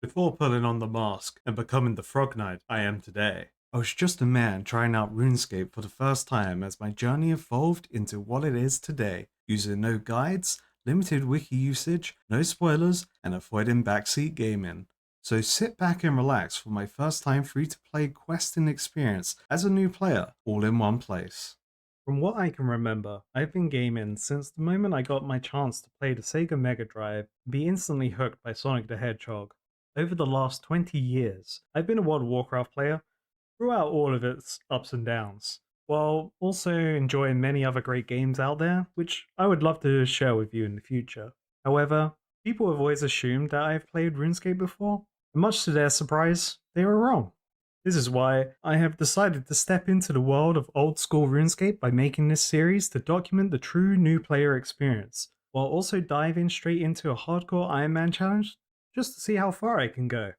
before putting on the mask and becoming the frog knight I am today. I was just a man trying out RuneScape for the first time as my journey evolved into what it is today, using no guides, limited wiki usage, no spoilers, and avoiding backseat gaming. So sit back and relax for my first time free-to-play questing experience as a new player, all in one place. From what I can remember, I've been gaming since the moment I got my chance to play the Sega Mega Drive and be instantly hooked by Sonic the Hedgehog. Over the last 20 years, I've been a World of Warcraft player throughout all of its ups and downs, while also enjoying many other great games out there, which I would love to share with you in the future. However, people have always assumed that I've played RuneScape before, and much to their surprise, they were wrong. This is why I have decided to step into the world of Old School Runescape by making this series to document the true new player experience, while also diving straight into a hardcore Ironman challenge just to see how far I can go.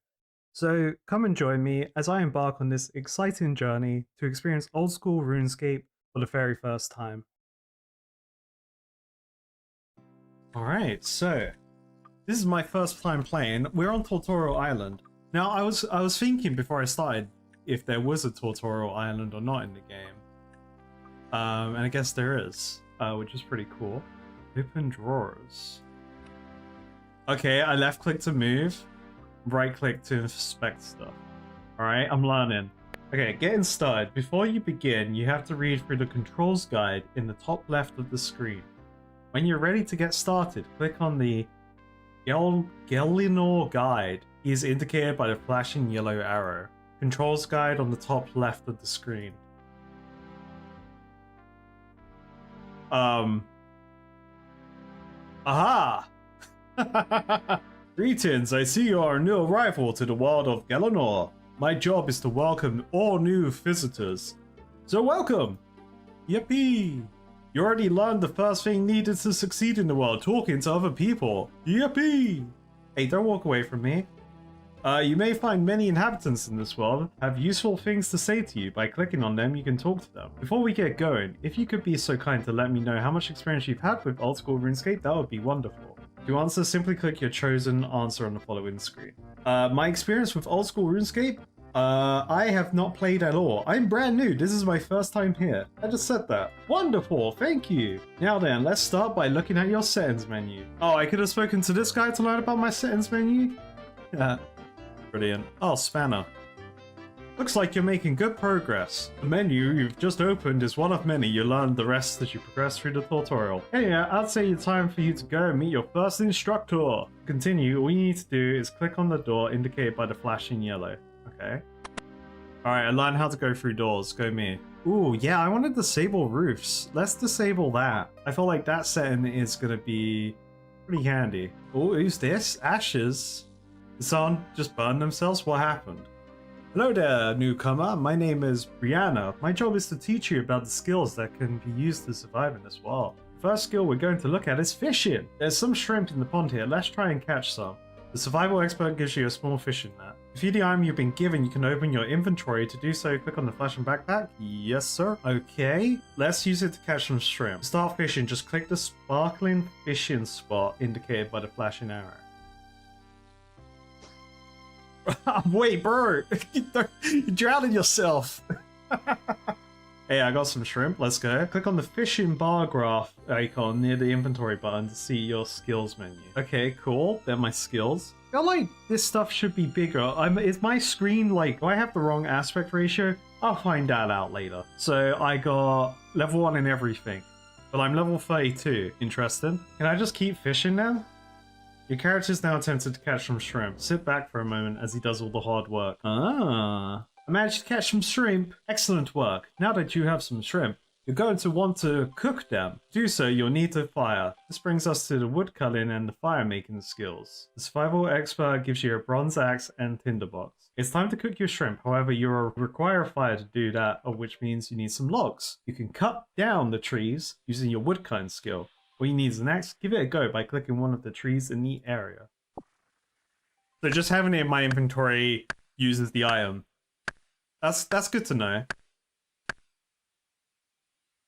So come and join me as I embark on this exciting journey to experience Old School Runescape for the very first time. Alright, so this is my first time playing. We're on Tutorial Island. Now, I was thinking before I started if there was a Tutorial Island or not in the game. And I guess there is, which is pretty cool. Open drawers. Okay, I left click to move, right click to inspect stuff. Alright, I'm learning. Okay, getting started. Before you begin, you have to read through the controls guide in the top left of the screen. When you're ready to get started, click on the Gelinor guide. He is indicated by the flashing yellow arrow. Controls guide on the top left of the screen. Aha! Greetings, I see you are a new arrival to the world of Gelinor. My job is to welcome all new visitors. So welcome! Yippee! You already learned the first thing needed to succeed in the world, talking to other people. Yippee! Hey, don't walk away from me. You may find many inhabitants in this world have useful things to say to you. By clicking on them, you can talk to them. Before we get going, if you could be so kind to let me know how much experience you've had with Old School RuneScape, that would be wonderful. To answer, simply click your chosen answer on the following screen. My experience with Old School RuneScape? I have not played at all. I'm brand new. This is my first time here. I just said that. Wonderful, thank you. Now then, let's start by looking at your settings menu. Oh, I could have spoken to this guy to learn about my settings menu? Yeah. Brilliant. Oh, spanner. Looks like you're making good progress. The menu you've just opened is one of many. You learn the rest as you progress through the tutorial. Hey, I'd say it's time for you to go and meet your first instructor. To continue, all you need to do is click on the door indicated by the flashing yellow. Okay. Alright, I learned how to go through doors. Go me. Ooh, yeah, I want to disable roofs. Let's disable that. I feel like that setting is going to be pretty handy. Oh, who's this? Ashes. Did someone just burn themselves? What happened? Hello there, newcomer. My name is Brianna. My job is to teach you about the skills that can be used to survive in this world. The first skill we're going to look at is fishing. There's some shrimp in the pond here. Let's try and catch some. The survival expert gives you a small fishing net. If you're the item you've been given, you can open your inventory. To do so, click on the flashing backpack. Yes, sir. Okay, let's use it to catch some shrimp. To start fishing, just click the sparkling fishing spot indicated by the flashing arrow. Wait, bro! You're drowning yourself! Hey, I got some shrimp. Let's go. Click on the fishing bar graph icon near the inventory button to see your skills menu. Okay, cool. They're my skills. I feel like this stuff should be bigger. Is my screen like... Do I have the wrong aspect ratio? I'll find that out later. So I got level 1 in everything. But I'm level 32. Interesting. Can I just keep fishing now? Your character is now attempted to catch some shrimp. Sit back for a moment as he does all the hard work. Ah, I managed to catch some shrimp. Excellent work. Now that you have some shrimp, you're going to want to cook them. To do so, you'll need a fire. This brings us to the woodcutting and the fire making skills. The survival expert gives you a bronze axe and tinderbox. It's time to cook your shrimp. However, you require a fire to do that, which means you need some logs. You can cut down the trees using your woodcutting skill. All you need is an axe. Give it a go by clicking one of the trees in the area. So just having it in my inventory uses the item. That's good to know.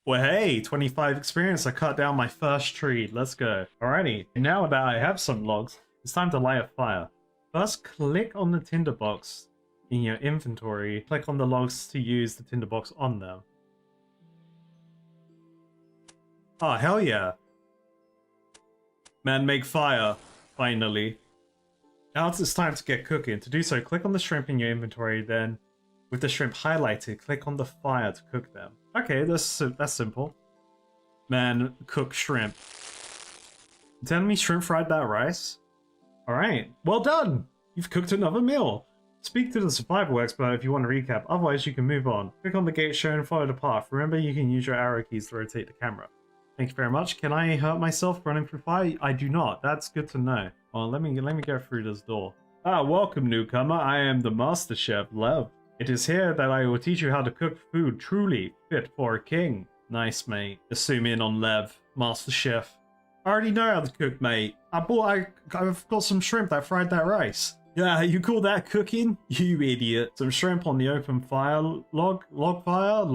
Well, hey, 25 experience. I cut down my first tree. Let's go. Alrighty. Now that I have some logs, it's time to light a fire. First, click on the tinderbox in your inventory. Click on the logs to use the tinderbox on them. Oh, hell yeah. Man, make fire. Finally. Now it's time to get cooking. To do so, click on the shrimp in your inventory, then with the shrimp highlighted, click on the fire to cook them. Okay, that's simple. Man, cook shrimp. Tell me shrimp fried that rice? Alright, well done! You've cooked another meal. Speak to the survival expert if you want to recap, otherwise you can move on. Click on the gate shown and follow the path. Remember, you can use your arrow keys to rotate the camera. Thank you very much. Can I hurt myself running through fire? I do not. That's good to know. Well, let me go through this door. Ah, welcome newcomer. I am the master chef, Lev. It is here that I will teach you how to cook food truly fit for a king. Nice, mate. Just zoom in on Lev, master chef. I already know how to cook, mate. I've got some shrimp that fried that rice. Yeah, you call that cooking? You idiot. Some shrimp on the open fire log fire.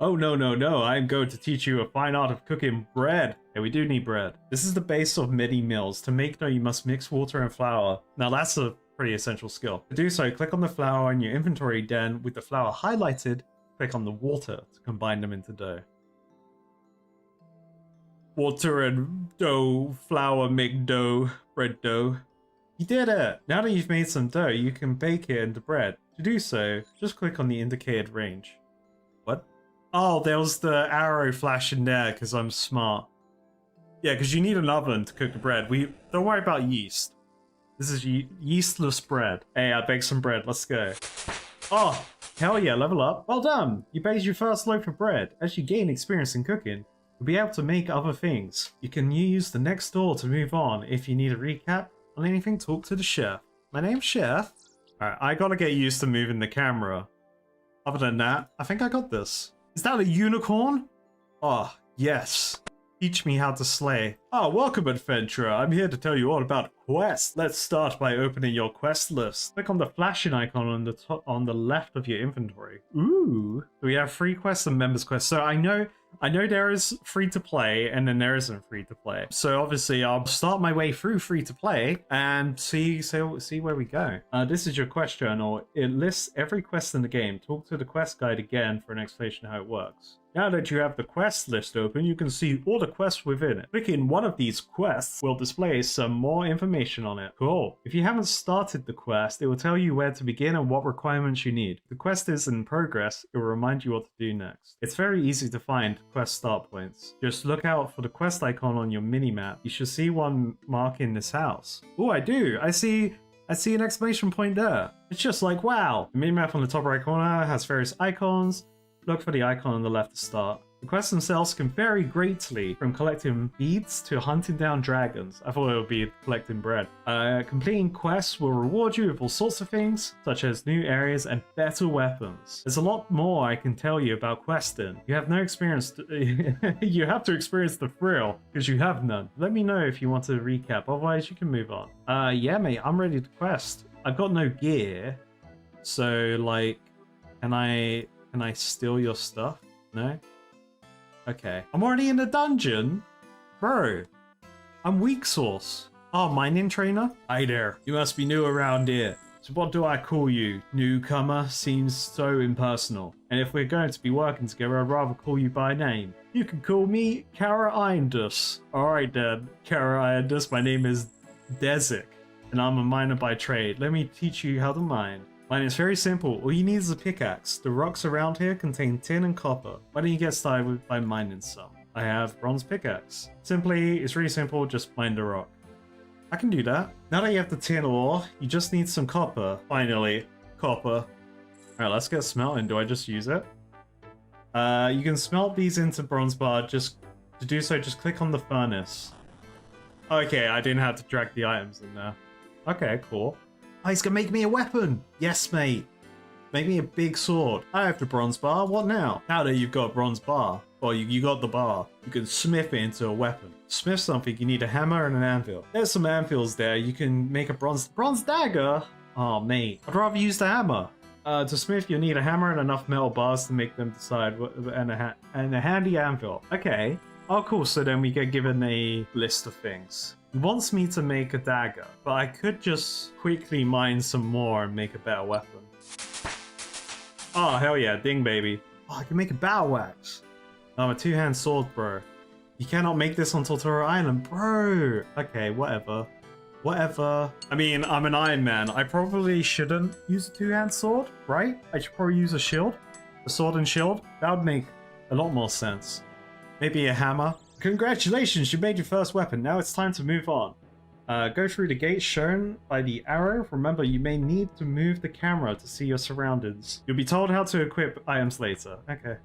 Oh, no, I'm going to teach you a fine art of cooking bread. Yeah, we do need bread. This is the base of many meals. To make dough, you must mix water and flour. Now, that's a pretty essential skill. To do so, click on the flour in your inventory, then with the flour highlighted, click on the water to combine them into dough. Water and dough, flour make dough, bread dough. You did it! Now that you've made some dough, you can bake it into bread. To do so, just click on the indicated range. What? Oh, there was the arrow flashing there because I'm smart. Yeah, because you need an oven to cook the bread. Don't worry about yeast. This is yeastless bread. Hey, I baked some bread. Let's go. Oh, hell yeah, level up. Well done. You baked your first loaf of bread. As you gain experience in cooking, you'll be able to make other things. You can use the next door to move on. If you need a recap on anything, talk to the chef. My name's Chef. Alright, I gotta get used to moving the camera. Other than that, I think I got this. Is that a unicorn? Oh, yes. Teach me how to slay. Ah, welcome adventurer. I'm here to tell you all about quests. Let's start by opening your quest list. Click on the flashing icon on the top, on the left of your inventory. Ooh. So we have free quests and members quests. So I know there is free to play and then there isn't free to play. So obviously I'll start my way through free to play and see where we go. This is your quest journal. It lists every quest in the game. Talk to the quest guide again for an explanation of how it works. Now that you have the quest list open, you can see all the quests within it. Clicking one of these quests will display some more information on it. Cool. If you haven't started the quest, it will tell you where to begin and what requirements you need. If the quest is in progress, it will remind you what to do next. It's very easy to find quest start points. Just look out for the quest icon on your mini-map. You should see one marking this house. Oh, I do. I see an exclamation point there. It's just like, wow. The mini-map on the top right corner has various icons. Look for the icon on the left to start. The quests themselves can vary greatly, from collecting beads to hunting down dragons. I thought it would be collecting bread. Completing quests will reward you with all sorts of things, such as new areas and better weapons. There's a lot more I can tell you about questing. You have no experience. You have to experience the thrill, because you have none. Let me know if you want to recap, otherwise you can move on. Yeah, mate, I'm ready to quest. I've got no gear, so like, can I steal your stuff? No? Okay. I'm already in the dungeon? Bro, I'm weak sauce. Oh, mining trainer? Hi there. You must be new around here. So what do I call you? Newcomer? Seems so impersonal. And if we're going to be working together, I'd rather call you by name. You can call me Kara Irondus. Alright then, Kara Irondus, my name is Desik, and I'm a miner by trade. Let me teach you how to mine. Mine is very simple. All you need is a pickaxe. The rocks around here contain tin and copper. Why don't you get started by mining some? I have bronze pickaxe. It's really simple, just mine the rock. I can do that. Now that you have the tin ore, you just need some copper. Finally, copper. Alright, let's get smelting. Do I just use it? You can smelt these into bronze bar. To do so, just click on the furnace. Okay, I didn't have to drag the items in there. Okay, cool. Oh, he's gonna make me a weapon! Yes, mate! Make me a big sword. I have the bronze bar, what now? Now that you've got a bronze bar, or you got the bar, you can smith it into a weapon. To smith something, you need a hammer and an anvil. There's some anvils there, you can make a bronze dagger? Oh, mate. I'd rather use the hammer. To smith, you'll need a hammer and enough metal bars to make them and a handy anvil. Okay. Oh, cool, so then we get given a list of things. He wants me to make a dagger, but I could just quickly mine some more and make a better weapon. Oh, hell yeah, ding baby. Oh, I can make a battle axe. I'm a two-hand sword, bro. You cannot make this on Tortuga Island, bro. Okay, whatever. Whatever. I mean, I'm an Iron Man. I probably shouldn't use a two-hand sword, right? I should probably use a shield. A sword and shield. That would make a lot more sense. Maybe a hammer. Congratulations, you made your first weapon. Now it's time to move on. Go through the gates shown by the arrow. Remember, you may need to move the camera to see your surroundings. You'll be told how to equip items later. Okay.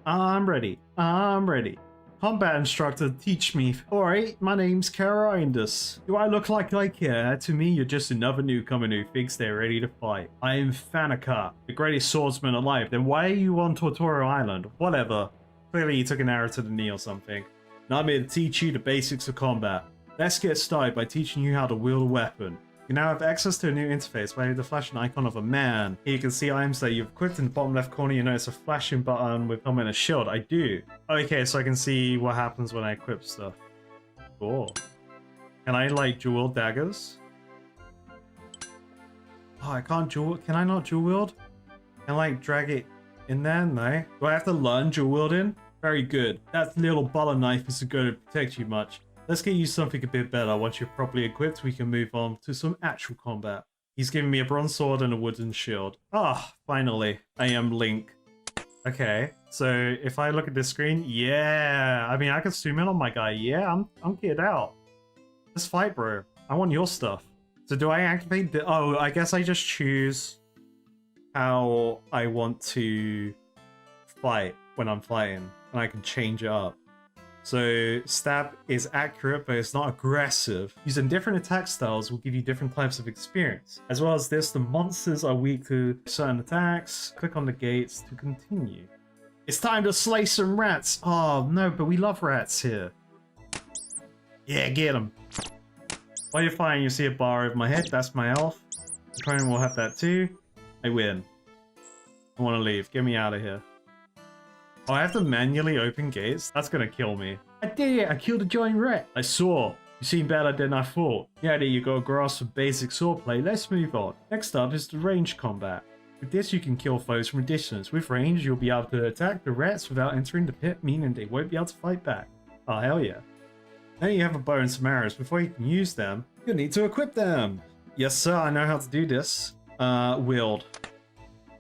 I'm ready. I'm ready. Combat instructor, teach me. Alright, my name's Carindus. Do I look like I care? To me, you're just another newcomer who thinks they're ready to fight. I am Fanaka, the greatest swordsman alive. Then why are you on Tortuga Island? Whatever. Clearly he took an arrow to the knee or something. Now I'm here to teach you the basics of combat. Let's get started by teaching you how to wield a weapon. You now have access to a new interface where you have the flashing icon of a man. Here you can see items that you've equipped. In the bottom left corner you notice a flashing button with helmet and a shield. I do. Okay, so I can see what happens when I equip stuff. Cool. Can I like dual daggers? Oh, I can't dual. Can I not dual wield? Can I like drag it in there? No. Do I have to learn dual wielding? Very good. That little butter knife isn't going to protect you much. Let's get you something a bit better. Once you're properly equipped, we can move on to some actual combat. He's giving me a bronze sword and a wooden shield. Ah, finally. I am Link. Okay, so if I look at this screen, yeah. I mean, I can zoom in on my guy. Yeah, I'm geared out. Let's fight, bro. I want your stuff. So do I activate the... Oh, I guess I just choose how I want to fight when I'm fighting. And I can change it up. So stab is accurate, but it's not aggressive. Using different attack styles will give you different types of experience. As well as this, the monsters are weak to certain attacks. Click on the gates to continue. It's time to slay some rats. Oh no, but we love rats here. Yeah, get them. While you're fighting, you see a bar over my head. That's my elf. The opponent will have that too. I win. I want to leave. Get me out of here. Oh, I have to manually open gates? That's gonna kill me. I did it! I killed a giant rat! I saw. You seem better than I thought. Yeah, there you go, grasp of basic swordplay. Let's move on. Next up is the range combat. With this, you can kill foes from a distance. With range, you'll be able to attack the rats without entering the pit, meaning they won't be able to fight back. Oh, hell yeah. Then you have a bow and some arrows. Before you can use them, you'll need to equip them. Yes, sir, I know how to do this. Wield.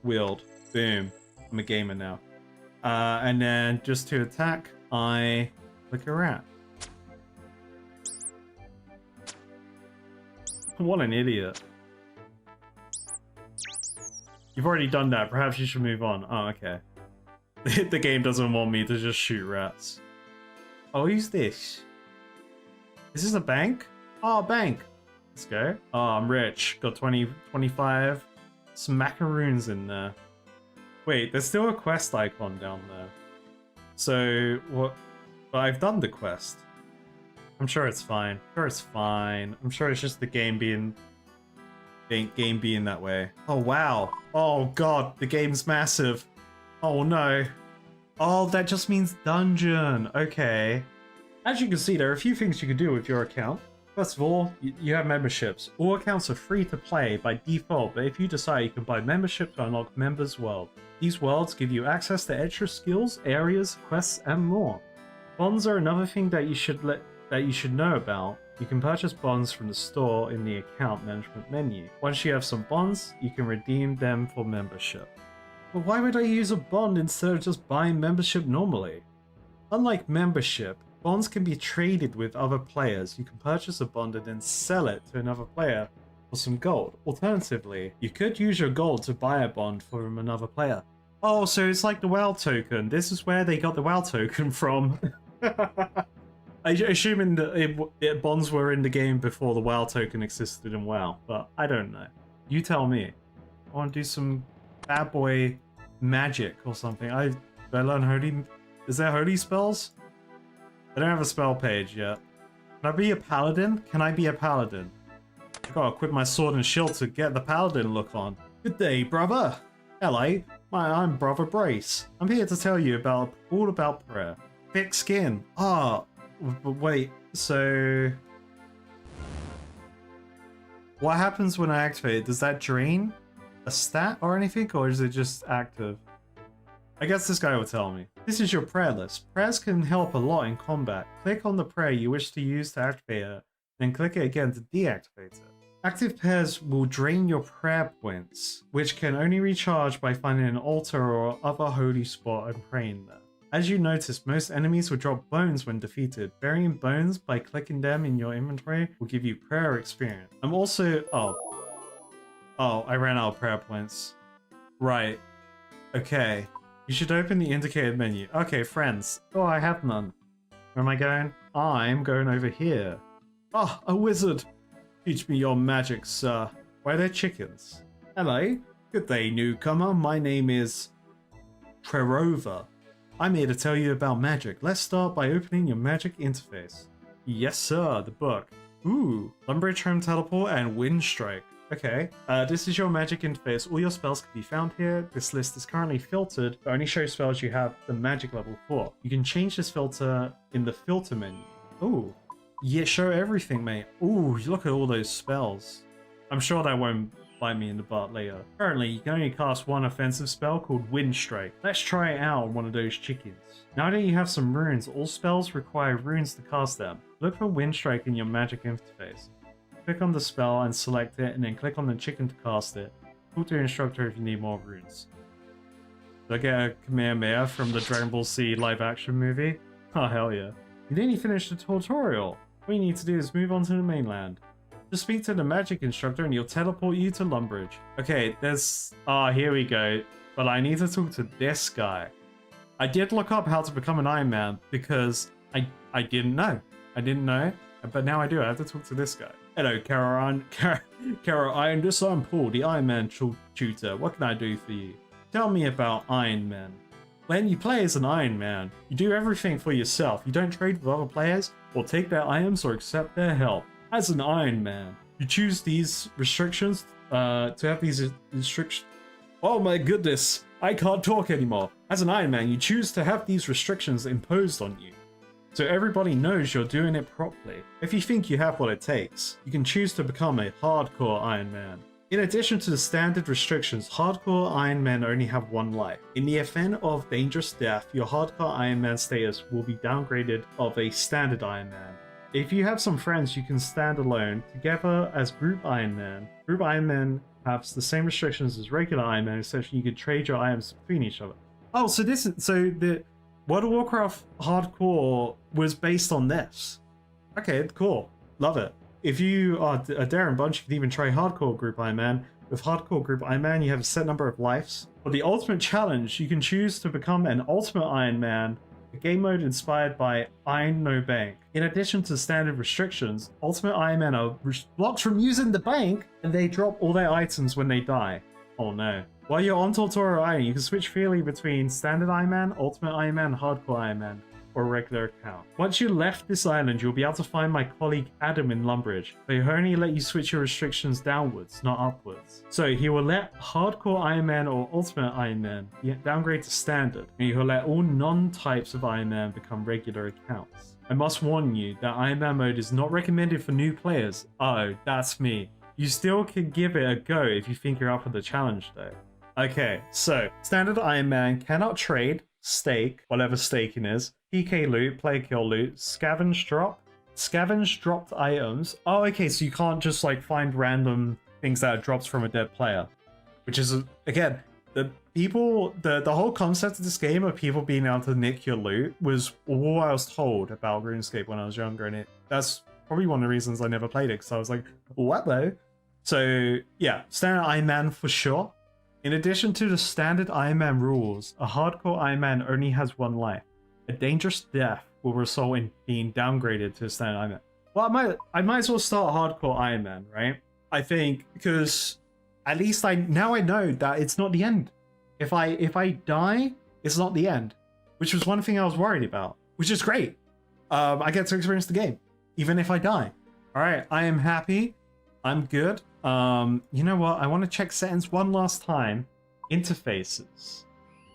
Wield. Boom. I'm a gamer now. And then just to attack, I click a rat. What an idiot. You've already done that. Perhaps you should move on. Oh, okay. The game doesn't want me to just shoot rats. Oh, who's this? Is this a bank? Oh, a bank. Let's go. Oh, I'm rich. Got 25 smackaroons in there. Wait, there's still a quest icon down there. So, what? Well, I've done the quest. I'm sure it's fine. I'm sure it's fine. I'm sure it's just the game being that way. Oh, wow. Oh, God. The game's massive. Oh, no. Oh, that just means dungeon. Okay. As you can see, there are a few things you can do with your account. First of all, you have memberships. All accounts are free to play by default, but if you decide, you can buy membership to unlock members' world. These worlds give you access to extra skills, areas, quests, and more. Bonds are another thing that you should know about. You can purchase bonds from the store in the account management menu. Once you have some bonds, you can redeem them for membership. But why would I use a bond instead of just buying membership normally? Unlike membership, bonds can be traded with other players. You can purchase a bond and then sell it to another player for some gold. Alternatively, you could use your gold to buy a bond from another player. Oh, so it's like the WoW token. This is where they got the WoW token from. Assuming that bonds were in the game before the WoW token existed in WoW, but I don't know. You tell me. I want to do some bad boy magic or something. Did I learn holy? Is there holy spells? I don't have a spell page yet. Can I be a paladin? Can I be a paladin? I gotta equip my sword and shield to get the paladin look on. Good day, brother. Hello, I'm Brother Brace. I'm here to tell you all about prayer. Thick skin. Ah, wait. So What happens when I activate it? Does that drain a stat or anything, or is it just active? I guess this guy will tell me. This is your prayer list. Prayers can help a lot in combat. Click on the prayer you wish to use to activate it, then click it again to deactivate it. Active prayers will drain your prayer points, which can only recharge by finding an altar or other holy spot and praying there. As you notice, most enemies will drop bones when defeated. Burying bones by clicking them in your inventory will give you prayer experience. I'm also... Oh, I ran out of prayer points. Right. Okay. You should open the indicated menu. Okay, friends. Oh, I have none. Where am I going? I'm going over here. Ah, a wizard. Teach me your magic, sir. Why are there chickens? Hello. Good day, newcomer. My name is... Trerova. I'm here to tell you about magic. Let's start by opening your magic interface. Yes, sir. The book. Ooh. Lumbridge Home Teleport and Wind Strike. Okay, this is your magic interface. All your spells can be found here. This list is currently filtered, but only shows spells you have the magic level for. You can change this filter in the filter menu. Ooh, yeah, show everything, mate. Ooh, look at all those spells. I'm sure that won't bite me in the butt later. Currently, you can only cast one offensive spell called Wind Strike. Let's try it out on one of those chickens. Now that you have some runes, all spells require runes to cast them. Look for Wind Strike in your magic interface. Click on the spell and select it, and then click on the chicken to cast it. Talk to your instructor if you need more runes. Did I get a Kamehameha from the Dragon Ball Z live action movie? Oh hell yeah. You didn't finish the tutorial. All you need to do is move on to the mainland. Just speak to the magic instructor and he'll teleport you to Lumbridge. Okay, there's... here we go. But I need to talk to this guy. I did look up how to become an Iron Man because I didn't know. I didn't know, but now I do. I have to talk to this guy. Hello, Kara Iron. This I'm Paul, the Iron Man tutor. What can I do for you? Tell me about Iron Man. When you play as an Iron Man, you do everything for yourself. You don't trade with other players, or take their items, or accept their help. As an Iron Man, you choose these restrictions to have these restrictions. Oh my goodness, I can't talk anymore. As an Iron Man, you choose to have these restrictions imposed on you, so everybody knows you're doing it properly. If you think you have what it takes, you can choose to become a hardcore Iron Man. In addition to the standard restrictions, hardcore Iron Men only have one life. In the event of dangerous death, your hardcore Iron Man status will be downgraded of a standard Iron Man. If you have some friends, you can stand alone, together as Group Iron Man. Group Iron Men have the same restrictions as regular Iron Man, essentially you can trade your items between each other. Oh, so the World of Warcraft Hardcore was based on this. Okay, cool. Love it. If you are a daring bunch, you can even try Hardcore Group Iron Man. With Hardcore Group Iron Man, you have a set number of lives. For the Ultimate Challenge, you can choose to become an Ultimate Iron Man, a game mode inspired by Iron No Bank. In addition to standard restrictions, Ultimate Iron Man are blocked from using the bank, and they drop all their items when they die. Oh no. While you're on Tutorial Iron, you can switch freely between Standard Iron Man, Ultimate Iron Man, Hardcore Iron Man, or a regular account. Once you left this island, you'll be able to find my colleague Adam in Lumbridge, but he'll only let you switch your restrictions downwards, not upwards. So he will let Hardcore Iron Man or Ultimate Iron Man downgrade to Standard, and he'll let all non-types of Iron Man become regular accounts. I must warn you that Iron Man mode is not recommended for new players. Oh, that's me. You still can give it a go if you think you're up for the challenge though. Okay, so Standard Iron Man cannot trade, stake, whatever staking is, PK loot, play kill loot, scavenge dropped items. Oh, okay, so you can't just like find random things that are drops from a dead player, which is again the whole concept of this game of people being able to nick your loot was all I was told about RuneScape when I was younger, and that's probably one of the reasons I never played it, because I was like, what though? So yeah, Standard Iron Man for sure. In addition to the standard Iron Man rules, a hardcore Iron Man only has one life. A dangerous death will result in being downgraded to a standard Iron Man. Well, I might as well start hardcore Iron Man, right? I think, because at least now I know that it's not the end. If I die, it's not the end, which was one thing I was worried about, which is great. I get to experience the game, even if I die. All right, I am happy. I'm good. You know what? I want to check settings one last time. Interfaces.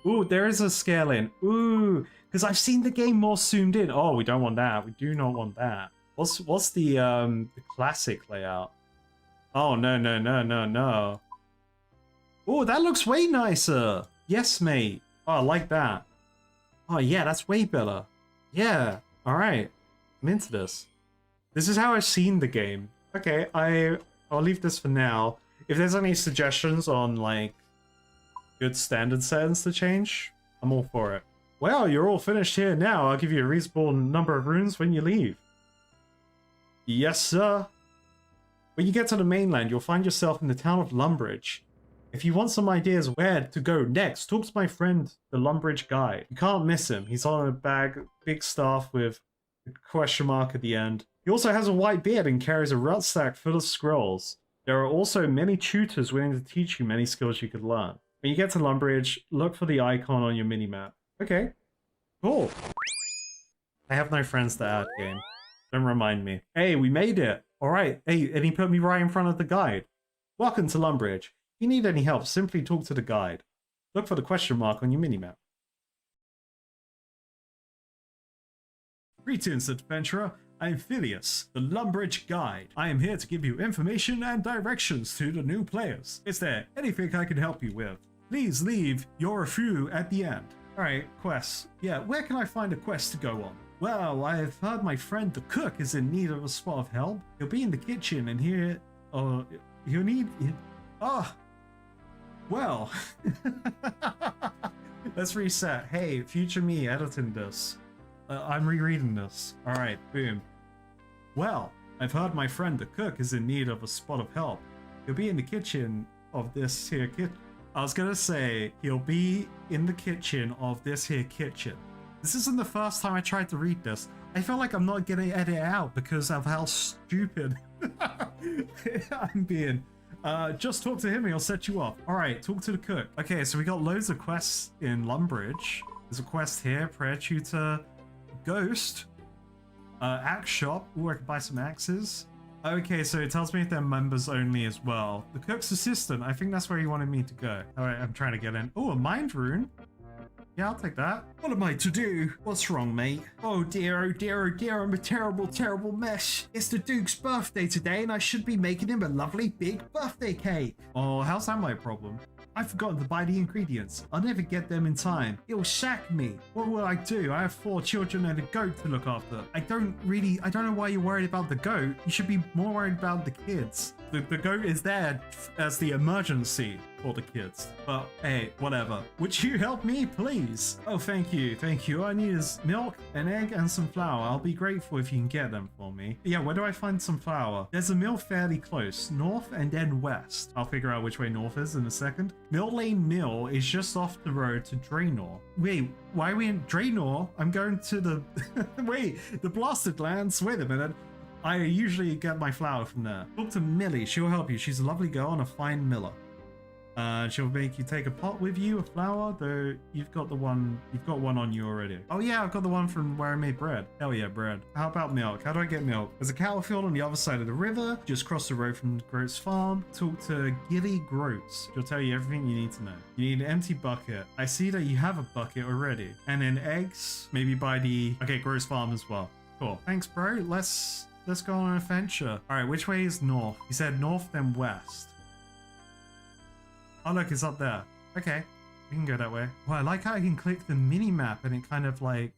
Ooh, there is a scale in. Ooh, because I've seen the game more zoomed in. Oh, we don't want that. We do not want that. What's the classic layout? Oh, no, no, no, no, no. Oh, that looks way nicer. Yes, mate. Oh, I like that. Oh, yeah, that's way better. Yeah. All right. I'm into this. This is how I've seen the game. Okay, I'll leave this for now. If there's any suggestions on, like, good standard settings to change, I'm all for it. Well, you're all finished here now. I'll give you a reasonable number of runes when you leave. Yes, sir. When you get to the mainland, you'll find yourself in the town of Lumbridge. If you want some ideas where to go next, talk to my friend, the Lumbridge guide. You can't miss him. He's on a big staff with a question mark at the end. He also has a white beard and carries a rucksack full of scrolls. There are also many tutors willing to teach you many skills you could learn. When you get to Lumbridge, look for the icon on your minimap. Okay, cool. I have no friends to add, game. Don't remind me. Hey, we made it. All right. Hey, and he put me right in front of the guide. Welcome to Lumbridge. If you need any help, simply talk to the guide. Look for the question mark on your minimap. Greetings, adventurer. I am Phileas, the Lumbridge Guide. I am here to give you information and directions to the new players. Is there anything I can help you with? Please leave your review at the end. Alright, quests. Yeah, where can I find a quest to go on? Well, I have heard my friend the cook is in need of a spot of help. He'll be in the kitchen and here... he'll need... well... Let's reset. Hey, future me editing this. I'm rereading this. Alright, boom. Well, I've heard my friend the cook is in need of a spot of help. He'll be in the kitchen of this here kitchen. I was gonna say, he'll be in the kitchen of this here kitchen. This isn't the first time I tried to read this. I feel like I'm not gonna edit it out because of how stupid I'm being. Just talk to him and he'll set you up. Alright, talk to the cook. Okay, so we got loads of quests in Lumbridge. There's a quest here, prayer tutor, ghost, axe shop. Ooh, I can buy some axes. Okay, so it tells me if they're members only as well. The cook's assistant, I think that's where he wanted me to go. Alright, I'm trying to get in. Oh, a mind rune. Yeah, I'll take that. What am I to do? What's wrong, mate? Oh dear, oh dear, oh dear, I'm a terrible, terrible mess. It's the Duke's birthday today and I should be making him a lovely big birthday cake. Oh, how's that my problem? I've forgotten to buy the ingredients. I'll never get them in time. It'll sack me. What will I do? I have 4 children and a goat to look after. I don't know why you're worried about the goat. You should be more worried about the kids. The goat is there as the emergency for the kids. But hey, whatever. Would you help me, please? Oh, thank you. Thank you. All I need is milk, an egg, and some flour. I'll be grateful if you can get them for me. Yeah, where do I find some flour? There's a mill fairly close. North and then west. I'll figure out which way north is in a second. Mill Lane Mill is just off the road to Draenor. Wait, why are we in Draenor? I'm going to the... Wait, the Blasted Lands? Wait a minute. I usually get my flour from there. Talk to Millie. She'll help you. She's a lovely girl and a fine miller. She'll make you take a pot with you of flour, though you've got one on you already. Oh yeah, I've got the one from where I made bread. Hell yeah, bread. How about milk? How do I get milk? There's a cattle field on the other side of the river. Just cross the road from Groat's farm. Talk to Gilly Groats. She'll tell you everything you need to know. You need an empty bucket. I see that you have a bucket already. And then eggs, maybe by the... Okay, Groat's farm as well. Cool. Thanks, bro. Let's go on an adventure. All right, which way is north? He said north, then west. Oh, look, it's up there. Okay, we can go that way. Well, I like how I can click the mini-map and it kind of like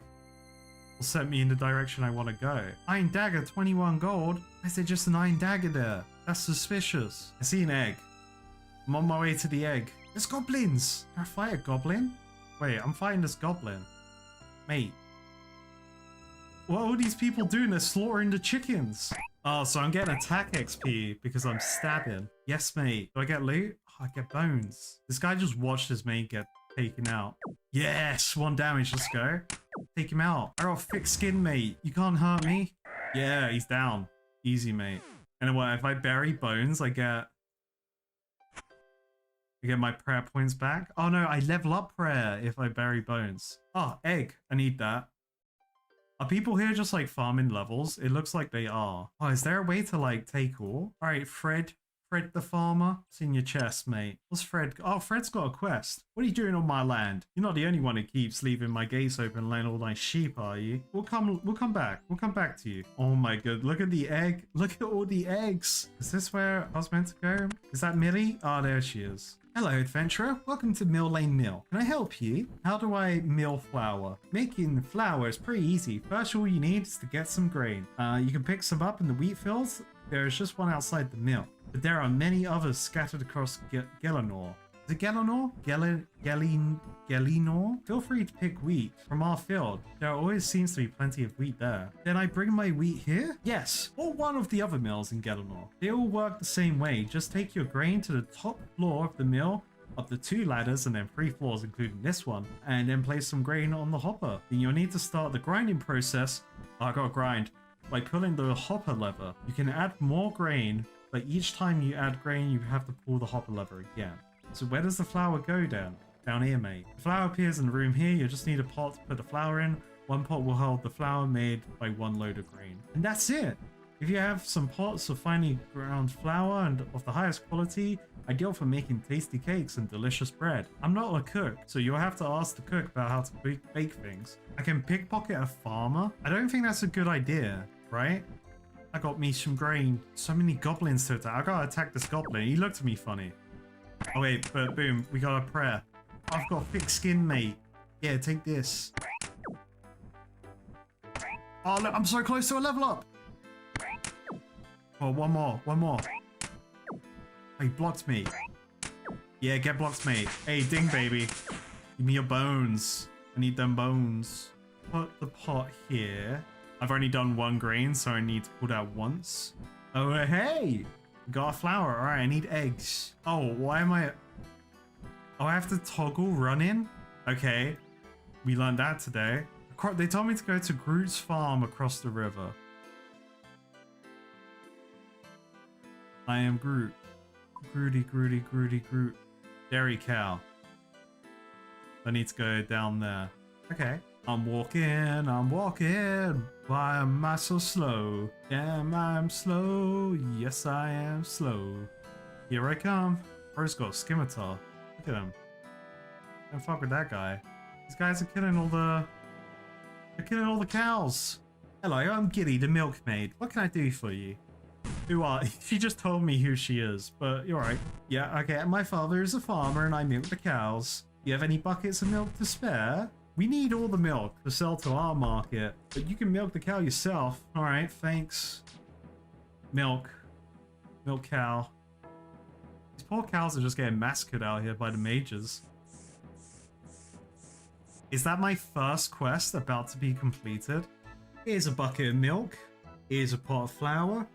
will set me in the direction I want to go. Iron dagger, 21 gold. Why is there just an iron dagger there? That's suspicious. I see an egg. I'm on my way to the egg. There's goblins. Can I fight a goblin? Wait, I'm fighting this goblin. Mate. What are all these people doing? They're slaughtering the chickens. Oh, so I'm getting attack XP because I'm stabbing. Yes, mate. Do I get loot? Oh, I get bones. This guy just watched his mate get taken out. Yes, 1 damage. Let's go. Take him out. I got thick skin, mate. You can't hurt me. Yeah, he's down. Easy, mate. And what, if I bury bones, I get my prayer points back. Oh no, I level up prayer if I bury bones. Oh, egg. I need that. Are people here just like farming levels? It looks like they are. Oh, is there a way to like take all? All right, Fred Fred the farmer? It's in your chest, mate. What's Fred? Oh, Fred's got a quest. What are you doing on my land? You're not the only one who keeps leaving my gates open and letting all my sheep, are you? We'll come back. We'll come back to you. Oh my god, look at the egg. Look at all the eggs. Is this where I was meant to go? Is that Millie? Oh, there she is. Hello, adventurer. Welcome to Mill Lane Mill. Can I help you? How do I mill flour? Making flour is pretty easy. First, all you need is to get some grain. You can pick some up in the wheat fields. There is just one outside the mill, but there are many others scattered across Gelanor. Is it Gelanor? Gelinor? Feel free to pick wheat from our field. There always seems to be plenty of wheat there. Then I bring my wheat here? Yes, or one of the other mills in Gelanor. They all work the same way. Just take your grain to the top floor of the mill, up the 2 ladders and then 3 floors including this one, and then place some grain on the hopper. Then you'll need to start the grinding process. I gotta grind. By pulling the hopper lever. You can add more grain, but each time you add grain you have to pull the hopper lever again. So where does the flour go down? Down here, mate. The flour appears in the room here. You just need a pot to put the flour in. One pot will hold the flour made by 1 load of grain. And that's it! If you have some pots of finely ground flour and of the highest quality, ideal for making tasty cakes and delicious bread. I'm not a cook, so you'll have to ask the cook about how to bake things. I can pickpocket a farmer? I don't think that's a good idea, right? I got me some grain. So many goblins to attack. I gotta attack this goblin. He looked at me funny. Oh wait, but boom, we got a prayer. I've got thick skin, mate. Yeah, take this. Oh look, I'm so close to a level up. Oh, one more. Oh, he blocked me. Yeah, get blocked, mate. Hey, ding, baby. Give me your bones. I need them bones. Put the pot here. I've only done 1 grain, so I need to put out once. Oh, hey! Got a flour. Alright, I need eggs. Oh, why am I... Oh, I have to toggle running? Okay. We learned that today. They told me to go to Groot's farm across the river. I am Groot. Groot. Dairy cow. I need to go down there. Okay. I'm walking. Why am I so slow? Damn, I'm slow. Yes, I am slow. Here I come. Bro's got a scimitar. Look at him. Don't fuck with that guy. These guys are killing all the... They're killing all the cows. Hello, I'm Giddy, the milkmaid. What can I do for you? Who are... She just told me who she is, but you're right. Yeah, okay. My father is a farmer and I milk the cows. You have any buckets of milk to spare? We need all the milk to sell to our market, but you can milk the cow yourself. All right, thanks. Milk cow. These poor cows are just getting massacred out here by the mages. Is that my first quest about to be completed? Here's a bucket of milk. Here's a pot of flour.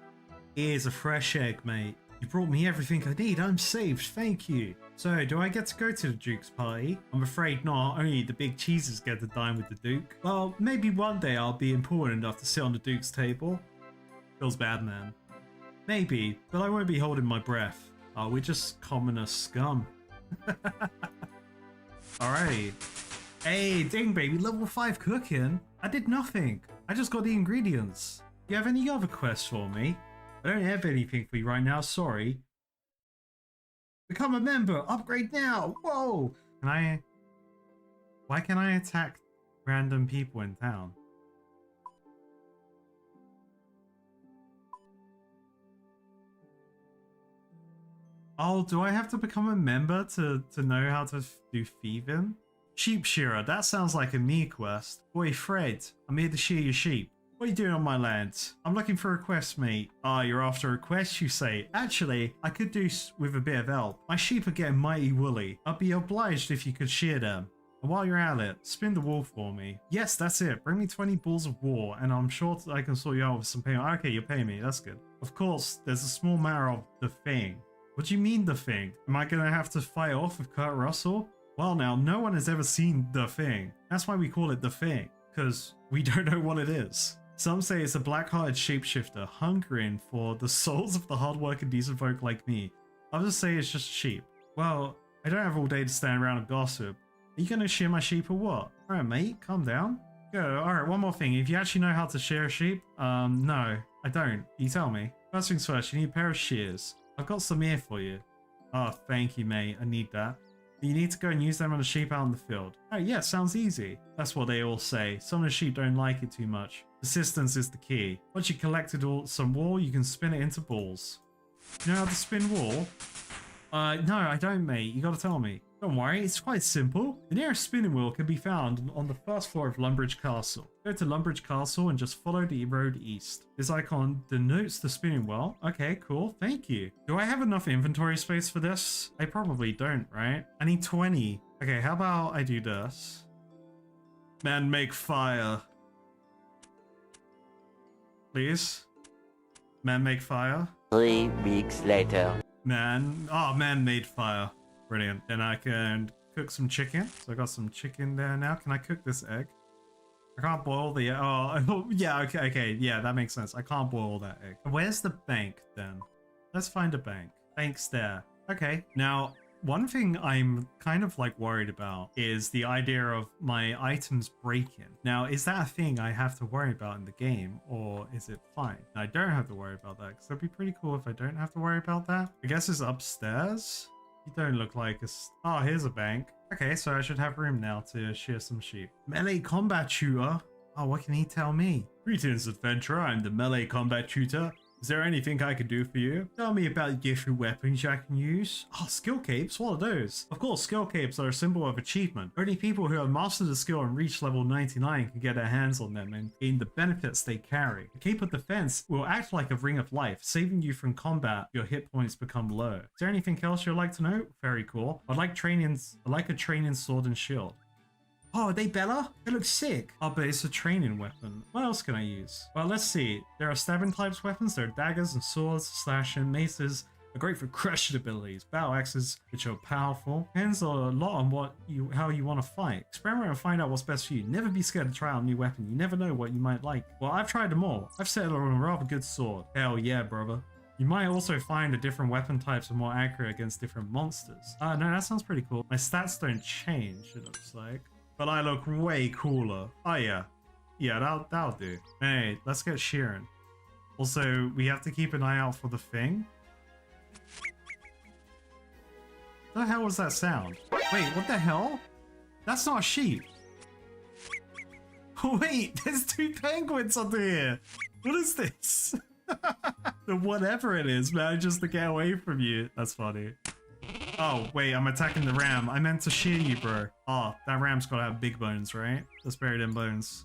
Here's a fresh egg, mate. You brought me everything I need. I'm saved. Thank you. So, do I get to go to the Duke's party? I'm afraid not. Only the big cheeses get to dine with the Duke. Well, maybe one day I'll be important enough to sit on the Duke's table. Feels bad, man. Maybe, but I won't be holding my breath. Oh, we're just commoner scum. Alrighty. Hey, ding, baby. Level 5 cooking. I did nothing. I just got the ingredients. Do you have any other quests for me? I don't have anything for you right now, sorry. Become a member! Upgrade now! Whoa! Why can I attack random people in town? Oh, do I have to become a member to know how to do thieving? Sheep shearer, that sounds like a me quest. Boy, Fred, I'm here to shear your sheep. What are you doing on my land? I'm looking for a quest, mate. Ah, you're after a quest, you say? Actually, I could do with a bit of help. My sheep are getting mighty woolly. I'd be obliged if you could shear them. And while you're at it, spin the wool for me. Yes, that's it. Bring me 20 balls of wool, and I'm sure I can sort you out with some payment. Okay, you're paying me. That's good. Of course, there's a small matter of the thing. What do you mean, the thing? Am I gonna have to fight off with Kurt Russell? Well, now, no one has ever seen the thing. That's why we call it the thing, because we don't know what it is. Some say it's a black-hearted shapeshifter hungering for the souls of the hard-working decent folk like me. Others say it's just sheep. Well, I don't have all day to stand around and gossip. Are you gonna shear my sheep or what? Alright, mate, calm down. Go. Alright, one more thing. If you actually know how to shear a sheep, no, I don't. You tell me. First things first, you need a pair of shears. I've got some here for you. Oh, thank you, mate. I need that. You need to go and use them on the sheep out in the field. Oh, yeah, sounds easy. That's what they all say. Some of the sheep don't like it too much. Persistence is the key. Once you collected some wool, you can spin it into balls. You know how to spin wool? No, I don't, mate. You gotta tell me. Don't worry, it's quite simple. The nearest spinning wheel can be found on the first floor of Lumbridge Castle. Go to Lumbridge Castle and just follow the road east. This icon denotes the spinning wheel. Okay, cool. Thank you. Do I have enough inventory space for this? I probably don't, right? I need 20. Okay, how about I do this? Man, make fire. Please? Man, make fire. 3 weeks later. Man made fire. Brilliant. Then I can cook some chicken. So I got some chicken there now. Can I cook this egg? I can't boil the egg. Oh, yeah, okay, yeah, that makes sense. I can't boil that egg. Where's the bank then? Let's find a bank. Bank's there. Okay. Now, one thing I'm kind of like worried about is the idea of my items breaking. Now, is that a thing I have to worry about in the game, or is it fine? I don't have to worry about that, because that'd be pretty cool if I don't have to worry about that. I guess it's upstairs. You don't look like a... Oh, here's a bank. Okay, so I should have room now to shear some sheep. Melee combat tutor? Oh, what can he tell me? Greetings, adventurer. I'm the melee combat tutor. Is there anything I can do for you? Tell me about different weapons I can use. Oh, skill capes? What are those? Of course, skill capes are a symbol of achievement. Only people who have mastered the skill and reached level 99 can get their hands on them and gain the benefits they carry. The cape of defense will act like a ring of life, saving you from combat. Your hit points become low. Is there anything else you'd like to know? Very cool. I'd like a training sword and shield. Oh, are they better? They look sick. Oh, but it's a training weapon. What else can I use? Well, let's see. There are stabbing types weapons. There are daggers and swords, slashing, maces. Are great for crushing abilities. Battle axes, which are powerful. Depends a lot on how you want to fight. Experiment and find out what's best for you. Never be scared to try out a new weapon. You never know what you might like. Well, I've tried them all. I've settled on a rather good sword. Hell yeah, brother. You might also find the different weapon types are more accurate against different monsters. No, that sounds pretty cool. My stats don't change, it looks like. But I look way cooler. Oh yeah. Yeah, that'll do. Hey, let's get shearing. Also, we have to keep an eye out for the thing. What the hell was that sound? Wait, what the hell? That's not a sheep. Wait, there's 2 penguins under here. What is this? Whatever it is, man, just to get away from you. That's funny. Oh, wait, I'm attacking the ram. I meant to shear you, bro. Oh, that ram's gotta have big bones, right? That's buried in bones.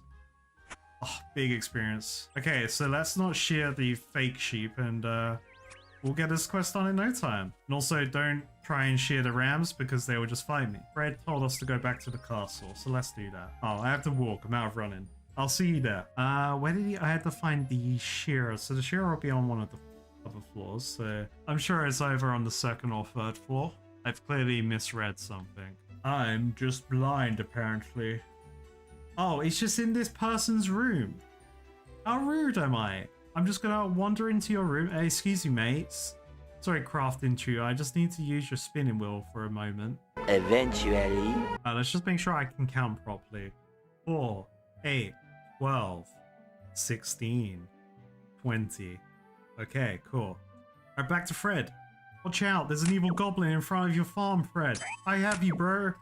Oh, big experience. Okay, so let's not shear the fake sheep, and we'll get this quest on in no time. And also, don't try and shear the rams, because they will just fight me. Fred told us to go back to the castle, so let's do that. Oh, I have to walk. I'm out of running. I'll see you there. Where did I had to find the shearer. So the shearer will be on one of the other floors, so I'm sure it's either on the 2nd or 3rd floor. I've clearly misread something. I'm just blind, apparently. Oh, it's just in this person's room. How rude am I? I'm just gonna wander into your room. Hey, excuse me, mates. Sorry, craft intruder. I just need to use your spinning wheel for a moment. Eventually. Let's just make sure I can count properly. 4, 8, 12, 16, 20. Okay, cool. Alright, back to Fred. Watch out, there's an evil goblin in front of your farm, Fred. I have you, bro.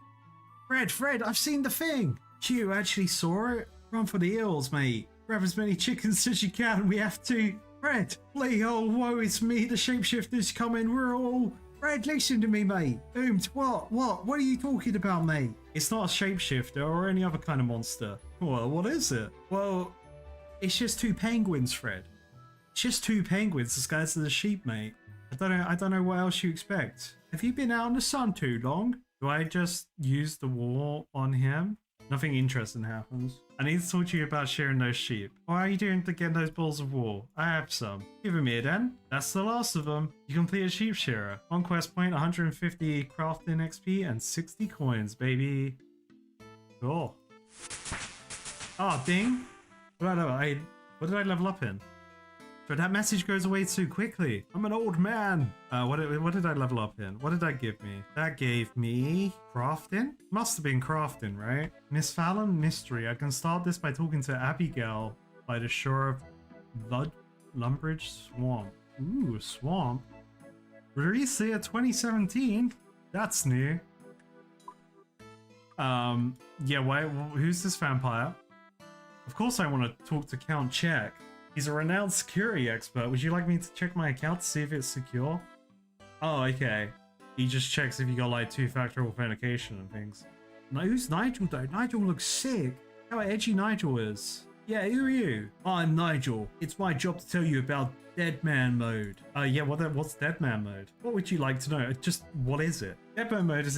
Fred, I've seen the thing. You actually saw it? Run for the hills, mate. Grab as many chickens as you can. We have to. Fred, Leo, whoa, it's me, the shapeshifter's coming. We're all... Fred, listen to me, mate. Doomed, what? What are you talking about, mate? It's not a shapeshifter or any other kind of monster. Well, what is it? Well, it's just 2 penguins, Fred. Just 2 penguins disguised as a sheep, mate. I don't know what else you expect. Have you been out in the sun too long? Do I just use the wall on him? Nothing interesting happens. I need to talk to you about shearing those sheep. What are you doing to get those balls of wool? I have some. Give them here then. That's the last of them. You complete a sheep shearer. On quest point, 150 crafting XP and 60 coins, baby. Cool. Oh, ding. What did I level up in? But that message goes away too quickly. I'm an old man. What did I level up in? What did that give me? That gave me crafting? Must have been crafting, right? Miss Fallon mystery. I can start this by talking to Abigail by the shore of Lumbridge Swamp. Ooh, a swamp. Released year 2017. That's new. Yeah, who's this vampire? Of course I want to talk to Count Check. He's a renowned security expert. Would you like me to check my account to see if it's secure? Oh, okay. He just checks if you got like two-factor authentication and things. Now, who's Nigel though? Nigel looks sick. How edgy Nigel is. Yeah, who are you? I'm Nigel. It's my job to tell you about Dead Man mode. Yeah, what's Dead Man mode? What would you like to know? Just, what is it? Dead Man mode is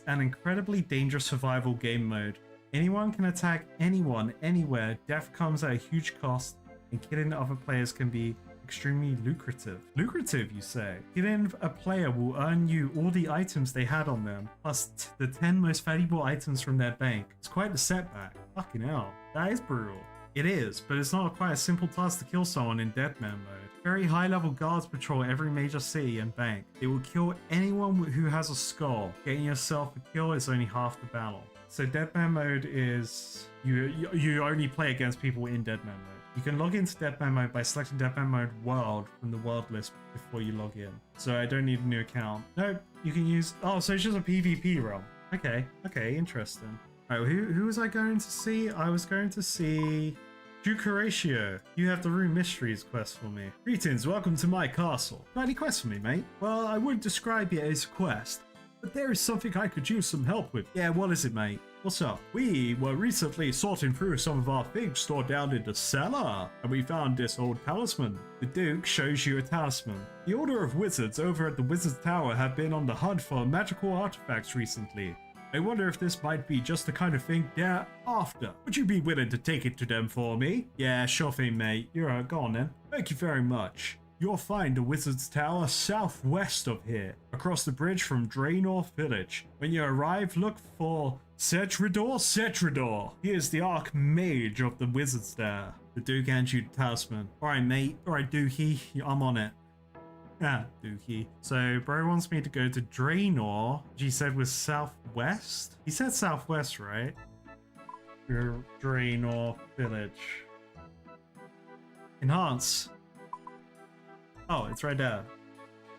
an incredibly dangerous survival game mode. Anyone can attack anyone, anywhere. Death comes at a huge cost, and killing other players can be extremely lucrative. Lucrative, you say? Killing a player will earn you all the items they had on them, plus the 10 most valuable items from their bank. It's quite a setback. Fucking hell. That is brutal. It is, but it's not quite a simple task to kill someone in Deadman mode. Very high-level guards patrol every major city and bank. They will kill anyone who has a skull. Getting yourself a kill is only half the battle. So Deadman mode is... You only play against people in Deadman mode. You can log into Deadman mode by selecting Deadman mode world from the world list before you log in. So I don't need a new account. Nope, you can use... Oh, so it's just a PvP realm. Okay, interesting. Alright, who was I going to see? I was going to see... Duke Horatio. You have the Rune Mysteries quest for me. Greetings, welcome to my castle. Got any quests for me, mate? Well, I wouldn't describe it as a quest, but there is something I could use some help with. Yeah, what is it, mate? What's up? We were recently sorting through some of our things stored down in the cellar, and we found this old talisman. The Duke shows you a talisman. The Order of Wizards over at the Wizard's Tower have been on the hunt for magical artifacts recently. I wonder if this might be just the kind of thing they're after. Would you be willing to take it to them for me? Yeah, sure thing, mate. You're right, go on then. Thank you very much. You'll find the Wizard's Tower southwest of here, across the bridge from Draenor Village. When you arrive, look for Cetridor. He is the Archmage of the Wizard's Tower. The Duke hands you the talisman. Alright, mate. Alright, Dookie. I'm on it. Ah, Dookie. So, bro wants me to go to Draenor, which he said was southwest? He said southwest, right? Draenor Village. Enhance. Oh, it's right there.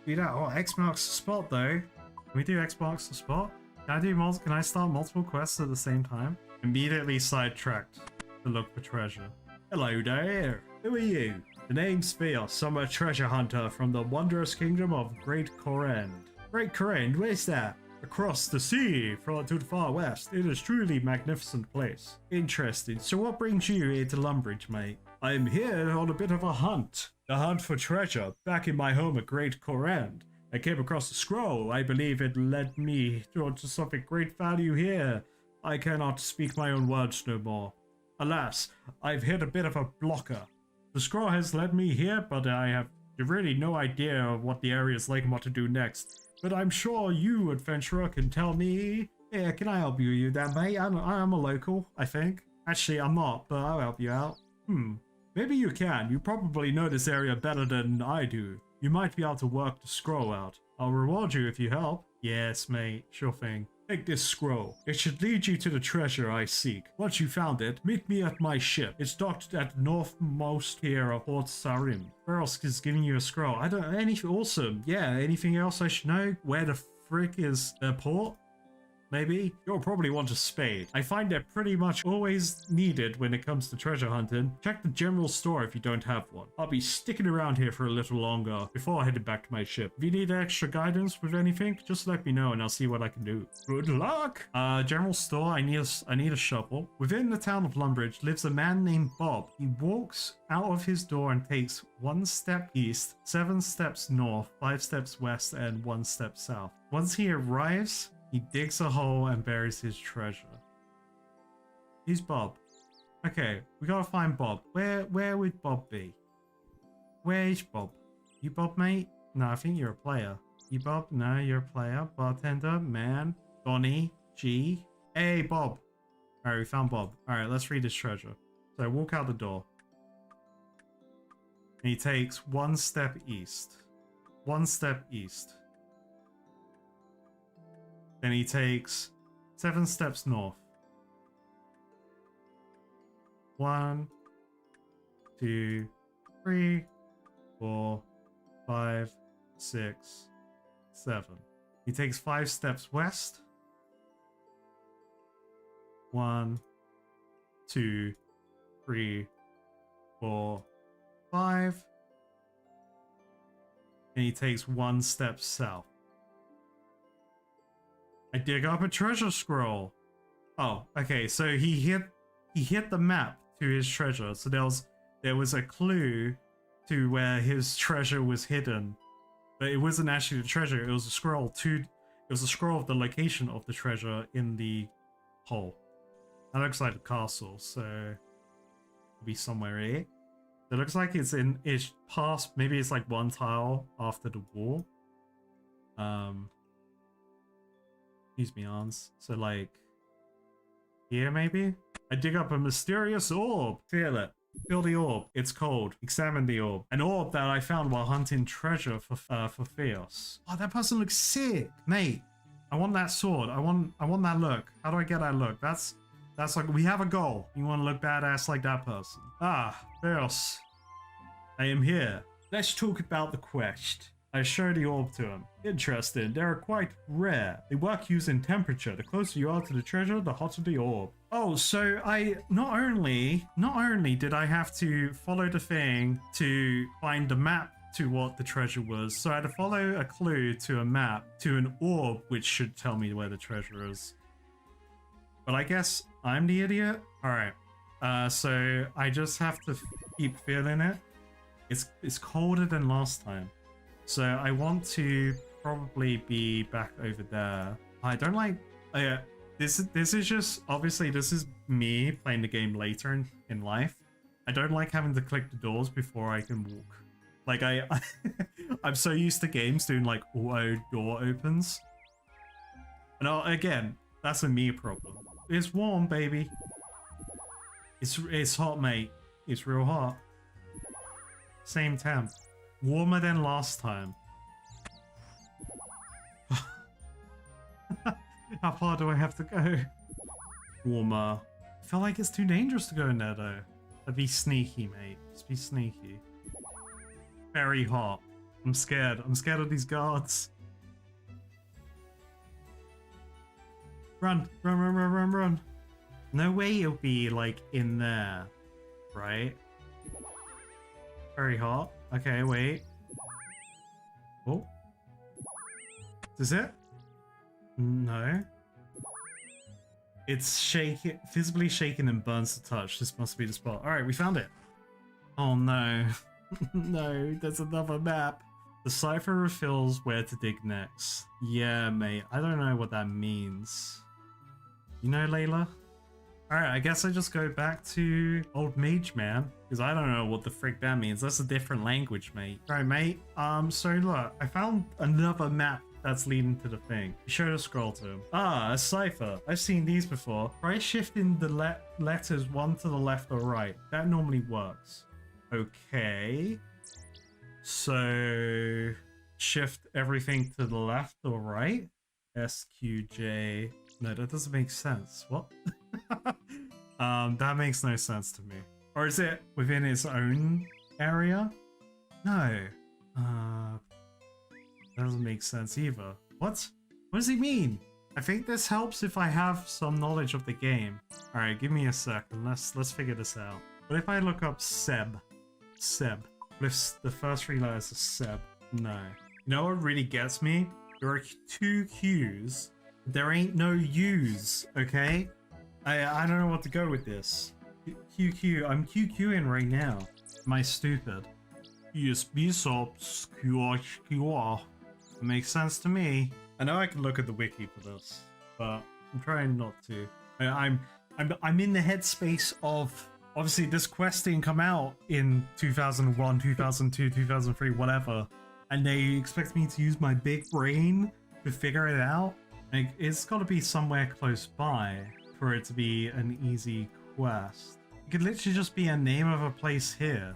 Do that. Oh, X marks the spot, though. Can we do X marks the spot? Can I start multiple quests at the same time? Immediately sidetracked to look for treasure. Hello there. Who are you? The name's Theos. I'm a treasure hunter from the wondrous kingdom of Great Korend. Great Korend? Where's that? Across the sea, to the far west. It is truly a magnificent place. Interesting. So what brings you here to Lumbridge, mate? I'm here on a bit of a hunt. The hunt for treasure. Back in my home at Great Korend, I came across a scroll. I believe it led me to something great value here. I cannot speak my own words no more. Alas, I've hit a bit of a blocker. The scroll has led me here, but I have really no idea of what the area is like and what to do next. But I'm sure you, adventurer, can tell me. Yeah, can I help you with that, mate? I'm a local, I think. Actually, I'm not, but I'll help you out. Maybe you can. You probably know this area better than I do. You might be able to work the scroll out. I'll reward you if you help. Yes, mate. Sure thing. Take this scroll. It should lead you to the treasure I seek. Once you found it, meet me at my ship. It's docked at the northmost pier of HCIM. Where else is giving you a scroll? I don't know. Anything awesome. Yeah, anything else I should know? Where the frick is the port? Maybe? You'll probably want a spade. I find they're pretty much always needed when it comes to treasure hunting. Check the general store if you don't have one. I'll be sticking around here for a little longer before heading back to my ship. If you need extra guidance with anything, just let me know and I'll see what I can do. Good luck! General store, I need a shovel. Within the town of Lumbridge lives a man named Bob. He walks out of his door and takes 1 step east, 7 steps north, 5 steps west, and 1 step south. Once he arrives, he digs a hole and buries his treasure. Who's Bob? Okay, we gotta find Bob. Where would Bob be? Where is Bob? You Bob, mate? No, I think you're a player. You Bob? No, you're a player. Bartender, man, Donnie, G. Hey, Bob. Alright, we found Bob. Alright, let's read his treasure. So walk out the door. And he takes 1 step east. 1 step east. Then he takes 7 steps north. 1, 2, 3, 4, 5, 6, 7. He takes 5 steps west. 1, 2, 3, 4, 5. And he takes 1 step south. I dig up a treasure scroll. Oh, okay, so he hit the map to his treasure. So there was a clue to where his treasure was hidden. But it wasn't actually the treasure, it was a scroll of the location of the treasure in the hole. That looks like the castle, so it'll be somewhere here. It looks like it's past, maybe it's like 1 tile after the wall. Excuse me, Arns. So like here maybe? I dig up a mysterious orb. Feel it. Feel the orb. It's cold. Examine the orb. An orb that I found while hunting treasure for Theos. Oh, that person looks sick, mate. I want that sword. I want that look. How do I get that look? That's like, we have a goal. You want to look badass like that person. Ah, Theos. I am here. Let's talk about the quest. I show the orb to him. Interesting. They are quite rare. They work using temperature. The closer you are to the treasure, the hotter the orb. Oh, so I not only did I have to follow the thing to find the map to what the treasure was, so I had to follow a clue to a map to an orb which should tell me where the treasure is. But I guess I'm the idiot. All right. So I just have to keep feeling it. It's colder than last time. So I want to probably be back over there. I don't like... this is just... Obviously, this is me playing the game later in life. I don't like having to click the doors before I can walk. Like, I'm so used to games doing, like, auto door opens. And again, that's a me problem. It's warm, baby. It's hot, mate. It's real hot. Same temp. Warmer than last time. How far do I have to go? Warmer. I feel like it's too dangerous to go in there though. I'd be sneaky, mate. Just be sneaky. Very hot. I'm scared. I'm scared of these guards. Run. Run, run, run, run, run. No way it'll be like in there. Right? Very hot. Okay, wait. Oh. Is it? No. It's shaking, visibly shaken and burns to touch. This must be the spot. Alright, we found it. Oh no. No, there's another map. The cipher reveals where to dig next. Yeah, mate. I don't know what that means. You know, Layla? Alright, I guess I just go back to Old Mage Man, because I don't know what the frick that means. That's a different language, mate. Alright, mate. So look, I found another map that's leading to the thing. You show the scroll to him. Ah, a cipher. I've seen these before. Try shifting the letters one to the left or right. That normally works. Okay. So shift everything to the left or right. SQJ. No, that doesn't make sense. What? That makes no sense to me. Or is it within its own area? No. That doesn't make sense either. What? What does he mean? I think this helps if I have some knowledge of the game. Alright, give me a second. Let's figure this out. What if I look up Seb? Seb. If the first 3 letters are Seb. No. You know what really gets me? There are 2 Q's. There ain't no U's, okay? I don't know what to go with this. QQ. I'm QQing right now. Am I stupid? Yes, Bishop's QR. It makes sense to me. I know I can look at the wiki for this, but I'm trying not to. I'm in the headspace of, obviously this quest didn't come out in 2001, 2002, 2003, whatever, and they expect me to use my big brain to figure it out. Like, it's got to be somewhere close by for it to be an easy quest. It could literally just be a name of a place here,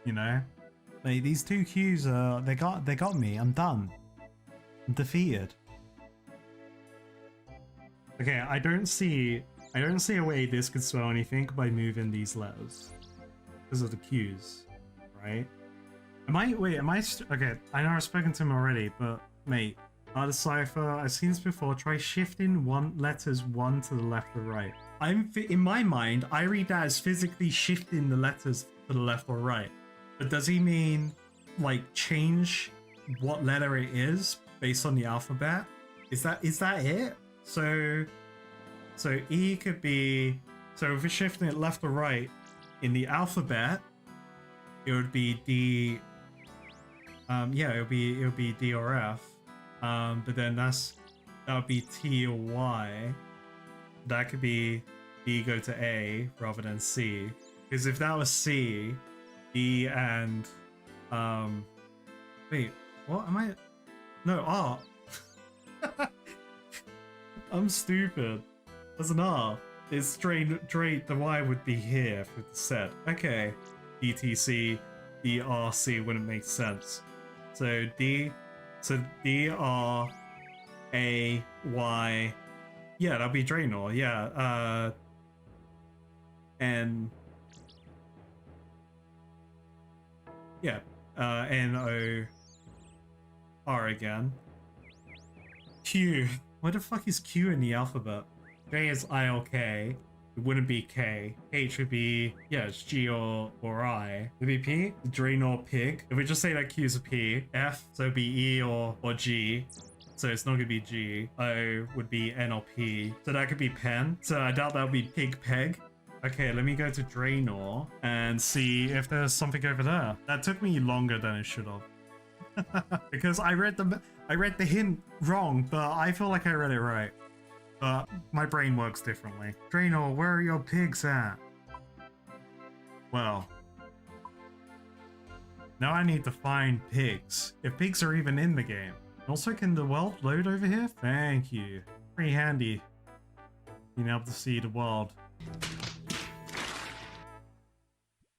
you know? Like, these 2 Q's they got me. I'm done. I'm defeated. Okay, I don't see a way this could spell anything by moving these letters because of the Q's, right? Okay, I know I've spoken to him already, but mate, decipher, I've seen this before. Try shifting letters one to the left or right. In my mind, I read that as physically shifting the letters to the left or right. But does he mean like change what letter it is based on the alphabet? Is that it? So E could be, so if we're shifting it left or right in the alphabet, it would be D. Yeah, it would be D or F. But then that would be T or Y. That could be D go to A rather than C. Because if that was C, D and wait, what am I? No, R. I'm stupid. There's an R. It's straight. The Y would be here for the set. Okay. DTC, DRC wouldn't make sense. So D R A Y. Yeah, that'll be Draenor. Yeah. N. Yeah. N O R again. Q. Where the fuck is Q in the alphabet? J is I or K. It wouldn't be K. H would be, yeah, it's G or I. Would it be P? Draenor pig. If we just say that Q is a P. F, so it'd be E or G. So it's not gonna be G. O would be N or P. So that could be pen. So I doubt that would be pig peg. Okay, let me go to Draenor and see if there's something over there. That took me longer than it should have. Because I read the hint wrong, but I feel like I read it right. But my brain works differently. Draenor, where are your pigs at? Well, now I need to find pigs. If pigs are even in the game. Also, can the world load over here? Thank you. Pretty handy being able to see the world.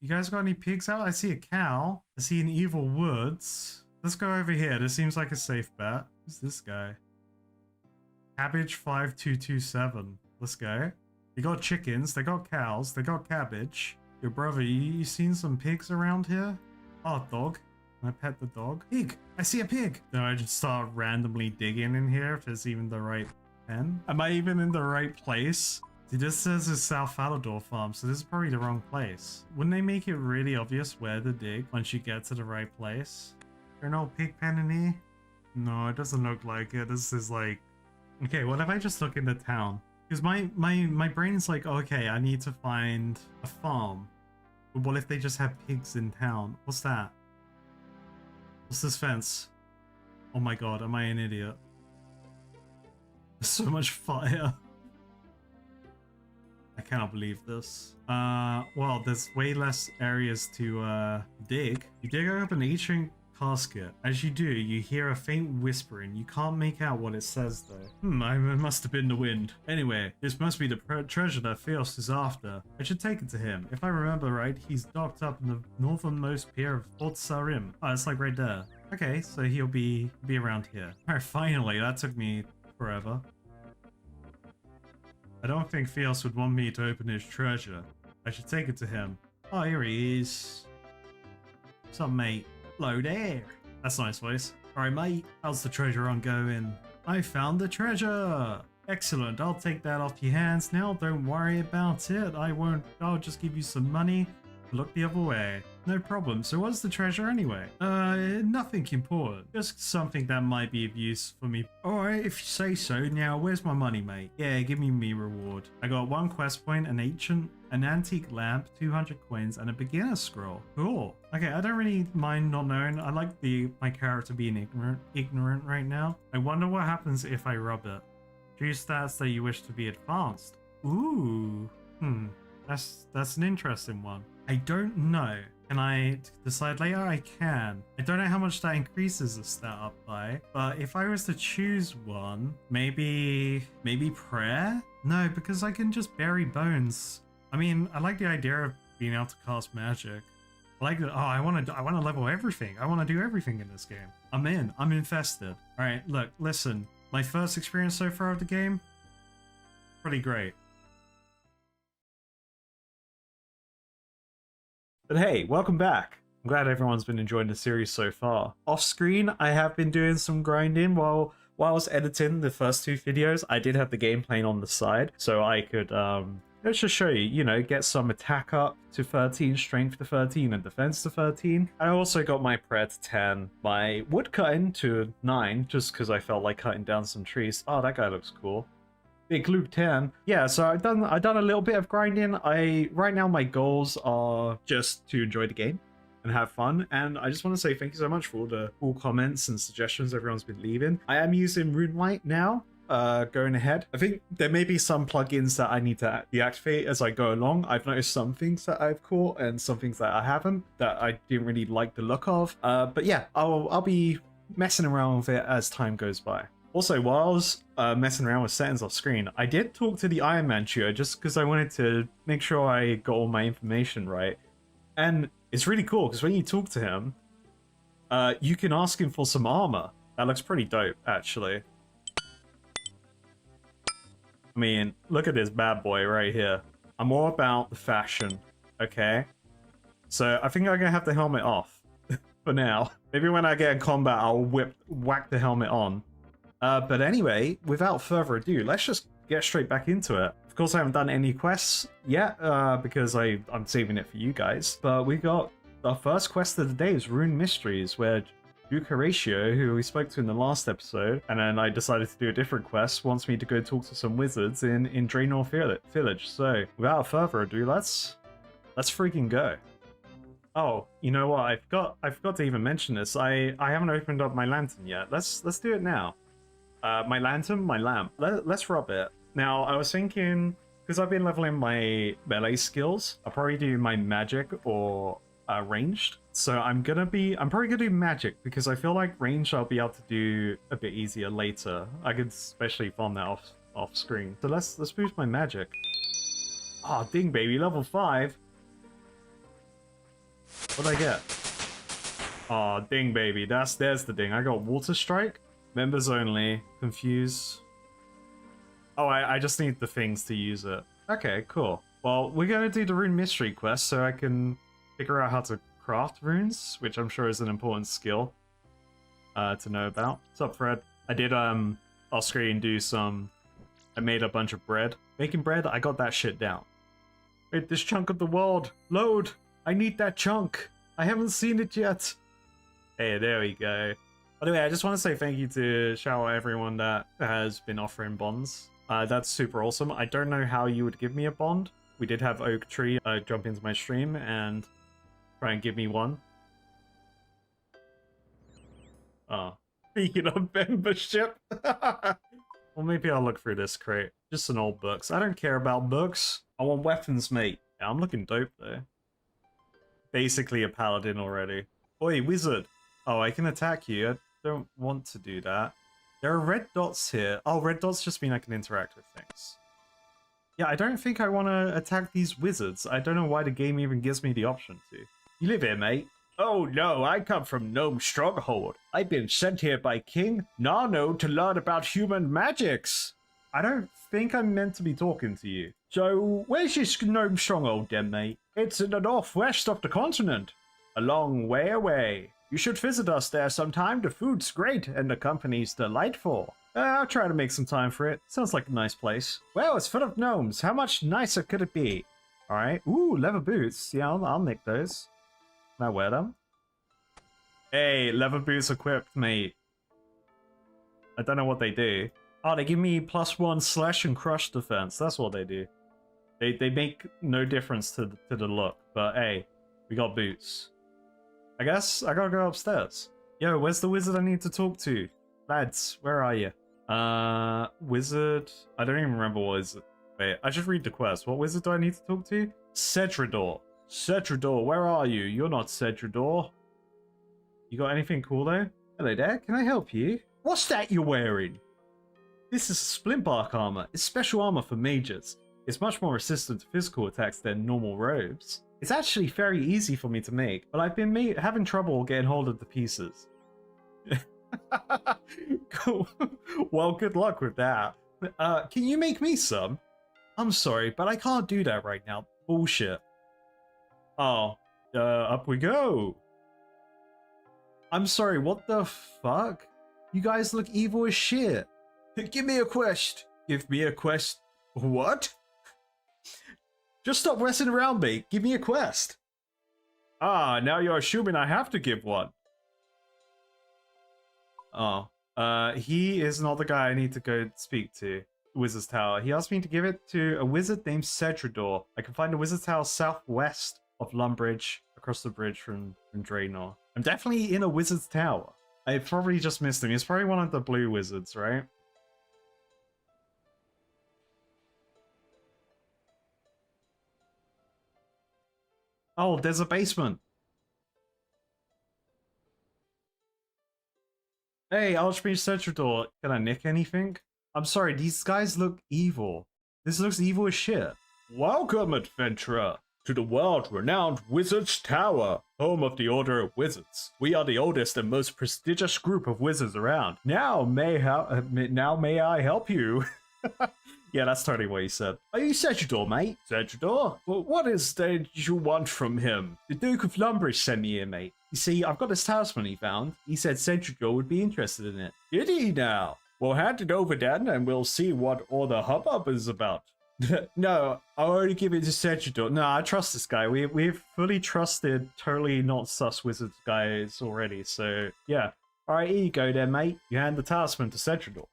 You guys got any pigs out? I see a cow. I see an evil woods. Let's go over here. This seems like a safe bet. Who's this guy? Cabbage 5227. Let's go. They got chickens, they got cows, they got cabbage. Your brother, you seen some pigs around here? Oh, dog. Can I pet the dog? Pig! I see a pig! No, I just start randomly digging in here if it's even the right pen. Am I even in the right place? See, this says it's South Falador Farm, so this is probably the wrong place. Wouldn't they make it really obvious where to dig once you get to the right place? Is there no pig pen in here? No, it doesn't look like it. This is like... Okay, what if I just look into town? Because my brain's like, okay, I need to find a farm. But what if they just have pigs in town? What's that? What's this fence? Oh my god, am I an idiot? There's so much fire. I cannot believe this. Well, there's way less areas to dig. You dig up an ancient casket. As you do, you hear a faint whispering. You can't make out what it says though. It must have been the wind. Anyway, this must be the treasure that Theos is after. I should take it to him. If I remember right, he's docked up in the northernmost pier of HCIM. Oh, it's like right there. Okay, so he'll be around here. Alright, finally. That took me forever. I don't think Theos would want me to open his treasure. I should take it to him. Oh, here he is. What's up, mate? Hello there. That's a nice voice. Alright, mate. How's the treasure hunt going? I found the treasure! Excellent. I'll take that off your hands now. Don't worry about it. I'll just give you some money. Look the other way. No problem. So what's the treasure anyway? Nothing important. Just something that might be of use for me. Alright, if you say so. Now, where's my money, mate? Yeah, give me reward. I got 1 quest point, an antique lamp, 200 coins, and a beginner scroll. Cool. Okay, I don't really mind not knowing. I like my character being ignorant right now. I wonder what happens if I rub it. Choose stats that you wish to be advanced. Ooh. That's an interesting one. I don't know. Can I decide later? I can. I don't know how much that increases the stat up by, but if I was to choose one, maybe prayer? No, because I can just bury bones. I mean, I like the idea of being able to cast magic. I like that. Oh, I want to level everything. I want to do everything in this game. I'm in. I'm infested. All right, look, listen. My first experience so far of the game, pretty great. But hey, welcome back. I'm glad everyone's been enjoying the series so far. Off screen, I have been doing some grinding while I was editing the first 2 videos. I did have the game playing on the side, so I could, let's just show you, you know, get some attack up to 13, strength to 13, and defense to 13. I also got my prayer to 10, my wood cutting to 9, just because I felt like cutting down some trees. Oh, that guy looks cool. Big Luke 10. Yeah, so I've done a little bit of grinding. Right now my goals are just to enjoy the game and have fun, and I just want to say thank you so much for all the cool comments and suggestions everyone's been leaving. I am using RuneLite now, going ahead. I think there may be some plugins that I need to deactivate as I go along. I've noticed some things that I've caught and some things that I haven't, that I didn't really like the look of. But yeah, I'll be messing around with it as time goes by. Also, while I was messing around with settings off screen, I did talk to the Ironman tutor just because I wanted to make sure I got all my information right. And it's really cool because when you talk to him, you can ask him for some armor. That looks pretty dope, actually. I mean, look at this bad boy right here. I'm all about the fashion, okay? So I think I'm gonna have the helmet off for now. Maybe when I get in combat, I'll whack the helmet on. But anyway, without further ado, let's just get straight back into it. Of course, I haven't done any quests yet, because I'm saving it for you guys. But we got our first quest of the day is Rune Mysteries, where Duke Horatio, who we spoke to in the last episode, and then I decided to do a different quest, wants me to go talk to some wizards in Draenor Village. So, without further ado, let's freaking go. Oh, you know what? I forgot to even mention this. I haven't opened up my lantern yet. Let's do it now. My lantern, my lamp. Let's rub it. Now, I was thinking, because I've been leveling my melee skills, I'll probably do my magic or ranged. So I'm probably gonna do magic because I feel like ranged I'll be able to do a bit easier later. I could especially farm that off screen. So let's boost my magic. Oh, ding baby, level 5. What'd I get? Oh, ding baby, there's the ding. I got water strike, members only, confuse. Oh, I just need the things to use it. Okay, cool. Well, we're gonna do the rune mystery quest so I can figure out how to craft runes, which I'm sure is an important skill to know about. What's up, Fred? I did off screen do I made a bunch of bread. Making bread, I got that shit down. Wait, this chunk of the world, load! I need that chunk! I haven't seen it yet! Hey, there we go. By the way, I just want to say thank you to shout out everyone that has been offering bonds. That's super awesome. I don't know how you would give me a bond. We did have Oak Tree jump into my stream and try and give me one. Oh. Speaking of membership. Well, maybe I'll look through this crate. Just some old books. I don't care about books. I want weapons, mate. Yeah, I'm looking dope, though. Basically a paladin already. Oi, wizard. Oh, I can attack you. I don't want to do that. There are red dots here. Oh, red dots just mean I can interact with things. Yeah, I don't think I want to attack these wizards. I don't know why the game even gives me the option to. You live here, mate. Oh no, I come from Gnome Stronghold. I've been sent here by King Nano to learn about human magics. I don't think I'm meant to be talking to you. So, where's this Gnome Stronghold then, mate? It's in the northwest of the continent. A long way away. You should visit us there sometime. The food's great and the company's delightful. I'll try to make some time for it. Sounds like a nice place. Well, it's full of gnomes. How much nicer could it be? Alright. Ooh, leather boots. Yeah, I'll nick those. Can I wear them? Hey, leather boots equipped, mate. I don't know what they do. Oh, they give me +1 slash and crush defense. That's what they do. They make no difference to the look. But hey, we got boots. I guess I gotta go upstairs. Yo, where's the wizard I need to talk to? Lads, where are you? Wizard? I don't even remember what is it. Wait, I should read the quest. What wizard do I need to talk to? Cedrador. Cedrador, where are you? You're not Cedrador. You got anything cool though? Hello there, can I help you? What's that you're wearing? This is splintbark armor. It's special armor for mages. It's much more resistant to physical attacks than normal robes. It's actually very easy for me to make, but I've been having trouble getting hold of the pieces. Cool. Well, good luck with that. Can you make me some? I'm sorry, but I can't do that right now. Bullshit. Oh, up we go. I'm sorry, what the fuck? You guys look evil as shit. Give me a quest. Give me a quest. What? Just stop messing around, mate. Give me a quest. Ah, now you're assuming I have to give one. Oh. He is not the guy I need to go speak to. Wizard's Tower. He asked me to give it to a wizard named Cedrador. I can find the Wizard's Tower southwest of Lumbridge, across the bridge from Draenor. I'm definitely in a Wizard's Tower. I probably just missed him. He's probably one of the blue wizards, right? Oh, there's a basement. Hey, Archmage Cedrador, can I nick anything? I'm sorry, these guys look evil. This looks evil as shit. Welcome, adventurer, to the world-renowned Wizard's Tower, home of the Order of Wizards. We are the oldest and most prestigious group of wizards around. Now may I help you? Yeah, that's totally what he said. Are you Cedrador, mate? Cedrador? Well, what is that you want from him? The Duke of Lumbridge sent me here, mate. You see, I've got this talisman he found. He said Cedrador would be interested in it. Did he now? Well, hand it over then, and we'll see what all the hubbub is about. No, I'll already give it to Cedrador. No, I trust this guy. We've fully trusted totally not sus wizards guys already, so yeah. Alright, here you go then, mate. You hand the talisman to Cedrador.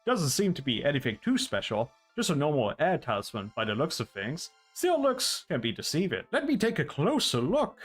Doesn't seem to be anything too special. Just a normal air talisman by the looks of things. Still, looks can be deceiving. Let me take a closer look.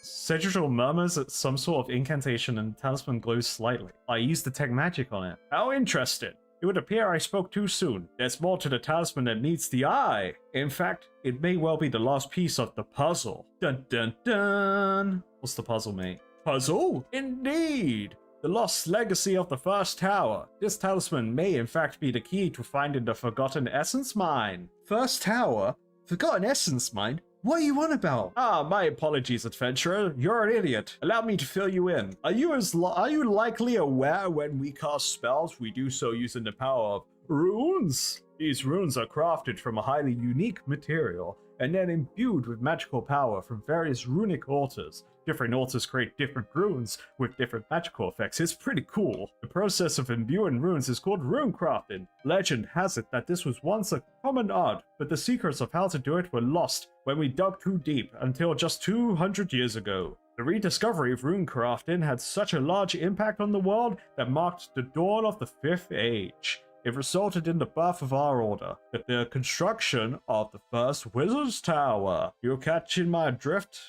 Cedrador murmurs at some sort of incantation and the talisman glows slightly. I used detect magic on it. How interesting. It would appear I spoke too soon. There's more to the talisman than meets the eye. In fact, it may well be the last piece of the puzzle. Dun dun dun. What's the puzzle, mate? Puzzle? Indeed. The lost legacy of the first tower. This talisman may in fact be the key to finding the Forgotten Essence Mine. First tower? Forgotten Essence Mine? What are you on about? Ah, my apologies, adventurer. You're an idiot. Allow me to fill you in. Are you likely aware when we cast spells, we do so using the power of runes? These runes are crafted from a highly unique material and then imbued with magical power from various runic altars. Different altars create different runes with different magical effects. It's pretty cool. The process of imbuing runes is called rune crafting. Legend has it that this was once a common art, but the secrets of how to do it were lost when we dug too deep until just 200 years ago. The rediscovery of rune crafting had such a large impact on the world that marked the dawn of the Fifth Age. It resulted in the birth of our order, the construction of the first Wizard's Tower. You're catching my drift?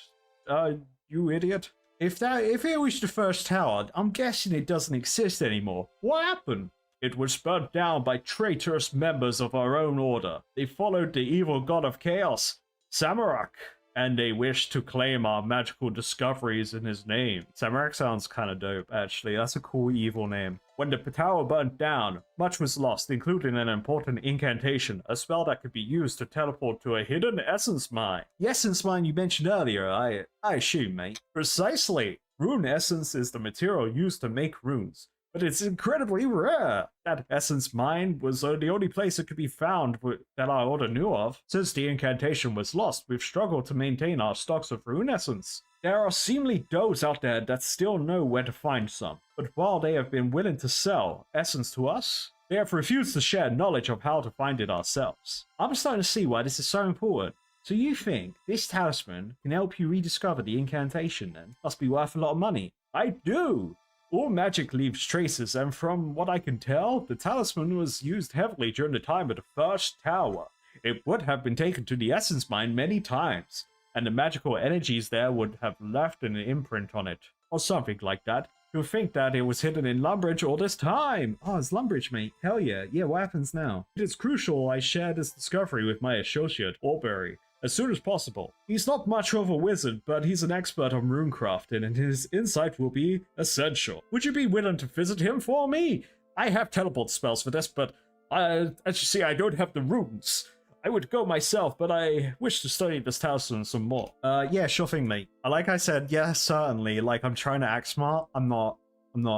You idiot. If it was the first tower, I'm guessing it doesn't exist anymore. What happened? It was burnt down by traitorous members of our own order. They followed the evil god of chaos, Samarak, and they wished to claim our magical discoveries in his name. Samarak sounds kind of dope, actually. That's a cool evil name. When the tower burnt down, much was lost, including an important incantation, a spell that could be used to teleport to a hidden essence mine. The essence mine you mentioned earlier, I assume, mate. Precisely. Rune essence is the material used to make runes, but it's incredibly rare. That essence mine was the only place it could be found that our order knew of. Since the incantation was lost, we've struggled to maintain our stocks of rune essence. There are seemingly those out there that still know where to find some, but while they have been willing to sell essence to us, they have refused to share knowledge of how to find it ourselves. I'm starting to see why this is so important. So you think this talisman can help you rediscover the incantation then? Must be worth a lot of money. I do! All magic leaves traces, and from what I can tell, the talisman was used heavily during the time of the first tower. It would have been taken to the essence mine many times, and the magical energies there would have left an imprint on it, or something like that. You'll think that it was hidden in Lumbridge all this time. Oh, it's Lumbridge, mate. Hell yeah. Yeah, what happens now? It is crucial I share this discovery with my associate, Aubrey, as soon as possible. He's not much of a wizard, but he's an expert on runecrafting, and his insight will be essential. Would you be willing to visit him for me? I have teleport spells for this, but as you see, I don't have the runes. I would go myself, but I wish to study this talisman some more. Yeah, sure thing, mate. Like I said, yeah, certainly. Like, I'm trying to act smart. I'm not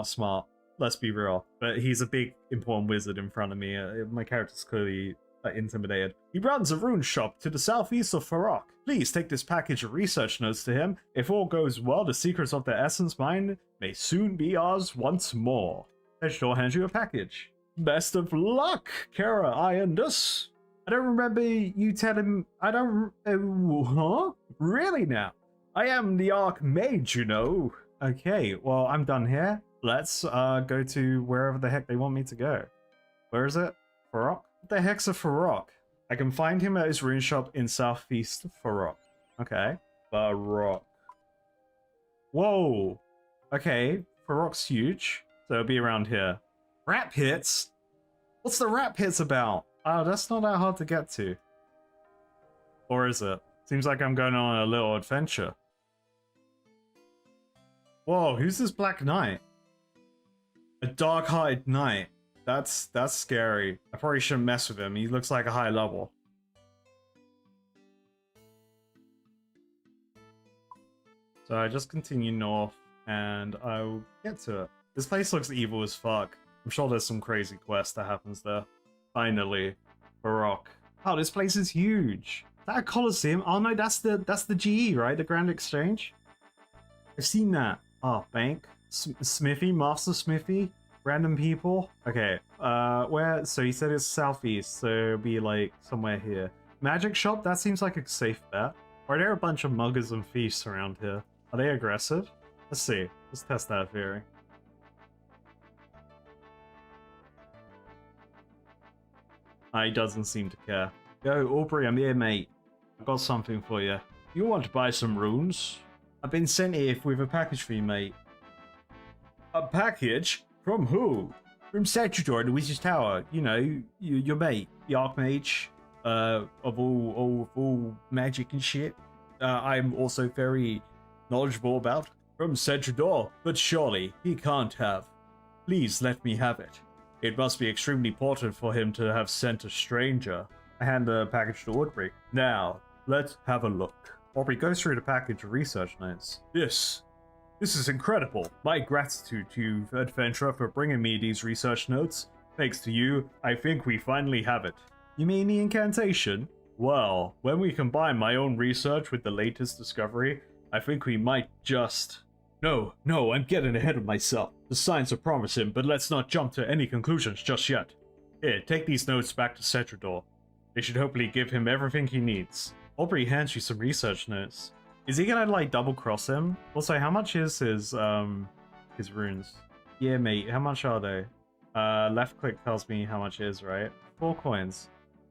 smart. Let's be real. But he's a big, important wizard in front of me. My character's clearly intimidated. He runs a rune shop to the southeast of Farok. Please take this package of research notes to him. If all goes well, the secrets of the Essence Mine may soon be ours once more. Hedgehog hands you a package. Best of luck, Kara Iondus. I don't remember you telling... I don't... huh? Really now? I am the Archmage, you know. Okay, well, I'm done here. Let's go to wherever the heck they want me to go. Where is it? Farok? What the heck's a Farok? I can find him at his rune shop in southeast Farok. Okay. Farok. Whoa. Okay, Farok's huge. So it'll be around here. Rat pits? What's the rat pits about? Oh, that's not that hard to get to. Or is it? Seems like I'm going on a little adventure. Whoa, who's this Black Knight? A dark-hearted knight. That's scary. I probably shouldn't mess with him. He looks like a high level. So I just continue north and I'll get to it. This place looks evil as fuck. I'm sure there's some crazy quest that happens there. Finally, Farok. Oh, this place is huge. Is that a Coliseum? Oh no, that's the GE, right? The Grand Exchange? I've seen that. Oh, bank. Smithy, Master Smithy. Random people. Okay, where? So he said it's southeast, so it'll be like somewhere here. Magic shop? That seems like a safe bet. Or are there a bunch of muggers and thieves around here? Are they aggressive? Let's see. Let's test that theory. He doesn't seem to care. Yo, Aubrey, I'm here, mate. I've got something for you. You want to buy some runes? I've been sent here with a package for you, mate. A package? From who? From Setridor in the Wizard's Tower. You know, your mate, the Archmage, of all magic and shit. I'm also very knowledgeable about. From Setridor, but surely he can't have. Please let me have it. It must be extremely important for him to have sent a stranger. I hand the package to Aubrey. Now, let's have a look. Aubrey goes through the package of research notes. This is incredible. My gratitude to you, adventurer, for bringing me these research notes. Thanks to you, I think we finally have it. You mean the incantation? Well, when we combine my own research with the latest discovery, I think we might just... No, I'm getting ahead of myself. The signs are promising, but let's not jump to any conclusions just yet. Here, take these notes back to Setridor. They should hopefully give him everything he needs. Aubrey hands you some research notes. Is he gonna, like, double-cross him? Also, how much is his runes? Yeah, mate, how much are they? Left click tells me how much it is, right? 4 coins.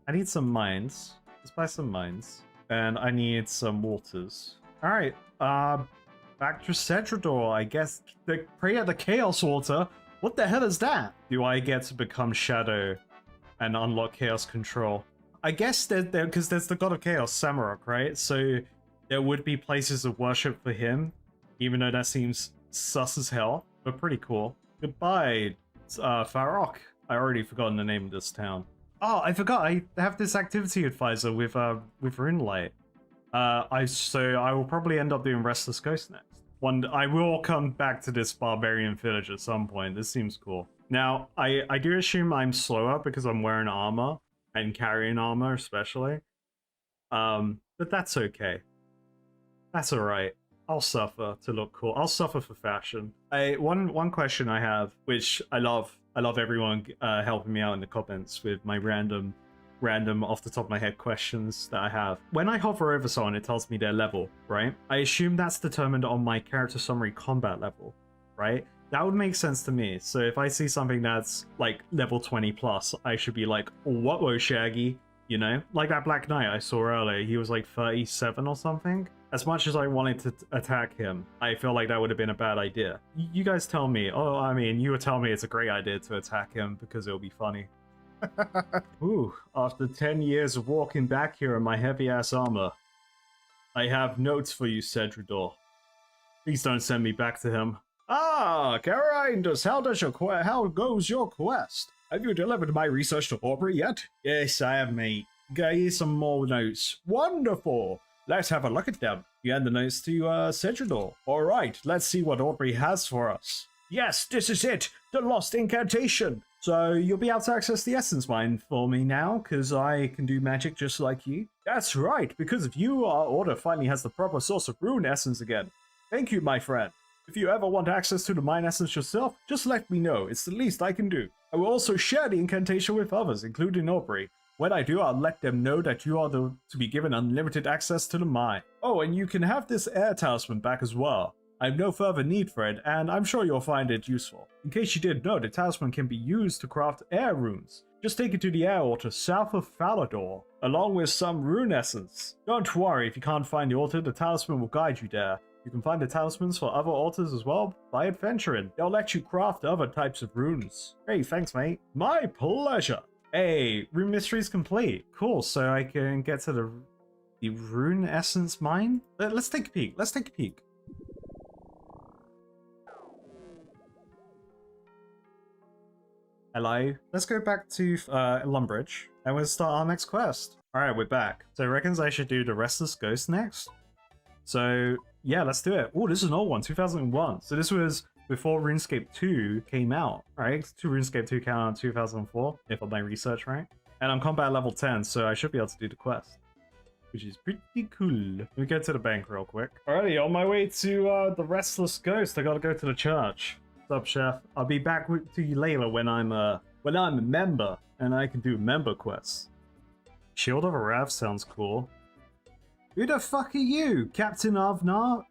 I need some mines. Let's buy some mines. And I need some waters. Alright, back to Setridor, I guess. Pray at the Chaos Water? What the hell is that? Do I get to become Shadow and unlock Chaos Control? I guess because there's the God of Chaos, Samurok, right? So there would be places of worship for him, even though that seems sus as hell, but pretty cool. Goodbye, Farok. I already forgotten the name of this town. Oh, I forgot. I have this activity advisor with Runelight. So I will probably end up doing Restless Ghost next. I will come back to this barbarian village at some point. This seems cool. Now, I do assume I'm slower because I'm wearing armor and carrying armor, especially. But that's okay. That's alright. I'll suffer to look cool. I'll suffer for fashion. One question I have, which I love everyone helping me out in the comments with my random off the top of my head questions that I have. When I hover over someone, it tells me their level, right? I assume that's determined on my character summary combat level, right? That would make sense to me. So if I see something that's like level 20 plus, I should be like, whoa, Shaggy, you know? Like that Black Knight I saw earlier, he was like 37 or something. As much as I wanted to attack him, I feel like that would have been a bad idea. You guys tell me. Oh, I mean, you would tell me it's a great idea to attack him because it'll be funny. Ooh, after 10 years of walking back here in my heavy-ass armor, I have notes for you, Setridor. Please don't send me back to him. Ah, Carindus, how goes your quest? Have you delivered my research to Aubrey yet? Yes, I have, mate. Here's some more notes. Wonderful! Let's have a look at them. You hand the notes to Setridor. Alright, let's see what Aubrey has for us. Yes, this is it! The Lost Incantation! So you'll be able to access the essence mine for me now, because I can do magic just like you. That's right, because of you, our order finally has the proper source of rune essence again. Thank you, my friend. If you ever want access to the mine essence yourself, just let me know. It's the least I can do. I will also share the incantation with others, including Aubrey. When I do, I'll let them know that you are to be given unlimited access to the mine. Oh, and you can have this air talisman back as well. I have no further need for it, and I'm sure you'll find it useful. In case you didn't know, the talisman can be used to craft air runes. Just take it to the air altar south of Falador, along with some rune essence. Don't worry if you can't find the altar, the talisman will guide you there. You can find the talismans for other altars as well by adventuring. They'll let you craft other types of runes. Hey, thanks mate. My pleasure. Hey, rune mystery is complete. Cool, so I can get to the rune essence mine? Let's take a peek. Let's take a peek. Hello. Let's go back to Lumbridge, and we'll start our next quest. Alright, we're back. So I reckons I should do the Restless Ghost next. So, yeah, let's do it. Oh, this is an old one, 2001. So this was before RuneScape 2 came out, right? RuneScape 2 came out in 2004, if I'm my research right. And I'm combat level 10, so I should be able to do the quest, which is pretty cool. Let me get to the bank real quick. Alrighty, on my way to the Restless Ghost, I gotta go to the church. What's up, chef? I'll be back to you later when I'm a member and I can do member quests. Shield of Arav sounds cool. Who the fuck are you, Captain Arnav?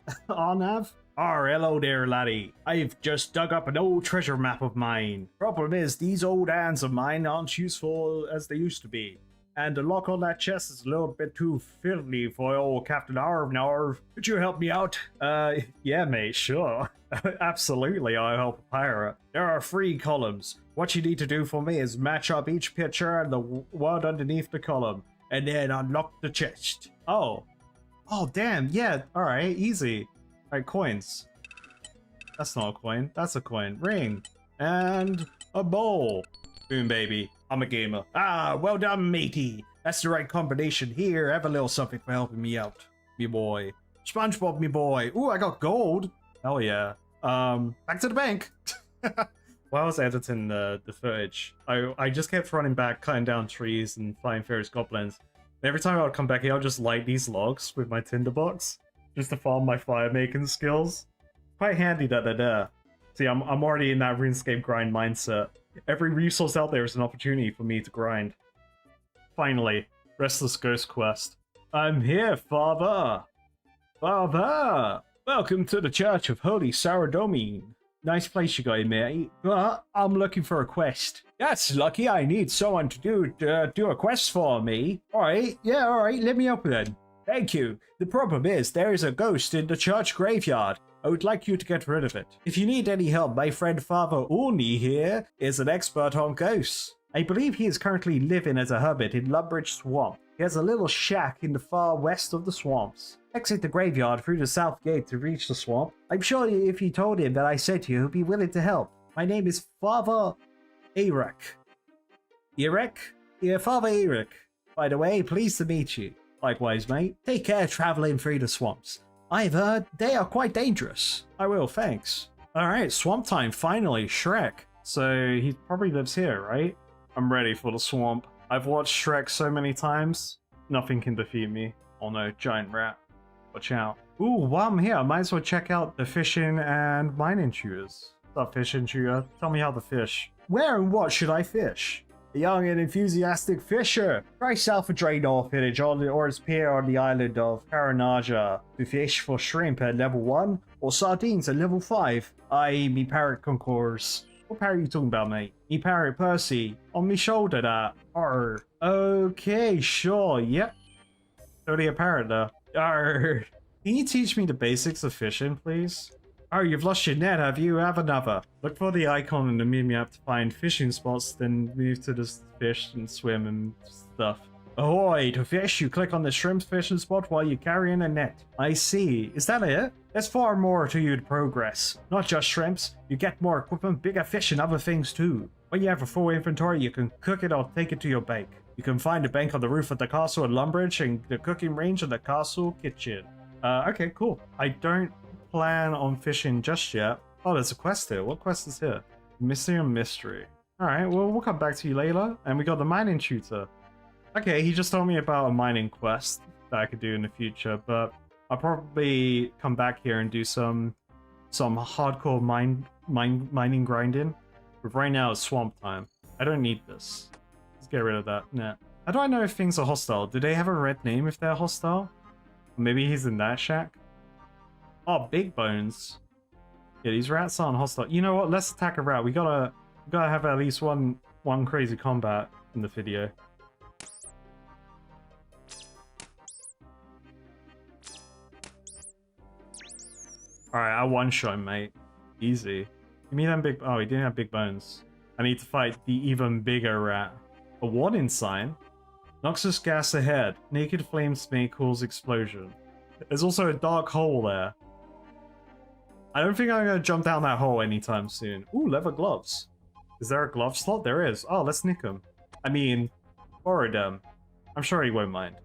Hello there, laddie. I've just dug up an old treasure map of mine. Problem is, these old hands of mine aren't useful as they used to be. And the lock on that chest is a little bit too fiddly for old Captain Arnav. Could you help me out? Yeah, mate, sure. Absolutely, I'll help a pirate. There are 3 columns. What you need to do for me is match up each picture and the word underneath the column, and then unlock the chest. Oh, damn, yeah, alright, easy. Alright, coins. That's not a coin, that's a coin. Ring. And a bowl. Boom, baby. I'm a gamer. Ah, well done, matey. That's the right combination here. Have a little something for helping me out, me boy. SpongeBob, me boy. Ooh, I got gold. Hell yeah. Back to the bank. While I was editing the footage, I just kept running back, cutting down trees and flying fairies goblins. Every time I would come back here, I'll just light these logs with my tinderbox, just to farm my fire making skills. Quite handy that they're there. See, I'm already in that RuneScape grind mindset. Every resource out there is an opportunity for me to grind. Finally, Restless Ghost quest. I'm here, Father! Father! Welcome to the Church of Holy Saradomine. Nice place you got, mate. But I'm looking for a quest. That's lucky. I need someone to do a quest for me. Alright, yeah, alright, let me up then. Thank you. The problem is, there is a ghost in the church graveyard. I would like you to get rid of it. If you need any help, my friend Father Orny here is an expert on ghosts. I believe he is currently living as a hermit in Lumbridge Swamp. He has a little shack in the far west of the swamps. Exit the graveyard through the south gate to reach the swamp. I'm sure if you told him that I said to you, he'll be willing to help. My name is Father Eric. Eric? Yeah, Father Eric. By the way, pleased to meet you. Likewise, mate. Take care traveling through the swamps. I've heard they are quite dangerous. I will, thanks. Alright, swamp time, finally, Shrek. So he probably lives here, right? I'm ready for the swamp. I've watched Shrek so many times, nothing can defeat me. Oh no, giant rat. Watch out. Ooh, while I'm here, I might as well check out the fishing and mining tutors. What's up, fishing tutor? Tell me how to fish. Where and what should I fish? A young and enthusiastic fisher. Try south of Draenor village or its pier on the island of Caranaja to fish for shrimp at level 1 or sardines at level 5. Me parrot concourse. What parrot are you talking about, mate? Me parrot Percy. On me shoulder that. Arr. Okay, sure, yep. Totally a parrot there. Arr. Can you teach me the basics of fishing, please? Oh, you've lost your net, have you? Have another. Look for the icon in the menu map to find fishing spots, then move to the fish and swim and stuff. Ahoy! To fish, you click on the shrimp fishing spot while you're carrying a net. I see. Is that it? There's far more to you to progress. Not just shrimps. You get more equipment, bigger fish, and other things too. When you have a full inventory, you can cook it or take it to your bank. You can find a bank on the roof of the castle at Lumbridge and the cooking range in the castle kitchen. Okay, cool. I don't plan on fishing just yet. Oh, there's a quest here. What quest is here? Missing a mystery. Alright, well, we'll come back to you later. And we got the mining tutor. Okay, he just told me about a mining quest that I could do in the future, but I'll probably come back here and do some hardcore mining grinding. But right now it's swamp time. I don't need this. Let's get rid of that. Nah. How do I know if things are hostile? Do they have a red name if they're hostile? Maybe he's in that shack? Oh, big bones. Yeah, these rats aren't hostile. You know what? Let's attack a rat. We gotta have at least one crazy combat in the video. Alright, I one-shot him, mate. Easy. Give me them big... Oh, he didn't have big bones. I need to fight the even bigger rat. A warning sign? Noxious gas ahead. Naked flames may cause explosion. There's also a dark hole there. I don't think I'm going to jump down that hole anytime soon. Ooh, leather gloves. Is there a glove slot? There is. Oh, let's nick them. I mean, borrow them. I'm sure he won't mind.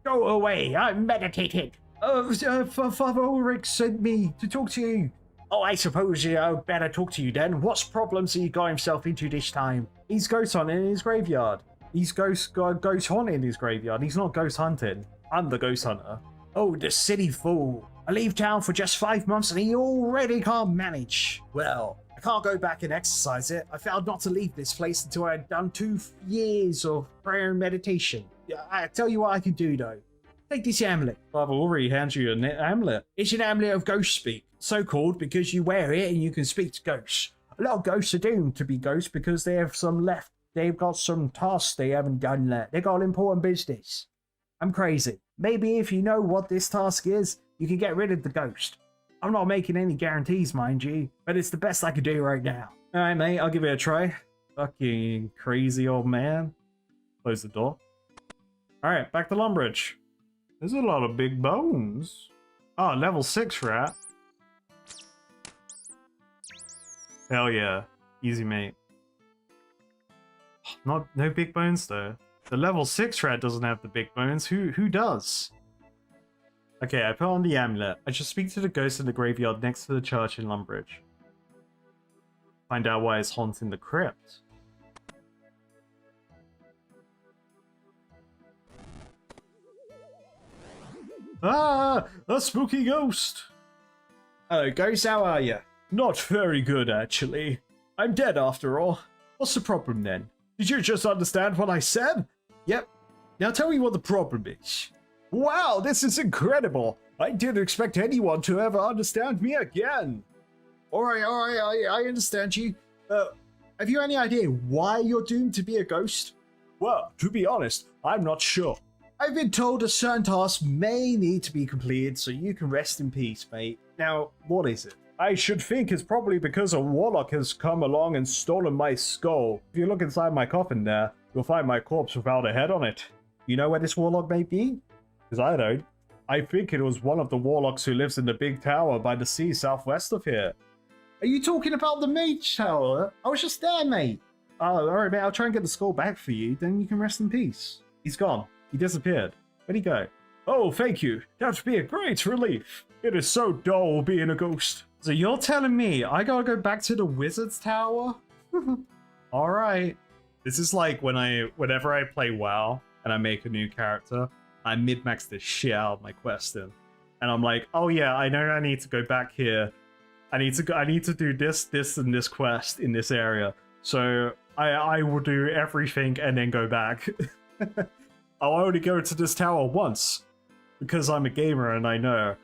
Go away, I'm meditating. Father Ulrich sent me to talk to you. Oh, I suppose I'd better talk to you then. What problems he got himself into this time? He's ghost hunting in his graveyard. He's ghost haunting his graveyard. He's not ghost hunting. I'm the ghost hunter. Oh, the silly fool. I leave town for just 5 months and he already can't manage. Well, I can't go back and exercise it. I vowed not to leave this place until I had done 2 years of prayer and meditation. I tell you what I can do though. Take this amulet. Father Ulrich hands you an amulet. It's an amulet of ghost speak. So called because you wear it and you can speak to ghosts. A lot of ghosts are doomed to be ghosts because they have some left. They've got some tasks they haven't done yet. They got important business. I'm crazy. Maybe if you know what this task is, you can get rid of the ghost. I'm not making any guarantees, mind you, but it's the best I can do right now. Alright, mate, I'll give it a try. Fucking crazy old man. Close the door. Alright, back to Lumbridge. There's a lot of big bones. Oh, level 6 rat. Hell yeah. Easy, mate. No big bones, though. The level 6 rat doesn't have the big bones. Who does? Okay, I put on the amulet. I should speak to the ghost in the graveyard next to the church in Lumbridge. Find out why it's haunting the crypt. Ah! A spooky ghost! Hello, ghost, how are you? Not very good, actually. I'm dead after all. What's the problem then? Did you just understand what I said? Yep. Now tell me what the problem is. Wow, this is incredible! I didn't expect anyone to ever understand me again! Alright, I understand you. Have you any idea why you're doomed to be a ghost? Well, to be honest, I'm not sure. I've been told a certain task may need to be completed so you can rest in peace, mate. Now, what is it? I should think it's probably because a warlock has come along and stolen my skull. If you look inside my coffin there, you'll find my corpse without a head on it. You know where this warlock may be? Because I don't. I think it was one of the warlocks who lives in the big tower by the sea southwest of here. Are you talking about the mage tower? I was just there, mate. Oh, alright, mate, I'll try and get the skull back for you, then you can rest in peace. He's gone. He disappeared. Where'd he go? Oh, thank you. That would be a great relief. It is so dull being a ghost. So you're telling me I gotta go back to the wizard's tower? Alright. This is like whenever I play WoW and I make a new character, I mid-max the shit out of my quest in. And I'm like, oh yeah, I know I need to go back here. I need to do this, and this quest in this area. So I will do everything and then go back. I'll only go to this tower once because I'm a gamer and I know.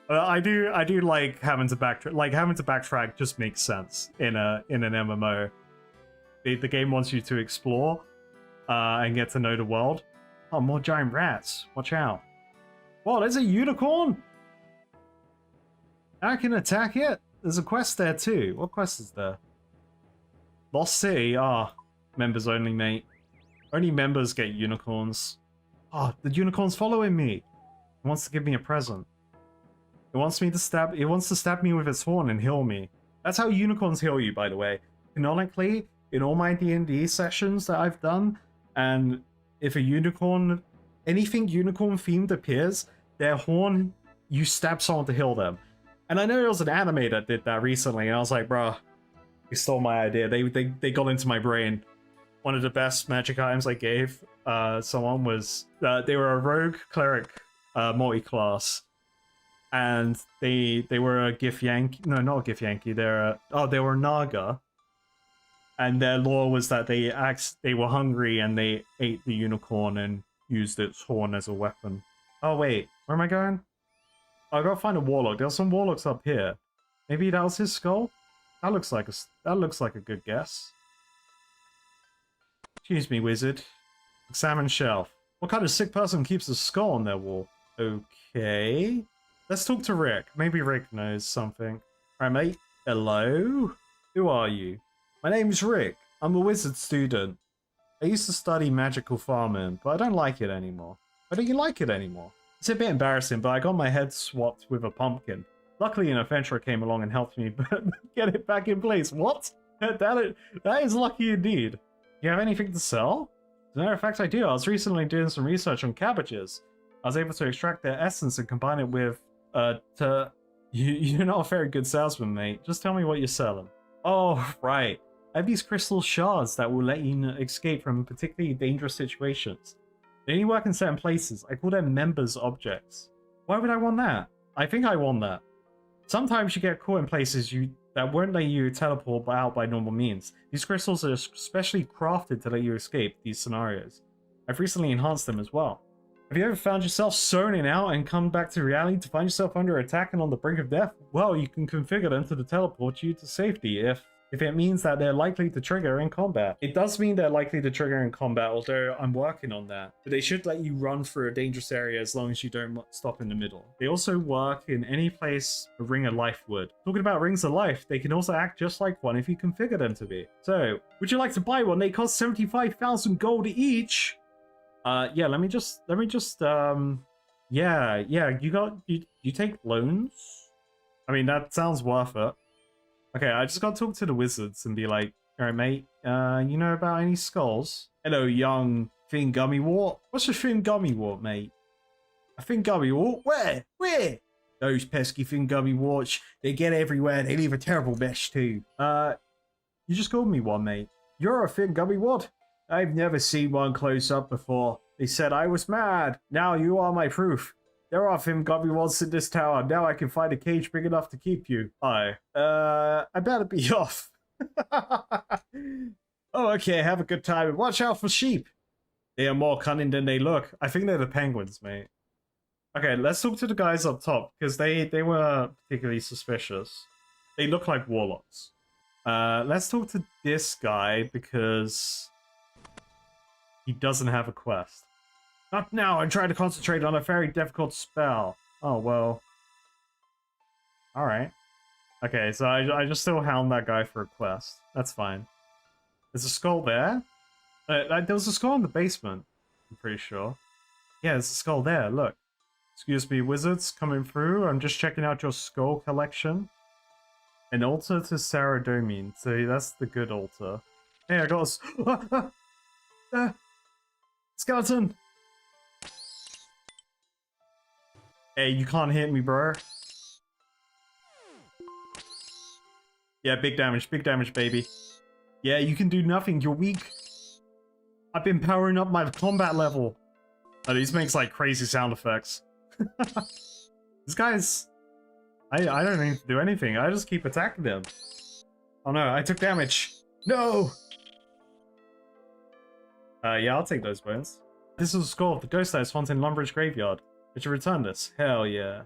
I do like having to backtrack. Like having to backtrack just makes sense in an MMO. The game wants you to explore and get to know the world. Oh, more giant rats! Watch out! Whoa, there's a unicorn. I can attack it. There's a quest there too. What quest is there? Lost City. Ah, members only, mate. Only members get unicorns. Oh, the unicorn's following me. It wants to give me a present. It wants to stab me with its horn and heal me. That's how unicorns heal you, by the way. Canonically, in all my D&D sessions that I've done, and if a unicorn, anything unicorn themed appears, their horn, you stab someone to heal them. And I know there was an anime that did that recently, and I was like, bruh, They stole my idea. They got into my brain. One of the best magic items I gave someone was they were a rogue cleric multi-class, and they were a Githyanki. No, not a Githyanki. They were Naga, and their lore was that they were hungry and they ate the unicorn and used its horn as a weapon. Oh wait, where am I going? I gotta find a warlock. There's some warlocks up here. Maybe that was his skull. That looks like a good guess. Excuse me, wizard. Examine shelf. What kind of sick person keeps a skull on their wall? Okay. Let's talk to Rick. Maybe Rick knows something. Alright, mate. Hello? Who are you? My name's Rick. I'm a wizard student. I used to study magical farming, but I don't like it anymore. Why don't you like it anymore? It's a bit embarrassing, but I got my head swapped with a pumpkin. Luckily, an adventurer came along and helped me get it back in place. What? That is lucky indeed. Do you have anything to sell? As a matter of fact, I do. I was recently doing some research on cabbages. I was able to extract their essence and combine it with, You're not a very good salesman, mate. Just tell me what you're selling. Oh, right. I have these crystal shards that will let you escape from particularly dangerous situations. They only work in certain places. I call them members objects. Why would I want that? I think I want that. Sometimes you get caught in places that won't let you teleport out by normal means. These crystals are specially crafted to let you escape these scenarios. I've recently enhanced them as well. Have you ever found yourself zoning out and come back to reality to find yourself under attack and on the brink of death? Well, you can configure them to teleport you to safety if it means that they're likely to trigger in combat. It does mean they're likely to trigger in combat, although I'm working on that. But they should let you run through a dangerous area as long as you don't stop in the middle. They also work in any place a ring of life would. Talking about rings of life, they can also act just like one if you configure them to be. So, would you like to buy one? They cost 75,000 gold each. Yeah, let me just, yeah, you take loans? I mean, that sounds worth it. Okay, I just gotta talk to the wizards and be like, alright mate, you know about any skulls? Hello, young Thin Gummy Wart. What's a Thin Gummy Wart, mate? A Thin Gummy Wart? Where? Where? Those pesky Thin Gummy Warts, they get everywhere, they leave a terrible mess too. You just called me one, mate. You're a Thin Gummy Wart? I've never seen one close up before. They said I was mad. Now you are my proof. There are Thin Gummy Warts in this tower. Now I can find a cage big enough to keep you. Hi. I better be off. Oh, okay. Have a good time. And watch out for sheep. They are more cunning than they look. I think they're the penguins, mate. Okay, let's talk to the guys up top, because they were particularly suspicious. They look like warlocks. Let's talk to this guy, because he doesn't have a quest. Not now, I'm trying to concentrate on a very difficult spell. Oh, well. Alright. Okay, so I just still hound that guy for a quest. That's fine. There's a skull there? There was a skull in the basement, I'm pretty sure. Yeah, there's a skull there, look. Excuse me, wizards, coming through. I'm just checking out your skull collection. An altar to Saradomin, so that's the good altar. Hey, I got a... skeleton! Hey, you can't hit me, bro. Yeah, big damage, baby. Yeah, you can do nothing, you're weak. I've been powering up my combat level. Oh, these makes like crazy sound effects. This guy's... I don't need to do anything, I just keep attacking them. Oh no, I took damage. No! Yeah, I'll take those bones. This is a skull of the ghost that is haunting Lumbridge Graveyard. Did you return this? Hell yeah.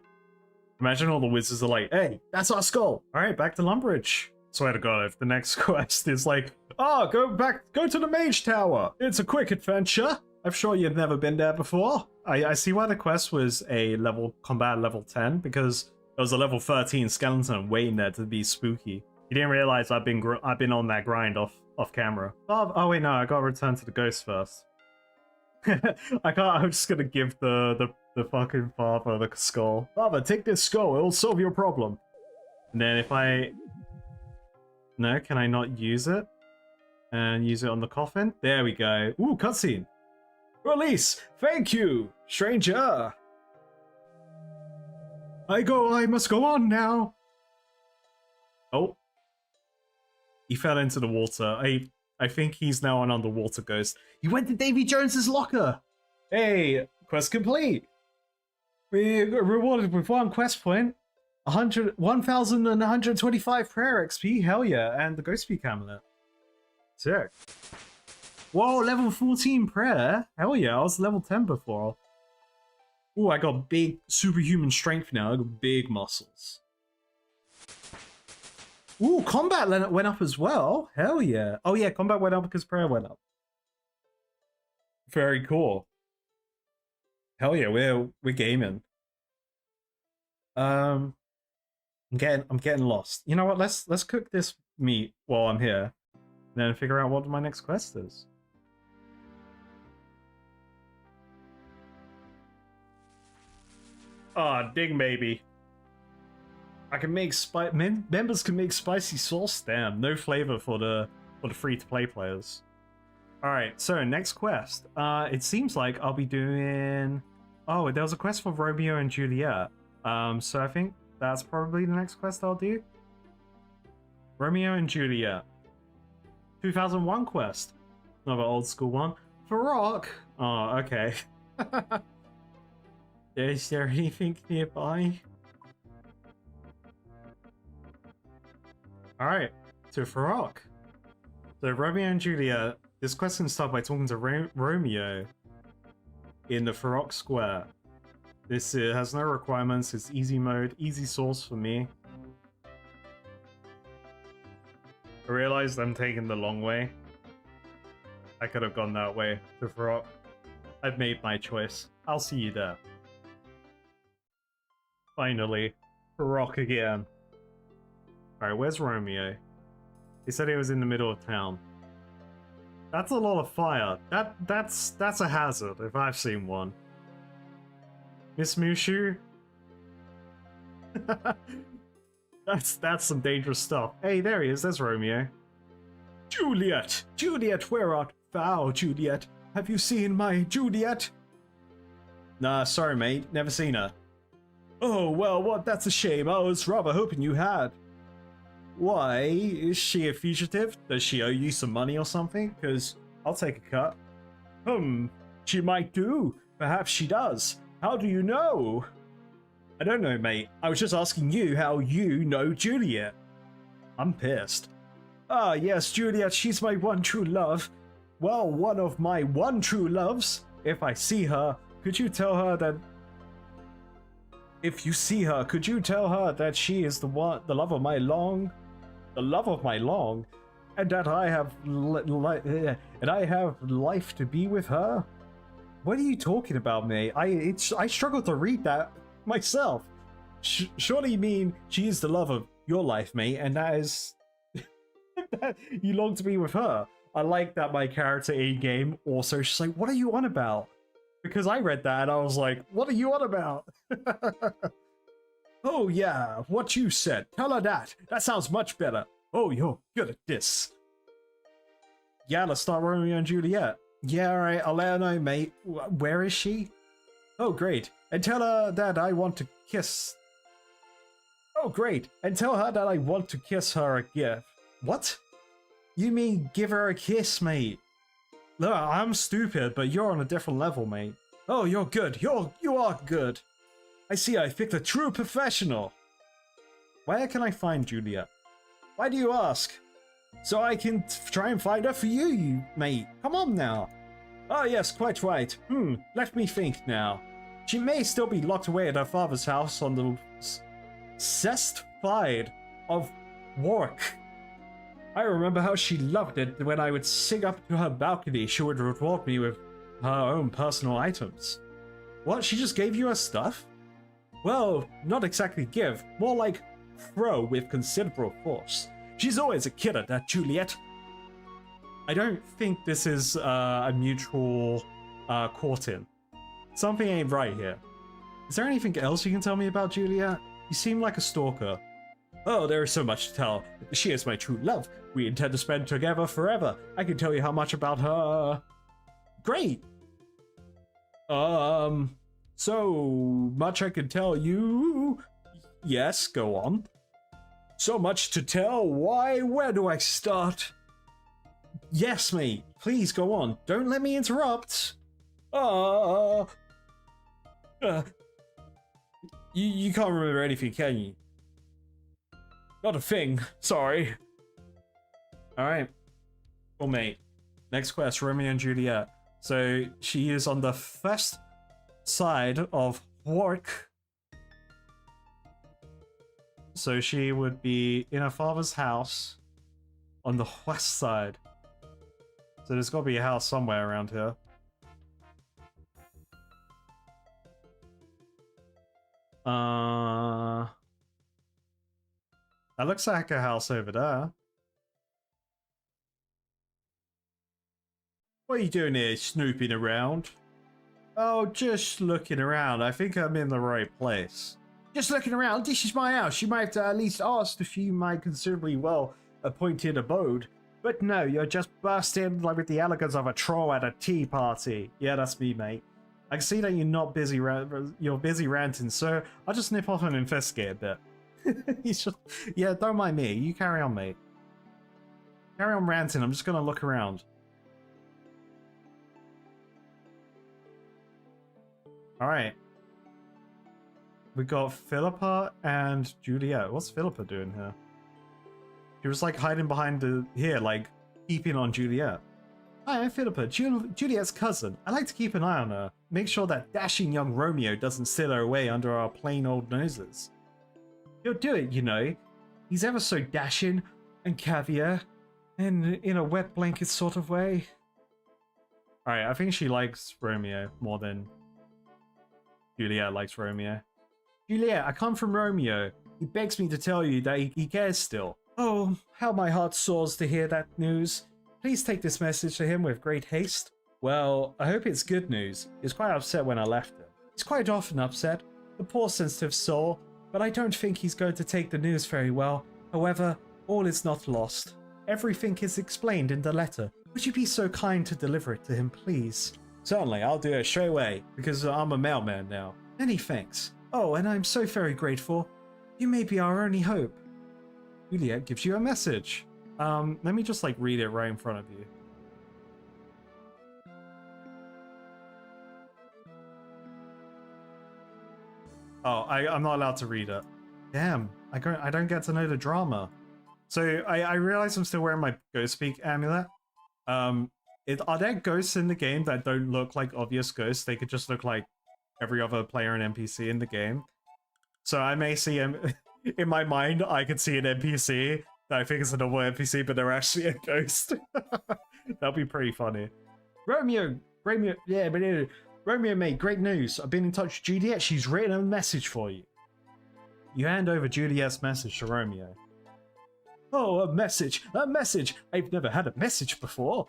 Imagine all the wizards are like, hey, that's our skull! Alright, back to Lumbridge. Swear to god, if the next quest is like, oh, go to the Mage Tower! It's a quick adventure! I'm sure you've never been there before. I see why the quest was a combat level 10, because there was a level 13 skeleton waiting there to be spooky. You didn't realize I've been on that grind off camera. Oh wait, no, I gotta return to the ghost first. I'm just gonna give the fucking father the skull. Father, take this skull, it'll solve your problem. And then if no, can I not use it? And use it on the coffin? There we go. Ooh, cutscene. Release! Thank you, stranger! I must go on now. Oh. He fell into the water. I think he's now an underwater ghost. He went to Davy Jones's locker. Hey, quest complete. We got rewarded with 1 quest point, 1,125 prayer XP. Hell yeah, and the Ghost Peak Amulet. Sick. Whoa, level 14 prayer. Hell yeah, I was level 10 before. Ooh, I got big superhuman strength now. I got big muscles. Ooh, combat went up as well. Hell yeah. Oh yeah, combat went up because prayer went up. Very cool. Hell yeah, we're gaming. I'm getting lost. You know what? Let's cook this meat while I'm here, and then figure out what my next quest is. Ah, ding baby. I can make members can make spicy sauce. Damn, no flavor for the free-to-play players. All right, so next quest. It seems like I'll be doing. Oh, there was a quest for Romeo and Juliet. So I think that's probably the next quest I'll do. Romeo and Juliet. 2001 quest. Another old school one. For rock. Oh, okay. Is there anything nearby? Alright, to Farok. So Romeo and Juliet, this quest can start by talking to Romeo in the Farok Square. This has no requirements, it's easy mode, easy source for me. I realized I'm taking the long way. I could have gone that way to Farok. I've made my choice. I'll see you there. Finally, Farok again. Alright, where's Romeo? He said he was in the middle of town. That's a lot of fire. That's a hazard if I've seen one. Miss Mushu? That's some dangerous stuff. Hey, there he is. There's Romeo. Juliet! Juliet, where art thou, Juliet? Have you seen my Juliet? Nah, sorry, mate. Never seen her. Oh, well, what? That's a shame. I was rather hoping you had. Why? Is she a fugitive? Does she owe you some money or something? Because I'll take a cut. She might do. Perhaps she does. How do you know? I don't know, mate. I was just asking you how you know Juliet. I'm pissed. Ah, yes, Juliet, she's my one true love. Well, one of my one true loves. If I see her, could you tell her that... If you see her, could you tell her that she is the love of my long... The love of my long, and that I have life to be with her. What are you talking about, mate? I struggle to read that myself. Surely you mean she is the love of your life, mate, and that is that you long to be with her. I like that my character in game also she's like, what are you on about? Because I read that and I was like, what are you on about? Oh yeah, what you said. Tell her that. That sounds much better. Oh, you're good at this. Yeah, let's start Romeo and Juliet. Yeah, alright, I'll let her know, mate. Where is she? Oh, great. And tell her that I want to kiss... Oh, great. And tell her that I want to kiss her a gift. What? You mean give her a kiss, mate? Look, I'm stupid, but you're on a different level, mate. Oh, you're good. You are good. I see I picked a true professional. Where can I find Juliet? Why do you ask? So I can try and find her for you, mate. Come on now. Oh yes, quite right. Let me think now. She may still be locked away at her father's house on the Cest Side of Warwick. I remember how she loved it when I would sing up to her balcony. She would reward me with her own personal items. What, she just gave you her stuff? Well, not exactly give, more like throw with considerable force. She's always a kid at that, Juliet. I don't think this is a mutual courting. Something ain't right here. Is there anything else you can tell me about Juliet? You seem like a stalker. Oh, there is so much to tell. She is my true love. We intend to spend together forever. I can tell you how much about her. Great! So much I can tell you. Yes, go on. So much to tell. Why? Where do I start? Yes, mate. Please go on. Don't let me interrupt. You can't remember anything, can you? Not a thing. Sorry. All right. Well, mate. Next quest, Romeo and Juliet. So she is on the first side of work. So she would be in her father's house on the west side. So there's got to be a house somewhere around here. That looks like a house over there. What are you doing here, snooping around? Oh, just looking around. I think I'm in the right place. Just looking around. This is my house. You might have at least asked if you my considerably well appointed abode. But no, you're just burst in like with the elegance of a troll at a tea party. Yeah, that's me, mate. I can see that you're not busy. You're busy ranting, so I'll just nip off and investigate a bit. He's just, yeah, don't mind me. You carry on, mate. Carry on ranting. I'm just gonna look around. All right. We got Philippa and Juliet. What's Philippa doing here? She was like hiding behind here, like keeping on Juliet. Hi, I'm Philippa, Juliet's cousin. I like to keep an eye on her. Make sure that dashing young Romeo doesn't steal her away under our plain old noses. He'll do it, you know. He's ever so dashing and caviar, and in a wet blanket sort of way. Alright, I think she likes Romeo more than Juliet likes Romeo. Juliet, I come from Romeo. He begs me to tell you that he cares still. Oh, how my heart soars to hear that news. Please take this message to him with great haste. Well, I hope it's good news. He was quite upset when I left him. He's quite often upset, the poor sensitive soul, but I don't think he's going to take the news very well. However, all is not lost. Everything is explained in the letter. Would you be so kind to deliver it to him, please? Certainly, I'll do it straight away, because I'm a mailman now. Many thanks. Oh, and I'm so very grateful. You may be our only hope. Juliet gives you a message. Let me just like read it right in front of you. Oh, I'm not allowed to read it. Damn, I don't get to know the drama. So I realize I'm still wearing my Ghost Speak amulet. Are there ghosts in the game that don't look like obvious ghosts? They could just look like every other player and NPC in the game. So I may see him in my mind. I could see an NPC that I think is a normal NPC, but they're actually a ghost. That'd be pretty funny. Romeo, mate, great news. I've been in touch with Juliet. She's written a message for you. You hand over Juliet's message to Romeo. Oh, a message! A message! I've never had a message before.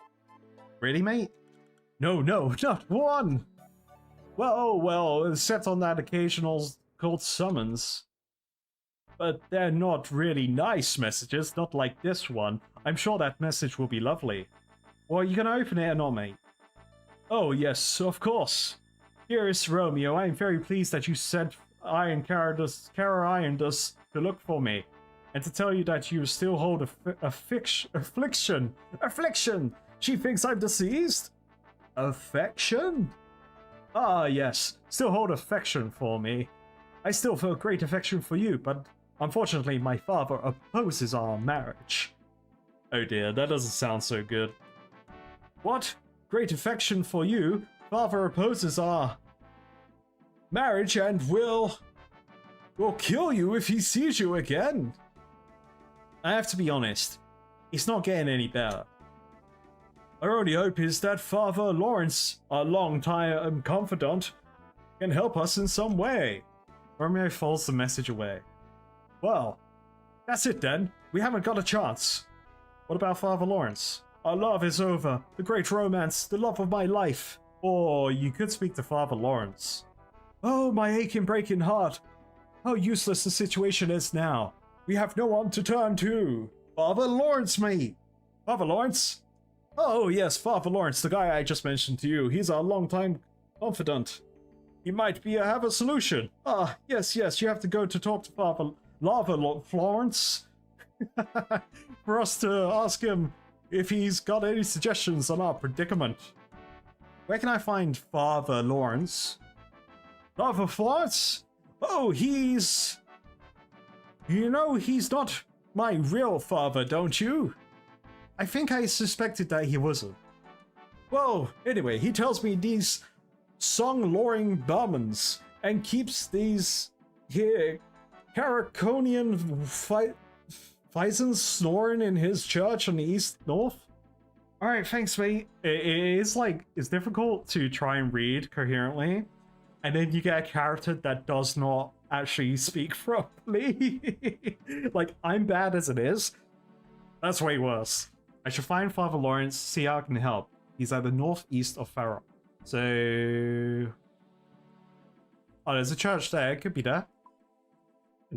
Really, mate? No, not one! Well, except on that occasional cold summons. But they're not really nice messages, not like this one. I'm sure that message will be lovely. Well, are you gonna open it or not, mate? Oh, yes, of course. Dearest Romeo, I am very pleased that you sent Kara Irondos to look for me, and to tell you that you still hold affliction. She thinks I'm deceased? Affection? Ah, yes, still hold affection for me. I still feel great affection for you, but unfortunately my father opposes our marriage. Oh dear, that doesn't sound so good. What? Great affection for you? Father opposes our marriage and will kill you if he sees you again. I have to be honest, it's not getting any better. Our only hope is that Father Lawrence, our long-time confidant, can help us in some way. Romeo folds the message away. Well, that's it then. We haven't got a chance. What about Father Lawrence? Our love is over. The great romance, the love of my life. Or you could speak to Father Lawrence. Oh, my aching, breaking heart. How useless the situation is now. We have no one to turn to. Father Lawrence, mate. Father Lawrence? Oh, yes, Father Lawrence, the guy I just mentioned to you. He's our long-time confidant. He might have a solution. Ah, yes, you have to go to talk to Father Lawrence. for us to ask him if he's got any suggestions on our predicament. Where can I find Father Lawrence? Father Florence? Oh, he's... You know, he's not my real father, don't you? I think I suspected that he wasn't. Well, anyway, he tells me these song-luring Brahmins and keeps these here Caraconian Phisons snoring in his church on the east north. Alright, thanks, mate. It's difficult to try and read coherently, and then you get a character that does not actually speak properly. Like, I'm bad as it is. That's way worse. I should find Father Lawrence, see how I can help. He's at the northeast of Farrell. So... Oh, there's a church there. It could be there.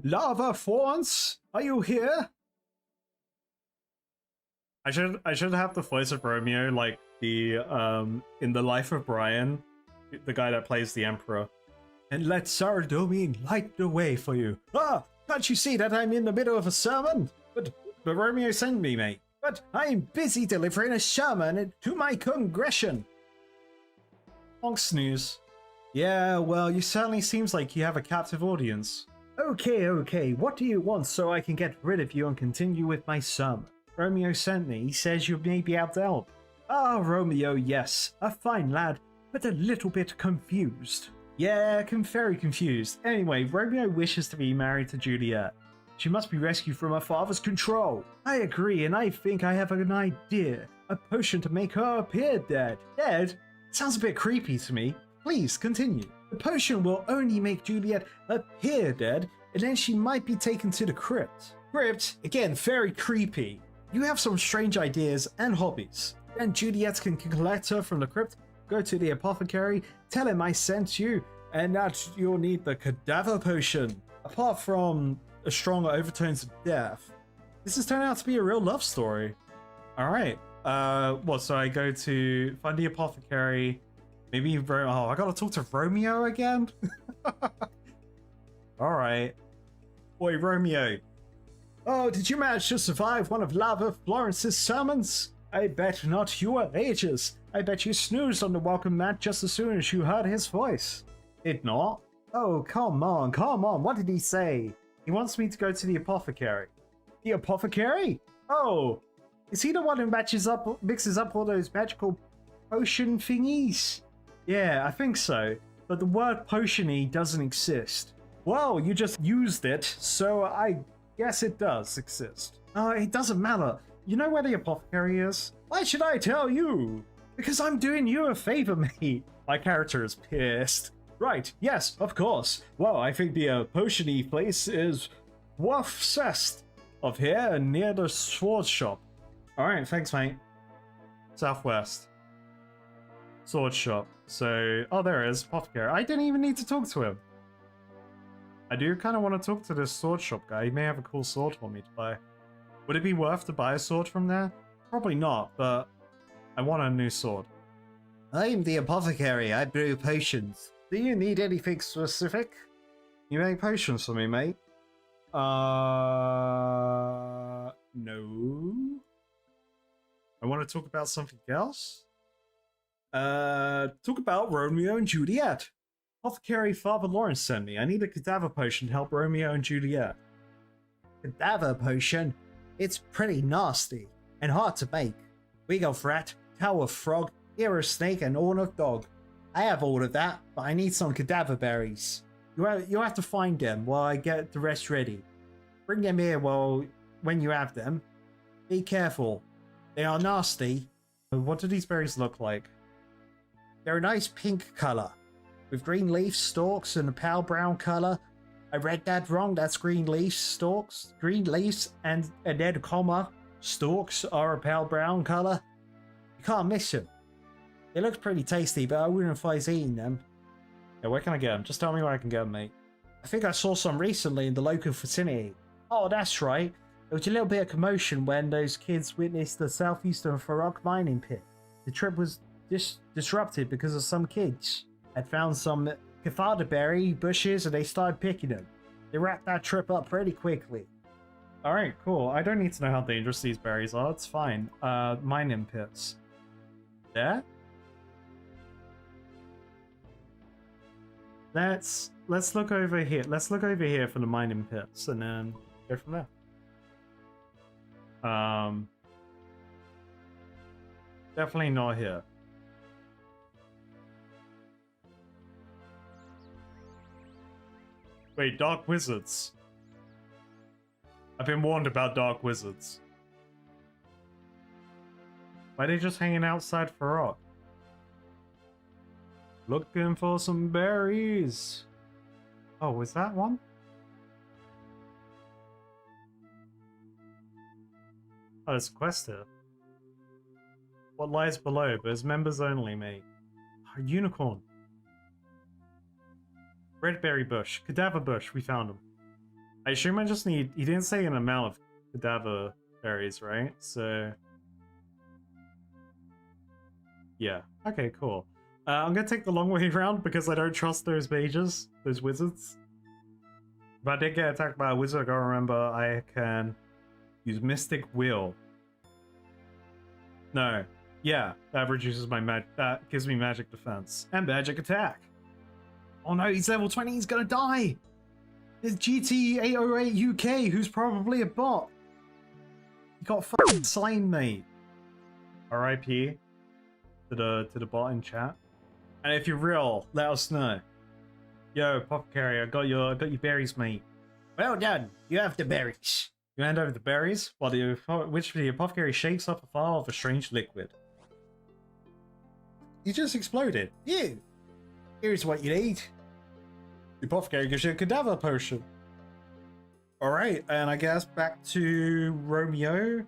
Lava Florence, are you here? I should have the voice of Romeo, like the in The Life of Brian, the guy that plays the Emperor. And let Saradomin light the way for you. Ah, can't you see that I'm in the middle of a sermon? But Romeo sent me, mate. But I'm busy delivering a sermon to my congregation. Honk snooze. Yeah, well, you certainly seems like you have a captive audience. Okay, what do you want so I can get rid of you and continue with my sermon? Romeo sent me, he says you may be able to help. Ah, Romeo, yes, a fine lad, but a little bit confused. Yeah, very confused. Anyway, Romeo wishes to be married to Juliet. She must be rescued from her father's control. I agree, and I think I have an idea. A potion to make her appear dead. Dead? Sounds a bit creepy to me. Please, continue. The potion will only make Juliet appear dead, and then she might be taken to the crypt. Crypt? Again, very creepy. You have some strange ideas and hobbies. Then Juliet can collect her from the crypt, go to the apothecary, tell him I sent you, and that you'll need the cadaver potion. Apart from a stronger overtones of death, this has turned out to be a real love story. Alright, so I go to find the apothecary, maybe, I gotta talk to Romeo again? Alright. Boy, Romeo. Oh, did you manage to survive one of Lava Florence's sermons? I bet not, you were ages. I bet you snoozed on the welcome mat just as soon as you heard his voice. Did not? Oh, come on, what did he say? He wants me to go to the apothecary. The apothecary? Oh, is he the one who mixes up all those magical potion thingies? Yeah, I think so, but the word potion-y doesn't exist. Well, you just used it, so I guess it does exist. Oh, it doesn't matter. You know where the apothecary is? Why should I tell you? Because I'm doing you a favor, mate. My character is pissed. Right, yes, of course. Well, I think the potion-y place is west of here and near the sword shop. Alright, thanks, mate. Southwest. Sword shop. So, oh, there it is, apothecary. I didn't even need to talk to him. I do kind of want to talk to this sword shop guy. He may have a cool sword for me to buy. Would it be worth to buy a sword from there? Probably not, but I want a new sword. I'm the apothecary. I brew potions. Do you need anything specific? You make potions for me, mate? No. I want to talk about something else? Talk about Romeo and Juliet. Apothecary Father Lawrence sent me. I need a cadaver potion to help Romeo and Juliet. Cadaver potion? It's pretty nasty and hard to make. We got rat, tail of frog, ear of snake, and horn of dog. I have all of that, but I need some cadaver berries. You'll have to find them while I get the rest ready. Bring them here when you have them. Be careful. They are nasty. What do these berries look like? They're a nice pink color, with green leaf stalks and a pale brown color. I read that wrong. That's green leaf stalks. Green leaves and then comma stalks are a pale brown color. You can't miss them. They look pretty tasty, but I wouldn't advise eating them. Yeah, where can I get them? Just tell me where I can get them, mate. I think I saw some recently in the local vicinity. Oh, that's right. There was a little bit of commotion when those kids witnessed the southeastern Farrock mining pit. The trip was disrupted because of some kids had found some berry bushes and they started picking them. They wrapped that trip up pretty quickly. Alright, cool. I don't need to know how dangerous these berries are. It's fine. Mining pits. There? Let's look over here. Let's look over here for the mining pits and then go from there. Definitely not here. Wait, dark wizards. I've been warned about dark wizards. Why are they just hanging outside for rock? Looking for some berries. Oh, was that one? Oh, there's a quest here. What lies below, but it's members only, mate. Oh, unicorn. Red berry bush. Cadaver bush, we found him. I assume I just need... He didn't say an amount of cadaver berries, right? So... yeah. Okay, cool. I'm gonna take the long way around because I don't trust those mages, those wizards. If I did get attacked by a wizard, I gotta remember I can use Mystic Will. No. Yeah, that reduces my that gives me magic defense. And magic attack. Oh no, he's level 20, he's gonna die! There's GT808 UK, who's probably a bot. He got fucking slain, mate. RIP to the bot in chat. And if you're real, let us know. Yo, Apothecary, I got your berries, mate. Well done. You have the berries. You hand over the berries, while which the Apothecary shakes up a vial of a strange liquid. You just exploded. You. Here's what you need. The Apothecary gives you a cadaver potion. Alright, and I guess back to Romeo?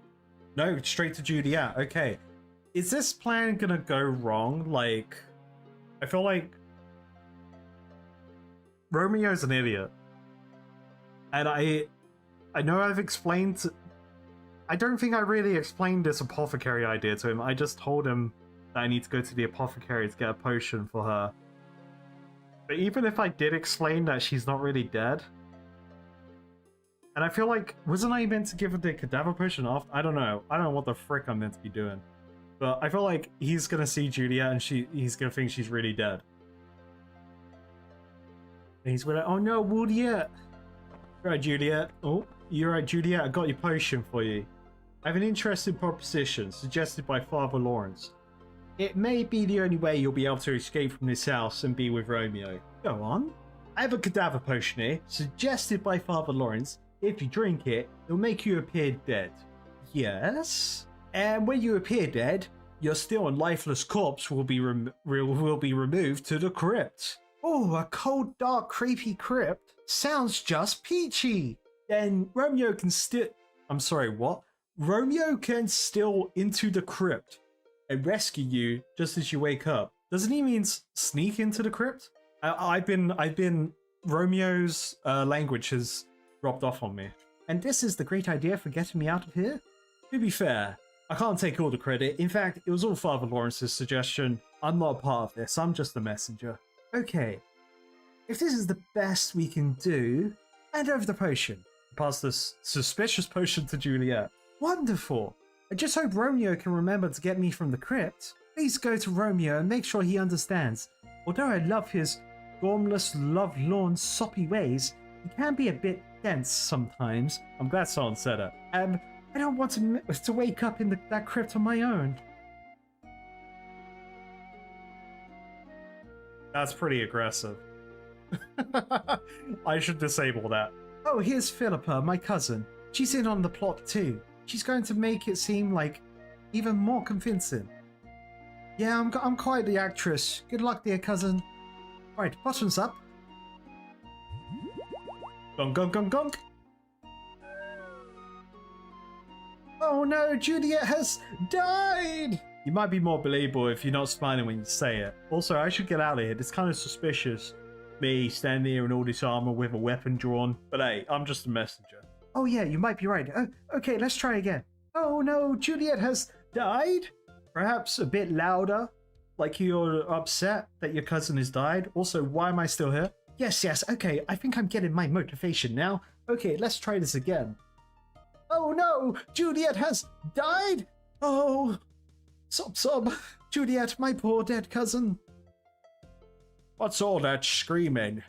No, straight to Juliet. Okay. Is this plan gonna go wrong? Like... I feel like Romeo's an idiot, and I know I've explained. I don't think I really explained this apothecary idea to him. I just told him that I need to go to the apothecary to get a potion for her. But even if I did explain that she's not really dead, and I feel like wasn't I meant to give her the cadaver potion off? I don't know. I don't know what the frick I'm meant to be doing. But I feel like he's gonna see Juliet and he's gonna think she's really dead. And he's gonna, oh no, Juliet! You're right, Juliet. Oh, you're right, Juliet, I got your potion for you. I have an interesting proposition suggested by Father Lawrence. It may be the only way you'll be able to escape from this house and be with Romeo. Go on. I have a cadaver potion here, suggested by Father Lawrence. If you drink it, it'll make you appear dead. Yes? And when you appear dead, your still and lifeless corpse will be removed to the crypt. Oh, a cold, dark, creepy crypt? Sounds just peachy. Then Romeo can still... I'm sorry, what? Romeo can still into the crypt and rescue you just as you wake up. Doesn't he mean sneak into the crypt? I've been... Romeo's language has dropped off on me. And this is the great idea for getting me out of here? To be fair, I can't take all the credit. In fact, it was all Father Lawrence's suggestion. I'm not a part of this. I'm just a messenger. Okay. If this is the best we can do, hand over the potion. Pass this suspicious potion to Juliet. Wonderful. I just hope Romeo can remember to get me from the crypt. Please go to Romeo and make sure he understands. Although I love his gormless, lovelorn, soppy ways, he can be a bit dense sometimes. I'm glad someone said it. I don't want to wake up in that crypt on my own. That's pretty aggressive. I should disable that. Oh, here's Philippa, my cousin. She's in on the plot too. She's going to make it seem like even more convincing. Yeah, I'm quite the actress. Good luck, dear cousin. Right, bottoms up. Gunk, gunk, gunk, gunk. Oh no, Juliet has died! You might be more believable if you're not smiling when you say it. Also, I should get out of here. It's kind of suspicious. Me standing here in all this armor with a weapon drawn. But hey, I'm just a messenger. Oh yeah, you might be right. Okay, let's try again. Oh no, Juliet has died? Perhaps a bit louder, like you're upset that your cousin has died. Also, why am I still here? Yes, okay, I think I'm getting my motivation now. Okay, let's try this again. Oh no, Juliet has died. Oh, sob. Juliet, my poor dead cousin. What's all that screaming?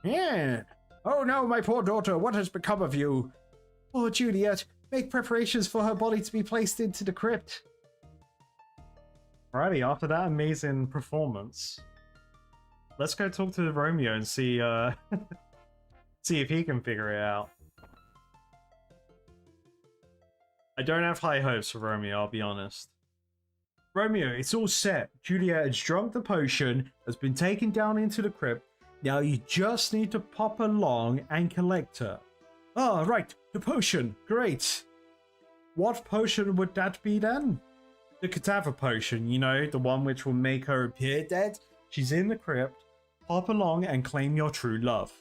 Yeah. Oh no, my poor daughter, what has become of you? Oh, Juliet, make preparations for her body to be placed into the crypt. Alrighty, after that amazing performance, let's go talk to Romeo and see see if he can figure it out. I don't have high hopes for Romeo, I'll be honest. Romeo, it's all set. Juliet has drunk the potion, has been taken down into the crypt. Now you just need to pop along and collect her. Ah, right, the potion. Great. What potion would that be then? The cadaver potion, you know, the one which will make her appear dead. She's in the crypt. Hop along and claim your true love.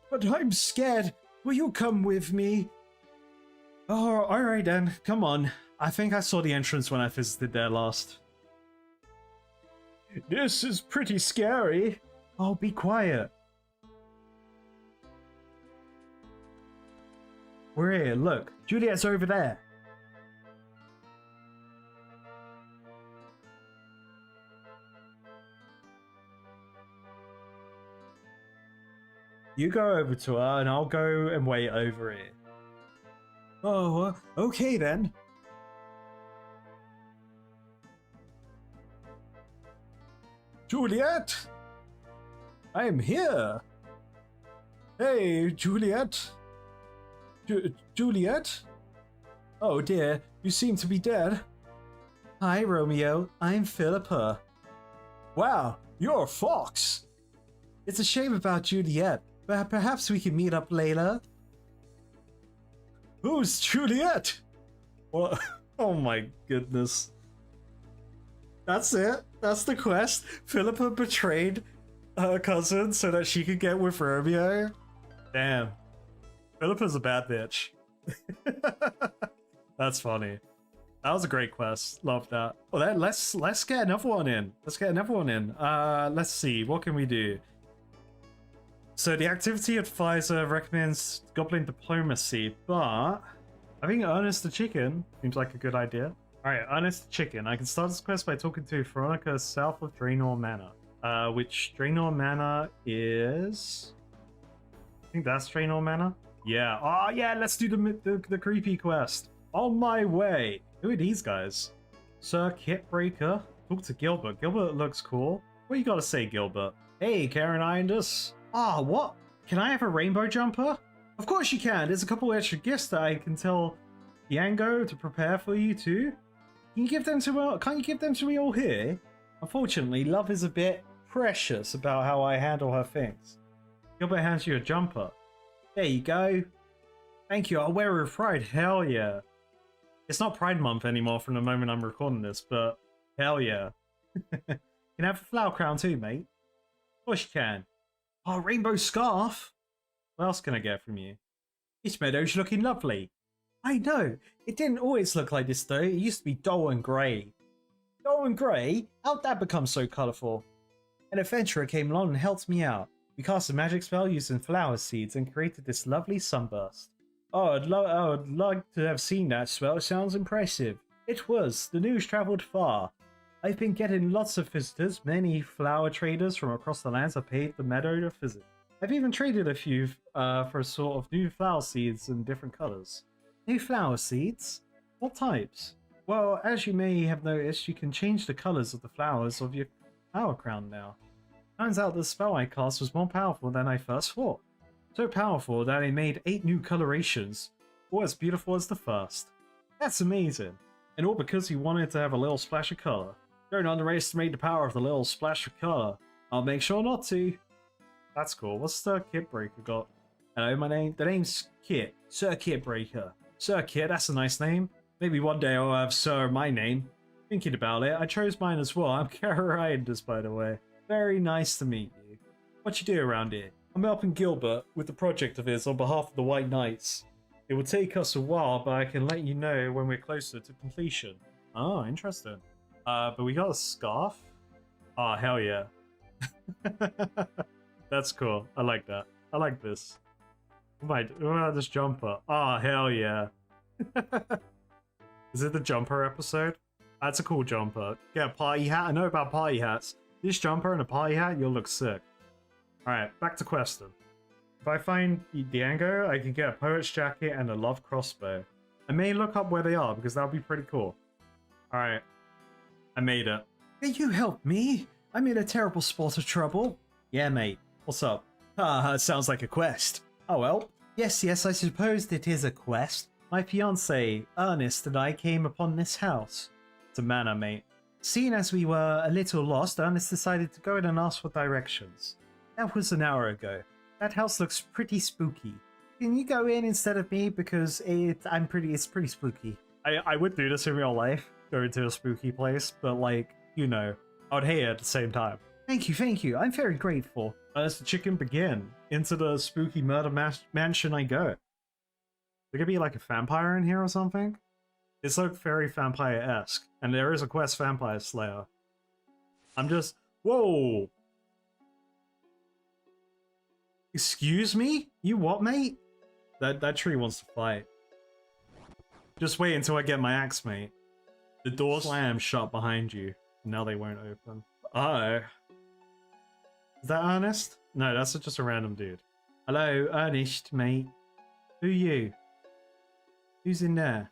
But I'm scared. Will you come with me? Oh, alright then. Come on. I think I saw the entrance when I visited there last. This is pretty scary. Oh, be quiet. We're here, look. Juliet's over there. You go over to her and I'll go and wait over here. Oh, okay then. Juliet! I am here! Hey, Juliet! Juliet? Oh dear, you seem to be dead. Hi, Romeo. I'm Philippa. Wow, you're a fox! It's a shame about Juliet, but perhaps we can meet up later. Who's Juliet? Well, oh my goodness. That's it. That's the quest. Philippa betrayed her cousin so that she could get with Romeo. Damn. Philippa's a bad bitch. That's funny. That was a great quest. Love that. Well, let's get another one in. Let's get another one in. Let's see. What can we do? So the activity advisor recommends goblin diplomacy, but I think Ernest the Chicken seems like a good idea. Alright, Ernest the Chicken. I can start this quest by talking to Veronica south of Draenor Manor. Which Draenor Manor is... I think that's Draenor Manor? Yeah. Oh yeah, let's do the creepy quest. On my way. Who are these guys? Circuit Breaker. Talk to Gilbert. Gilbert looks cool. What you gotta say, Gilbert? Hey, Karen Indus. Ah, what? Can I have a rainbow jumper? Of course you can. There's a couple extra gifts that I can tell Yango to prepare for you too. Can you give them to can't you give them to me all here? Unfortunately, Love is a bit precious about how I handle her things. Gilbert hands you a jumper. There you go. Thank you. I'll wear it with pride. Hell yeah. It's not Pride Month anymore from the moment I'm recording this, but hell yeah. Can I have a flower crown too, mate? Of course you can. Oh, rainbow scarf. What else can I get from you? This meadow's looking lovely. I know. It didn't always look like this though. It used to be dull and grey. Dull and grey? How'd that become so colourful? An adventurer came along and helped me out. We cast a magic spell using flower seeds and created this lovely sunburst. Oh, I'd like to have seen that spell. It sounds impressive. It was. The news travelled far. I've been getting lots of visitors. Many flower traders from across the lands have paid the meadow a visit. I've even traded a few for sort of new flower seeds in different colours. New flower seeds? What types? Well, as you may have noticed, you can change the colours of the flowers of your flower crown now. Turns out the spell I cast was more powerful than I first thought. So powerful that it made 8 new colorations, all as beautiful as the first. That's amazing. And all because you wanted to have a little splash of colour. Don't underestimate the power of the little splash of colour. I'll make sure not to. That's cool. What's the Kit Breaker got? Hello, the name's Kit. Sir Kit Breaker. Sir Kit, that's a nice name. Maybe one day I'll have Sir my name. Thinking about it, I chose mine as well. I'm Carindus, by the way. Very nice to meet you. What you do around here? I'm helping Gilbert with the project of his on behalf of the White Knights. It will take us a while, but I can let you know when we're closer to completion. Oh, interesting. But we got a scarf? Oh, hell yeah. That's cool. I like that. I like this. What about this jumper? Oh, hell yeah. Is it the jumper episode? That's a cool jumper. Get a party hat. I know about party hats. This jumper and a party hat, you'll look sick. Alright, back to questing. If I find Diango, I can get a poet's jacket and a love crossbow. I may look up where they are because that would be pretty cool. Alright. I made it. Can you help me? I'm in a terrible spot of trouble. Yeah, mate. What's up? Ah, it sounds like a quest. Oh well. Yes, I suppose it is a quest. My fiancé, Ernest, and I came upon this house. It's a manor, mate. Seeing as we were a little lost, Ernest decided to Go in and ask for directions. That was an hour ago. That house looks pretty spooky. Can you go in instead of me because it's pretty spooky. I would do this in real life, go into a spooky place, but like, you know, I would hate it at the same time. Thank you. I'm very grateful. As the chicken begin, into the spooky murder mansion I go. There could be like a vampire in here or something? It's like very vampire-esque, and there is a quest Vampire Slayer. I'm just... Whoa! Excuse me? You what, mate? That tree wants to fight. Just wait until I get my axe, mate. The door slams shut behind you. Now they won't open. Uh-oh. Is that Ernest? No, that's just a random dude. Hello, Ernest, mate. Who you? Who's in there?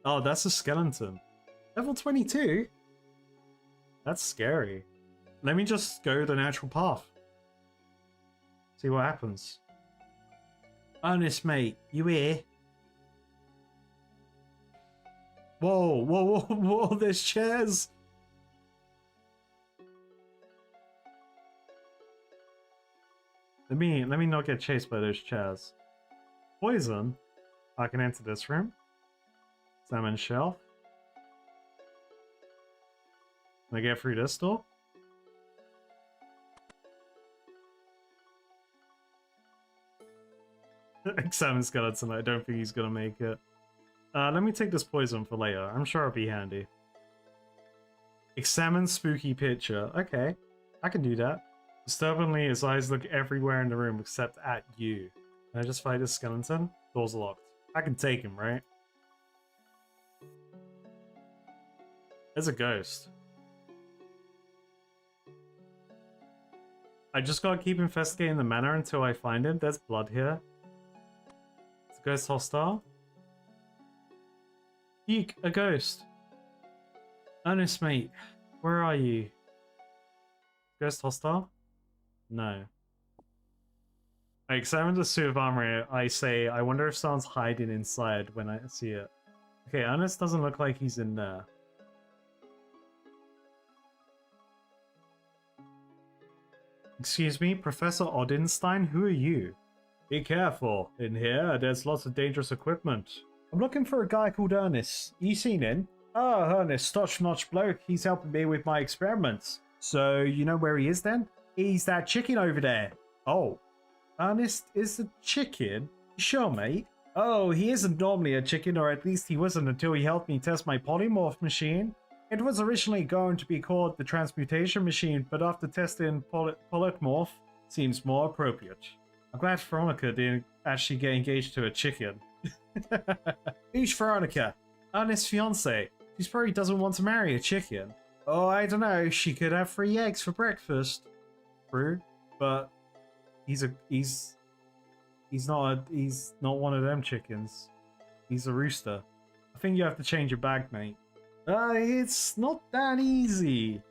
Oh, that's a skeleton. Level 22? That's scary. Let me just go the natural path. See what happens. Ernest, mate, you here? Whoa, there's chairs! Let me not get chased by those chairs. Poison? I can enter this room. Salmon shelf. Can I get through this door? Salmon skeleton, I don't think he's gonna make it. Let me take this poison for later. I'm sure it'll be handy. Examine spooky picture. Okay, I can do that. Disturbingly, his eyes look everywhere in the room except at you. Can I just fight this skeleton? Door's locked. I can take him, right? There's a ghost. I just gotta keep investigating the manor until I find him. There's blood here. Is the ghost hostile? Eek, a ghost. Ernest, mate, where are you? Ghost hostile? No. I examine the suit of armor. I say, I wonder if someone's hiding inside when I see it. Okay, Ernest doesn't look like he's in there. Excuse me, Professor Odinstein, who are you? Be careful. In here, there's lots of dangerous equipment. I'm looking for a guy called Ernest. You seen him? Oh, Ernest, top-notch bloke. He's helping me with my experiments. So, you know where he is then? He's that chicken over there. Oh. Ernest is a chicken? Sure, mate. Oh, he isn't normally a chicken, or at least he wasn't until he helped me test my polymorph machine. It was originally going to be called the transmutation machine, but after testing polymorph, seems more appropriate. I'm glad Veronica didn't actually get engaged to a chicken. Who's Veronica? Ernest's fiance. She probably doesn't want to marry a chicken. Oh, I don't know. She could have 3 eggs for breakfast. True, but he's not one of them chickens. He's a rooster. I think you have to change your bag, mate. It's not that easy.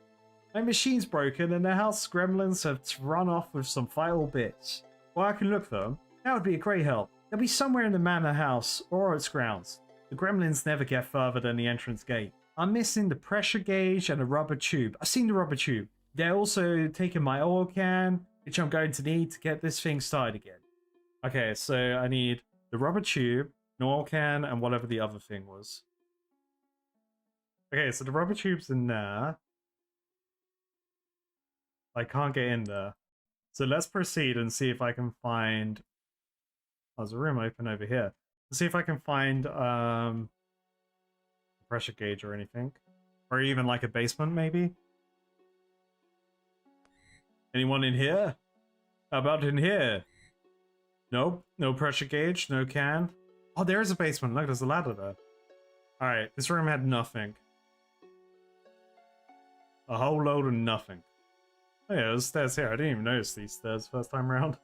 My machine's broken and the house gremlins have run off with some vital bits. Well, I can look for them. That would be a great help. They'll be somewhere in the manor house or its grounds. The gremlins never get further than the entrance gate. I'm missing the pressure gauge and a rubber tube. I've seen the rubber tube. They're also taking my oil can, which I'm going to need to get this thing started again. Okay, so I need the rubber tube, an oil can, and whatever the other thing was. Okay, so the rubber tube's in there. I can't get in there. So let's proceed and see if I can find... Oh, there's a room open over here. Let's see if I can find a pressure gauge or anything. Or even like a basement, maybe? Anyone in here? How about in here? Nope. No pressure gauge. No can. Oh, there is a basement. Look, there's a ladder there. Alright, this room had nothing. A whole load of nothing. Oh yeah, there's stairs here. I didn't even notice these stairs first time around.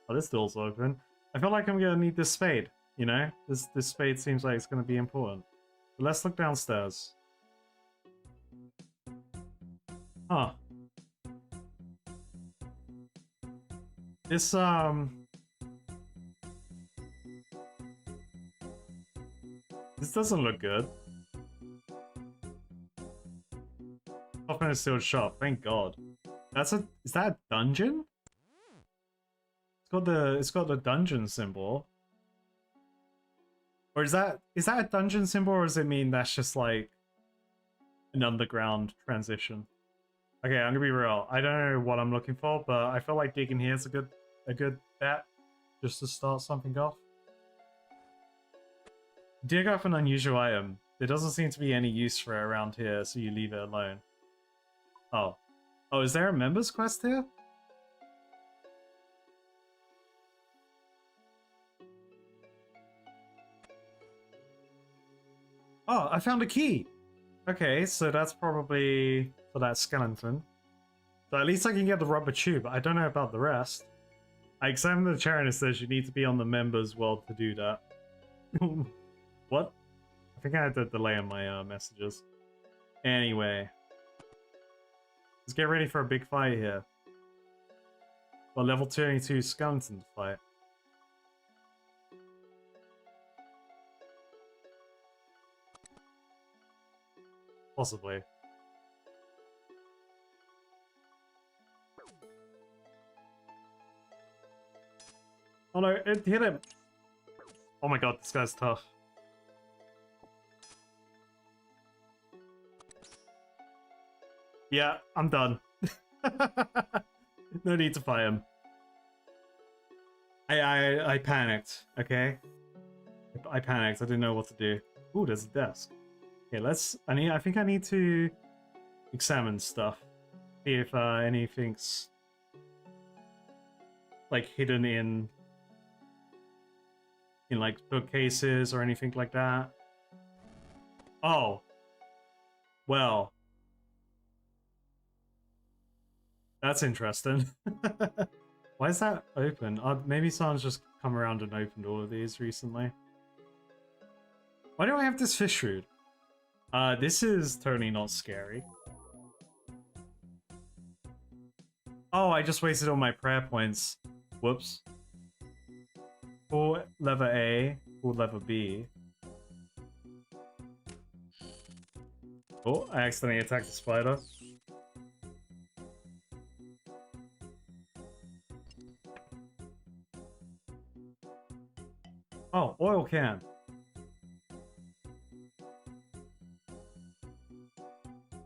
Oh, this door's open. I feel like I'm gonna need this spade, you know? This spade seems like it's gonna be important. But let's look downstairs. Huh. This, this doesn't look good. Open a sealed shop, thank God. Is that a dungeon? It's got the dungeon symbol. Or is that a dungeon symbol, or does it mean that's just like an underground transition? Okay, I'm gonna be real. I don't know what I'm looking for, but I feel like digging here is a good bet just to start something off. Dig up an unusual item. There doesn't seem to be any use for it around here, so you leave it alone. Oh. Oh, is there a members quest here? Oh, I found a key! Okay, so that's probably for that skeleton. So at least I can get the rubber tube. I don't know about the rest. I examined the chair and it says you need to be on the members world to do that. What? I think I had a delay on my messages. Anyway. Let's get ready for a big fight here. Well, level 22 skeleton to fight. Possibly. Oh no, it hit him! Oh my god, this guy's tough. Yeah, I'm done. No need to fight him. I panicked, okay? I panicked, I didn't know what to do. Ooh, there's a desk. Okay, I think I need to examine stuff. See if anything's like hidden in like bookcases or anything like that. Oh. Well. That's interesting. Why is that open? Maybe someone's just come around and opened all of these recently. Why do I have this fish food? This is totally not scary. Oh, I just wasted all my prayer points. Whoops. Pull lever A, pull lever B. Oh, I accidentally attacked the spider. Oh, oil can.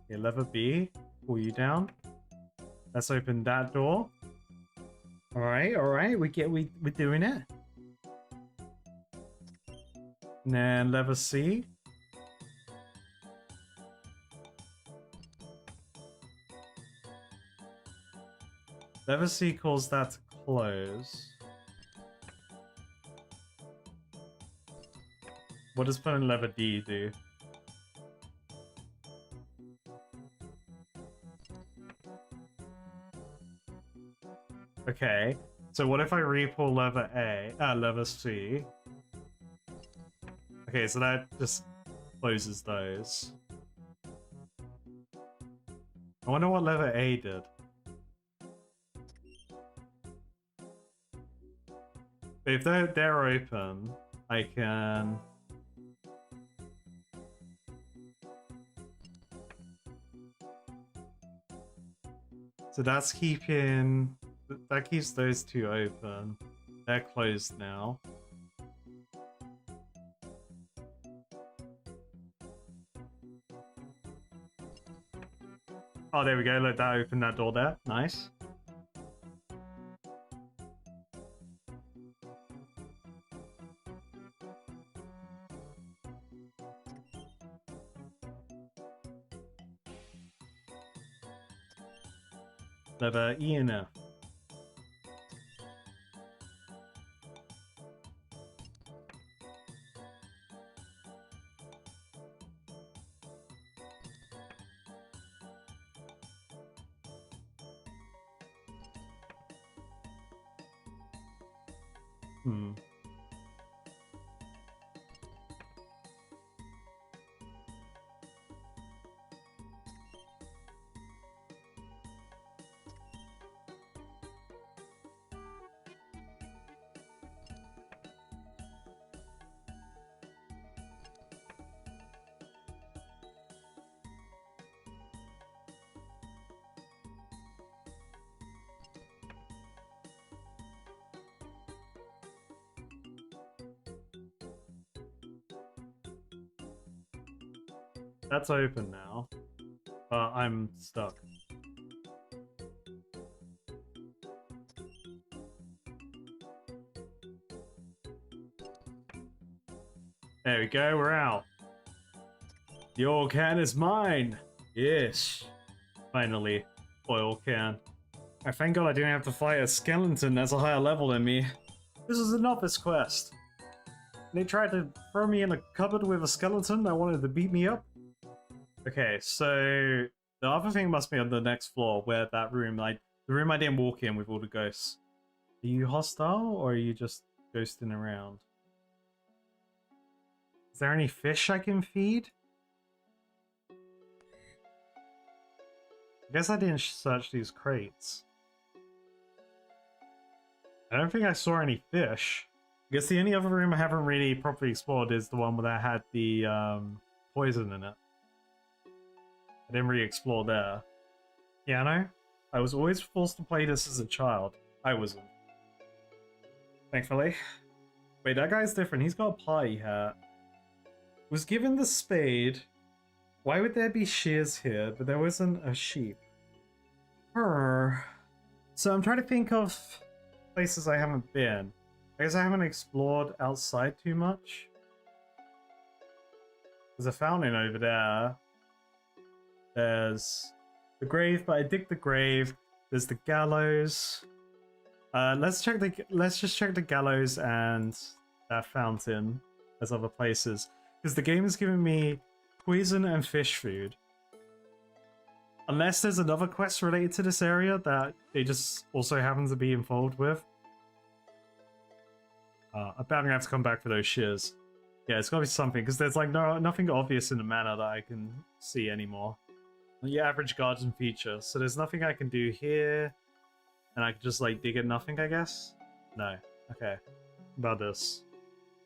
Okay, lever B, pull you down. Let's open that door. All right, we're doing it. And then lever C. Lever C calls that to close. What does putting lever D do? Okay, so what if I re-pull lever lever C? Okay, so that just closes those. I wonder what lever A did. But if they're open, I can... So that's keeping... That keeps those two open. They're closed now. Oh, there we go. Let that open that door there. Nice. Lever E and F. Hmm. That's open now. I'm stuck. There we go, we're out. The oil can is mine. Yes. Finally, oil can. I thank God I didn't have to fight a skeleton that's a higher level than me. This is a novice quest. They tried to throw me in a cupboard with a skeleton that wanted to beat me up. Okay, so the other thing must be on the next floor where that room, the room I didn't walk in with all the ghosts. Are you hostile or are you just ghosting around? Is there any fish I can feed? I guess I didn't search these crates. I don't think I saw any fish. I guess the only other room I haven't really properly explored is the one that had the poison in it. I didn't really explore there. Yeah, I know. I was always forced to play this as a child. I wasn't. Thankfully. Wait, that guy's different. He's got a party hat. Was given the spade. Why would there be shears here, but there wasn't a sheep? So I'm trying to think of places I haven't been. I guess I haven't explored outside too much. There's a fountain over there. There's the grave, but I dig the grave. There's the gallows. Let's just check the gallows and that fountain as other places. Because the game is giving me poison and fish food. Unless there's another quest related to this area that they just also happen to be involved with. I'm bound to have to come back for those shears. Yeah, it's gotta be something, because there's like nothing obvious in the manner that I can see anymore. The average garden feature. So there's nothing I can do here. And I can just like dig at nothing, I guess? No. Okay. About this.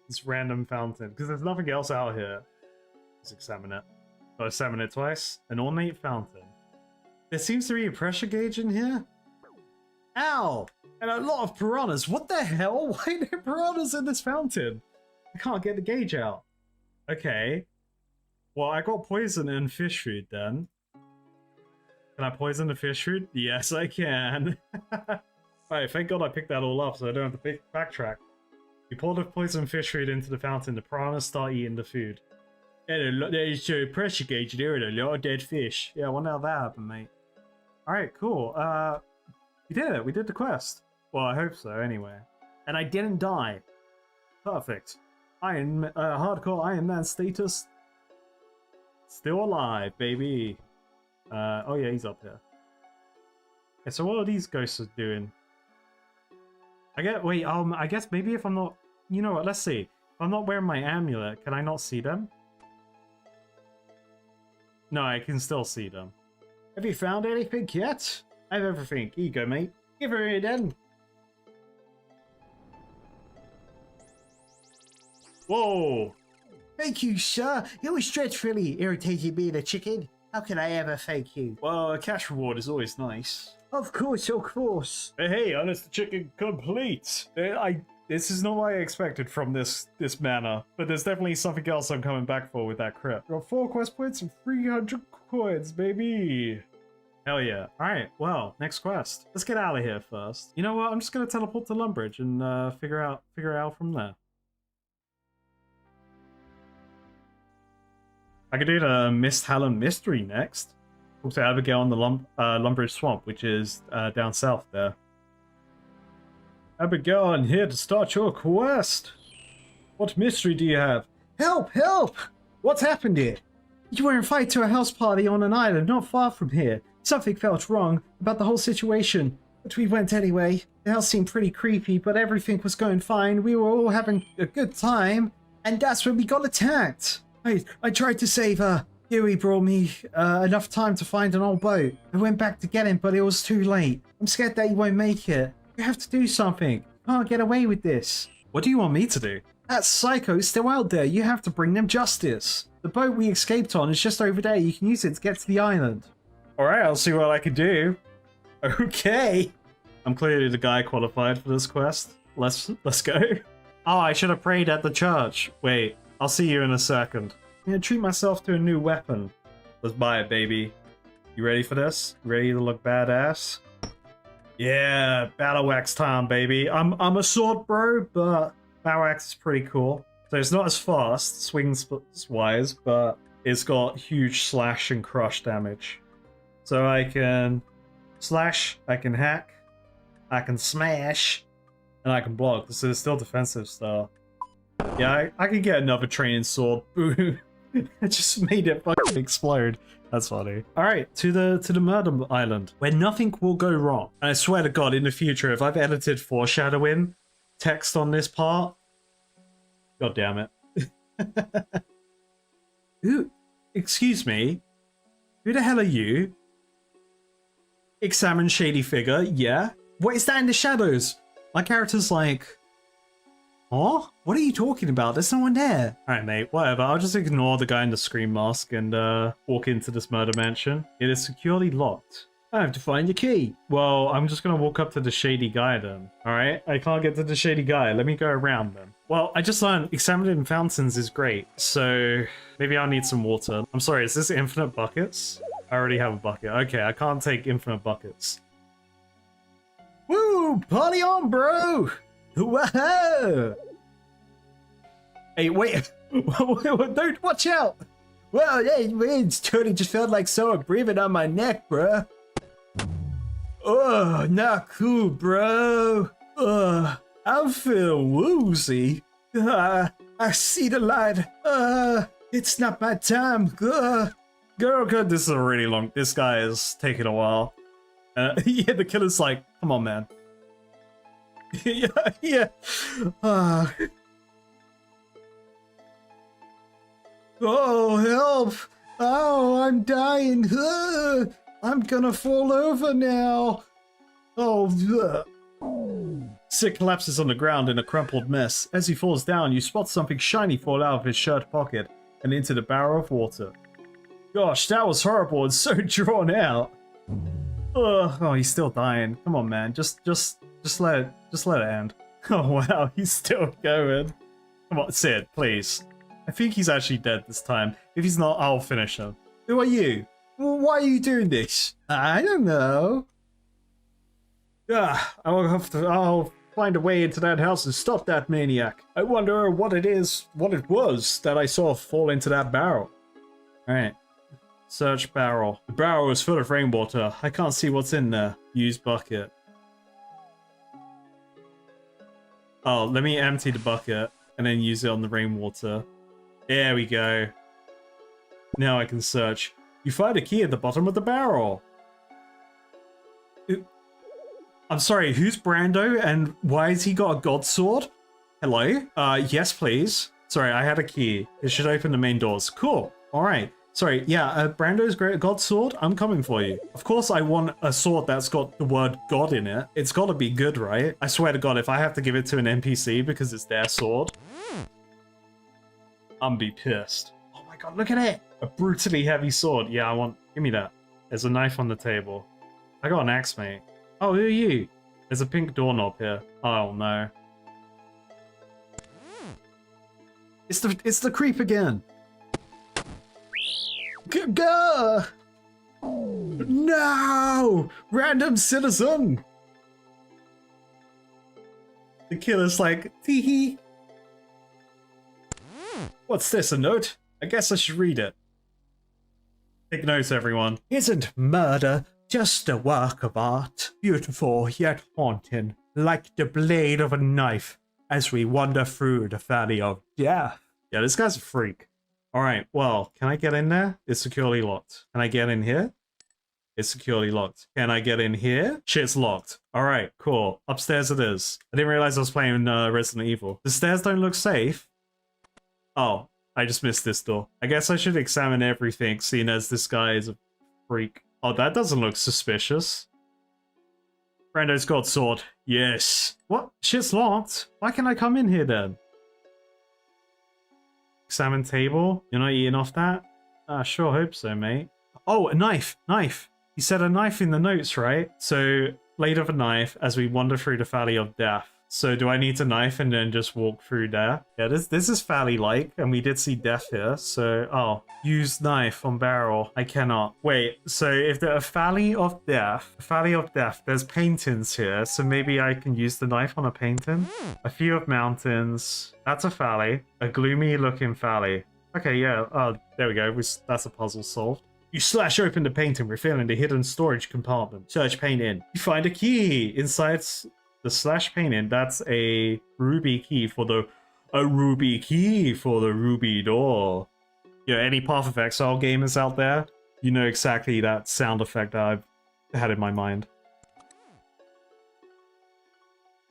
This random fountain. Because there's nothing else out here. Let's examine it. Oh, examine it twice. An ornate fountain. There seems to be a pressure gauge in here. Ow! And a lot of piranhas. What the hell? Why are there piranhas in this fountain? I can't get the gauge out. Okay. Well, I got poison in fish food then. Can I poison the fish food? Yes, I can. Alright, thank God I picked that all up so I don't have to backtrack. You pour the poison fish food into the fountain, the piranhas start eating the food. And there's a pressure gauge there and a lot of dead fish. Yeah, I wonder how that happened, mate. Alright, cool. We did it. We did the quest. Well, I hope so, anyway. And I didn't die. Perfect. Hardcore Iron Man status. Still alive, baby. Oh yeah, he's up here. Okay, so what are these ghosts doing? I guess maybe if I'm not... You know what, let's see. If I'm not wearing my amulet, can I not see them? No, I can still see them. Have you found anything yet? I have everything. Here you go, mate. Give her a then. Whoa! Thank you, sir. You was dreadfully irritated me, the chicken. How can I ever thank you? Well, a cash reward is always nice. Of course, of course. Hey, honest chicken complete. This is not what I expected from this manor, but there's definitely something else I'm coming back for with that crit. Got 4 quest points and 300 coins, baby. Hell yeah. Alright, well, next quest. Let's get out of here first. You know what? I'm just gonna teleport to Lumbridge and figure it out from there. I could do the Mist Hallam mystery next. Talk to Abigail on the Lumbridge Swamp, which is down south there. Abigail, I'm here to start your quest. What mystery do you have? Help! Help! What's happened here? You were invited to a house party on an island not far from here. Something felt wrong about the whole situation. But we went anyway. The house seemed pretty creepy, but everything was going fine. We were all having a good time. And that's when we got attacked. I tried to save her. Huey brought me enough time to find an old boat. I went back to get him, but it was too late. I'm scared that he won't make it. You have to do something. Can't get away with this. What do you want me to do? That psycho's still out there. You have to bring them justice. The boat we escaped on is just over there. You can use it to get to the island. Alright, I'll see what I can do. Okay. I'm clearly the guy qualified for this quest. Let's go. Oh, I should have prayed at the church. Wait, I'll see you in a second. I'm gonna treat myself to a new weapon. Let's buy it, baby. You ready for this? Ready to look badass? Yeah, battle axe time, baby. I'm a sword bro, but battle axe is pretty cool. So it's not as fast, swings wise, but it's got huge slash and crush damage. So I can slash, I can hack, I can smash, and I can block. So it's still defensive style. Yeah, I could get another training sword. Boom. I just made it fucking explode. That's funny. Alright, to the murder island, where nothing will go wrong. And I swear to God, in the future, if I've edited foreshadowing text on this part, God damn it. Who? Excuse me? Who the hell are you? Examine shady figure, yeah? What is that in the shadows? My character's like... Huh? What are you talking about? There's no one there. Alright, mate, whatever. I'll just ignore the guy in the scream mask and walk into this murder mansion. It is securely locked. I have to find the key. Well, I'm just gonna walk up to the shady guy then. Alright, I can't get to the shady guy. Let me go around then. Well, I just learned examining fountains is great. So maybe I'll need some water. I'm sorry, is this infinite buckets? I already have a bucket. Okay, I can't take infinite buckets. Woo! Party on, bro! Whoa! Hey, wait! Don't watch out! Well, yeah, it's totally just felt like someone breathing on my neck, bro. Oh, not cool, bro. I'm feeling woozy. I see the light. It's not my time. Girl, this is a really long. This guy is taking a while. Yeah, the killer's like, come on, man. yeah. Oh, help! Oh, I'm dying. I'm gonna fall over now. Oh, Sid collapses on the ground in a crumpled mess. As he falls down, you spot something shiny fall out of his shirt pocket and into the barrel of water. Gosh, that was horrible and so drawn out. Oh, he's still dying. Come on, man. Just let it end. Oh wow, he's still going. Come on, Sid, please. I think he's actually dead this time. If he's not, I'll finish him. Who are you? Why are you doing this? I don't know. I'll find a way into that house and stop that maniac. I wonder what it was that I saw fall into that barrel. Alright. Search barrel. The barrel is full of rainwater. I can't see what's in there. Use bucket. Oh, let me empty the bucket and then use it on the rainwater. There we go. Now I can search. You find a key at the bottom of the barrel. I'm sorry, who's Brando and why has he got a god sword? Hello? Yes, please. Sorry, I had a key. It should open the main doors. Cool. Alright. Sorry, yeah, Brando's great god sword, I'm coming for you. Of course I want a sword that's got the word God in it. It's gotta be good, right? I swear to God, if I have to give it to an NPC because it's their sword, I'm be pissed. Oh my God, look at it! A brutally heavy sword. Yeah, give me that. There's a knife on the table. I got an axe, mate. Oh, who are you? There's a pink doorknob here. Oh no. It's the creep again. Gah! No! Random citizen! The killer's like, tee-hee. What's this, a note? I guess I should read it. Take notes, everyone. Isn't murder just a work of art? Beautiful yet haunting, like the blade of a knife as we wander through the valley of death. Yeah, this guy's a freak. Alright, well, can I get in there? It's securely locked. Can I get in here? It's securely locked. Can I get in here? Shit's locked. All right, cool. Upstairs it is. I didn't realize I was playing Resident Evil. The stairs don't look safe. Oh, I just missed this door. I guess I should examine everything, seeing as this guy is a freak. Oh, that doesn't look suspicious. Brando's got sword. Yes. What? Shit's locked. Why can't I come in here then? Examine table. You're not eating off that? I sure hope so, mate. Oh, a knife. Knife. He said a knife in the notes, right? So, blade of a knife as we wander through the Valley of Death. So, do I need a knife and then just walk through there? Yeah, this is valley-like, and we did see death here. So, oh, use knife on barrel. I cannot. Wait, so if there's a Valley of Death, there's paintings here. So maybe I can use the knife on a painting? A few of mountains. That's a valley. A gloomy-looking valley. Okay, yeah. Oh, there we go. That's a puzzle solved. You slash open the painting, revealing the hidden storage compartment. Search painting. You find a key inside the slash painting. That's a ruby key for the ruby door. Yeah, any Path of Exile gamers out there, you know exactly that sound effect that I've had in my mind.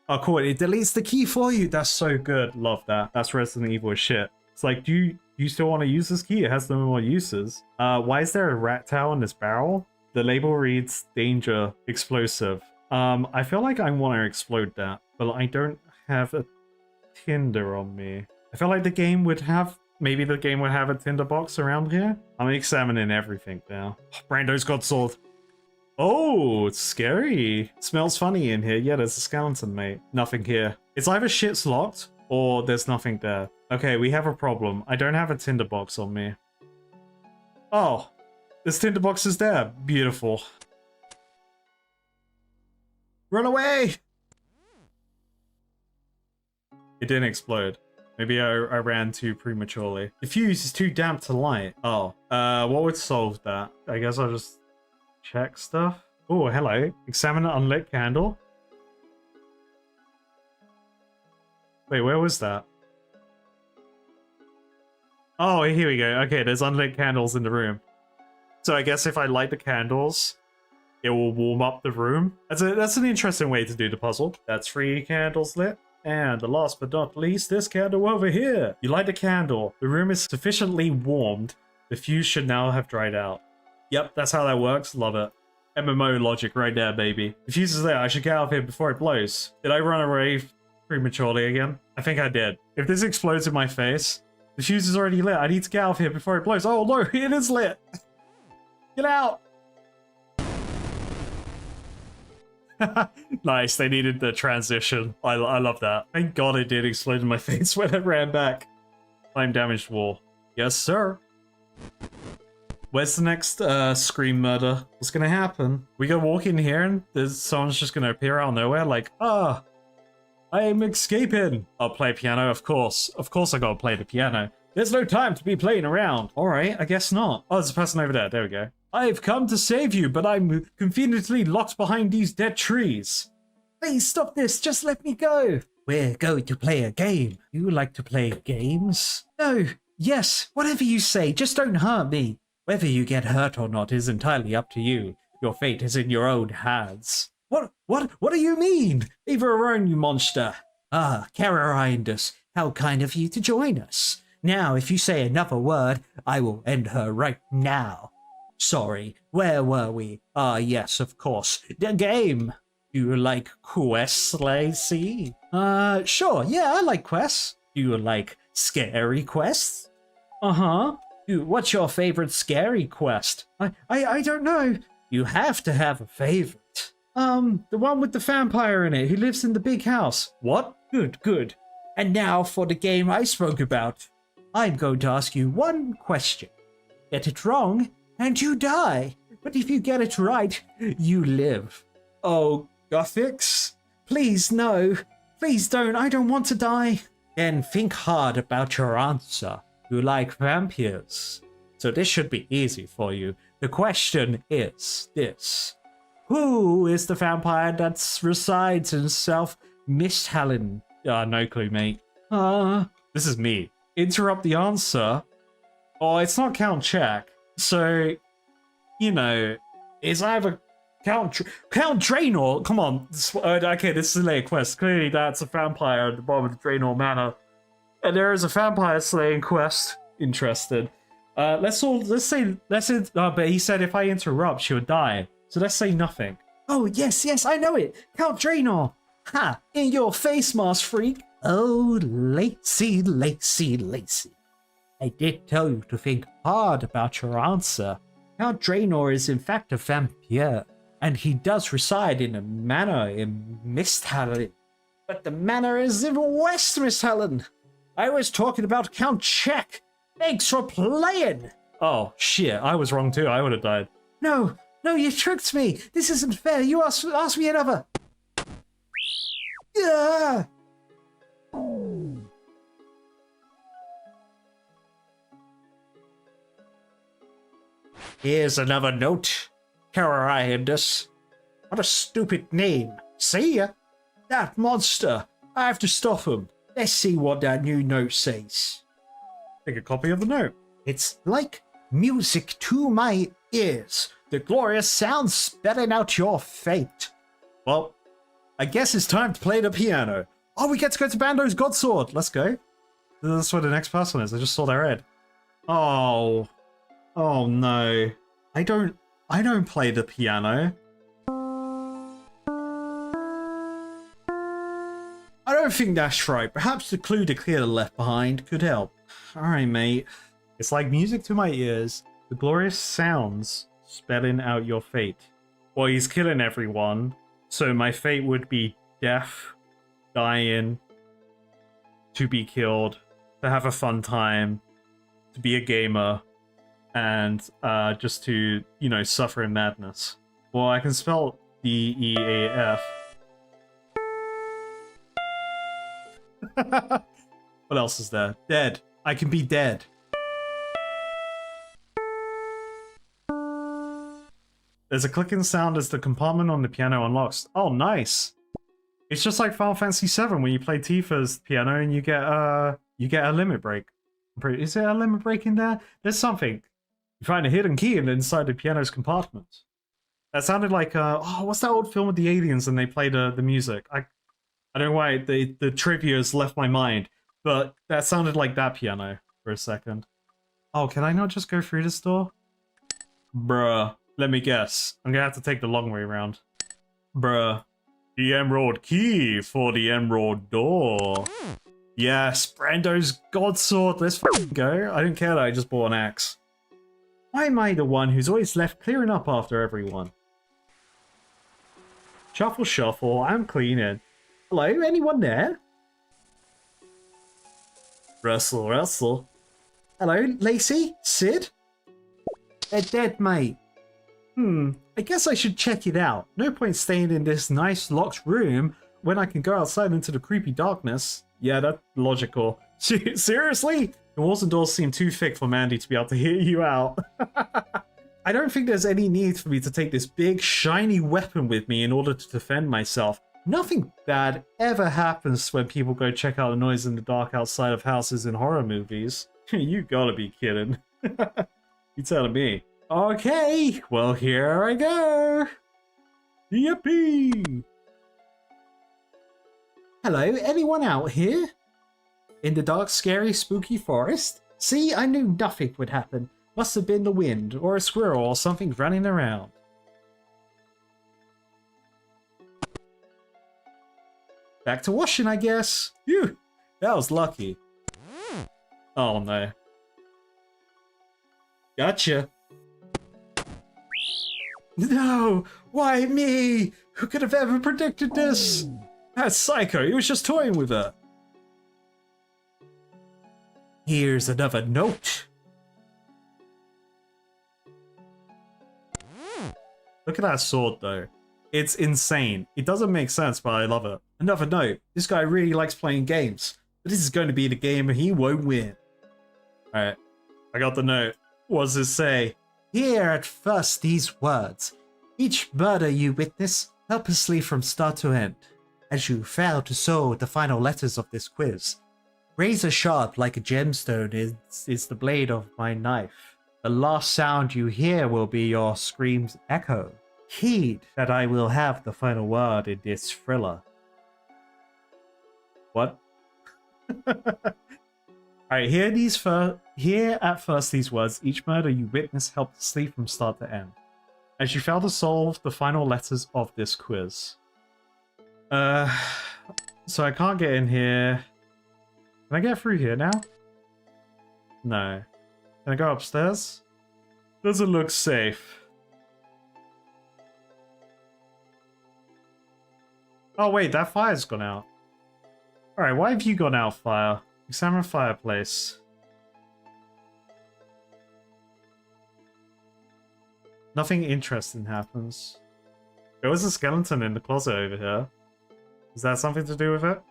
Oh, cool. It deletes the key for you. That's so good. Love that. That's Resident Evil shit. It's like, do you still want to use this key? It has no more uses. Why is there a rat tail in this barrel? The label reads danger explosive. I feel like I want to explode that, but I don't have a tinder on me. I feel like the game would have, maybe the game would have a tinder box around here. I'm examining everything now. Oh, Brando's got sword. Oh, it's scary. It smells funny in here. Yeah, there's a skeleton, mate. Nothing here. It's either shit's locked or there's nothing there. Okay, we have a problem. I don't have a tinder box on me. Oh, this tinder box is there. Beautiful. Run away! It didn't explode. Maybe I ran too prematurely. The fuse is too damp to light. Oh, what would solve that? I guess I'll just check stuff. Oh, hello. Examine an unlit candle. Wait, where was that? Oh, here we go. Okay, there's unlit candles in the room. So I guess if I light the candles, it will warm up the room. That's an interesting way to do the puzzle. That's 3 candles lit. And the last but not least, this candle over here. You light the candle. The room is sufficiently warmed. The fuse should now have dried out. Yep, that's how that works. Love it. MMO logic right there, baby. The fuse is there. I should get out of here before it blows. Did I run away prematurely again? I think I did. If this explodes in my face, the fuse is already lit. I need to get out of here before it blows. Oh no, it is lit. Get out. Nice, they needed the transition. I love that. Thank God it did explode in my face when it ran back. Time damaged wall. Yes, sir. Where's the next Scream murder? What's gonna happen? We go walk in here and someone's just gonna appear out of nowhere like, ah, I'm escaping. I'll play piano, of course. Of course I gotta play the piano. There's no time to be playing around. Alright, I guess not. Oh, there's a person over there. There we go. I've come to save you, but I'm conveniently locked behind these dead trees. Please stop this. Just let me go. We're going to play a game. You like to play games? No. Yes. Whatever you say. Just don't hurt me. Whether you get hurt or not is entirely up to you. Your fate is in your own hands. What do you mean? Leave her alone, you monster. Ah, Carorindus. How kind of you to join us. Now, if you say another word, I will end her right now. Sorry, where were we? Ah, yes, of course. The game. Do you like quests, Lacey? Sure, yeah, I like quests. Do you like scary quests? Uh-huh. What's your favorite scary quest? I don't know. You have to have a favorite. The one with the vampire in it who lives in the big house. What? Good. And now for the game I spoke about. I'm going to ask you one question. Get it wrong, and you die. But if you get it right, you live. Oh, Gothics? Please, no. Please don't. I don't want to die. Then think hard about your answer. You like vampires. So this should be easy for you. The question is this. Who is the vampire that resides in South Misthallen? No clue, mate. This is me. Interrupt the answer. Oh, it's not count check. So, you know, is either Count Draenor. Come on. Okay, this is a later quest. Clearly, that's a vampire at the bottom of the Draenor Manor, and there is a vampire slaying quest. Interested. But he said if I interrupt, she'll die. So let's say nothing. Oh, yes, I know it. Count Draenor. Ha! In your face, Mars Freak. Oh, Lacey. I did tell you to think hard about your answer. Count Draenor is in fact a vampire, and he does reside in a manor in Misthallen. But the manor is in West Misthallen. I was talking about Count Check. Thanks for playing. Oh, shit, I was wrong too. I would have died. No, you tricked me. This isn't fair. You ask me another. Yeah. Here's another note. Carriandus. What a stupid name. See ya. That monster. I have to stop him. Let's see what that new note says. Take a copy of the note. It's like music to my ears. The glorious sound spelling out your fate. Well, I guess it's time to play the piano. Oh, we get to go to Bando's Godsword. Let's go. That's where the next person is. I just saw their head. Oh no. I don't play the piano. I don't think that's right. Perhaps the clue to clear the left behind could help. Alright, mate. It's like music to my ears. The glorious sounds spelling out your fate. Well, he's killing everyone. So my fate would be death, dying, to be killed, to have a fun time, to be a gamer, and just to, suffer in madness. Well, I can spell DEAF. What else is there? Dead. I can be dead. There's a clicking sound as the compartment on the piano unlocks. Oh, nice. It's just like Final Fantasy VII when you play Tifa's piano and you get a limit break. Is there a limit break in there? There's something. You find a hidden key inside the piano's compartment. That sounded like what's that old film with the aliens and they play the music? I don't know why the trivia has left my mind, but that sounded like that piano for a second. Oh, can I not just go through this door? Bruh. Let me guess. I'm gonna have to take the long way around. Bruh. The emerald key for the emerald door. Yes, Brando's Godsword. Let's f***ing go. I don't care that I just bought an axe. Why am I the one who's always left clearing up after everyone? Shuffle, shuffle. I'm cleaning. Hello, anyone there? Rustle, rustle. Hello, Lacey? Sid? They're dead, mate. I guess I should check it out. No point staying in this nice locked room when I can go outside into the creepy darkness. Yeah, that's logical. Seriously? The walls and doors seem too thick for Mandy to be able to hear you out. I don't think there's any need for me to take this big, shiny weapon with me in order to defend myself. Nothing bad ever happens when people go check out the noise in the dark outside of houses in horror movies. You gotta be kidding. You telling me? Okay, well here I go. Yippee! Hello, anyone out here? In the dark, scary, spooky forest? See, I knew nothing would happen. Must have been the wind, or a squirrel, or something running around. Back to washing, I guess. Phew, that was lucky. Oh no. Gotcha. No! Why me? Who could have ever predicted this? That's Psycho, he was just toying with her. Here's another note. Look at that sword though. It's insane. It doesn't make sense, but I love it. Another note. This guy really likes playing games, but this is going to be the game he won't win. Alright, I got the note. What does it say? Hear at first these words. Each murder you witness, purposely from start to end. As you fail to solve the final letters of this quiz. Razor sharp like a gemstone is the blade of my knife. The last sound you hear will be your scream's echo. Heed that I will have the final word in this thriller. What? Alright, hear at first these words. Each murder you witness helped sleep from start to end. As you fail to solve the final letters of this quiz. So I can't get in here. Can I get through here now? No. Can I go upstairs? Doesn't look safe. Oh wait, that fire's gone out. Alright, why have you gone out, fire? Examine fireplace. Nothing interesting happens. There was a skeleton in the closet over here. Is that something to do with it?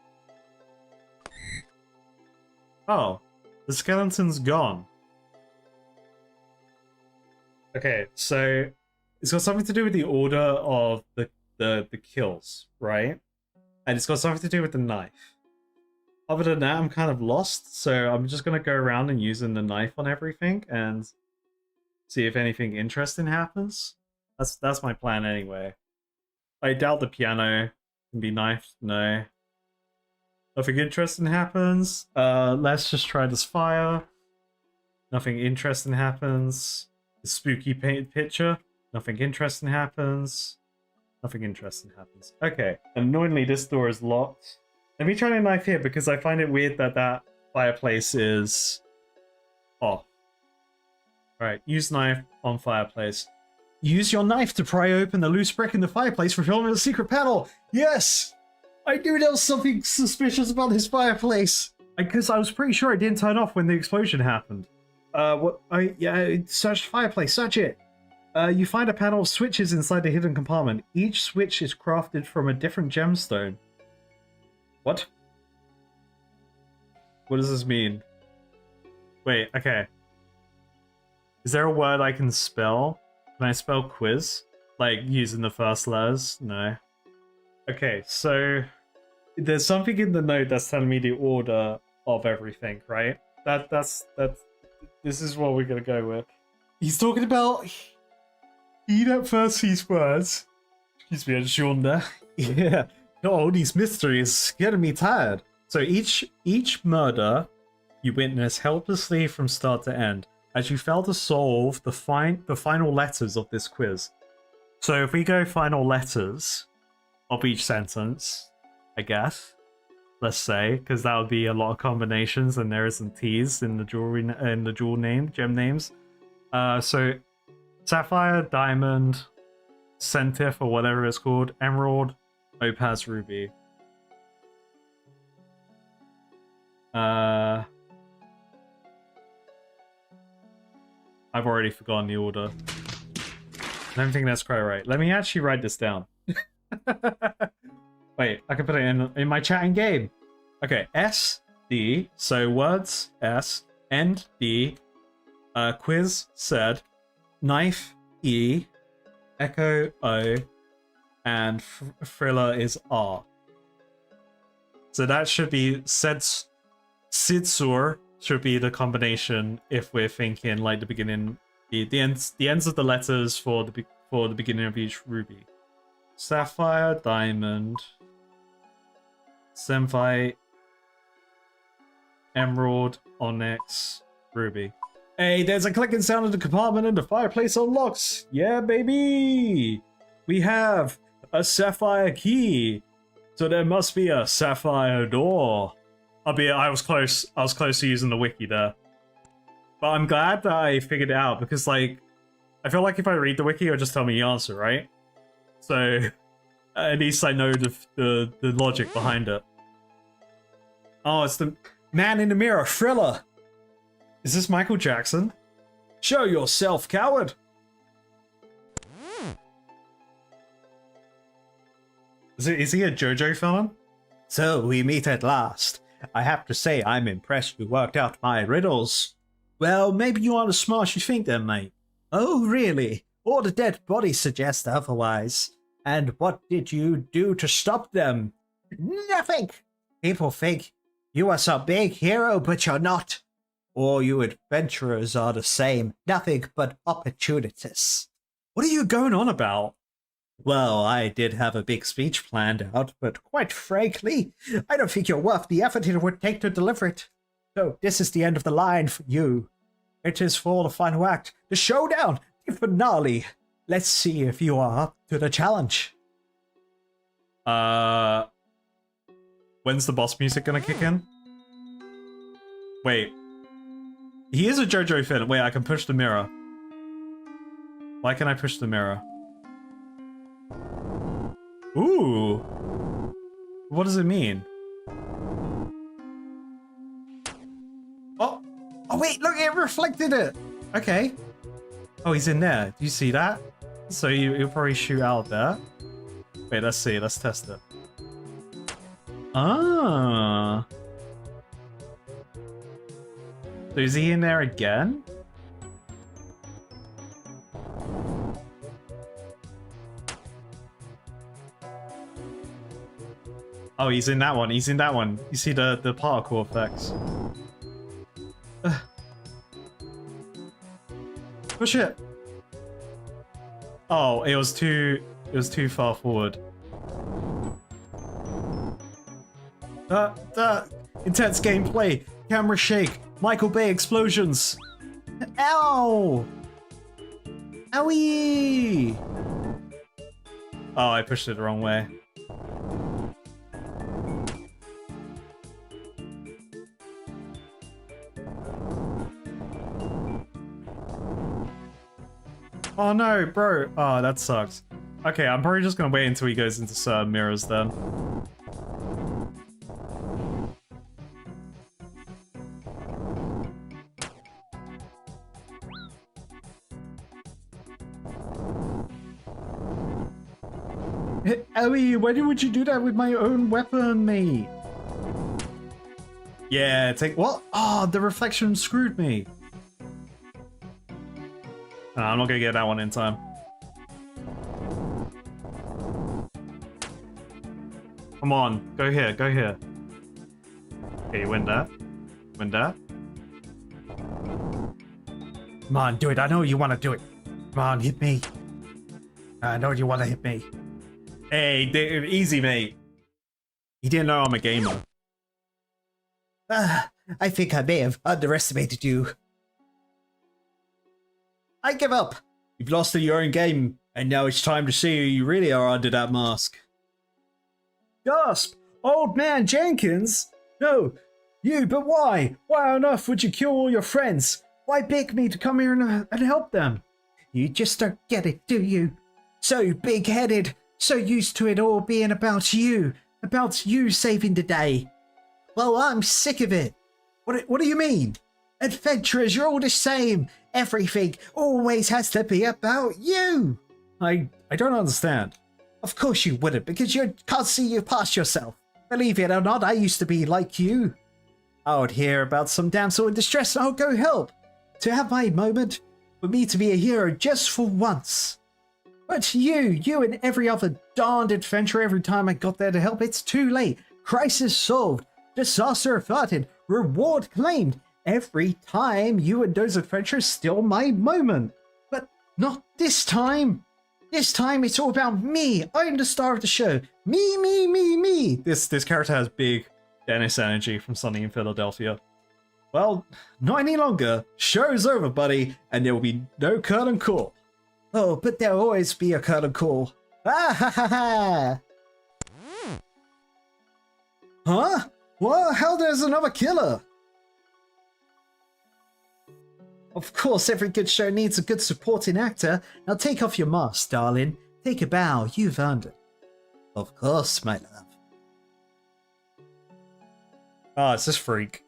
Oh, the skeleton's gone. Okay, so it's got something to do with the order of the kills, right? And it's got something to do with the knife. Other than that, I'm kind of lost, so I'm just gonna go around and using the knife on everything and see if anything interesting happens. That's my plan anyway. I doubt the piano can be knifed. No. Nothing interesting happens. Let's just try this fire. Nothing interesting happens. The spooky painted picture. Nothing interesting happens. Nothing interesting happens. Okay. Annoyingly, this door is locked. Let me try a knife here because I find it weird that that fireplace is off. Alright, use knife on fireplace. Use your knife to pry open the loose brick in the fireplace, revealing a secret panel. Yes! I knew there was something suspicious about this fireplace. Because I was pretty sure it didn't turn off when the explosion happened. Search the fireplace, search it. You find a panel of switches inside the hidden compartment. Each switch is crafted from a different gemstone. What? What does this mean? Wait, okay. Is there a word I can spell? Can I spell quiz? Like, using the first letters? No. Okay, so... there's something in the note that's telling me the order of everything, right? That's... This is what we're gonna go with. He's talking about... Heed at first these words. Excuse me, I just yawned there. Yeah. All these mysteries getting me tired. So each murder you witness helplessly from start to end, as you fail to solve the final letters of this quiz. So if we go final letters of each sentence, I guess, let's say, because that would be a lot of combinations, and there isn't T's in the jewel name, gem names. So sapphire, diamond, centif, or whatever it's called, emerald, opaz, ruby. I've already forgotten the order. I don't think that's quite right. Let me actually write this down. Wait, I can put it in my chatting game. Okay, S, D, so words, S, end, D, quiz, said, knife, E, echo, O, and thriller is R. So that should be Sidsur should be the combination if we're thinking like the beginning, the ends of the letters for the beginning of each ruby. Sapphire, diamond, samphire, emerald, onyx, ruby. Hey, there's a clicking sound in the compartment and the fireplace unlocks. Yeah, baby. We have a sapphire key, so there must be a sapphire door. I was close to using the wiki there, but I'm glad that I figured it out because, like, I feel like if I read the wiki, it'll just tell me the answer, right? So at least I know the logic behind it. Oh, it's the man in the mirror, Thriller. Is this Michael Jackson? Show yourself, coward. Is he a JoJo fan? So we meet at last. I have to say I'm impressed you worked out my riddles. Well, maybe you aren't as smart as you think then, mate. Oh, really? All the dead bodies suggest otherwise. And what did you do to stop them? Nothing! People think you are some big hero, but you're not. All you adventurers are the same, nothing but opportunists. What are you going on about? Well, I did have a big speech planned out, but quite frankly, I don't think you're worth the effort it would take to deliver it. So, this is the end of the line for you. It is for the final act, the showdown, the finale. Let's see if you are up to the challenge. When's the boss music gonna kick in? Wait. He is a JoJo fan. Wait, I can push the mirror. Why can I push the mirror? Ooh. What does it mean? Oh. Oh wait, look, it reflected it. Okay. Oh, he's in there. Do you see that? So you'll probably shoot out there. Wait, let's see. Let's test it. Ah. So is he in there again? Oh, he's in that one. He's in that one. You see the particle effects. Push it. Oh, it was too far forward. Intense gameplay, camera shake, Michael Bay explosions. Ow! Owie! Oh, I pushed it the wrong way. Oh no, bro. Oh, that sucks. Okay, I'm probably just gonna wait until he goes into certain mirrors then. Ellie, why would you do that with my own weapon, mate? Yeah, take what? Oh, the reflection screwed me. No, I'm not gonna get that one in time. Come on, go here, go here. Okay, you win that. Win that. Come on, do it. I know you want to do it. Come on, hit me. I know you want to hit me. Hey, easy, mate. He didn't know I'm a gamer. I think I may have underestimated you. I give up. You've lost in your own game, and now it's time to see who you really are under that mask. Gasp! Old man Jenkins? No, you, but why? Why on earth would you kill all your friends? Why beg me to come here and help them? You just don't get it, do you? So big-headed, so used to it all being about you saving the day. Well, I'm sick of it. What do you mean? Adventurers, you're all the same. Everything always has to be about you. I don't understand. Of course you wouldn't, because you can't see you past yourself. Believe it or not, I used to be like you. I would hear about some damsel in distress and I'll go help. To have my moment, for me to be a hero just for once. But you and every other darned adventurer, every time I got there to help, it's too late. Crisis solved. Disaster averted. Reward claimed. Every time you and those adventurers steal my moment. But not this time. This time it's all about me. I'm the star of the show. Me. This character has big Dennis energy from Sunny in Philadelphia. Well, not any longer. Show's over, buddy, and there will be no curtain call. Oh, but there'll always be a curtain call. Ah ha ha ha! Huh? What? How there's another killer? Of course, every good show needs a good supporting actor. Now take off your mask, darling. Take a bow. You've earned it. Of course, my love. Ah, it's this freak.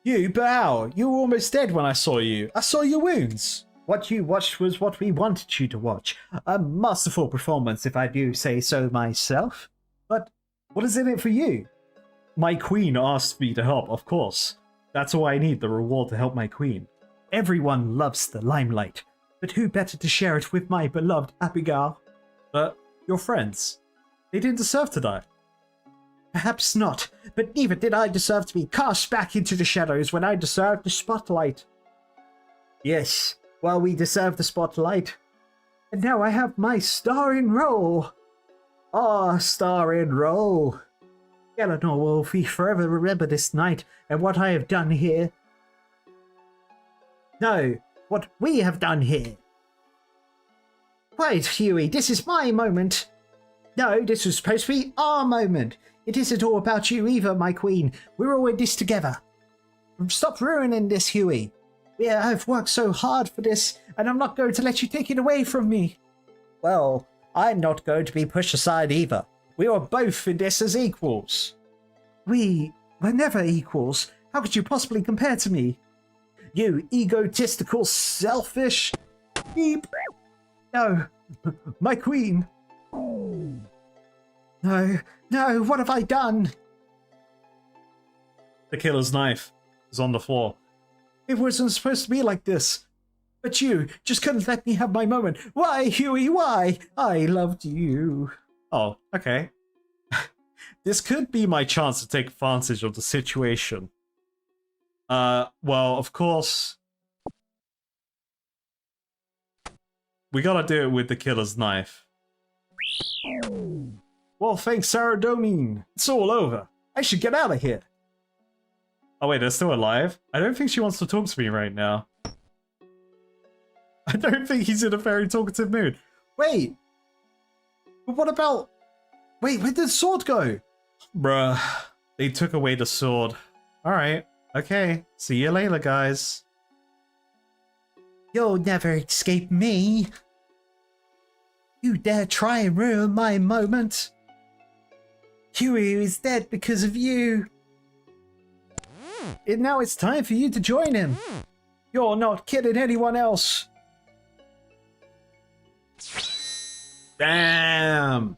You bow. You were almost dead when I saw you. I saw your wounds. What you watched was what we wanted you to watch. A masterful performance, if I do say so myself. But what is in it for you? My queen asked me to help, of course. That's all I need, the reward to help my queen. Everyone loves the limelight, but who better to share it with my beloved Abigail? But your friends, they didn't deserve to die. Perhaps not, but neither did I deserve to be cast back into the shadows when I deserved the spotlight. Yes, well, we deserve the spotlight. And now I have my starring role. Ah, starring role. Eleanor will be forever remember this night and what I have done here. No, what we have done here. Wait, Huey, this is my moment. No, this was supposed to be our moment. It isn't all about you either, my queen. We're all in this together. Stop ruining this, Huey. I've worked so hard for this, and I'm not going to let you take it away from me. Well, I'm not going to be pushed aside either. We are both in this as equals. We were never equals. How could you possibly compare to me? You egotistical, selfish... Beep. No, my queen. No, no, what have I done? The killer's knife is on the floor. It wasn't supposed to be like this. But you just couldn't let me have my moment. Why, Huey, why? I loved you. Oh, okay. This could be my chance to take advantage of the situation. Well, of course... we gotta do it with the killer's knife. Well, thanks, Sarah Domine. It's all over. I should get out of here. Oh wait, they're still alive? I don't think she wants to talk to me right now. I don't think he's in a very talkative mood. Wait. But what about... Wait, where did the sword go? Bruh, they took away the sword. Alright, okay. See you later, guys. You'll never escape me. You dare try and ruin my moment. Huey is dead because of you. And now it's time for you to join him. You're not kidding anyone else. Damn!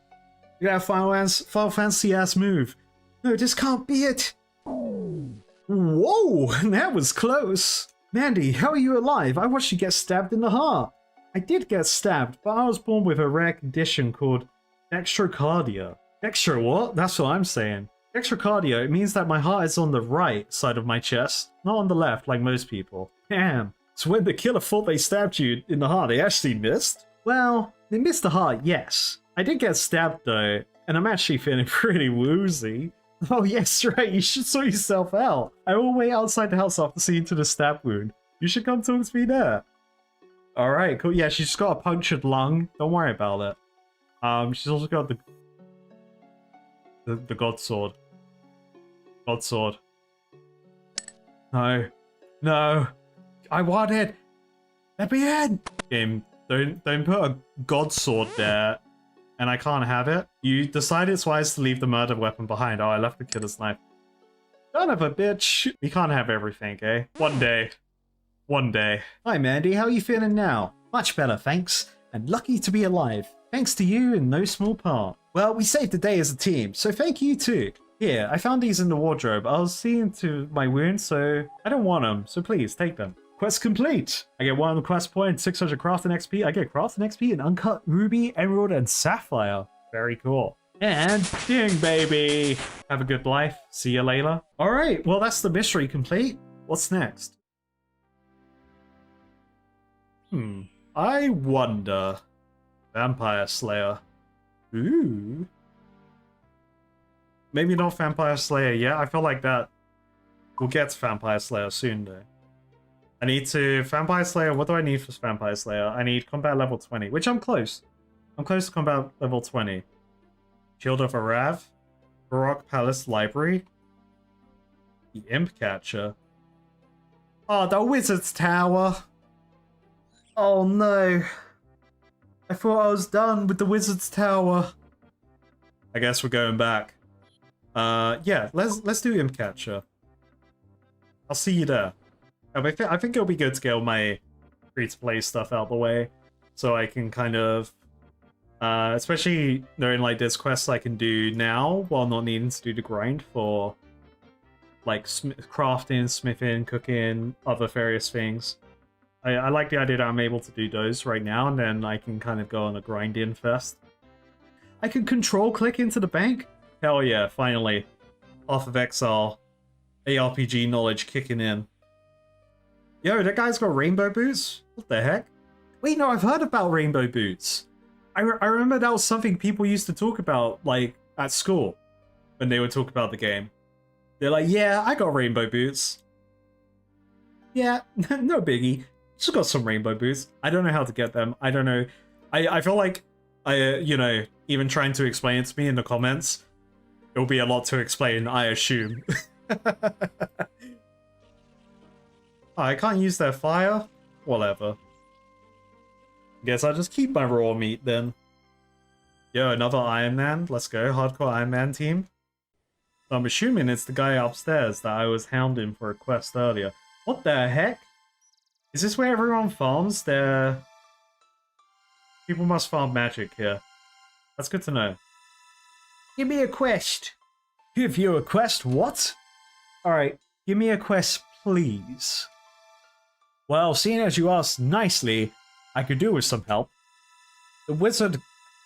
You got a Final Fantasy ass move. No, this can't be it. Whoa, that was close. Mandy, how are you alive? I watched you get stabbed in the heart. I did get stabbed, but I was born with a rare condition called dextrocardia. Dextro what? That's what I'm saying. Dextrocardia, it means that my heart is on the right side of my chest, not on the left like most people. Damn. So when the killer thought they stabbed you in the heart, they actually missed? Well, they missed the heart, yes. I did get stabbed though, and I'm actually feeling pretty woozy. Oh yes, right, you should sort yourself out. I will wait outside the house after seeing to the stab wound. You should come talk to me there. Alright, cool. Yeah, she's got a punctured lung. Don't worry about it. She's also got the god sword. God sword. No. No. I want it. Let me in. Game, don't put a god sword there and I can't have it. You decided it's wise to leave the murder weapon behind. Oh, I left the killer's knife. Son of a bitch. We can't have everything, eh? One day. One day. Hi, Mandy. How are you feeling now? Much better, thanks. And lucky to be alive. Thanks to you in no small part. Well, we saved the day as a team, so thank you too. Here, I found these in the wardrobe. I was seeing to my wounds, so I don't want them, so please take them. Quest complete! I get 1 quest point, 600 crafting XP. I get crafting XP in uncut ruby, emerald, and sapphire. Very cool. And ding, baby! Have a good life. See you later. Alright, well that's the mystery complete. What's next? I wonder. Vampire Slayer. Ooh. Maybe not Vampire Slayer yet. I feel like that we'll get to Vampire Slayer soon though. I need to... Vampire Slayer, what do I need for Vampire Slayer? I need combat level 20, which I'm close. I'm close to combat level 20. Shield of Arav. Baroque Palace Library. The Imp Catcher. Oh, the Wizard's Tower. Oh no. I thought I was done with the Wizard's Tower. I guess we're going back. Yeah, let's do Imp Catcher. I'll see you there. I think it'll be good to get all my free-to-play stuff out the way, so I can kind of, especially knowing like there's quests I can do now while not needing to do the grind for like crafting, smithing, cooking, other various things. I like the idea that I'm able to do those right now, and then I can kind of go on a grind-in fest. I can control click into the bank. Hell yeah, finally. Off of Exile. ARPG knowledge kicking in. Yo, that guy's got rainbow boots? What the heck? Wait, no, I've heard about rainbow boots. I remember that was something people used to talk about, like, at school. When they would talk about the game. They're like, yeah, I got rainbow boots. Yeah, no biggie. Just got some rainbow boots. I don't know how to get them. I don't know. I feel like, you know, even trying to explain it to me in the comments, it'll be a lot to explain, I assume. Oh, I can't use their fire? Whatever. Guess I'll just keep my raw meat then. Yo, another Iron Man. Let's go. Hardcore Iron Man team. I'm assuming it's the guy upstairs that I was hounding for a quest earlier. What the heck? Is this where everyone farms their... People must farm magic here. That's good to know. Give me a quest. Give you a quest? What? Alright, give me a quest, please. Well, seeing as you asked nicely, I could do with some help. The wizard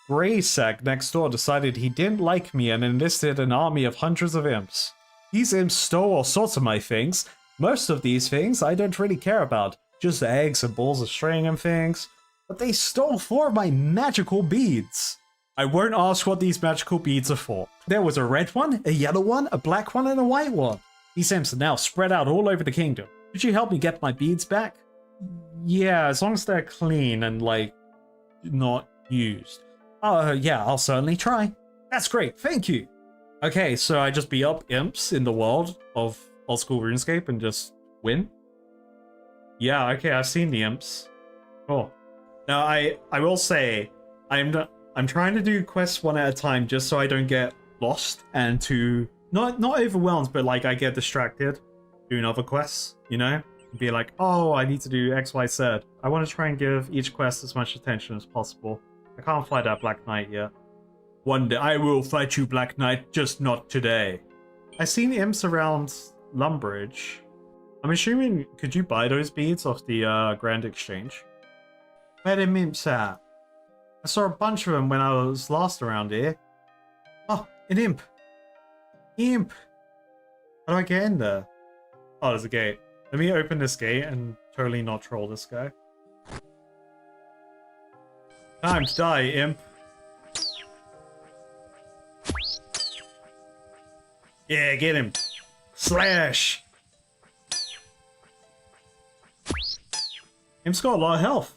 Greysack next door decided he didn't like me and enlisted an army of hundreds of imps. These imps stole all sorts of my things. Most of these things I don't really care about. Just eggs and balls of string and things. But they stole 4 of my magical beads. I won't ask what these magical beads are for. There was a red one, a yellow one, a black one, and a white one. These imps are now spread out all over the kingdom. Could you help me get my beads back? Yeah, as long as they're clean and, like, not used. Yeah, I'll certainly try. That's great, thank you. Okay, so I just beat up imps in the world of Old School Runescape and just win? Yeah, okay, I've seen the imps. Cool. Now, I will say, I'm trying to do quests one at a time just so I don't get lost and to... Not overwhelmed, but, like, I get distracted doing other quests, you know? Be like, oh, I need to do X, Y, Z. I want to try and give each quest as much attention as possible. I can't fight that Black Knight yet. One day I will fight you, Black Knight, just not today. I've seen imps around Lumbridge. I'm assuming, could you buy those beads off the Grand Exchange? Where them imps at? I saw a bunch of them when I was last around here. Oh, an imp. Imp. How do I get in there? Oh, there's a gate. Let me open this gate and totally not troll this guy. Time to die, imp. Yeah, get him. Slash. Imp's got a lot of health.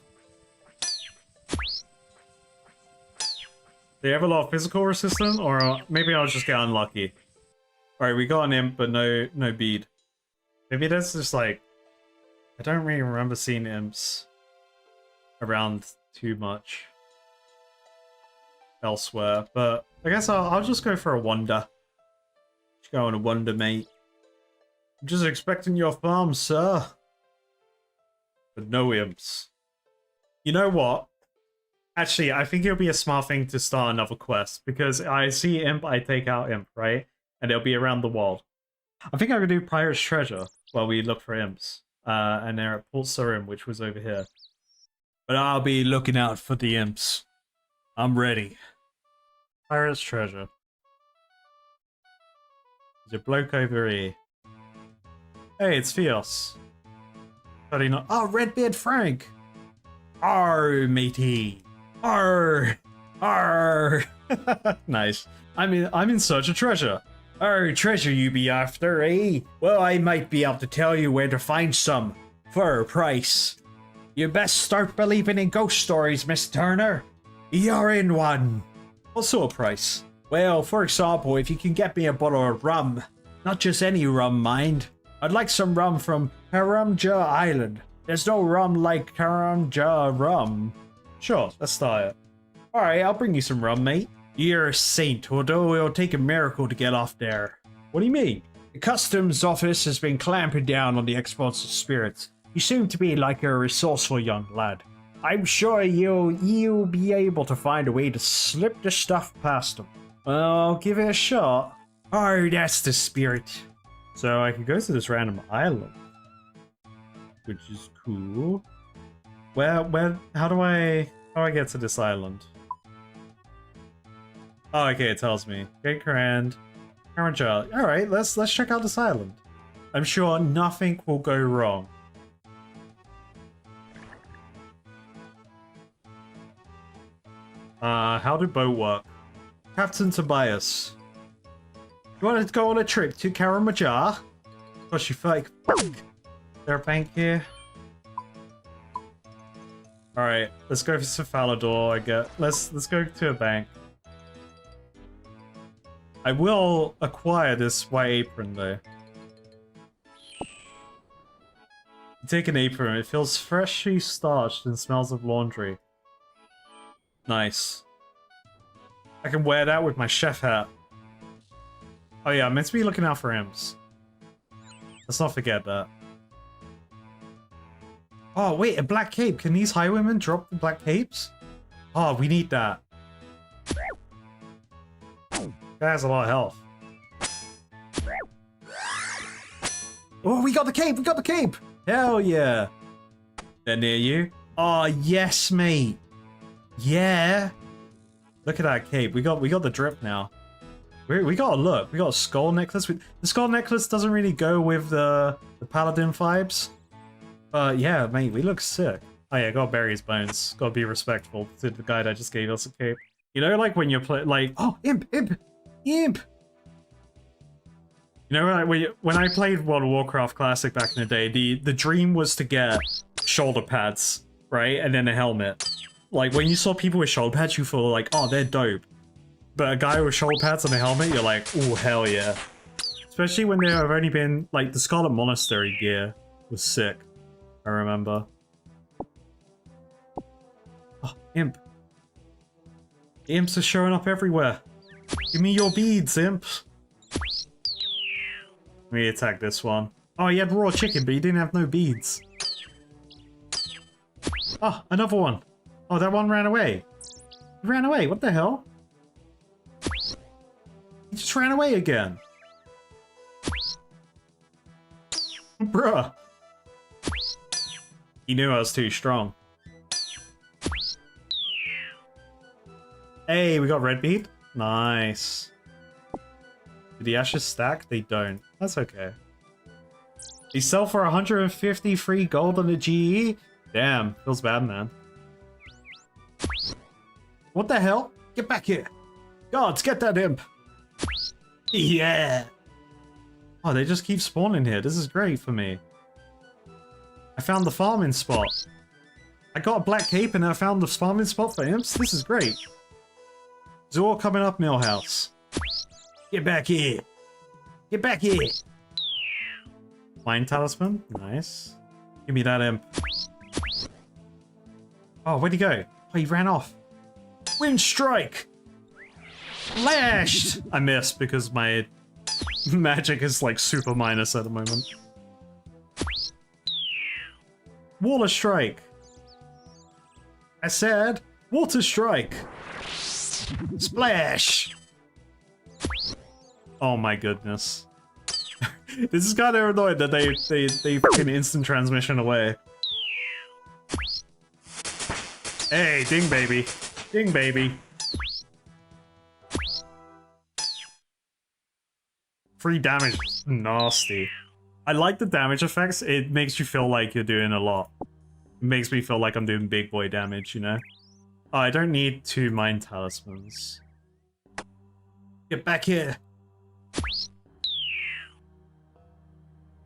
They have a lot of physical resistance, or maybe I'll just get unlucky. Alright, we got an imp, but no bead. Maybe that's just like... I don't really remember seeing imps around too much elsewhere, but I guess I'll just go for a wander. Just go on a wander, mate. I'm just expecting your farm, sir. But no imps. You know what? Actually, I think it'll be a smart thing to start another quest, because I see imp, I take out imp, right? And they'll be around the world. I think I could do Pirate's Treasure while we look for imps. And they're at Port Surim, which was over here. But I'll be looking out for the imps. I'm ready. Pirate's Treasure. There's a bloke over here. Hey, it's Fios. Oh, Redbeard Frank! Arr, matey! Arr! Arr! Nice. I'm in search of treasure. Oh, treasure you be after, eh? Well, I might be able to tell you where to find some. For a price. You best start believing in ghost stories, Miss Turner. You're in one. What sort of price? Well, for example, if you can get me a bottle of rum. Not just any rum, mind. I'd like some rum from Karamja Island. There's no rum like Karamja rum. Sure, let's start it. Alright, I'll bring you some rum, mate. You're a saint, although it'll take a miracle to get off there. What do you mean? The customs office has been clamping down on the exports of spirits. You seem to be like a resourceful young lad. I'm sure you'll be able to find a way to slip the stuff past them. Well, I'll give it a shot. Oh, that's the spirit. So I can go to this random island, which is cool. How do I get to this island? Oh, okay, it tells me. Great Grand. All right, let's check out this island. I'm sure nothing will go wrong. How do boat work? Captain Tobias. You want to go on a trip to Karamajar? Gosh, you fake. Is there a bank here? Alright, let's go for Cephalosaur, I guess. Let's go to a bank. I will acquire this white apron though. Take an apron, it feels freshly starched and smells of laundry. Nice. I can wear that with my chef hat. Oh yeah, I'm meant to be looking out for imps. Let's not forget that. Oh wait, a black cape. Can these highwaymen drop the black capes? Oh, we need that. That has a lot of health. Oh, we got the cape! We got the cape! Hell yeah! They're near you. Oh yes, mate. Yeah. Look at that cape. We got the drip now. We got a look. We got a skull necklace. The skull necklace doesn't really go with the paladin vibes. But yeah, mate, we look sick. Oh yeah, gotta bury his bones. Gotta be respectful to the guy that just gave us a cape. You know, like when you're like, oh, imp. You know, when I played World of Warcraft Classic back in the day, the dream was to get shoulder pads, right? And then a helmet. Like, when you saw people with shoulder pads, you feel like, oh, they're dope. But a guy with shoulder pads and a helmet, you're like, oh, hell yeah. Especially when there have only been, like, the Scarlet Monastery gear was sick. I remember. Oh, imp. The imps are showing up everywhere. Give me your beads, imp. Let me attack this one. Oh, he had raw chicken, but he didn't have no beads. Oh, another one. Oh, that one ran away. He ran away, what the hell? He just ran away again. Bruh. He knew I was too strong. Hey, we got red bead. Nice. Do the ashes stack? They don't. That's okay. They sell for 150 free gold on the GE? Damn, feels bad, man. What the hell? Get back here. Guards, get that imp. Yeah. Oh, they just keep spawning here. This is great for me. I found the farming spot. I got a black cape and I found the farming spot for imps. This is great. Zor coming up, Millhouse. Get back here. Get back here. Mind Talisman. Nice. Give me that imp. Oh, where'd he go? Oh, he ran off. Wind Strike! Lashed! I missed because my magic is like super minus at the moment. Water Strike! I said, Water Strike! Splash! Oh my goodness. This is kind of annoying that they fucking instant transmission away. Hey, ding baby. Ding baby. Free damage. Nasty. I like the damage effects. It makes you feel like you're doing a lot. It makes me feel like I'm doing big boy damage, you know? Oh, I don't need 2 mind talismans. Get back here.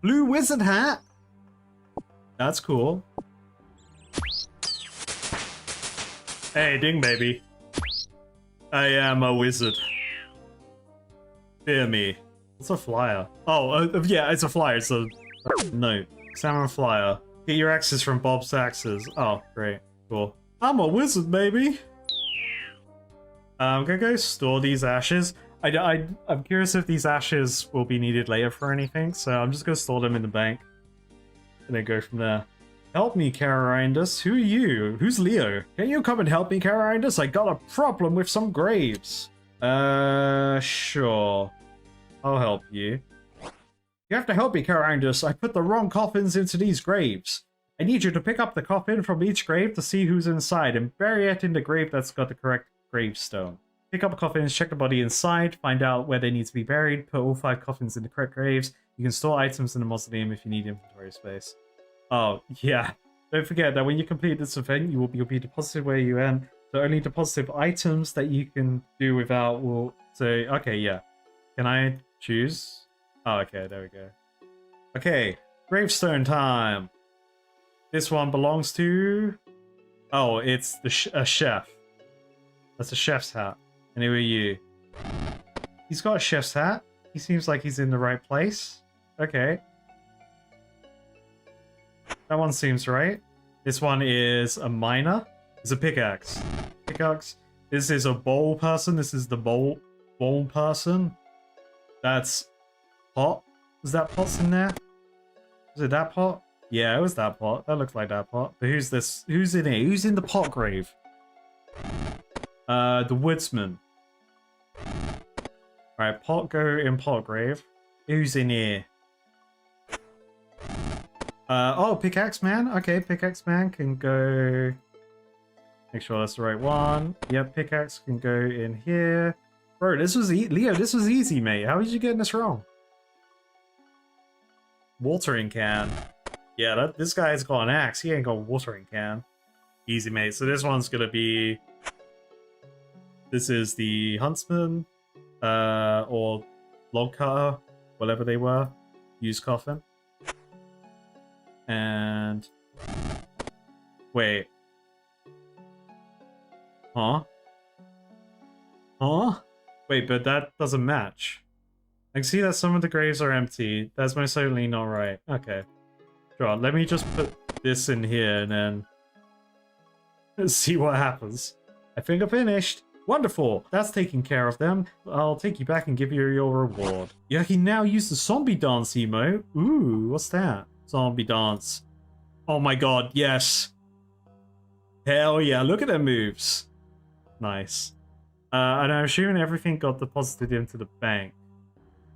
Blue wizard hat? That's cool. Hey, ding baby. I am a wizard. Fear me. What's a flyer? Oh, yeah, it's a flyer. It's a note. Salmon flyer. Get your axes from Bob's Axes. Oh, great. Cool. I'm a wizard, baby. I'm gonna go store these ashes. I'm curious if these ashes will be needed later for anything, so I'm just gonna store them in the bank. And then go from there. Help me, Cararindus. Who are you? Who's Leo? Can you come and help me, Cararindus? I got a problem with some graves. Sure. I'll help you. You have to help me, Cararindus. I put the wrong coffins into these graves. I need you to pick up the coffin from each grave to see who's inside and bury it in the grave that's got the correct gravestone. Pick up coffins, check the body inside, find out where they need to be buried, put all 5 coffins in the correct graves. You can store items in the mausoleum if you need inventory space. Oh, yeah. Don't forget that when you complete this event, you'll be deposited where you end. So only deposited items that you can do without will say, okay, yeah. Can I choose? Oh, okay, there we go. Okay, gravestone time. This one belongs to... Oh, it's a chef. That's a chef's hat. And who are you? He's got a chef's hat. He seems like he's in the right place. Okay. That one seems right. This one is a miner. It's a pickaxe. Pickaxe. This is a bowl person. This is the bowl person. That's pot. Was that pot's in there? Was it that pot? Yeah, it was that pot. That looks like that pot. But who's this? Who's in here? Who's in the pot grave? The woodsman. Alright, pot go in pot grave. Who's in here? Oh, pickaxe man. Okay, pickaxe man can go... Make sure that's the right one. Yep, pickaxe can go in here. Bro, this was Leo, this was easy, mate. How did you get this wrong? Watering can. Yeah, this guy's got an axe. He ain't got a watering can. Easy, mate. So this one's gonna be... This is the huntsman, or log cutter, whatever they were. Use coffin. And... Wait. Huh? Huh? Wait, but that doesn't match. I can see that some of the graves are empty. That's most certainly not right. Okay. Sure, let me just put this in here and then... Let's see what happens. I think I finished. Wonderful! That's taking care of them. I'll take you back and give you your reward. You can now use the zombie dance emote. Ooh, what's that? Zombie dance. Oh my god, yes! Hell yeah, look at their moves. Nice. And I'm assuming everything got deposited into the bank.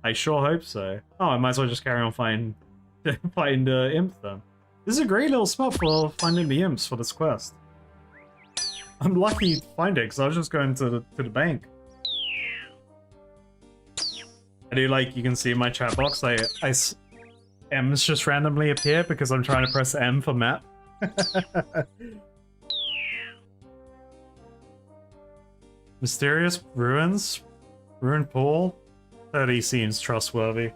I sure hope so. Oh, I might as well just carry on fighting the imps then. This is a great little spot for finding the imps for this quest. I'm lucky to find it because I was just going to the bank. I do like, you can see in my chat box, M's just randomly appear because I'm trying to press M for map. Mysterious ruins? Ruined pool? 30 seems trustworthy.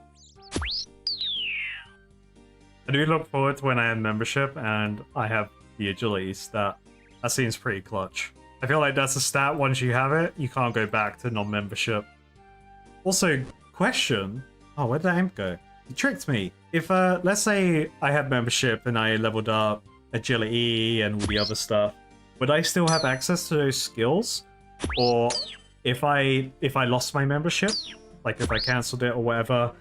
I do look forward to when I have membership and I have the agility stat. That seems pretty clutch. I feel like that's a stat, once you have it, you can't go back to non-membership. Also, question. Oh, where'd that imp go? He tricked me. If, let's say I had membership and I leveled up agility and all the other stuff, would I still have access to those skills? Or if I lost my membership, like if I cancelled it or whatever,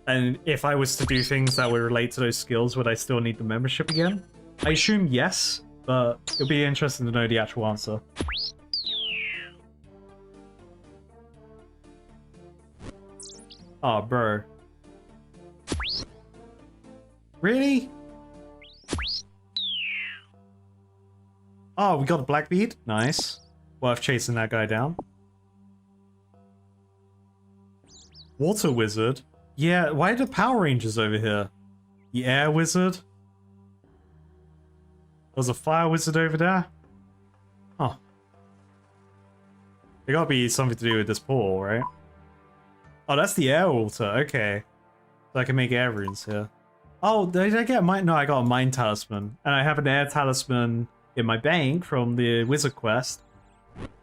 and if I was to do things that would relate to those skills, would I still need the membership again? I assume yes, but it'll be interesting to know the actual answer. Oh, bro. Really? Oh, we got a black bead? Nice. Worth chasing that guy down. Water wizard? Yeah, why are the Power Rangers over here? The air wizard? There's a fire wizard over there? Huh. There gotta be something to do with this pool, right? Oh, that's the air altar, okay. So I can make air runes here. Oh, did I get a mine? No, I got a mine talisman. And I have an air talisman in my bank from the wizard quest.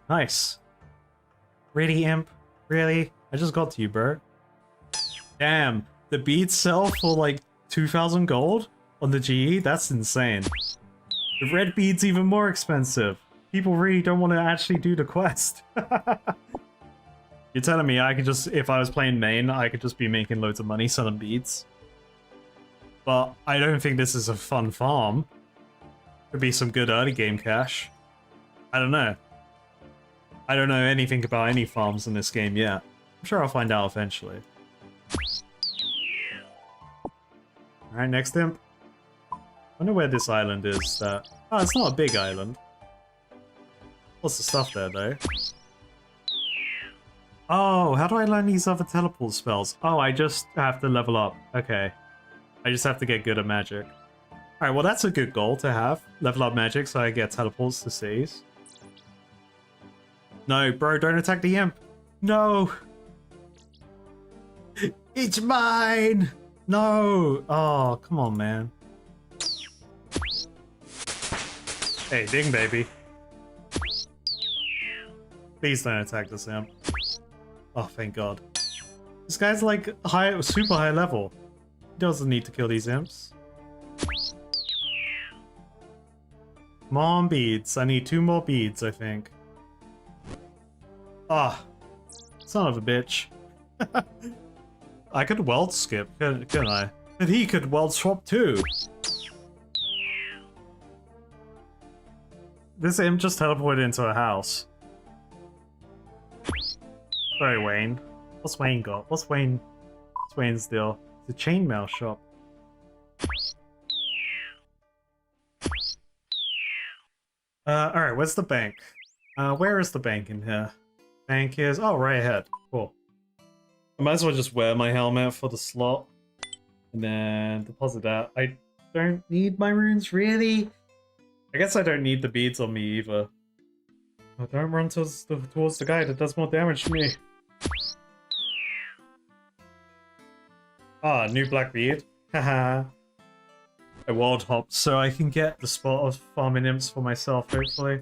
Nice. Really, imp? Really? I just got to you, bro. Damn, the beads sell for like 2,000 gold on the GE? That's insane. The red bead's even more expensive. People really don't want to actually do the quest. You're telling me I could just, if I was playing main, I could just be making loads of money selling beads? But I don't think this is a fun farm. Could be some good early game cash. I don't know. I don't know anything about any farms in this game yet. I'm sure I'll find out eventually. Alright, next imp. Wonder where this island is that... Oh, it's not a big island. Lots of stuff there, though. Oh, how do I learn these other teleport spells? Oh, I just have to level up. Okay. I just have to get good at magic. Alright, well that's a good goal to have. Level up magic so I get teleports to seas. No, bro, don't attack the imp. No. It's mine. No. Oh, come on, man. Hey, ding, baby. Please don't attack this imp. Oh, thank God. This guy's like super high level. He doesn't need to kill these imps. Come on, beads. I need 2 more beads, I think. Ah, son of a bitch. I could weld skip, couldn't I? And he could weld swap too. This imp just teleported into a house. Sorry, Wayne. What's Wayne got? What's Wayne's deal? It's a chainmail shop. Alright, where's the bank? Where is the bank in here? Bank is... oh, right ahead. Cool. I might as well just wear my helmet for the slot. And then deposit that. I don't need my runes, really? I guess I don't need the beads on me either. Oh, don't run towards the guy that does more damage to me. Ah, new black bead. Haha. I wild hop so I can get the spot of farming imps for myself, hopefully.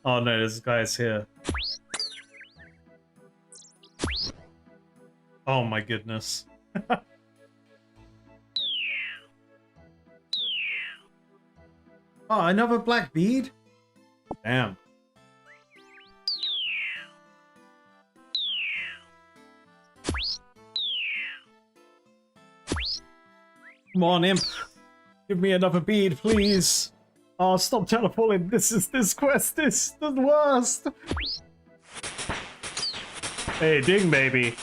Oh no, this guy's here. Oh my goodness. Oh, another black bead? Damn. Come on, imp. Give me another bead, please. Oh, stop teleporting. This quest is the worst. Hey, ding, baby.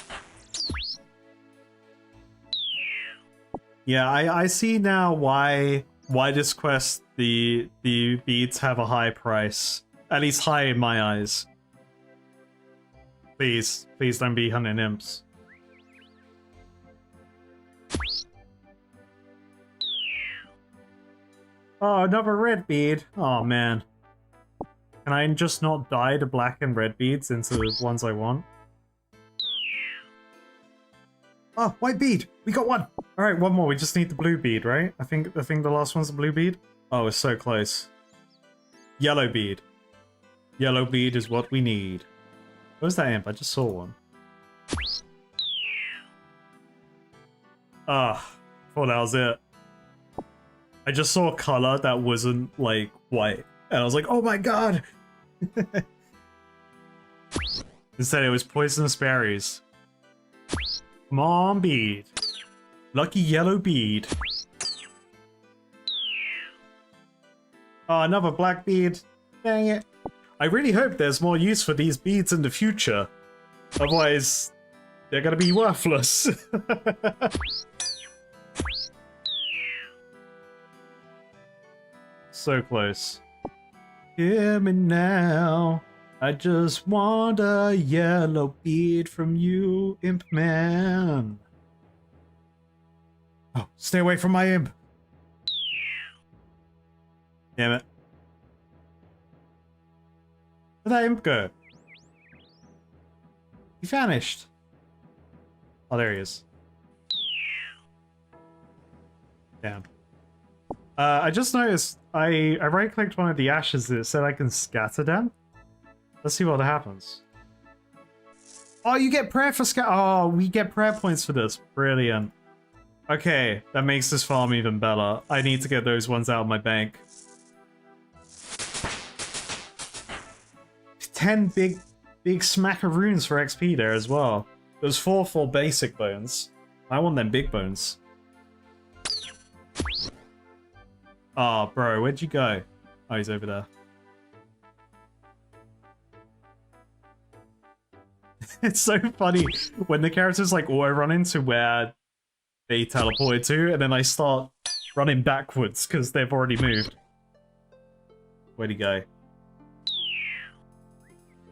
Yeah, I see now why this quest the beads have a high price. At least high in my eyes. Please don't be hunting imps. Oh, another red bead. Oh man. Can I just not dye the black and red beads into the ones I want? Oh, white bead! We got one! Alright, one more. We just need the blue bead, right? I think the last one's the blue bead. Oh, it's so close. Yellow bead. Yellow bead is what we need. Where's that imp? I just saw one. Ah, thought that was it. I just saw a color that wasn't, like, white. And I was like, oh my god! Instead, it was poisonous berries. Come on, bead. Lucky yellow bead. Oh, another black bead. Dang it. I really hope there's more use for these beads in the future. Otherwise, they're gonna be worthless. So close. Hear me now. I just want a yellow bead from you, Imp Man. Oh, stay away from my imp. Damn it. Where'd that imp go? He vanished. Oh, there he is. Damn. I just noticed I right-clicked one of the ashes that said I can scatter them. Let's see what happens. Oh, you get prayer for scatter. Oh, we get prayer points for this. Brilliant. Okay, that makes this farm even better. I need to get those ones out of my bank. 10 big smack of runes for XP there as well. There's 4 for basic bones. I want them big bones. Oh, bro, where'd you go? Oh, he's over there. It's so funny when the characters like auto-run into where they teleported to, and then I start running backwards because they've already moved. Where'd he go?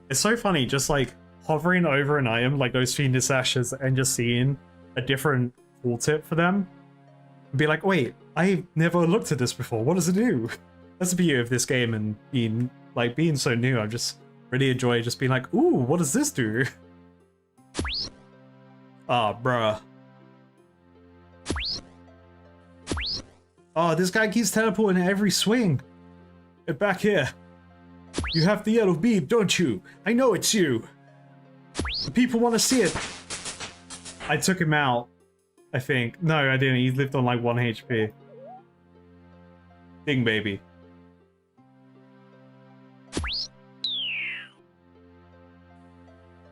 It's so funny just like hovering over an item like those Fiendish Ashes and just seeing a different tooltip for them. And be like, wait, I never looked at this before. What does it do? That's the beauty of this game and being so new. I just really enjoy just being like, ooh, what does this do? Ah, bruh. Oh, this guy keeps teleporting at every swing. Get back here. You have the yellow bead, don't you? I know it's you. The people want to see it. I took him out, I think. No, I didn't. He lived on like 1 HP. Ding, baby.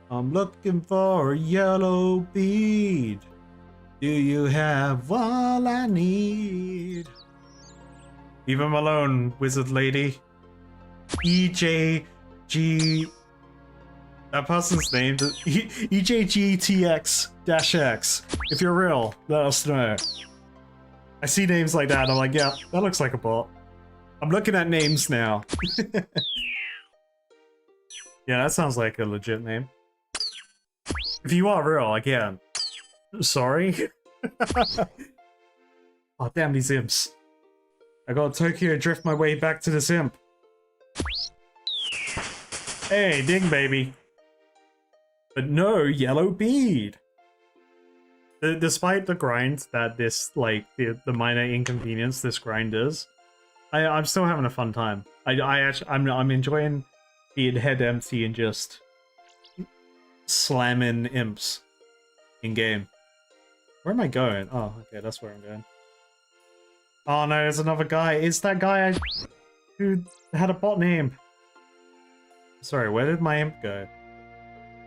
I'm looking for a yellow bead. Do you have all I need? Leave him alone, wizard lady. EJG. That person's name. EJGTX-X. If you're real, let us know. I see names like that, and I'm like, yeah, that looks like a bot. I'm looking at names now. Yeah, that sounds like a legit name. If you are real, again. Sorry. Oh, damn these imps. I gotta Tokyo drift my way back to this imp. Hey, ding, baby. But no yellow bead. Despite the grind that this, like, the minor inconvenience this grind is, I'm still having a fun time. I'm enjoying being head empty and just slamming imps in game. Where am I going? Oh, okay, that's where I'm going. Oh no, there's another guy. It's that guy who had a bot name. Sorry, where did my imp go?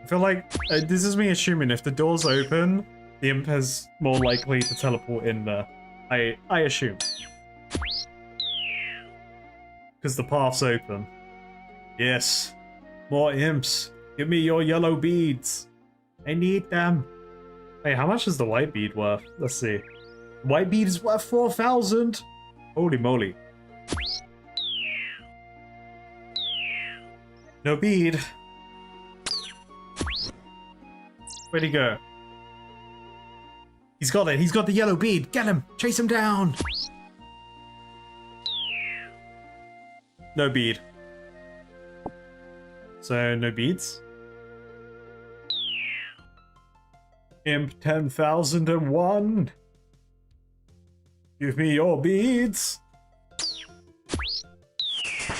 I feel like this is me assuming if the door's open, the imp is more likely to teleport in there. I assume. Because the path's open. Yes. More imps. Give me your yellow beads. I need them. Hey, how much is the white bead worth? Let's see. White bead is worth 4,000. Holy moly. No bead. Where'd he go? He's got it. He's got the yellow bead. Get him. Chase him down. No bead. So, no beads? Imp 10,001. Give me your beads.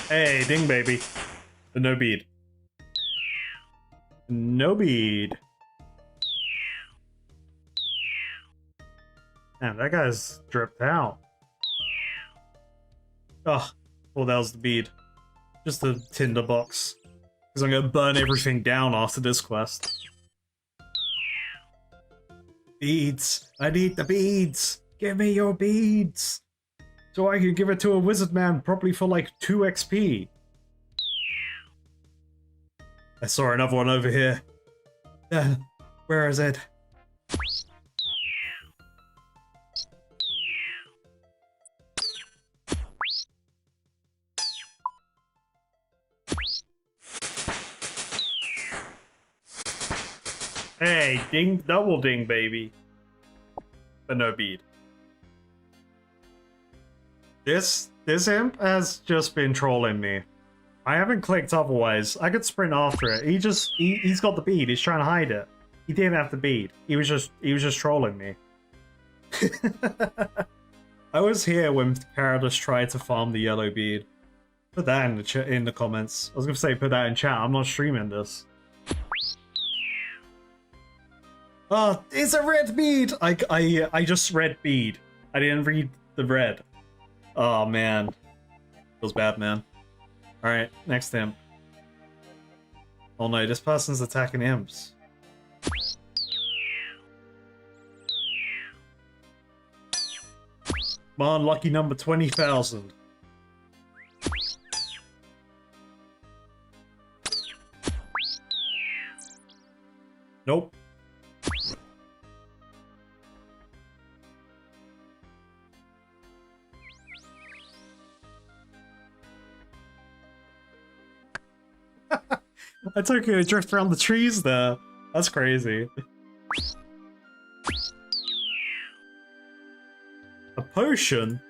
Hey, ding, baby. No bead. No bead. Man, that guy's dripped out. Oh, well, that was the bead. Just a tinderbox. Because I'm gonna burn everything down after this quest. Beads. I need the beads. Give me your beads. So I can give it to a wizard man probably for like 2 XP. I saw another one over here. Where is it? Hey, ding, double ding, baby. But no bead. This imp has just been trolling me. I haven't clicked otherwise. I could sprint after it. He's got the bead. He's trying to hide it. He didn't have the bead. He was just trolling me. I was here when Paradis tried to farm the yellow bead. Put that in the comments. I was gonna say put that in chat. I'm not streaming this. Oh, it's a red bead! I just read bead. I didn't read the red. Oh man. Feels bad, man. Alright, next imp. Oh no, this person's attacking imps. Come on, lucky number 20,000. Nope. I took a drift around the trees there. That's crazy. A potion?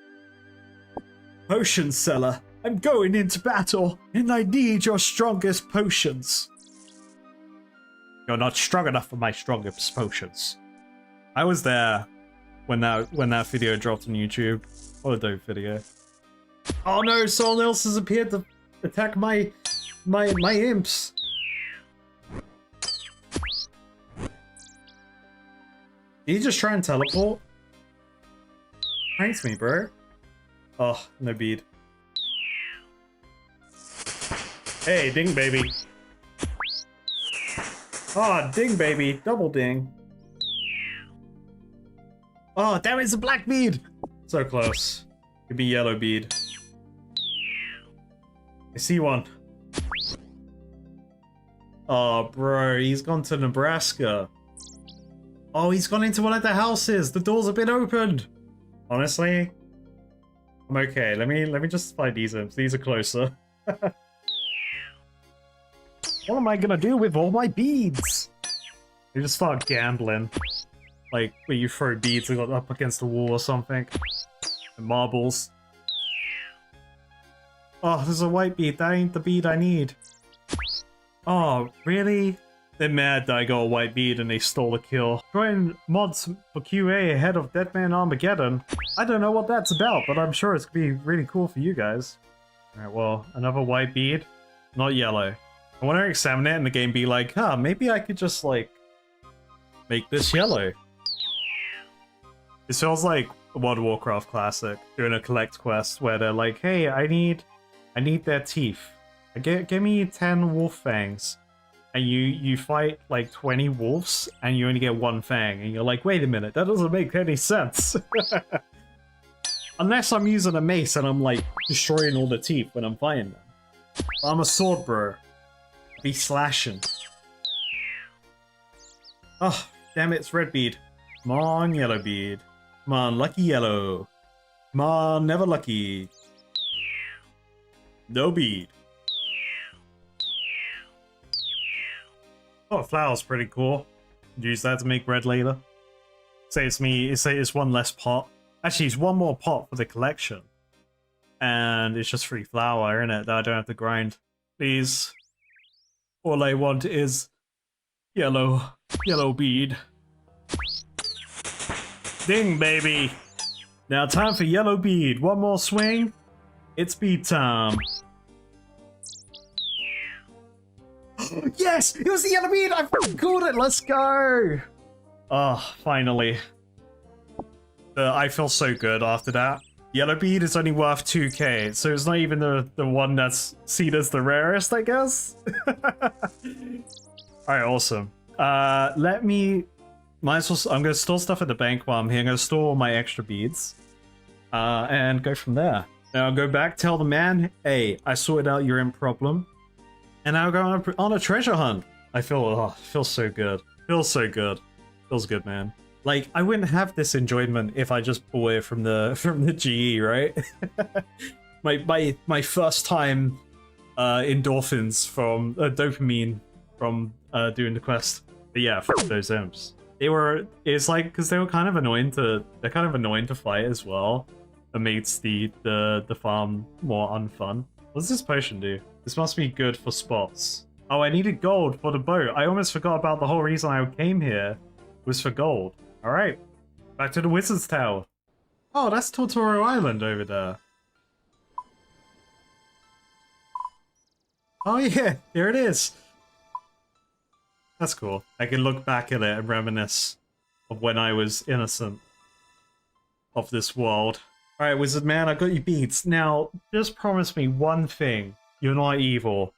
Potion seller. I'm going into battle, and I need your strongest potions. You're not strong enough for my strongest potions. I was there when that video dropped on YouTube. What a dope video. Oh no, someone else has appeared to attack my imps. Did he just try and teleport? Thanks me, bro. Oh, no bead. Hey, ding baby. Oh, ding baby. Double ding. Oh, damn it, it's a black bead. So close. Could be yellow bead. I see one. Oh, bro, he's gone to Nebraska. Oh, he's gone into one of the houses. The doors have been opened. Honestly, I'm okay. Let me just find these imps. These are closer. What am I gonna do with all my beads? You just start gambling. Like, where you throw beads up against the wall or something. And marbles. Oh, there's a white bead. That ain't the bead I need. Oh, really? They're mad that I got a white bead and they stole the kill. Join mods for QA ahead of Deadman Armageddon. I don't know what that's about, but I'm sure it's gonna be really cool for you guys. Alright, well, another white bead. Not yellow. I want to examine it and the game be like, huh, maybe I could just, like, make this yellow. It feels like a World of Warcraft classic, doing a collect quest where they're like, hey, I need their teeth. Give me 10 wolf fangs. And you fight like 20 wolves and you only get one fang. And you're like, wait a minute, that doesn't make any sense. Unless I'm using a mace and I'm like destroying all the teeth when I'm fighting them. I'm a sword bro. Be slashing. Oh, damn it, it's red bead. Come on, yellow bead. Come on, lucky yellow. Come on, never lucky. No bead. Oh, flower's pretty cool. Use that to make bread later. Saves me, it's one less pot. Actually, it's one more pot for the collection. And it's just free flour in it that I don't have to grind. Please. All I want is yellow bead. Ding, baby. Now time for yellow bead. One more swing. It's bead time. Yes! It was the yellow bead! I called it! Let's go! Oh, finally. I feel so good after that. Yellow bead is only worth 2k, so it's not even the one that's seen as the rarest, I guess? Alright, awesome. I'm gonna store stuff at the bank while I'm here. I'm gonna store all my extra beads. And go from there. Now I'll go back, tell the man, hey, I sorted out your imp problem. And I'll go on a treasure hunt. I feels so good. Feels so good. Feels good, man. Like, I wouldn't have this enjoyment if I just bought it from the GE, right? my first time endorphins from dopamine from doing the quest. But yeah, fuck those imps. It's like, because they're kind of annoying to fight as well. It makes the farm more unfun. What does this potion do? This must be good for spots. Oh, I needed gold for the boat. I almost forgot about the whole reason I came here was for gold. Alright, back to the Wizard's Tower. Oh, that's Totoro Island over there. Oh yeah, there it is. That's cool. I can look back at it and reminisce of when I was innocent of this world. Alright, Wizard Man, I got your beads. Now, just promise me one thing. You're not evil.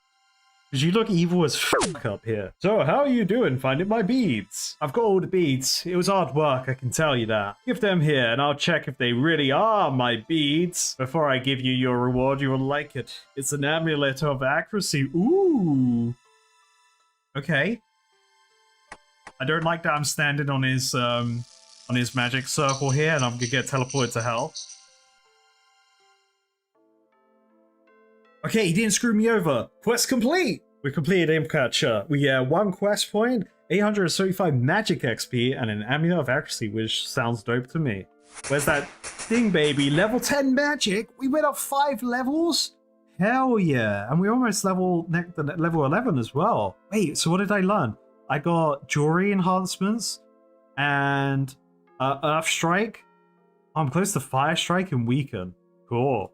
Because you look evil as fuck up here. So, how are you doing finding my beads? I've got all the beads. It was hard work, I can tell you that. Give them here, and I'll check if they really are my beads. Before I give you your reward, you will like it. It's an amulet of accuracy. Ooh. Okay. I don't like that I'm standing on his magic circle here, and I'm gonna get teleported to hell. Okay, he didn't screw me over. Quest complete! We completed Aim Catcher. We get 1 quest point, 835 magic XP, and an amulet of accuracy, which sounds dope to me. Where's that thing, baby? Level 10 magic? We went up 5 levels? Hell yeah. And we almost level 11 as well. Wait, so what did I learn? I got jewelry enhancements and Earth Strike. I'm close to Fire Strike and Weaken. Cool.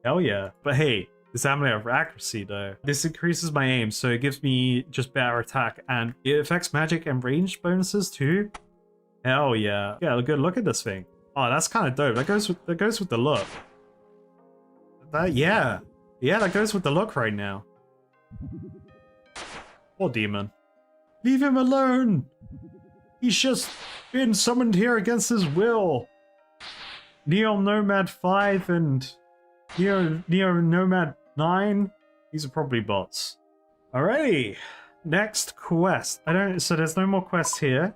Hell yeah. But hey, this amulet of accuracy though. This increases my aim, so it gives me just better attack, and it affects magic and range bonuses too. Hell yeah. Yeah, good look at this thing. Oh, that's kind of dope. That goes with the look. Yeah, that goes with the look right now. Poor demon. Leave him alone. He's just been summoned here against his will. Neo Nomad 5 and Neo Nomad 9. These are probably bots. Alrighty. Next quest. So there's no more quests here.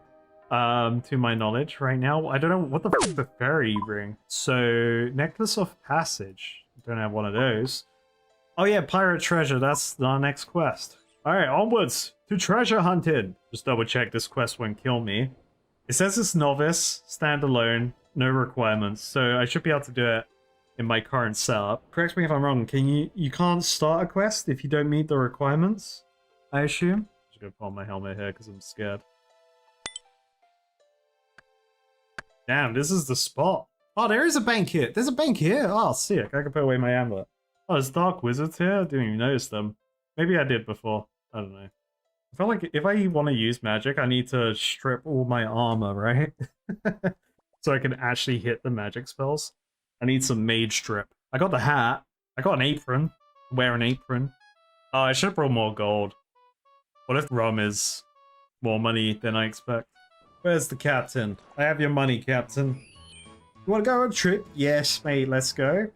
To my knowledge right now. I don't know what the f is the fairy ring. So Necklace of Passage. Don't have one of those. Oh yeah, Pirate Treasure. That's our next quest. Alright, onwards to treasure hunting. Just double check this quest won't kill me. It says it's novice, standalone, no requirements. So I should be able to do it in my current setup. Correct me if I'm wrong. You can't start a quest if you don't meet the requirements, I assume? I'm just gonna put on my helmet here because I'm scared. Damn, this is the spot. Oh, there is a bank here. There's a bank here. Oh, sick. I can put away my amulet. Oh, there's dark wizards here. I didn't even notice them. Maybe I did before. I don't know. I feel like if I want to use magic, I need to strip all my armor, right? So I can actually hit the magic spells. I need some mage strip. I got the hat. I got an apron. Wear an apron. Oh, I should have brought more gold. What if rum is more money than I expect? Where's the captain? I have your money, captain. You want to go on a trip? Yes, mate, let's go.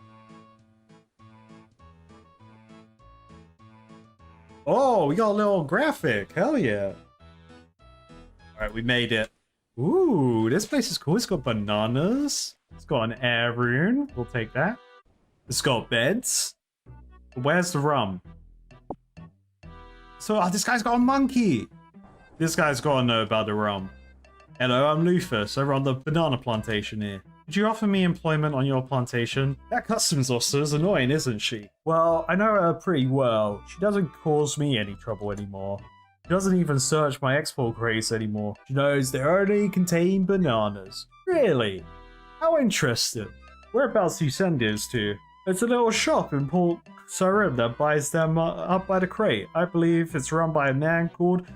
Oh, we got a little graphic. Hell yeah. Alright, we made it. Ooh, this place is cool. It's got bananas. It's got an air rune. We'll take that. It's got beds. Where's the rum? So, this guy's got a monkey. This guy's got to know about the rum. Hello, I'm Lufus, over on the banana plantation here. Could you offer me employment on your plantation? That customs officer's annoying, isn't she? Well, I know her pretty well. She doesn't cause me any trouble anymore. She doesn't even search my export crates anymore. She knows they only contain bananas. Really? How interesting. Whereabouts do you send this to? It's a little shop in Port Sarim that buys them up by the crate. I believe it's run by a man called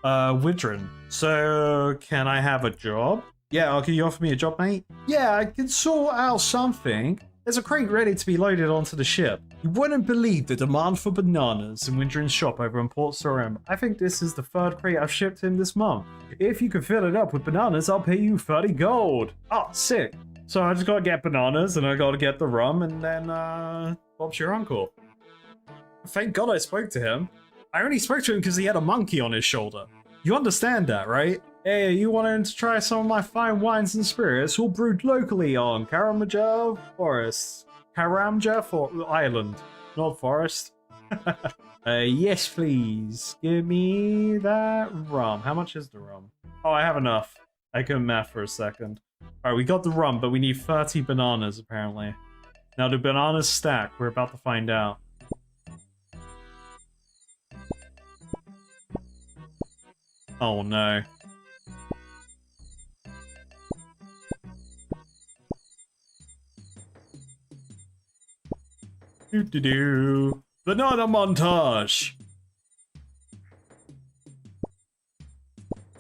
Widrin. So, can I have a job? Yeah, can you offer me a job, mate? Yeah, I can sort out something. There's a crate ready to be loaded onto the ship. You wouldn't believe the demand for bananas in Widrin's shop over in Port Sarim. I think this is the 3rd crate I've shipped him this month. If you can fill it up with bananas, I'll pay you 30 gold. Oh, sick. So I just gotta get bananas and I gotta get the rum and then, Bob's your uncle. Thank God I spoke to him. I only spoke to him because he had a monkey on his shoulder. You understand that, right? Hey, you wanted to try some of my fine wines and spirits, all brewed locally on Karamja Forest. Karamja Island, not forest. Yes, please. Give me that rum. How much is the rum? Oh, I have enough. I couldn't math for a second. Alright, we got the rum, but we need 30 bananas, apparently. Now, do bananas stack? We're about to find out. Oh no. Doo-doo-doo. Banana montage!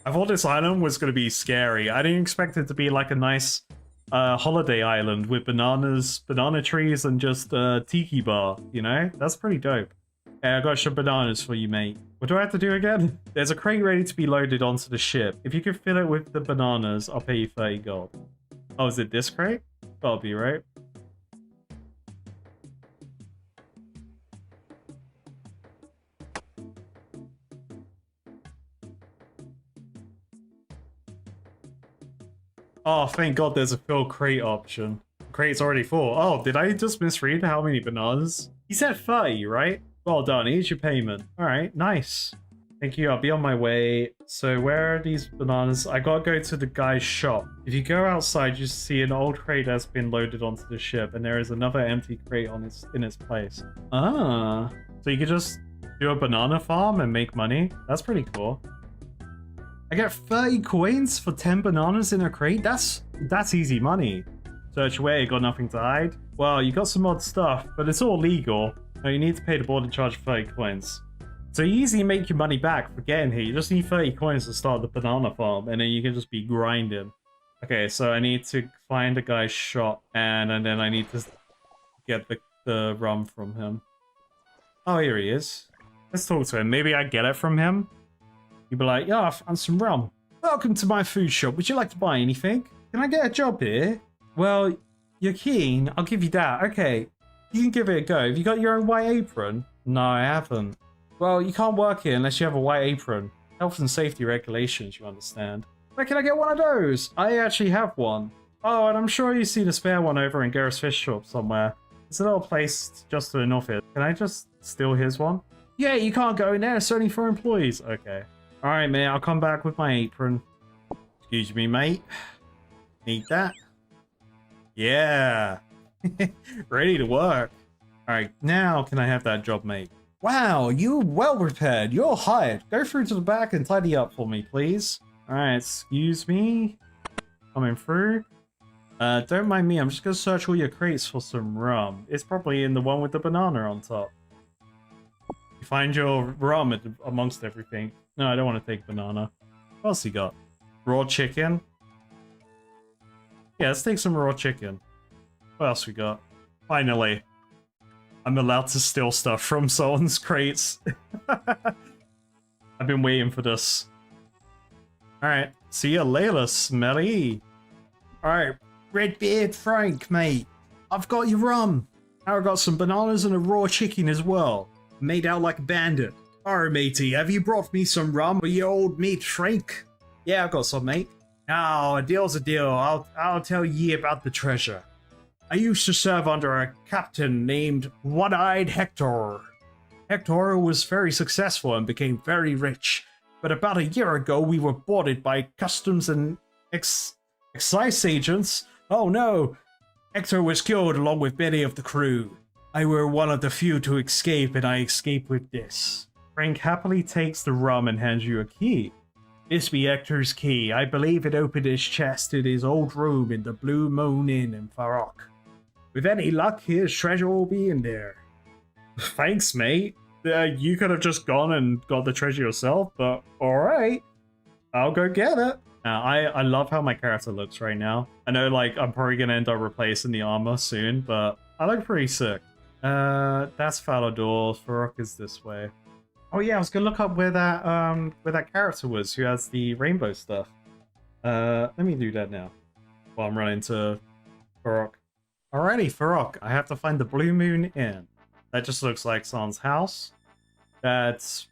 I thought this island was going to be scary. I didn't expect it to be like a nice holiday island with bananas, banana trees, and just a tiki bar, you know? That's pretty dope. Hey, I got some bananas for you, mate. What do I have to do again? There's a crate ready to be loaded onto the ship. If you can fill it with the bananas, I'll pay you 30 gold. Oh, is it this crate? That'll be right. Oh, thank God there's a fill crate option. Crate's already full. Oh, did I just misread how many bananas? He said 30, right? Well done. Here's your payment. All right, nice. Thank you. I'll be on my way. So where are these bananas? I gotta go to the guy's shop. If you go outside, you see an old crate that's been loaded onto the ship, and there is another empty crate in its place. Ah, so you could just do a banana farm and make money. That's pretty cool. I get 30 coins for 10 bananas in a crate. That's easy money. Search away. Got nothing to hide. Well, you got some odd stuff, but it's all legal. No, you need to pay the board and charge 30 coins. So you easily make your money back for getting here. You just need 30 coins to start the banana farm, and then you can just be grinding. Okay, so I need to find a guy's shop, and then I need to get the rum from him. Oh, here he is. Let's talk to him. Maybe I get it from him. You'd be like, yeah, I found some rum. Welcome to my food shop. Would you like to buy anything? Can I get a job here? Well, you're keen. I'll give you that. Okay, you can give it a go. Have you got your own white apron? No, I haven't. Well, you can't work here unless you have a white apron. Health and safety regulations, you understand. Where can I get one of those? I actually have one. Oh, and I'm sure you've seen a spare one over in Gareth's Fish Shop somewhere. It's a little place just to the north here. Can I just steal his one? Yeah, you can't go in there. It's only for employees. Okay. Alright, mate. I'll come back with my apron. Excuse me, mate. Need that? Yeah. Ready to work. Alright, now can I have that job, mate? Wow, you're well prepared. You're hired. Go through to the back and tidy up for me, please. Alright, excuse me. Coming through. Don't mind me. I'm just going to search all your crates for some rum. It's probably in the one with the banana on top. You find your rum amongst everything. No, I don't want to take banana. What else you got? Raw chicken. Yeah, let's take some raw chicken. What else we got? Finally. I'm allowed to steal stuff from someone's crates. I've been waiting for this. Alright, see ya later, Smelly. Alright, Redbeard Frank, mate. I've got your rum. I've got some bananas and a raw chicken as well. Made out like a bandit. Alright, matey, have you brought me some rum for your old mate Frank? Yeah, I've got some, mate. Now, a deal's a deal. I'll tell ye about the treasure. I used to serve under a captain named One-Eyed Hector. Hector was very successful and became very rich, but about a year ago we were boarded by customs and excise agents. Oh no! Hector was killed along with many of the crew. I were one of the few to escape, and I escaped with this. Frank happily takes the rum and hands you a key. This be Hector's key. I believe it opened his chest in his old room in the Blue Moon Inn in Farok. With any luck, his treasure will be in there. Thanks, mate. You could have just gone and got the treasure yourself, but alright. I'll go get it. I love how my character looks right now. I know, like, I'm probably going to end up replacing the armor soon, but I look pretty sick. That's Falador. Farok is this way. Oh yeah, I was gonna look up where that character was who has the rainbow stuff. Let me do that now. While I'm running to Farok. Alrighty, Farok. I have to find the Blue Moon Inn. That just looks like someone's house. That's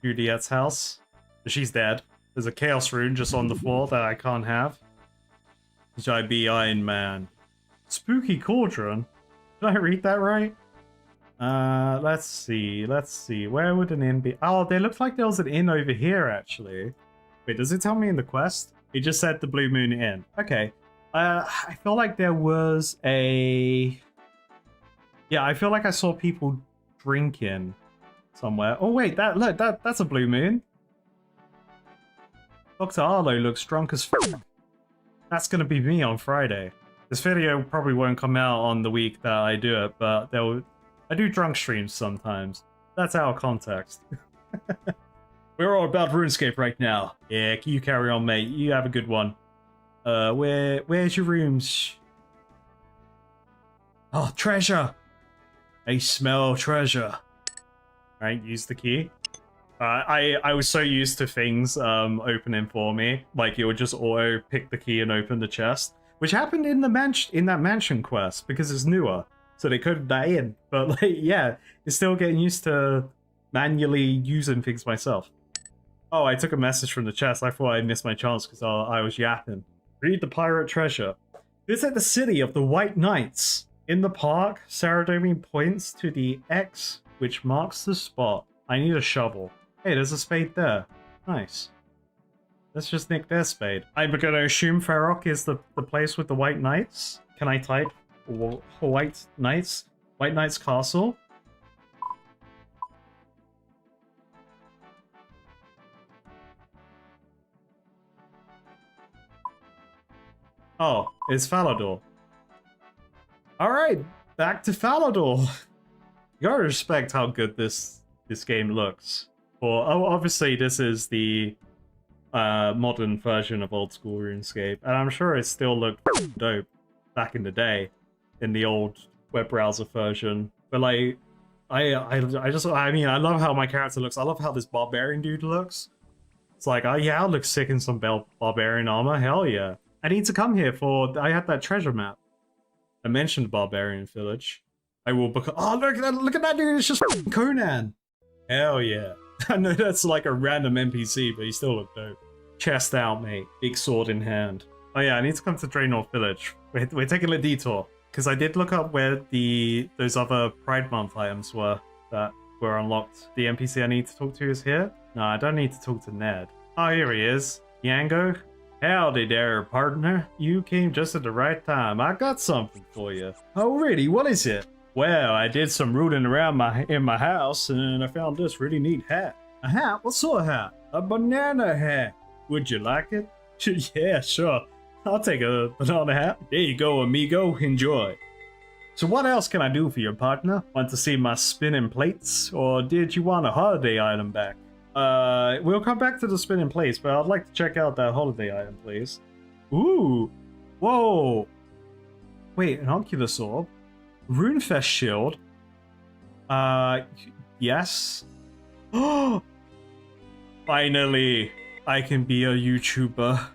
Juliet's house. She's dead. There's a chaos rune just on the floor that I can't have. Should I be Iron Man? Spooky Cauldron? Did I read that right? Let's see. Where would an inn be? Oh, there looks like there was an inn over here, actually. Wait, does it tell me in the quest? It just said the Blue Moon Inn. Okay. I feel like there was a... Yeah, I feel like I saw people drinking somewhere. Oh, wait, that's a Blue Moon. Dr. Arlo looks drunk as fuck. That's gonna be me on Friday. This video probably won't come out on the week that I do it, but I do drunk streams sometimes. That's out of context. We're all about RuneScape right now. Yeah, you carry on, mate. You have a good one. Where's your rooms? Oh, treasure! I smell treasure. Alright, use the key. I was so used to things opening for me. Like, it would just auto pick the key and open the chest. Which happened in that mansion quest, because it's newer. So they coded that in. But, like, yeah, it's still getting used to manually using things myself. Oh, I took a message from the chest. I thought I missed my chance because I was yapping. Read the pirate treasure. Visit the city of the White Knights. In the park, Saradomi points to the X which marks the spot. I need a shovel. Hey, there's a spade there. Nice. Let's just nick their spade. I'm gonna assume Farrock is the place with the White Knights. Can I type White Knights? White Knights Castle? Oh, it's Falador. Alright, back to Falador. You gotta respect how good this game looks. Obviously this is the modern version of Old School Runescape, and I'm sure it still looked dope back in the day, in the old web browser version. But like, I love how my character looks. I love how this barbarian dude looks. It's like, oh yeah, I'll look sick in some barbarian armor. Hell yeah! I need to come here I had that treasure map. I mentioned Barbarian Village. I will become. Oh look at that dude! It's just Conan. Hell yeah! I know that's like a random NPC, but he still looked dope. Chest out, mate. Big sword in hand. Oh yeah, I need to come to Draenor Village. We're taking a detour. Because I did look up where those other Pride Month items were that were unlocked. The NPC I need to talk to is here? No, I don't need to talk to Ned. Oh, here he is. Yango? Howdy there, partner. You came just at the right time. I got something for you. Oh really? What is it? Well, I did some rooting around in my house and I found this really neat hat. A hat? What sort of hat? A banana hat. Would you like it? Yeah, sure. I'll take a banana hat. There you go, amigo. Enjoy. So what else can I do for your partner? Want to see my spinning plates? Or did you want a holiday item back? We'll come back to the spinning plates, but I'd like to check out that holiday item, please. Ooh. Whoa. Wait, an Oculus Orb? Runefest Shield? Yes? Oh! Finally, I can be a YouTuber.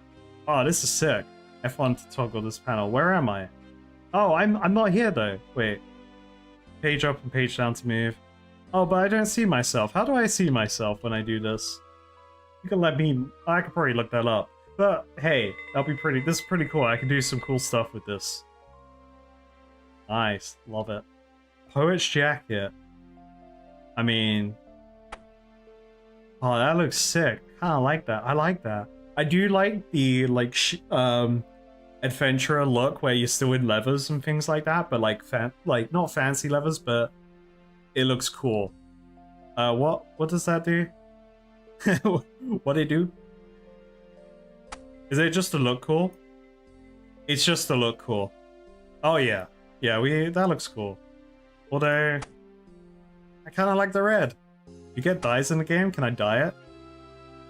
Oh, this is sick. F1 to toggle this panel. Where am I? Oh, I'm not here though. Wait. Page up and page down to move. Oh, but I don't see myself. How do I see myself when I do this? You can let me... I could probably look that up. But hey, that'll be pretty... This is pretty cool. I can do some cool stuff with this. Nice. Love it. Poet's Jacket. I mean... Oh, that looks sick. Kind of like that. I like that. I do like the, like, adventurer look where you're still in leathers and things like that, but like, not fancy leathers, but it looks cool. What does that do? What do it do? Is it just to look cool? It's just to look cool. Oh yeah. Yeah, that looks cool. Although, I kind of like the red. You get dyes in the game? Can I dye it?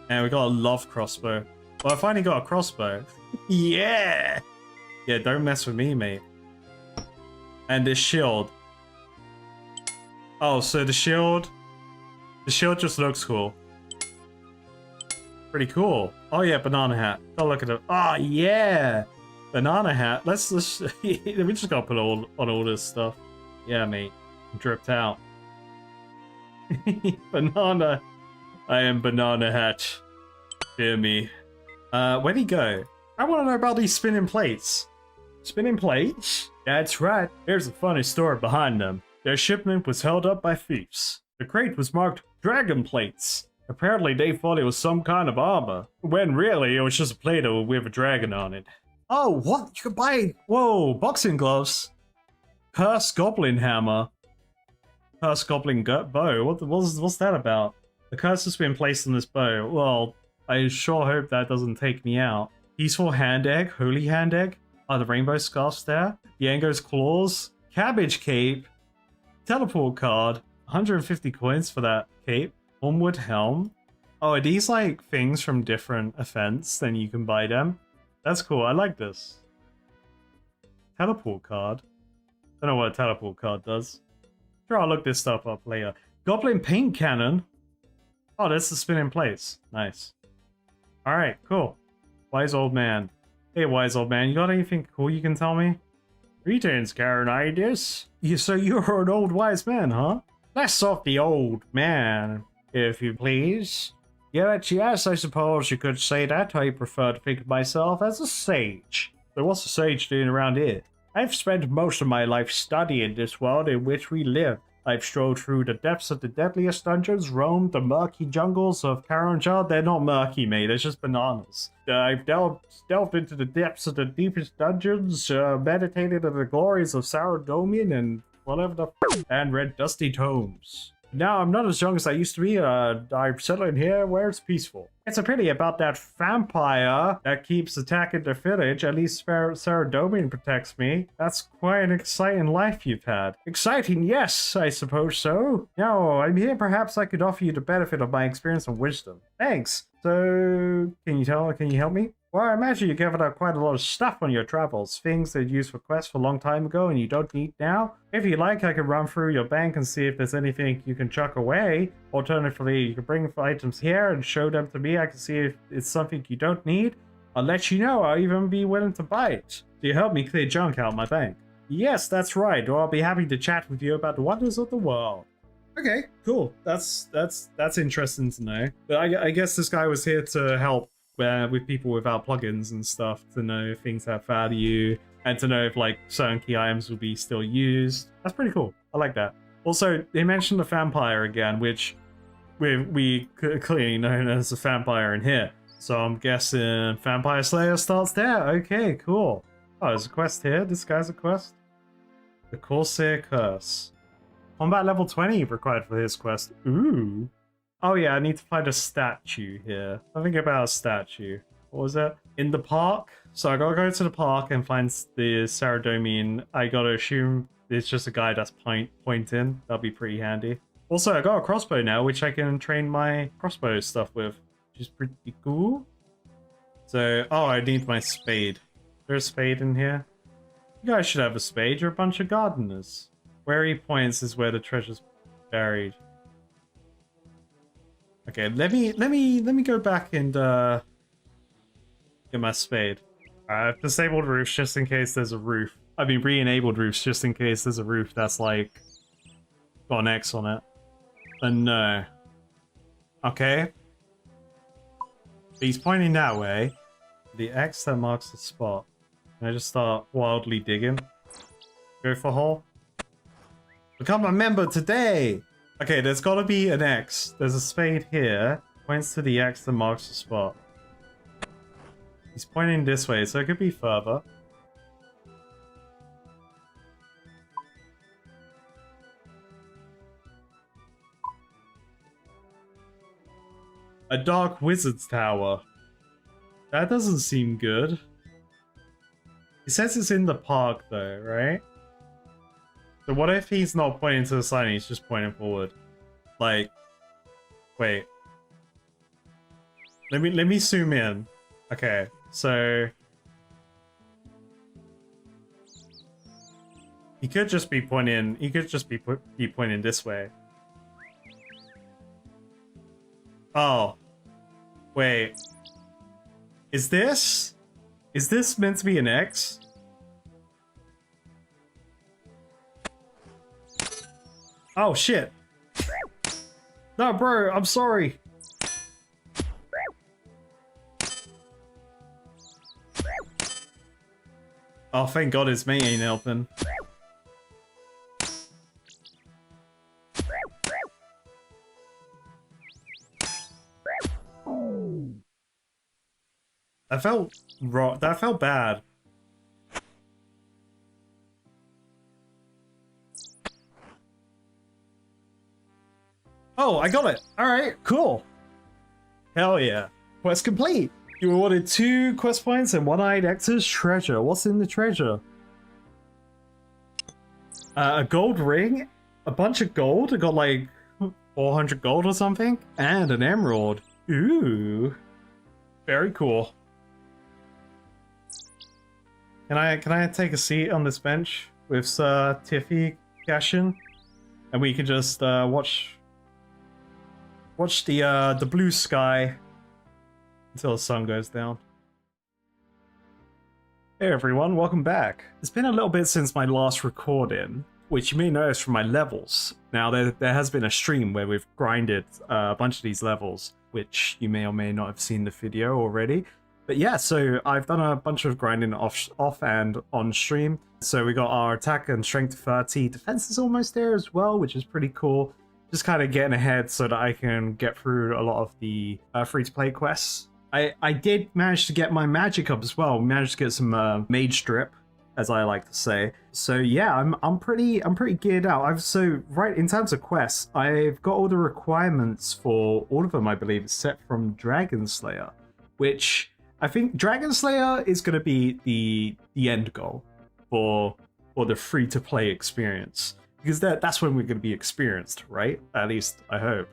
And we got a love crossbow. Well, I finally got a crossbow. Yeah! Yeah, don't mess with me, mate. And this shield. Oh, so the shield just looks cool. Pretty cool. Oh yeah, banana hat. Go look at it. Oh yeah! Banana hat. Let's we just gotta put on all this stuff. Yeah, mate. I'm dripped out. Banana. I am banana hat. Hear me. Where'd he go? I want to know about these spinning plates. Spinning plates? That's right. There's a funny story behind them. Their shipment was held up by thieves. The crate was marked dragon plates. Apparently they thought it was some kind of armor, when really it was just a plate with a dragon on it. Oh, what? You could buy... Whoa, boxing gloves. Cursed goblin hammer. Cursed goblin bow. What's that about? The curse has been placed on this bow. Well, I sure hope that doesn't take me out. Peaceful hand egg, holy hand egg. Are the rainbow scarfs there? Yango's claws, cabbage cape, teleport card, 150 coins for that cape, Ormwood helm. Oh, are these like things from different events? Then you can buy them. That's cool. I like this. Teleport card. Don't know what a teleport card does. Sure, I'll look this stuff up later. Goblin paint cannon. Oh, that's the spinning plates. Nice. Alright, cool. Wise old man. Hey, wise old man, you got anything cool you can tell me? Greetings, Caronides. So you're an old wise man, huh? Less of the old man, if you please. Yes, I suppose you could say that. I prefer to think of myself as a sage. So what's a sage doing around here? I've spent most of my life studying this world in which we live. I've strolled through the depths of the deadliest dungeons, roamed the murky jungles of Karanjar. They're not murky, mate. They're just bananas. I've delved into the depths of the deepest dungeons, meditated on the glories of Saradomian and whatever and read dusty tomes. Now I'm not as young as I used to be. I'm settling here where it's peaceful. It's a pity about that vampire that keeps attacking the village. At least Saradomian protects me. That's quite an exciting life you've had. Exciting, yes, I suppose so. Now, I'm here. Perhaps I could offer you the benefit of my experience and wisdom. Thanks. So, can you help me? Well, I imagine you gathered up quite a lot of stuff on your travels. Things that you used for quests for a long time ago and you don't need now. If you like, I can run through your bank and see if there's anything you can chuck away. Alternatively, you can bring items here and show them to me. I can see if it's something you don't need. I'll let you know. I'll even be willing to buy it. Do you help me clear junk out of my bank? Yes, that's right. Or I'll be happy to chat with you about the wonders of the world. Okay, cool. That's interesting to know. But I guess this guy was here to help with people without plugins and stuff, to know if things have value and to know if like certain key items will be still used. That's pretty cool. I like that. Also, they mentioned the vampire again, which we clearly known as a vampire in here. So I'm guessing Vampire Slayer starts there. Okay, cool. Oh, there's a quest here. This guy's a quest. The Corsair Curse. Combat level 20 required for his quest. Ooh. Oh yeah, I need to find a statue here. Something about a statue. What was it? In the park? So I gotta go to the park and find the Saradomian. I gotta assume it's just a guy that's pointing. That'll be pretty handy. Also, I got a crossbow now, which I can train my crossbow stuff with, which is pretty cool. So, oh, I need my spade. There's a spade in here. You guys should have a spade. You're a bunch of gardeners. Where he points is where the treasure's buried. Okay, let me go back and get my spade. I've disabled roofs just in case there's a roof. I mean, re-enabled roofs just in case there's a roof that's like got an X on it. But no. Okay. He's pointing that way. The X that marks the spot. Can I just start wildly digging? Go for hole. Become a member today! Okay, there's gotta be an X. There's a spade here. Points to the X that marks the spot. He's pointing this way, so it could be further. A dark wizard's tower. That doesn't seem good. It says it's in the park though, right? So what if he's not pointing to the side and he's just pointing forward? Like, wait. Let me zoom in. Okay, so he could just be pointing. He could just be pointing this way. Oh, wait. Is this meant to be an X? Oh shit. No, bro, I'm sorry. Oh, thank God his mate ain't helping. That felt wrong. That felt bad. Oh, I got it. All right, cool. Hell yeah. Quest complete. You awarded 2 quest points and 1-eyed X's treasure. What's in the treasure? A gold ring, a bunch of gold. I got like 400 gold or something, and an emerald. Ooh, very cool. Can I take a seat on this bench with Sir Tiffy Cashin, and we can just watch the blue sky until the sun goes down. Hey everyone, welcome back. It's been a little bit since my last recording, which you may notice from my levels. Now there has been a stream where we've grinded a bunch of these levels, which you may or may not have seen the video already. But yeah, so I've done a bunch of grinding off and on stream. So we got our attack and strength 30. Defense is almost there as well, which is pretty cool. Just kind of getting ahead so that I can get through a lot of the free-to-play quests. I did manage to get my magic up as well. Managed to get some mage drip, as I like to say. So yeah, I'm pretty geared out. Right in terms of quests, I've got all the requirements for all of them, I believe, except from Dragon Slayer, which I think Dragon Slayer is going to be the end goal for the free-to-play experience, because that's when we're going to be experienced, right? At least I hope.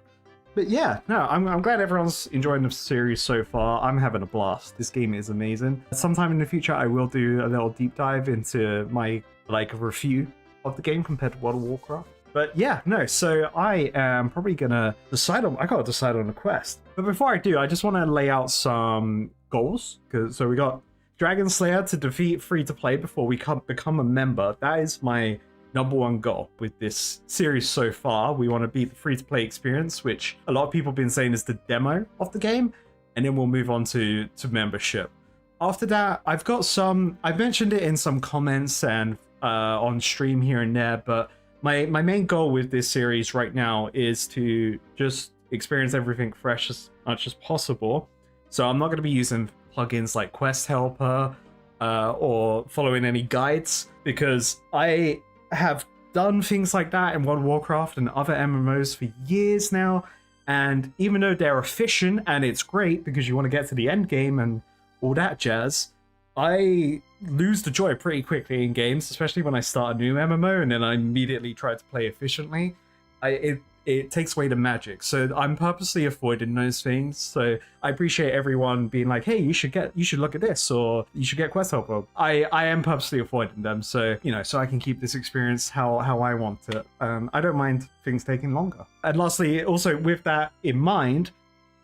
But yeah, no, I'm glad everyone's enjoying the series so far. I'm having a blast. This game is amazing. Sometime in the future, I will do a little deep dive into my review of the game compared to World of Warcraft. But yeah, no, so I am probably gonna I gotta decide on a quest. But before I do, I just want to lay out some goals. So we got Dragon Slayer to defeat free-to-play before we become a member. That is my #1 goal with this series so far. We want to beat the free-to-play experience, which a lot of people have been saying is the demo of the game, and then we'll move on to membership. After that, I've mentioned it in some comments and on stream here and there, but my main goal with this series right now is to just experience everything fresh as much as possible. So I'm not going to be using plugins like Quest Helper or following any guides, because I have done things like that in World of Warcraft and other MMOs for years now, and even though they're efficient and it's great because you want to get to the end game and all that jazz, I lose the joy pretty quickly in games, especially when I start a new MMO and then I immediately try to play efficiently. It takes away the magic, so I'm purposely avoiding those things. So I appreciate everyone being like, hey, you should look at this, or you should get Quest Helper. I am purposely avoiding them, so so I can keep this experience how I want it. I don't mind things taking longer. And lastly, also with that in mind,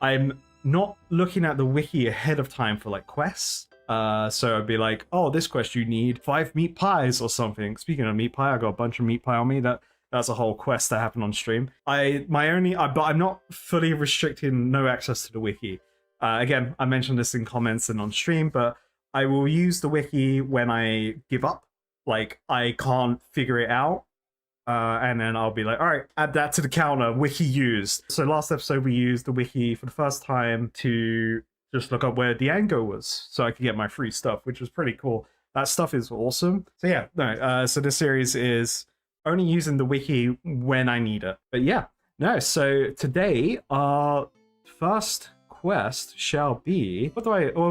I'm not looking at the wiki ahead of time for quests. So I'd be like, oh, this quest you need 5 meat pies or something. Speaking of meat pie, I got a bunch of meat pie on me. That's a whole quest that happened on stream. But I'm not fully restricting no access to the wiki. Again, I mentioned this in comments and on stream, but I will use the wiki when I give up. I can't figure it out. And then I'll be like, all right, add that to the counter, wiki used. So last episode, we used the wiki for the first time to just look up where Diango was so I could get my free stuff, which was pretty cool. That stuff is awesome. So yeah, no, so this series is only using the wiki when I need it. But yeah, no, so today our first quest shall be, we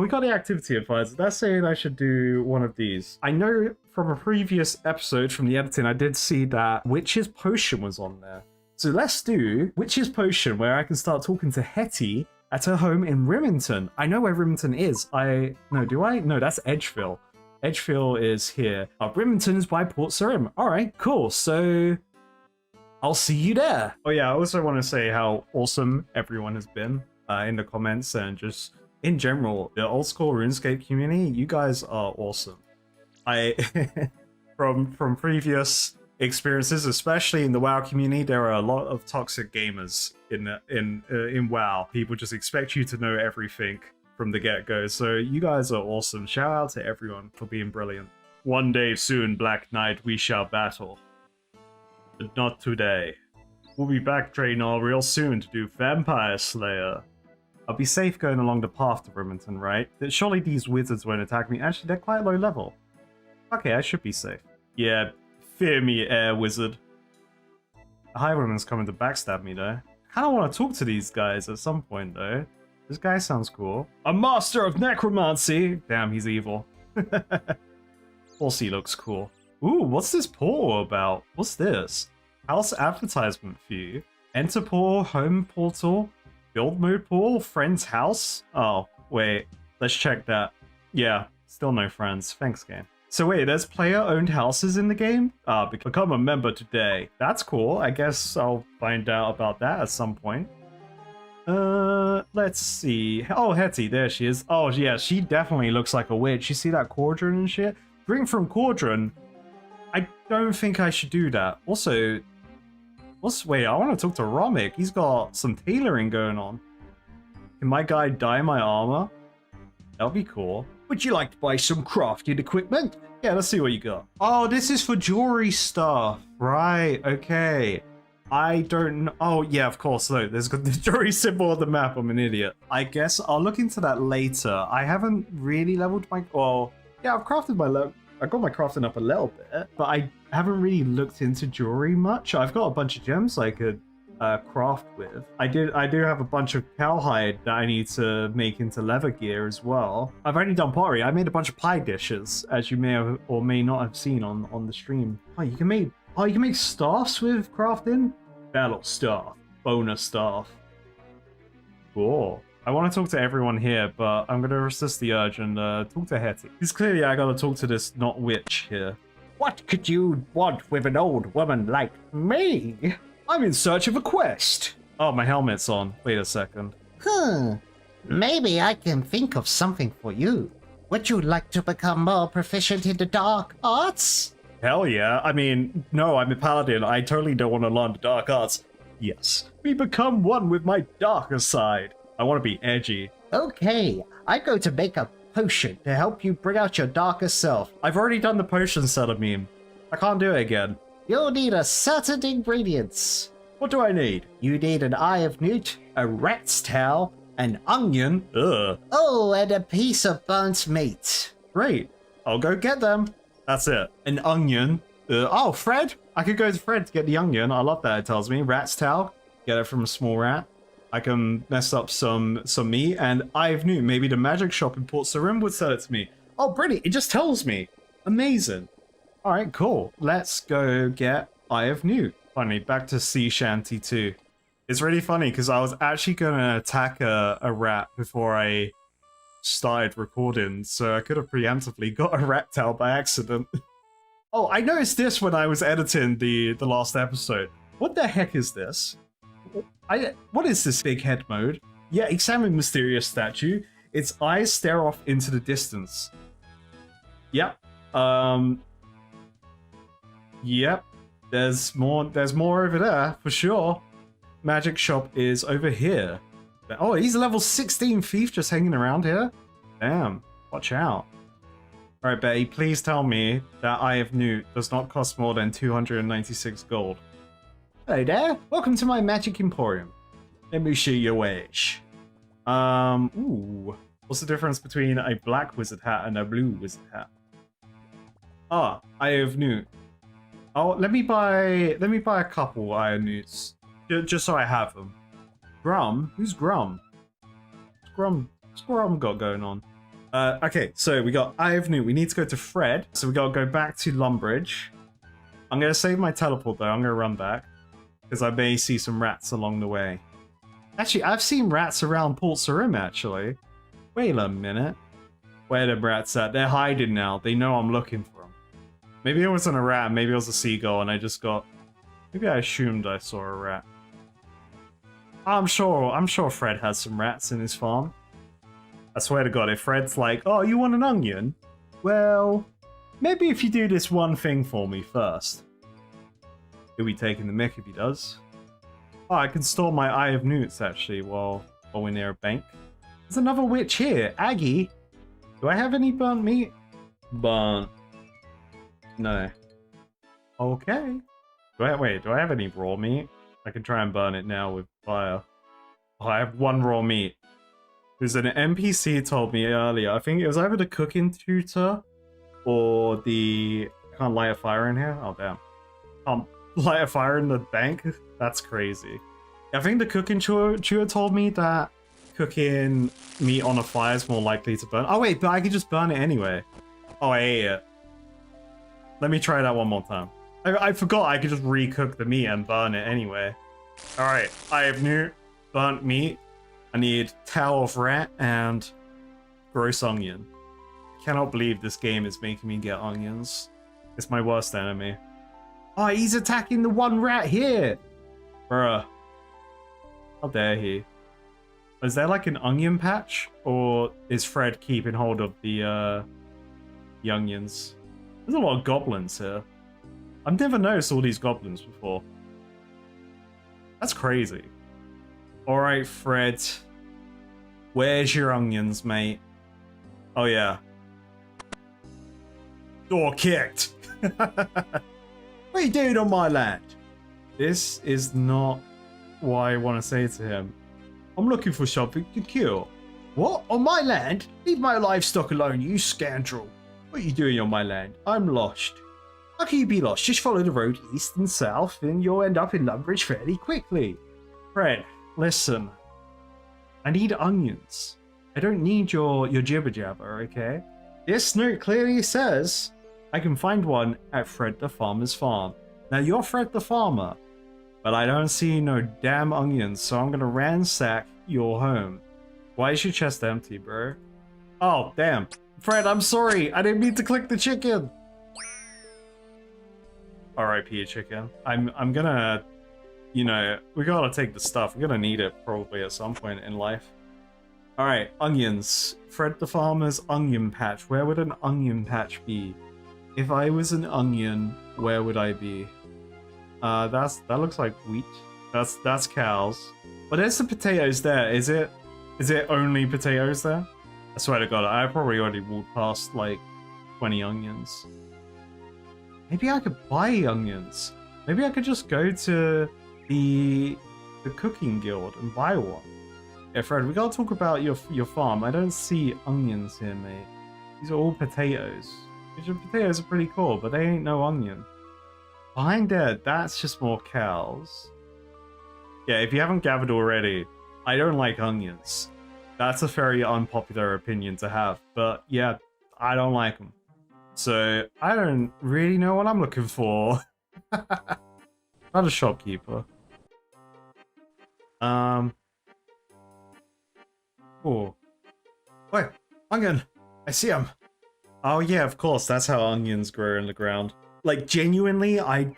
got the activity advisor. That's saying I should do one of these. I know from a previous episode from the editing, I did see that Witch's Potion was on there. So let's do Witch's Potion, where I can start talking to Hetty at her home in Rimington. I know where Rimington is. Do I? No, that's Edgeville. Edgeville is here. Rimington is by Port Sarim. All right, cool. So I'll see you there. Oh yeah, I also want to say how awesome everyone has been in the comments and just in general, the Old School Runescape community. You guys are awesome. From previous experiences, especially in the WoW community, there are a lot of toxic gamers in WoW. People just expect you to know everything from the get-go. So you guys are awesome. Shout out to everyone for being brilliant. One day soon, Black Knight, we shall battle. But not today. We'll be back, Draenor, real soon to do Vampire Slayer. I'll be safe going along the path to Rimington, right? Surely these wizards won't attack me. Actually, they're quite low level. Okay, I should be safe. Yeah, fear me, air wizard. The Highwayman's coming to backstab me, though. I kind of want to talk to these guys at some point, though. This guy sounds cool. A master of necromancy! Damn, he's evil. Also, he looks cool. Ooh, what's this portal about? What's this? House advertisement for you. Enter portal, home portal, build mode portal, friend's house? Oh, wait. Let's check that. Yeah, still no friends. Thanks, game. So wait, there's player-owned houses in the game? Become a member today. That's cool. I guess I'll find out about that at some point. Let's see. Oh, Hetty, there she is. Oh, yeah, she definitely looks like a witch. You see that cauldron and shit? Drink from cauldron? I don't think I should do that. Also, wait, I want to talk to Romic. He's got some tailoring going on. Can my guy dye my armor? That'll be cool. Would you like to buy some crafting equipment? Yeah, let's see what you got. Oh, this is for jewelry stuff. Right, okay. I don't know. Oh, yeah, of course. Look, there's got the jewelry symbol on the map. I'm an idiot. I guess I'll look into that later. I haven't really leveled my... Well, yeah, I've crafted my... I got my crafting up a little bit, but I haven't really looked into jewelry much. I've got a bunch of gems I could craft with. I do have a bunch of cowhide that I need to make into leather gear as well. I've already done pottery. I made a bunch of pie dishes, as you may have or may not have seen on the stream. Oh, you can make staffs with crafting. Battle staff, bonus staff. Cool. I want to talk to everyone here, but I'm gonna resist the urge and talk to Hetty. Because clearly I gotta talk to this not witch here. What could you want with an old woman like me? I'm in search of a quest. Oh, my helmet's on. Wait a second. Maybe I can think of something for you. Would you like to become more proficient in the dark arts? Hell yeah. I mean, no, I'm a paladin. I totally don't want to learn the dark arts. Yes. We become one with my darker side. I want to be edgy. Okay, I'm going to make a potion to help you bring out your darker self. I've already done the potion seller meme. I can't do it again. You'll need a certain ingredients. What do I need? You need an eye of newt, a rat's tail, an onion, Ugh. oh, and a piece of burnt meat. Great. I'll go get them. That's it. An onion. Oh, Fred. I could go to Fred to get the onion. I love that. It tells me. Rat's tail. Get it from a small rat. I can mess up some meat. And Eye of Newt. Maybe the magic shop in Port Sarim would sell it to me. Oh, brilliant. It just tells me. Amazing. All right, cool. Let's go get Eye of Newt. Finally, back to Sea Shanty 2. It's really funny because I was actually going to attack a rat before I started recording, so I could have preemptively got a rat tail by accident. Oh, I noticed this when I was editing the last episode. What the heck is this? What is this big head mode? Yeah, examine mysterious statue. Its eyes stare off into the distance. Yep. Yep. There's more over there for sure. Magic shop is over here. Oh, he's a level 16 thief just hanging around here? Damn, watch out. Alright, Betty, please tell me that Eye of Newt does not cost more than 296 gold. Hello there, welcome to my magic emporium. Let me show you a wish. Ooh. What's the difference between a black wizard hat and a blue wizard hat? Ah, Eye of Newt. Oh, let me buy a couple Eye of Newts. Just so I have them. Grum? Who's Grum? What's Grum got going on? Okay, so we got Eye of Newt. We need to go to Fred. So we gotta go back to Lumbridge. I'm gonna save my teleport though. I'm gonna run back. Because I may see some rats along the way. Actually, I've seen rats around Port Sarim, actually. Wait a minute. Where are the rats at? They're hiding now. They know I'm looking for them. Maybe it wasn't a rat. Maybe it was a seagull and I just got... Maybe I assumed I saw a rat. I'm sure Fred has some rats in his farm. I swear to God, if Fred's like, oh, you want an onion? Well, maybe if you do this one thing for me first. He'll be taking the mick if he does. Oh, I can store my Eye of Newts, actually, while we're near a bank. There's another witch here. Aggie. Do I have any burnt meat? Burnt. No. Okay. Do I have any raw meat? I can try and burn it now with fire. Oh, I have one raw meat. There's an NPC told me earlier. I think it was either the cooking tutor or the... I can't light a fire in here? Oh, damn. Can't light a fire in the bank? That's crazy. I think the cooking tutor told me that cooking meat on a fire is more likely to burn. Oh, wait, but I can just burn it anyway. Oh, I ate it. Let me try that one more time. I forgot I could just recook the meat and burn it anyway. Alright, I have new burnt meat. I need tail of rat and gross onion. I cannot believe this game is making me get onions. It's my worst enemy. Oh, he's attacking the one rat here! Bruh. How dare he? Is there like an onion patch? Or is Fred keeping hold of the onions? There's a lot of goblins here. I've never noticed all these goblins before. That's crazy. Alright, Fred. Where's your onions, mate? Oh yeah. Door kicked. What are you doing on my land? This is not what I want to say to him. I'm looking for something to kill. What? On my land? Leave my livestock alone, you scoundrel. What are you doing on my land? I'm lost. How can you be lost? Just follow the road east and south and you'll end up in Lumbridge fairly quickly. Fred, listen. I need onions. I don't need your jibber jabber, okay? This note clearly says I can find one at Fred the Farmer's farm. Now you're Fred the Farmer, but I don't see no damn onions, so I'm gonna ransack your home. Why is your chest empty, bro? Oh, damn. Fred, I'm sorry. I didn't mean to click the chicken. R.I.P. chicken. I'm gonna, you know, we gotta take the stuff. We're gonna need it probably at some point in life. Alright, onions. Fred the Farmer's onion patch. Where would an onion patch be? If I was an onion, where would I be? That looks like wheat. That's cows. But there's some potatoes there. Is it only potatoes there? I swear to God, I probably already walked past like 20 onions. Maybe I could buy onions. Maybe I could just go to the cooking guild and buy one. Yeah, Fred, we gotta talk about your farm. I don't see onions here, mate. These are all potatoes. Your potatoes are pretty cool, but they ain't no onion. Behind there, that's just more cows. Yeah, if you haven't gathered already, I don't like onions. That's a very unpopular opinion to have, but yeah, I don't like them. So, I don't really know what I'm looking for. Not a shopkeeper. Oh. Wait, onion! I see him! Oh yeah, of course, that's how onions grow in the ground. Like, genuinely, I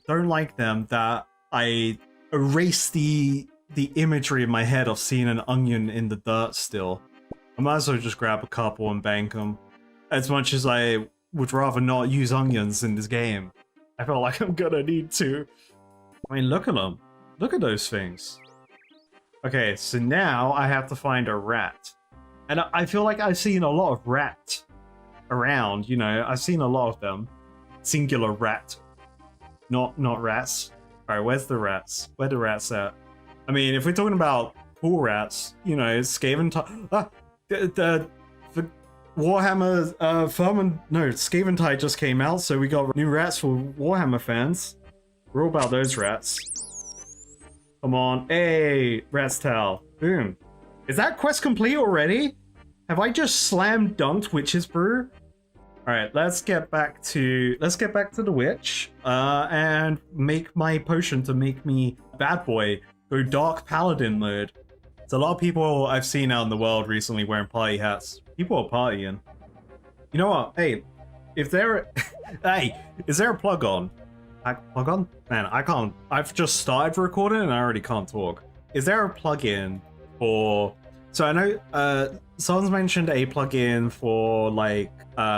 don't like them that I erase the imagery in my head of seeing an onion in the dirt still. I might as well just grab a couple and bank them. As much as I would rather not use onions in this game. I feel like I'm gonna need to. I mean, look at them. Look at those things. Okay, so now I have to find a rat. And I feel like I've seen a lot of rat around, you know, I've seen a lot of them. Singular rat. Not rats. Alright, where's the rats? Where the rats at? I mean, if we're talking about cool rats, you know, Skaven the Warhammer Skaven Tide just came out, so we got new rats for Warhammer fans. We're all about those rats. Come on. Hey, Rat's Tail. Boom. Is that quest complete already? Have I just slam dunked Witch's Brew? Alright, let's get back to the witch. And make my potion to make me bad boy. Go Dark Paladin mode. There's a lot of people I've seen out in the world recently wearing party hats. People are partying. You know what? Hey, if there hey, is there a plug on? Plug on? Man, I can't. I've just started recording and I already can't talk. Is there a plugin for... So I know someone's mentioned a plugin for like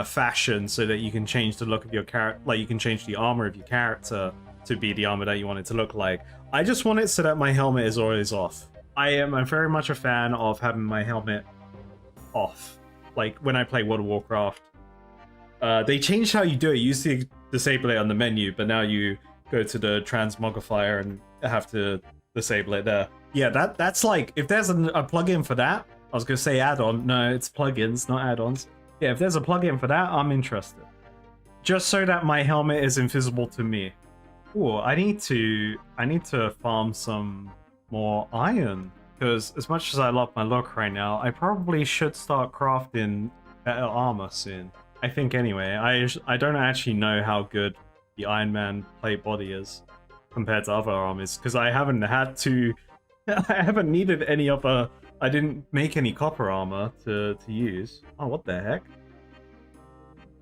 fashion so that you can change the look of your character, like you can change the armor of your character to be the armor that you want it to look like. I just want it so that my helmet is always off. I'm very much a fan of having my helmet off. Like when I play World of Warcraft. They changed how you do it. You used to disable it on the menu, but now you go to the transmogrifier and have to disable it there. Yeah, that's like, if there's a plugin for that, I was gonna say add-on. No, it's plugins, not add-ons. Yeah, if there's a plugin for that, I'm interested. Just so that my helmet is invisible to me. Oh, I need to farm some more iron. Because as much as I love my look right now, I probably should start crafting better armor soon. I think anyway. I don't actually know how good the Iron Man plate body is compared to other armors, because I haven't had to... I haven't needed any other... I didn't make any copper armor to use. Oh, what the heck?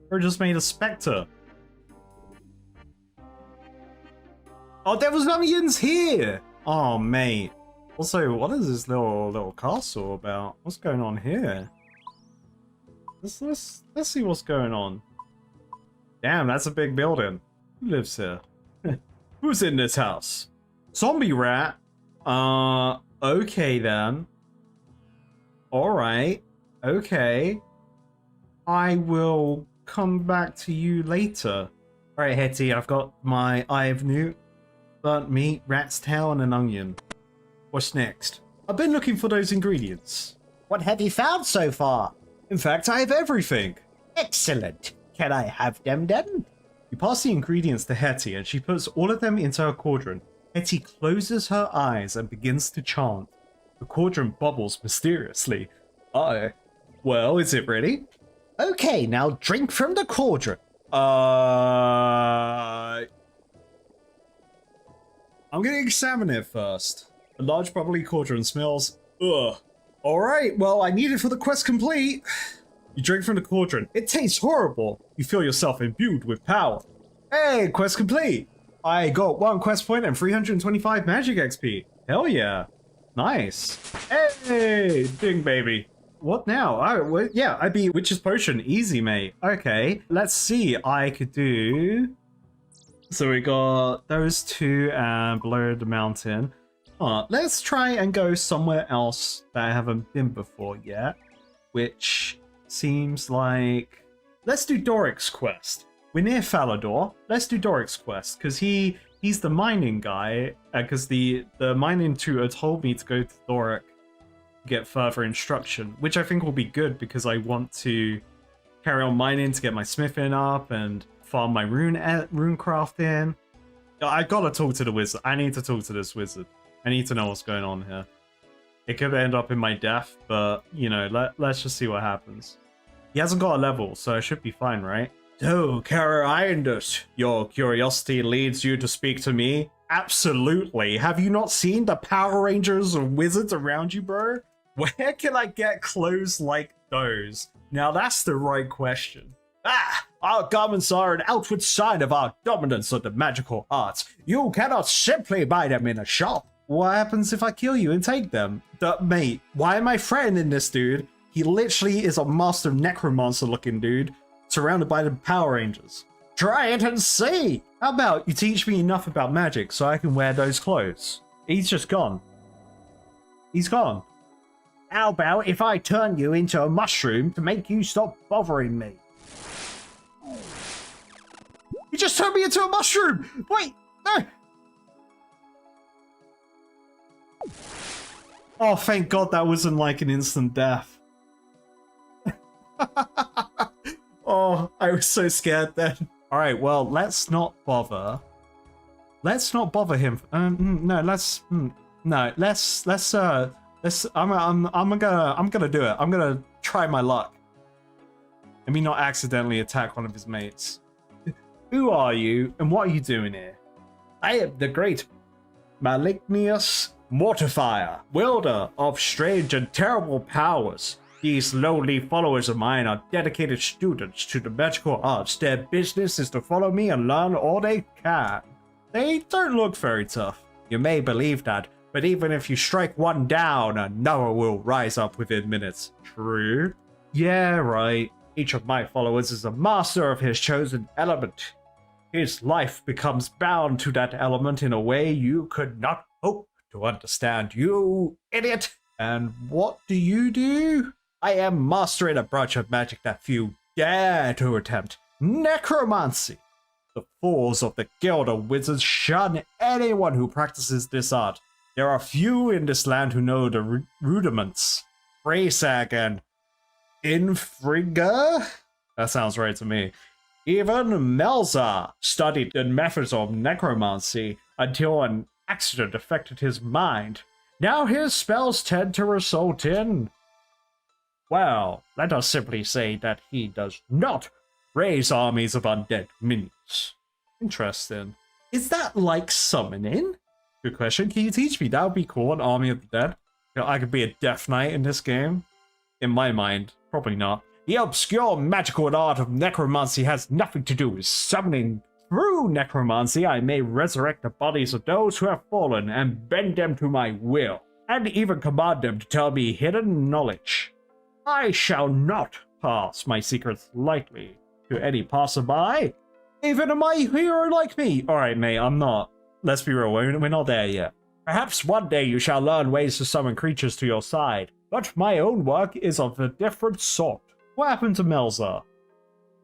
Or just made a spectre. Oh, there was onions here! Oh, mate. Also, what is this little castle about? What's going on here? Let's see what's going on. Damn, that's a big building. Who lives here? Who's in this house? Zombie rat? Okay then. Alright. Okay. I will come back to you later. Alright, Hetty, I've got my eye of newt, burnt meat, rat's tail, and an onion. What's next? I've been looking for those ingredients. What have you found so far? In fact, I have everything. Excellent. Can I have them then? You pass the ingredients to Hetty and she puts all of them into her cauldron. Hetty closes her eyes and begins to chant. The cauldron bubbles mysteriously. Oh, well, is it ready? Okay, now drink from the cauldron. I'm gonna examine it first. A large bubbly cauldron smells. Ugh. Alright, well, I need it for the quest complete. You drink from the cauldron. It tastes horrible. You feel yourself imbued with power. Hey, quest complete. I got 1 quest point and 325 magic XP. Hell yeah. Nice. Hey, ding baby. What now? Yeah, I beat Witch's Potion. Easy, mate. Okay, let's see. I could do... So we got those 2 and below the mountain. Let's try and go somewhere else that I haven't been before yet. Which seems like... Let's do Doric's quest. We're near Falador. Let's do Doric's quest, because he's the mining guy. Because the mining tutor told me to go to Doric get further instruction, which I think will be good because I want to carry on mining to get my smithing up and farm my rune craft in. I gotta talk to the wizard. I need to talk to this wizard. I need to know what's going on here. It could end up in my death, but you know, let's just see what happens. He hasn't got a level, so I should be fine, right? So, Kara Iondus, your curiosity leads you to speak to me? Absolutely. Have you not seen the Power Rangers and wizards around you, bro? Where can I get clothes like those? Now that's the right question. Our garments are an outward sign of our dominance of the magical arts. You cannot simply buy them in a shop. What happens if I kill you and take them? Mate, why am I threatening this dude? He literally is a master necromancer looking dude, surrounded by the Power Rangers. Try it and see! How about you teach me enough about magic so I can wear those clothes? He's just gone. He's gone. How about if I turn you into a mushroom to make you stop bothering me? You just turned me into a mushroom! Wait! No! Oh, thank God that wasn't like an instant death. Oh, I was so scared then. Alright, well, let's not bother. Let's not bother him. No, let's do it. I'm gonna try my luck. Let me not accidentally attack one of his mates. Who are you, and what are you doing here? I am the great Malignius Mortifier, wielder of strange and terrible powers. These lowly followers of mine are dedicated students to the magical arts. Their business is to follow me and learn all they can. They don't look very tough. You may believe that, but even if you strike one down, another will rise up within minutes. True? Yeah, right. Each of my followers is a master of his chosen element. His life becomes bound to that element in a way you could not hope to understand, you idiot. And what do you do? I am mastering a branch of magic that few dare to attempt. Necromancy. The fools of the Guild of Wizards shun anyone who practices this art. There are few in this land who know the rudiments. Frasag and Infriga? That sounds right to me. Even Melzar studied the methods of necromancy until an accident affected his mind. Now his spells tend to result in... Well, let us simply say that he does not raise armies of undead minions. Interesting. Is that like summoning? Good question. Can you teach me? That would be cool. An army of the dead. You know, I could be a death knight in this game. In my mind, probably not. The obscure magical art of necromancy has nothing to do with summoning. Through necromancy, I may resurrect the bodies of those who have fallen and bend them to my will, and even command them to tell me hidden knowledge. I shall not pass my secrets lightly to any passerby, even a mighty hero like me. Alright, mate, I'm not. Let's be real, we're not there yet. Perhaps one day you shall learn ways to summon creatures to your side, but my own work is of a different sort. What happened to Melzar?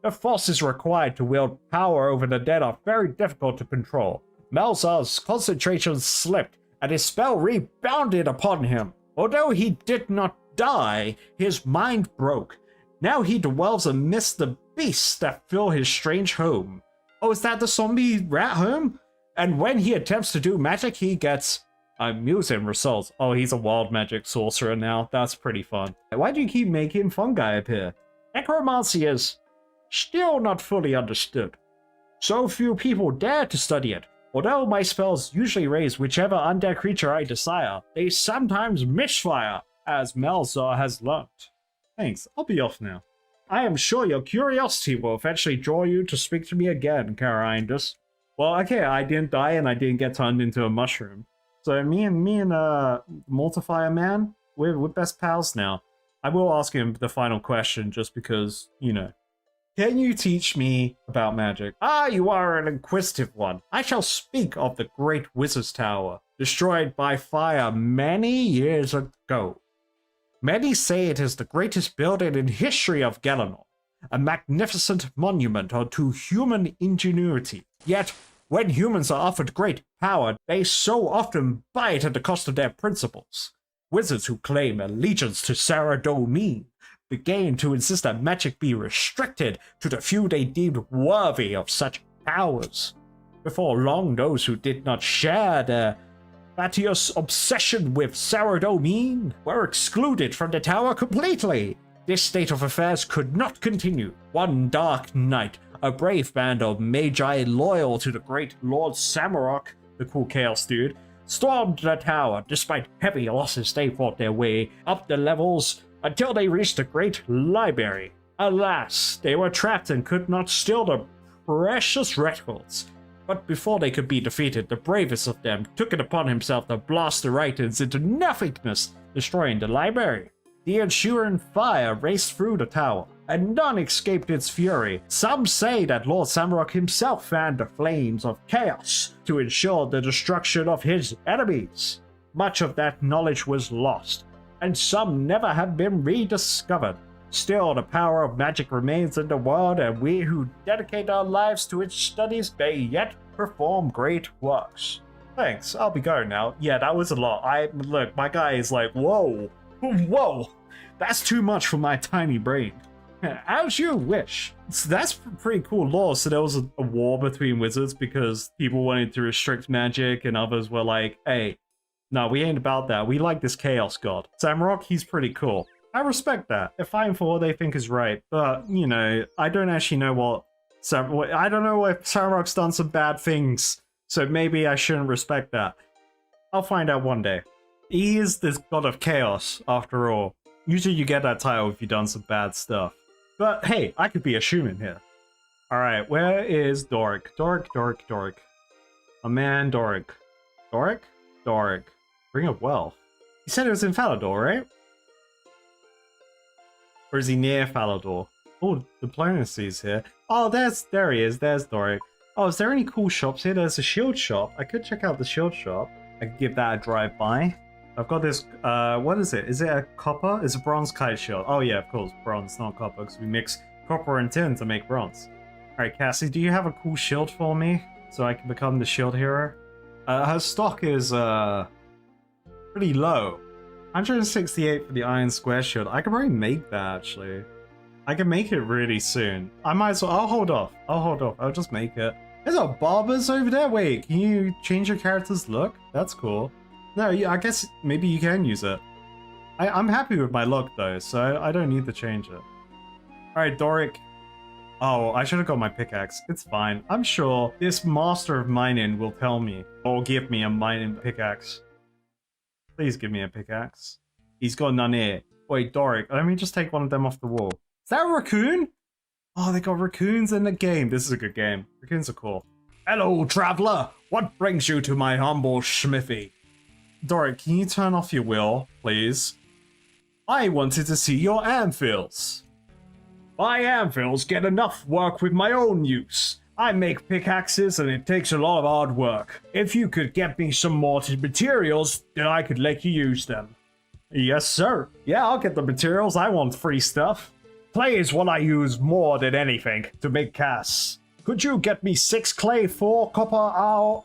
The forces required to wield power over the dead are very difficult to control. Melzar's concentration slipped, and his spell rebounded upon him. Although he did not die, his mind broke. Now he dwells amidst the beasts that fill his strange home. Oh, is that the zombie rat home? And when he attempts to do magic, he gets amusing results. Oh, he's a wild magic sorcerer now. That's pretty fun. Why do you keep making fungi appear? Necromancy is still not fully understood. So few people dare to study it. Although my spells usually raise whichever undead creature I desire, they sometimes misfire, as Melzar has learnt. Thanks, I'll be off now. I am sure your curiosity will eventually draw you to speak to me again, Carindus. Well, okay, I didn't die and I didn't get turned into a mushroom. So me and Multiplier Man, we're best pals now. I will ask him the final question just because, you know. Can you teach me about magic? Ah, you are an inquisitive one. I shall speak of the Great Wizard's Tower, destroyed by fire many years ago. Many say it is the greatest building in history of Galanor, a magnificent monument to human ingenuity. Yet, when humans are offered great power, they so often buy it at the cost of their principles. Wizards who claim allegiance to Saradomin began to insist that magic be restricted to the few they deemed worthy of such powers. Before long, those who did not share their fatuous obsession with Saradomin were excluded from the tower completely. This state of affairs could not continue. One dark night, a brave band of magi loyal to the great Lord Samurok, the cool chaos dude, stormed the tower. Despite heavy losses, they fought their way up the levels until they reached the great library. Alas, they were trapped and could not steal the precious records. But before they could be defeated, the bravest of them took it upon himself to blast the writings into nothingness, destroying the library. The ensuing fire raced through the tower, and none escaped its fury. Some say that Lord Samurok himself fanned the flames of chaos to ensure the destruction of his enemies. Much of that knowledge was lost, and some never have been rediscovered. Still, the power of magic remains in the world, and we who dedicate our lives to its studies may yet perform great works. Thanks, I'll be going now. Yeah, that was a lot. Look, my guy is like, whoa, whoa, that's too much for my tiny brain. As you wish. So that's pretty cool lore. So there was a war between wizards because people wanted to restrict magic and others were like, hey, no, we ain't about that. We like this chaos god. Samurok, he's pretty cool. I respect that. They're fighting for what they think is right. But, you know, I don't actually know I don't know if Samurok's done some bad things. So maybe I shouldn't respect that. I'll find out one day. He is this god of chaos, after all. Usually you get that title if you've done some bad stuff. But hey, I could be a human here. Alright, where is Doric? Doric. A man, Doric. Doric. Ring of Wealth. He said it was in Falador, right? Or is he near Falador? Oh, diplomacy's here. Oh, there he is. There's Doric. Oh, is there any cool shops here? There's a shield shop. I could check out the shield shop. I could give that a drive-by. I've got this, what is it? Is it a copper? It's a bronze kite shield. Oh yeah, of course, bronze, not copper, because we mix copper and tin to make bronze. Alright, Cassie, do you have a cool shield for me? So I can become the shield hero? Her stock is, pretty low. 168 for the iron square shield. I can probably make that, actually. I can make it really soon. I might as well, I'll hold off. I'll just make it. There's a barber's over there? Wait, can you change your character's look? That's cool. No, I guess maybe you can use it. I'm happy with my look though, so I don't need to change it. Alright, Doric. Oh, I should have got my pickaxe. It's fine. I'm sure this master of mining will tell me, or give me a mining pickaxe. Please give me a pickaxe. He's got none here. Wait, Doric, let me just take one of them off the wall. Is that a raccoon? Oh, they got raccoons in the game. This is a good game. Raccoons are cool. Hello, traveler. What brings you to my humble smithy? Doric, can you turn off your wheel, please? I wanted to see your anvils. My anvils get enough work with my own use. I make pickaxes and it takes a lot of hard work. If you could get me some more materials, then I could let you use them. Yes, sir. Yeah, I'll get the materials. I want free stuff. Clay is what I use more than anything to make casts. Could you get me 6 clay, 4 copper,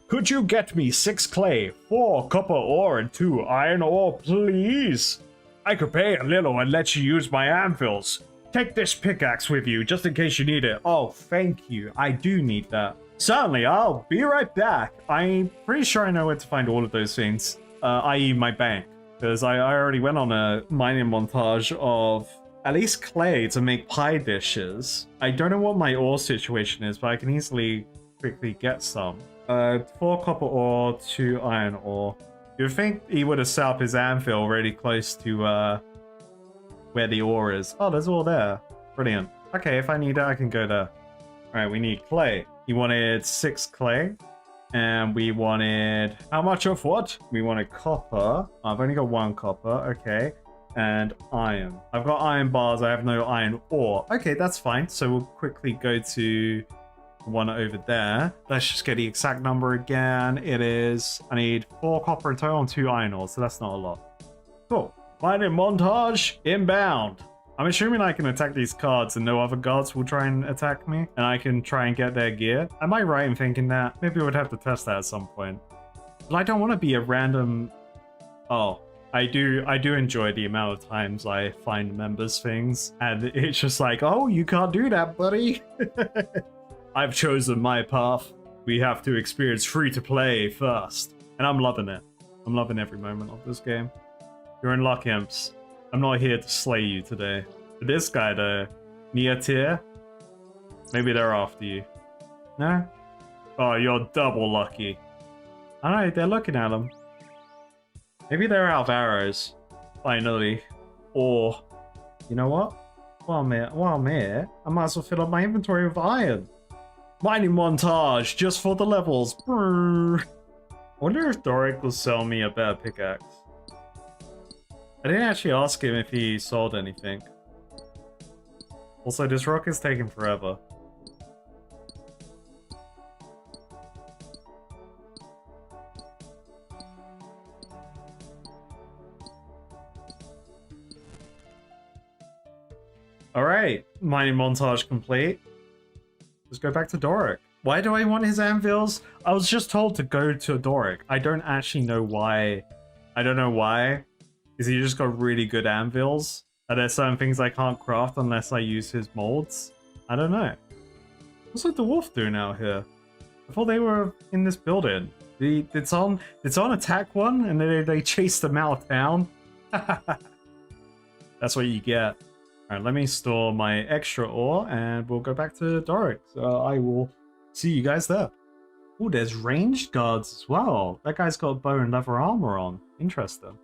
Could you get me 6 clay, 4 copper ore, and 2 iron ore, please? I could pay a little and let you use my anvils. Take this pickaxe with you, just in case you need it. Oh, thank you. I do need that. Certainly, I'll be right back. I'm pretty sure I know where to find all of those things, i.e. my bank. Because I already went on a mining montage of at least clay to make pie dishes. I don't know what my ore situation is, but I can easily quickly get some. 4 copper ore, 2 iron ore. You'd think he would have set up his anvil really close to where the ore is. Oh, there's ore there. Brilliant. Okay, if I need it, I can go there. Alright, we need clay. He wanted 6 clay. And we wanted... How much of what? We wanted copper. I've only got 1 copper. Okay. And iron. I've got iron bars. I have no iron ore. Okay, that's fine. So we'll quickly go to the one over there. Let's just get the exact number again. It is... I need 4 copper in total and 2 iron ore. So that's not a lot. Cool. Mining montage inbound. I'm assuming I can attack these cards and no other guards will try and attack me. And I can try and get their gear. Am I right in thinking that? Maybe I would have to test that at some point. But I don't want to be a random... Oh, I do enjoy the amount of times I find members things. And it's just like, oh, you can't do that, buddy. I've chosen my path. We have to experience free-to-play first. And I'm loving it. I'm loving every moment of this game. You're in luck, imps. I'm not here to slay you today. But this guy, though, near tier, maybe they're after you. No? Oh, you're double lucky. Alright, they're looking at him. Maybe they're out of arrows. Finally. Or, you know what? While I'm here, I might as well fill up my inventory with iron. Mining montage, just for the levels. Brrr. I wonder if Doric will sell me a better pickaxe. I didn't actually ask him if he sold anything. Also, this rock is taking forever. Alright, mining montage complete. Let's go back to Doric. Why do I want his anvils? I was just told to go to Doric. I don't actually know why. I don't know why. Is he just got really good anvils? Are there certain things I can't craft unless I use his molds? I don't know. What's the dwarf doing out here? I thought they were in this building. Did someone attack one and then they chased them out of town? That's what you get. Alright, let me store my extra ore and we'll go back to Doric. So I will see you guys there. Oh, there's ranged guards as well. That guy's got bow and leather armor on. Interesting.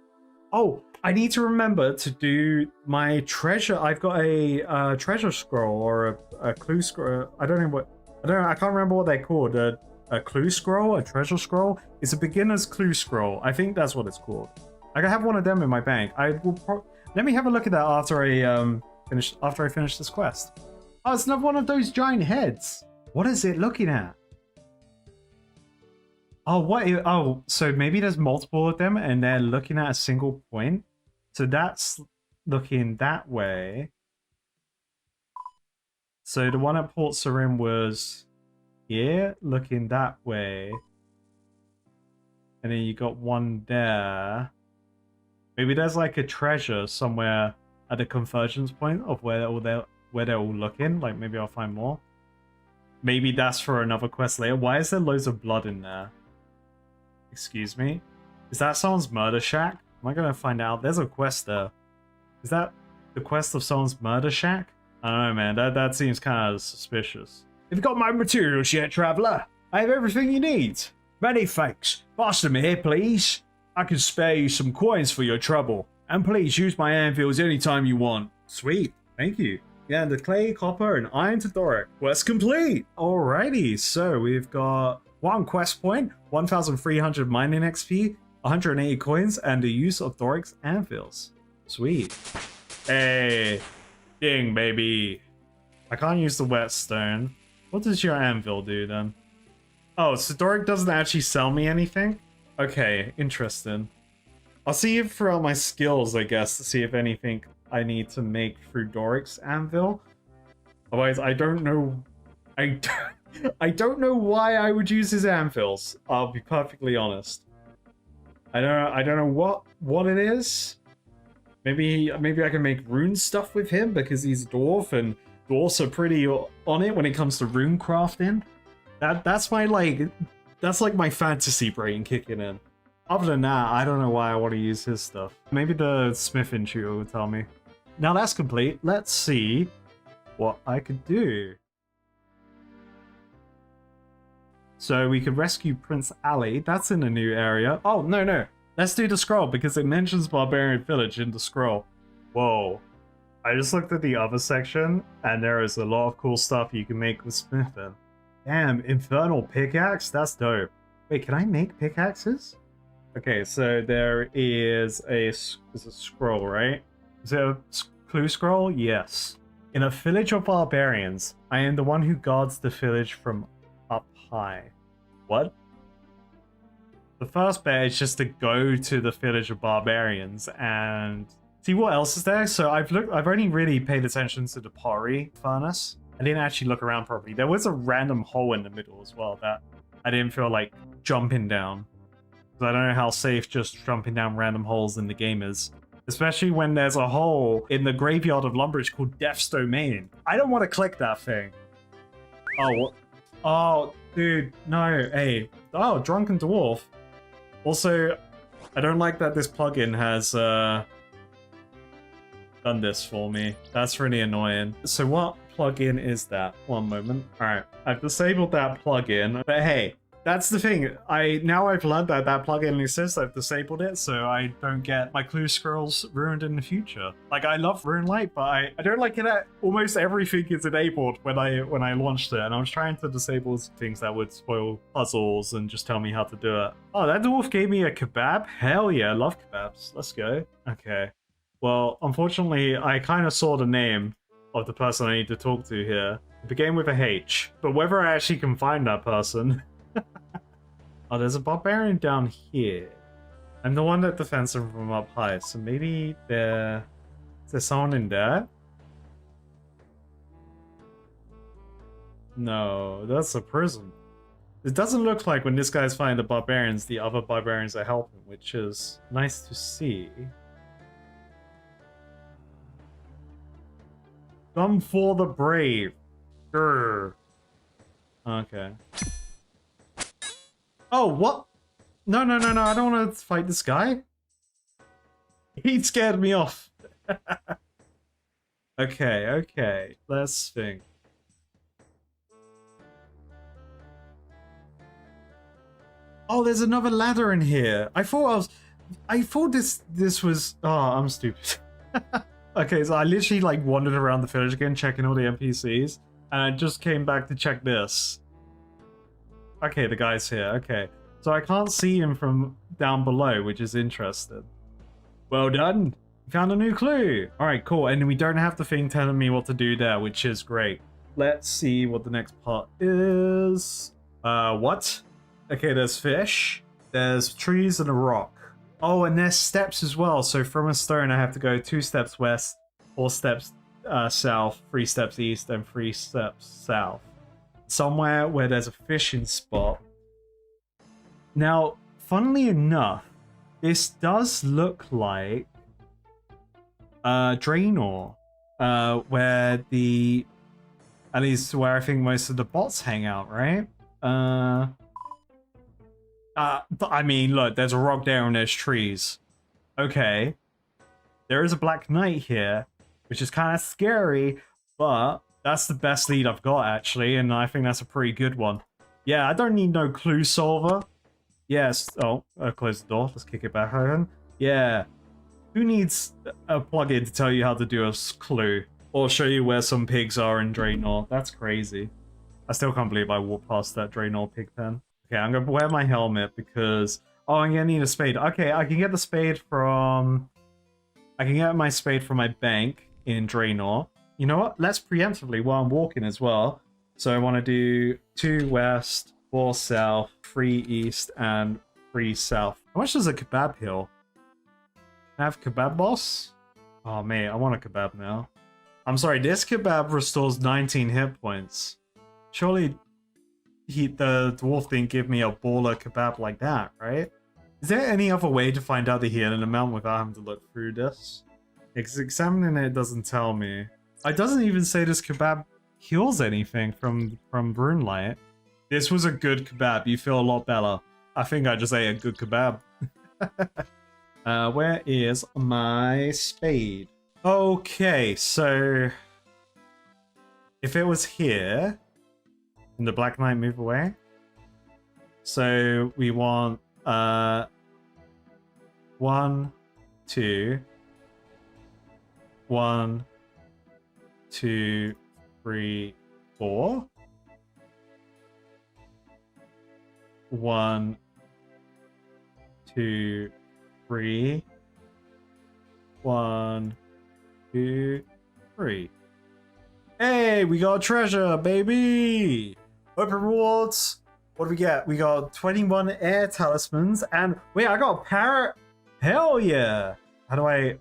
Oh, I need to remember to do my treasure. I've got a treasure scroll or a clue scroll. I can't remember what they're called. A clue scroll, a treasure scroll. It's a beginner's clue scroll. I think that's what it's called. I have one of them in my bank. Let me have a look at that after I finish this quest. Oh, it's another one of those giant heads. What is it looking at? Oh, what? Oh, so maybe there's multiple of them and they're looking at a single point. So that's looking that way. So the one at Port Sarim was here, looking that way. And then you got one there. Maybe there's like a treasure somewhere at the convergence point of where they're all looking. Like maybe I'll find more. Maybe that's for another quest later. Why is there loads of blood in there? Excuse me? Is that someone's murder shack? Am I gonna find out? There's a quest there. Is that the quest of someone's murder shack? I don't know, man. That seems kind of suspicious. Have you got my materials yet, traveller? I have everything you need. Many thanks. Pass them here, please. I can spare you some coins for your trouble. And please use my anvils anytime you want. Sweet. Thank you. Yeah, the clay, copper, and iron to Doric. Quest complete. Alrighty, so we've got 1 quest point, 1,300 mining XP, 180 coins, and the use of Doric's anvils. Sweet. Hey, ding, baby. I can't use the whetstone. What does your anvil do then? Oh, so Doric doesn't actually sell me anything? Okay, interesting. I'll see if throughout my skills, I guess, to see if anything I need to make Frudoric's anvil. Otherwise, I don't know. I don't know why I would use his anvils. I'll be perfectly honest. I don't know what it is. Maybe I can make rune stuff with him because he's a dwarf and dwarfs are pretty on it when it comes to rune crafting. That's like my fantasy brain kicking in. Other than that, I don't know why I want to use his stuff. Maybe the smithing tutor will tell me. Now that's complete. Let's see what I could do. So we could rescue Prince Ali. That's in a new area. Oh, no. Let's do the scroll because it mentions Barbarian Village in the scroll. Whoa. I just looked at the other section and there is a lot of cool stuff you can make with smithing. Damn, Infernal Pickaxe? That's dope. Wait, can I make pickaxes? Okay, so there is a scroll, right? Is it a clue scroll? Yes. In a village of barbarians, I am the one who guards the village from up high. What? The first bit is just to go to the village of barbarians and see what else is there. So I've only really paid attention to the pottery furnace. I didn't actually look around properly. There was a random hole in the middle as well that I didn't feel like jumping down. Because I don't know how safe just jumping down random holes in the game is. Especially when there's a hole in the graveyard of Lumbridge called Death's Domain. I don't want to click that thing. Oh, what? Oh, dude, no, hey. Oh, Drunken Dwarf. Also, I don't like that this plugin has done this for me. That's really annoying. So what plugin is that? One moment. Alright, I've disabled that plugin, but hey, that's the thing. Now I've learned that plugin exists. I've disabled it so I don't get my clue scrolls ruined in the future. Like, I love Rune Light, but I don't like it at almost everything is enabled when I launched it, and I was trying to disable things that would spoil puzzles and just tell me how to do it. Oh, that dwarf gave me a kebab? Hell yeah, I love kebabs. Let's go. Okay. Well, unfortunately, I kind of saw the name of the person I need to talk to here. It began with a H, but whether I actually can find that person... Oh, there's a barbarian down here. I'm the one that defends him from up high, so maybe is there someone in there? No, that's a prison. It doesn't look like when this guy's fighting the barbarians, the other barbarians are helping, which is nice to see. Come for the brave. Grr. Okay. Oh, what? No, I don't want to fight this guy. He scared me off. Okay, let's think. Oh, there's another ladder in here. I thought this was... Oh, I'm stupid. Okay, so I literally like wandered around the village again, checking all the NPCs, and I just came back to check this. Okay, the guy's here. Okay. So I can't see him from down below, which is interesting. Well done. Found a new clue. Alright, cool. And we don't have the thing telling me what to do there, which is great. Let's see what the next part is. What? Okay, there's fish. There's trees and a rock. Oh, and there's steps as well. So from a stone, I have to go 2 steps west, 4 steps south, 3 steps east, and 3 steps south. Somewhere where there's a fishing spot. Now, funnily enough, this does look like Draenor, where at least where I think most of the bots hang out, right? I mean, look, there's a rock there and there's trees. Okay. There is a Black Knight here, which is kind of scary, but that's the best lead I've got, actually, and I think that's a pretty good one. Yeah, I don't need no clue solver. Yes. Oh, close the door. Let's kick it back open. Yeah. Who needs a plugin to tell you how to do a clue? Or show you where some pigs are in Draenor? That's crazy. I still can't believe I walked past that Draenor pig pen. Okay, I'm going to wear my helmet because... Oh, I'm going to need a spade. Okay, I can get the spade from... I can get my spade from my bank in Draenor. You know what? Let's preemptively while I'm walking as well. So I want to do 2 west, 4 south, 3 east, and 3 south. How much does a kebab hill? I have kebab boss? Oh, mate, I want a kebab now. I'm sorry, this kebab restores 19 hit points. Surely the dwarf didn't give me a baller kebab like that, right? Is there any other way to find out the healing amount without having to look through this? Because examining it doesn't tell me. It doesn't even say this kebab heals anything from Runelight. This was a good kebab. You feel a lot better. I think I just ate a good kebab. Where is my spade? Okay, so if it was here, and the Black Knight move away. So we want 1, 2, 1, 2, 3, 4. 1, 2, 3. 1, 2, 3. Hey, we got treasure, baby! Open rewards. What do we get? We got 21 air talismans, and wait, I got a parrot. Hell yeah! How do I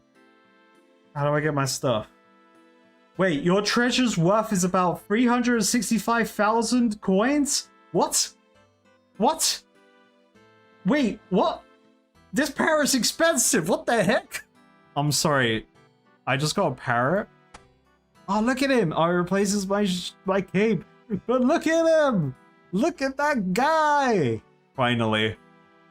get my stuff? Wait, your treasure's worth is about 365,000 coins? What? What? Wait, what? This parrot's expensive. What the heck? I'm sorry. I just got a parrot. Oh, look at him. Oh, he replaces my cape. But look at him. Look at that guy. Finally.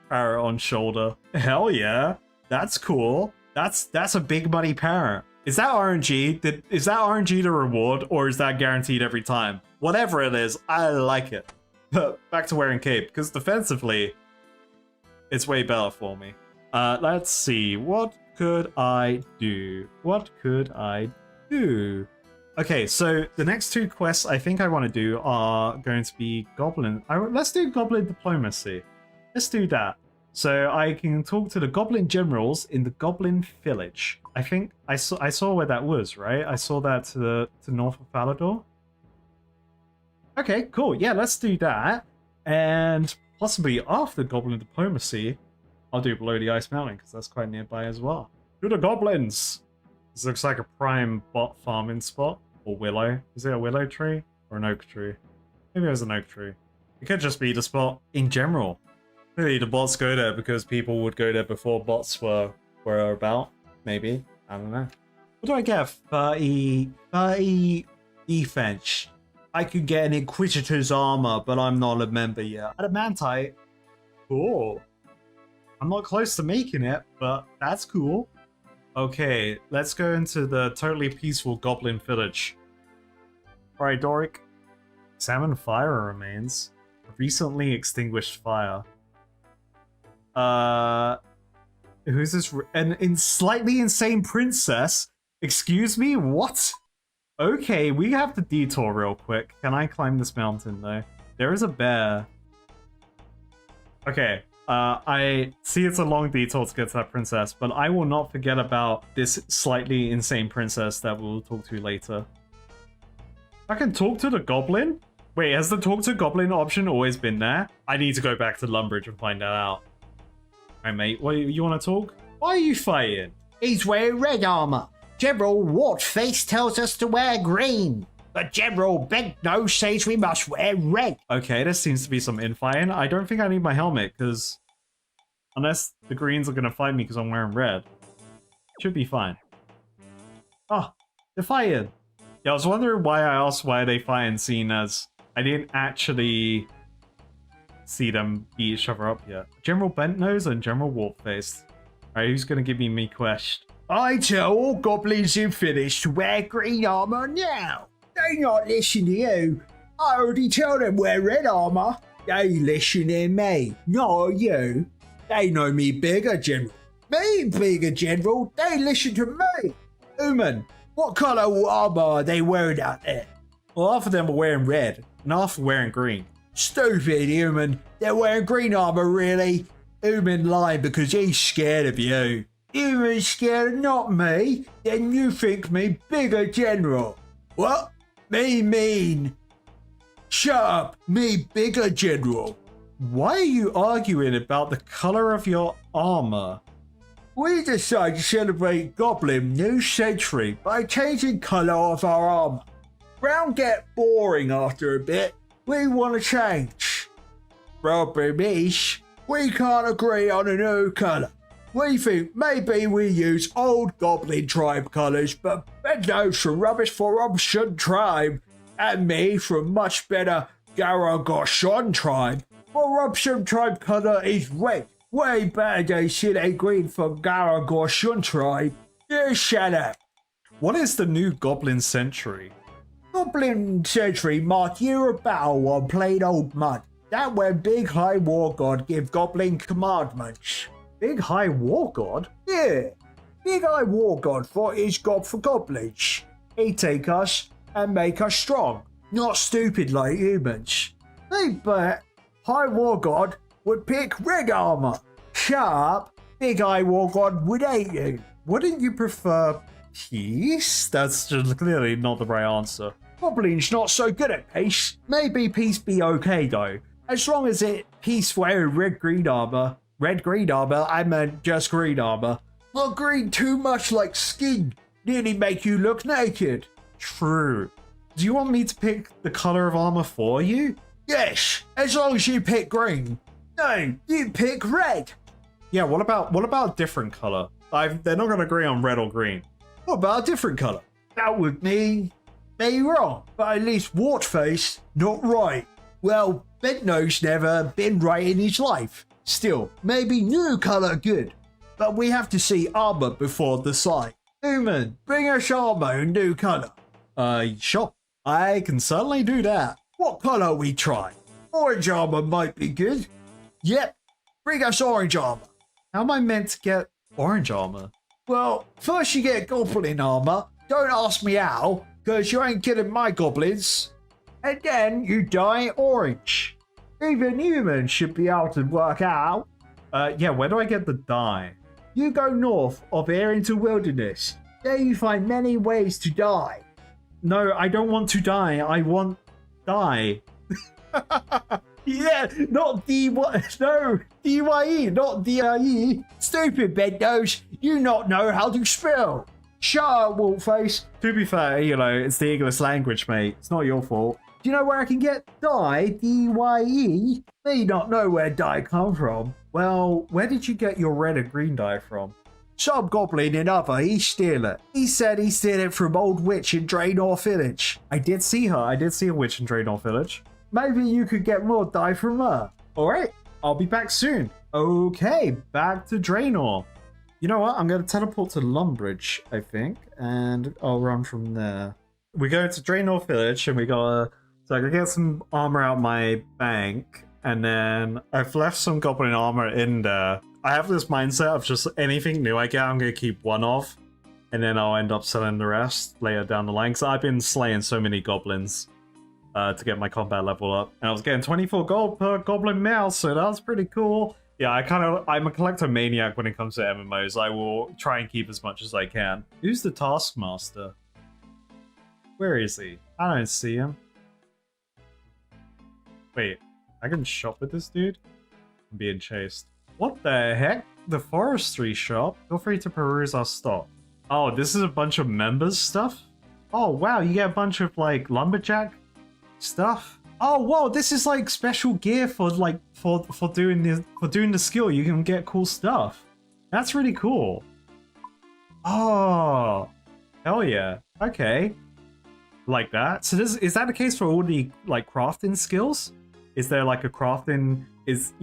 Parrot on shoulder. Hell yeah. That's cool. That's a big money parrot. Is that RNG? Is that RNG the reward, or is that guaranteed every time? Whatever it is, I like it. But back to wearing cape, because defensively, it's way better for me. Let's see. What could I do? What could I do? Okay, so the next two quests I think I want to do are going to be Goblin. Let's do Goblin Diplomacy. Let's do that. So I can talk to the Goblin Generals in the Goblin Village. I think I saw where that was, right? I saw that to north of Falador. Okay, cool. Yeah, let's do that. And possibly after Goblin Diplomacy, I'll do Below the Ice Mountain, because that's quite nearby as well. To the Goblins! This looks like a prime bot farming spot. Or willow. Is it a willow tree? Or an oak tree? Maybe it was an oak tree. It could just be the spot in general. Maybe the bots go there because people would go there before bots were about. Maybe. I don't know. What do I get? 30 defense. I could get an Inquisitor's armor, but I'm not a member yet. Adamantite. Cool. I'm not close to making it, but that's cool. Okay, let's go into the totally peaceful Goblin Village. Alright, Doric. Examine fire remains. Recently extinguished fire. Who's this? An slightly insane princess? Excuse me? What? Okay, we have to detour real quick. Can I climb this mountain, though? There is a bear. Okay. I see it's a long detour to get to that princess, but I will not forget about this slightly insane princess that we'll talk to later. I can talk to the goblin? Wait, has the talk to goblin option always been there? I need to go back to Lumbridge and find that out. Alright, mate, what, you want to talk? Why are you fighting? He's wearing red armor. General Wartface tells us to wear green. But General Bentnose says we must wear red. Okay, there seems to be some infighting. I don't think I need my helmet, because unless the greens are going to fight me because I'm wearing red, should be fine. Oh, they're fighting. Yeah, I was wondering why I asked why they fighting, seeing as I didn't actually see them beat each other up yet. General Bentnose and General Wartface. Alright, who's going to give me quest? I tell all goblins in Village to wear green armor now. They not listen to you. I already tell them wear red armor. They listen to me, not you. They know me bigger, General. Me bigger, General. They listen to me. Human, what colour armor are they wearing out there? Well, half of them are wearing red, and half are wearing green. Stupid, Human. They're wearing green armor, really? Human lying because he's scared of you. Human's scared, not me. Then you think me bigger, General. What? Me mean. Shut up, me bigger, General. Why are you arguing about the color of your armor? we decided to celebrate Goblin New Century by changing colour of our armour. Brown get boring after a bit. We want to change. Problem is, we can't agree on a new colour. We think maybe we use old Goblin Tribe colours, but Ben knows from Rubbish for Robson Tribe and me from much better Garagoshon Tribe. For Robson Tribe colour is red. Way better than City Green from Garagoshon Tribe. You shut up. What is the new Goblin Century? Goblin Century marked year of battle on plain old mud. That when Big High War God give Goblin commandments. Big High War God? Yeah, Big High War God fought his god for goblins. He'd take us and make us strong, not stupid like humans. They bet High War God would pick red armor. Shut up, Big High War God would hate you. Wouldn't you prefer peace? That's just clearly not the right answer. Goblins not so good at peace. Maybe peace be okay though, as long as it peace wearing red-green armor. Red-green armor, I meant just green armor. Not green too much like skin, nearly make you look naked. True. Do you want me to pick the color of armor for you? Yes, as long as you pick green. No, you pick red. Yeah, what about a different color? They're not gonna agree on red or green. What about a different color? That would mean they're wrong, but at least Wartface, not right. Well, Bedno's never been right in his life. Still, maybe new colour good. But we have to see armour before the site. Human, bring us armour in new colour. Sure. I can certainly do that. What colour we try? Orange armour might be good. Yep, bring us orange armour. How am I meant to get orange armor? Well, first you get goblin armour. Don't ask me how, because you ain't killing my goblins. And then you dye it orange. Even humans should be able to work out. Yeah, where do I get the dye? You go north of here into wilderness. There you find many ways to dye. No, I don't want to dye. I want dye. Yeah, not D-Y, no, D-Y-E, not D-I-E. Stupid bednose, you not know how to spell. Shut up, Wolfface. To be fair, you know, it's the English language, mate. It's not your fault. Do you know where I can get dye, D-Y-E? They not know where dye come from. Well, where did you get your red and green dye from? Some goblin in other, he steal it. He said he steal it from old witch in Draenor Village. I did see her. I did see a witch in Draenor Village. Maybe you could get more dye from her. Alright, I'll be back soon. Okay, back to Draenor. You know what? I'm going to teleport to Lumbridge, I think, and I'll run from there. We go to Draenor Village, and we gotta... So I gotta get some armor out my bank, and then I've left some goblin armor in there. I have this mindset of just anything new I get, I'm gonna keep one of, and then I'll end up selling the rest later down the line, because I've been slaying so many goblins. To get my combat level up. And I was getting 24 gold per goblin mouse, so that's pretty cool. Yeah, I'm a collector maniac when it comes to MMOs. I will try and keep as much as I can. Who's the Taskmaster? Where is he? I don't see him. Wait, I can shop with this dude? I'm being chased. What the heck? The forestry shop? Feel free to peruse our stock. Oh, this is a bunch of members stuff? Oh wow, you get a bunch of like lumberjack stuff. Oh whoa, this is like special gear for like for doing the skill. You can get cool stuff. That's really cool. Oh hell yeah. Okay, like that. So is that the case for all the like crafting skills? Is there like a crafting is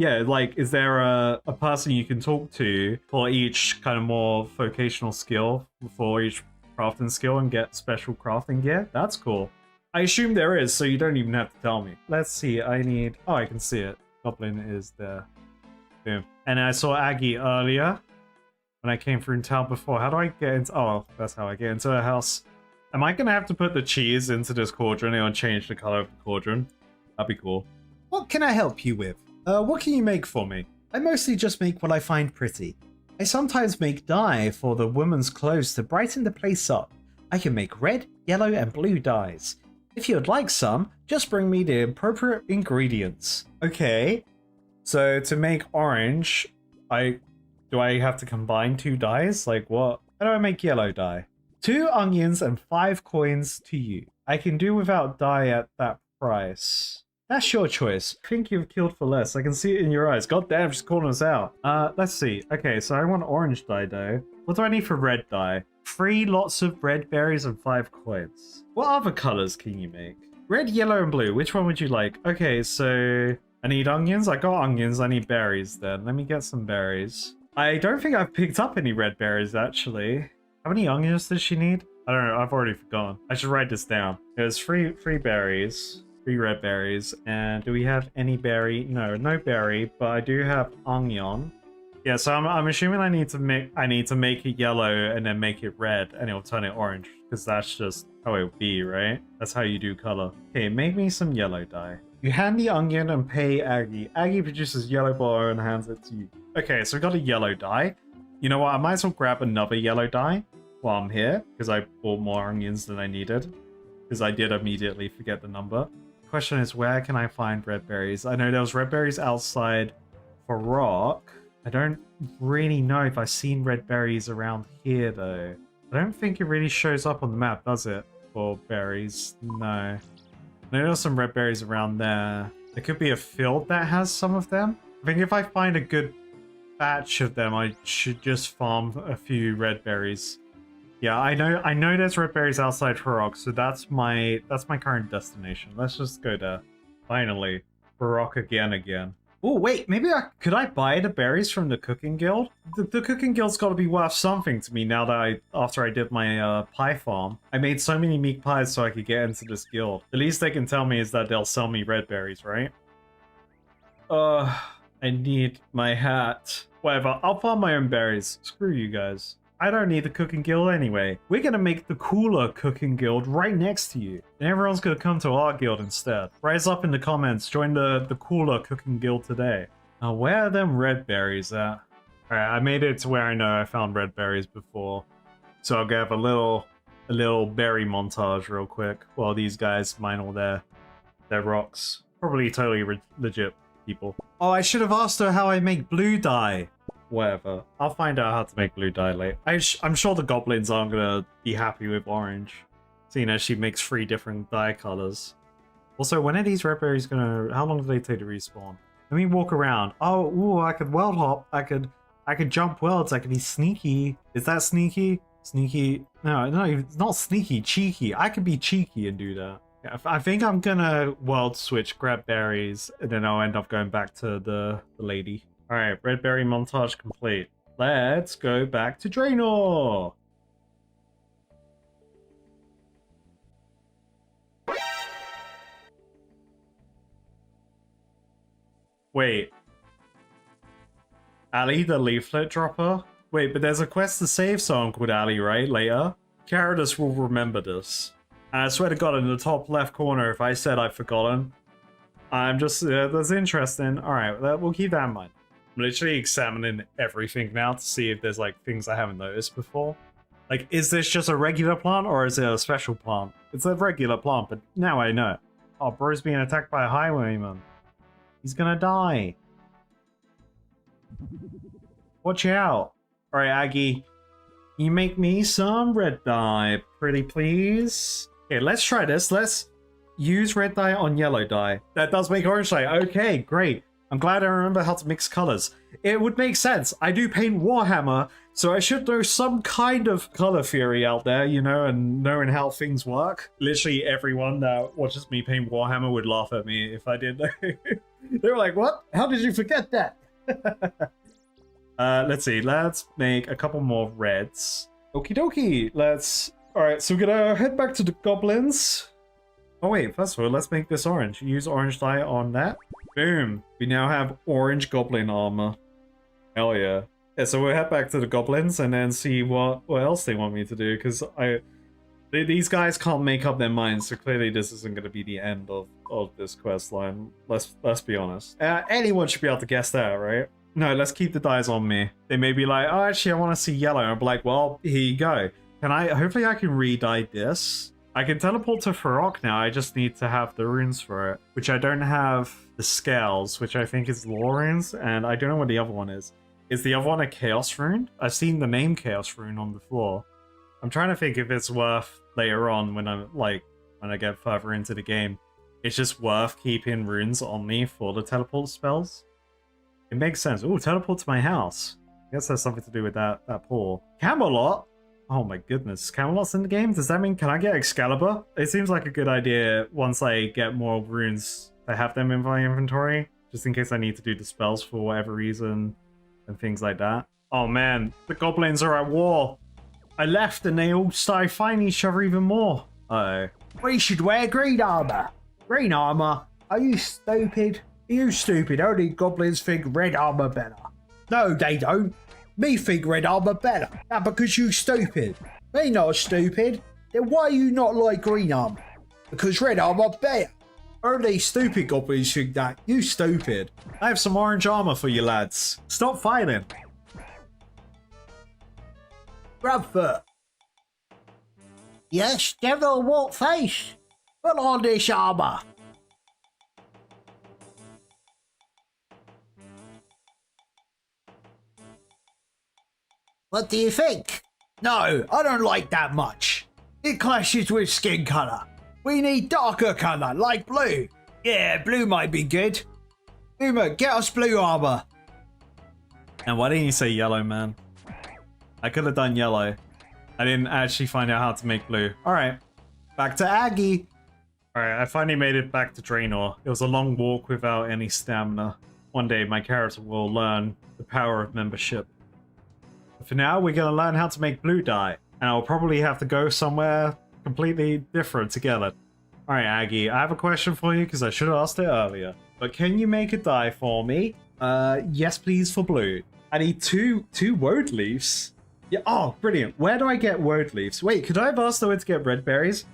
there a person you can talk to for each kind of more vocational skill for each crafting skill and get special crafting gear? That's cool. I assume there is, so you don't even have to tell me. Let's see, I can see it. Goblin is there. Boom. And I saw Aggie earlier when I came through town before. How do I get into... Oh, that's how I get into her house. Am I going to have to put the cheese into this cauldron and change the color of the cauldron? That'd be cool. What can I help you with? What can you make for me? I mostly just make what I find pretty. I sometimes make dye for the woman's clothes to brighten the place up. I can make red, yellow, and blue dyes. If you'd like some, just bring me the appropriate ingredients. Okay, so to make orange, Do I have to combine 2 dyes? Like what? How do I make yellow dye? 2 onions and 5 coins to you. I can do without dye at that price. That's your choice. I think you've killed for less. I can see it in your eyes. God damn, she's calling us out. Let's see. Okay, so I want orange dye though. What do I need for red dye? 3 lots of red berries and 5 coins. What other colors can you make? Red, yellow, and blue. Which one would you like? Okay, so I need onions. I got onions. I need berries then. Let me get some berries. I don't think I've picked up any red berries actually. How many onions does she need? I don't know. I've already forgotten. I should write this down. There's 3 berries. 3 red berries. And do we have any berry? No, no berry, but I do have onion. Yeah, so I'm assuming I need to make it yellow and then make it red and it'll turn it orange because that's just how it would be, right? That's how you do color. Okay, make me some yellow dye. You hand the onion and pay Aggie. Aggie produces yellow bar and hands it to you. Okay, so we got a yellow dye. You know what? I might as well grab another yellow dye while I'm here because I bought more onions than I needed because I did immediately forget the number. Question is, where can I find red berries? I know there was red berries outside for rock. I don't really know if I've seen red berries around here though. I don't think it really shows up on the map, does it? For berries? No. I know there's some red berries around there. There could be a field that has some of them. I think if I find a good batch of them, I should just farm a few red berries. Yeah, I know there's red berries outside Prologue, so that's my current destination. Let's just go there. Finally. Prologue again. Oh wait, maybe could I buy the berries from the cooking guild? The cooking guild's got to be worth something to me now that after I did my pie farm. I made so many meat pies so I could get into this guild. The least they can tell me is that they'll sell me red berries, right? I need my hat. Whatever, I'll farm my own berries. Screw you guys. I don't need the cooking guild anyway. We're gonna make the cooler cooking guild right next to you. And everyone's gonna come to our guild instead. Rise up in the comments, join the cooler cooking guild today. Now where are them red berries at? Alright, I made it to where I know I found red berries before. So I'll give a little berry montage real quick while these guys mine all their rocks. Probably totally legit people. Oh, I should have asked her how I make blue dye. Whatever. I'll find out how to make blue dye later. I'm sure the goblins aren't gonna be happy with orange, seeing as she makes 3 different dye colors. Also, when are these red berries gonna... How long do they take to respawn? Let me walk around. Oh, ooh, I could world hop. I could jump worlds. I could be sneaky. Is that sneaky? Sneaky? No, it's not sneaky. Cheeky. I could be cheeky and do that. Yeah, I think I'm gonna world switch, grab berries, and then I'll end up going back to the lady. Alright, red berry montage complete. Let's go back to Draenor! Wait. Ali the leaflet dropper? Wait, but there's a quest to save someone called Ali, right? Later? Caradus will remember this. And I swear to God, in the top left corner, if I said I've forgotten, I'm just... that's interesting. Alright, we'll keep that in mind. I'm literally examining everything now to see if there's like things I haven't noticed before. Like, is this just a regular plant or is it a special plant? It's a regular plant, but now I know. Oh, bro's being attacked by a highwayman. He's gonna die. Watch out. Alright, Aggie. You make me some red dye, pretty please. Okay, let's try this. Let's use red dye on yellow dye. That does make orange dye. Okay, great. I'm glad I remember how to mix colors. It would make sense. I do paint Warhammer, so I should know some kind of color theory out there, you know, and knowing how things work. Literally everyone that watches me paint Warhammer would laugh at me if I did. They were like, what? How did you forget that? Let's see. Let's make a couple more reds. Okie dokie. Alright, so we're gonna head back to the goblins. Oh wait, first of all, let's make this orange. Use orange dye on that. Boom. We now have orange goblin armor. Hell yeah. Yeah, so we'll head back to the goblins and then see what else they want me to do, because these guys can't make up their minds, so clearly this isn't going to be the end of this quest line. Let's be honest. Anyone should be able to guess that, right? No, let's keep the dyes on me. They may be like, oh, actually, I want to see yellow. And I'll be like, well, here you go. Hopefully I can re-dye this. I can teleport to Farok now, I just need to have the runes for it. Which I don't have the scales, which I think is lore runes, and I don't know what the other one is. Is the other one a Chaos Rune? I've seen the name Chaos Rune on the floor. I'm trying to think if it's worth later on when I get further into the game. It's just worth keeping runes on me for the teleport spells. It makes sense. Ooh, teleport to my house. I guess that's something to do with that pool. Camelot? Oh my goodness. Camelot's in the game? Does that mean can I get Excalibur? It seems like a good idea once I get more runes to have them in my inventory. Just in case I need to do the spells for whatever reason and things like that. Oh man, the goblins are at war. I left and they all started fighting each other even more. Uh-oh. We should wear green armor. Green armor? Are you stupid? Are you stupid? Only goblins think red armor better. No, they don't. Me think red armor better. Now because you stupid. Me not stupid. Then why you not like green armor? Because red armor better. Only stupid goblins think that. You stupid. I have some orange armor for you lads. Stop fighting. Grubfoot. Yes, General Waltface. Put on this armor. What do you think? No, I don't like that much. It clashes with skin color. We need darker color, like blue. Yeah, blue might be good. Uma, get us blue armor. And why didn't you say yellow, man? I could have done yellow. I didn't actually find out how to make blue. Alright, back to Aggie. Alright, I finally made it back to Draenor. It was a long walk without any stamina. One day my character will learn the power of membership. But for now, we're going to learn how to make blue dye. And I'll probably have to go somewhere completely different to get it. Alright, Aggie, I have a question for you because I should have asked it earlier. But can you make a dye for me? Yes please, for blue. I need two woad leaves. Yeah, oh, brilliant. Where do I get woad leaves? Wait, could I have asked her where to get red berries?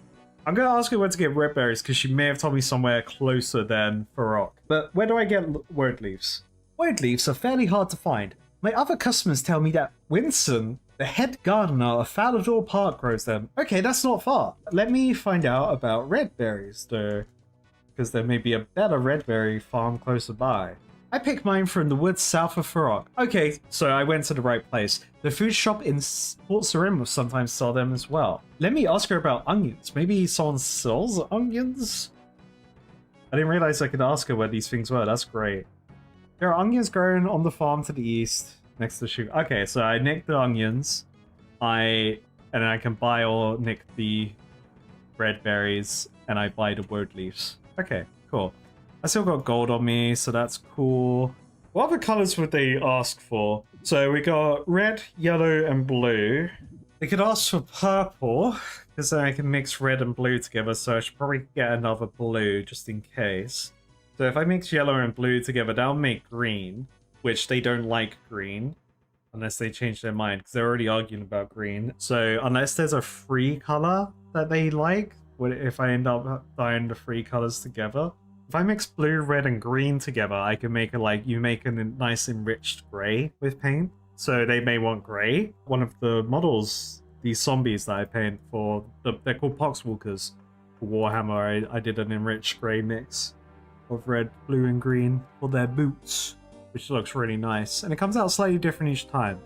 I'm going to ask her where to get red berries because she may have told me somewhere closer than Prologue. But where do I get woad leaves? Woad leaves are fairly hard to find. My other customers tell me that Winston, the head gardener of Falador Park, grows them. Okay, that's not far. Let me find out about red berries, though, because there may be a better red berry farm closer by. I picked mine from the woods south of Farok. Okay, so I went to the right place. The food shop in Port Sarim will sometimes sell them as well. Let me ask her about onions. Maybe someone sells onions? I didn't realize I could ask her where these things were. That's great. There are onions growing on the farm to the east, next to the shoe. Okay, so I nicked the onions. And then I can buy or nick the red berries, and I buy the woad leaves. Okay, cool. I still got gold on me, so that's cool. What other colors would they ask for? So we got red, yellow, and blue. They could ask for purple, because then I can mix red and blue together, so I should probably get another blue, just in case. So if I mix yellow and blue together, that'll make green, which they don't like green, unless they change their mind, because they're already arguing about green. So unless there's a free color that they like, if I end up dyeing the three colors together, if I mix blue, red, and green together, I can make you make a nice enriched gray with paint. So they may want gray. One of the models, these zombies that I paint for, they're called Poxwalkers. For Warhammer, I did an enriched gray mix of red, blue, and green for their boots, which looks really nice. And it comes out slightly different each time,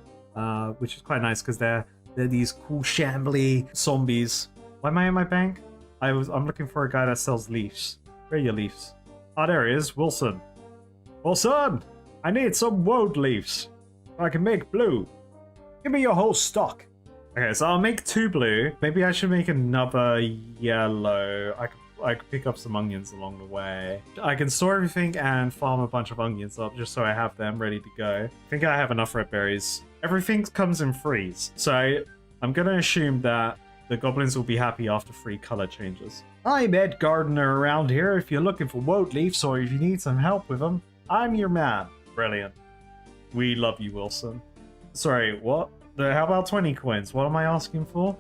which is quite nice because they're these cool shambly zombies. Why am I in my bank? I'm looking for a guy that sells leaves. Where are your leaves? Oh, there he is, Wilson. Wilson! I need some woad leaves. I can make blue. Give me your whole stock. Okay, so I'll make 2 blue. Maybe I should make another yellow. I could pick up some onions along the way. I can store everything and farm a bunch of onions up just so I have them ready to go. I think I have enough red berries. Everything comes in freeze. So I'm going to assume that the goblins will be happy after 3 color changes. I'm Ed Gardener around here if you're looking for woad leaves or if you need some help with them. I'm your man. Brilliant. We love you, Wilson. Sorry, what? How about 20 coins? What am I asking for?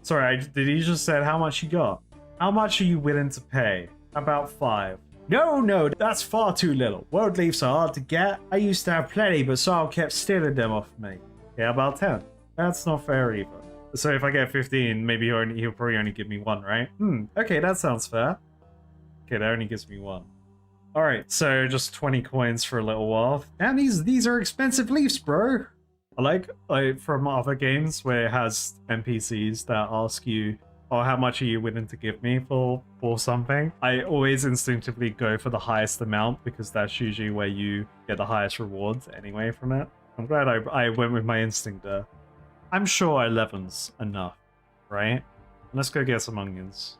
Sorry, did he just say how much you got? How much are you willing to pay? About 5. No, that's far too little. Woad leaves are hard to get. I used to have plenty, but Saul kept stealing them off me. Yeah, about 10. That's not fair either. So if I get 15, maybe he'll probably only give me 1, right? Okay, that sounds fair. Okay, that only gives me 1. Alright, so just 20 coins for a little while. And these are expensive leaves, bro. I like from other games where it has NPCs that ask you, oh, how much are you willing to give me for something? I always instinctively go for the highest amount because that's usually where you get the highest rewards anyway from it. I'm glad I went with my instinct there. I'm sure 11's enough, right? Let's go get some onions.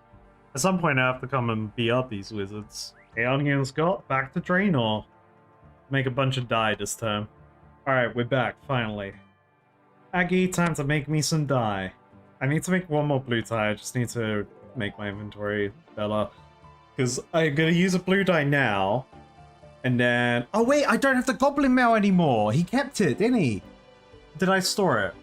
At some point I have to come and beat up these wizards. Hey, onions got back to Draenor. Make a bunch of dye this time. Alright, we're back, finally. Aggie, time to make me some dye. I need to make 1 more blue dye, I just need to make my inventory better. Because I'm going to use a blue dye now. And then... Oh wait, I don't have the goblin mail anymore! He kept it, didn't he? Did I store it?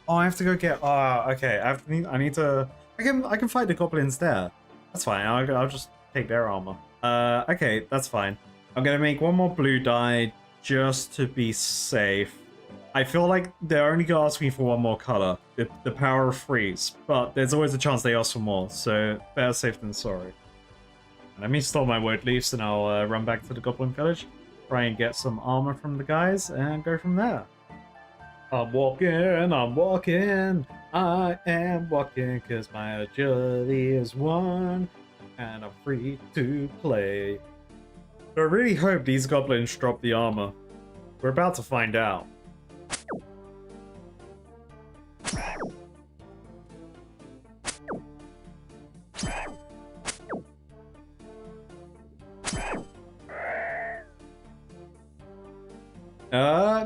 Oh, I have to go get... okay, I need to... I can fight the goblins there. That's fine, I'll just take their armor. Okay, that's fine. I'm going to make 1 more blue dye just to be safe. I feel like they're only going to ask me for 1 more color, the power of freeze, but there's always a chance they ask for more, so better safe than sorry. Let me store my wood leaves and I'll run back to the goblin village, try and get some armor from the guys, and go from there. I'm walking, I am walking, cause my agility is 1, and I'm free to play. I really hope these goblins drop the armor. We're about to find out.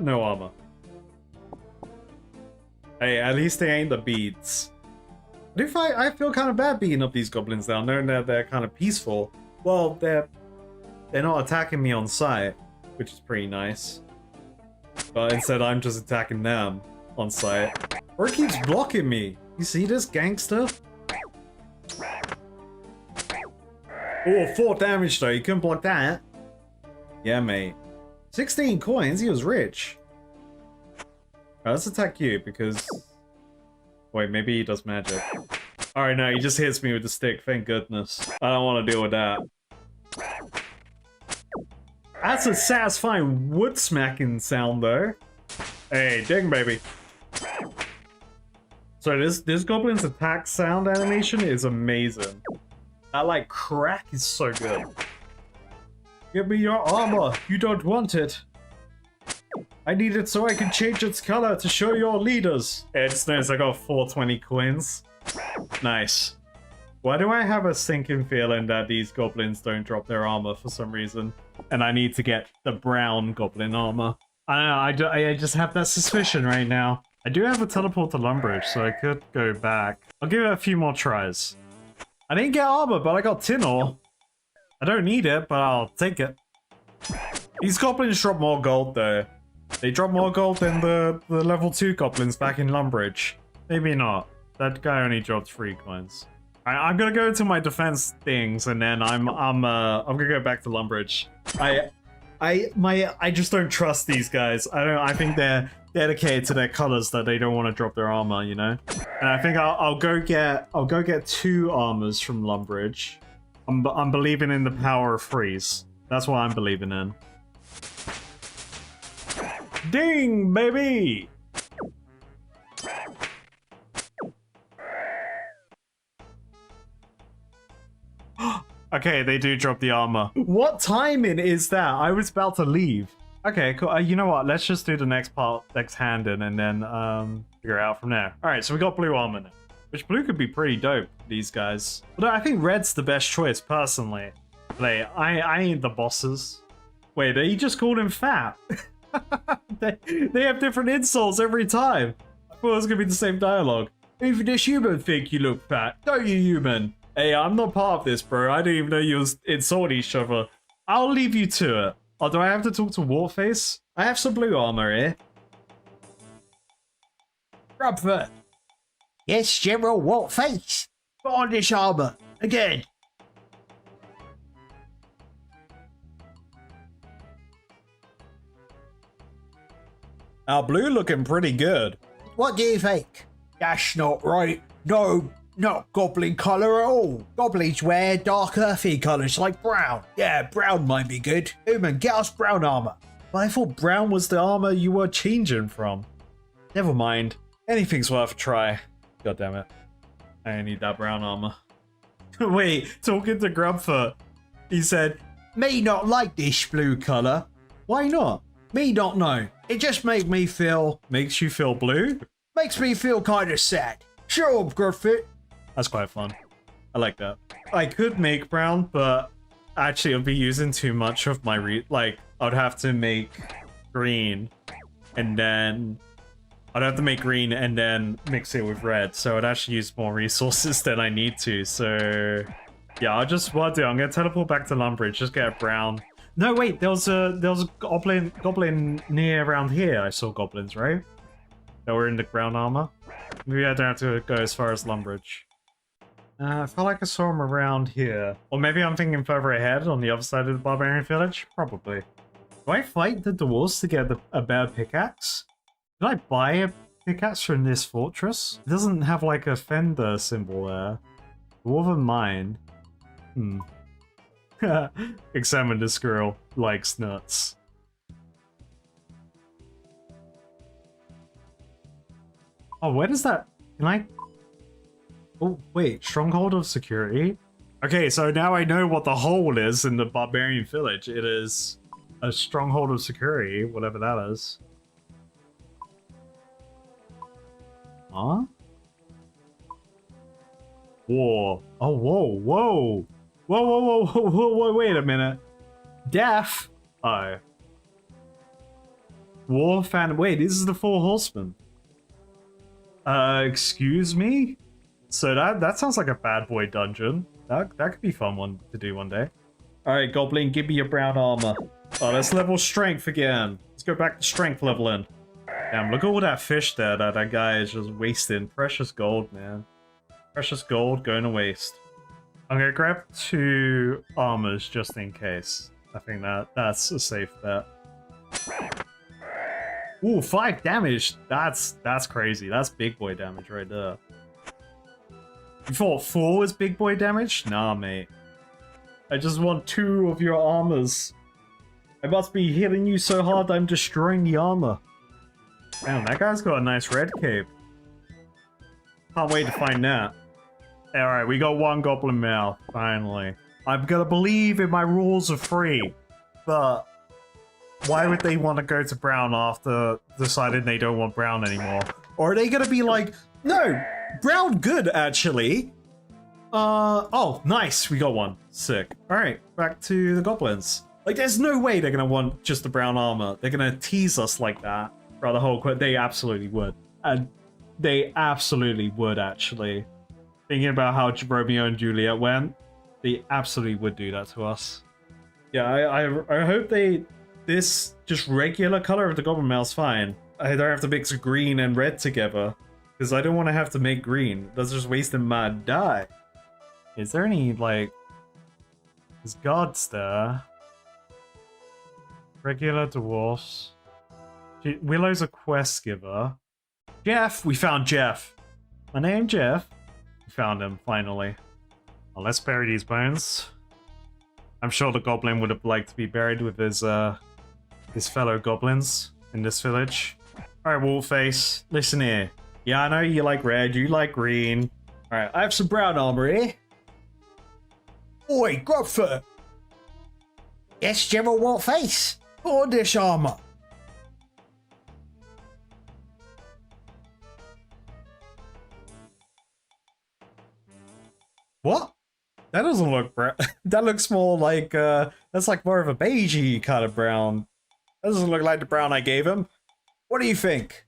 No armor. Hey, at least they ain't the beads. I feel kind of bad beating up these goblins now, knowing that they're kind of peaceful. Well, they're not attacking me on sight, which is pretty nice. But instead, I'm just attacking them on sight. Or it keeps blocking me. You see this, gangster? Oh, 4 damage though. You couldn't block that. Yeah, mate. 16 coins. He was rich. Right, let's attack you because... Wait, maybe he does magic. Alright, no, he just hits me with the stick. Thank goodness. I don't want to deal with that. That's a satisfying wood smacking sound, though. Hey, ding, baby. So this goblin's attack sound animation is amazing. That, like, crack is so good. Give me your armor. You don't want it. I need it so I can change its color to show your leaders. Yeah, just noticed I got 420 coins. Nice. Why do I have a sinking feeling that these goblins don't drop their armor for some reason? And I need to get the brown goblin armor. I don't know, I just have that suspicion right now. I do have a teleport to Lumbridge, so I could go back. I'll give it a few more tries. I didn't get armor, but I got tin ore. I don't need it, but I'll take it. These goblins drop more gold, though. They drop more gold than the level 2 goblins back in Lumbridge. Maybe not. That guy only dropped 3 coins. I'm gonna go into my defense things, and then I'm gonna go back to Lumbridge. I just don't trust these guys. I think they're dedicated to their colors that they don't want to drop their armor, you know. And I think I'll go get 2 armors from Lumbridge. I'm believing in the power of freeze. That's what I'm believing in. Ding, baby! Okay, they do drop the armor. What timing is that? I was about to leave. Okay, cool. You know what? Let's just do the next part, next hand in, and then figure it out from there. All right, so we got blue armor now. Which blue could be pretty dope, these guys. But I think red's the best choice, personally. Like, I ain't the bosses. Wait, they just called him fat. they have different insults every time. I thought it was gonna be the same dialogue. Even this human think you look fat, don't you, human? Hey, I'm not part of this, bro. I didn't even know you insult each other. I'll leave you to it. Oh, do I have to talk to Warface? I have some blue armor here. Rubber. Yes, General, what face? Find this armor. Again. Our blue looking pretty good. What do you think? That's not right. No, not goblin colour at all. Goblins wear dark earthy colours like brown. Yeah, brown might be good. Human, get us brown armour. But I thought brown was the armor you were changing from. Never mind. Anything's worth a try. God damn it. I need that brown armor. Wait, talking to Grubfoot, he said, Me not like this blue colour. why not? Me not know. It just makes me feel Makes you feel blue? kind of sad. Sure, Griffith. That's quite fun. I like that. I could make brown, but actually I'd be using too much of my I'd have to make green, and then I'd have to make green and then mix it with red, so I'd actually use more resources than I need to, so yeah, I'm gonna teleport back to Lumbridge, just get a brown. No, wait, there was a goblin near around here. I saw goblins, right? That were in the brown armor. Maybe I don't have to go as far as Lumbridge. I feel like I saw him around here. Or maybe I'm thinking further ahead on the other side of the barbarian village? Probably. Do I fight the dwarves to get a better pickaxe? Did I buy a pickaxe from this fortress? It doesn't have like a fender symbol there. Dwarven mine. Examine the squirrel. Likes nuts. Oh, where does that... Can I... Oh, wait. Stronghold of security? Okay, so now I know what the hole is in the barbarian village. It is a stronghold of security, whatever that is. Huh? Whoa. Oh, whoa, whoa. Whoa, whoa, whoa, whoa, whoa, whoa, wait a minute. Death? Oh. War fan... Wait, this is the Four Horsemen. Excuse me? So that sounds like a bad boy dungeon. That could be fun one to do one day. Alright, Goblin, give me your brown armor. Oh, let's level strength again. Let's go back to strength leveling. Damn, look at all that fish there that guy is just wasting. Precious gold, man. Precious gold going to waste. I'm gonna grab 2 armors just in case. I think that's a safe bet. Ooh, 5 damage. That's crazy. That's big boy damage right there. You thought 4 was big boy damage? Nah, mate. I just want 2 of your armors. I must be hitting you so hard I'm destroying the armor. Damn, that guy's got a nice red cape. Can't wait to find that. Alright, we got 1 goblin mouth, finally. I'm gonna believe in my rules of 3, but why would they want to go to brown after deciding they don't want brown anymore? Or are they gonna be like, no, brown good, actually. Oh, nice, we got 1. Sick. Alright, back to the goblins. Like, there's no way they're gonna want just the brown armor. They're gonna tease us like that throughout the whole quest. They absolutely would. And they absolutely would, actually. Thinking about how Romeo and Juliet went, they absolutely would do that to us. Yeah, I hope this just regular color of the goblin mail's fine. I don't have to mix green and red together, because I don't want to have to make green. That's just wasting my dye. Is there any, like... There's guards there. Regular dwarfs. Willow's a quest giver. Jeff! We found Jeff! My name Jeff. We found him, finally. Well, let's bury these bones. I'm sure the goblin would have liked to be buried with his fellow goblins in this village. Alright, Wolfface, listen here. Yeah, I know you like red, you like green. Alright, I have some brown armor here. Oi, Grubfoot. Yes, General Wolfface. Put on this armor. What? That doesn't look brown. That looks more like, that's like more of a beigey kind of brown. That doesn't look like the brown I gave him. What do you think?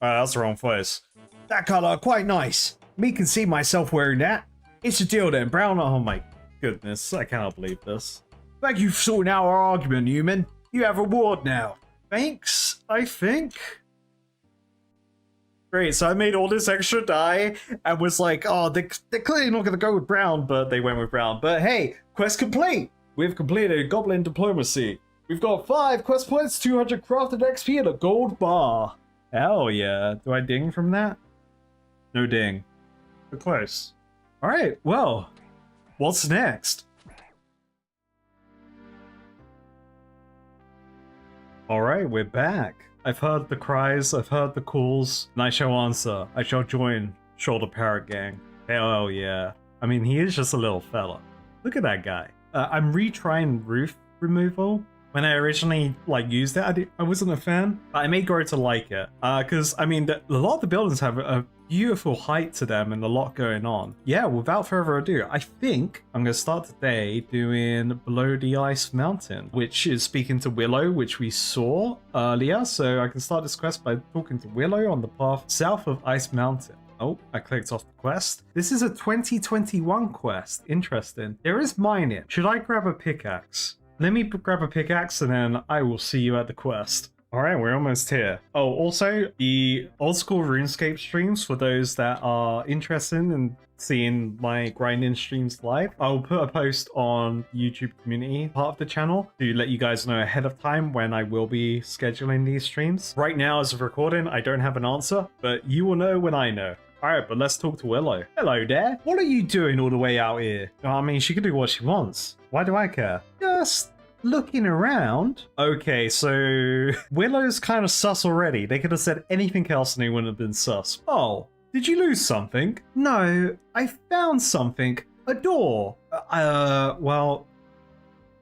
That's the wrong voice. That colour, quite nice. Me can see myself wearing that. It's a deal then, brown. Oh my goodness, I cannot believe this. Thank you for sorting out our argument, human. You have a reward now. Thanks, I think. Great, so I made all this extra dye and was like, oh, they're clearly not going to go with brown, but they went with brown. But hey, quest complete! We've completed Goblin Diplomacy. We've got 5 quest points, 200 crafted XP, and a gold bar. Hell yeah. Do I ding from that? No ding. We're close. All right, well, what's next? All right, we're back. I've heard the cries, I've heard the calls, and I shall answer. I shall join Shoulder Parrot Gang. Hell yeah. I mean, he is just a little fella. Look at that guy. I'm retrying roof removal. When I originally used it, I wasn't a fan, but I may grow to like it. Because, I mean, a lot of the buildings have a beautiful height to them and a lot going on. Yeah, without further ado, I think I'm going to start today doing Below the Ice Mountain, which is speaking to Willow, which we saw earlier. So I can start this quest by talking to Willow on the path south of Ice Mountain. Oh, I clicked off the quest. This is a 2021 quest. Interesting. There is mining. Should I grab a pickaxe? Let me grab a pickaxe and then I will see you at the quest. All right, we're almost here. Oh, also the Old School Runescape streams for those that are interested in seeing my grinding streams live. I'll put a post on the YouTube community part of the channel to let you guys know ahead of time when I will be scheduling these streams. Right now, as of recording, I don't have an answer, but you will know when I know. All right, but let's talk to Willow. Hello there. What are you doing all the way out here? I mean, she can do what she wants. Why do I care? Just looking around. Okay, so Willow's kind of sus already. They could have said anything else and they wouldn't have been sus. Oh, did you lose something? No, I found something. A door. Well,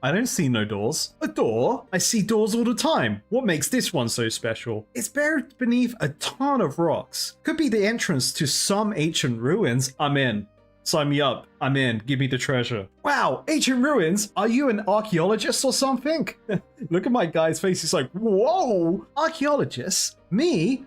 I don't see no doors. A door? I see doors all the time. What makes this one so special? It's buried beneath a ton of rocks. Could be the entrance to some ancient ruins. I'm in. Sign me up. I'm in. Give me the treasure. Wow, ancient ruins? Are you an archaeologist or something? Look at my guy's face. He's like, whoa, archaeologist? Me?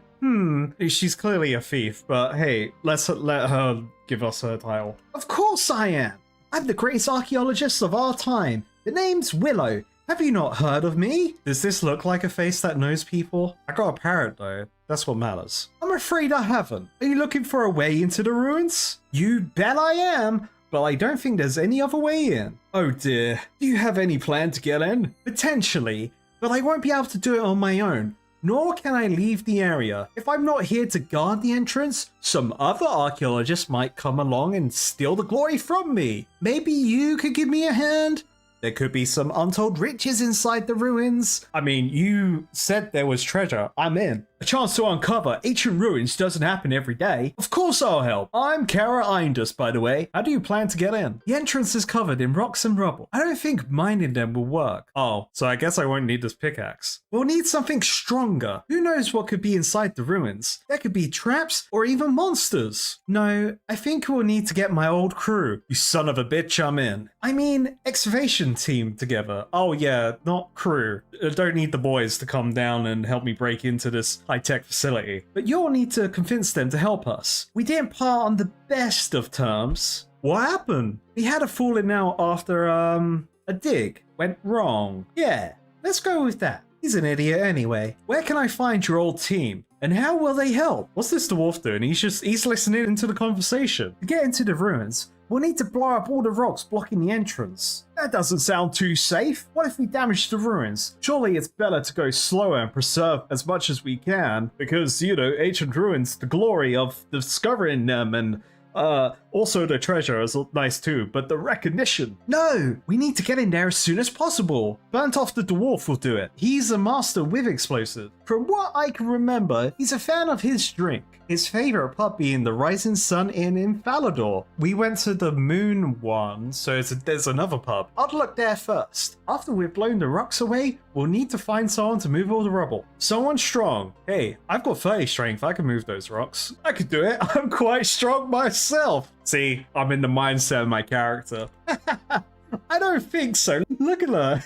She's clearly a thief, but hey, let her give us her title. Of course I am. I'm the greatest archaeologist of our time. The name's Willow. Have you not heard of me? Does this look like a face that knows people? I got a parrot though. That's what matters. I'm afraid I haven't. Are you looking for a way into the ruins? You bet I am, but I don't think there's any other way in. Oh dear. Do you have any plan to get in? Potentially, but I won't be able to do it on my own. Nor can I leave the area. If I'm not here to guard the entrance, some other archaeologist might come along and steal the glory from me. Maybe you could give me a hand? There could be some untold riches inside the ruins. I mean, you said there was treasure. I'm in. A chance to uncover ancient ruins doesn't happen every day. Of course I'll help. I'm Kara Indus, by the way. How do you plan to get in? The entrance is covered in rocks and rubble. I don't think mining them will work. Oh, so I guess I won't need this pickaxe. We'll need something stronger. Who knows what could be inside the ruins? There could be traps or even monsters. No, I think we'll need to get my old crew. You son of a bitch, I'm in. I mean, excavation team together. Oh yeah, not crew. I don't need the boys to come down and help me break into this high-tech facility. But you'll need to convince them to help us. We didn't part on the best of terms. What happened? We had a falling out after, a dig went wrong. Yeah, let's go with that. He's an idiot anyway. Where can I find your old team? And how will they help? What's this dwarf doing? He's listening into the conversation. To get into the ruins, we'll need to blow up all the rocks blocking the entrance. That doesn't sound too safe. What if we damage the ruins? Surely it's better to go slower and preserve as much as we can, because, you know, ancient ruins, the glory of discovering them, and also the treasure is nice too, but the recognition. No, we need to get in there as soon as possible. Burnt off the dwarf will do it. He's a master with explosives. From what I can remember, he's a fan of his drink. His favorite pub being the Rising Sun Inn in Falador. We went to the Moon one, so there's another pub. I'd look there first. After we've blown the rocks away, we'll need to find someone to move all the rubble. Someone strong. Hey, I've got 30 strength. I can move those rocks. I could do it. I'm quite strong myself. See, I'm in the mindset of my character. I don't think so. Look at her.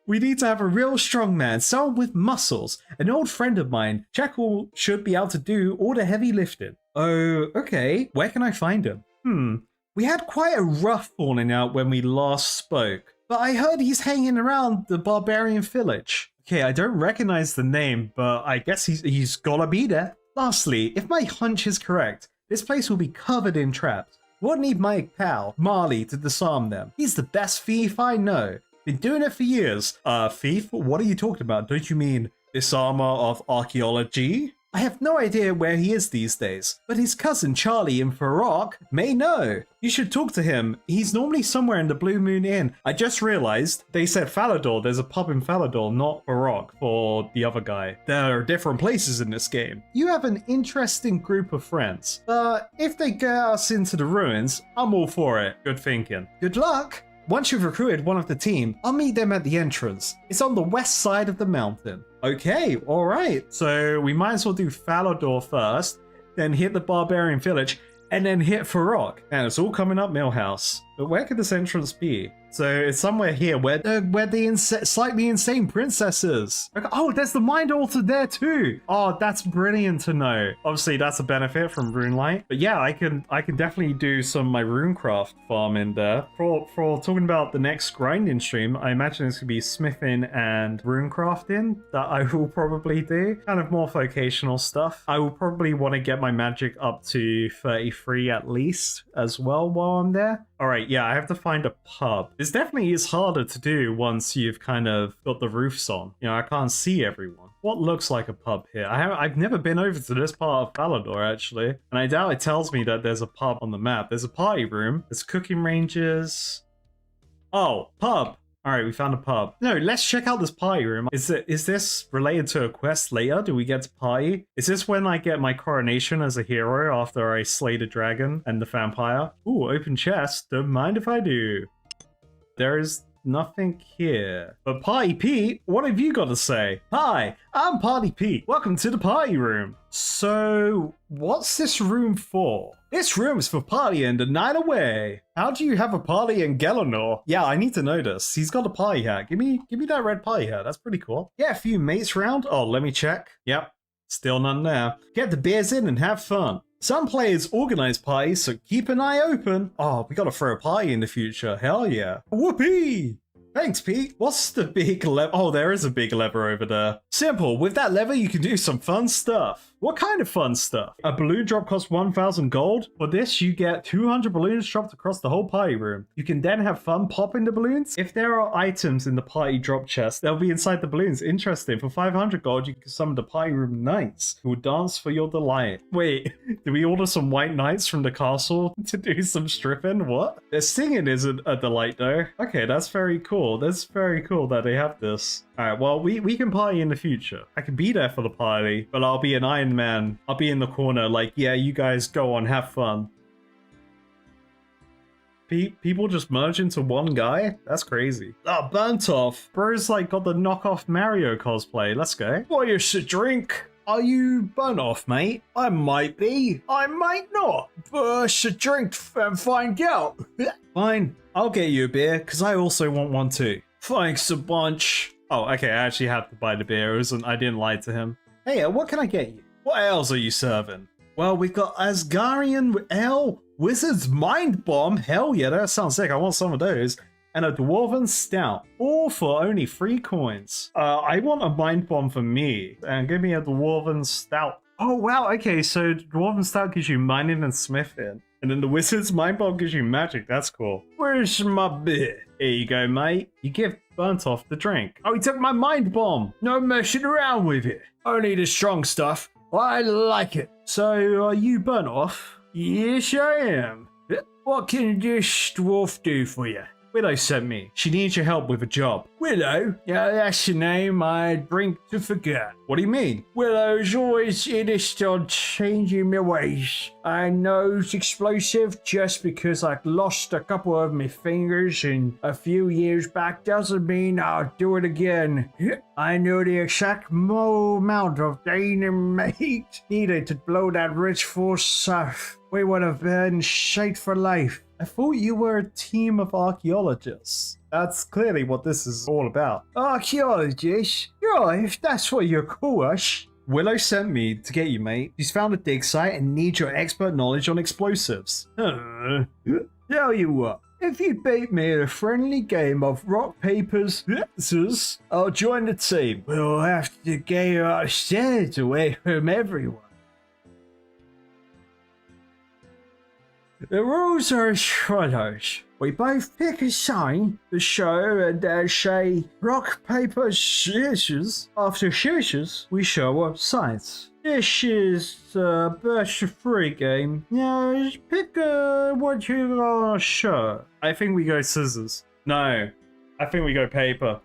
We need to have a real strong man, someone with muscles. An old friend of mine, Jackal, should be able to do all the heavy lifting. Oh, okay. Where can I find him? We had quite a rough falling out when we last spoke, but I heard he's hanging around the barbarian village. Okay, I don't recognize the name, but I guess he's gotta be there. Lastly, if my hunch is correct, this place will be covered in traps. We'll need my pal, Marley, to disarm them. He's the best thief I know. Been doing it for years. Thief? What are you talking about? Don't you mean disarmer of archaeology? I have no idea where he is these days, but his cousin Charlie in Prologue may know. You should talk to him. He's normally somewhere in the Blue Moon Inn. I just realized they said Falador. There's a pub in Falador, not Prologue for the other guy. There are different places in this game. You have an interesting group of friends, but if they get us into the ruins, I'm all for it. Good thinking. Good luck. Once you've recruited one of the team, I'll meet them at the entrance. It's on the west side of the mountain. Okay, alright. So we might as well do Falador first, then hit the Barbarian Village, and then hit Farok. And it's all coming up Millhouse. But where could this entrance be? So it's somewhere here where the slightly insane princess is. Oh, there's the mind altar there too. Oh, that's brilliant to know. Obviously, that's a benefit from Runelight. But yeah, I can definitely do some of my runecraft farm in there. For talking about the next grinding stream, I imagine it's gonna be smithing and runecrafting that I will probably do. Kind of more vocational stuff. I will probably want to get my magic up to 33 at least as well while I'm there. All right, yeah, I have to find a pub. This definitely is harder to do once you've kind of got the roofs on. You know, I can't see everyone. What looks like a pub here? I've never been over to this part of Falador, actually. And I doubt it tells me that there's a pub on the map. There's a party room. There's cooking ranges. Oh, pub. All right, we found a pub. No, let's check out this party room. Is this related to a quest later? Do we get to party? Is this when I get my coronation as a hero after I slay the dragon and the vampire? Ooh, open chest. Don't mind if I do. There is nothing here. But Party Pete, what have you got to say? Hi, I'm Party Pete. Welcome to the party room. So, what's this room for? This room is for partying the night away. How do you have a party in Galenor? Yeah, I need to know this. He's got a party hat. Give me that red party hat. That's pretty cool. Yeah, a few mates round. Oh, let me check. Yep, still none there. Get the beers in and have fun. Some players organize parties, so keep an eye open. Oh, we gotta throw a party in the future. Hell yeah. Whoopee! Thanks, Pete. What's the big lever? Oh, there is a big lever over there. Simple. With that lever, you can do some fun stuff. What kind of fun stuff? A balloon drop costs 1,000 gold. For this, you get 200 balloons dropped across the whole party room. You can then have fun popping the balloons. If there are items in the party drop chest, they'll be inside the balloons. Interesting. For 500 gold, you can summon the party room knights who will dance for your delight. Wait, do we order some white knights from the castle to do some stripping? What? Their singing isn't a delight though. Okay, that's very cool. That's very cool that they have this. Alright, well, we can party in the future. I can be there for the party, but I'll be an Iron Man. I'll be in the corner like, yeah, you guys go on, have fun. People just merge into one guy? That's crazy. Oh, burnt off. Bro's like got the knockoff Mario cosplay. Let's go. What is a drink? Are you burnt off, mate? I might be. I might not. But it's a drink and find out. Fine. I'll get you a beer, because I also want one too. Thanks a bunch. Oh, okay, I actually have to buy the beer. I didn't lie to him. Hey, what can I get you? What ales are you serving? Well, we've got Asgarian Ale, Wizard's Mind Bomb. Hell yeah, that sounds sick. I want some of those. And a Dwarven Stout. All for only 3 coins. I want a Mind Bomb for me. And give me a Dwarven Stout. Oh, wow. Okay, so Dwarven Stout gives you mining and smithing. And then the Wizard's Mind Bomb gives you magic. That's cool. Where's my beer? Here you go, mate. You give burnt off the drink. Oh, he took my Mind Bomb. No messing around with it. Only the strong stuff. I like it. So, are you burnt off? Yes, I am. What can this dwarf do for you? Willow sent me. She needs your help with a job. Willow? Yeah, that's the name I drink to forget. What do you mean? Willow's always interested on changing my ways. I know it's explosive just because I lost a couple of my fingers in a few years back doesn't mean I'll do it again. I know the exact amount of dynamite needed to blow that rich force south. We would have been shite for life. I thought you were a team of archaeologists. That's clearly what this is all about. Archaeologists? Right, if that's what you call us. Willow sent me to get you, mate. She's found a dig site and needs your expert knowledge on explosives. Tell you what, if you beat me in a friendly game of rock, papers, scissors, I'll join the team. We'll have to get ourselves away from everyone. The rules are as follows. We both pick a sign to show and say rock, paper, scissors. After scissors, we show our signs. This is a best of 3 game. Now, just pick what you want to show. I think we go scissors. No, I think we go paper.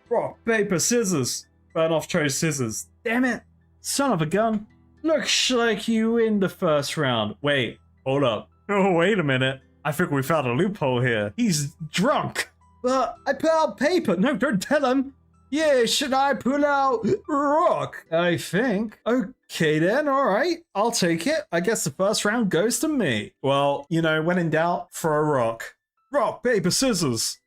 Rock, paper, scissors. Burnoff chose scissors. Damn it. Son of a gun. Looks like you win the first round. Wait, hold up. Oh, wait a minute. I think we found a loophole here. He's drunk. But I put out paper. No, don't tell him. Yeah, should I pull out rock? I think. Okay then, alright. I'll take it. I guess the first round goes to me. Well, you know, when in doubt, throw a rock. Rock, paper, scissors.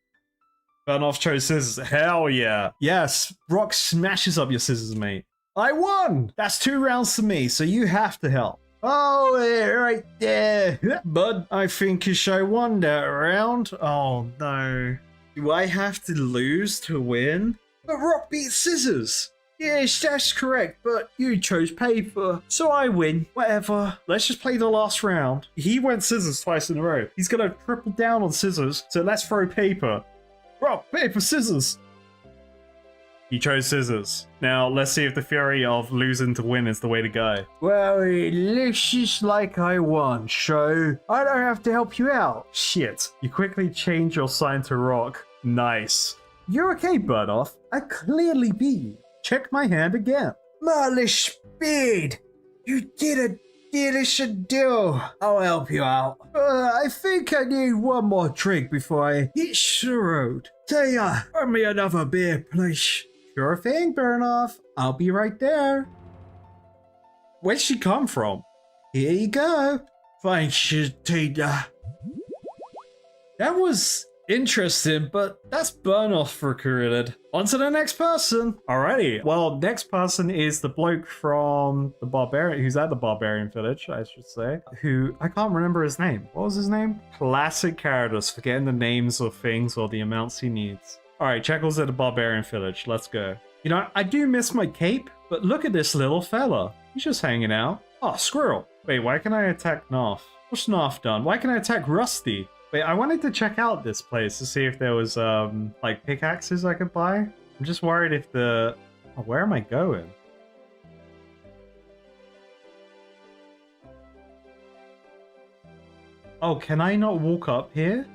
Burnoff chose scissors. Hell yeah. Yes, rock smashes up your scissors, mate. I won! That's 2 rounds to me, so you have to help. Oh, right there. Bud, I think I won that round. Oh no. Do I have to lose to win? But rock beats scissors. Yes, that's correct, but you chose paper, so I win. Whatever. Let's just play the last round. He went scissors twice in a row. He's gonna triple down on scissors, so let's throw paper. Rock, paper, scissors. He chose scissors. Now, let's see if the fury of losing to win is the way to go. Well, it looks just like I won, so I don't have to help you out. Shit. You quickly change your sign to rock. Nice. You're okay, Burnoff. I clearly beat you. Check my hand again. Marley Speed! You did a delicious deal. I'll help you out. I think I need one more drink before I hit the road. Taya, earn me another beer, please. Sure thing, Burnoff. I'll be right there. Where'd she come from? Here you go. Thanks, Tina. That was interesting, but that's Burnoff recruited. On to the next person. Alrighty. Well, next person is the bloke from the Barbarian, who's at the Barbarian Village, I should say. Who, I can't remember his name. What was his name? Classic characters, forgetting the names of things or the amounts he needs. Alright, Checkle's at the Barbarian Village. Let's go. You know, I do miss my cape, but look at this little fella. He's just hanging out. Oh, squirrel. Wait, why can I attack Narf? What's Narf done? Why can I attack Rusty? Wait, I wanted to check out this place to see if there was, like, pickaxes I could buy. I'm just worried if the... Oh, where am I going? Oh, can I not walk up here?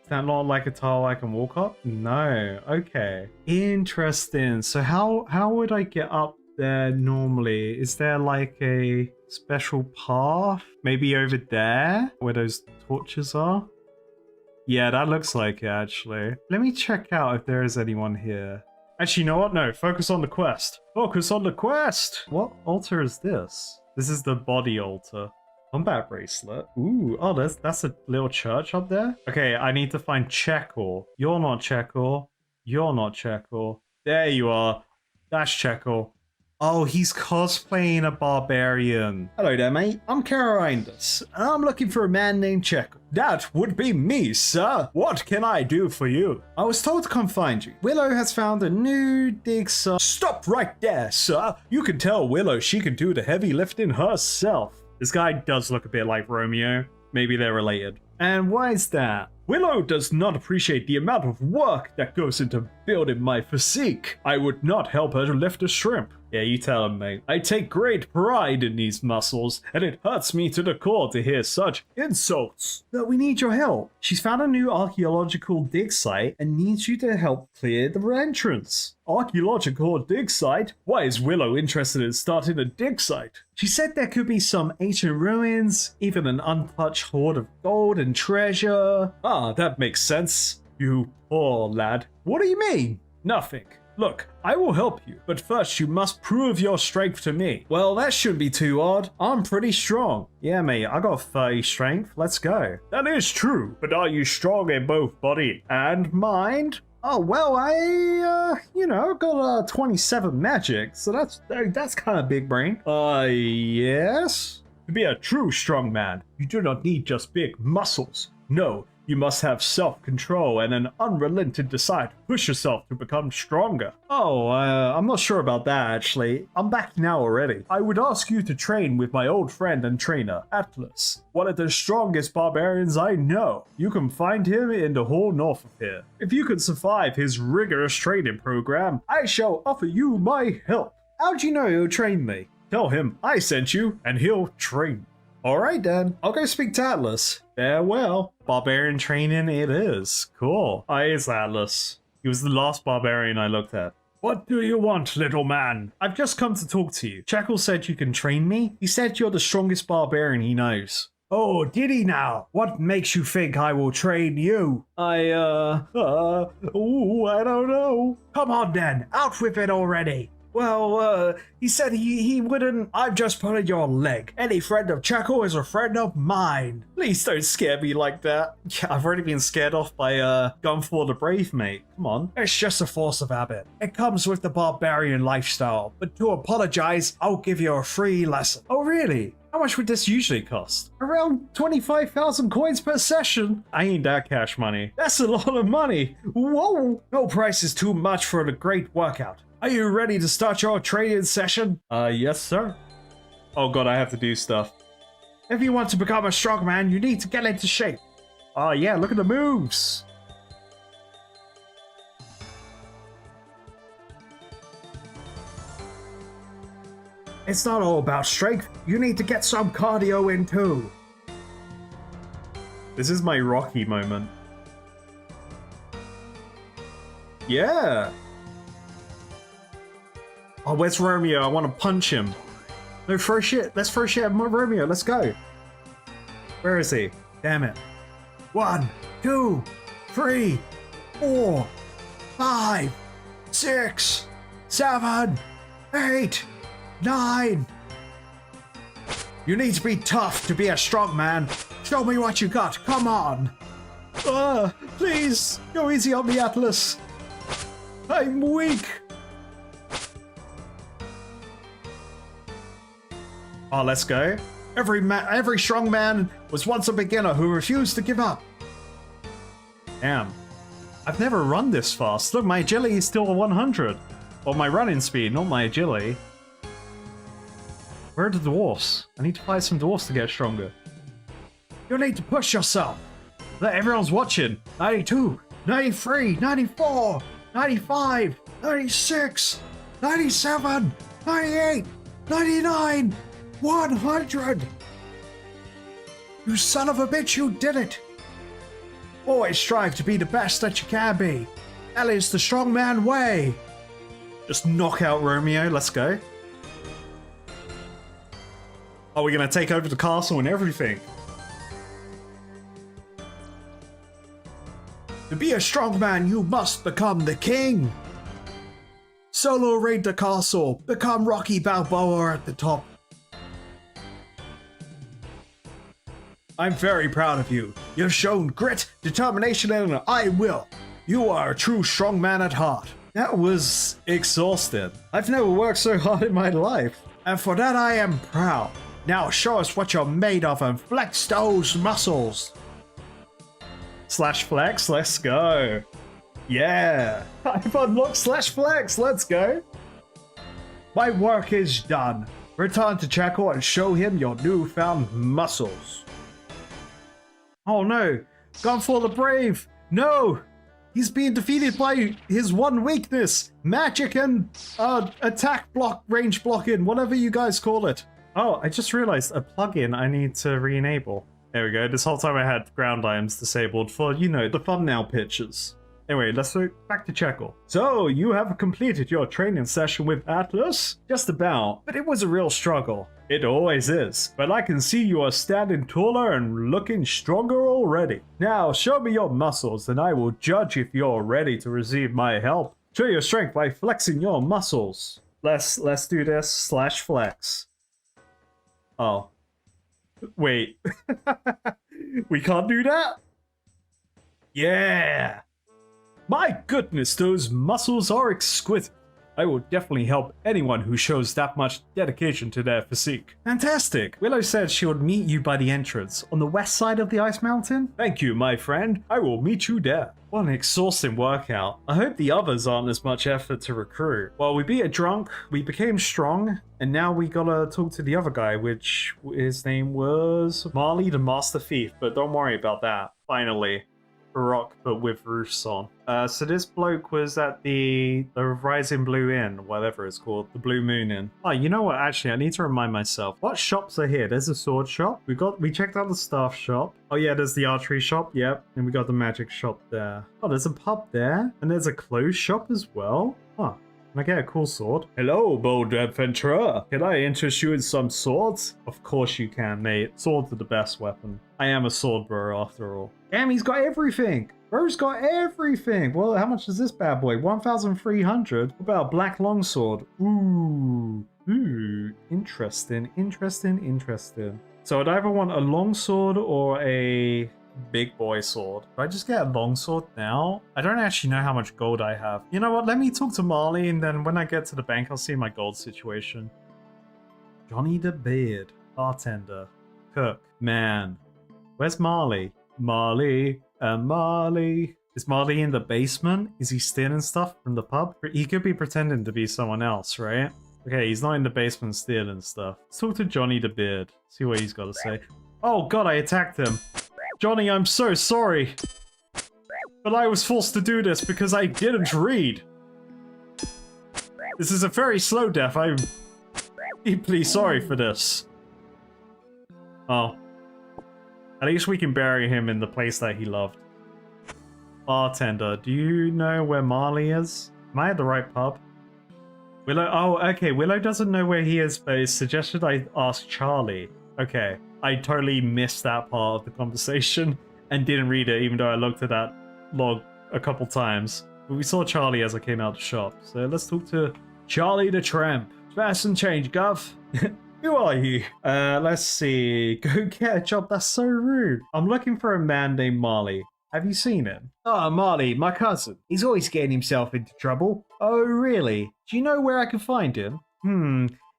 Is that not like a tile I can walk up? No. Okay. Interesting. So how would I get up there normally? Is there like a special path? Maybe over there where those torches are? Yeah, that looks like it actually. Let me check out if there is anyone here. Actually, you know what? No, focus on the quest. Focus on the quest! What altar is this? This is the body altar. Combat bracelet. Ooh, oh, that's a little church up there. Okay, I need to find Checkle. You're not Checkle. You're not Checkle. There you are. That's Checkle. Oh, he's cosplaying a barbarian. Hello there, mate. I'm Carindus, and I'm looking for a man named Checkle. That would be me, sir. What can I do for you? I was told to come find you. Willow has found a new dig site. Stop right there, sir. You can tell Willow she can do the heavy lifting herself. This guy does look a bit like Romeo. Maybe they're related. And why is that? Willow does not appreciate the amount of work that goes into building my physique. I would not help her to lift a shrimp. Yeah, you tell him, mate. I take great pride in these muscles, and it hurts me to the core to hear such insults. But we need your help. She's found a new archaeological dig site and needs you to help clear the entrance. Archaeological dig site? Why is Willow interested in starting a dig site? She said there could be some ancient ruins, even an untouched hoard of gold and treasure. Ah, that makes sense. You poor lad. What do you mean? Nothing. Look, I will help you, but first you must prove your strength to me. Well, that shouldn't be too hard. I'm pretty strong. Yeah, mate, I got 30 strength. Let's go. That is true, but are you strong in both body and mind? Oh, well, I, got 27 magic, so that's kind of big brain. Yes? To be a true strong man, you do not need just big muscles. No, You must have self-control and an unrelenting desire to push yourself to become stronger. Oh, I'm not sure about that actually. I'm back now already. I would ask you to train with my old friend and trainer, Atlas, one of the strongest barbarians I know. You can find him in the hall north of here. If you can survive his rigorous training program, I shall offer you my help. How'd you know he'll train me? Tell him I sent you and he'll train me. Alright then, I'll go speak to Atlas. Farewell. Barbarian training it is. Cool. It's Atlas. He was the last barbarian I looked at. What do you want, little man? I've just come to talk to you. Shackle said you can train me. He said you're the strongest barbarian he knows. Oh, did he now? What makes you think I will train you? I don't know. Come on then, out with it already. Well, he said he wouldn't. I've just put on your leg. Any friend of Chaco is a friend of mine. Please don't scare me like that. Yeah, I've already been scared off by Gunfor the Brave, mate. Come on. It's just a force of habit. It comes with the barbarian lifestyle. But to apologize, I'll give you a free lesson. Oh, really? How much would this usually cost? Around 25,000 coins per session. I ain't that cash money. That's a lot of money. Whoa. No price is too much for a great workout. Are you ready to start your training session? Yes, sir. Oh god, I have to do stuff. If you want to become a strongman, you need to get into shape. Oh yeah, look at the moves. It's not all about strength. You need to get some cardio in too. This is my Rocky moment. Yeah. Oh, where's Romeo? I want to punch him. No, throw shit. Let's throw shit at Romeo. Let's go. Where is he? Damn it. 1, 2, 3, 4, 5, 6, 7, 8, 9. You need to be tough to be a strong man. Show me what you got. Come on. Please, go easy on me, Atlas. I'm weak. Oh, let's go. Every strong man was once a beginner who refused to give up. Damn. I've never run this fast. Look, my agility is still 100. Or my running speed, not my agility. Where are the dwarfs? I need to find some dwarfs to get stronger. You need to push yourself. Look, everyone's watching. 92, 93, 94, 95, 96, 97, 98, 99, 100. You son of a bitch, you did it. Always strive to be the best that you can be. That is the strongman way. Just knock out Romeo. Let's go. Oh, we're going to take over the castle and everything. To be a strongman, you must become the king. Solo raid the castle. Become Rocky Balboa at the top. I'm very proud of you. You've shown grit, determination, and I will. You are a true strongman at heart. That was exhausting. I've never worked so hard in my life. And for that I am proud. Now show us what you're made of and flex those muscles. /flex, let's go. Yeah. I've unlocked /flex, let's go. My work is done. Return to Chaco and show him your newfound muscles. Oh no, Gunfor the Brave. No, he's being defeated by his one weakness. Magic and attack block, range blocking, whatever you guys call it. Oh, I just realized a plugin I need to re-enable. There we go. This whole time I had ground items disabled for, you know, the thumbnail pictures. Anyway, let's go back to Checkle. So, you have completed your training session with Atlas? Just about, but it was a real struggle. It always is, but I can see you are standing taller and looking stronger already. Now, show me your muscles and I will judge if you're ready to receive my help. Show your strength by flexing your muscles. Let's do this /flex. Oh. Wait. We can't do that? Yeah. My goodness, those muscles are exquisite. I will definitely help anyone who shows that much dedication to their physique. Fantastic! Willow said she would meet you by the entrance, on the west side of the ice mountain. Thank you, my friend. I will meet you there. What an exhausting workout. I hope the others aren't as much effort to recruit. Well, we beat a drunk, we became strong, and now we gotta talk to the other guy, which his name was Marley the Master Thief, but don't worry about that. Finally. Rock, but with roofs on. So this bloke was at the Rising Blue Inn, whatever it's called, the Blue Moon Inn. Oh, you know what? Actually, I need to remind myself. What shops are here? There's a sword shop. We checked out the staff shop. Oh yeah, there's the archery shop. Yep, and we got the magic shop there. Oh, there's a pub there, and there's a clothes shop as well. Huh. Can I get a cool sword? Hello, bold adventurer. Can I interest you in some swords? Of course you can, mate. Swords are the best weapon. I am a sword bro after all. Damn, he's got everything. Bro's got everything. Well, how much is this bad boy? 1,300. What about a black longsword? Ooh. Interesting. So I'd either want a longsword or a big boy sword. Do I just get a longsword now? I don't actually know how much gold I have. You know what? Let me talk to Marley, and then when I get to the bank, I'll see my gold situation. Johnny the Beard. Bartender. Cook. Man. Where's Marley? Marley. Is Marley in the basement? Is he stealing stuff from the pub? He could be pretending to be someone else, right? Okay, he's not in the basement stealing stuff. Let's talk to Johnny the Beard. See what he's got to say. Oh god, I attacked him. Johnny, I'm so sorry. But I was forced to do this because I didn't read. This is a very slow death. I'm deeply sorry for this. Oh. At least we can bury him in the place that he loved. Bartender, do you know where Marley is? Am I at the right pub? Willow, oh, okay, Willow doesn't know where he is, but it's suggested I ask Charlie. Okay, I totally missed that part of the conversation and didn't read it, even though I looked at that log a couple times. But we saw Charlie as I came out of the shop, so let's talk to Charlie the Tramp. Spare some change, Gov. Who are you? Let's see. Go get a job. That's so rude. I'm looking for a man named Marley. Have you seen him? Oh, Marley, my cousin. He's always getting himself into trouble. Oh, really? Do you know where I can find him?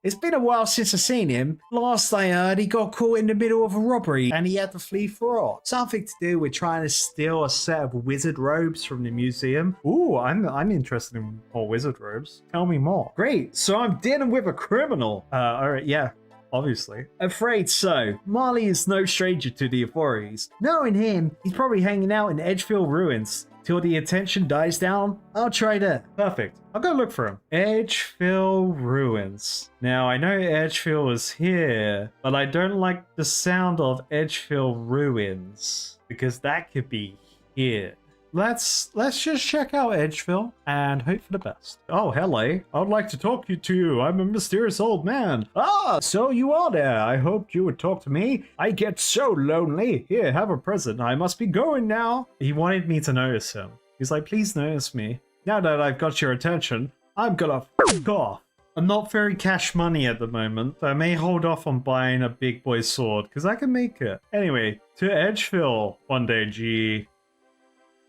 It's been a while since I've seen him. Last I heard, he got caught in the middle of a robbery and he had to flee for it. Something to do with trying to steal a set of wizard robes from the museum. Ooh, I'm interested in more wizard robes. Tell me more. Great, so I'm dealing with a criminal. Alright, yeah. Obviously. Afraid so. Marley is no stranger to the authorities. Knowing him, he's probably hanging out in Edgefield Ruins. Till the attention dies down, I'll try that. Perfect. I'll go look for him. Edgefield Ruins. Now, I know Edgefield is here, but I don't like the sound of Edgefield Ruins, because that could be here. Let's just check out Edgefield and hope for the best. Oh, hello. I would like to talk to you. I'm a mysterious old man. Ah, so you are there. I hoped you would talk to me. I get so lonely. Here, have a present. I must be going now. He wanted me to notice him. He's like, please notice me. Now that I've got your attention, I'm gonna f*** off. I'm not very cash money at the moment, but I may hold off on buying a big boy sword, because I can make it. Anyway, to Edgefield one day, G.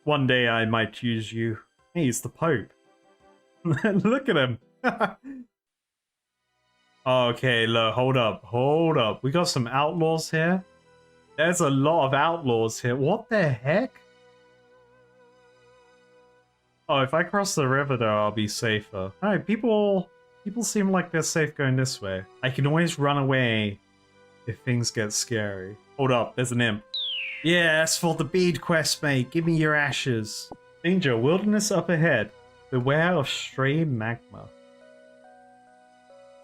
One day I might use you. Hey, it's the Pope. Look at him. Okay, look, hold up. We got some outlaws here. There's a lot of outlaws here. What the heck? Oh, if I cross the river though, I'll be safer. Alright, people seem like they're safe going this way. I can always run away if things get scary. Hold up, there's an imp. Yeah, that's for the bead quest, mate. Give me your ashes. Danger, wilderness up ahead. Beware of stray magma.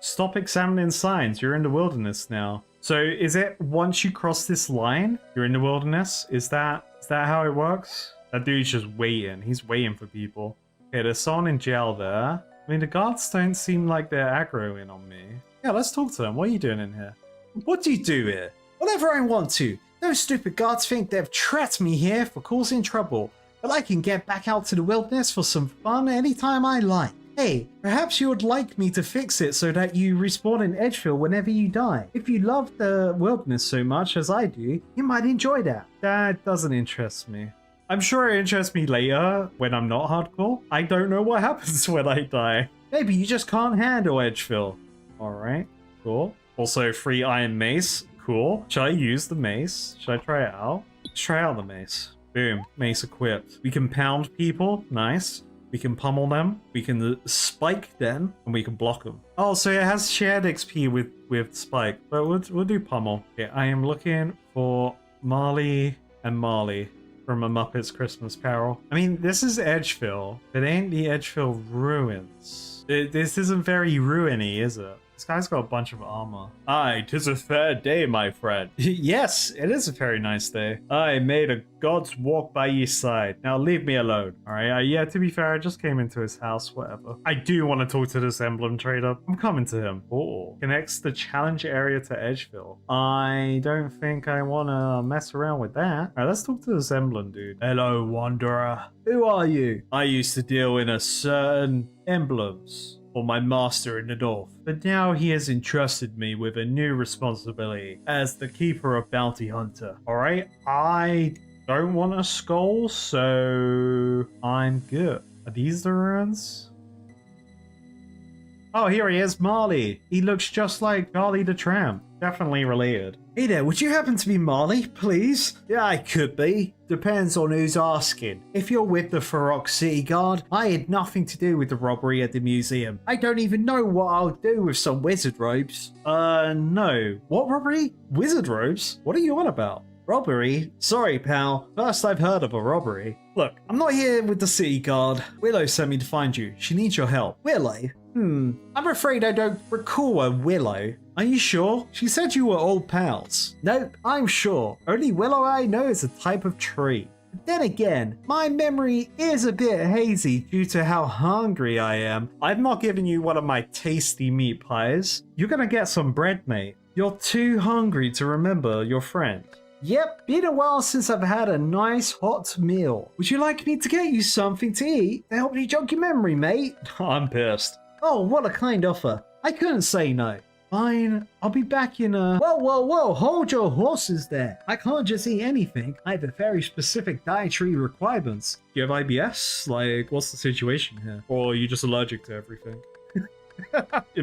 Stop examining signs. You're in the wilderness now. So is it once you cross this line, you're in the wilderness? Is that how it works? That dude's just waiting. He's waiting for people. Okay, there's someone in jail there. I mean, the guards don't seem like they're aggroing on me. Yeah, let's talk to them. What are you doing in here? What do you do here? Whatever I want to. Those stupid guards think they've trapped me here for causing trouble, but I can get back out to the wilderness for some fun anytime I like. Hey, perhaps you would like me to fix it so that you respawn in Edgefield whenever you die. If you love the wilderness so much as I do, you might enjoy that. That doesn't interest me. I'm sure it interests me later when I'm not hardcore. I don't know what happens when I die. Maybe you just can't handle Edgefill. Alright, cool. Also, free iron mace. Cool. Should I use the mace? Should I try it out? Let's try out the mace. Boom. Mace equipped. We can pound people. Nice. We can pummel them. We can spike them. And we can block them. Oh, so it has shared XP with spike. But we'll do pummel. Okay, I am looking for Marley and Marley from A Muppet's Christmas Carol. I mean, this is Edgefill. It ain't the Edgefill ruins. This isn't very ruiny, is it? This guy's got a bunch of armor. Aye, 'tis a fair day, my friend. Yes, it is a very nice day. I made a god's walk by your side. Now leave me alone. Alright, yeah, to be fair, I just came into his house, whatever. I do want to talk to this emblem trader. I'm coming to him. Oh, connects the challenge area to Edgeville. I don't think I want to mess around with that. Alright, let's talk to this emblem dude. Hello, wanderer. Who are you? I used to deal in a certain emblems for my master in the north, but now he has entrusted me with a new responsibility as the keeper of bounty hunter. Alright, I don't want a skull, so I'm good. Are these the ruins? Oh, here he is, Marley. He looks just like Charlie the Tramp. Definitely related. Hey there, would you happen to be Marley, please? Yeah, I could be. Depends on who's asking. If you're with the Farok City Guard, I had nothing to do with the robbery at the museum. I don't even know what I'll do with some wizard robes. No. What robbery? Wizard robes? What are you on about? Robbery? Sorry, pal. First I've heard of a robbery. Look, I'm not here with the City Guard. Willow sent me to find you. She needs your help. Willow? I'm afraid I don't recall a Willow. Are you sure? She said you were old pals. Nope, I'm sure. Only Willow I know is a type of tree. But then again, my memory is a bit hazy due to how hungry I am. I've not given you one of my tasty meat pies. You're gonna get some bread, mate. You're too hungry to remember your friend. Yep, been a while since I've had a nice hot meal. Would you like me to get you something to eat to help you jog your memory, mate? I'm pissed. Oh, what a kind offer. I couldn't say no. Fine, I'll be back in a... Whoa, hold your horses there. I can't just eat anything. I have a very specific dietary requirements. Do you have IBS? Like, what's the situation here? Or are you just allergic to everything?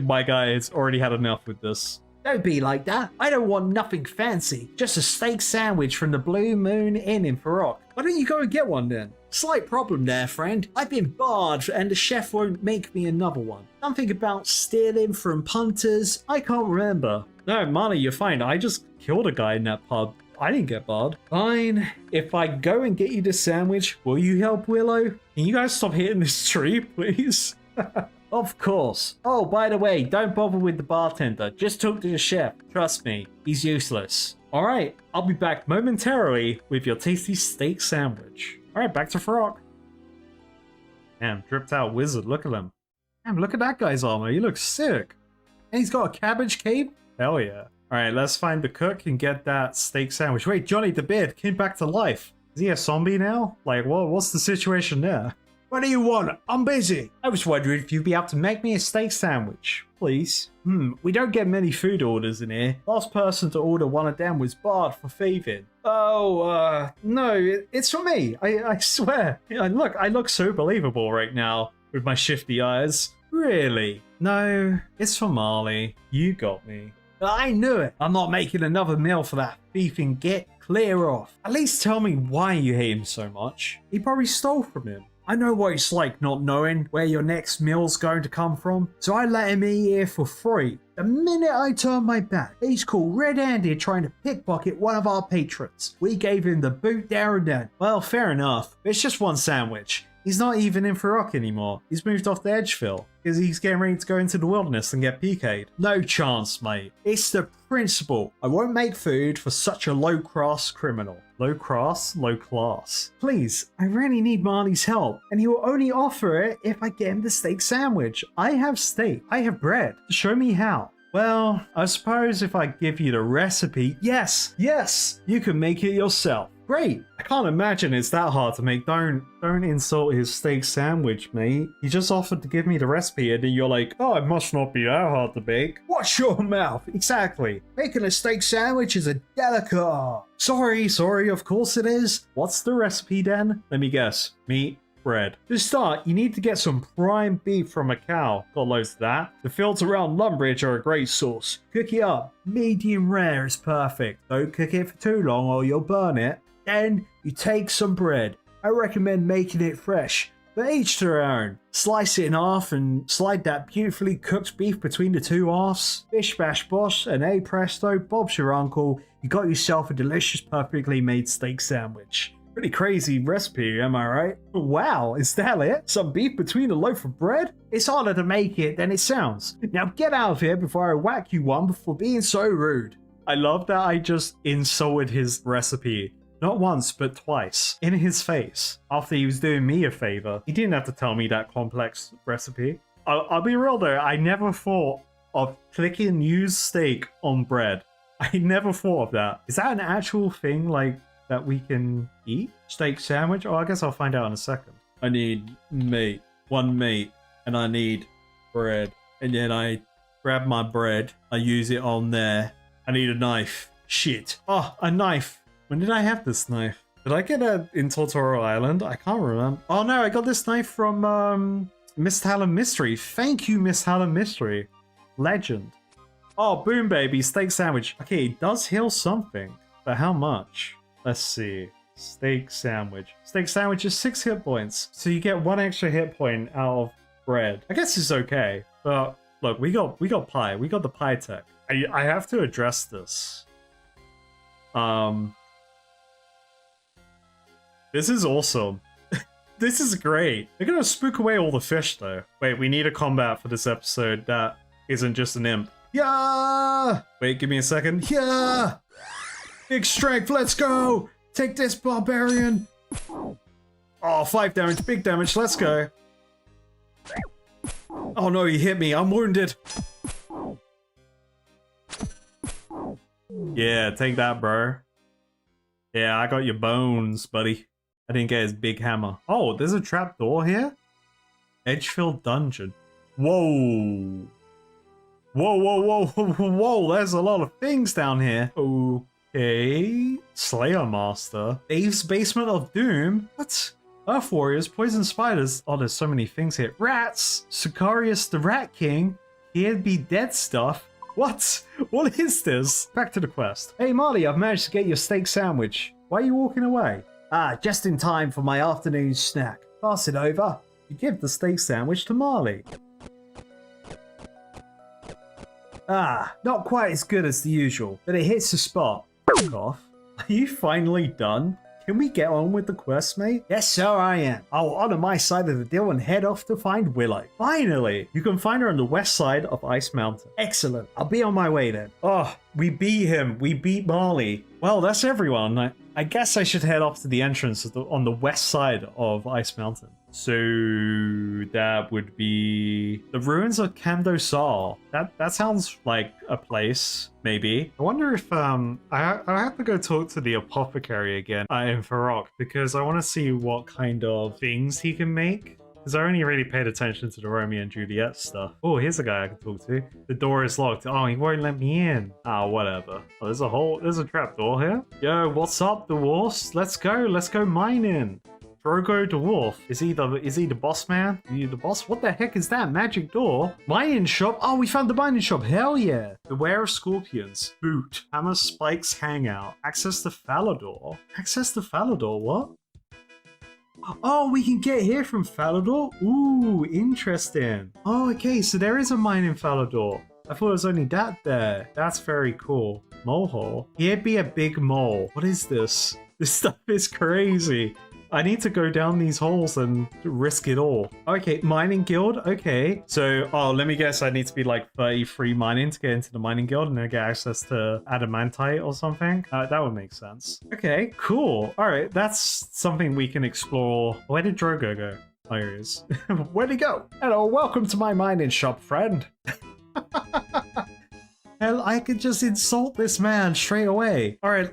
My guy has already had enough with this. Don't be like that. I don't want nothing fancy. Just a steak sandwich from the Blue Moon Inn in Farok. Why don't you go and get one then? Slight problem there, friend. I've been barred and the chef won't make me another one. Something about stealing from punters. I can't remember. No, Marley, you're fine. I just killed a guy in that pub. I didn't get barred. Fine. If I go and get you the sandwich, will you help Willow? Can you guys stop hitting this tree, please? Of course. Oh, by the way, don't bother with the bartender. Just talk to the chef. Trust me, he's useless. Alright, I'll be back momentarily with your tasty steak sandwich. Alright, back to Farok. Damn, dripped out wizard, look at him. Damn, look at that guy's armor, he looks sick. And he's got a cabbage cape? Hell yeah. Alright, let's find the cook and get that steak sandwich. Wait, Johnny the Beard came back to life. Is he a zombie now? Like, what's the situation there? What do you want? I'm busy. I was wondering if you'd be able to make me a steak sandwich, please. We don't get many food orders in here. Last person to order one of them was barred for thieving. Oh, no, it's for me. I swear. I look so believable right now with my shifty eyes. Really? No, it's for Marley. You got me. I knew it. I'm not making another meal for that thieving git. Clear off. At least tell me why you hate him so much. He probably stole from him. I know what it's like not knowing where your next meal's going to come from, so I let him eat here for free. The minute I turned my back, he's called red-handed trying to pickpocket one of our patrons. We gave him the boot there and then. Well, fair enough. It's just one sandwich. He's not even in Farok anymore. He's moved off to Edgeville because he's getting ready to go into the wilderness and get PK'd. No chance, mate. It's the principle. I won't make food for such a low-class criminal. Low-class? Low-class. Please, I really need Marley's help, and he will only offer it if I get him the steak sandwich. I have steak. I have bread. Show me how. Well, I suppose if I give you the recipe... Yes! You can make it yourself. Great! I can't imagine it's that hard to make. Don't insult his steak sandwich, mate. He just offered to give me the recipe and then you're like, oh, it must not be that hard to make. Watch your mouth! Exactly. Making a steak sandwich is a delicate art. Sorry, of course it is. What's the recipe then? Let me guess. Meat, bread. To start, you need to get some prime beef from a cow. Got loads of that. The fields around Lumbridge are a great source. Cook it up. Medium rare is perfect. Don't cook it for too long or you'll burn it. Then you take some bread. I recommend making it fresh, but each to their own. Slice it in half and slide that beautifully cooked beef between the two halves. Bish bash bosh, and hey presto, Bob's your uncle. You got yourself a delicious, perfectly made steak sandwich. Pretty crazy recipe, am I right? Wow, is that it? Some beef between a loaf of bread? It's harder to make it than it sounds. Now get out of here before I whack you one for being so rude. I love that I just insulted his recipe. Not once, but twice. In his face. After he was doing me a favor. He didn't have to tell me that complex recipe. I'll be real though, I never thought of clicking use steak on bread. I never thought of that. Is that an actual thing, like, that we can eat? Steak sandwich? Oh, I guess I'll find out in a second. I need meat. One meat. And I need bread. And then I grab my bread. I use it on there. I need a knife. Shit. Oh, a knife. When did I have this knife? Did I get it in Totoro Island? I can't remember. Oh no, I got this knife from Miss Talon Mystery. Thank you, Miss Talon Mystery. Legend. Oh, boom, baby. Steak sandwich. Okay, it does heal something. But how much? Let's see. Steak sandwich. Steak sandwich is 6 hit points. So you get 1 extra hit point out of bread. I guess it's okay. But look, we got pie. We got the pie tech. I have to address this. This is awesome. This is great. They're gonna spook away all the fish though. Wait, we need a combat for this episode that isn't just an imp. Yeah! Wait, give me a second. Yeah! Big strength, let's go! Take this, barbarian! Oh, 5 damage, big damage, let's go. Oh no, he hit me, I'm wounded. Yeah, take that, bro. Yeah, I got your bones, buddy. I didn't get his big hammer. Oh, there's a trap door here? Edgefield Dungeon. Whoa. Whoa, whoa, whoa, whoa, there's a lot of things down here. Okay. Slayer Master. Dave's Basement of Doom? What? Earth Warriors, Poison Spiders. Oh, there's so many things here. Rats. Sicarius the Rat King. Here'd be dead stuff. What? What is this? Back to the quest. Hey Marley, I've managed to get your steak sandwich. Why are you walking away? Ah, just in time for my afternoon snack. Pass it over. You give the steak sandwich to Marley. Ah, not quite as good as the usual, but it hits the spot. Fuck off. Are you finally done? Can we get on with the quest, mate? Yes, sir, I am. I'll honor my side of the deal and head off to find Willow. Finally! You can find her on the west side of Ice Mountain. Excellent. I'll be on my way then. Oh, we beat him. We beat Marley. Well, that's everyone. I guess I should head off to the entrance on the west side of Ice Mountain. So that would be the ruins of Camdosal. That sounds like a place, maybe. I wonder if I have to go talk to the apothecary again in Farok because I want to see what kind of things he can make. Because I only really paid attention to the Romeo and Juliet stuff. Oh, here's a guy I can talk to. The door is locked. Oh, he won't let me in. Ah, whatever. Oh, there's a trap door here. Yo, what's up, dwarfs? Let's go mining. Drogo Dwarf. Is he the boss man? Are you the boss? What the heck is that? Magic door? Mining shop? Oh, we found the mining shop. Hell yeah. Beware of scorpions. Boot. Hammer Spikes Hangout. Access to Falador. Access to Falador? What? Oh, we can get here from Falador? Ooh, interesting. Oh, okay, so there is a mine in Falador. I thought it was only that there. That's very cool. Mole hole. Here'd be a big mole. What is this? This stuff is crazy. I need to go down these holes and risk it all. Okay, mining guild. Okay. So, let me guess. I need to be like 33 mining to get into the mining guild and then get access to adamantite or something. That would make sense. Okay, cool. All right, that's something we can explore. Where did Drogo go? Oh, here he is. Where'd he go? Hello, welcome to my mining shop, friend. Hell, I could just insult this man straight away. All right.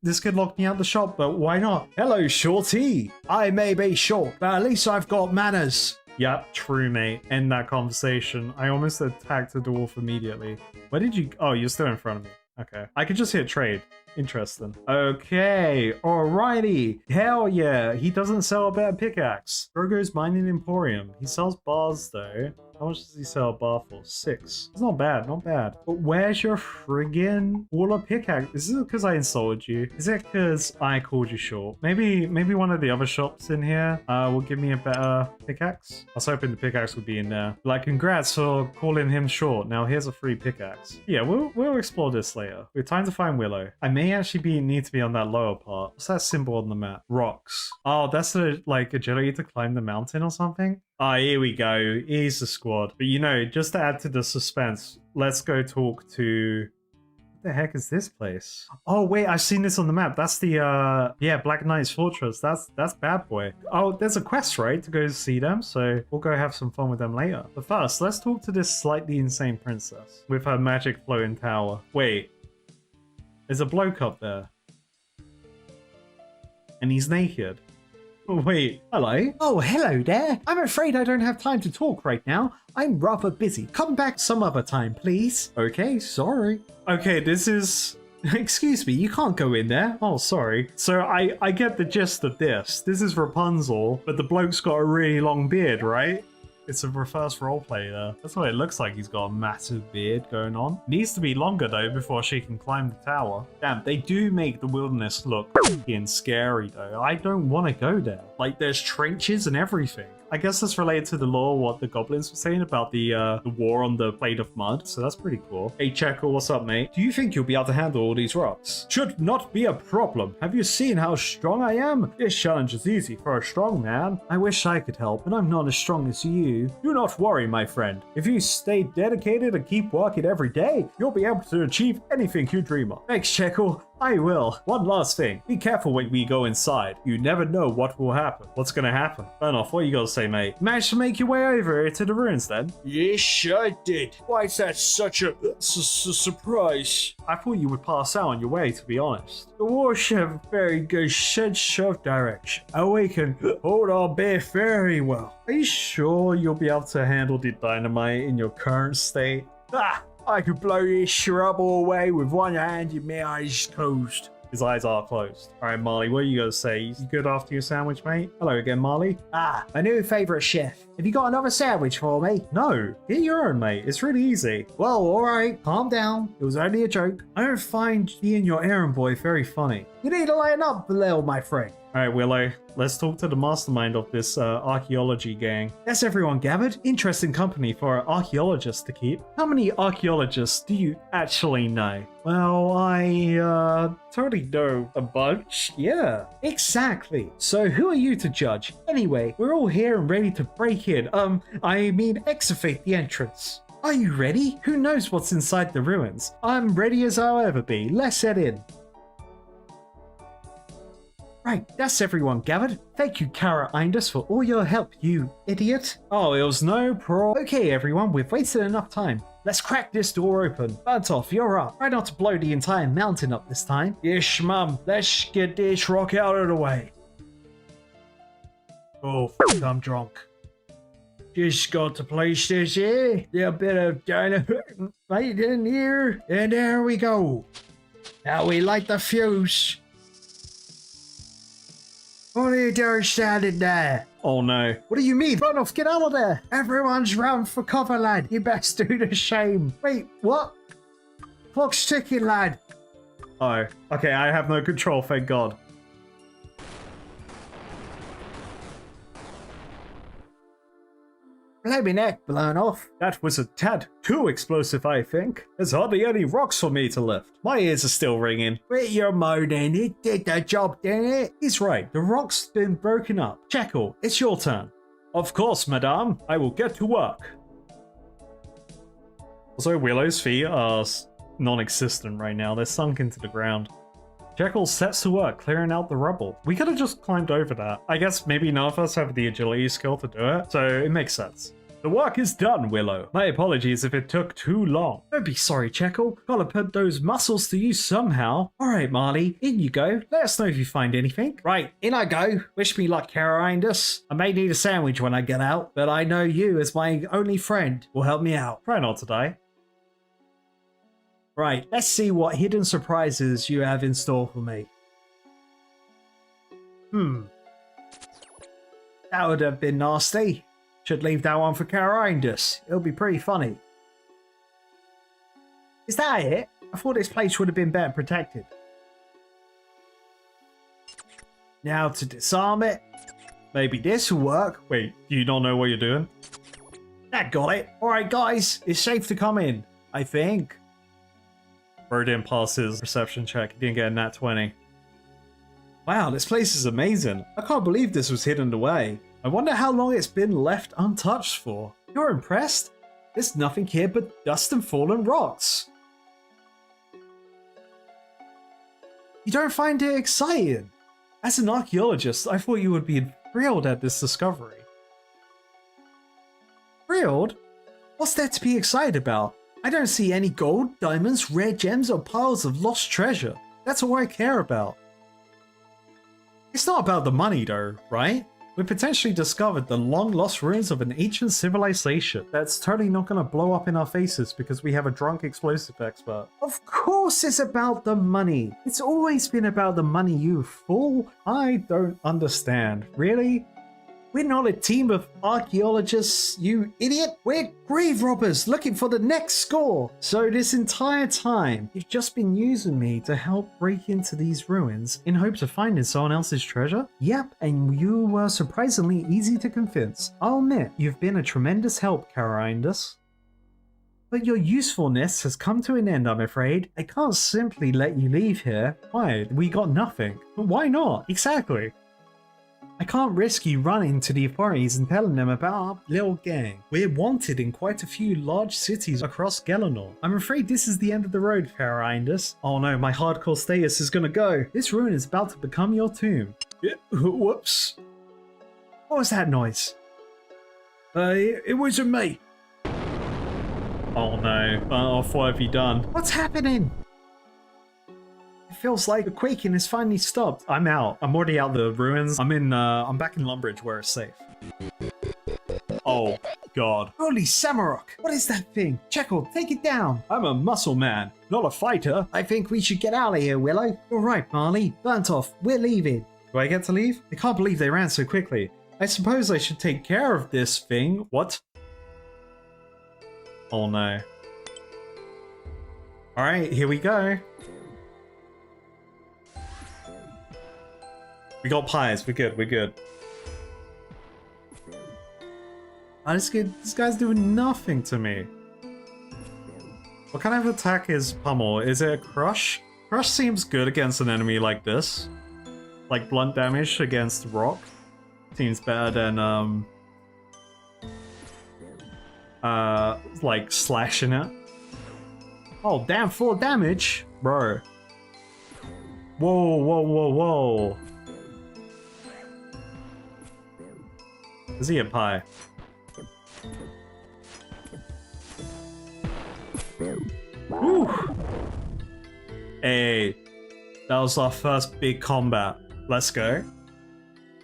This could lock me out the shop, but why not? Hello, shorty. I may be short, but at least I've got manners. Yep, true, mate. End that conversation. I almost attacked the dwarf immediately. Where did you... Oh, you're still in front of me. Okay. I could just hit trade. Interesting. Okay. Alrighty. Hell yeah. He doesn't sell a better pickaxe. Drogo's Mining Emporium. He sells bars though. How much does he sell a bar for? 6. It's not bad, not bad. But where's your friggin' Waller pickaxe? Is it because I insulted you? Is it because I called you short? Maybe one of the other shops in here will give me a better pickaxe. I was hoping the pickaxe would be in there. Like, congrats for calling him short. Now here's a free pickaxe. Yeah, we'll explore this later. We're time to find Willow. I may actually need to be on that lower part. What's that symbol on the map? Rocks. Oh, that's the like agility to climb the mountain or something? Ah, here we go. Here's the squad. But you know, just to add to the suspense, let's go talk to... What the heck is this place? Oh, wait, I've seen this on the map. That's the, yeah, Black Knight's Fortress. That's Bad Boy. Oh, there's a quest, right, to go see them. So we'll go have some fun with them later. But first, let's talk to this slightly insane princess with her magic floating tower. Wait, there's a bloke up there. And he's naked. Wait, hello? Oh, hello there. I'm afraid I don't have time to talk right now. I'm rather busy. Come back some other time, please. Okay, sorry. Okay, this is... Excuse me, you can't go in there. Oh, sorry. So I get the gist of this. This is Rapunzel, but the bloke's got a really long beard, right? It's a reverse roleplay there. That's what it looks like. He's got a massive beard going on. Needs to be longer though before she can climb the tower. Damn, they do make the wilderness look fucking scary though. I don't want to go there. Like there's trenches and everything. I guess that's related to the lore, what the goblins were saying about the war on the Plate of Mud, so that's pretty cool. Hey Checker, what's up mate? Do you think you'll be able to handle all these rocks? Should not be a problem. Have you seen how strong I am? This challenge is easy for a strong man. I wish I could help, but I'm not as strong as you. Do not worry, my friend. If you stay dedicated and keep working every day, you'll be able to achieve anything you dream of. Thanks, Checker. I will. One last thing. Be careful when we go inside. You never know what will happen. What's gonna happen? Turn off. What you gotta say, mate? Managed to make your way over here to the ruins then? Yes, I did. Why is that such a surprise? I thought you would pass out on your way, to be honest. The warship have a very good sense of direction. And we can hold our bear very well. Are you sure you'll be able to handle the dynamite in your current state? Ah! I could blow this shrub away with one hand and my eyes closed. His eyes are closed. Alright, Marley, what are you gonna say? You good after your sandwich, mate? Hello again, Marley. Ah, my new favourite chef. Have you got another sandwich for me? No, get your own, mate. It's really easy. Well, alright, calm down. It was only a joke. I don't find you and your errand boy very funny. You need to lighten up a little, my friend. Alright, Willow, let's talk to the mastermind of this archaeology gang. That's everyone gathered. Interesting company for an archaeologist to keep. How many archaeologists do you actually know? Well, I totally know a bunch, yeah. Exactly. So who are you to judge? Anyway, we're all here and ready to break in. Excavate the entrance. Are you ready? Who knows what's inside the ruins? I'm ready as I'll ever be. Let's head in. Right, that's everyone gathered. Thank you, Kara Indus, for all your help, you idiot. Oh, it was no problem. Okay, everyone, we've wasted enough time. Let's crack this door open. Burnt off, you're up. Try not to blow the entire mountain up this time. Yes, mum. Let's get this rock out of the way. Oh, I'm drunk. Just got to place this here. Little bit of dynamite in here. And there we go. Now we light the fuse. What are you doing standing there? Oh no. What do you mean? Run off, get out of there. Everyone's run for cover, lad. You best do the same. Wait, what? Clock's ticking, lad. Oh, okay, I have no control, thank God. Blamey neck blown off. That was a tad too explosive, I think. There's hardly any rocks for me to lift. My ears are still ringing. Quit your moaning. It did the job, didn't it? He's right. The rock's been broken up. Jekyll, it's your turn. Of course, madame. I will get to work. Also, Willow's feet are non-existent right now. They're sunk into the ground. Jekyll sets to work clearing out the rubble. We could have just climbed over that. I guess maybe none of us have the agility skill to do it, so it makes sense. The work is done, Willow. My apologies if it took too long. Don't be sorry, Jekyll. Gotta put those muscles to use somehow. Alright, Marley, in you go. Let us know if you find anything. Right, in I go. Wish me luck, Carindus. I may need a sandwich when I get out, but I know you, as my only friend, will help me out. Try not to die. Right, let's see what hidden surprises you have in store for me. That would have been nasty. Should leave that one for Carindus. It'll be pretty funny. Is that it? I thought this place would have been better protected. Now to disarm it. Maybe this will work. Wait, do you not know what you're doing? That got it. Alright guys, it's safe to come in. I think. Bro didn't pass his perception check. He didn't get a nat 20. Wow, this place is amazing. I can't believe this was hidden away. I wonder how long it's been left untouched for. You're impressed? There's nothing here but dust and fallen rocks. You don't find it exciting? As an archaeologist, I thought you would be thrilled at this discovery. Thrilled? What's there to be excited about? I don't see any gold, diamonds, rare gems, or piles of lost treasure. That's all I care about. It's not about the money though, right? We potentially discovered the long-lost ruins of an ancient civilization that's totally not going to blow up in our faces because we have a drunk explosive expert. Of course it's about the money. It's always been about the money, you fool. I don't understand. Really? We're not a team of archaeologists, you idiot. We're grave robbers looking for the next score. So this entire time, you've just been using me to help break into these ruins in hopes of finding someone else's treasure? Yep, and you were surprisingly easy to convince. I'll admit, you've been a tremendous help, Carindus. But your usefulness has come to an end, I'm afraid. I can't simply let you leave here. Why? We got nothing. But why not? Exactly. I can't risk you running to the authorities and telling them about our little gang. We're wanted in quite a few large cities across Galanor. I'm afraid this is the end of the road, Carindus. Oh no, my hardcore status is gonna go. This ruin is about to become your tomb. Whoops. What was that noise? It wasn't me. Oh no, what have you done? What's happening? It feels like the quaking has finally stopped. I'm out. I'm already out the ruins. I'm back in Lumbridge where it's safe. Oh, God. Holy Samarok! What is that thing? Checkle, take it down. I'm a muscle man, not a fighter. I think we should get out of here, Willow. You're right, Marley. Burnt off. We're leaving. Do I get to leave? I can't believe they ran so quickly. I suppose I should take care of this thing. What? Oh no. Alright, here we go. We got pies. We're good. We're good. This guy's doing nothing to me. What kind of attack is Pummel? Is it a Crush? Crush seems good against an enemy like this. Like blunt damage against rock. Seems better than like slashing it. Oh damn, full damage? Bro. Whoa, whoa, whoa, whoa. Is he a pie? Woo. Hey, that was our first big combat. Let's go.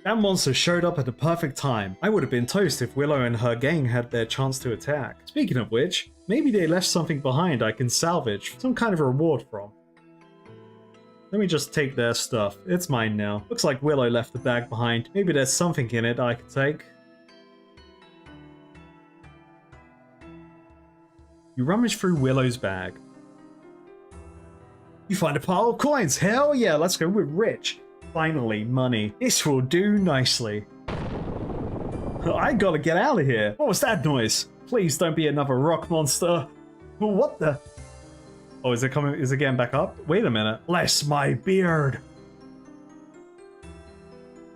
That monster showed up at the perfect time. I would have been toast if Willow and her gang had their chance to attack. Speaking of which, maybe they left something behind I can salvage some kind of reward from. Let me just take their stuff. It's mine now. Looks like Willow left the bag behind. Maybe there's something in it I could take. You rummage through Willow's bag. You find a pile of coins. Hell yeah, let's go. We're rich. Finally, money. This will do nicely. I gotta get out of here. What was that noise? Please don't be another rock monster. What the? Oh, is it coming? Is it getting back up? Wait a minute. Bless my beard.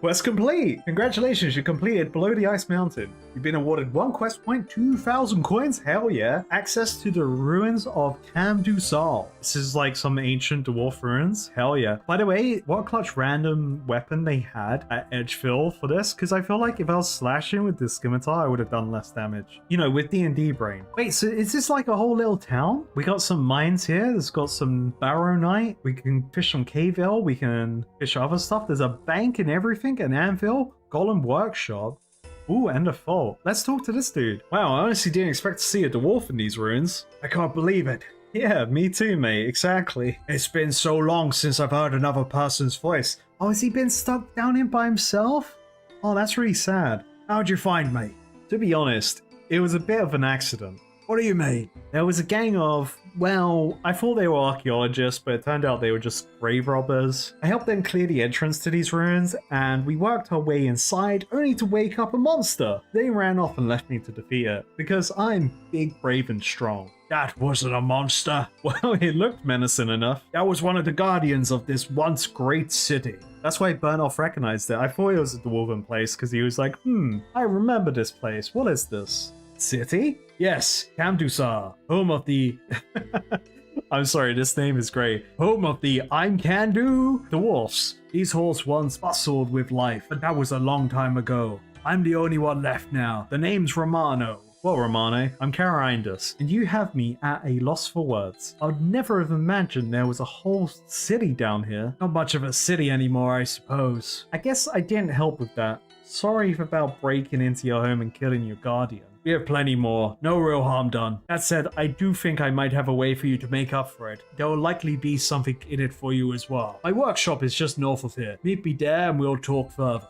Quest complete! Congratulations, you completed Below the Ice Mountain. You've been awarded 1 quest point, 2,000 coins, hell yeah! Access to the ruins of Camdusal. This is like some ancient dwarf ruins, hell yeah. By the way, what a clutch random weapon they had at Edgefill for this, because I feel like if I was slashing with this scimitar, I would have done less damage. You know, with D&D brain. Wait, so is this like a whole little town? We got some mines here, there's got some Barrow-nite, we can fish some cave ale, we can fish other stuff, there's a bank and everything. An anvil, golem workshop, ooh, and a vault. Let's talk to this dude. Wow, I honestly didn't expect to see a dwarf in these ruins. I can't believe it. Yeah, me too, mate. Exactly. It's been so long since I've heard another person's voice. Oh, has he been stuck down here by himself? Oh, that's really sad. How'd you find me? To be honest, it was a bit of an accident. What do you mean? There was a gang of, well, I thought they were archaeologists, but it turned out they were just grave robbers. I helped them clear the entrance to these ruins, and we worked our way inside, only to wake up a monster. They ran off and left me to defeat it, because I'm big, brave, and strong. That wasn't a monster. Well, it looked menacing enough. That was one of the guardians of this once great city. That's why Burnoff recognized it. I thought it was a dwarven place, because he was like, I remember this place. What is this? City? Yes, Kamdusar, home of the... I'm sorry, this name is great. Home of the I'm Can Do dwarfs. These halls once bustled with life, but that was a long time ago. I'm the only one left now. The name's Romano. Well, Romano, I'm Carindus, and you have me at a loss for words. I would never have imagined there was a whole city down here. Not much of a city anymore, I suppose. I guess I didn't help with that. Sorry about breaking into your home and killing your guardian. We have plenty more. No real harm done. That said, I do think I might have a way for you to make up for it. There will likely be something in it for you as well. My workshop is just north of here. Meet me there and we'll talk further.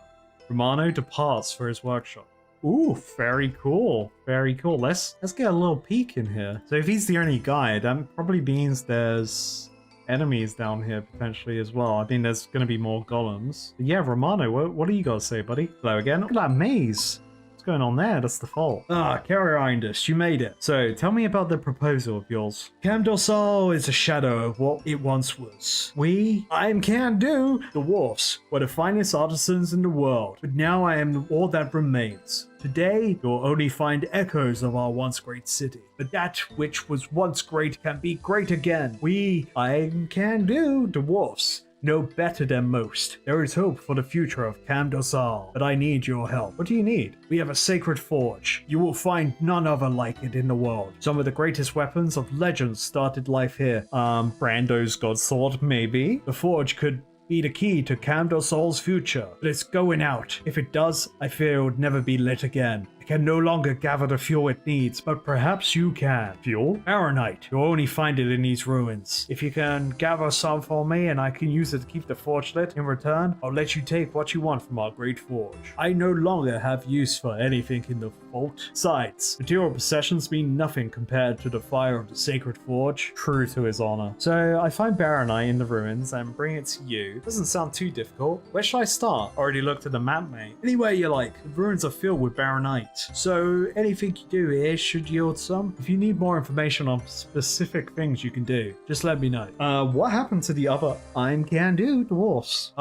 Romano departs for his workshop. Ooh, very cool. Very cool. Let's get a little peek in here. So if he's the only guy, that probably means there's enemies down here potentially as well. I think there's going to be more golems. But yeah, Romano, what do you got to say, buddy? Hello again. Look at that maze. What's going on there? That's the fault. Carindus, you made it. So tell me about the proposal of yours. Kamdosal is a shadow of what it once was. I am Can Do, the dwarfs, were the finest artisans in the world, but now I am all that remains. Today, you'll only find echoes of our once great city, but that which was once great can be great again. I Can Do, the dwarfs, know better than most. There is hope for the future of Kamdosal, but I need your help. What do you need? We have a sacred forge. You will find none other like it in the world. Some of the greatest weapons of legends started life here. Brando's Godsword, maybe? The forge could be the key to Kamdosal's future, but it's going out. If it does, I fear it would never be lit again. It can no longer gather the fuel it needs, but perhaps you can. Fuel? Aronite. You'll only find it in these ruins. If you can gather some for me and I can use it to keep the forge lit in return, I'll let you take what you want from our great forge. I no longer have use for anything in the vault. Besides, material possessions mean nothing compared to the fire of the sacred forge. True to his honor. So I find Baronite in the ruins and bring it to you. Doesn't sound too difficult. Where should I start? Already looked at the map, mate. Anywhere you like. The ruins are filled with Baronite. So anything you do here should yield some. If you need more information on specific things you can do, just let me know. What happened to the other I'm Can Do dwarfs?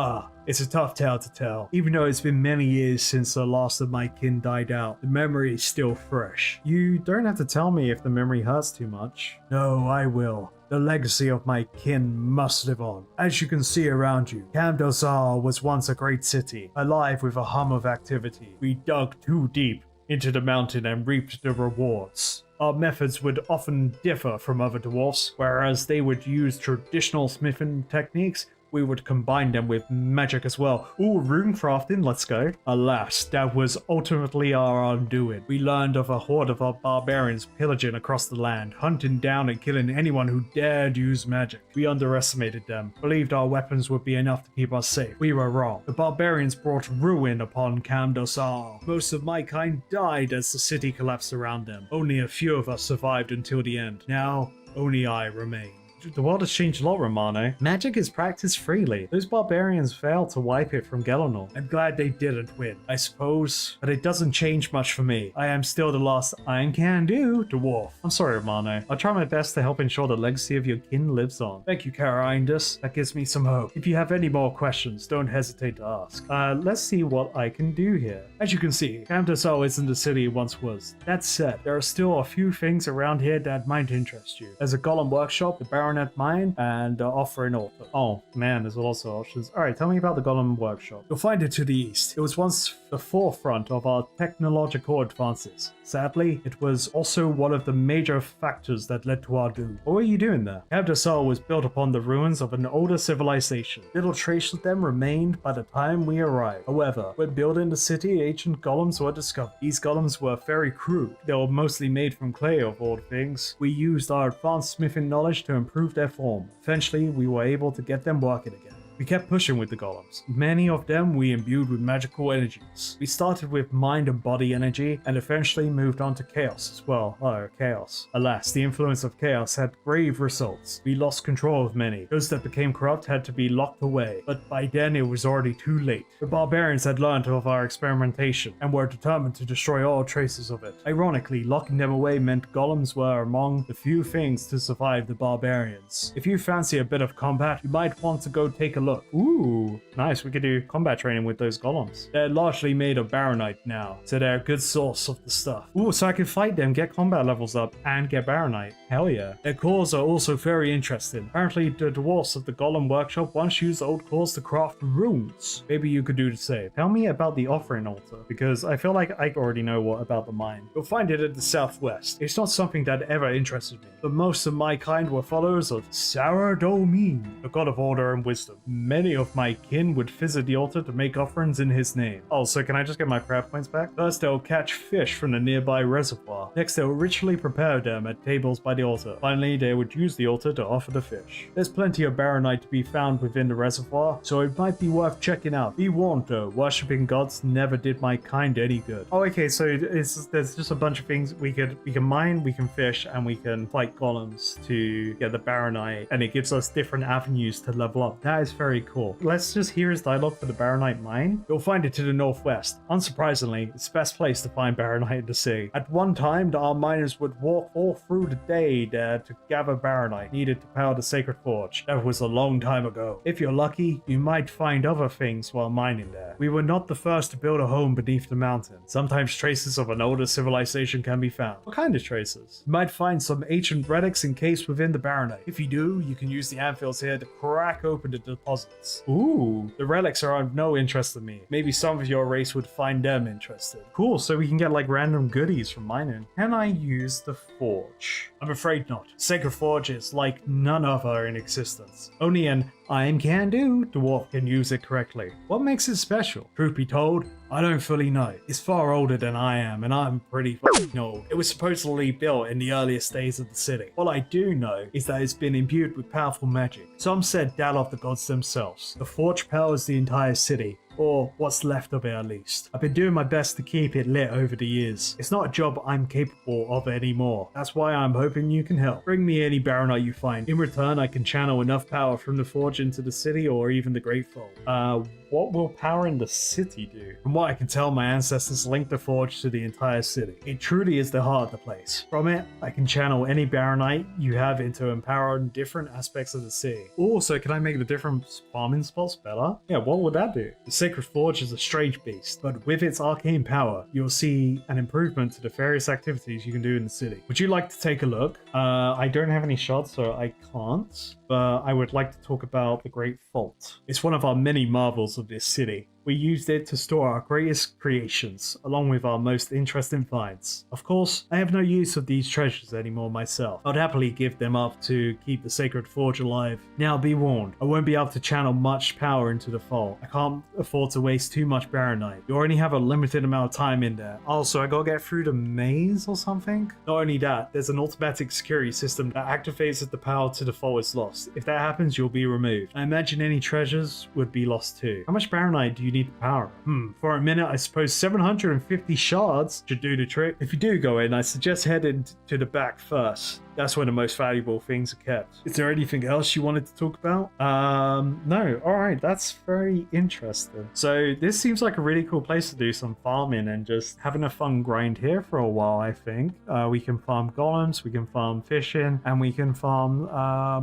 It's a tough tale to tell. Even though it's been many years since the last of my kin died out, the memory is still fresh. You don't have to tell me if the memory hurts too much. No, I will. The legacy of my kin must live on. As you can see around you, Kamdosal was once a great city, alive with a hum of activity. We dug too deep into the mountain and reaped the rewards. Our methods would often differ from other dwarfs, whereas they would use traditional smithing techniques, we would combine them with magic as well. Ooh, rune crafting, let's go. Alas, that was ultimately our undoing. We learned of a horde of our barbarians pillaging across the land, hunting down and killing anyone who dared use magic. We underestimated them, believed our weapons would be enough to keep us safe. We were wrong. The barbarians brought ruin upon Kamdosal. Most of my kind died as the city collapsed around them. Only a few of us survived until the end. Now, only I remain. The world has changed a lot, Romano. Magic is practiced freely. Those barbarians failed to wipe it from Galanor. I'm glad they didn't win, I suppose, but it doesn't change much for me. I am still the last I Can Do dwarf. I'm sorry, Romano. I'll try my best to help ensure the legacy of your kin lives on. Thank you, Carindus. That gives me some hope. If you have any more questions, don't hesitate to ask. Let's see what I can do here. As you can see, Kamdosal isn't the city it once was. That said, there are still a few things around here that might interest you. There's a golem workshop, the Baron Baronet Mine and Offering Altar. Oh man, there's also options. Alright, tell me about the Golem Workshop. You'll find it to the east. It was once the forefront of our technological advances. Sadly, it was also one of the major factors that led to our doom. What were you doing there? Abdasal was built upon the ruins of an older civilization. Little trace of them remained by the time we arrived. However, when building the city, ancient golems were discovered. These golems were very crude. They were mostly made from clay of all things. We used our advanced smithing knowledge to improve their form. Eventually, we were able to get them working again. We kept pushing with the golems. Many of them we imbued with magical energies. We started with mind and body energy and eventually moved on to chaos as well. Oh, chaos. Alas, the influence of chaos had grave results. We lost control of many. Those that became corrupt had to be locked away, but by then it was already too late. The barbarians had learned of our experimentation and were determined to destroy all traces of it. Ironically, locking them away meant golems were among the few things to survive the barbarians. If you fancy a bit of combat, you might want to go take a look. Ooh, nice. We could do combat training with those golems. They're largely made of baronite now, so they're a good source of the stuff. Ooh, so I can fight them, get combat levels up, and get baronite. Hell yeah. Their cores are also very interesting. Apparently, the dwarfs of the Golem Workshop once used old cores to craft runes. Maybe you could do the same. Tell me about the Offering Altar, because I feel like I already know what about the mine. You'll find it at the southwest. It's not something that ever interested me, but most of my kind were followers of Saradomin, the god of order and wisdom. Many of my kin would visit the altar to make offerings in his name. Oh, so can I just get my craft points back? First, they'll catch fish from the nearby reservoir. Next, they'll ritually prepare them at tables by the altar. Finally, they would use the altar to offer the fish. There's plenty of baronite to be found within the reservoir, so it might be worth checking out. Be warned though, worshipping gods never did my kind any good. Oh, okay, so there's just a bunch of things we can mine, we can fish, and we can fight golems to get the baronite, and it gives us different avenues to level up. That is very cool. Let's just hear his dialogue for the baronite mine. You'll find it to the northwest. Unsurprisingly, it's the best place to find baronite in the sea. At one time, our miners would walk all through the day there to gather baronite needed to power the sacred forge. That was a long time ago. If you're lucky, you might find other things while mining there. We were not the first to build a home beneath the mountain. Sometimes traces of an older civilization can be found. What kind of traces? You might find some ancient relics encased within the baronite. If you do, you can use the anvils here to crack open the deposits. Ooh, the relics are of no interest to me. Maybe some of your race would find them interested. Cool, so we can get like random goodies from mining. Can I use the forge? I'm afraid not. Sacred Forge is like none other in existence. Only an I'm can do dwarf can use it correctly. What makes it special? Truth be told, I don't fully know. It's far older than I am, and I'm pretty fucking old. It was supposedly built in the earliest days of the city. What I do know is that it's been imbued with powerful magic. Some said that of the gods themselves. The forge powers the entire city, or what's left of it at least. I've been doing my best to keep it lit over the years. It's not a job I'm capable of anymore. That's why I'm hoping you can help. Bring me any baronite you find. In return, I can channel enough power from the forge into the city or even the Great Fold. What will powering the city do? From what I can tell, my ancestors linked the forge to the entire city. It truly is the heart of the place. From it, I can channel any baronite you have into empowering different aspects of the city. Also, can I make the different farming spots better? Yeah, what would that do? The Sacred Forge is a strange beast, but with its arcane power, you'll see an improvement to the various activities you can do in the city. Would you like to take a look? I don't have any shots, so I can't, but I would like to talk about the Great Vault. It's one of our many marvels of this city. We used it to store our greatest creations, along with our most interesting finds. Of course, I have no use of these treasures anymore myself. I'd happily give them up to keep the Sacred Forge alive. Now be warned, I won't be able to channel much power into the vault. I can't afford to waste too much baronite. You already have a limited amount of time in there. Also, I gotta get through the maze or something? Not only that, there's an automatic security system that activates if the power to the vault is lost. If that happens, you'll be removed. I imagine any treasures would be lost too. How much baronite do you need to power? For a minute, I suppose 750 shards should do the trick. If you do go in, I suggest heading to the back first. That's where the most valuable things are kept. Is there anything else you wanted to talk about? No. Alright, that's very interesting. So this seems like a really cool place to do some farming and just having a fun grind here for a while, I think. We can farm golems, we can farm fishing, and we can farm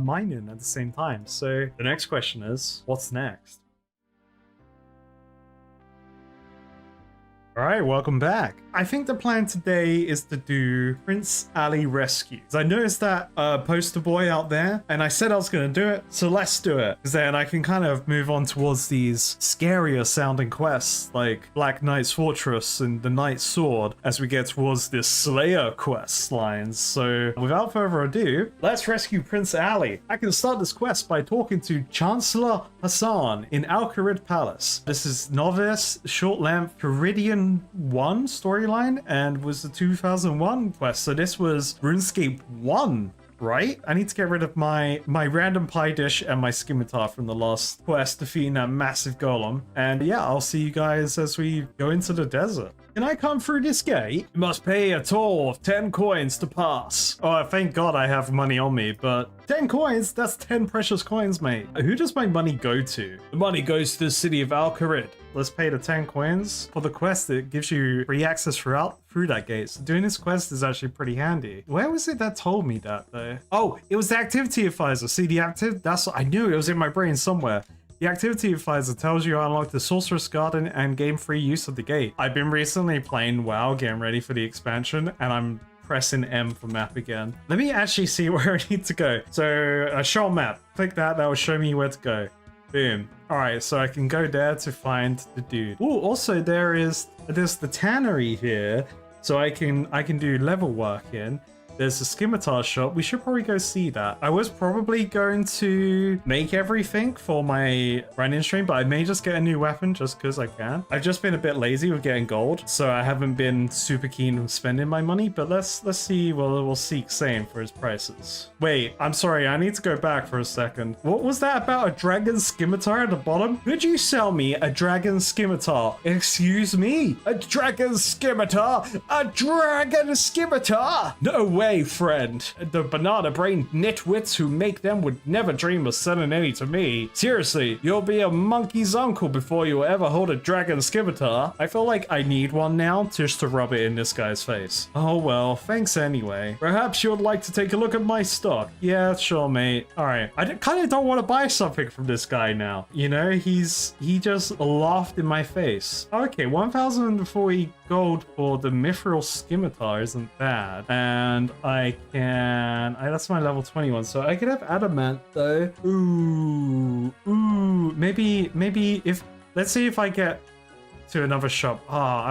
mining at the same time. So the next question is, what's next? Alright, welcome back. I think the plan today is to do Prince Ali Rescue. I noticed that poster boy out there, and I said I was going to do it, so let's do it. Because then I can kind of move on towards these scarier sounding quests, like Black Knight's Fortress and the Knight's Sword, as we get towards this Slayer quest lines. So without further ado, let's rescue Prince Ali. I can start this quest by talking to Chancellor Hassan in Al-Kharid Palace. This is novice, short length, Caridian 1 storyline, and was the 2001 quest. So this was RuneScape 1, right? I need to get rid of my random pie dish and my scimitar from the last quest, defeating that massive golem. And yeah, I'll see you guys as we go into the desert. Can I come through this gate? You must pay a toll of 10 coins to pass. Oh, thank God I have money on me, but 10 coins? That's 10 precious coins, mate. Who does my money go to? The money goes to the city of Al-Kharid. Let's pay the 10 coins. For the quest, it gives you free access through that gate. So doing this quest is actually pretty handy. Where was it that told me that, though? Oh, it was the activity advisor. See, the that's what I knew. It was in my brain somewhere. The activity advisor tells you to unlock the Sorcerer's Garden and gain free use of the gate. I've been recently playing WoW, getting ready for the expansion, and I'm pressing M for map again. Let me actually see where I need to go. So, a short map. Click that, that will show me where to go. Boom. Alright, so I can go there to find the dude. Oh, also there's the tannery here, so I can do level work in. There's a scimitar shop. We should probably go see that. I was probably going to make everything for my run-in stream, but I may just get a new weapon just because I can. I've just been a bit lazy with getting gold, so I haven't been super keen on spending my money, but let's see. Well, we'll seek same for his prices. Wait, I'm sorry. I need to go back for a second. What was that about a dragon scimitar at the bottom? Could you sell me a dragon scimitar? Excuse me? A dragon scimitar? A dragon scimitar? No way. Friend, the banana brain nitwits who make them would never dream of selling any to me. Seriously, you'll be a monkey's uncle before you'll ever hold a dragon scimitar. I feel like I need one now just to rub it in this guy's face. Oh well, thanks anyway. Perhaps you'd like to take a look at my stock. Yeah, sure, mate. All right, I kind of don't want to buy something from this guy now. You know, he just laughed in my face. Okay, 1,040 gold for the mithril scimitar isn't bad, and that's my level 21, so I could have adamant though. Maybe if, let's see if I get to another shop. I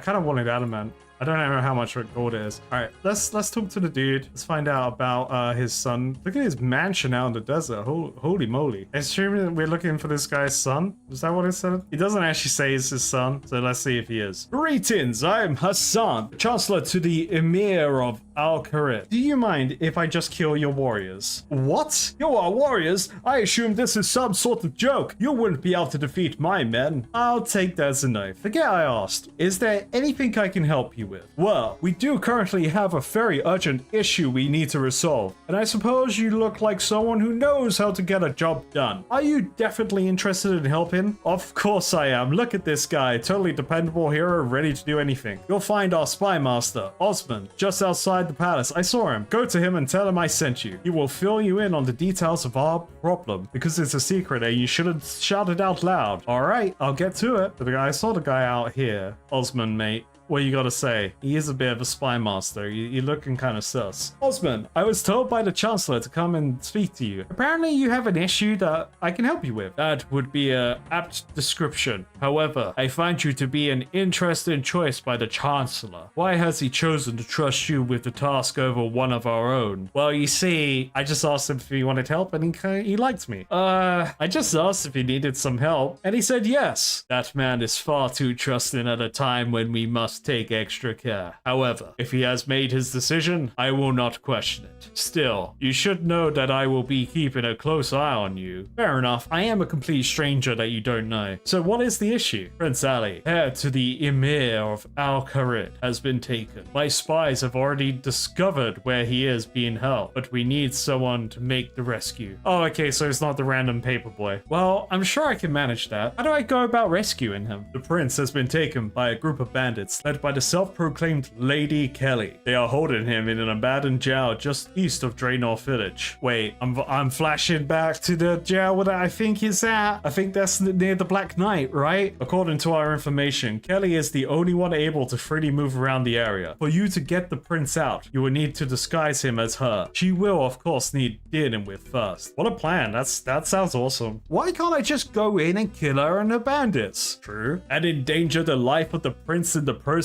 kind of wanted adamant. I don't know how much gold it is. All right, let's talk to the dude. Let's find out about his son. Look at his mansion out in the desert. Holy moly. I assume that we're looking for this guy's son. Is that what it said? He doesn't actually say it's his son, so let's see if he is. Greetings, I am Hassan, Chancellor to the Emir of Al-Kharid. Do you mind if I just kill your warriors? What? You are warriors? I assume this is some sort of joke. You wouldn't be able to defeat my men. I'll take that as a no. Forget I asked. Is there anything I can help you with? Well, we do currently have a very urgent issue we need to resolve, and I suppose you look like someone who knows how to get a job done. Are you definitely interested in helping? Of course I am. Look at this guy, totally dependable hero, ready to do anything. You'll find our spy master, Osman, just outside the palace. I saw him. Go to him and tell him I sent you. He will fill you in on the details of our problem, because it's a secret and you shouldn't shout it out loud. Alright, I'll get to it. But I saw the guy out here. Osman, mate. What you gotta say? He is a bit of a spy master. You're looking kind of sus. Osman, I was told by the Chancellor to come and speak to you. Apparently you have an issue that I can help you with. That would be a apt description. However, I find you to be an interesting choice by the Chancellor. Why has he chosen to trust you with the task over one of our own? Well, you see, I just asked him if he wanted help and he liked me. I just asked if he needed some help and he said yes. That man is far too trusting at a time when we must take extra care. However, if he has made his decision, I will not question it. Still, you should know that I will be keeping a close eye on you. Fair enough, I am a complete stranger that you don't know. So what is the issue? Prince Ali, heir to the Emir of Al-Kharid, has been taken. My spies have already discovered where he is being held, but we need someone to make the rescue. Oh, okay, so it's not the random paperboy. Well, I'm sure I can manage that. How do I go about rescuing him? The prince has been taken by a group of bandits led by the self-proclaimed Lady Kelly. They are holding him in an abandoned jail just east of Draenor Village. Wait, I'm flashing back to the jail where I think he's at. I think that's near the Black Knight, right? According to our information, Kelly is the only one able to freely move around the area. For you to get the prince out, you will need to disguise him as her. She will, of course, need dealing with first. What a plan. That sounds awesome. Why can't I just go in and kill her and the bandits? True. And endanger the life of the prince in the process?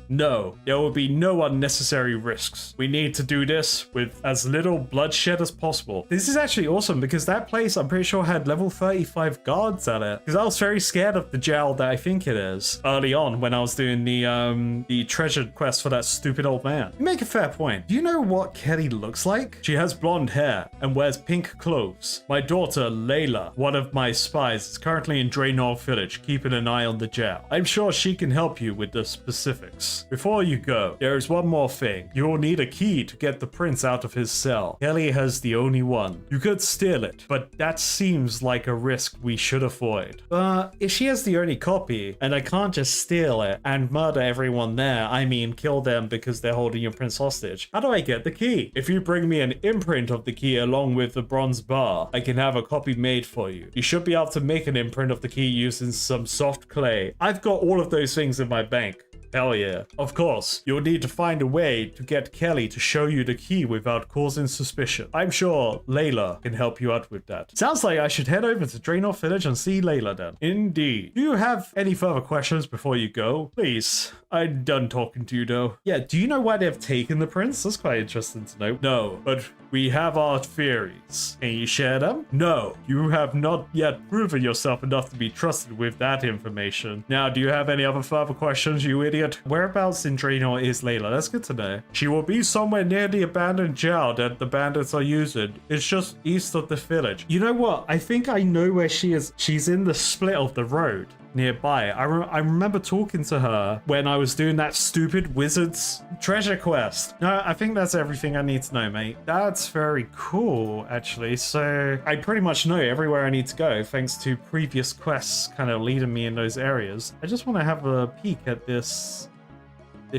No. There will be no unnecessary risks. We need to do this with as little bloodshed as possible. This is actually awesome because that place, I'm pretty sure, had level 35 guards at it. Because I was very scared of the jail that I think it is early on when I was doing the treasure quest for that stupid old man. You make a fair point. Do you know what Kelly looks like? She has blonde hair and wears pink clothes. My daughter, Layla, one of my spies, is currently in Draenor Village, keeping an eye on the jail. I'm sure she can help you with the specifics. Before you go, there is one more thing. You will need a key to get the prince out of his cell. Kelly has the only one. You could steal it, but that seems like a risk we should avoid. But if she has the only copy, and I can't just steal it and murder everyone there, I mean kill them because they're holding your prince hostage, how do I get the key? If you bring me an imprint of the key along with the bronze bar, I can have a copy made for you. You should be able to make an imprint of the key using some soft clay. I've got all of those things in my bank. Hell yeah. Of course, you'll need to find a way to get Kelly to show you the key without causing suspicion. I'm sure Layla can help you out with that. Sounds like I should head over to Draenor Village and see Layla then. Indeed. Do you have any further questions before you go? Please. I'm done talking to you though. Yeah, do you know why they've taken the prince? That's quite interesting to know. No, but we have our theories. Can you share them? No, you have not yet proven yourself enough to be trusted with that information. Now, do you have any other further questions, you idiot? Whereabouts in Draenor is Layla? That's good to know. She will be somewhere near the abandoned jail that the bandits are using. It's just east of the village. You know what? I think I know where she is. She's in the split of the road nearby. I remember talking to her when I was doing that stupid wizard's treasure quest. No, I think that's everything I need to know, mate. That's very cool, actually. So I pretty much know everywhere I need to go thanks to previous quests kind of leading me in those areas. I just want to have a peek at this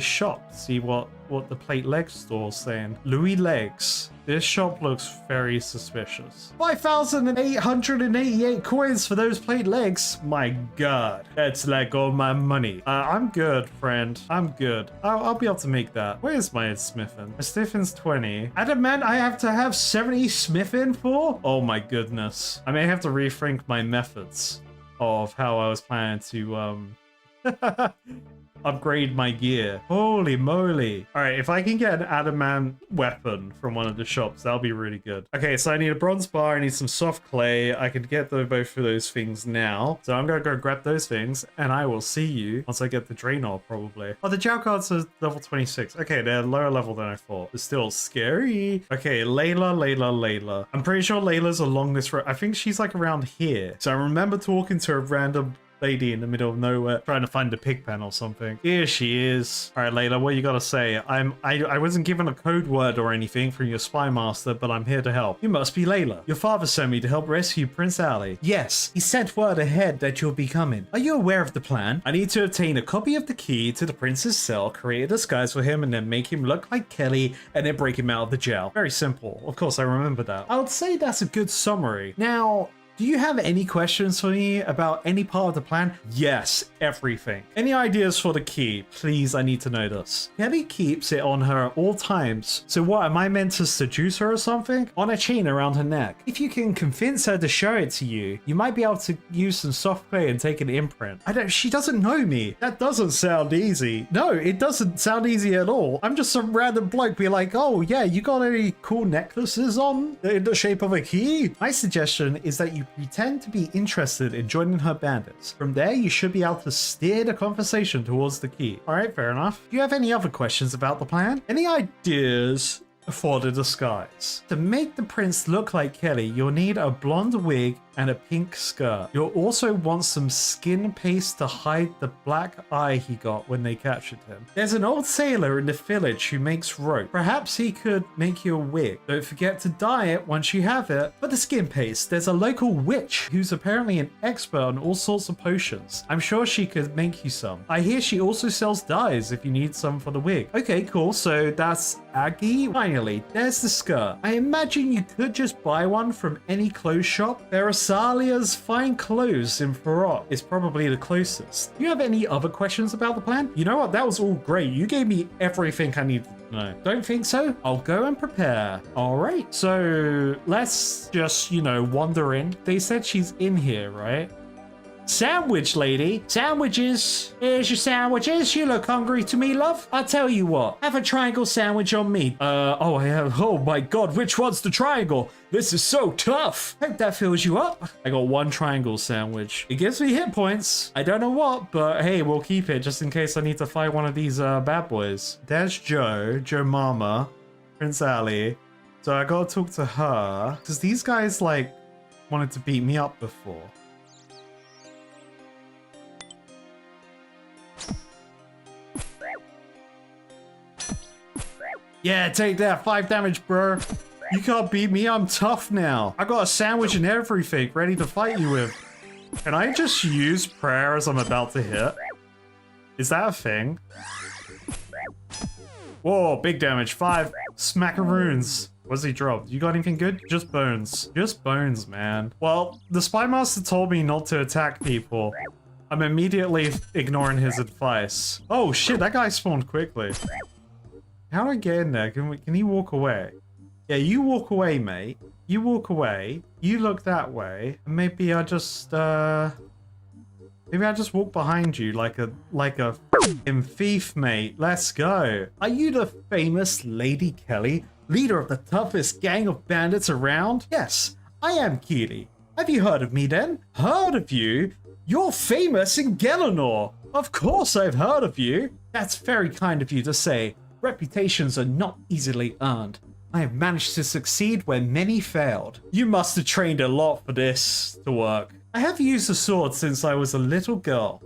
shop, see what the plate legs store's saying. Louis Legs. This shop looks very suspicious. 5,888 coins for those plate legs. My god. That's like all my money. I'm good, friend. I'm good. I'll be able to make that. Where's my smithing? My smithing's 20. Adamant I have to have 70 smithing for? Oh my goodness. I may have to rethink my methods of how I was planning to, upgrade my gear. Holy moly. All right, if I can get an adamant weapon from one of the shops, that'll be really good. Okay, so I need a bronze bar. I need some soft clay. I can get both of those things now. So I'm going to go grab those things, and I will see you once I get the Draenor, probably. Oh, the jail cards are level 26. Okay, they're lower level than I thought. It's still scary. Okay, Layla. I'm pretty sure Layla's along this road. I think she's like around here. So I remember talking to a random lady in the middle of nowhere trying to find a pig pen or something. Here she is. All right, Layla, what you gotta say? I wasn't given a code word or anything from your spy master, but I'm here to help. You must be Layla. Your father sent me to help rescue Prince Ali. Yes, he sent word ahead that you'll be coming. Are you aware of the plan? I need to obtain a copy of the key to the prince's cell, create a disguise for him, and then make him look like Kelly, and then break him out of the jail. Very simple. Of course, I remember that. I would say that's a good summary. Now, do you have any questions for me about any part of the plan? Yes, everything. Any ideas for the key? Please, I need to know this. Kelly keeps it on her at all times. So what, am I meant to seduce her or something? On a chain around her neck. If you can convince her to show it to you, you might be able to use some soft clay and take an imprint. She doesn't know me. That doesn't sound easy. No, it doesn't sound easy at all. I'm just some random bloke be like, oh yeah, you got any cool necklaces on in the shape of a key? My suggestion is that you pretend to be interested in joining her bandits. From there, you should be able to steer the conversation towards the key. All right, fair enough. Do you have any other questions about the plan? Any ideas for the disguise. To make the prince look like Kelly, you'll need a blonde wig and a pink skirt. You'll also want some skin paste to hide the black eye he got when they captured him. There's an old sailor in the village who makes rope. Perhaps he could make you a wig. Don't forget to dye it once you have it. For the skin paste, there's a local witch who's apparently an expert on all sorts of potions. I'm sure she could make you some. I hear she also sells dyes if you need some for the wig. Okay, cool. So that's Aggie. Finally, there's the skirt. I imagine you could just buy one from any clothes shop. There are Salia's fine clothes in Prologue is probably the closest. Do you have any other questions about the plan? You know what? That was all great. You gave me everything I needed to know. Don't think so? I'll go and prepare. All right. So let's just, wander in. They said she's in here, right? Sandwich lady, sandwiches. Here's your sandwiches. You look hungry to me, love. I'll tell you what, have a triangle sandwich on me. Oh, I have. Oh my god, which one's the triangle? This is so tough. Hope that fills you up. I got one triangle sandwich. It gives me hit points. I don't know what, but hey, we'll keep it just in case I need to fight one of these bad boys. There's Joe Mama, Prince Ali. So I gotta talk to her because these guys wanted to beat me up before. Yeah, take that. 5 damage, bro. You can't beat me. I'm tough now. I got a sandwich and everything ready to fight you with. Can I just use prayer as I'm about to hit? Is that a thing? Whoa, big damage. 5 smackaroons. What's he dropped? You got anything good? Just bones. Just bones, man. Well, the Spy Master told me not to attack people. I'm immediately ignoring his advice. Oh shit, that guy spawned quickly. How do I get in there? Can he walk away? Yeah, you walk away, mate. You walk away. You look that way. And maybe I just walk behind you like a f***ing thief, mate. Let's go. Are you the famous Lady Kelly, leader of the toughest gang of bandits around? Yes, I am Keely. Have you heard of me then? Heard of you? You're famous in Galenor. Of course I've heard of you. That's very kind of you to say. Reputations are not easily earned. I have managed to succeed where many failed. You must have trained a lot for this to work. I have used a sword since I was a little girl.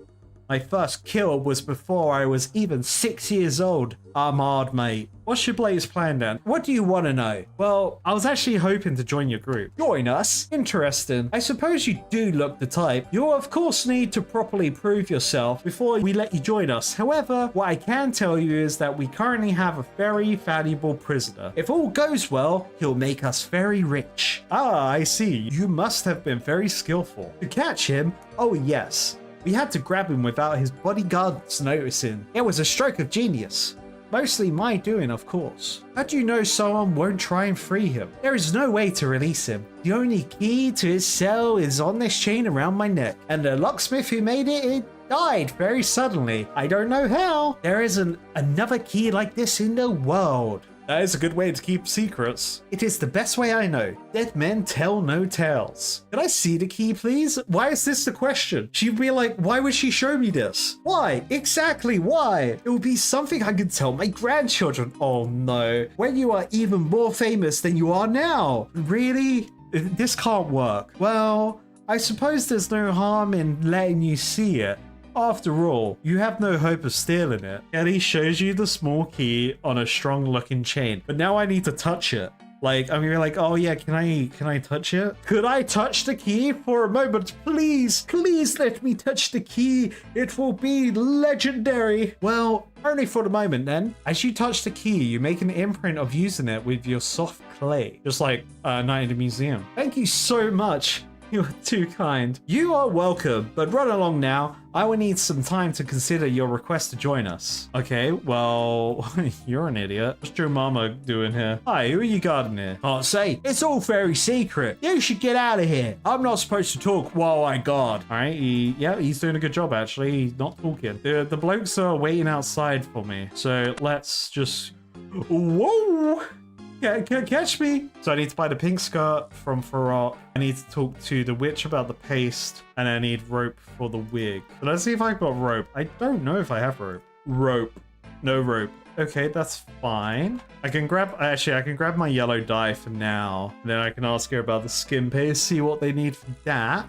My first kill was before I was even 6 years old. I'm hard, mate. What's your Blaze plan then? What do you want to know? Well, I was actually hoping to join your group. Join us? Interesting. I suppose you do look the type. You'll of course need to properly prove yourself before we let you join us. However, what I can tell you is that we currently have a very valuable prisoner. If all goes well, he'll make us very rich. Ah, I see. You must have been very skillful. To catch him? Oh yes. We had to grab him without his bodyguards noticing. It was a stroke of genius. Mostly my doing, of course. How do you know someone won't try and free him? There is no way to release him. The only key to his cell is on this chain around my neck. And the locksmith who made it died very suddenly. I don't know how. There isn't another key like this in the world. That is a good way to keep secrets. It is the best way I know. Dead men tell no tales. Can I see the key, please? Why is this the question? She'd be like, why would she show me this? Why? Exactly, why? It would be something I could tell my grandchildren. Oh no. When you are even more famous than you are now. Really? This can't work. Well, I suppose there's no harm in letting you see it. After all, you have no hope of stealing it. Kelly shows you the small key on a strong looking chain, but now I need to touch it. I'm gonna be like, oh yeah, can I touch it? Could I touch the key for a moment? Please let me touch the key. It will be legendary. Well, only for the moment then. As you touch the key, you make an imprint of using it with your soft clay, just like Night in the Museum. Thank you so much. You're too kind. You are welcome, but run along now. I will need some time to consider your request to join us. Okay, well, you're an idiot. What's Joe Mama doing here? Hi, who are you guarding here? Can't say. It's all very secret. You should get out of here. I'm not supposed to talk while I guard. All right, he's doing a good job, actually. He's not talking. The blokes are waiting outside for me. So let's just... Whoa! Catch me! So I need to buy the pink skirt from Farok. I need to talk to the witch about the paste. And I need rope for the wig. But let's see if I've got rope. I don't know if I have rope. Rope. No rope. Okay, that's fine. I can grab my yellow dye for now. Then I can ask her about the skin paste, see what they need for that.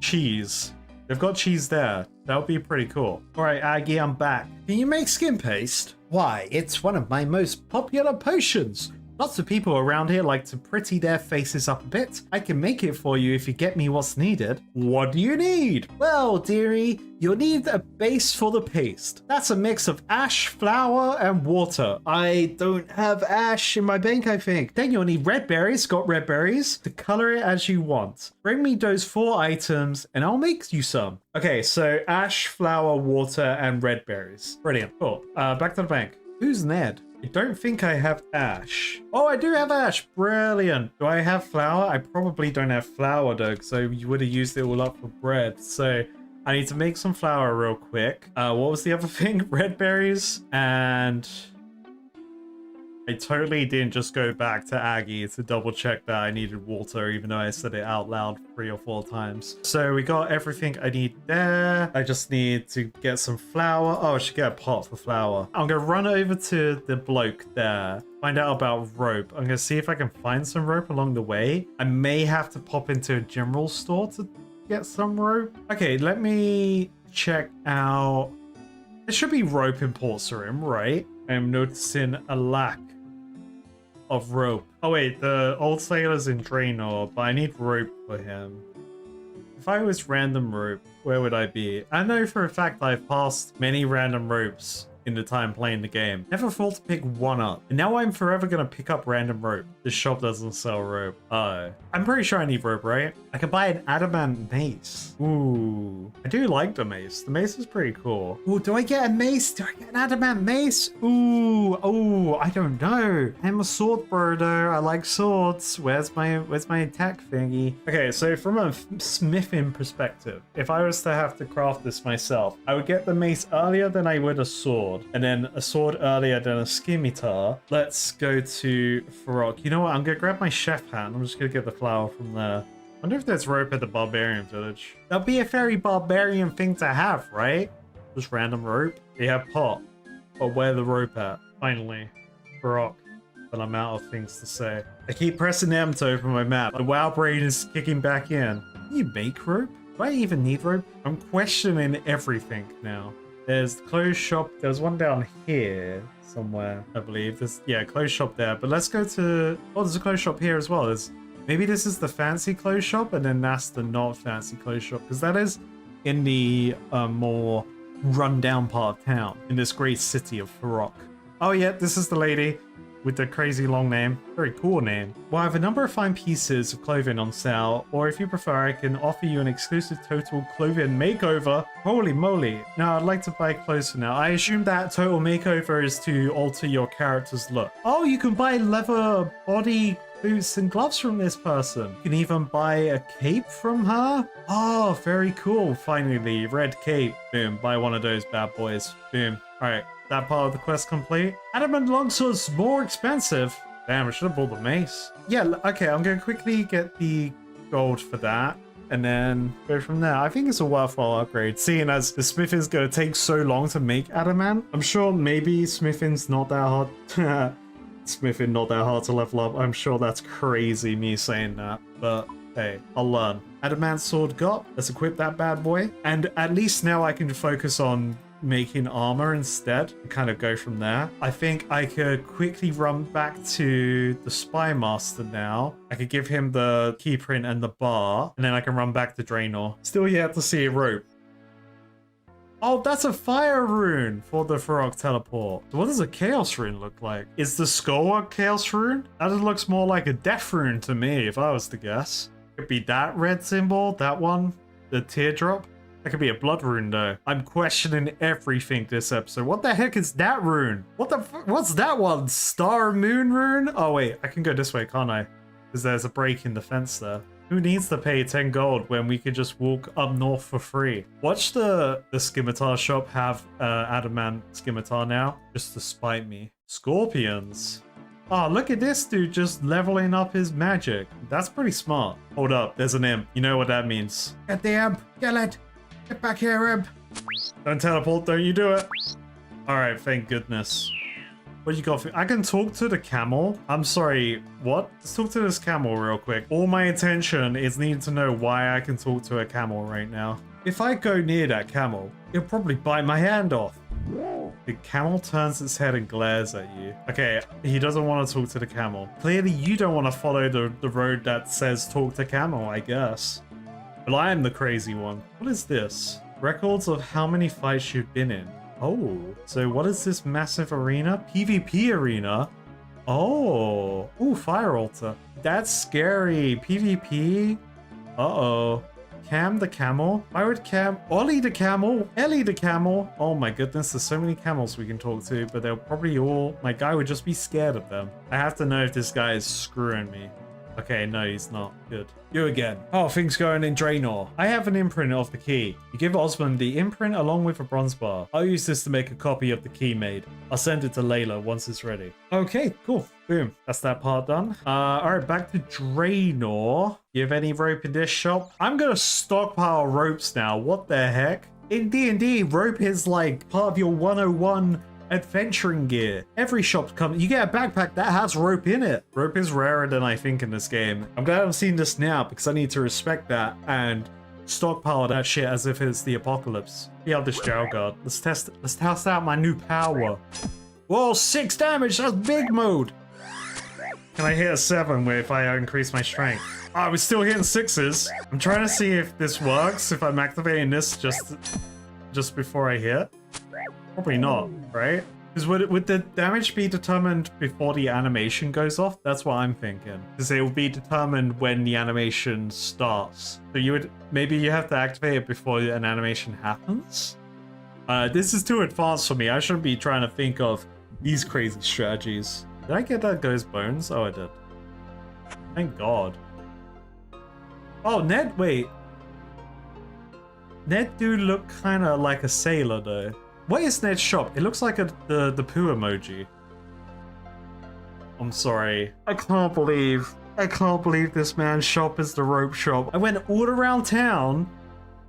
Cheese. They've got cheese there. That would be pretty cool. All right, Aggie, I'm back. Can you make skin paste? Why, it's one of my most popular potions. Lots of people around here like to pretty their faces up a bit. I can make it for you if you get me what's needed. What do you need? Well, dearie, you'll need a base for the paste. That's a mix of ash, flour, and water. I don't have ash in my bank, I think. Then you'll need red berries, got red berries, to color it as you want. Bring me those 4 items and I'll make you some. Okay, so ash, flour, water, and red berries. Brilliant. Cool. Back to the bank. Who's Ned? I don't think I have ash. Oh, I do have ash. Brilliant. Do I have flour? I probably don't have flour though, so you would have used it all up for bread. So I need to make some flour real quick. What was the other thing? Red berries. And I totally didn't just go back to Aggie to double check that I needed water, even though I said it out loud 3 or 4 times. So we got everything I need there. I just need to get some flour. Oh, I should get a pot for flour. I'm going to run over to the bloke there, find out about rope. I'm going to see if I can find some rope along the way. I may have to pop into a general store to get some rope. Okay, let me check out. There should be rope in Port Sarim, right? I'm noticing a lack of rope. Oh wait, the old sailor's in Draenor, but I need rope for him. If I was random rope, where would I be? I know for a fact I've passed many random ropes in the time playing the game. Never thought to pick one up. And now I'm forever gonna pick up random rope. This shop doesn't sell rope. I'm pretty sure I need rope, right? I could buy an adamant mace. Ooh. I do like the mace. The mace is pretty cool. Ooh, do I get a mace? Do I get an adamant mace? Ooh, oh, I don't know. I'm a sword bro though. I like swords. Where's my attack thingy? Okay, so from a smithing perspective, if I was to have to craft this myself, I would get the mace earlier than I would a sword. And then a sword earlier than a scimitar. Let's go to Farok. You know what? I'm gonna grab my chef hat. I'm just gonna get the flour from there. I wonder if there's rope at the barbarian village. That'd be a very barbarian thing to have, right? Just random rope. You have pot. But where the rope at? Finally. Farok. But I'm out of things to say. I keep pressing M to open my map. My WoW brain is kicking back in. Can you make rope? Do I even need rope? I'm questioning everything now. There's the clothes shop. There's one down here somewhere, I believe. There's, yeah, clothes shop there. But let's go to... Oh, there's a clothes shop here as well. Maybe this is the fancy clothes shop, and then that's the not fancy clothes shop. Because that is in the more run-down part of town, in this great city of Farok. Oh, yeah, this is the lady with the crazy long name. Very cool name. Well, I have a number of fine pieces of clothing on sale, or if you prefer, I can offer you an exclusive total clothing makeover. Holy moly. Now, I'd like to buy clothes for now. I assume that total makeover is to alter your character's look. Oh, you can buy leather body boots and gloves from this person. You can even buy a cape from her. Oh, very cool. Finally, red cape. Boom, buy one of those bad boys. Boom. All right. That part of the quest complete. Adamant longsword's more expensive. Damn, I should have bought the mace. Yeah, okay, I'm going to quickly get the gold for that. And then go from there. I think it's a worthwhile upgrade, seeing as the smithing's going to take so long to make adamant. I'm sure maybe smithing's not that hard. Smithing not that hard to level up. I'm sure that's crazy me saying that. But hey, I'll learn. Adamant sword got. Let's equip that bad boy. And at least now I can focus on making armor instead and kind of go from there. I think I could quickly run back to the spy master now. I could give him the key print and the bar, and then I can run back to Draenor. Still yet to see a rope. Oh, that's a fire rune for the Farok teleport. So what does a chaos rune look like? Is the skull a chaos rune? That looks more like a death rune to me, if I was to guess. Could be that red symbol, that one, the teardrop. That could be a blood rune though. I'm questioning everything this episode. What the heck is that rune? What's that one? Star moon rune? Oh wait, I can go this way, can't I? Because there's a break in the fence there. Who needs to pay 10 gold when we could just walk up north for free? Watch the scimitar shop have adamant scimitar now, just to spite me. Scorpions. Oh, look at this dude just leveling up his magic. That's pretty smart. Hold up, there's an imp. You know what that means. Get the imp. Get it. Get back here, imp. Don't teleport, don't you do it. Alright, thank goodness. What you got for— I can talk to the camel? I'm sorry, what? Let's talk to this camel real quick. All my attention is needing to know why I can talk to a camel right now. If I go near that camel, it'll probably bite my hand off. The camel turns its head and glares at you. Okay, he doesn't want to talk to the camel. Clearly, you don't want to follow the road that says talk to camel, I guess. But I am the crazy one. What is this? Records of how many fights you've been in. Oh, so what is this massive arena? PvP arena? Oh, ooh, fire altar. That's scary. PvP? Uh-oh. Cam the camel? Why would Cam— Ollie the camel? Ellie the camel? Oh my goodness, there's so many camels we can talk to, but they'll probably all— my guy would just be scared of them. I have to know if this guy is screwing me. Okay, no, he's not. Good. You again. Oh, things going in Draenor. I have an imprint of the key. You give Osmond the imprint along with a bronze bar. I'll use this to make a copy of the key made. I'll send it to Layla once it's ready. Okay, cool. Boom. That's that part done. Alright, back to Draenor. You have any rope in this shop? I'm gonna stockpile ropes now. What the heck? In D&D, rope is like part of your 101 adventuring gear. Every shop comes— you get a backpack that has rope in it. Rope is rarer than I think in this game. I'm glad I'm seeing this now because I need to respect that and stockpile that shit as if it's the apocalypse. Yeah, this jail guard. Let's test out my new power. Whoa, 6 damage. That's big mode. Can I hit a 7 if I increase my strength? Oh, we're still hitting 6s. I'm trying to see if this works, if I'm activating this just before I hit. Probably not, right? Because would the damage be determined before the animation goes off? That's what I'm thinking. Because it will be determined when the animation starts. So you would— maybe you have to activate it before an animation happens? This is too advanced for me. I shouldn't be trying to think of these crazy strategies. Did I get that guy's bones? Oh, I did. Thank God. Oh, Ned, wait. Ned do look kind of like a sailor though. What is Ned's shop? It looks like the poo emoji. I'm sorry. I can't believe this man's shop is the rope shop. I went all around town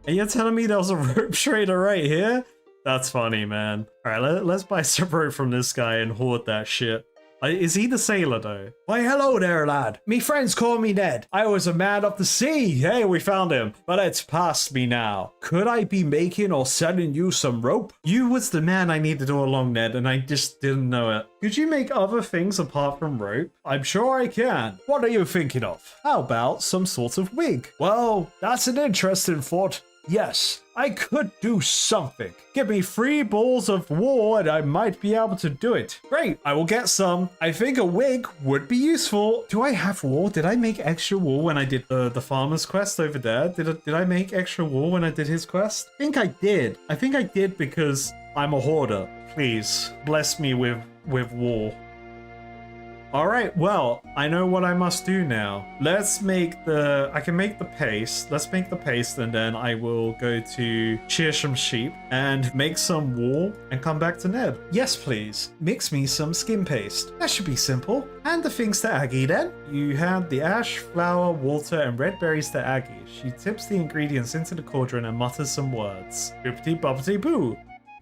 and you're telling me there was a rope trader right here? That's funny, man. All right, let's buy some rope from this guy and hoard that shit. Is he the sailor though? Why, hello there, lad. Me friends call me Ned. I was a man of the sea. Hey, we found him. But it's past me now. Could I be making or selling you some rope? You was the man I needed all along, Ned, and I just didn't know it. Could you make other things apart from rope? I'm sure I can. What are you thinking of? How about some sort of wig? Well, that's an interesting thought. Yes, I could do something. Give me 3 balls of wool and I might be able to do it. Great, I will get some. I think a wig would be useful. Do I have wool? Did I make extra wool when I did the farmer's quest over there? Did I make extra wool when I did his quest? I think I did. I think I did because I'm a hoarder. Please, bless me with wool. Alright, well, I know what I must do now. Let's make I can make the paste. Let's make the paste and then I will go to shear some sheep and make some wool and come back to Ned. Yes, please. Mix me some skin paste. That should be simple. Hand the things to Aggie then. You hand the ash, flour, water, and red berries to Aggie. She tips the ingredients into the cauldron and mutters some words. Bippity boppity boo.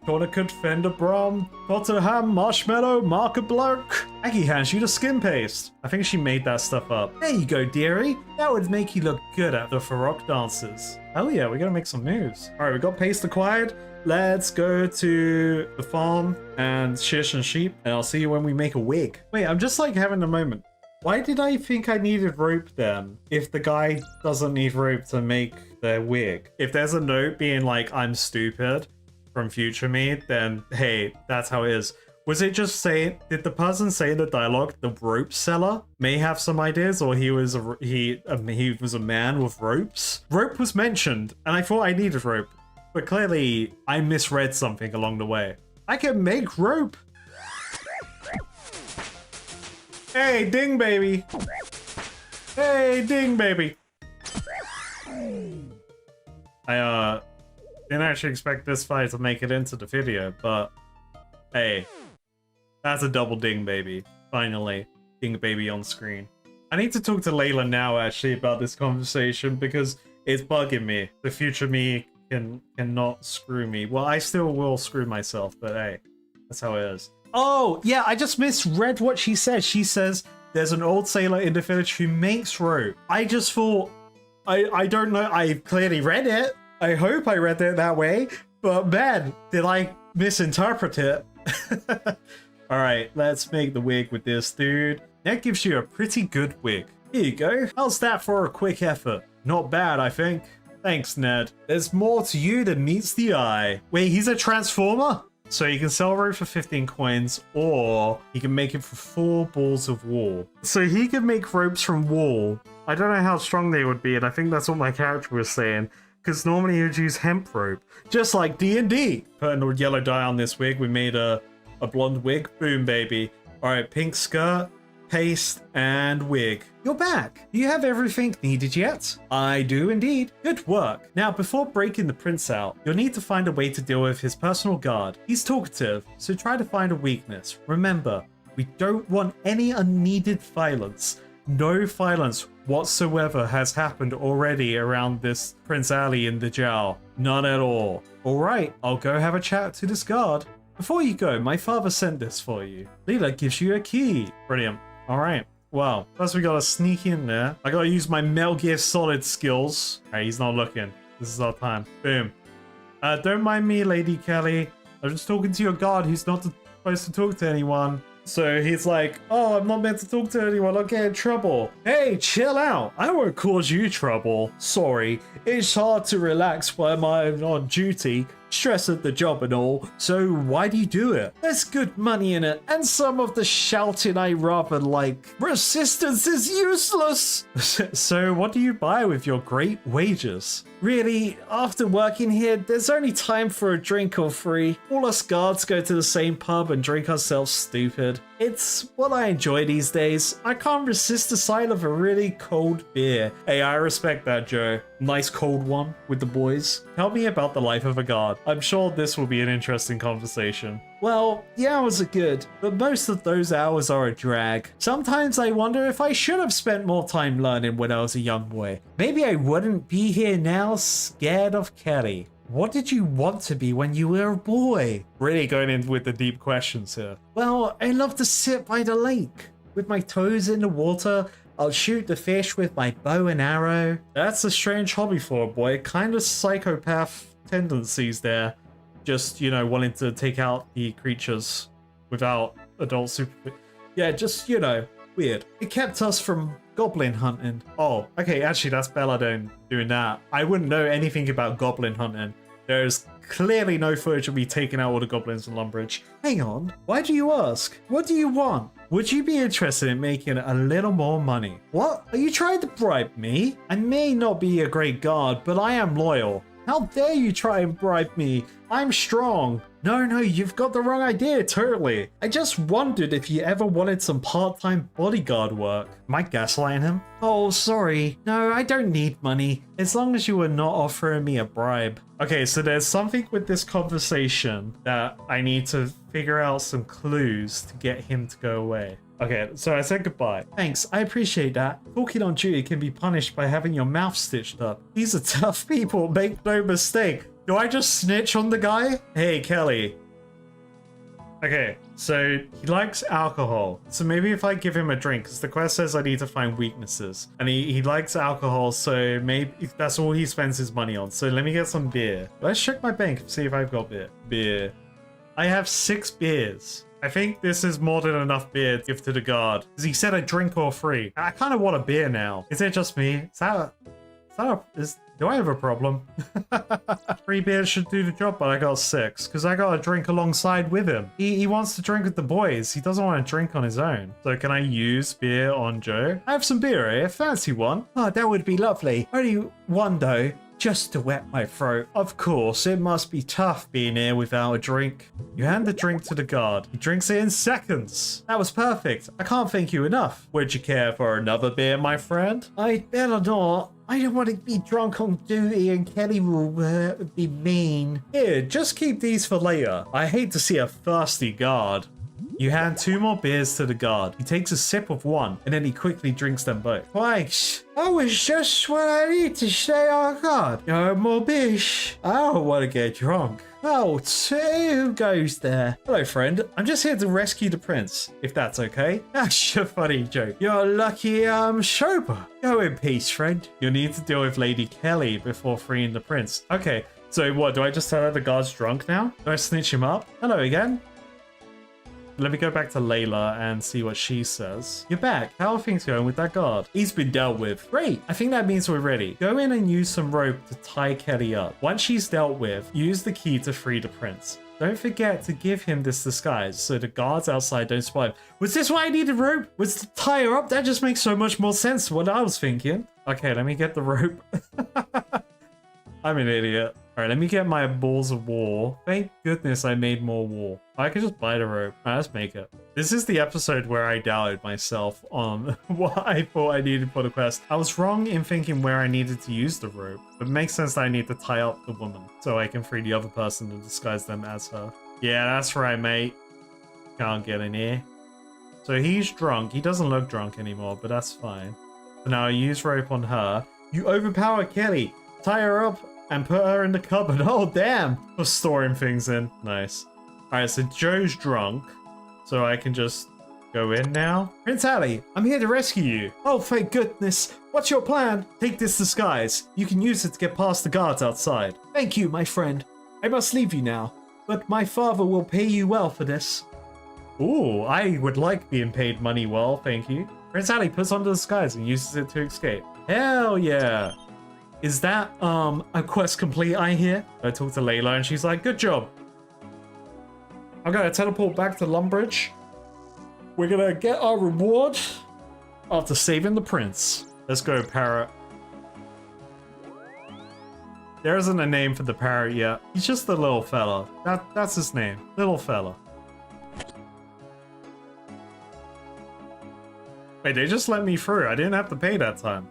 Tourniquet, Fender Brom, Tottenham, Marshmallow, Marker Bloke. Aggie hands you the skin paste. I think she made that stuff up. There you go, dearie. That would make you look good at the Farok dances. Hell yeah, we're gonna make some moves. All right, we got paste acquired. Let's go to the farm and shear some sheep, and I'll see you when we make a wig. Wait, I'm just like having a moment. Why did I think I needed rope then, if the guy doesn't need rope to make their wig? If there's a note being like, I'm stupid, from future me, then hey, that's how it is. Was it just saying— did the person say in the dialogue the rope seller may have some ideas, or he was a man with ropes? Rope was mentioned, and I thought I needed rope, but clearly I misread something along the way. I can make rope. Hey, ding baby. Hey, ding baby. I didn't actually expect this fight to make it into the video, but hey, that's a double ding baby. Finally, ding baby on screen. I need to talk to Layla now actually about this conversation because it's bugging me. The future me cannot screw me. Well, I still will screw myself, but hey. That's how it is. Oh, yeah, I just misread what she said. She says there's an old sailor in the village who makes rope. I just thought, I don't know, I clearly read it. I hope I read it that way, but man, did I misinterpret it? All right, let's make the wig with this dude. That gives you a pretty good wig. Here you go. How's that for a quick effort? Not bad, I think. Thanks, Ned. There's more to you than meets the eye. Wait, he's a transformer? So you can sell rope for 15 coins, or he can make it for 4 balls of wool. So he can make ropes from wool. I don't know how strong they would be, and I think that's what my character was saying, because normally he would use hemp rope, just like D&D. Putting a yellow dye on this wig, we made a blonde wig. Boom, baby. All right, pink skirt, paste, and wig. You're back. Do you have everything needed yet? I do indeed. Good work. Now, before breaking the prince out, you'll need to find a way to deal with his personal guard. He's talkative, so try to find a weakness. Remember, we don't want any unneeded violence. No violence whatsoever has happened already around this Prince Ali in the jail. None at all. All right, I'll go have a chat to this guard. Before you go, my father sent this for you. Leela gives you a key. Brilliant. All right. Well, first we gotta sneak in there. I gotta use my Metal Gear Solid skills. Hey, he's not looking. This is our time. Boom. Don't mind me, Lady Kelly. I'm just talking to your guard who's not supposed to talk to anyone. So he's like, oh, I'm not meant to talk to anyone. I'll get in trouble. Hey, chill out. I won't cause you trouble. Sorry. It's hard to relax while I'm on duty. Stress at the job and all, so why do you do it? There's good money in it, and some of the shouting I rather like. Resistance is useless! So what do you buy with your great wages? Really, after working here, there's only time for a drink or three. All us guards go to the same pub and drink ourselves stupid. It's what I enjoy these days. I can't resist the sight of a really cold beer. Hey, I respect that, Joe. Nice cold one with the boys. Tell me about the life of a guard. I'm sure this will be an interesting conversation. Well, the hours are good, but most of those hours are a drag. Sometimes I wonder if I should have spent more time learning when I was a young boy. Maybe I wouldn't be here now scared of Kelly. What did you want to be when you were a boy? Really going in with the deep questions here. Well, I love to sit by the lake. With my toes in the water, I'll shoot the fish with my bow and arrow. That's a strange hobby for a boy. Kind of psychopath tendencies there. Just, you know, wanting to take out the creatures without adult super... Yeah, just, you know, weird. It kept us from goblin hunting. Oh, okay, actually that's Bella doing that. I wouldn't know anything about goblin hunting. There's clearly no footage of me taking out all the goblins in Lumbridge. Hang on, why do you ask? What do you want? Would you be interested in making a little more money? What? Are you trying to bribe me? I may not be a great guard, but I am loyal. How dare you try and bribe me? I'm strong. No, you've got the wrong idea, totally. I just wondered if you ever wanted some part-time bodyguard work. Am I gaslighting him? Oh, sorry. No, I don't need money. As long as you were not offering me a bribe. Okay, so there's something with this conversation that I need to figure out some clues to get him to go away. Okay, so I said goodbye. Thanks, I appreciate that. Talking on duty can be punished by having your mouth stitched up. These are tough people, make no mistake. Do I just snitch on the guy? Hey, Kelly. Okay, so he likes alcohol. So maybe if I give him a drink, because the quest says I need to find weaknesses. And he likes alcohol, so maybe that's all he spends his money on. So let me get some beer. Let's check my bank and see if I've got beer. I have 6 beers. I think this is more than enough beer to give to the guard. Because he said a drink or free. I kind of want a beer now. Is it just me? Do I have a problem? 3 beers should do the job, but I got 6. Because I got a drink alongside with him. He wants to drink with the boys. He doesn't want to drink on his own. So can I use beer on Joe? I have some beer, eh? Fancy one? Oh, that would be lovely. Only one though. Just to wet my throat. Of course, it must be tough being here without a drink. You hand the drink to the guard. He drinks it in seconds. That was perfect. I can't thank you enough. Would you care for another beer, my friend? I'd better not. I don't want to be drunk on duty and Kelly will be mean. Here, just keep these for later. I hate to see a thirsty guard. You hand 2 more beers to the guard. He takes a sip of one, and then he quickly drinks them both. Thanks. That was just what I need to stay on guard. No more beers. I don't want to get drunk. Oh, two goes there. Hello, friend. I'm just here to rescue the prince, if that's okay. That's a funny joke. You're lucky, Shoba. Go in peace, friend. You'll need to deal with Lady Kelly before freeing the prince. Okay, so what, do I just tell her the guard's drunk now? Do I snitch him up? Hello again. Let me go back to Layla and see what she says. You're back. How are things going with that guard? He's been dealt with. Great. I think that means we're ready. Go in and use some rope to tie Kelly up. Once she's dealt with, use the key to free the prince. Don't forget to give him this disguise so the guards outside don't spot him. Was this why I needed rope? Was to tie her up? That just makes so much more sense to what I was thinking. Okay, let me get the rope. I'm an idiot. Alright, let me get my balls of war. Thank goodness I made more war. I could just buy the rope. Alright, let's make it. This is the episode where I doubted myself on what I thought I needed for the quest. I was wrong in thinking where I needed to use the rope. But it makes sense that I need to tie up the woman so I can free the other person and disguise them as her. Yeah, that's right, mate. Can't get in here. So he's drunk. He doesn't look drunk anymore, but that's fine. So now I use rope on her. You overpower Kelly. Tie her up and put her in the cupboard. Oh, damn. For storing things in. Nice. Alright, so Joe's drunk. So I can just go in now. Prince Ali, I'm here to rescue you. Oh, thank goodness. What's your plan? Take this disguise. You can use it to get past the guards outside. Thank you, my friend. I must leave you now. But my father will pay you well for this. Ooh, I would like being paid money well, thank you. Prince Ali puts on the disguise and uses it to escape. Hell yeah. Is that, a quest complete, I hear? I talk to Layla and she's like, good job. I'm gonna teleport back to Lumbridge. We're gonna get our reward after saving the prince. Let's go, parrot. There isn't a name for the parrot yet. He's just the little fella. That's his name. Little fella. Wait, they just let me through. I didn't have to pay that time.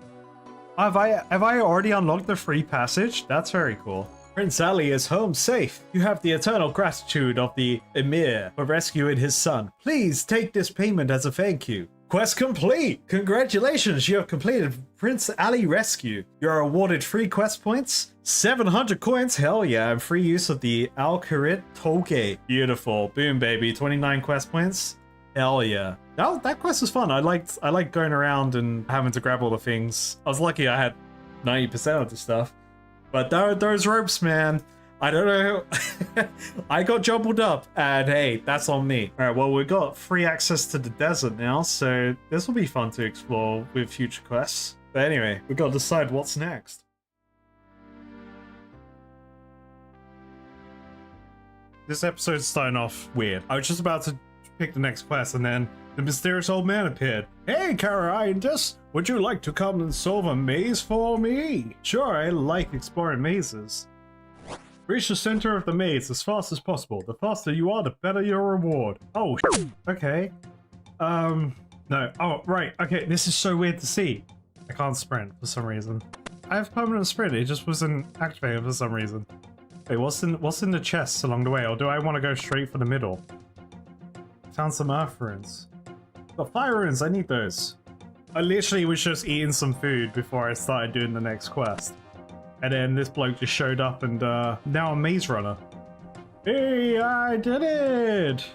Have I already unlocked the free passage? That's very cool. Prince Ali is home safe. You have the eternal gratitude of the Emir for rescuing his son. Please take this payment as a thank you. Quest complete! Congratulations, you have completed Prince Ali Rescue. You are awarded free quest points, 700 coins, hell yeah, and free use of the Al-Kurit Toge. Beautiful. Boom, baby. 29 quest points. Hell yeah. That quest was fun. I liked going around and having to grab all the things. I was lucky I had 90% of the stuff. But those ropes, man, I don't know. I got jumbled up, and hey, that's on me. All right, well, we've got free access to the desert now, so this will be fun to explore with future quests. But anyway, we've got to decide what's next. This episode's starting off weird. I was just about to pick the next quest, and then the mysterious old man appeared. Hey, Carindus, would you like to come and solve a maze for me? Sure, I like exploring mazes. Reach the center of the maze as fast as possible. The faster you are, the better your reward. Oh, okay. No. Oh, right. Okay, this is so weird to see. I can't sprint for some reason. I have permanent sprint. It just wasn't activated for some reason. Wait, what's in the chests along the way? Or do I want to go straight for the middle? Found some earth runes. Got fire runes. I need those. I literally was just eating some food before I started doing the next quest. And then this bloke just showed up and now I'm Maze Runner. Hey, I did it!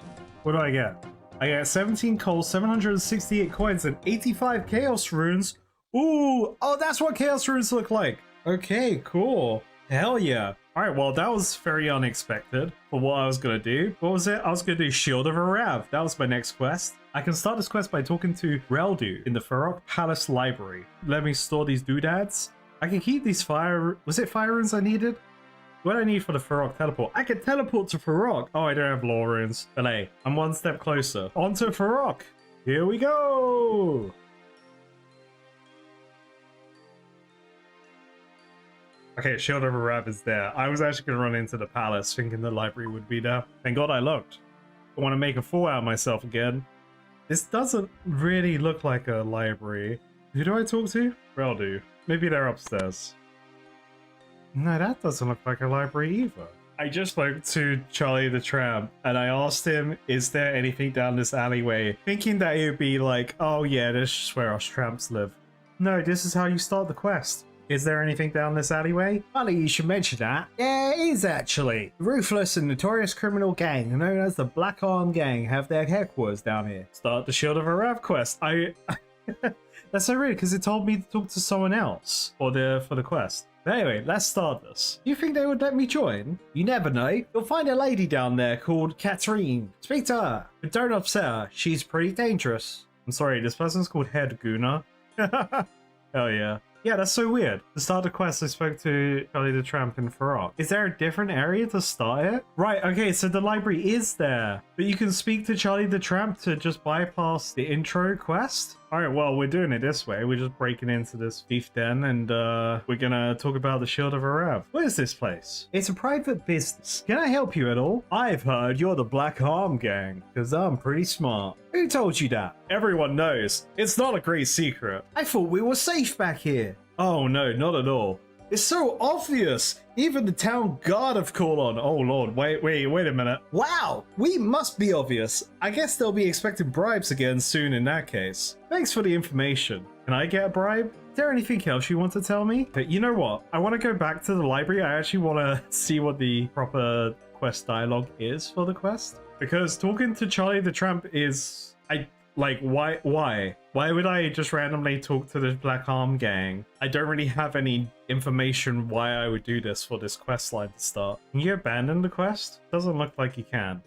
What do I get? I get 17 coal, 768 coins, and 85 chaos runes. Ooh! Oh, that's what chaos runes look like! Okay, cool. Hell yeah. Alright, well, that was very unexpected for what I was gonna do. What was it? I was gonna do Shield of Arav. That was my next quest. I can start this quest by talking to Reldu in the Farok Palace Library. Let me store these doodads. I can keep these fire... Was it fire runes I needed? What do I need for the Farok teleport? I can teleport to Farok! Oh, I don't have lore runes. But hey, I'm one step closer. On to Farok! Here we go! Okay, Shield of Arav is there. I was actually going to run into the palace thinking the library would be there. Thank God I looked. I want to make a fool out of myself again. This doesn't really look like a library. Who do I talk to? Reldu. Maybe they're upstairs. No, that doesn't look like a library either. I just spoke to Charlie the Tramp and I asked him, is there anything down this alleyway? Thinking that it would be like, oh yeah, this is where us tramps live. No, this is how you start the quest. Is there anything down this alleyway? Funny you should mention that. Yeah, it is actually. The ruthless and notorious criminal gang known as the Black Arm Gang have their headquarters down here. Start the Shield of Arav quest. That's so weird because it told me to talk to someone else for the quest. But anyway, let's start this. You think they would let me join? You never know. You'll find a lady down there called Katrine. Speak to her, but don't upset her. She's pretty dangerous. I'm sorry, this person's called Head Guna. Hell yeah. Yeah, that's so weird. To start the quest, I spoke to Charlie the Tramp in Farok. Is there a different area to start it? Right, okay, so the library is there. But you can speak to Charlie the Tramp to just bypass the intro quest? Alright, well, we're doing it this way. We're just breaking into this thief den and we're gonna talk about the Shield of Arav. What is this place? It's a private business. Can I help you at all? I've heard you're the Black Arm Gang, because I'm pretty smart. Who told you that? Everyone knows. It's not a great secret. I thought we were safe back here. Oh no, not at all. It's so obvious. Even the town guard have called on. Oh lord, wait a minute. Wow, we must be obvious. I guess they'll be expecting bribes again soon in that case. Thanks for the information. Can I get a bribe? Is there anything else you want to tell me? But you know what? I want to go back to the library. I actually want to see what the proper quest dialogue is for the quest. Because talking to Charlie the Tramp is... Why? Why would I just randomly talk to the Black Arm Gang? I don't really have any information why I would do this for this quest line to start. Can you abandon the quest? Doesn't look like you can.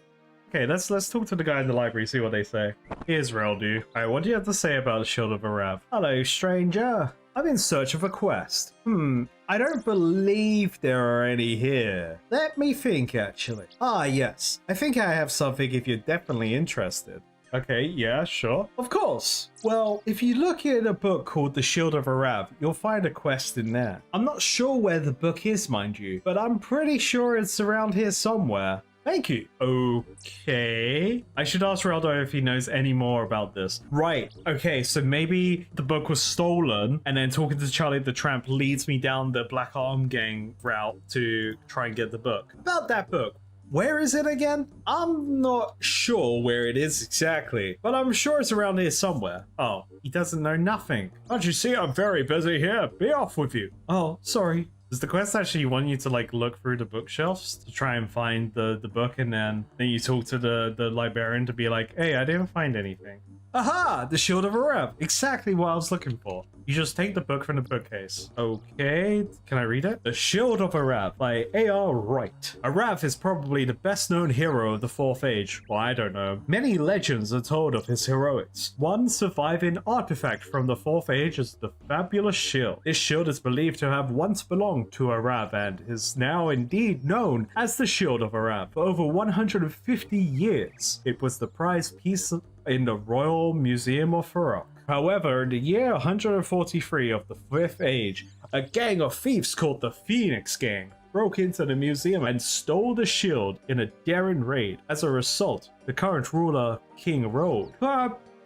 Okay, let's talk to the guy in the library, see what they say. Here's Reldu. Alright, what do you have to say about the Shield of Arav? Hello, stranger. I'm in search of a quest. I don't believe there are any here. Let me think, actually. Ah, yes. I think I have something if you're definitely interested. Okay, yeah, sure. Of course. Well, if you look in a book called The Shield of Arav, you'll find a quest in there. I'm not sure where the book is, mind you, but I'm pretty sure it's around here somewhere. Thank you. Okay. I should ask Reldo if he knows any more about this. Right. Okay, so maybe the book was stolen, and then talking to Charlie the Tramp leads me down the Black Arm Gang route to try and get the book. About that book. Where is it again? I'm not sure where it is exactly, but I'm sure it's around here somewhere. Oh, he doesn't know nothing. Can't you see I'm very busy here? Be off with you. Oh, sorry. Does the quest actually want you to like look through the bookshelves to try and find the book, and then you talk to the librarian to be like, hey, I didn't find anything? Aha! The Shield of Arav. Exactly what I was looking for. You just take the book from the bookcase. Okay, can I read it? The Shield of Arav by A.R. Wright. Arav is probably the best known hero of the 4th Age. Well, I don't know. Many legends are told of his heroics. One surviving artifact from the 4th Age is the fabulous shield. This shield is believed to have once belonged to Arav and is now indeed known as the Shield of Arav. For over 150 years, it was the prized piece in the Royal Museum of Farok. However, in the year 143 of the 5th Age, a gang of thieves called the Phoenix Gang broke into the museum and stole the shield in a daring raid. As a result, the current ruler, King Road,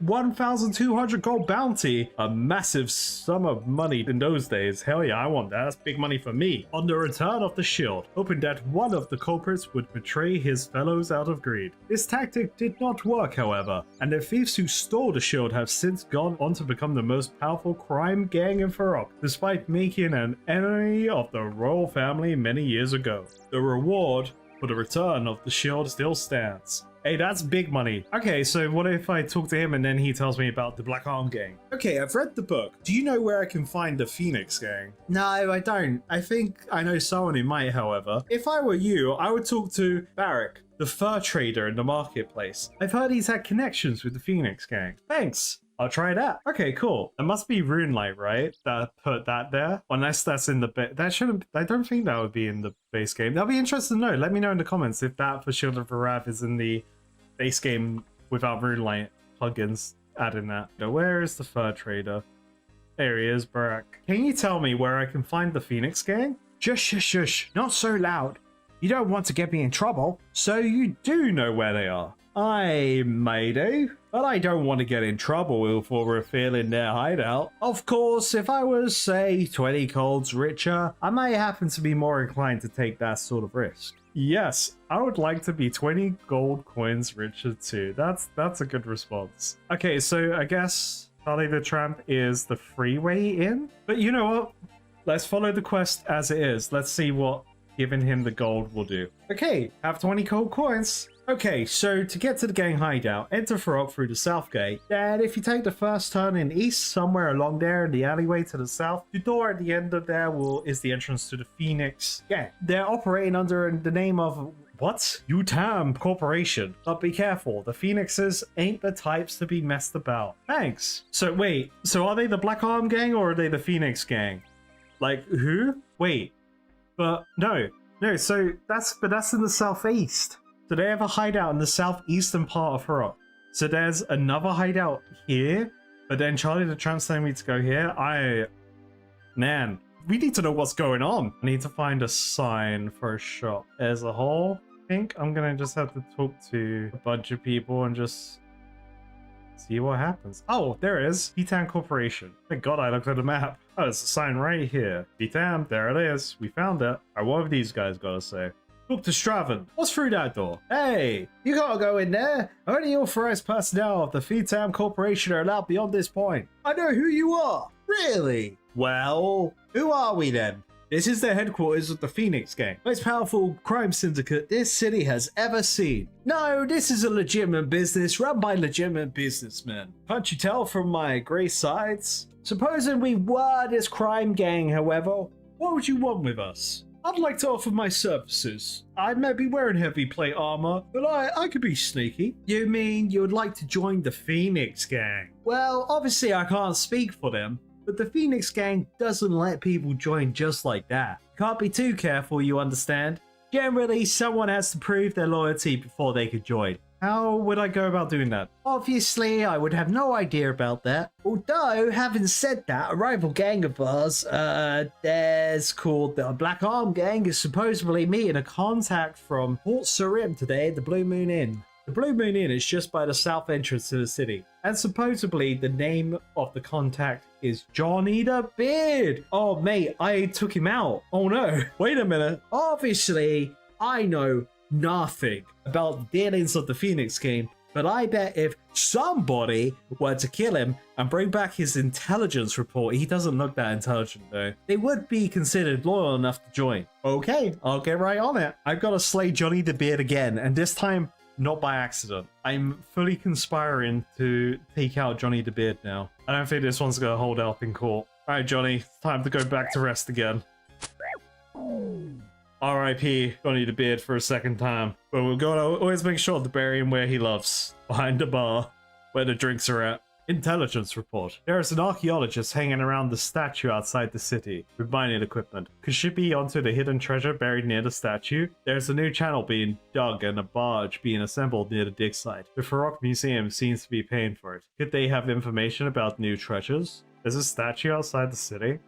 1,200 gold bounty, a massive sum of money in those days. Hell yeah, I want that. That's big money for me. On the return of the shield, hoping that one of the culprits would betray his fellows out of greed. This tactic did not work, however, and the thieves who stole the shield have since gone on to become the most powerful crime gang in Farok, despite making an enemy of the royal family many years ago. The reward for the return of the shield still stands. Hey, that's big money. Okay, so what if I talk to him and then he tells me about the Black Arm Gang? Okay, I've read the book. Do you know where I can find the Phoenix Gang? No, I don't. I think I know someone who might, however. If I were you, I would talk to Barrack, the fur trader in the marketplace. I've heard he's had connections with the Phoenix Gang. Thanks. I'll try that. Okay, cool. It must be Runelight, right? That put that there. Unless that's in the that shouldn't. I don't think that would be in the base game. That'll be interesting to know. Let me know in the comments if that for Shield of Arav is in the base game without Runelight plugins adding that. Now, where is the fur trader? There he is, Barack. Can you tell me where I can find the Phoenix Gang? Shush, shush, shush. Not so loud. You don't want to get me in trouble. So you do know where they are? I may do, but I don't want to get in trouble for revealing their hideout. Of course, if I was, say, 20 golds richer, I may happen to be more inclined to take that sort of risk. Yes, I would like to be 20 gold coins richer too. That's a good response. Okay, so I guess Charlie the Tramp is the freeway in? But you know what? let's follow the quest as it is. Let's see what giving him the gold will do. Okay, have 20 gold coins. Okay, so to get to the gang hideout, enter Prologue through the south gate. Then if you take the first turn in east, somewhere along there in the alleyway to the south, the door at the end of there is the entrance to the Phoenix gang. They're operating under the name of what? UTAM Corporation. But be careful, the Phoenixes ain't the types to be messed about. Thanks. So wait, so are they the Black Arm gang or are they the Phoenix gang? Like who? Wait, but no, so that's in the southeast. So they have a hideout in the southeastern part of Prologue. So there's another hideout here, but then Charlie the Tramp telling me to go here. Man, we need to know what's going on. I need to find a sign for a shop. As a whole, I think I'm gonna just have to talk to a bunch of people and just see what happens. Oh, there it is. P-Town Corporation. Thank God I looked at the map. Oh, there's a sign right here. P-Town, there it is. We found it. Alright, what have these guys got to say? Look to Straven. What's through that door? Hey, you gotta go in there. Only authorized personnel of the P-Town Corporation are allowed beyond this point. I know who you are. Really? Well, who are we then? This is the headquarters of the Phoenix Gang, most powerful crime syndicate this city has ever seen. No, this is a legitimate business run by legitimate businessmen. Can't you tell from my grey sides? Supposing we were this crime gang, however, what would you want with us? I'd like to offer my services. I may be wearing heavy plate armor, but I could be sneaky. You mean you'd like to join the Phoenix Gang? Well, obviously I can't speak for them, but the Phoenix Gang doesn't let people join just like that. Can't be too careful, you understand? Generally, someone has to prove their loyalty before they could join. How would I go about doing that? Obviously, I would have no idea about that. Although, having said that, a rival gang of ours, there's called the Black Arm Gang, is supposedly meeting a contact from HCIM today at the Blue Moon Inn. The Blue Moon Inn is just by the south entrance to the city, and supposedly the name of the contact is Johnny the Beard. Oh mate, I took him out. Oh no, wait a minute. Obviously, I know nothing about the dealings of the Phoenix Gang, but I bet if somebody were to kill him and bring back his intelligence report, he doesn't look that intelligent though, they would be considered loyal enough to join. Okay, I'll get right on it. I've got to slay Johnny the Beard again, and this time not by accident. I'm fully conspiring to take out Johnny the Beard now. I don't think this one's gonna hold up in court. Alright Johnny, time to go back to rest again. R.I.P. Johnny the Beard for a second time. But we've got to always make sure to bury him where he loves. Behind the bar, where the drinks are at. Intelligence report. There is an archaeologist hanging around the statue outside the city with mining equipment. Could she be onto the hidden treasure buried near the statue? There's a new channel being dug and a barge being assembled near the dig site. The Prologue Museum seems to be paying for it. Could they have information about new treasures? There's a statue outside the city.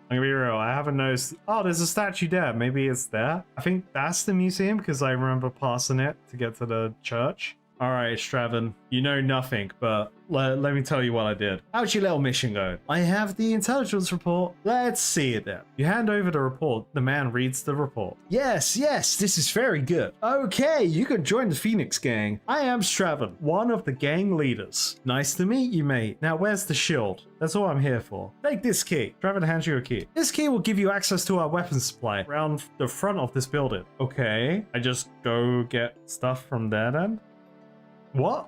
I'm gonna be real, I haven't noticed. Oh, there's a statue there. Maybe it's there. I think that's the museum because I remember passing it to get to the church. Alright, Straven, you know nothing, but let me tell you what I did. How's your little mission going? I have the intelligence report. Let's see it then. You hand over the report. The man reads the report. Yes, this is very good. Okay, you can join the Phoenix Gang. I am Straven, one of the gang leaders. Nice to meet you, mate. Now, where's the shield? That's all I'm here for. Take this key. Straven hands you a key. This key will give you access to our weapons supply around the front of this building. Okay, I just go get stuff from there then? What?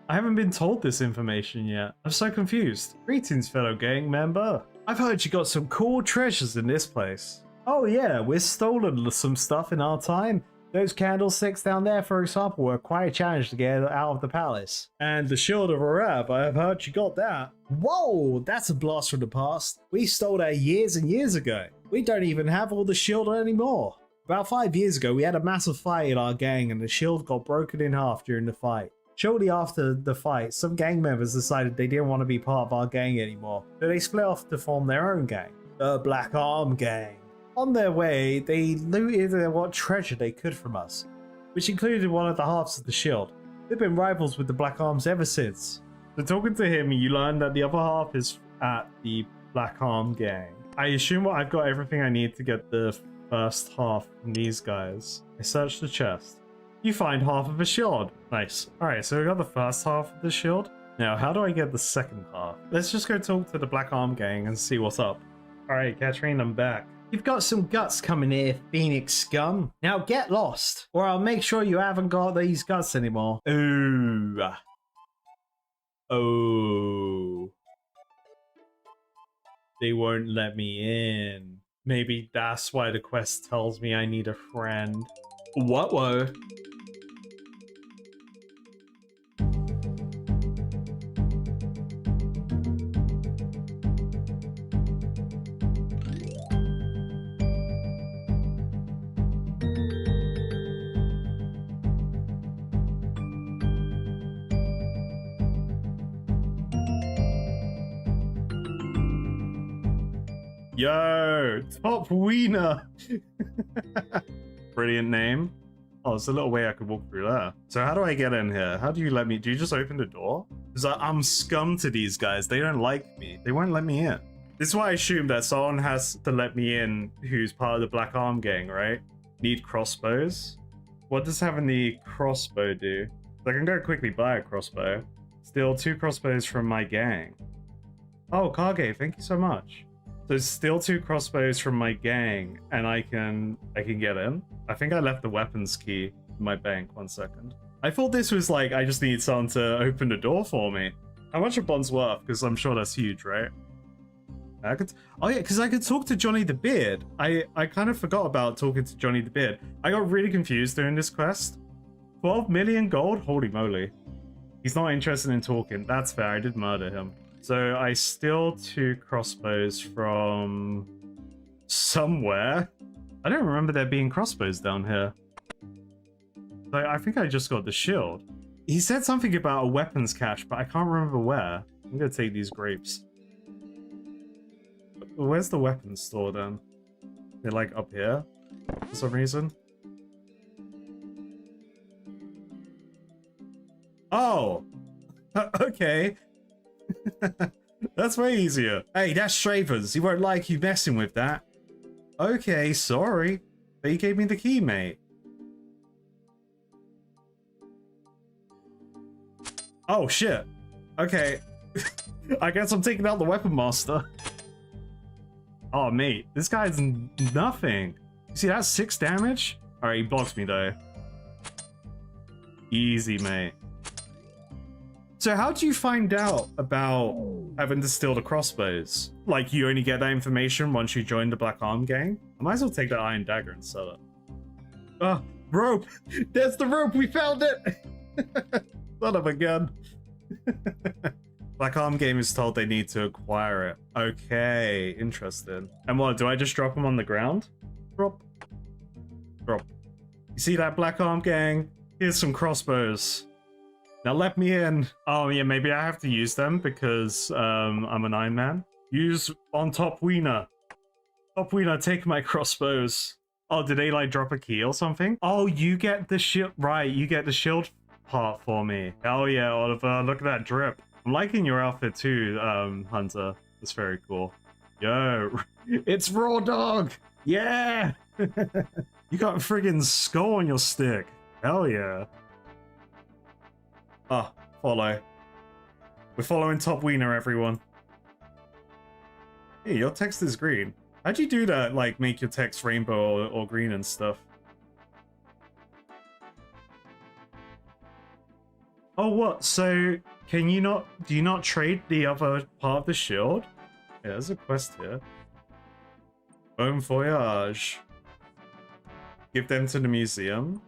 I haven't been told this information yet. I'm so confused. Greetings, fellow gang member. I've heard you got some cool treasures in this place. Oh yeah, we've stolen some stuff in our time. Those candlesticks down there, for example, were quite a challenge to get out of the palace. And the Shield of Arab, I have heard you got that. Whoa, that's a blast from the past. We stole that years and years ago. We don't even have all the shield anymore. About 5 years ago, we had a massive fight in our gang and the shield got broken in half during the fight. Shortly after the fight, some gang members decided they didn't want to be part of our gang anymore, so they split off to form their own gang, the Black Arm Gang. On their way, they looted what treasure they could from us, which included one of the halves of the shield. They've been rivals with the Black Arms ever since. So talking to him, you learn that the other half is at the Black Arm Gang. I assume I've got everything I need to get the first half from these guys. I search the chest. You find half of a shield. Nice. Alright, so we got the first half of the shield. Now, how do I get the second half? Let's just go talk to the Black Arm Gang and see what's up. Alright, Katrine, I'm back. You've got some guts coming here, Phoenix scum. Now get lost, or I'll make sure you haven't got these guts anymore. Ooh. Oh. They won't let me in. Maybe that's why the quest tells me I need a friend. What-wo? Yo, Top Wiener. Brilliant name. Oh, there's a little way I could walk through there. So how do I get in here? How do you let me? Do you just open the door? Because I'm scum to these guys. They don't like me. They won't let me in. This is why I assume that someone has to let me in who's part of the Black Arm Gang, right? Need crossbows. What does having the crossbow do? I can go quickly buy a crossbow. Steal 2 crossbows from my gang. Oh, Kage, thank you so much. So steal 2 crossbows from my gang, and I can get in. I think I left the weapons key in my bank. 1 second. I thought this was like I just need someone to open the door for me. How much a bond's worth? Because I'm sure that's huge, right? Oh yeah, because I could talk to Johnny the Beard. I kind of forgot about talking to Johnny the Beard. I got really confused during this quest. 12 million gold? Holy moly. He's not interested in talking. That's fair. I did murder him. So I steal 2 crossbows from somewhere. I don't remember there being crossbows down here. Like, I think I just got the shield. He said something about a weapons cache, but I can't remember where. I'm gonna take these grapes. Where's the weapons store then? They're like up here for some reason. Oh! Okay. That's way easier. Hey, that's Stravers. He won't like you messing with that. Okay, sorry. But he gave me the key, mate. Oh, shit. Okay. I guess I'm taking out the Weapon Master. Oh, mate. This guy's nothing. You see, that's 6 damage? Alright, he blocks me, though. Easy, mate. So how do you find out about having to steal the crossbows? Like, you only get that information once you join the Black Arm Gang? I might as well take that iron dagger and sell it. Oh, rope! There's the rope! We found it! Son of a gun. Black Arm Gang is told they need to acquire it. Okay, interesting. And what, do I just drop them on the ground? Drop. Drop. You see that, Black Arm Gang? Here's some crossbows. Now let me in. Oh yeah, maybe I have to use them because I'm an ironman. Use on Top Wiener. Top Wiener, take my crossbows. Oh, did they like drop a key or something? Oh, you get the shield. Right, you get the shield part for me. Oh yeah, Oliver, look at that drip. I'm liking your outfit too, Hunter. It's very cool. Yo, it's Raw Dog. Yeah. You got a friggin' skull on your stick. Hell yeah. Ah, follow. We're following Top Wiener, everyone. Hey, your text is green. How'd you do that, like, make your text rainbow or green and stuff? Oh, what? So, can you not... Do you not trade the other part of the shield? Yeah, there's a quest here. Bon voyage. Give them to the museum.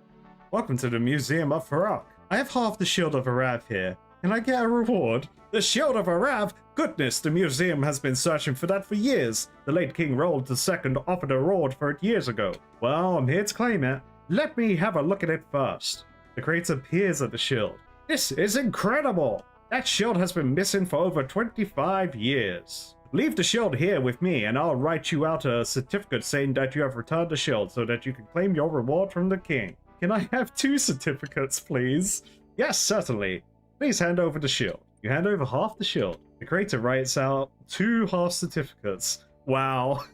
Welcome to the Museum of Farak. I have half the Shield of Arav here. Can I get a reward? The Shield of Arav? Goodness, the museum has been searching for that for years. The late King Rold II offered a reward for it years ago. Well, I'm here to claim it. Let me have a look at it first. The creator peers at the shield. This is incredible! That shield has been missing for over 25 years. Leave the shield here with me and I'll write you out a certificate saying that you have returned the shield so that you can claim your reward from the king. Can I have 2 certificates, please? Yes, certainly. Please hand over the shield. You hand over half the shield. The creator writes out 2 half certificates. Wow.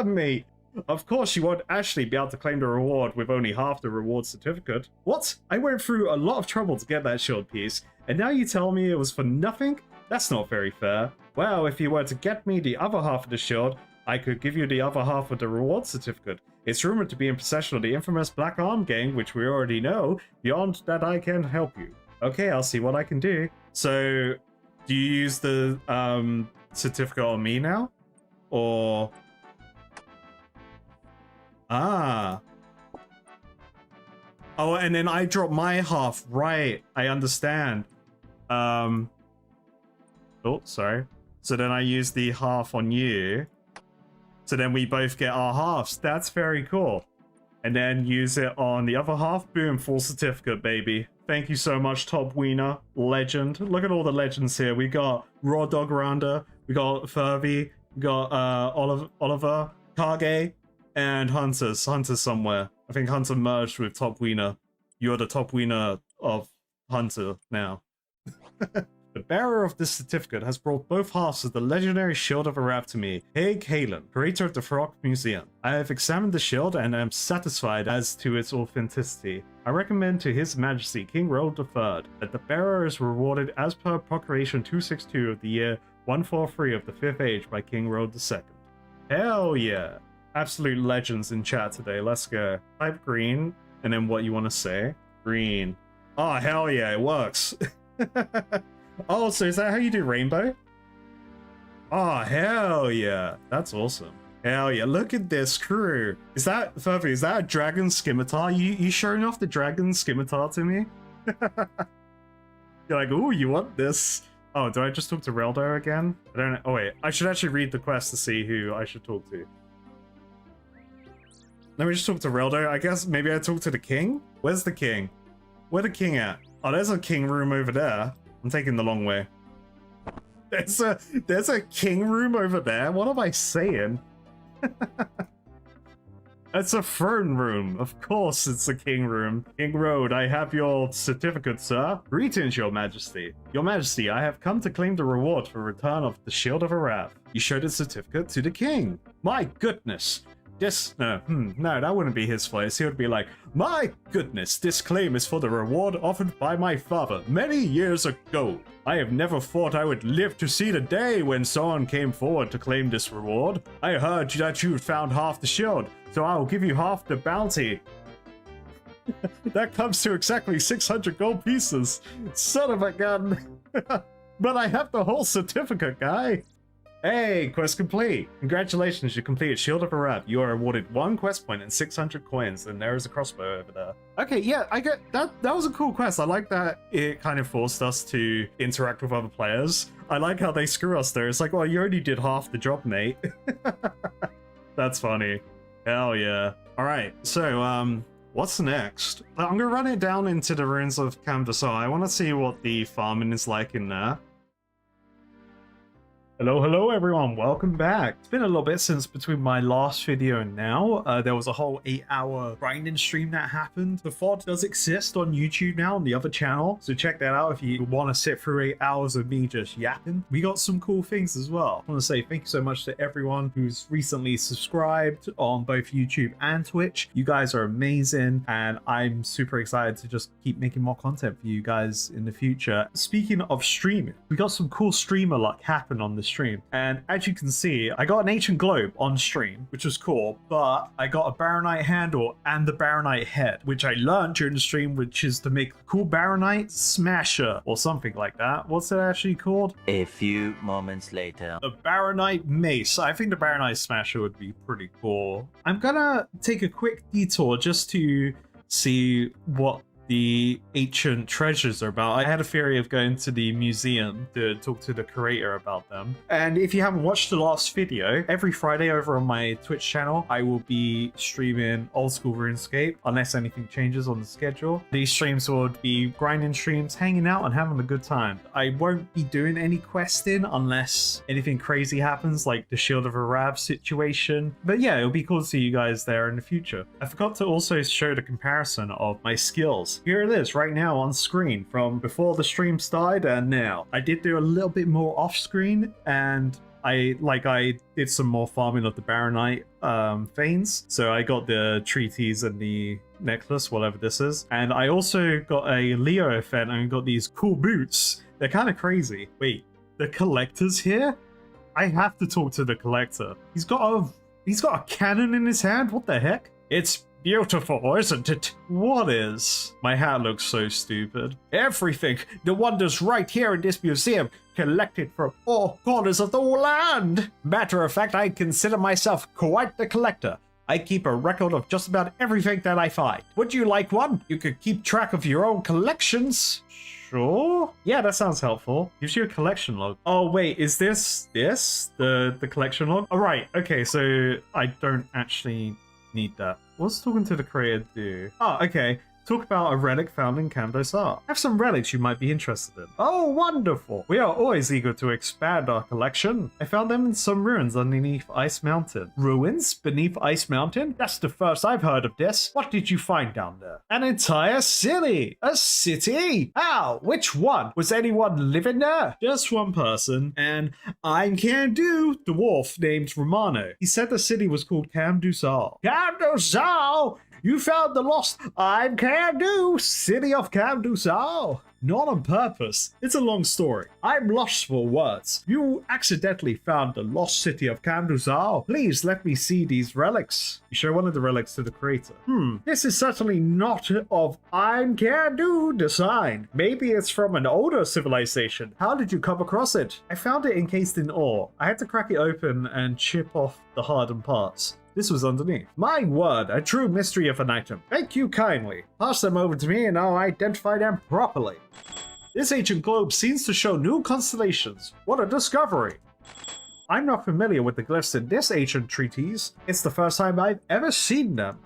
Mate, Of course, you won't actually be able to claim the reward with only half the reward certificate. What? I went through a lot of trouble to get that shield piece, and now you tell me it was for nothing? That's not very fair. Well, if you were to get me the other half of the shield, I could give you the other half of the reward certificate. It's rumored to be in possession of the infamous Black Arm Gang, which we already know. Beyond that, I can help you. Okay, I'll see what I can do. So, do you use the certificate on me now? Or... Ah. Oh, and then I drop my half. Right, I understand. Oh, sorry. So then I use the half on you. So then we both get our halves. That's very cool. And then use it on the other half. Boom, full certificate, baby. Thank you so much, Top Wiener. Legend. Look at all the legends here. We got Raw Dog Rounder. We got Furby. We got Oliver, Kage, and Hunters. Hunters somewhere. I think Hunter merged with Top Wiener. You're the Top Wiener of Hunter now. The bearer of this certificate has brought both halves of the legendary Shield of Arab to me, Haig Halen, curator of the Frog Museum. I have examined the shield and am satisfied as to its authenticity. I recommend to His Majesty King Roald III that the bearer is rewarded as per Proclamation 262 of the year 143 of the 5th Age by King Roald II. Hell yeah! Absolute legends in chat today, let's go. Type green, and then what you want to say. Green. Oh, hell yeah, it works. Oh, so is that how you do rainbow? Oh, hell yeah. That's awesome. Hell yeah. Look at this crew. Is that, Furby, is that a dragon scimitar? You showing off the dragon scimitar to me? You're like, ooh, you want this? Oh, do I just talk to Reldo again? I don't know. Oh, wait. I should actually read the quest to see who I should talk to. Let me just talk to Reldo. I guess maybe I talk to the king? Where's the king? Where the king at? Oh, there's a king room over there. I'm taking the long way. There's a king room over there. What am I saying? It's a throne room. Of course it's a king room. King Road, I have your certificate, sir. Greetings, your majesty. Your majesty, I have come to claim the reward for return of the Shield of Arab. You showed a certificate to the king. My goodness. No, that wouldn't be his place. He would be like, my goodness, this claim is for the reward offered by my father many years ago. I have never thought I would live to see the day when someone came forward to claim this reward. I heard that you found half the shield, so I will give you half the bounty. That comes to exactly 600 gold pieces. Son of a gun. But I have the whole certificate, guy. Hey, quest complete! Congratulations, you completed Shield of Arab. You are awarded 1 quest point and 600 coins, and there is a crossbow over there. Okay, yeah, I get that. That was a cool quest. I like that it kind of forced us to interact with other players. I like how they screw us there. It's like, well, you already did half the job, mate. That's funny. Hell yeah. Alright, so, what's next? I'm gonna run it down into the ruins of Camdasar. I want to see what the farming is like in there. Hello everyone, welcome back. It's been a little bit since between my last video and now. There was a whole 8-hour grinding stream that happened. The VOD does exist on YouTube now on the other channel, so check that out if you want to sit through 8 hours of me just yapping. We got some cool things as well. I want to say thank you so much to everyone who's recently subscribed on both YouTube and Twitch. You guys are amazing, and I'm super excited to just keep making more content for you guys in the future. Speaking of streaming, we got some cool streamer luck happen on the stream, and as you can see, I got an ancient globe on stream, which was cool, but I got a baronite handle and the baronite head, which I learned during the stream, which is to make a cool baronite smasher or something like that. What's it actually called? A few moments later. The baronite mace. I think the baronite smasher would be pretty cool. I'm gonna take a quick detour just to see what the ancient treasures are about. I had a theory of going to the museum to talk to the curator about them. And if you haven't watched the last video, every Friday over on my Twitch channel, I will be streaming Old School Runescape, unless anything changes on the schedule. These streams would be grinding streams, hanging out and having a good time. I won't be doing any questing unless anything crazy happens, like the Shield of Arab situation. But yeah, it'll be cool to see you guys there in the future. I forgot to also show the comparison of my skills. Here it is right now on screen from before the stream started and now. I did do a little bit more off screen, and I did some more farming of the Baronite veins. So I got the treaties and the necklace, whatever this is. And I also got a Leo event and got these cool boots. They're kind of crazy. Wait, the collector's here? I have to talk to the collector. He's got a cannon in his hand? What the heck? It's beautiful, isn't it? What is? My hat looks so stupid. Everything. The wonders right here in this museum, collected from all corners of the land. Matter of fact, I consider myself quite the collector. I keep a record of just about everything that I find. Would you like one? You could keep track of your own collections. Sure. Yeah, that sounds helpful. Gives you a collection log. Oh wait, is this the collection log? All right. Okay, so I don't actually need that. What's talking to the creator do? Oh, okay. Talk about a relic found in Camdosar. I have some relics you might be interested in. Oh, wonderful. We are always eager to expand our collection. I found them in some ruins underneath Ice Mountain. Ruins beneath Ice Mountain? That's the first I've heard of this. What did you find down there? An entire city. A city? How? Which one? Was anyone living there? Just one person. And I can do dwarf named Romano. He said the city was called Camdosar. Camdosar? You found the lost I'm Camdu, city of Camdosar. Not on purpose. It's a long story. I'm lost for words. You accidentally found the lost city of Camdosar. Please let me see these relics. You show one of the relics to the creator. This is certainly not of I'm Camdu design. Maybe it's from an older civilization. How did you come across it? I found it encased in ore. I had to crack it open and chip off the hardened parts. This was underneath. My word, a true mystery of an item. Thank you kindly. Pass them over to me and I'll identify them properly. This ancient globe seems to show new constellations. What a discovery. I'm not familiar with the glyphs in this ancient treatise. It's the first time I've ever seen them.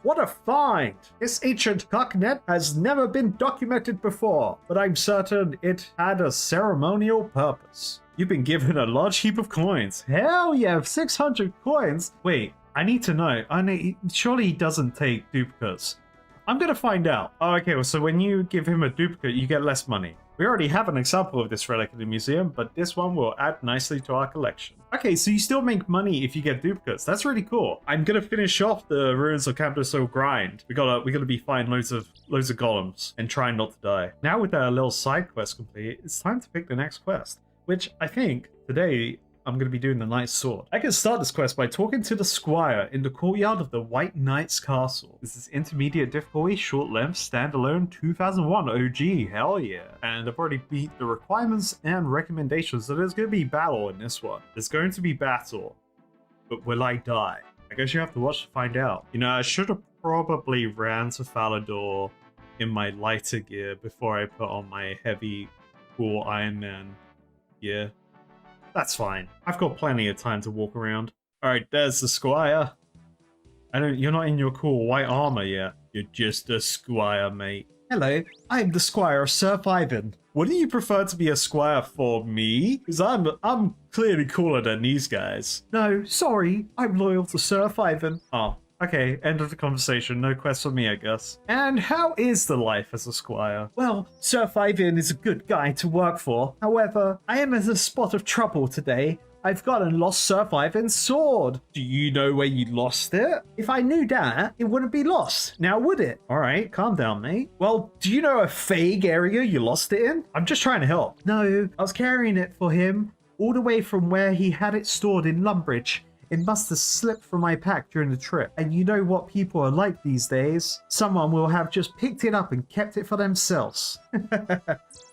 What a find! This ancient cocknet has never been documented before, but I'm certain it had a ceremonial purpose. You've been given a large heap of coins. Hell yeah, 600 coins. Wait, I need to know. Surely he doesn't take duplicates. I'm gonna find out. Oh, okay, well, so when you give him a duplicate, you get less money. We already have an example of this relic in the museum, but this one will add nicely to our collection. Okay, so you still make money if you get duplicates. That's really cool. I'm gonna finish off the Ruins of Camdosar grind. We gotta be find loads of golems and try not to die. Now with our little side quest complete, it's time to pick the next quest. Which I think today I'm going to be doing the Knight's Sword. I can start this quest by talking to the Squire in the courtyard of the White Knight's Castle. This is intermediate difficulty, short length, standalone 2001 OG. Hell yeah. And I've already beat the requirements and recommendations, so there's going to be battle in this one. There's going to be battle, but will I die? I guess you have to watch to find out. You know, I should have probably ran to Falador in my lighter gear before I put on my heavy, cool Ironman. Yeah, that's fine. I've got plenty of time to walk around. Alright, there's the Squire. You're not in your cool white armor yet. You're just a Squire, mate. Hello, I'm the Squire of Sir Ivan. Wouldn't you prefer to be a Squire for me? Because I'm clearly cooler than these guys. No, sorry, I'm loyal to Sir Ivan. Oh. Okay, end of the conversation. No quest for me, I guess. And how is the life as a squire? Well, Sir Ivan is a good guy to work for. However, I am in a spot of trouble today. I've gone and lost Sir Ivan's sword. Do you know where you lost it? If I knew that, it wouldn't be lost. Now would it? Alright, calm down, mate. Well, do you know a vague area you lost it in? I'm just trying to help. No, I was carrying it for him all the way from where he had it stored in Lumbridge. It must have slipped from my pack during the trip. And you know what people are like these days. Someone will have just picked it up and kept it for themselves.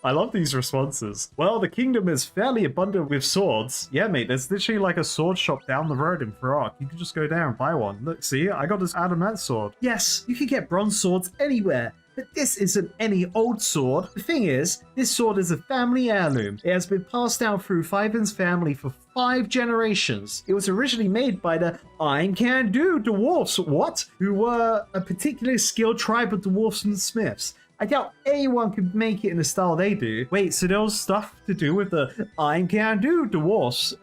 I love these responses. Well, the kingdom is fairly abundant with swords. Yeah, mate, there's literally like a sword shop down the road in Prologue. You can just go there and buy one. Look, see, I got this adamant sword. Yes, you can get bronze swords anywhere. But this isn't any old sword. The thing is, this sword is a family heirloom. It has been passed down through Ivan's family for 5 generations. It was originally made by the Can-Do dwarfs, who were a particularly skilled tribe of dwarfs and smiths. I doubt anyone could make it in the style they do. Wait, so there was stuff to do with the Can-Do dwarfs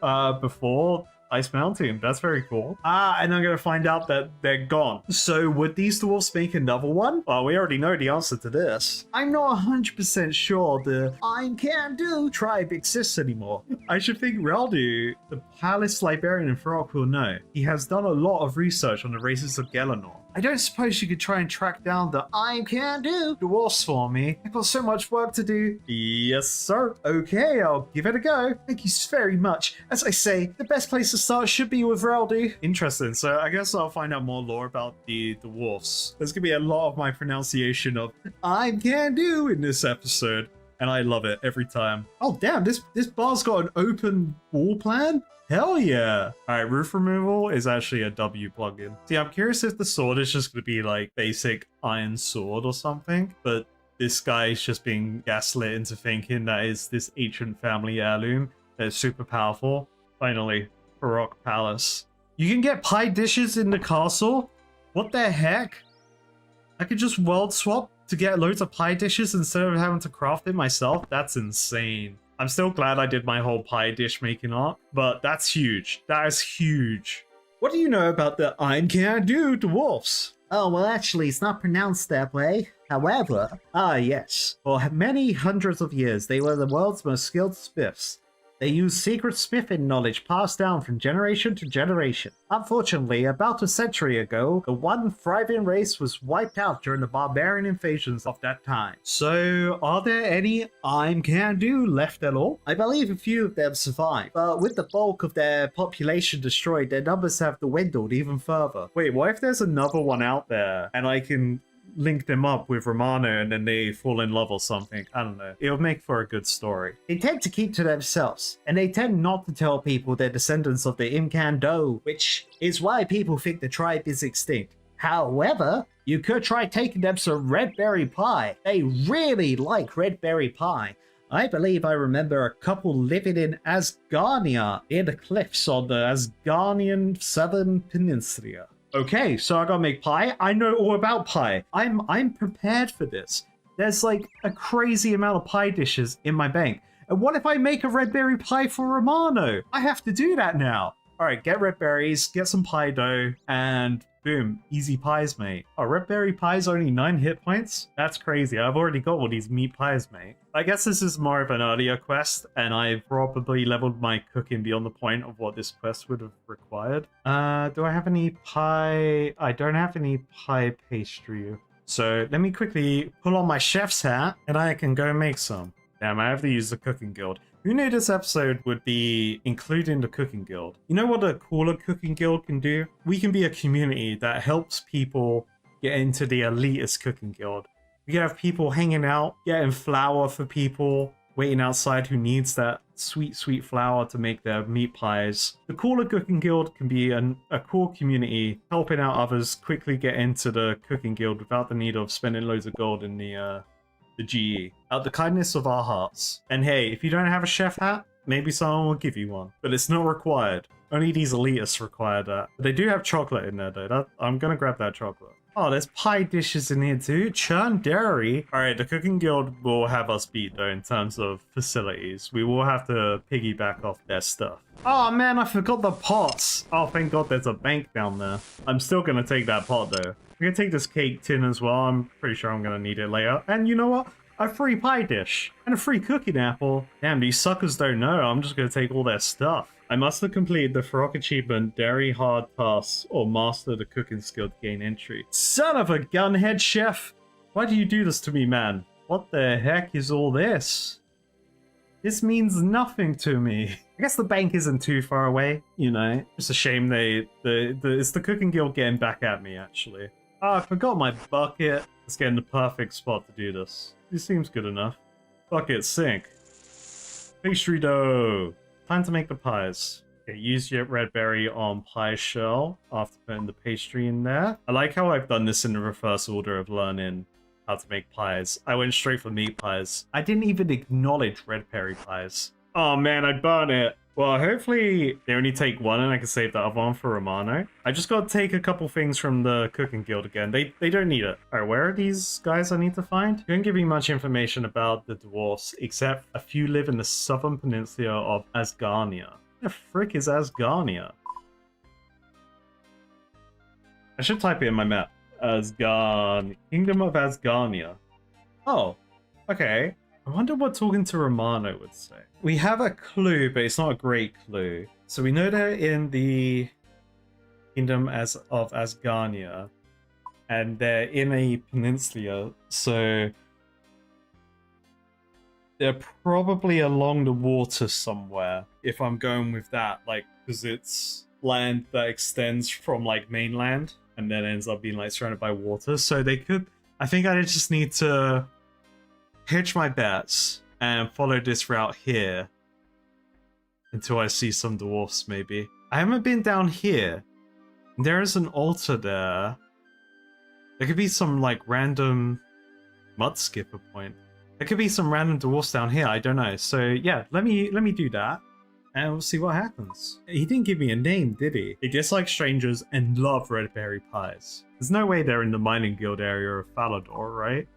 before Ice Mountain. That's very cool. Ah, and I'm going to find out that they're gone. So would these dwarfs make another one? Well, we already know the answer to this. I'm not 100% sure the I Can Do tribe exists anymore. I should think Raldu, the palace librarian in Frog, will know. He has done a lot of research on the races of Galanor. I don't suppose you could try and track down the I Can Do dwarfs for me. I've got so much work to do. Yes, sir. Okay, I'll give it a go. Thank you very much. As I say, the best place to start should be with Raldu. Interesting. So I guess I'll find out more lore about the dwarfs. There's gonna be a lot of my pronunciation of I Can Do in this episode, and I love it every time. Oh damn, this bar's got an open wall plan? Hell yeah. Alright, roof removal is actually a W plugin. See, I'm curious if the sword is just going to be like basic iron sword or something, but this guy is just being gaslit into thinking that is this ancient family heirloom that is super powerful. Finally, Baroque Palace. You can get pie dishes in the castle? What the heck? I could just world swap to get loads of pie dishes instead of having to craft it myself? That's insane. I'm still glad I did my whole pie dish making arc, but that's huge. That is huge. What do you know about the I Can Do dwarfs? Oh, well, actually, it's not pronounced that way. However, Yes. For many hundreds of years, they were the world's most skilled smiths. They used secret smithing knowledge passed down from generation to generation. Unfortunately, about a century ago, the one thriving race was wiped out during the barbarian invasions of that time. So, are there any I Can Do left at all? I believe a few of them survived, but with the bulk of their population destroyed, their numbers have dwindled even further. Wait, what if there's another one out there, and I can link them up with Romano and then they fall in love or something? I don't know. It'll make for a good story. They tend to keep to themselves, and they tend not to tell people they're descendants of the Imkando, which is why people think the tribe is extinct. However, you could try taking them some red berry pie. They really like red berry pie. I believe I remember a couple living in Asgarnia, near the cliffs on the Asgarnian southern peninsula. Okay, so I gotta make pie. I know all about pie. I'm prepared for this. There's like a crazy amount of pie dishes in my bank. And what if I make a red berry pie for Romano? I have to do that now. All right, get red berries, get some pie dough, and boom, easy pies, mate. Oh, red berry pie's only 9 hit points? That's crazy. I've already got all these meat pies, mate. I guess this is more of an earlier quest, and I've probably leveled my cooking beyond the point of what this quest would have required. Do I have any pie? I don't have any pie pastry. So let me quickly pull on my chef's hat, and I can go make some. Damn, I have to use the cooking guild. Who knew this episode would be including the cooking guild? You know what a cooler cooking guild can do? We can be a community that helps people get into the elitist cooking guild. We can have people hanging out, getting flour for people, waiting outside who needs that sweet, sweet flour to make their meat pies. The cooler cooking guild can be a cool community, helping out others quickly get into the cooking guild without the need of spending loads of gold in the GE. Out the kindness of our hearts. And hey, if you don't have a chef hat, maybe someone will give you one. But it's not required. Only these elitists require that. But they do have chocolate in there though. I'm gonna grab that chocolate. Oh, there's pie dishes in here too. Churn dairy. Alright, the cooking guild will have us beat though in terms of facilities. We will have to piggyback off their stuff. Oh man, I forgot the pots. Oh, thank God there's a bank down there. I'm still gonna take that pot though. I'm gonna take this cake tin as well. I'm pretty sure I'm gonna need it later. And you know what? A free pie dish and a free cooking apple. Damn, these suckers don't know. I'm just gonna take all their stuff. I must have completed the Frog achievement, Dairy Hard Tasks, or Master the Cooking Skill to gain entry. Son of a gunhead chef! Why do you do this to me, man? What the heck is all this? This means nothing to me. I guess the bank isn't too far away, you know. It's a shame it's the Cooking Guild getting back at me, actually. Oh, I forgot my bucket. Let's get in the perfect spot to do this. This seems good enough. Bucket, sink. Pastry dough. Time to make the pies. Okay, use your red berry on pie shell after putting the pastry in there. I like how I've done this in the reverse order of learning how to make pies. I went straight for meat pies. I didn't even acknowledge red berry pies. Oh man, I burnt it. Well, hopefully they only take one and I can save the other one for Romano. I just got to take a couple things from the cooking guild again. They don't need it. Alright, where are these guys I need to find? Don't give me much information about the dwarfs, except a few live in the southern peninsula of Asgarnia. The frick is Asgarnia? I should type it in my map. Kingdom of Asgarnia. Oh, okay. I wonder what talking to Romano would say. We have a clue, but it's not a great clue. So we know they're in the Kingdom of Asgarnia, and they're in a peninsula, so they're probably along the water somewhere, if I'm going with that, like, because it's land that extends from, like, mainland, and then ends up being, like, surrounded by water, so they could... I think I just need to hedge my bets and follow this route here until I see some dwarfs, maybe. I haven't been down here. There is an altar there. There could be some, like, random mud skipper point. There could be some random dwarfs down here, I don't know. So, yeah, let me do that, and we'll see what happens. He didn't give me a name, did he? They dislike strangers and love red berry pies. There's no way they're in the mining guild area of Falador, right?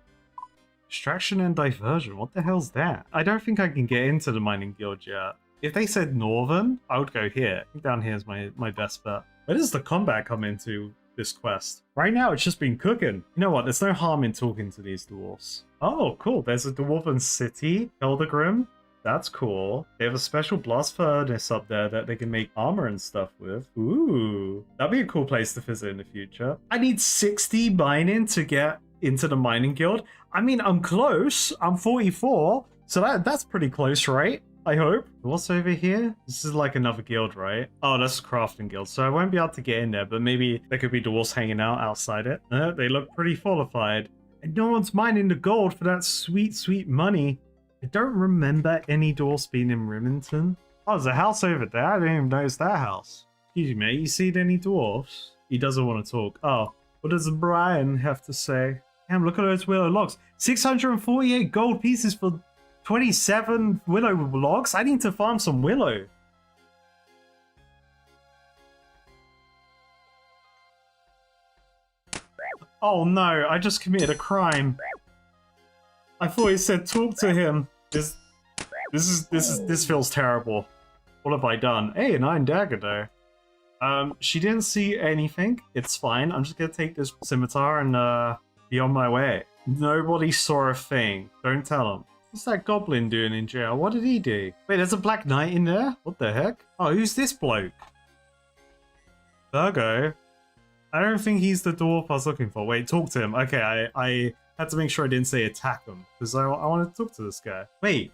Distraction and diversion, what the hell's that? I don't think I can get into the mining guild yet. If they said northern, I would go here. I think down here is my best bet. Where does the combat come into this quest? Right now, it's just been cooking. You know what? There's no harm in talking to these dwarfs. Oh, cool. There's a dwarven city, Eldergrim. That's cool. They have a special blast furnace up there that they can make armor and stuff with. Ooh, that'd be a cool place to visit in the future. I need 60 mining to get into the mining guild. I mean, I'm close. I'm 44, so that's pretty close, right? I hope. What's over here? This is like another guild, right? Oh, that's a crafting guild, so I won't be able to get in there, but maybe there could be dwarves hanging out outside it. They look pretty fortified. And no one's mining the gold for that sweet, sweet money. I don't remember any dwarves being in Remington. Oh, there's a house over there. I didn't even notice that house. Excuse me, mate. You seen any dwarves? He doesn't want to talk. Oh, what does Brian have to say? Damn, look at those willow logs. 648 gold pieces for 27 willow logs? I need to farm some willow. Oh no, I just committed a crime. I thought he said talk to him. This feels terrible. What have I done? Hey, an iron dagger though. She didn't see anything. It's fine. I'm just gonna take this scimitar and be on my way. Nobody saw a thing. Don't tell him. What's that goblin doing in jail? What did he do? Wait, there's a black knight in there? What the heck? Oh, who's this bloke? Virgo? I don't think he's the dwarf I was looking for. Wait, talk to him. Okay, I had to make sure I didn't say attack him, because I want to talk to this guy. Wait.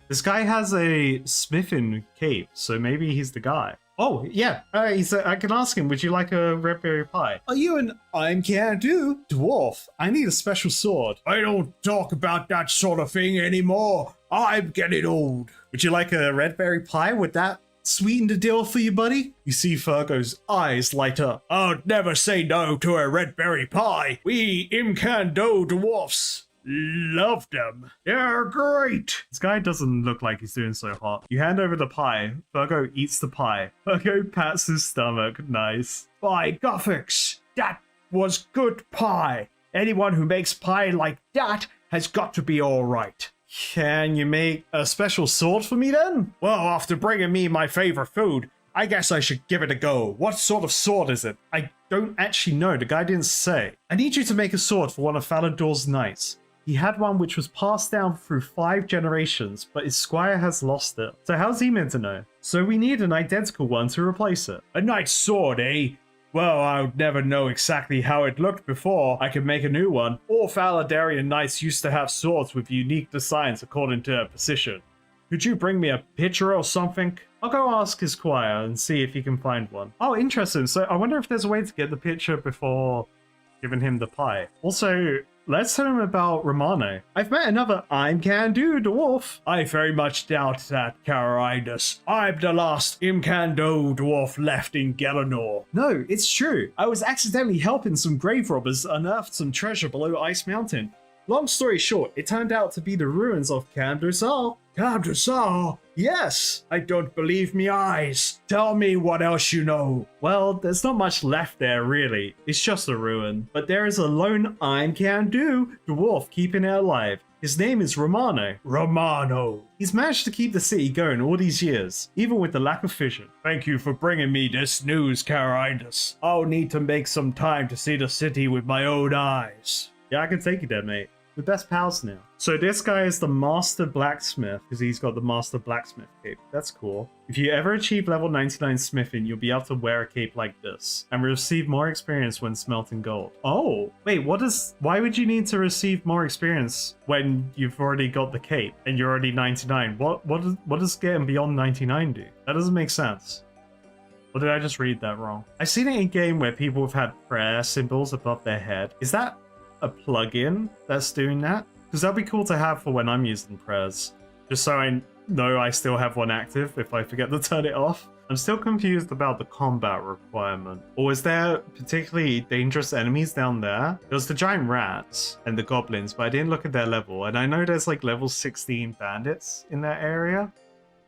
This guy has a smithing cape, so maybe he's the guy. Oh, yeah. I can ask him, would you like a red berry pie? Are you an can-do dwarf? I need a special sword. I don't talk about that sort of thing anymore. I'm getting old. Would you like a red berry pie? Would that sweeten the deal for you, buddy? You see Virgo's eyes light up. I'd never say no to a red berry pie. We Imcando dwarfs love them. They're great. This guy doesn't look like he's doing so hot. You hand over the pie. Virgo eats the pie. Virgo pats his stomach. Nice. By Gothics, that was good pie. Anyone who makes pie like that has got to be all right. Can you make a special sword for me then? Well, after bringing me my favorite food, I guess I should give it a go. What sort of sword is it? I don't actually know. The guy didn't say. I need you to make a sword for one of Falador's knights. He had one which was passed down through 5 generations, but his squire has lost it. So how's he meant to know? So we need an identical one to replace it. A knight's sword, eh? Well, I would never know exactly how it looked before I could make a new one. All Faladarian knights used to have swords with unique designs according to their position. Could you bring me a picture or something? I'll go ask his squire and see if he can find one. Oh, interesting. So I wonder if there's a way to get the picture before giving him the pie. Also, let's tell him about Romano. I've met another can-do dwarf. I very much doubt that, Carinus. I'm the last can-do dwarf left in Galanor. No, it's true. I was accidentally helping some grave robbers unearth some treasure below Ice Mountain. Long story short, it turned out to be the ruins of Camdusar. Camdusar? Yes. I don't believe me eyes. Tell me what else you know. Well, there's not much left there, really. It's just a ruin. But there is a lone can-do dwarf keeping it alive. His name is Romano. Romano. He's managed to keep the city going all these years, even with the lack of vision. Thank you for bringing me this news, Carindus. I'll need to make some time to see the city with my own eyes. Yeah, I can take you there, mate. We're best pals now. So this guy is the Master Blacksmith, because he's got the Master Blacksmith cape. That's cool. If you ever achieve level 99 smithing, you'll be able to wear a cape like this, and receive more experience when smelting gold. Oh, wait, why would you need to receive more experience when you've already got the cape, and you're already 99? What does getting beyond 99 do? That doesn't make sense. Or did I just read that wrong? I've seen it in game where people have had prayer symbols above their head. Is that a plugin that's doing that? Because that'd be cool to have for when I'm using prayers, just so I know I still have one active if I forget to turn it off. I'm still confused about the combat requirement. Or is there particularly dangerous enemies down there? There was the giant rats and the goblins, but I didn't look at their level, and I know there's like level 16 bandits in that area.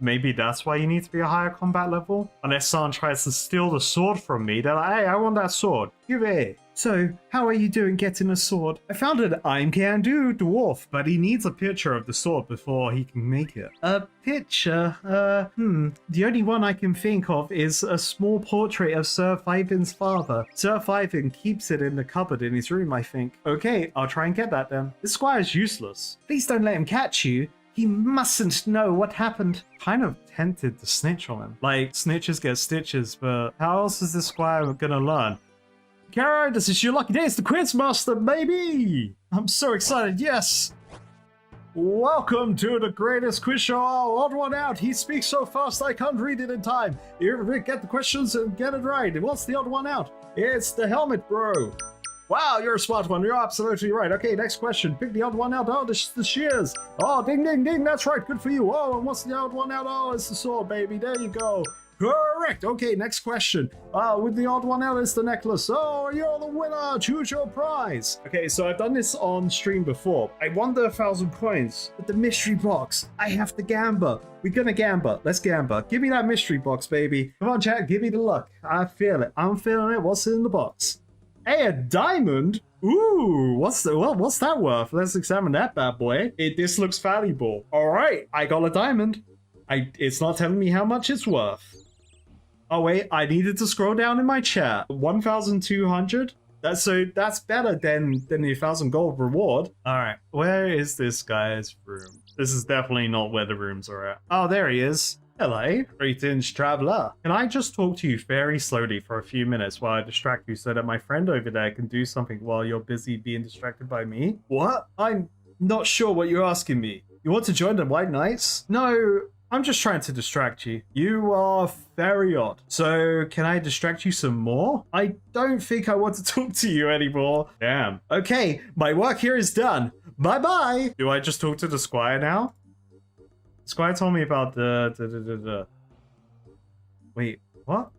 Maybe that's why you need to be a higher combat level? Unless someone tries to steal the sword from me, they're like, hey, I want that sword. Give it. So, how are you doing getting a sword? I found an I'm can do dwarf, but he needs a picture of the sword before he can make it. A picture? The only one I can think of is a small portrait of Sir Fyvin's father. Sir Fyvin keeps it in the cupboard in his room, I think. Okay, I'll try and get that then. This squire's useless. Please don't let him catch you. He mustn't know what happened. Kind of tempted to snitch on him. Like, snitches get stitches, but how else is this squire gonna learn? Kara, this is your lucky day. It's the Quiz Master, baby! I'm so excited, yes! Welcome to the greatest quiz show. Odd one out. He speaks so fast I can't read it in time. You get the questions and get it right. What's the odd one out? It's the helmet, bro. Wow, you're a smart one. You're absolutely right. Okay, next question. Pick the odd one out. Oh, the shears. Oh, ding, ding, ding. That's right. Good for you. Oh, and what's the odd one out? Oh, it's the sword, baby. There you go. Correct. Okay, next question. With the odd one out is the necklace. Oh, you're the winner. Choose your prize. Okay, so I've done this on stream before. I won the 1,000 coins with the mystery box. I have to gamble. We're gonna gamble. Let's gamble. Give me that mystery box, baby. Come on, chat. Give me the luck. I feel it. I'm feeling it. What's in the box? Hey, a diamond? Ooh, what's that worth? Let's examine that bad boy. This looks valuable. All right, I got a diamond. It's not telling me how much it's worth. Oh wait, I needed to scroll down in my chat. 1,200? That's better than the 1,000 gold reward. All right, where is this guy's room? This is definitely not where the rooms are at. Oh, there he is. Hello, greetings, traveler. Can I just talk to you very slowly for a few minutes while I distract you so that my friend over there can do something while you're busy being distracted by me? What? I'm not sure what you're asking me. You want to join the White Knights? No, I'm just trying to distract you. You are very odd. So can I distract you some more? I don't think I want to talk to you anymore. Damn. Okay, my work here is done. Bye-bye. Do I just talk to the squire now? Squire told me about the... Wait, what?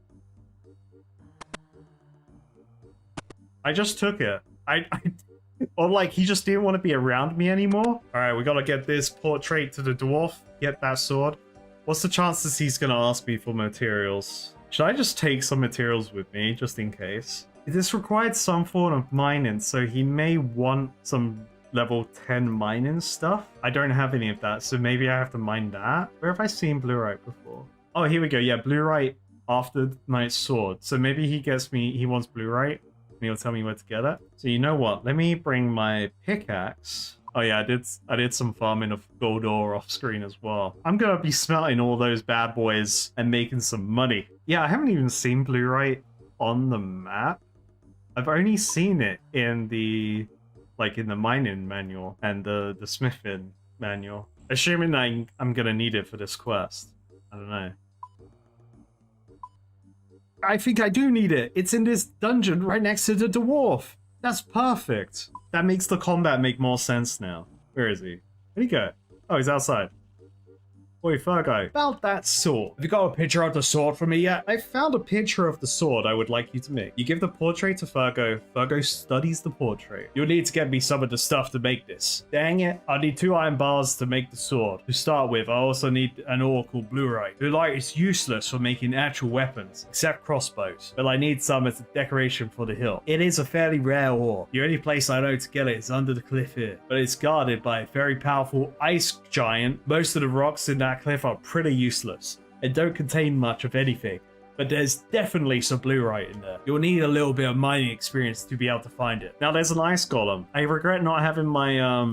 I just took it. Or like, he just didn't want to be around me anymore? Alright, we gotta get this portrait to the dwarf. Get that sword. What's the chances he's gonna ask me for materials? Should I just take some materials with me, just in case? This required some form of mining, so he may want some level 10 mining stuff. I don't have any of that, so maybe I have to mine that. Where have I seen Bluerite before? Oh, here we go. Yeah, Bluerite after Knight's Sword. So maybe he wants Bluerite, and he'll tell me where to get it. So you know what? Let me bring my pickaxe. Oh yeah, I did some farming of gold ore off screen as well. I'm gonna be smelting all those bad boys and making some money. Yeah, I haven't even seen Bluerite on the map. I've only seen it in the mining manual and the smithing manual. Assuming I'm gonna need it for this quest. I don't know. I think I do need it. It's in this dungeon right next to the dwarf. That's perfect. That makes the combat make more sense now. Where is he? Where'd he go? Oh, he's outside. Oi, Fergo. About that sword. Have you got a picture of the sword for me yet? I found a picture of the sword I would like you to make. You give the portrait to Fergo. Fergo studies the portrait. You'll need to get me some of the stuff to make this. Dang it. I need 2 iron bars to make the sword. To start with, I also need an ore called Bluerite. Bluerite is useless for making actual weapons, except crossbows. But I need some as a decoration for the hill. It is a fairly rare ore. The only place I know to get it is under the cliff here. But it's guarded by a very powerful ice giant. Most of the rocks in that cliff are pretty useless and don't contain much of anything, but there's definitely some Bluerite in there. You'll need a little bit of mining experience to be able to find it. Now there's an ice golem. I regret not having my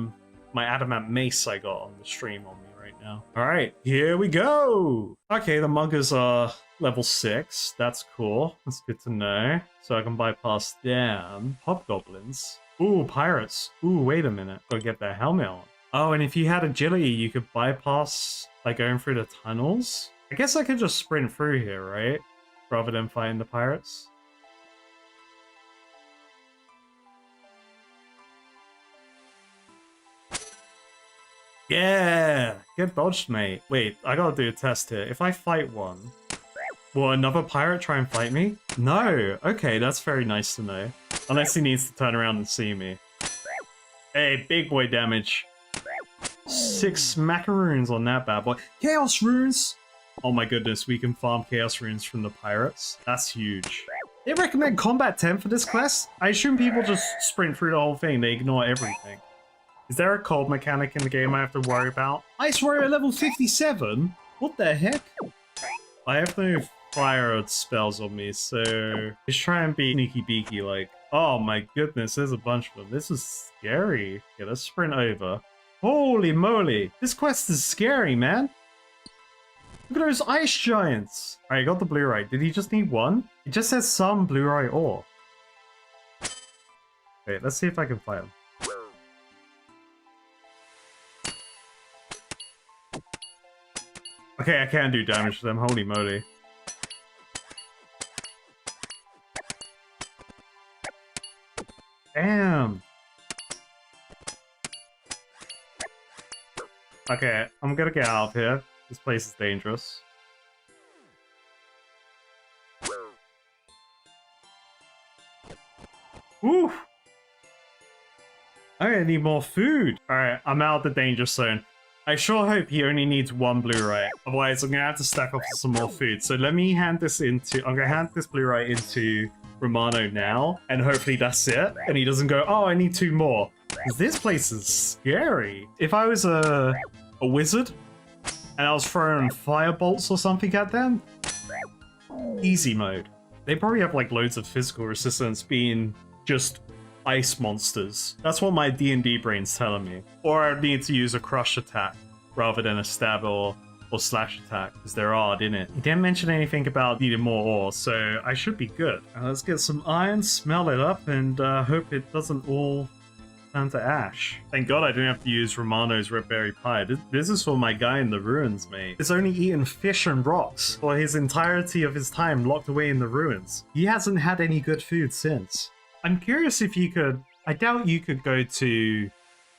my adamant mace I got on the stream on me right now. All right, here we go. Okay, the muggers are level 6. That's cool. That's good to know. So I can bypass them. Hobgoblins. Ooh, pirates. Ooh, wait a minute. Gotta get their helmet on. Oh, and if you had agility, you could bypass by going through the tunnels. I guess I could just sprint through here, right? Rather than fighting the pirates. Yeah! Get dodged, mate. Wait, I gotta do a test here. If I fight one, will another pirate try and fight me? No! Okay, that's very nice to know. Unless he needs to turn around and see me. Hey, big boy damage. 6 macaroons on that bad boy. Chaos runes! Oh my goodness, we can farm chaos runes from the pirates. That's huge. They recommend combat 10 for this quest? I assume people just sprint through the whole thing, they ignore everything. Is there a cold mechanic in the game I have to worry about? Ice Warrior level 57? What the heck? I have no fire spells on me, so just try and be sneaky beaky like. Oh my goodness, there's a bunch of them. This is scary. Okay, let's sprint over. Holy moly! This quest is scary, man! Look at those ice giants! Alright, got the Bluerite. Did he just need one? It just says some Bluerite ore. Wait, let's see if I can fight him. Okay, I can do damage to them. Holy moly. Damn! Okay, I'm gonna get out of here. This place is dangerous. Woo! I need more food. Alright, I'm out of the danger zone. I sure hope he only needs 1 Bluerite. Otherwise, I'm gonna have to stack up some more food. So let me hand this into... I'm gonna hand this Bluerite into Romano now. And hopefully that's it. And he doesn't go, oh, I need 2 more. This place is scary. If I was a wizard and I was throwing fire bolts or something at them, easy mode. They probably have like loads of physical resistance being just ice monsters. That's what my D&D brain's telling me. Or I need to use a crush attack rather than a stab or slash attack, because they're odd, innit? He didn't mention anything about needing more ore, so I should be good. Let's get some iron, smell it up, and hope it doesn't all turn to ash. Thank God I didn't have to use Romano's red berry pie. This is for my guy in the ruins, mate. He's only eaten fish and rocks for his entirety of his time locked away in the ruins. He hasn't had any good food since. I'm curious if you could... I doubt you could go to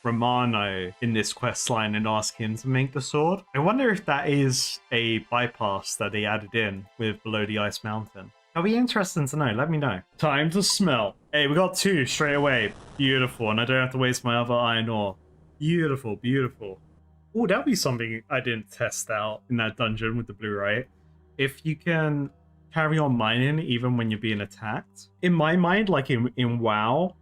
Romano in this quest line and ask him to make the sword. I wonder if that is a bypass that they added in with Below the Ice Mountain. That'll be interesting to know. Let me know. Time to smell. Hey, we got 2 straight away. Beautiful. And I don't have to waste my other iron ore. Beautiful, beautiful. Oh, that'll be something I didn't test out in that dungeon with the Bluerite. If you can carry on mining even when you're being attacked. In my mind, like in WoW,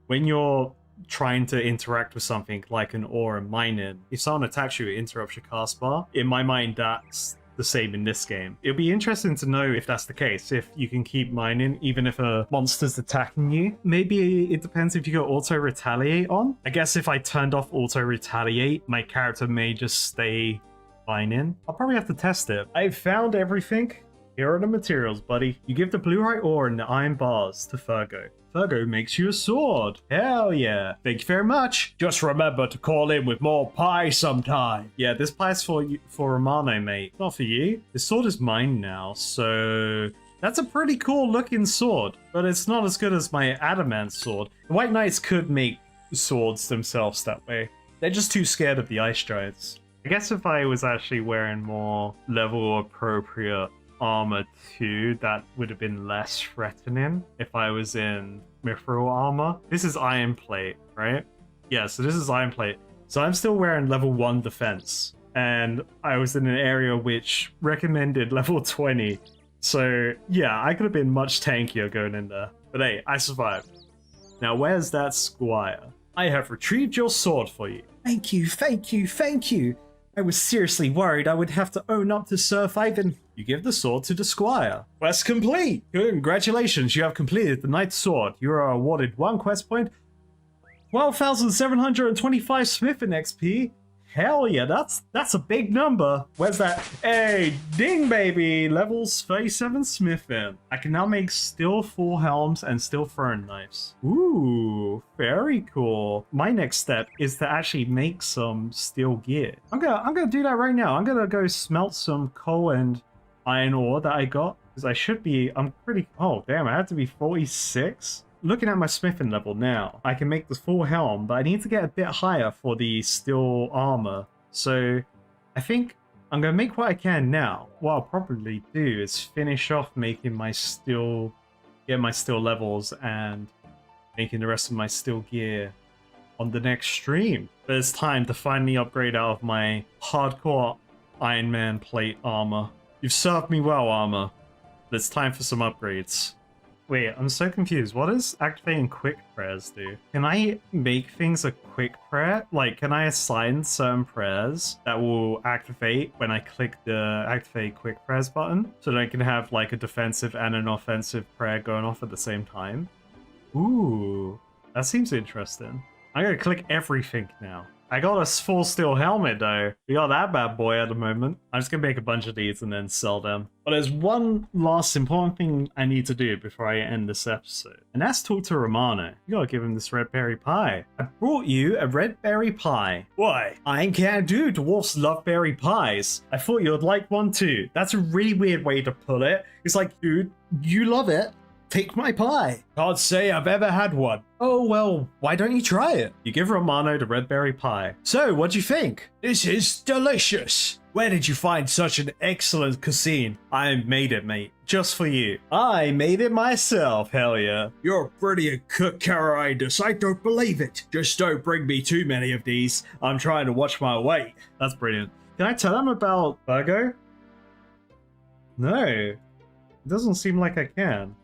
when you're trying to interact with something like an ore and mining, if someone attacks you, it interrupts your cast bar. In my mind, that's the same in this game. It'll be interesting to know if that's the case, if you can keep mining even if a monster's attacking you. Maybe it depends if you got auto retaliate on. I guess if I turned off auto retaliate, my character may just stay mining. I'll probably have to test it. I've found everything. Here are the materials, buddy. You give the Bluerite ore and the iron bars to Fergo. Fergo makes you a sword. Hell yeah. Thank you very much. Just remember to call in with more pie sometime. Yeah, this pie's for Romano, mate. Not for you. This sword is mine now, so... That's a pretty cool looking sword, but it's not as good as my adamant sword. The White Knights could make swords themselves that way. They're just too scared of the ice giants. I guess if I was actually wearing more level appropriate armor too, that would have been less threatening if I was in mithril armor. This is iron plate, right? Yeah, so this is iron plate. So I'm still wearing level 1 defense, and I was in an area which recommended level 20. So yeah, I could have been much tankier going in there. But hey, I survived. Now where's that squire? I have retrieved your sword for you. Thank you, thank you, thank you. I was seriously worried I would have to own up to Sir Ivan. You give the sword to the squire. Quest complete! Congratulations, you have completed the knight's sword. You are awarded 1 quest point, 12,725 smithing XP. Hell yeah, that's a big number. Where's that? Hey, ding baby! Levels 37 smithing. I can now make steel full helms and steel throwing knives. Ooh, very cool. My next step is to actually make some steel gear. I'm gonna do that right now. I'm gonna go smelt some coal and iron ore that I got. Because I'm pretty, oh damn, I have to be 46? Looking at my smithing level now, I can make the full helm, but I need to get a bit higher for the steel armor. So I think I'm going to make what I can now. What I'll probably do is finish off making my steel, get my steel levels and making the rest of my steel gear on the next stream. But it's time to finally upgrade out of my hardcore Iron Man plate armor. You've served me well, armor. But it's time for some upgrades. Wait, I'm so confused. What does activating quick prayers do? Can I make things a quick prayer? Like, can I assign certain prayers that will activate when I click the activate quick prayers button? So that I can have like a defensive and an offensive prayer going off at the same time? Ooh, that seems interesting. I'm gonna click everything now. I got a full steel helmet though. We got that bad boy at the moment. I'm just gonna make a bunch of these and then sell them. But there's one last important thing I need to do before I end this episode. And that's talk to Romano. You gotta give him this red berry pie. I brought you a red berry pie. Why? I can't do. Dwarfs love berry pies. I thought you'd like one too. That's a really weird way to put it. It's like, dude, you love it. Take my pie. Can't say I've ever had one. Oh, well, why don't you try it? You give Romano the red berry pie. So, what do you think? This is delicious. Where did you find such an excellent cuisine? I made it, mate. Just for you. I made it myself, hell yeah. You're a brilliant cook, Carindus. I don't believe it. Just don't bring me too many of these. I'm trying to watch my weight. That's brilliant. Can I tell them about Virgo? No. It doesn't seem like I can.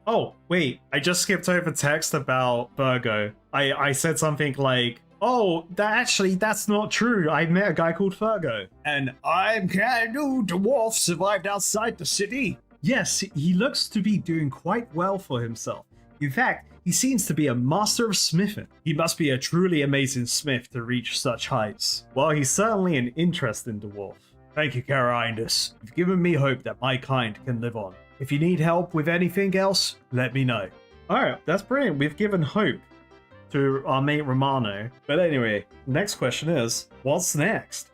Oh, wait, I just skipped over text about Virgo. I said something like, oh, that's not true. I met a guy called Virgo. And I'm Canu Dwarf survived outside the city. Yes, he looks to be doing quite well for himself. In fact, he seems to be a master of smithing. He must be a truly amazing smith to reach such heights. Well, he's certainly an interesting dwarf. Thank you, Carindus. You've given me hope that my kind can live on. If you need help with anything else, let me know. Alright, that's brilliant. We've given hope to our mate Romano. But anyway, next question is, what's next?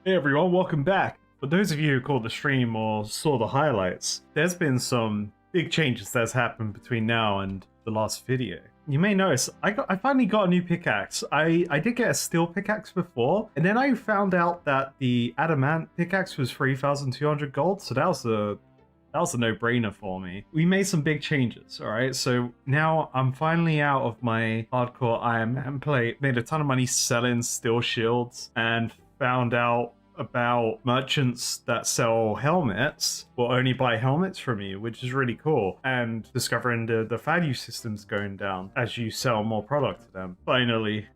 Hey everyone, welcome back. For those of you who caught the stream or saw the highlights, there's been some big changes that's happened between now and the last video. You may notice, I finally got a new pickaxe. I did get a steel pickaxe before, and then I found out that the adamant pickaxe was 3,200 gold, so that was a no-brainer for me. We made some big changes, alright? So now I'm finally out of my hardcore Ironman play, made a ton of money selling steel shields, and found out about merchants that sell helmets will only buy helmets from you, which is really cool, and discovering the value systems going down as you sell more product to them. Finally,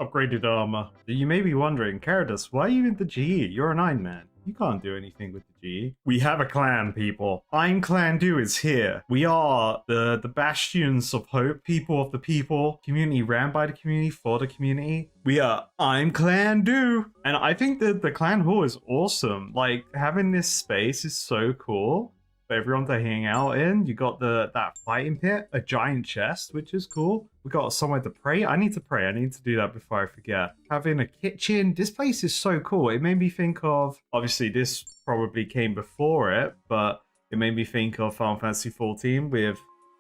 upgraded armor. You may be wondering, Caradus, why are you in the GE? You're an Iron Man. You can't do anything with the GE. We have a clan, people. I'm Clan Do is here. We are the bastions of hope, people of the people, community ran by the community for the community. We are I'm Clan Do. And I think that the clan hall is awesome. Like, having this space is so cool for everyone to hang out in. You got that fighting pit, a giant chest, which is cool. We got somewhere to pray. I need to pray. I need to do that before I forget. Having a kitchen. This place is so cool. It made me think of, obviously this probably came before it, but it made me think of Final Fantasy XIV with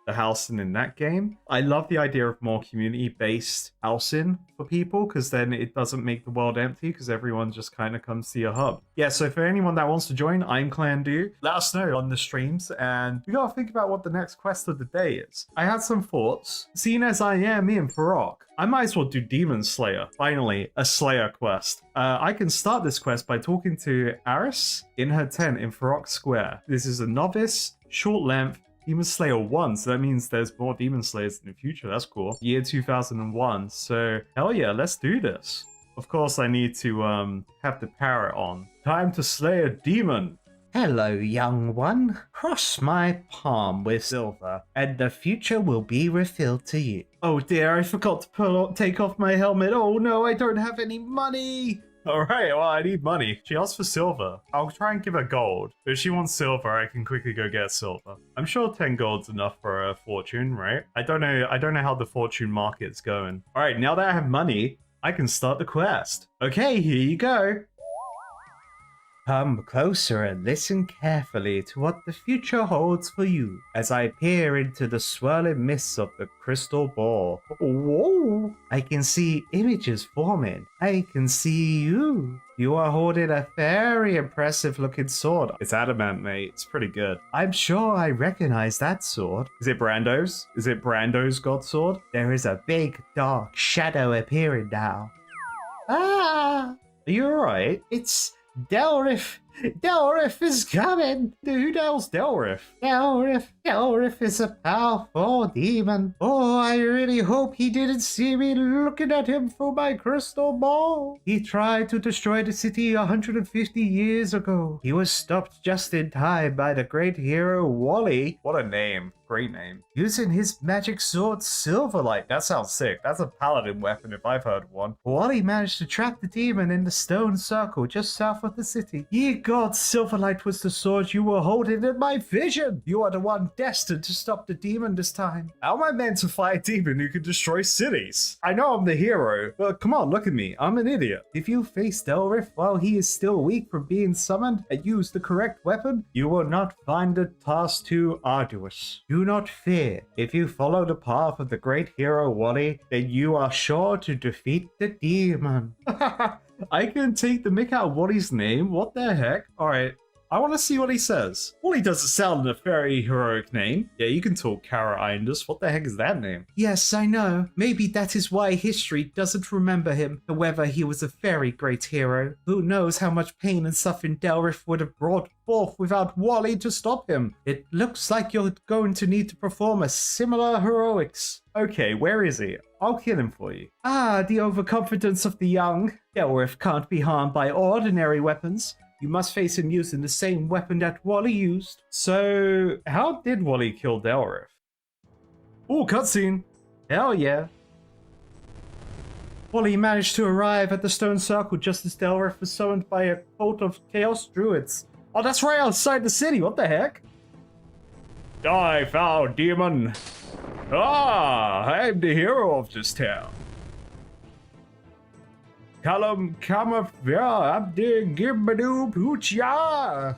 the housing in that game. I love the idea of more community-based housing for people, because then it doesn't make the world empty, because everyone just kind of comes to your hub. Yeah, so for anyone that wants to join, I'm Clan Do. Let us know on the streams, and we gotta think about what the next quest of the day is. I had some thoughts. Seeing as I am in Prologue, I might as well do Demon Slayer. Finally, a Slayer quest. I can start this quest by talking to Aris in her tent in Farok Square. This is a novice, short length, Demon Slayer 1, so that means there's more Demon Slayers in the future. That's cool. Year 2001, so hell yeah, let's do this. Of course, I need to have the parrot on. Time to slay a demon. Hello, young one. Cross my palm with silver, and the future will be revealed to you. Oh dear, I forgot to take off my helmet. Oh no, I don't have any money. Alright, well, I need money. She asked for silver. I'll try and give her gold. If she wants silver, I can quickly go get silver. I'm sure 10 gold's enough for a fortune, right? I don't know how the fortune market's going. Alright, now that I have money, I can start the quest. Okay, here you go. Come closer and listen carefully to what the future holds for you as I peer into the swirling mists of the crystal ball. Whoa! I can see images forming. I can see you. You are holding a very impressive looking sword. It's adamant, mate. It's pretty good. I'm sure I recognize that sword. Is it Brando's? Is it Brando's god sword? There is a big dark shadow appearing now. Ah! Are you alright? It's Delriff! Delriff is coming! Who the hell's Delriff? Delriff is a powerful demon. Oh, I really hope he didn't see me looking at him through my crystal ball. He tried to destroy the city 150 years ago. He was stopped just in time by the great hero Wally. What a name. Great name. Using his magic sword Silverlight. That sounds sick. That's a paladin weapon if I've heard one. Wally managed to trap the demon in the stone circle just south of the city. Ye gods, Silverlight was the sword you were holding in my vision. You are the one destined to stop the demon this time. How am I meant to fight a demon who can destroy cities? I know I'm the hero, but come on, look at me. I'm an idiot. If you face Delriff while he is still weak from being summoned and use the correct weapon, you will not find the task too arduous. Do not fear. If you follow the path of the great hero Wally, then you are sure to defeat the demon. I can take the mick out of Wally's name? What the heck? Alright, I want to see what he says. Wally doesn't sound a very heroic name. Yeah, you can talk Kara Indus. What the heck is that name? Yes, I know. Maybe that is why history doesn't remember him. However, he was a very great hero. Who knows how much pain and suffering Delriff would have brought forth without Wally to stop him. It looks like you're going to need to perform a similar heroics. Okay, where is he? I'll kill him for you. Ah, the overconfidence of the young. Delriff can't be harmed by ordinary weapons. You must face him using the same weapon that Wally used. So, how did Wally kill Delriff? Oh, cutscene! Hell yeah. Wally managed to arrive at the stone circle just as Delriff was summoned by a cult of chaos druids. Oh, that's right outside the city. What the heck? Die, foul demon! Ah, I'm the hero of this town. Callum Camavia Abdi Gimbadu Pucha.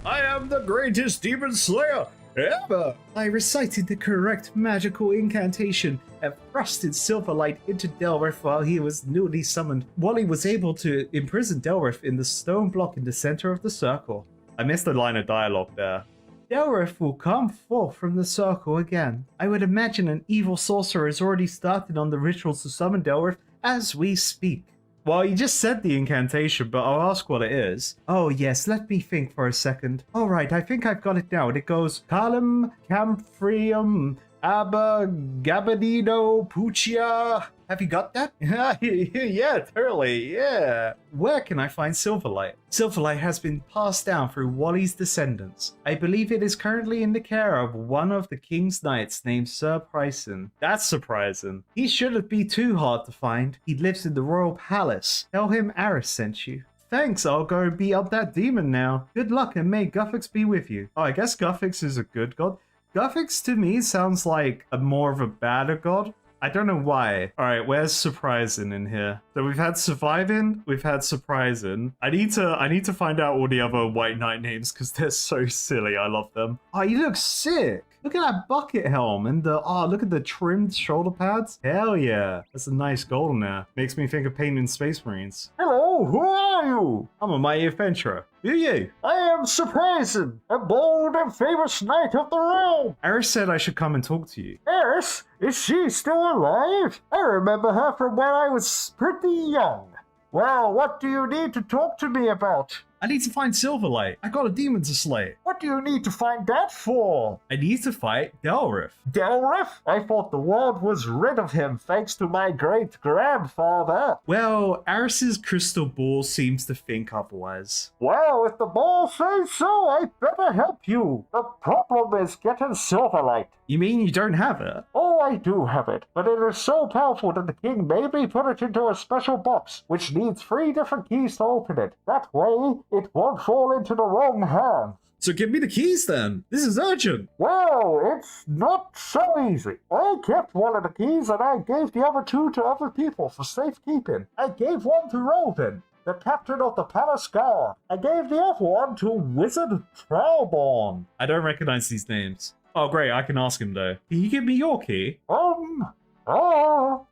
I am the greatest demon slayer ever. I recited the correct magical incantation and thrusted Silverlight into Delriff while he was newly summoned. Wally was able to imprison Delriff in the stone block in the center of the circle. I missed a line of dialogue there. Delriff will come forth from the circle again. I would imagine an evil sorcerer has already started on the rituals to summon Delriff as we speak. Well, you just said the incantation, but I'll ask what it is. Oh yes, let me think for a second. Alright, I think I've got it now. It goes, Calum Camphrium Abba Gabadino Puccia. Have you got that? Yeah, totally, yeah. Where can I find Silverlight? Silverlight has been passed down through Wally's descendants. I believe it is currently in the care of one of the king's knights named Sir Pryson. That's surprising. He shouldn't be too hard to find. He lives in the royal palace. Tell him Aris sent you. Thanks, I'll go beat up that demon now. Good luck and may Guffix be with you. Oh, I guess Guffix is a good god. Guffix to me sounds like more of a badder god. I don't know why. All right, where's surprising in here? So we've had surviving, we've had surprising. I need to find out all the other White Knight names because they're so silly. I love them. Oh, he looks sick. Look at that bucket helm and look at the trimmed shoulder pads. Hell yeah. That's a nice gold in there. Makes me think of painting Space Marines. Hello, who are you? I'm a mighty adventurer. Who are you? I am Surprising, a bold and famous knight of the realm. Eris said I should come and talk to you. Eris? Is she still alive? I remember her from when I was pretty young. Well, what do you need to talk to me about? I need to find Silverlight. I got a demon to slay. What do you need to find that for? I need to fight Delrith. Delrith? I thought the world was rid of him thanks to my great-grandfather. Well, Aris's crystal ball seems to think otherwise. Well, if the ball says so, I better help you. The problem is getting Silverlight. You mean you don't have it? Oh, I do have it, but it is so powerful that the king made me put it into a special box, which needs 3 different keys to open it. That way, it won't fall into the wrong hands. So give me the keys then. This is urgent. Well, it's not so easy. I kept one of the keys and I gave the other 2 to other people for safekeeping. I gave one to Rovin, the captain of the Palace Guard. I gave the other one to Wizard Trowborn. I don't recognize these names. Oh, great. I can ask him, though. Can you give me your key? Well,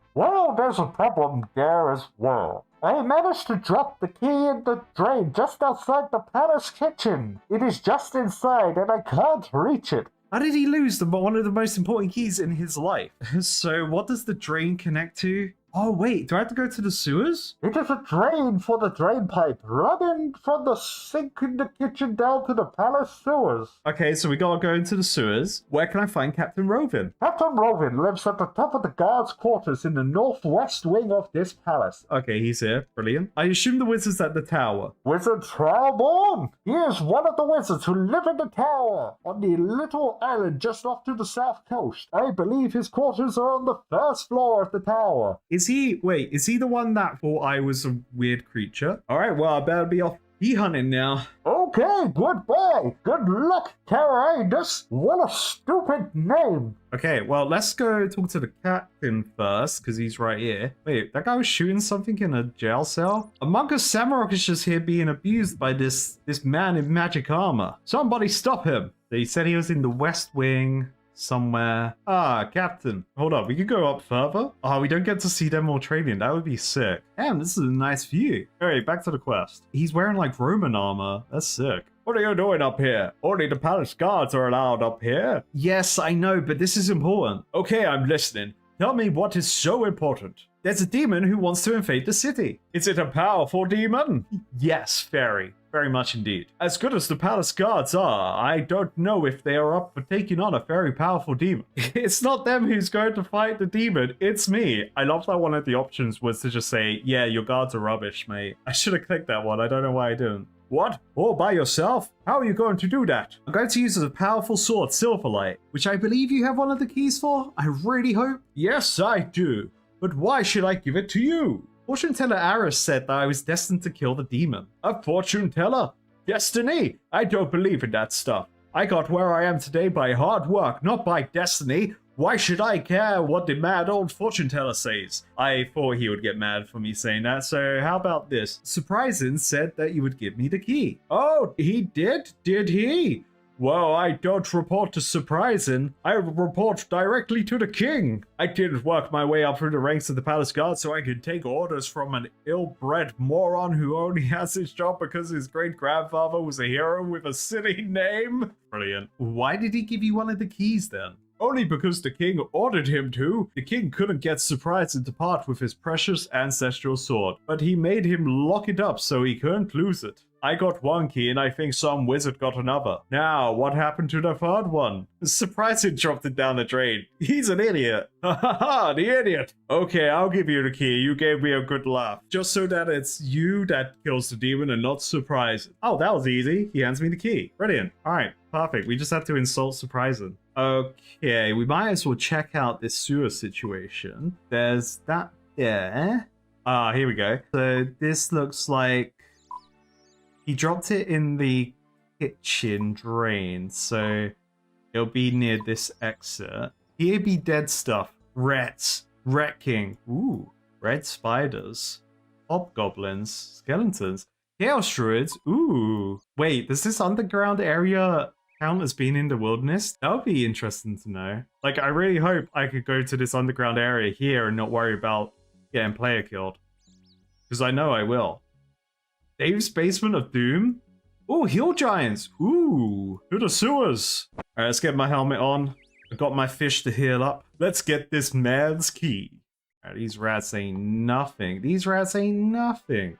there's a problem there as well. I managed to drop the key in the drain just outside the palace kitchen. It is just inside and I can't reach it. How did he lose one of the most important keys in his life? So what does the drain connect to? Oh, wait, do I have to go to the sewers? It is a drain for the drain pipe, running from the sink in the kitchen down to the palace sewers. Okay, so we gotta go into the sewers. Where can I find Captain Rovin? Captain Rovin lives at the top of the guards' quarters in the northwest wing of this palace. Okay, he's here. Brilliant. I assume the wizard's at the tower. Wizard Trowborn? He is one of the wizards who live in the tower, on the little island just off to the south coast. I believe his quarters are on the 1st floor of the tower. Is he the one that thought I was a weird creature? All right, well, I better be off bee hunting now. Okay, goodbye. Good luck, Caraidus. What a stupid name. Okay, well, let's go talk to the captain first, because he's right here. Wait, that guy was shooting something in a jail cell? A monk of Samurok is just here being abused by this man in magic armor. Somebody stop him. They said he was in the west wing somewhere. Ah, Captain. Hold up, we could go up further? Oh, we don't get to see them all training. That would be sick. Damn, this is a nice view. Alright, back to the quest. He's wearing like Roman armor. That's sick. What are you doing up here? Only the palace guards are allowed up here. Yes, I know, but this is important. Okay, I'm listening. Tell me what is so important. There's a demon who wants to invade the city. Is it a powerful demon? Yes, very. Very much indeed. As good as the palace guards are, I don't know if they are up for taking on a very powerful demon. It's not them who's going to fight the demon, it's me. I love that one of the options was to just say, yeah, your guards are rubbish, mate. I should have clicked that one. I don't know why I didn't. What? All by yourself? How are you going to do that? I'm going to use a powerful sword, Silverlight, which I believe you have one of the keys for. I really hope. Yes, I do. But why should I give it to you? Fortune teller Aris said that I was destined to kill the demon. A fortune teller? Destiny? I don't believe in that stuff. I got where I am today by hard work, not by destiny. Why should I care what the mad old fortune teller says? I thought he would get mad for me saying that, so how about this? Surprising said that you would give me the key. Oh, he did? Did he? Well, I don't report to Surprising. I report directly to the king. I didn't work my way up through the ranks of the palace guard so I could take orders from an ill-bred moron who only has his job because his great-grandfather was a hero with a city name. Brilliant. Why did he give you one of the keys then? Only because the king ordered him to. The king couldn't get Surprising to part with his precious ancestral sword, but he made him lock it up so he couldn't lose it. I got one key and I think some wizard got another. Now, what happened to the third one? Surprising dropped it down the drain. He's an idiot. Ha ha ha, the idiot. Okay, I'll give you the key. You gave me a good laugh. Just so that it's you that kills the demon and not Surprising. Oh, that was easy. He hands me the key. Brilliant. All right, perfect. We just have to insult Surprising. Okay, we might as well check out this sewer situation. There's that there. Ah, here we go. So this looks like he dropped it in the kitchen drain, so it'll be near this exit. Here be dead stuff. Rats. Rat King. Ooh. Red spiders. Hobgoblins. Skeletons. Chaos druids. Ooh. Wait, does this underground area count as being in the wilderness? That would be interesting to know. Like, I really hope I could go to this underground area here and not worry about getting player killed. Because I know I will. Dave's Basement of Doom? Ooh, Hill Giants! Ooh, to the sewers! Alright, let's get my helmet on. I got my fish to heal up. Let's get this man's key. Alright, these rats ain't nothing. These rats ain't nothing.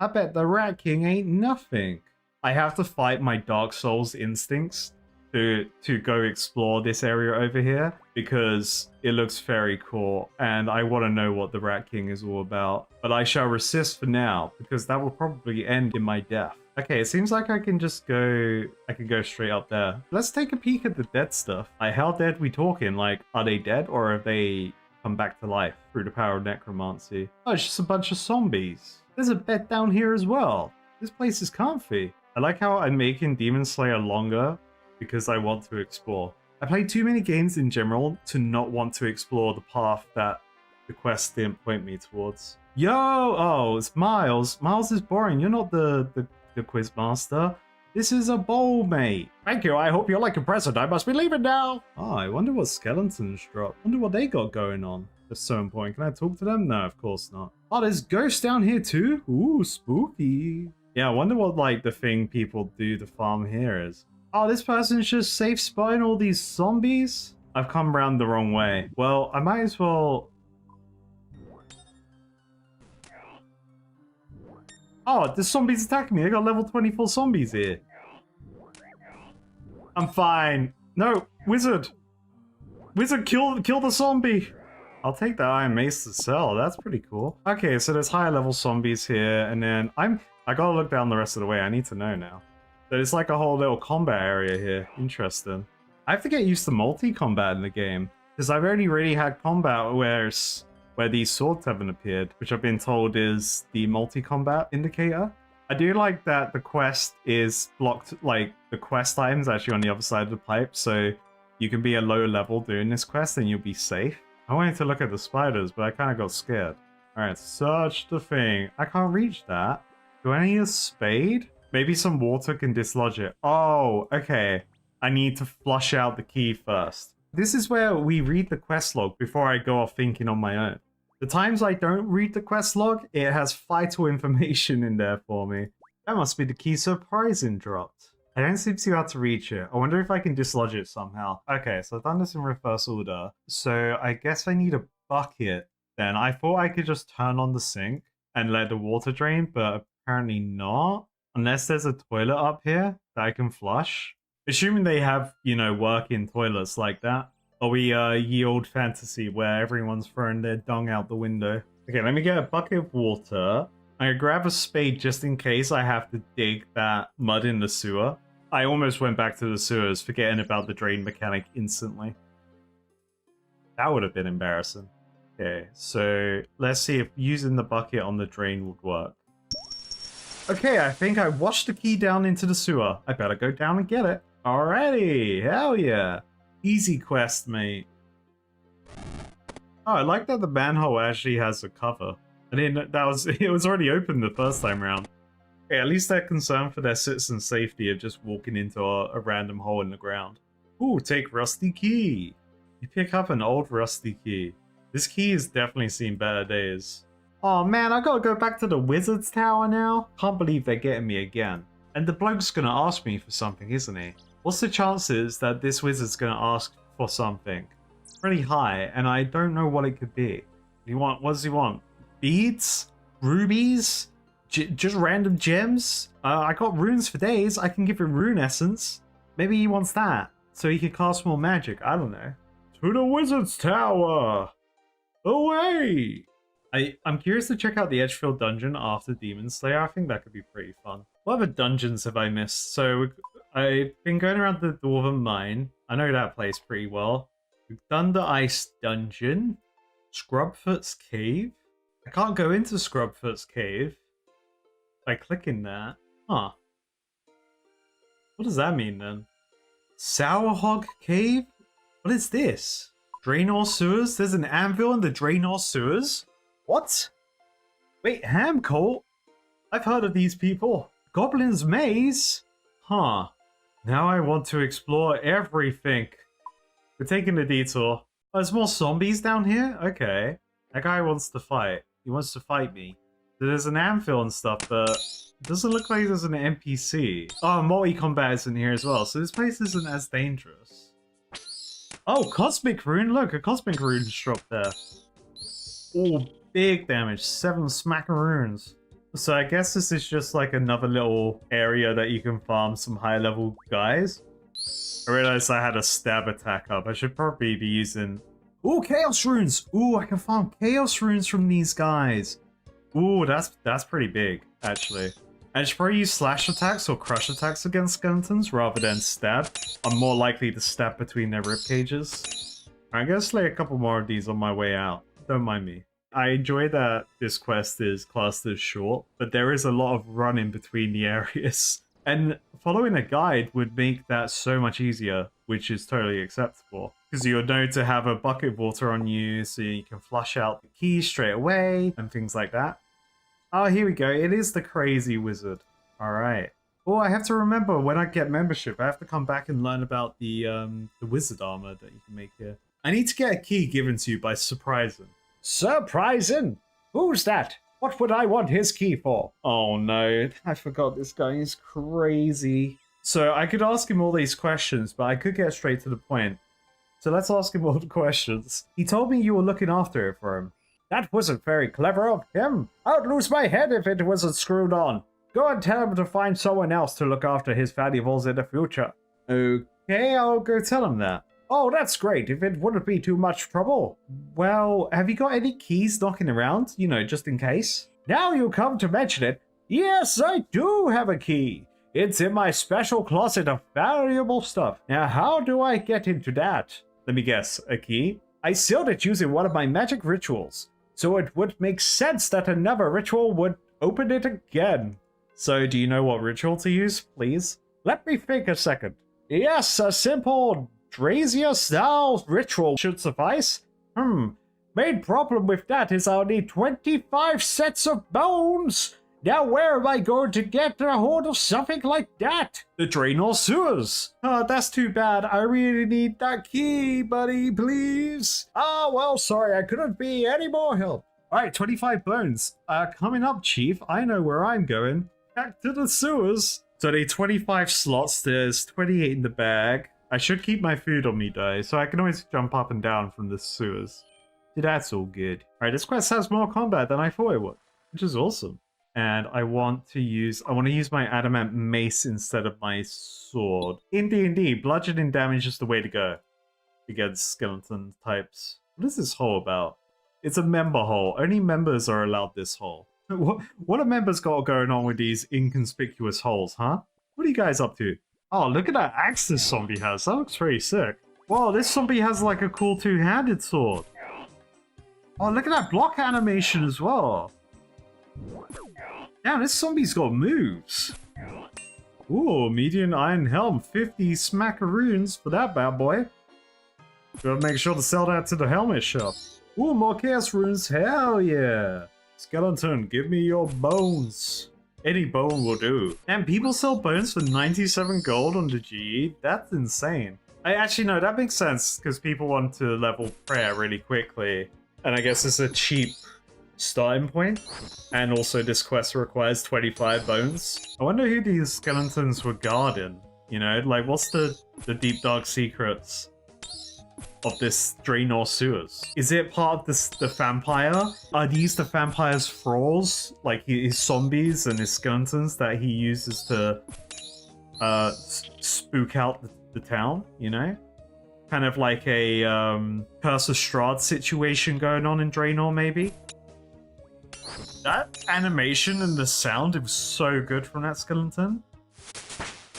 I bet the Rat King ain't nothing. I have to fight my Dark Souls instincts to go explore this area over here because it looks very cool and I want to know what the Rat King is all about. But I shall resist for now because that will probably end in my death. Okay, it seems like I can just go... I can go straight up there. Let's take a peek at the dead stuff. Like, how dead we talking? Like, are they dead or have they come back to life through the power of necromancy? Oh, it's just a bunch of zombies. There's a bed down here as well. This place is comfy. I like how I'm making Demon Slayer longer because I want to explore. I play too many games in general to not want to explore the path that the quest didn't point me towards. Yo! Oh, it's Miles. Miles is boring. You're not the quiz master. This is a bowl, mate. Thank you. I hope you like your present. I must be leaving now. Oh, I wonder what skeletons drop. Wonder what they got going on. That's so important. Can I talk to them? No, of course not. Oh, there's ghosts down here too? Ooh, spooky. Yeah, I wonder what, like, the thing people do to farm here is. Oh, this person's just safe spotting all these zombies? I've come round the wrong way. Well, I might as well... Oh, the zombies attacking me. I got level 24 zombies here. I'm fine. No, wizard. Wizard, kill the zombie. I'll take the iron mace to sell. That's pretty cool. Okay, so there's higher level zombies here, and then I gotta look down the rest of the way. I need to know now. There's like a whole little combat area here. Interesting. I have to get used to multi-combat in the game because I've only really had combat where these swords haven't appeared, which I've been told is the multi-combat indicator. I do like that the quest is blocked, like the quest item's actually on the other side of the pipe, so you can be a low level doing this quest and you'll be safe. I wanted to look at the spiders, but I kind of got scared. Alright, search the thing. I can't reach that. Do I need a spade? Maybe some water can dislodge it. Oh, okay. I need to flush out the key first. This is where we read the quest log before I go off thinking on my own. The times I don't read the quest log, it has vital information in there for me. That must be the key surprising dropped. I don't seem to be able to reach it. I wonder if I can dislodge it somehow. Okay, so I've done this in reverse order. So I guess I need a bucket then. I thought I could just turn on the sink and let the water drain, but apparently not. Unless there's a toilet up here that I can flush. Assuming they have, you know, working toilets like that. Are we ye old fantasy where everyone's throwing their dung out the window? Okay, let me get a bucket of water. I'm gonna grab a spade just in case I have to dig that mud in the sewer. I almost went back to the sewers, forgetting about the drain mechanic instantly. That would have been embarrassing. Okay, so let's see if using the bucket on the drain would work. Okay, I think I washed the key down into the sewer. I better go down and get it. Alrighty, hell yeah. Easy quest, mate. Oh, I like that the manhole actually has a cover. I didn't know it was already open the first time around. Okay, at least they're concerned for their citizen safety of just walking into a random hole in the ground. Ooh, take rusty key. You pick up an old rusty key. This key has definitely seen better days. Oh man, I gotta go back to the wizard's tower now. Can't believe they're getting me again. And the bloke's gonna ask me for something, isn't he? What's the chances that this wizard's gonna ask for something? Pretty high, and I don't know what it could be. What does he want? Beads? Rubies? Just random gems? I got runes for days. I can give him rune essence. Maybe he wants that, so he can cast more magic. I don't know. To the wizard's tower! Away! I'm curious to check out the Edgefield dungeon after Demon Slayer. I think that could be pretty fun. What other dungeons have I missed? So I've been going around the Dwarven Mine. I know that place pretty well. We've done the Ice Dungeon. Scrubfoot's Cave. I can't go into Scrubfoot's Cave by clicking that. Huh. What does that mean then? Sourhog Cave? What is this? Draenor sewers? There's an anvil in the Draenor sewers? What? Wait, Hamcolt? I've heard of these people. Goblin's Maze? Huh. Now I want to explore everything. We're taking a detour. Oh, there's more zombies down here? Okay. That guy wants to fight. He wants to fight me. There's an anvil and stuff, but it doesn't look like there's an NPC. Oh, multi-combat is in here as well, so this place isn't as dangerous. Oh, Cosmic Rune! Look, a Cosmic Rune's dropped there. Oh, big damage. 7 smackaroons. So I guess this is just like another little area that you can farm some high-level guys. I realized I had a stab attack up. I should probably be using... Ooh, Chaos Runes! Ooh, I can farm Chaos Runes from these guys. Ooh, that's pretty big, actually. I should probably use slash attacks or crush attacks against skeletons rather than stab. I'm more likely to stab between their rib cages. I'm gonna slay a couple more of these on my way out. Don't mind me. I enjoy that this quest is classed as short, but there is a lot of running between the areas. And following a guide would make that so much easier, which is totally acceptable. Because you'll know to have a bucket of water on you so you can flush out the keys straight away and things like that. Oh, here we go. It is the crazy wizard. Alright. Oh, I have to remember when I get membership, I have to come back and learn about the wizard armor that you can make here. I need to get a key given to you by Surprising. Surprising? Who's that? What would I want his key for? Oh no, I forgot this guy is crazy. So I could ask him all these questions, but I could get straight to the point. So let's ask him all the questions. He told me you were looking after it for him. That wasn't very clever of him. I'd lose my head if it wasn't screwed on. Go and tell him to find someone else to look after his valuables in the future. Okay, I'll go tell him that. Oh, that's great, if it wouldn't be too much trouble. Well, have you got any keys knocking around? You know, just in case? Now you come to mention it, yes, I do have a key. It's in my special closet of valuable stuff. Now, how do I get into that? Let me guess, a key? I sealed it using one of my magic rituals, so it would make sense that another ritual would open it again. So, do you know what ritual to use, please? Let me think a second. Yes, a simple Drazier-style ritual should suffice. Main problem with that is I'll need 25 sets of bones. Now where am I going to get a hold of something like that? The Draenor sewers. Oh, that's too bad. I really need that key, buddy, please. Ah, well, sorry, I couldn't be any more help. Alright, 25 bones. Coming up, Chief. I know where I'm going. Back to the sewers. So they 25 slots. There's 28 in the bag. I should keep my food on me, though, so I can always jump up and down from the sewers. That's all good. Alright, this quest has more combat than I thought it would, which is awesome. And I want to use my adamant mace instead of my sword. In D&D, bludgeoning damage is the way to go against skeleton types. What is this hole about? It's a member hole. Only members are allowed this hole. What have members got going on with these inconspicuous holes, huh? What are you guys up to? Oh, look at that axe this zombie has. That looks pretty sick. Whoa, this zombie has like a cool two-handed sword. Oh, look at that block animation as well. Damn, this zombie's got moves. Ooh, median iron helm. 50 smackaroons for that bad boy. Gotta make sure to sell that to the helmet shop. Ooh, more chaos runes. Hell yeah. Skeleton, give me your bones. Any bone will do. And people sell bones for 97 gold on the GE? That's insane. Actually, no, that makes sense, because people want to level prayer really quickly. And I guess it's a cheap starting point. And also this quest requires 25 bones. I wonder who these skeletons were guarding. You know, like what's the deep dark secrets of this Draenor sewers? Is it part of the vampire? Are these the vampire's thralls? Like his zombies and his skeletons that he uses to spook out the town, you know? Kind of like a Curse of Strahd situation going on in Draenor, maybe? That animation and the sound, it was so good from that skeleton.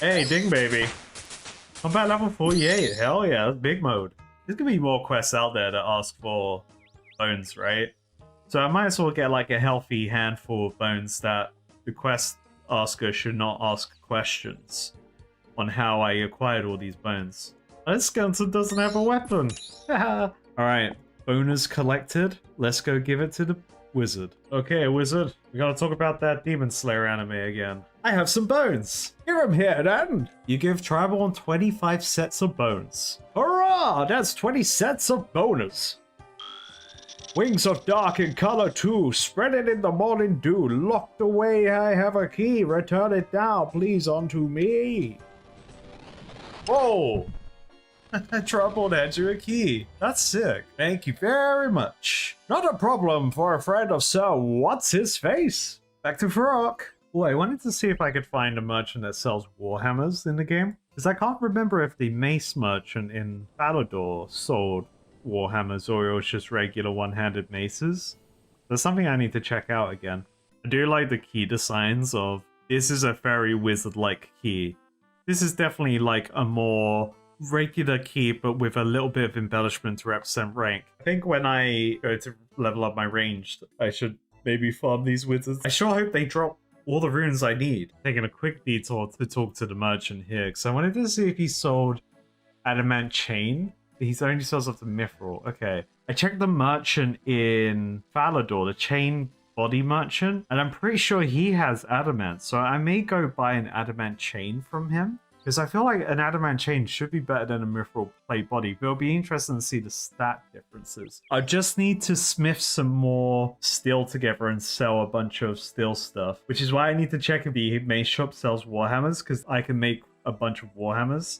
Hey, ding baby. Combat level 48, hell yeah, that's big mode. There's gonna be more quests out there that ask for bones, right? So I might as well get like a healthy handful of bones that the quest asker should not ask questions on how I acquired all these bones. This skeleton doesn't have a weapon. Alright, bonus collected. Let's go give it to the wizard. Okay, wizard, we gotta talk about that Demon Slayer anime again. I have some bones. Give him here, then. You give Tribal 25 sets of bones. Hurrah! That's 20 sets of bonus. Wings of dark in color too, spread it in the morning dew, locked away I have a key, return it now, please unto me. Whoa! Troubled had you a key. That's sick. Thank you very much. Not a problem for a friend of Sir What's-His-Face. Back to Frog. Oh, I wanted to see if I could find a merchant that sells warhammers in the game. Because I can't remember if the mace merchant in Falador sold warhammers or it was just regular one-handed maces. There's something I need to check out again. I do like the key designs of this is a very wizard-like key. This is definitely like a more regular key but with a little bit of embellishment to represent rank. I think when I go to level up my ranged, I should maybe farm these wizards. I sure hope they drop all the runes I need. Taking a quick detour to talk to the merchant here because I wanted to see if he sold adamant chain. He's only sells up to mithril. Okay. I checked the merchant in Falador, the chain body merchant, and I'm pretty sure he has adamant. So I may go buy an adamant chain from him. Because I feel like an adamant chain should be better than a mithril plate body. But it'll be interesting to see the stat differences. I just need to smith some more steel together and sell a bunch of steel stuff. Which is why I need to check if the main shop sells warhammers. Because I can make a bunch of warhammers.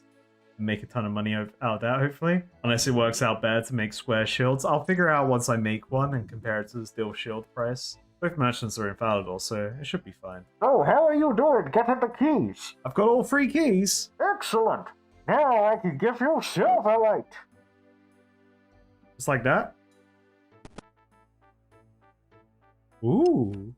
Make a ton of money out of that, hopefully. Unless it works out better to make square shields. I'll figure out once I make one and compare it to the steel shield price. Both merchants are in Falador, so it should be fine. Oh, how are you doing getting the keys? I've got all 3 keys. Excellent. Now I can give you Silverlight. Just like that. Ooh.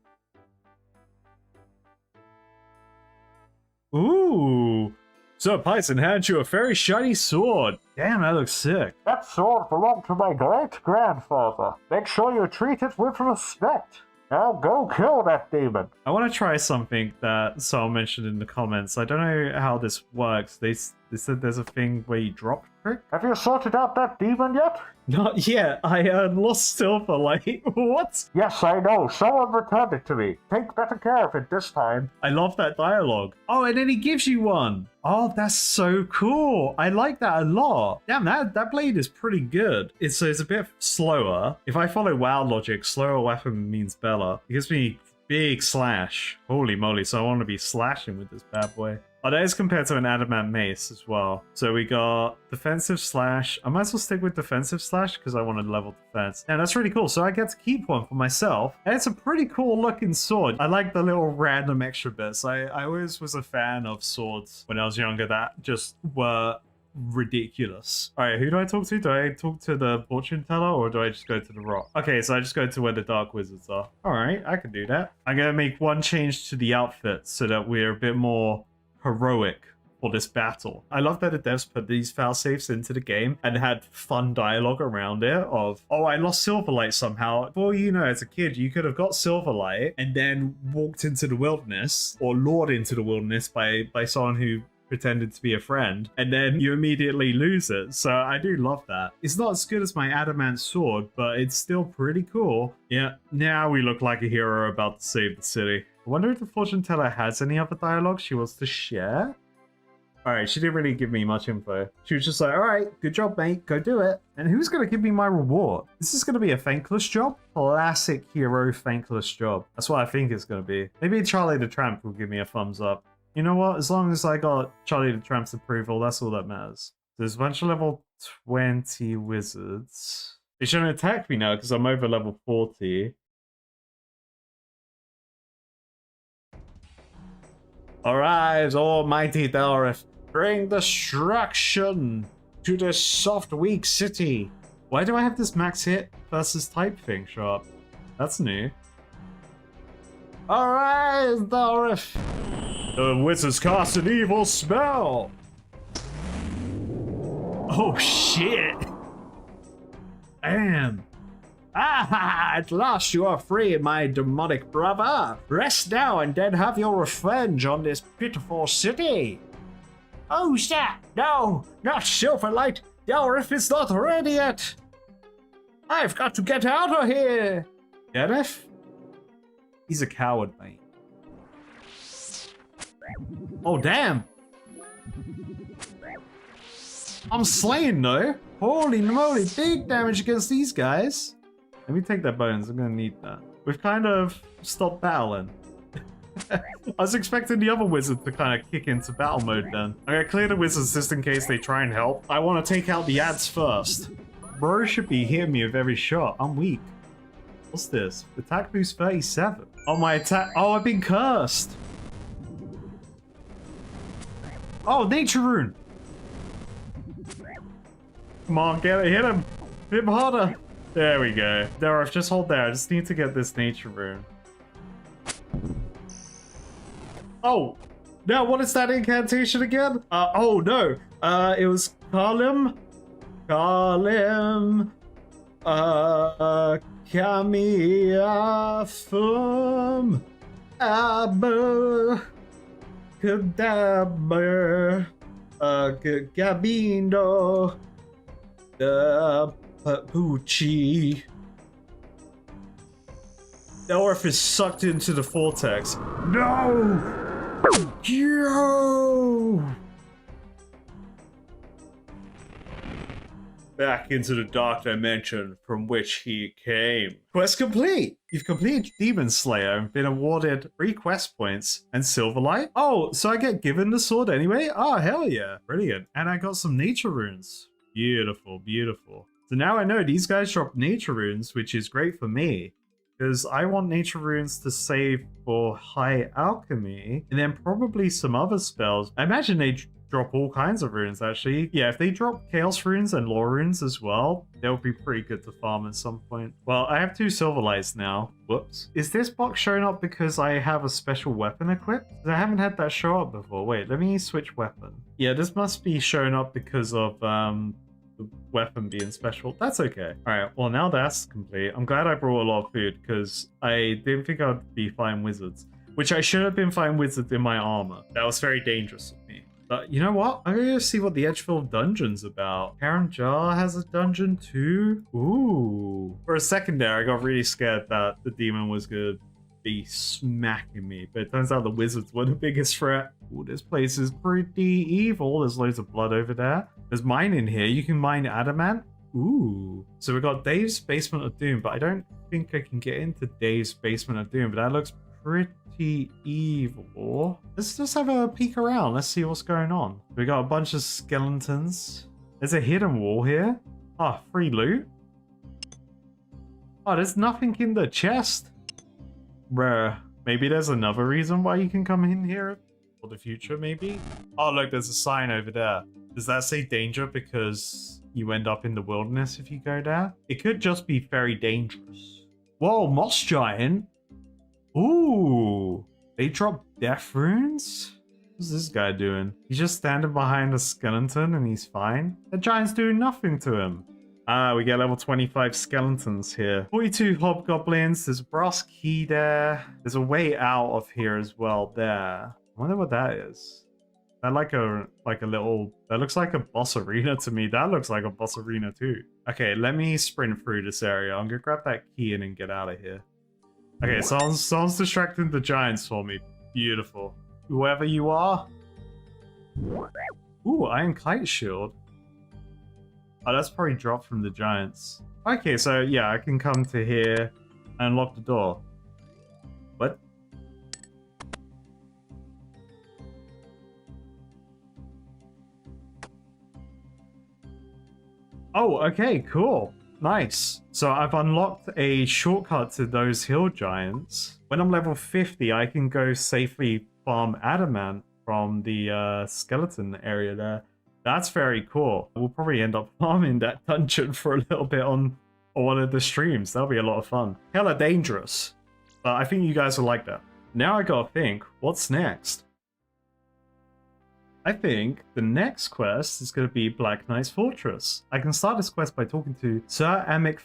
Ooh. So Python hands you a very shiny sword. Damn, that looks sick. That sword belonged to my great-grandfather. Make sure you treat it with respect. Now go kill that demon. I want to try something that someone mentioned in the comments. I don't know how this works. They said there's a thing where you drop trick. Have you sorted out that demon yet? Not yet. I lost Silverlight. What? Yes, I know. Someone returned it to me. Take better care of it this time. I love that dialogue. Oh, and then he gives you one. Oh, that's so cool. I like that a lot. Damn, that blade is pretty good. It's a bit slower. If I follow WoW logic, slower weapon means better. It gives me big slash. Holy moly, so I want to be slashing with this bad boy. Oh, that is compared to an adamant mace as well. So we got defensive slash. I might as well stick with defensive slash because I wanted level defense. And that's really cool. So I get to keep one for myself. And it's a pretty cool looking sword. I like the little random extra bits. I always was a fan of swords when I was younger that just were ridiculous. All right, who do I talk to? Do I talk to the fortune teller or do I just go to the rock? Okay, so I just go to where the dark wizards are. All right, I can do that. I'm going to make one change to the outfit so that we're a bit more heroic for this battle. I love that the devs put these failsafes into the game and had fun dialogue around it of, oh, I lost Silverlight somehow. Well, you know, as a kid, you could have got Silverlight and then walked into the wilderness or lured into the wilderness by someone who pretended to be a friend, and then you immediately lose it. So I do love that. It's not as good as my adamant sword, but it's still pretty cool. Yeah, now we look like a hero about to save the city. I wonder if the fortune teller has any other dialogue she wants to share? Alright, she didn't really give me much info. She was just like, alright, good job, mate, go do it. And who's going to give me my reward? This is going to be a thankless job? Classic hero thankless job. That's what I think it's going to be. Maybe Charlie the Tramp will give me a thumbs up. You know what? As long as I got Charlie the Tramp's approval, that's all that matters. There's a bunch of level 20 wizards. They shouldn't attack me now because I'm over level 40. Arise, almighty Dalrith. Bring destruction to this soft, weak city. Why do I have this max hit versus type thing show up? That's new. Arise, Dalrith. The wizards cast an evil spell. Oh shit. Damn. Ah, at last you are free, my demonic brother. Rest now and then have your revenge on this pitiful city. Who's that? No, not Silverlight. Dalrith is not ready yet. I've got to get out of here. Get it? He's a coward, mate. Oh, damn. I'm slaying, though. Holy moly, big damage against these guys. Let me take their bones. I'm going to need that. We've kind of stopped battling. I was expecting the other wizard to kind of kick into battle mode then. I'm going to clear the wizards just in case they try and help. I want to take out the ads first. Bro should be hitting me with every shot. I'm weak. What's this? Attack boost 37. Oh, my attack. Oh, I've been cursed. Oh, nature rune. Come on, get it. Hit him. Hit him harder. There we go. There, just hold there. I just need to get this nature rune. Oh, now what is that incantation again? Oh no. It was Kalim. Kamiafum. Aber. Kadaber. Gabindo. Papucci. The Orph is sucked into the vortex. No! Yo! Back into the dark dimension from which he came. Quest complete! You've completed Demon Slayer and been awarded 3 quest points and Silverlight. Oh, so I get given the sword anyway? Oh, hell yeah. Brilliant. And I got some nature runes. Beautiful, beautiful. So now I know these guys drop nature runes, which is great for me. Because I want nature runes to save for high alchemy, and then probably some other spells. I imagine they drop all kinds of runes, actually. Yeah, if they drop chaos runes and lore runes as well, they'll be pretty good to farm at some point. Well, I have 2 Silverlights now. Whoops. Is this box showing up because I have a special weapon equipped? I haven't had that show up before. Wait, let me switch weapon. Yeah, this must be showing up because of the weapon being special. That's okay. Alright, well now that's complete. I'm glad I brought a lot of food because I didn't think I'd be fighting wizards. Which I should have been fighting wizards in my armor. That was very dangerous of me. But you know what? I'm gonna see what the Edgefield dungeon's about. Karen Jar has a dungeon too? Ooh. For a second there, I got really scared that the demon was gonna be smacking me. But it turns out the wizards were the biggest threat. Ooh, this place is pretty evil. There's loads of blood over there. There's mine in here. You can mine adamant. Ooh. So we got Dave's Basement of Doom, but I don't think I can get into Dave's Basement of Doom, but that looks pretty evil. Let's just have a peek around. Let's see what's going on. We got a bunch of skeletons. There's a hidden wall here. Oh, free loot. Oh, there's nothing in the chest. Bruh. Maybe there's another reason why you can come in here for the future, maybe? Oh, look, there's a sign over there. Does that say danger because you end up in the wilderness if you go there? It could just be very dangerous. Whoa, moss giant. Ooh, they drop death runes? What's this guy doing? He's just standing behind a skeleton and he's fine. The giant's doing nothing to him. Ah, we get level 25 skeletons here. 42 hobgoblins. There's a brass key there. There's a way out of here as well there. I wonder what that is. That like a little, that looks like a boss arena to me. That looks like a boss arena too. Okay, let me sprint through this area. I'm gonna grab that key in and get out of here. Okay, someone's distracting the giants for me. Beautiful. Whoever you are. Ooh, iron kite shield. Oh, that's probably dropped from the giants. Okay, so yeah, I can come to here and unlock the door. What? Oh, okay, cool. Nice. So I've unlocked a shortcut to those hill giants. When I'm level 50, I can go safely farm adamant from the skeleton area there. That's very cool. We'll probably end up farming that dungeon for a little bit on one of the streams. That'll be a lot of fun. Hella dangerous. But I think you guys will like that. Now I gotta think, what's next? I think the next quest is going to be Black Knight's Fortress. I can start this quest by talking to Sir Amic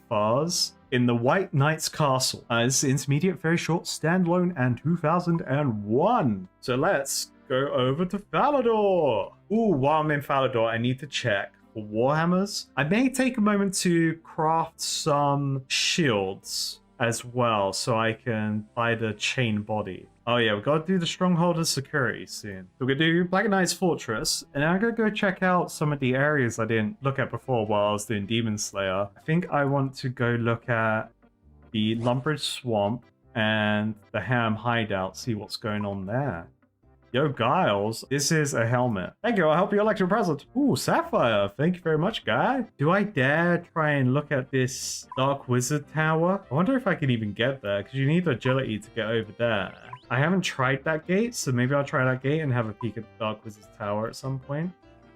Fars in the White Knight's Castle. It's intermediate, very short, standalone, and 2001. So let's go over to Falador. Ooh, while I'm in Falador, I need to check for warhammers. I may take a moment to craft some shields as well so I can buy the chain body. Oh yeah, we've got to do the Stronghold of Security soon. So we're going to do Black Knight's Fortress, and I'm going to go check out some of the areas I didn't look at before while I was doing Demon Slayer. I think I want to go look at the Lumbridge Swamp and the Ham Hideout, see what's going on there. Yo, Giles, this is a helmet. Thank you, I'll help you elect your present. Ooh, Sapphire, thank you very much, guy. Do I dare try and look at this Dark Wizard Tower? I wonder if I can even get there, because you need agility to get over there. I haven't tried that gate, so maybe I'll try that gate and have a peek at the Dark Wizard Tower at some point.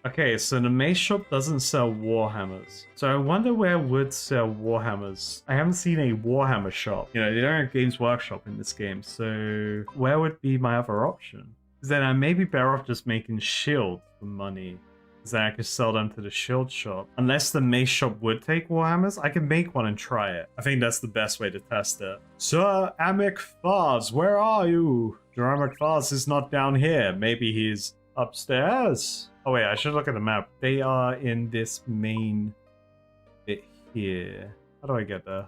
Okay, so the Mace Shop doesn't sell Warhammers. So I wonder where would sell Warhammers. I haven't seen a Warhammer shop. You know, they don't have Games Workshop in this game, so where would be my other option? Then I may be better off just making shields for money. Because then I could sell them to the shield shop. Unless the Mace Shop would take Warhammers, I can make one and try it. I think that's the best way to test it. Sir Amic Fars, where are you? Sir Amic Fars is not down here. Maybe he's upstairs. Oh wait, I should look at the map. They are in this main bit here. How do I get there?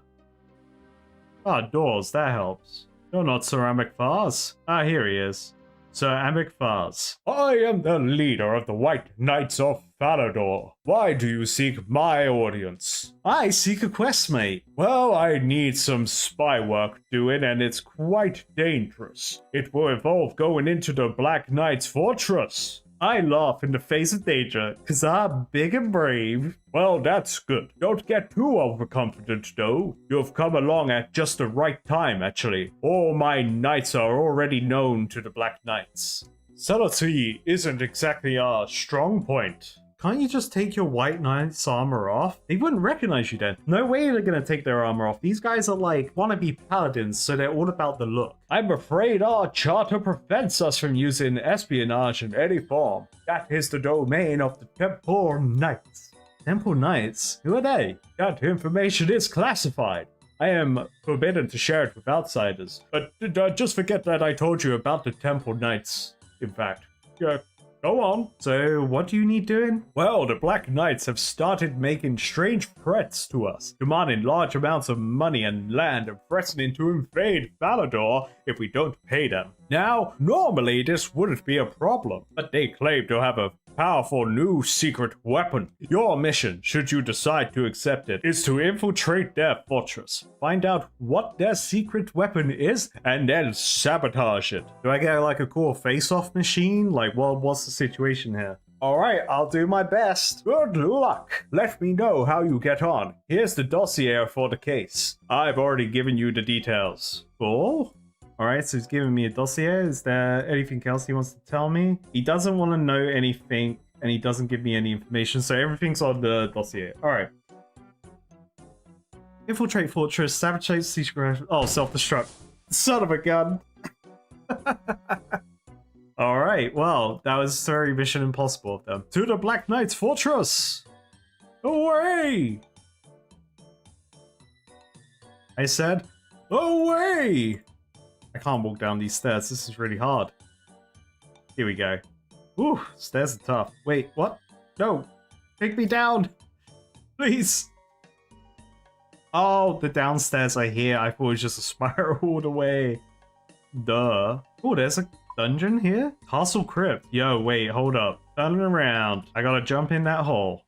Ah, doors, that helps. You're not Sir Amic Fars. Ah, here he is. Sir Amic Fars. I am the leader of the White Knights of Falador. Why do you seek my audience? I seek a quest, mate. Well, I need some spy work doing, and it's quite dangerous. It will involve going into the Black Knight's fortress. I laugh in the face of danger, cause I'm big and brave. Well, that's good. Don't get too overconfident, though. You've come along at just the right time, actually. All my knights are already known to the Black Knights. Subtlety isn't exactly our strong point. Can't you just take your White Knight's armor off? They wouldn't recognize you then. No way they're gonna take their armor off. These guys are like wannabe paladins, so they're all about the look. I'm afraid our charter prevents us from using espionage in any form. That is the domain of the Temple Knights. Temple Knights? Who are they? That information is classified. I am forbidden to share it with outsiders. But just forget that I told you about the Temple Knights, in fact. Yeah. Go on. So, what do you need doing? Well, the Black Knights have started making strange threats to us, demanding large amounts of money and land and threatening to invade Falador if we don't pay them. Now, normally this wouldn't be a problem, but they claim to have a powerful new secret weapon. Your mission, should you decide to accept it, is to infiltrate their fortress, find out what their secret weapon is, and then sabotage it. Do I get like a cool face-off machine? Like, what's the situation here? Alright, I'll do my best. Good luck. Let me know how you get on. Here's the dossier for the case. I've already given you the details. Cool. Alright, so he's giving me a dossier. Is there anything else he wants to tell me? He doesn't want to know anything, and he doesn't give me any information, so everything's on the dossier. Alright. Infiltrate fortress, sabotage secret... Oh, self-destruct. Son of a gun. Alright, well, that was very Mission Impossible of them. To the Black Knight's fortress! Away! I said, away! I can't walk down these stairs. This is really hard. Here we go. Ooh, stairs are tough. Wait, what? No. Take me down. Please. Oh, the downstairs I hear. I thought it was just a spiral all the way. Duh. Oh, there's a dungeon here? Castle Crypt. Yo, wait, hold up. Turning around. I gotta jump in that hole.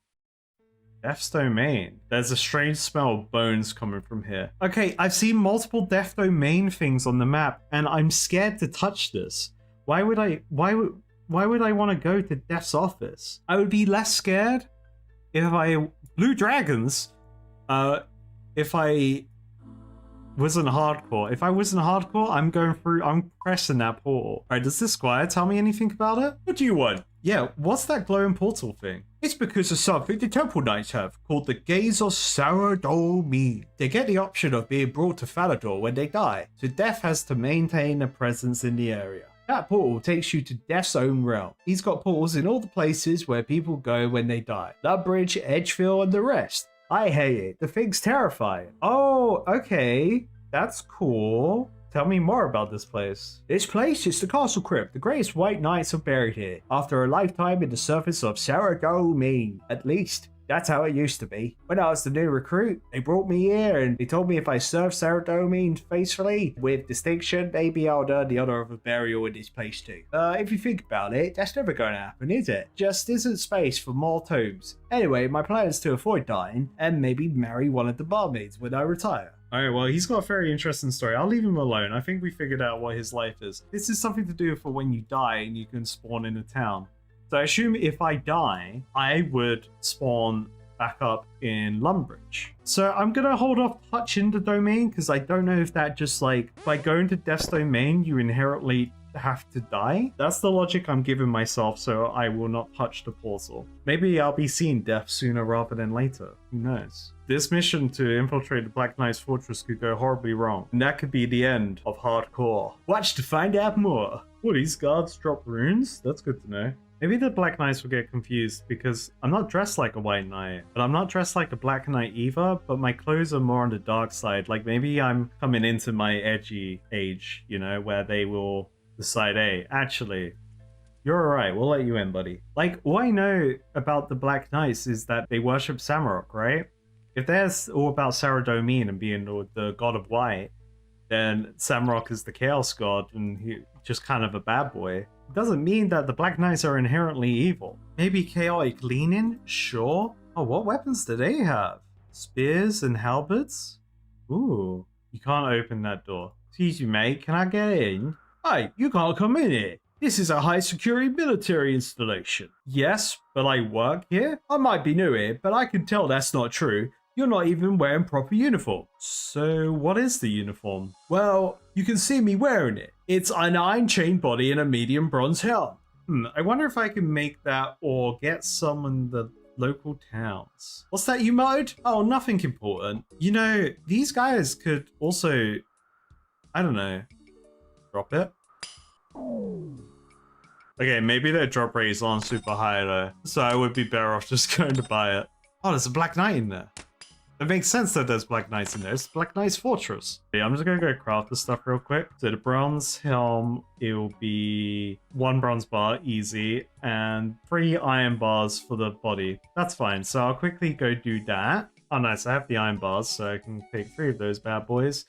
Death's Domain. There's a strange smell of bones coming from here. Okay, I've seen multiple Death Domain things on the map, and I'm scared to touch this. Why would I want to go to Death's office? I would be less scared if I... Blue Dragons? If I wasn't hardcore. If I wasn't hardcore, I'm pressing that portal. Alright, does this squire tell me anything about it? What do you want? Yeah, what's that glowing portal thing? It's because of something the Temple Knights have, called the Gaze of Sarador. They get the option of being brought to Falador when they die, so Death has to maintain a presence in the area. That portal takes you to Death's own realm. He's got portals in all the places where people go when they die. Lumbridge, Edgefield, and the rest. I hate it. The thing's terrifying. Oh, okay. That's cool. Tell me more about this place. This place is the Castle Crypt. The greatest white knights are buried here, after a lifetime in the surface of Saradomine. At least, that's how it used to be. When I was the new recruit, they brought me here and they told me if I served Saradomine faithfully, with distinction, maybe I'll earn the honor of a burial in this place too. If you think about it, that's never going to happen, is it? Just isn't space for more tombs. Anyway, my plan is to avoid dying and maybe marry one of the barmaids when I retire. Alright, well, he's got a very interesting story. I'll leave him alone. I think we figured out what his life is. This is something to do for when you die and you can spawn in a town. So I assume if I die, I would spawn back up in Lumbridge. So I'm going to hold off touching the domain because I don't know if that just like, by going to Death's Domain, you inherently have to die. That's the logic I'm giving myself, so I will not touch the portal. Maybe I'll be seeing death sooner rather than later. Who knows? This mission to infiltrate the Black Knight's fortress could go horribly wrong, and that could be the end of hardcore. Watch to find out more. Oh, these guards drop runes? That's good to know. Maybe the Black Knights will get confused because I'm not dressed like a White Knight, but I'm not dressed like a Black Knight either, but my clothes are more on the dark side. Like maybe I'm coming into my edgy age, you know, where they will decide, hey, actually, you're alright, we'll let you in, buddy. Like, all I know about the Black Knights is that they worship Samurok, right? If they're all about Saradomine and being the god of white, then Samurok is the chaos god and he's just kind of a bad boy. It doesn't mean that the Black Knights are inherently evil. Maybe chaotic leaning? Sure. Oh, what weapons do they have? Spears and halberds? Ooh, you can't open that door. Excuse me, mate, can I get in? Hey, you can't come in here. This is a high security military installation. Yes, but I work here? I might be new here, but I can tell that's not true. You're not even wearing proper uniform. So what is the uniform? Well, you can see me wearing it. It's an iron chain body and a medium bronze helm. I wonder if I can make that or get some in the local towns. What's that you muttered? Oh, nothing important. You know, these guys could also, I don't know, drop it. Okay, maybe their drop rates aren't super high though, so I would be better off just going to buy it. Oh, there's a Black Knight in there. It makes sense that there's Black Knights in there. It's Black Knight's fortress. Yeah, I'm just gonna go craft this stuff real quick. So the bronze helm, it will be 1 bronze bar, easy, and 3 iron bars for the body. That's fine. So I'll quickly go do that. Oh, nice. I have the iron bars, so I can take 3 of those bad boys.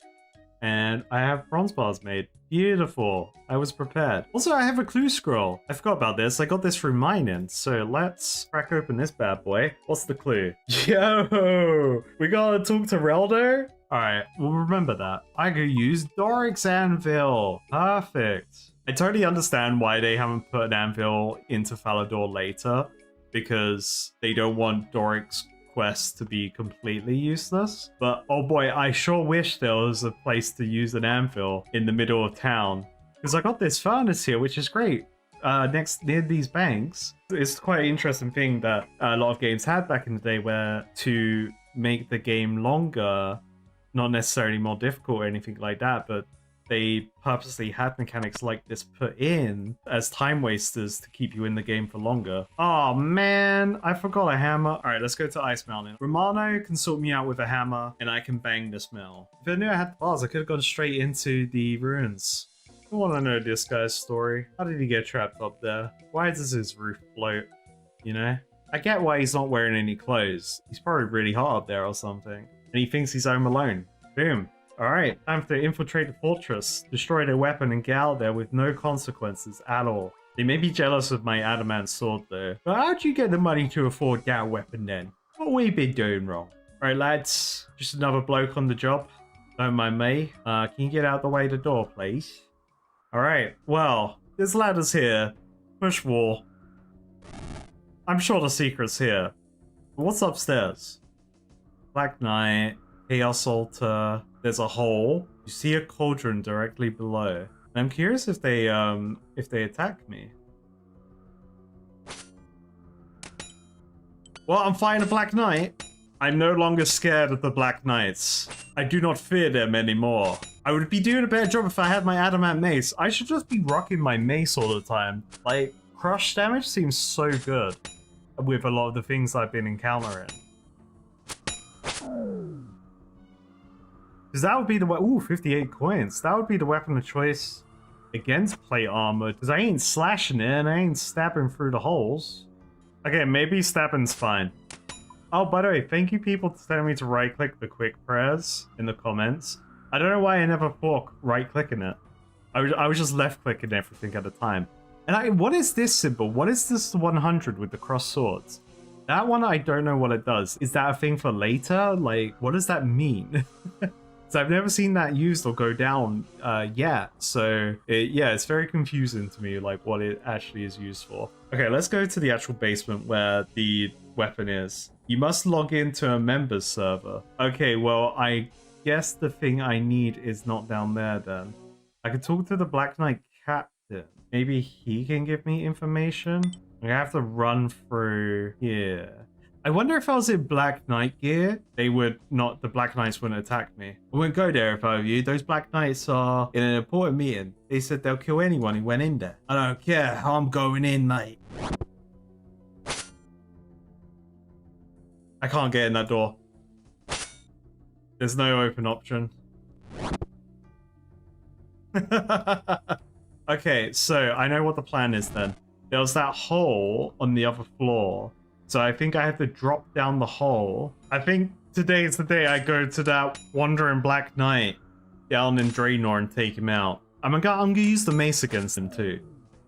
And I have bronze bars made. Beautiful. I was prepared. Also, I have a clue scroll. I forgot about this. I got this through mining. So let's crack open this bad boy. What's the clue? Yo! We gotta talk to Reldo? Alright, we'll remember that. I could use Doric's anvil. Perfect. I totally understand why they haven't put an anvil into Falador later. Because they don't want Doric's quest to be completely useless, but oh boy, I sure wish there was a place to use an anvil in the middle of town, because I got this furnace here, which is great, near these banks. It's quite an interesting thing that a lot of games had back in the day, where to make the game longer, not necessarily more difficult or anything like that, but they purposely had mechanics like this put in as time wasters to keep you in the game for longer. Oh man, I forgot a hammer. Alright, let's go to Ice Mountain. Romano can sort me out with a hammer and I can bang this mill. If I knew I had the bars, I could have gone straight into the ruins. I want to know this guy's story. How did he get trapped up there? Why does his roof float? You know? I get why he's not wearing any clothes. He's probably really hot up there or something. And he thinks he's home alone. Boom. Alright, time to infiltrate the fortress, destroy their weapon and get out there with no consequences at all. They may be jealous of my adamant sword though, but how'd you get the money to afford that weapon then? What we been doing wrong? Alright lads, just another bloke on the job. Don't mind me. Can you get out the way the door please? Alright, well, there's ladders here. Push wall. I'm sure the secret's here. But what's upstairs? Black Knight, Chaos Altar. There's a hole. You see a cauldron directly below. And I'm curious if they attack me. Well, I'm fighting a Black Knight. I'm no longer scared of the Black Knights. I do not fear them anymore. I would be doing a better job if I had my adamant mace. I should just be rocking my mace all the time. Like, crush damage seems so good with a lot of the things I've been encountering. Because that would be the ooh, 58 coins. That would be the weapon of choice against plate armor. Because I ain't slashing it and I ain't stabbing through the holes. Okay, maybe stabbing's fine. Oh, by the way, thank you people for telling me to right-click the quick prayers in the comments. I don't know why I never thought right-clicking it. I was just left-clicking everything at a time. And what is this symbol? What is this 100 with the cross swords? That one, I don't know what it does. Is that a thing for later? Like, what does that mean? So I've never seen that used or go down yet. So, yeah, it's very confusing to me, like, what it actually is used for. Okay, let's go to the actual basement where the weapon is. You must log into a members server. Okay, well, I guess the thing I need is not down there then. I could talk to the Black Knight captain. Maybe he can give me information? I have to run through here. I wonder if I was in Black Knight gear, the Black Knights wouldn't attack me. I wouldn't go there if I were you. Those Black Knights are in an important meeting. They said they'll kill anyone who went in there. I don't care. I'm going in, mate. I can't get in that door. There's no open option. Okay, so I know what the plan is then. There was that hole on the other floor. So I think I have to drop down the hole. I think today is the day I go to that wandering Black Knight down in Draenor and take him out. I'm gonna use the mace against him too.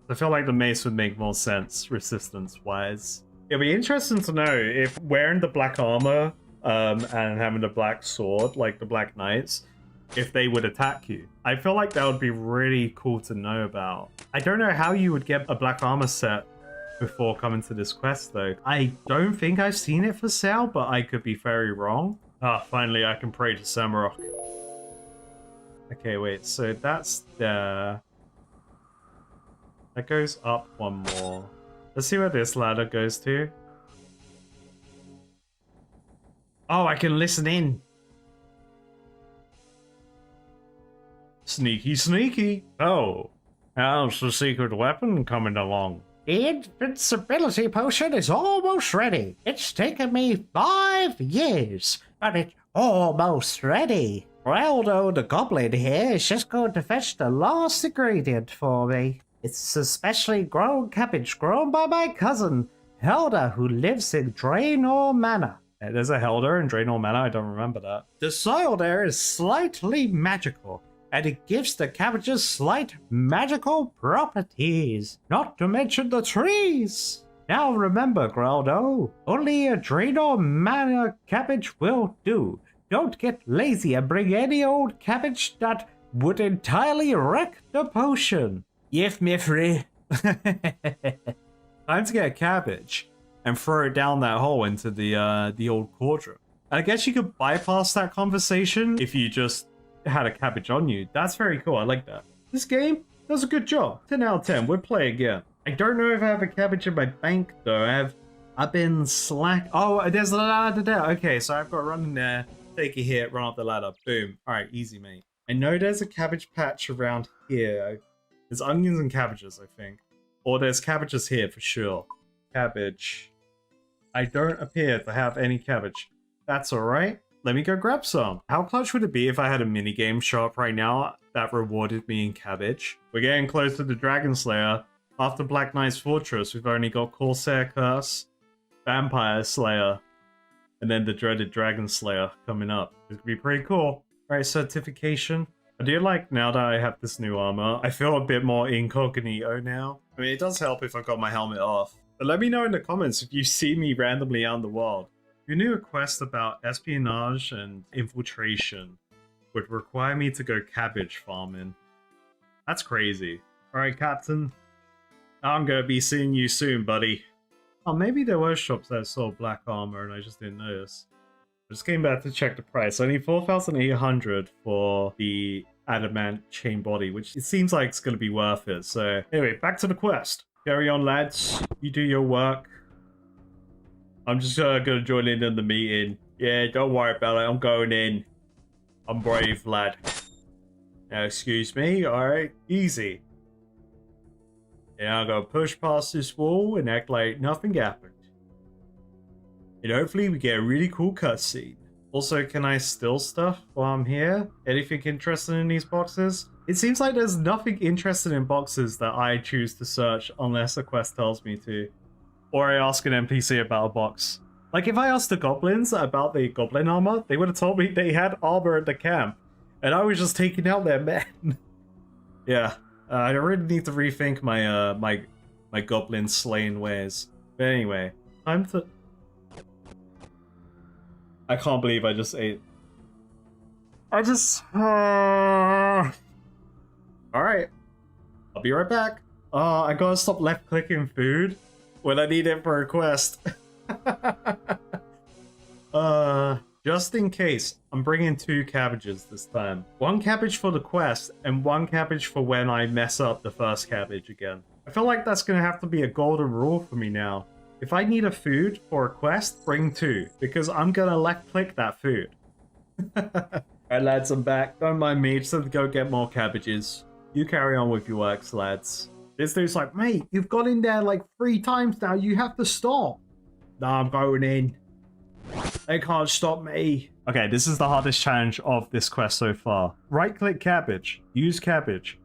I feel like the mace would make more sense resistance-wise. It'll be interesting to know if wearing the black armor and having the black sword, like the Black Knights, if they would attack you. I feel like that would be really cool to know about. I don't know how you would get a black armor set before coming to this quest though. I don't think I've seen it for sale, but I could be very wrong. Ah, finally I can pray to Samurok. Okay, wait, so that's there. That goes up one more. Let's see where this ladder goes to. Oh, I can listen in. Sneaky, sneaky. Oh, how's the secret weapon coming along? The invincibility potion is almost ready. It's taken me 5 years, but it's almost ready. Reldo the goblin here is just going to fetch the last ingredient for me. It's a specially grown cabbage grown by my cousin, Helda, who lives in Draenor Manor. Yeah, there's a Helda in Draenor Manor, I don't remember that. The soil there is slightly magical, and it gives the cabbages slight magical properties, not to mention the trees. Now remember, Graldo, only a Draenor Manor cabbage will do. Don't get lazy and bring any old cabbage that would entirely wreck the potion. Yif Mifri. Time to get a cabbage and throw it down that hole into the old cauldron. And I guess you could bypass that conversation if you just had a cabbage on you. That's very cool. I like that. This game does a good job. 10 out of 10. We'll play again. I don't know if I have a cabbage in my bank though. I've been slack. Oh, there's a ladder there. Okay, so I've got to run in there, take a hit, run up the ladder. Boom. All right, easy, mate. I know there's a cabbage patch around here. There's onions and cabbages, I think. Or there's cabbages here for sure. Cabbage. I don't appear to have any cabbage. That's alright. Let me go grab some. How clutch would it be if I had a minigame show up right now that rewarded me in cabbage? We're getting close to the Dragon Slayer. After Black Knight's Fortress, we've only got Corsair Curse, Vampire Slayer, and then the dreaded Dragon Slayer coming up. It's gonna be pretty cool. Alright, certification. I do like now that I have this new armor, I feel a bit more incognito now. I mean, it does help if I've got my helmet off. But let me know in the comments if you see me randomly out in the world. Your new quest about espionage and infiltration would require me to go cabbage farming. That's crazy. Alright, Captain. I'm gonna be seeing you soon, buddy. Oh, maybe there were shops that sold black armor and I just didn't notice. I just came back to check the price. Only 4,800 for the adamant chain body, which it seems like it's going to be worth it. So anyway, back to the quest. Carry on, lads. You do your work. I'm just going to join in on the meeting. Yeah, don't worry about it. I'm going in. I'm brave, lad. Now, excuse me. All right, easy. And I'm going to push past this wall and act like nothing happened. And hopefully we get a really cool cutscene. Also, can I steal stuff while I'm here? Anything interesting in these boxes? It seems like there's nothing interesting in boxes that I choose to search unless a quest tells me to. Or I ask an NPC about a box. Like, if I asked the goblins about the goblin armor, they would have told me they had armor at the camp. And I was just taking out their men. Yeah, I really need to rethink my my goblin slaying ways. But anyway, time to... I can't believe I just ate. Alright. I'll be right back. I gotta stop left clicking food when I need it for a quest. Just in case, I'm bringing 2 cabbages this time. 1 cabbage for the quest, and 1 cabbage for when I mess up the first cabbage again. I feel like that's gonna have to be a golden rule for me now. If I need a food for a quest, bring 2, because I'm gonna left click that food. Alright lads, I'm back. Don't mind me, just have to go get more cabbages. You carry on with your works, lads. This dude's like, mate, you've got in there like 3 times now, you have to stop. Nah, I'm going in. They can't stop me. Okay, this is the hardest challenge of this quest so far. Right click cabbage, use cabbage.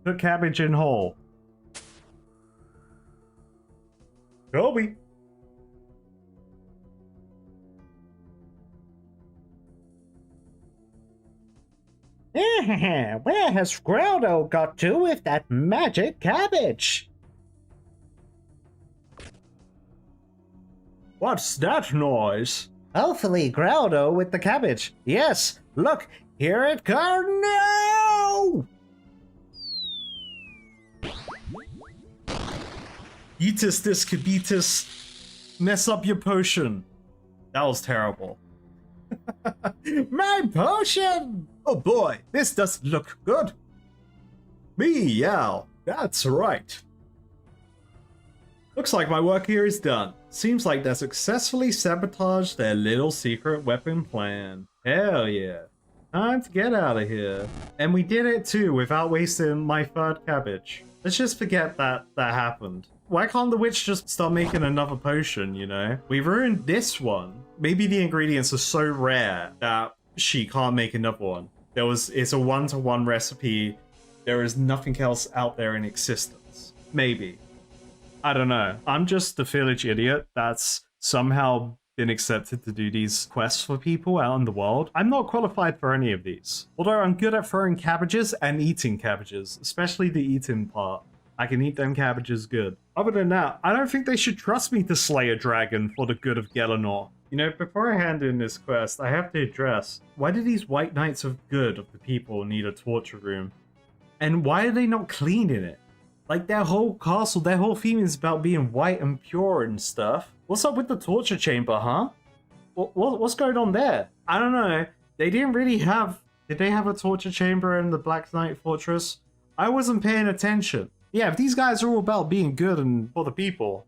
Put cabbage in hole. Kobe. Where has Growdo got to with that magic cabbage? What's that noise? Hopefully Growdo with the cabbage. Yes, look, here it comes. No! Eatus discabitus, mess up your potion. That was terrible. My potion! Oh boy, this doesn't look good. Meow, that's right. Looks like my work here is done. Seems like they successfully sabotaged their little secret weapon plan. Hell yeah. Time to get out of here. And we did it too without wasting my 3rd cabbage. Let's just forget that happened. Why can't the witch just start making another potion, you know? We ruined this one. Maybe the ingredients are so rare that she can't make another one. It's a 1-to-1 recipe. There is nothing else out there in existence. Maybe. I don't know. I'm just the village idiot that's somehow been accepted to do these quests for people out in the world. I'm not qualified for any of these. Although I'm good at throwing cabbages and eating cabbages, especially the eating part. I can eat them cabbages good. Other than that, I don't think they should trust me to slay a dragon for the good of Galanor. You know, before I hand in this quest, I have to address, why do these white knights of good of the people need a torture room? And why are they not cleaning it? Like, their whole castle, their whole theme is about being white and pure and stuff. What's up with the torture chamber, huh? What's going on there? I don't know. They didn't really have... Did they have a torture chamber in the Black Knight Fortress? I wasn't paying attention. Yeah, if these guys are all about being good and for the people,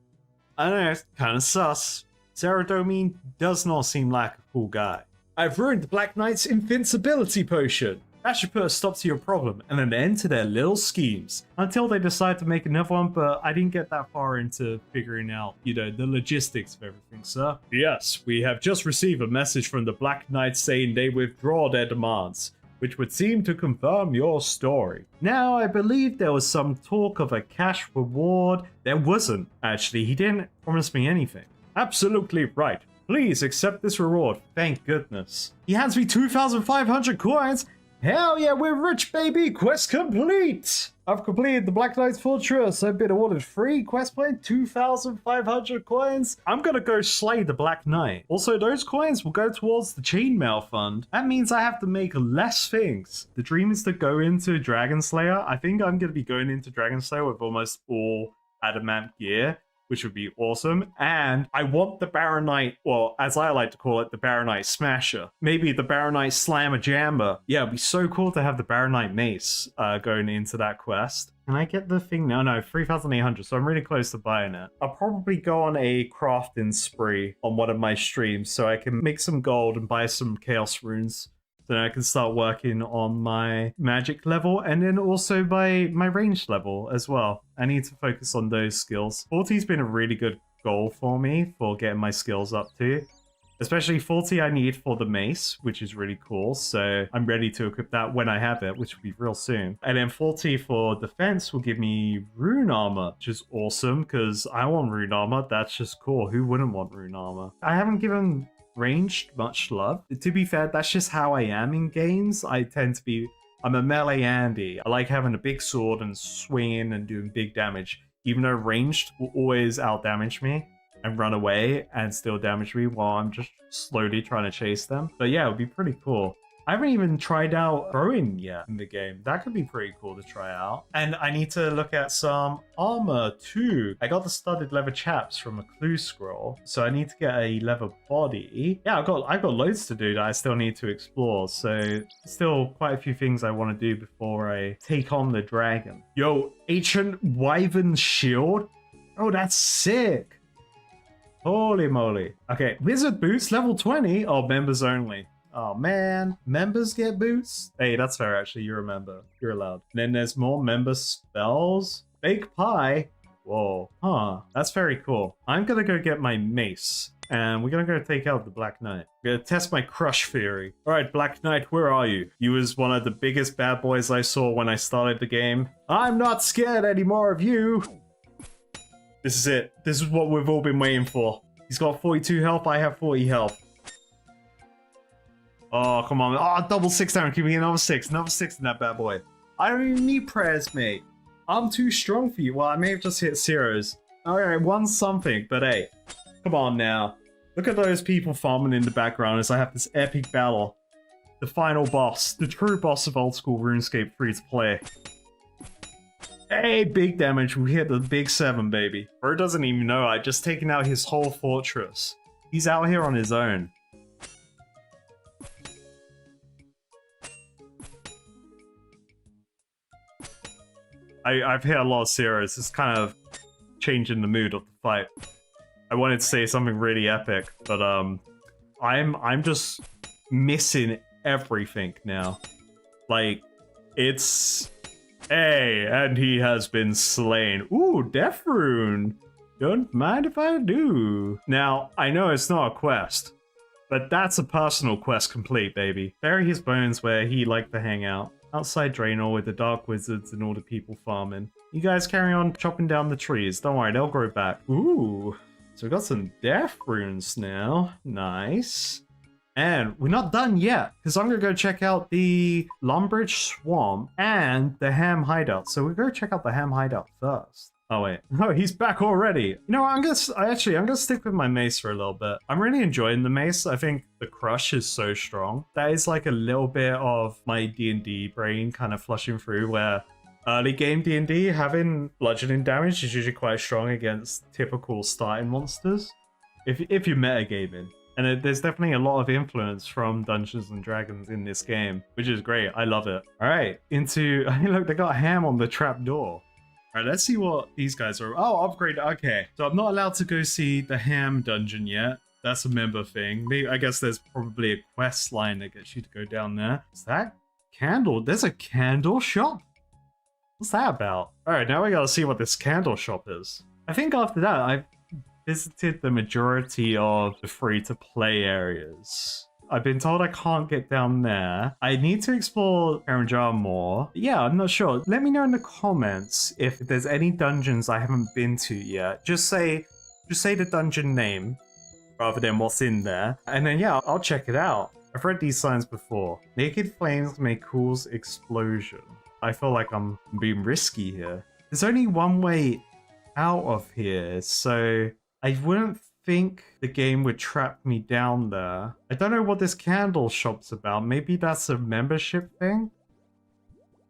I don't know, it's kind of sus. Saradomin does not seem like a cool guy. I've ruined the Black Knight's invincibility potion. That should put a stop to your problem and an end to their little schemes. Until they decide to make another one, but I didn't get that far into figuring out, you know, the logistics of everything, sir. Yes, we have just received a message from the Black Knights saying they withdraw their demands, which would seem to confirm your story. Now, I believe there was some talk of a cash reward. There wasn't, actually. He didn't promise me anything. Absolutely right. Please accept this reward. Thank goodness. He hands me 2,500 coins. Hell yeah, we're rich, baby! Quest complete! I've completed the Black Knight's Fortress. I've been awarded 3 quest points, 2,500 coins. I'm gonna go slay the Black Knight. Also, those coins will go towards the Chainmail Fund. That means I have to make less things. The dream is to go into Dragon Slayer. I think I'm gonna be going into Dragon Slayer with almost all adamant gear, which would be awesome. And I want the Baronite, well, as I like to call it, the Baronite Smasher. Maybe the Baronite Slammer Jammer. Yeah, it'd be so cool to have the Baronite Mace going into that quest. Can I get the thing? No, 3,800, so I'm really close to buying it. I'll probably go on a crafting spree on one of my streams so I can make some gold and buy some Chaos Runes. So I can start working on my magic level and then also my range level as well. I need to focus on those skills. 40's been a really good goal for me for getting my skills up to. Especially 40 I need for the mace, which is really cool. So I'm ready to equip that when I have it, which will be real soon. And then 40 for defense will give me rune armor, which is awesome because I want rune armor. That's just cool. Who wouldn't want rune armor? I haven't given ranged much love. To be fair, that's just how I am in games. I'm a melee Andy. I like having a big sword and swinging and doing big damage, even though ranged will always outdamage me and run away and still damage me while I'm just slowly trying to chase them. But yeah, it would be pretty cool. I haven't even tried out throwing yet in the game. That could be pretty cool to try out. And I need to look at some armor too. I got the studded leather chaps from a clue scroll, so I need to get a leather body. Yeah, I've got loads to do that I still need to explore. So still quite a few things I want to do before I take on the dragon. Yo, ancient wyvern shield. Oh, that's sick. Holy moly. Okay, wizard boots level 20. Oh, members only. Oh man, members get boots? Hey, that's fair actually, you're a member. You're allowed. And then there's more member spells. Bake pie? Whoa. Huh, that's very cool. I'm gonna go get my mace. And we're gonna go take out the Black Knight. I'm gonna test my crush theory. Alright, Black Knight, where are you? You was one of the biggest bad boys I saw when I started the game. I'm not scared anymore of you! This is it. This is what we've all been waiting for. He's got 42 health, I have 40 health. Oh, come on. Oh, double 6 down. Give me another 6. Another 6 in that bad boy. I don't even need prayers, mate. I'm too strong for you. Well, I may have just hit zeros. Alright, won something, but hey. Come on now. Look at those people farming in the background as I have this epic battle. The final boss. The true boss of Old School Runescape free to play. Hey, big damage. We hit the big 7, baby. Bro doesn't even know I just taken out his whole fortress. He's out here on his own. I've hit a lot of zeros. It's kind of changing the mood of the fight. I wanted to say something really epic, but I'm just missing everything now. Like, it's hey, and he has been slain. Ooh, death rune. Don't mind if I do. Now, I know it's not a quest, but that's a personal quest complete, baby. Bury his bones where he liked to hang out. Outside Draenor with the dark wizards and all the people farming. You guys carry on chopping down the trees. Don't worry, they'll grow back. Ooh. So we've got some death runes now. Nice. And we're not done yet, because I'm going to go check out the Lumbridge Swamp and the Ham Hideout. So we'll go check out the Ham Hideout first. Oh wait, no, he's back already. You know, I'm gonna stick with my mace for a little bit. I'm really enjoying the mace. I think the crush is so strong. That is like a little bit of my D&D brain kind of flushing through, where early game D&D having bludgeoning damage is usually quite strong against typical starting monsters. If you're metagaming. And there's definitely a lot of influence from Dungeons and Dragons in this game, which is great. I love it. All right, into look, they got ham on the trap door. Alright, let's see what these guys are. Oh, upgrade. Okay. So I'm not allowed to go see the ham dungeon yet. That's a member thing. Maybe, I guess there's probably a quest line that gets you to go down there. Is that candle? There's a candle shop? What's that about? Alright, now we gotta see what this candle shop is. I think after that, I've visited the majority of the free-to-play areas. I've been told I can't get down there. I need to explore Karanjar more. Yeah, I'm not sure. Let me know in the comments if there's any dungeons I haven't been to yet. Just say the dungeon name rather than what's in there. And then yeah, I'll check it out. I've read these signs before. Naked flames may cause explosion. I feel like I'm being risky here. There's only one way out of here, so I wouldn't think the game would trap me down there. I don't know what this candle shop's about. Maybe that's a membership thing?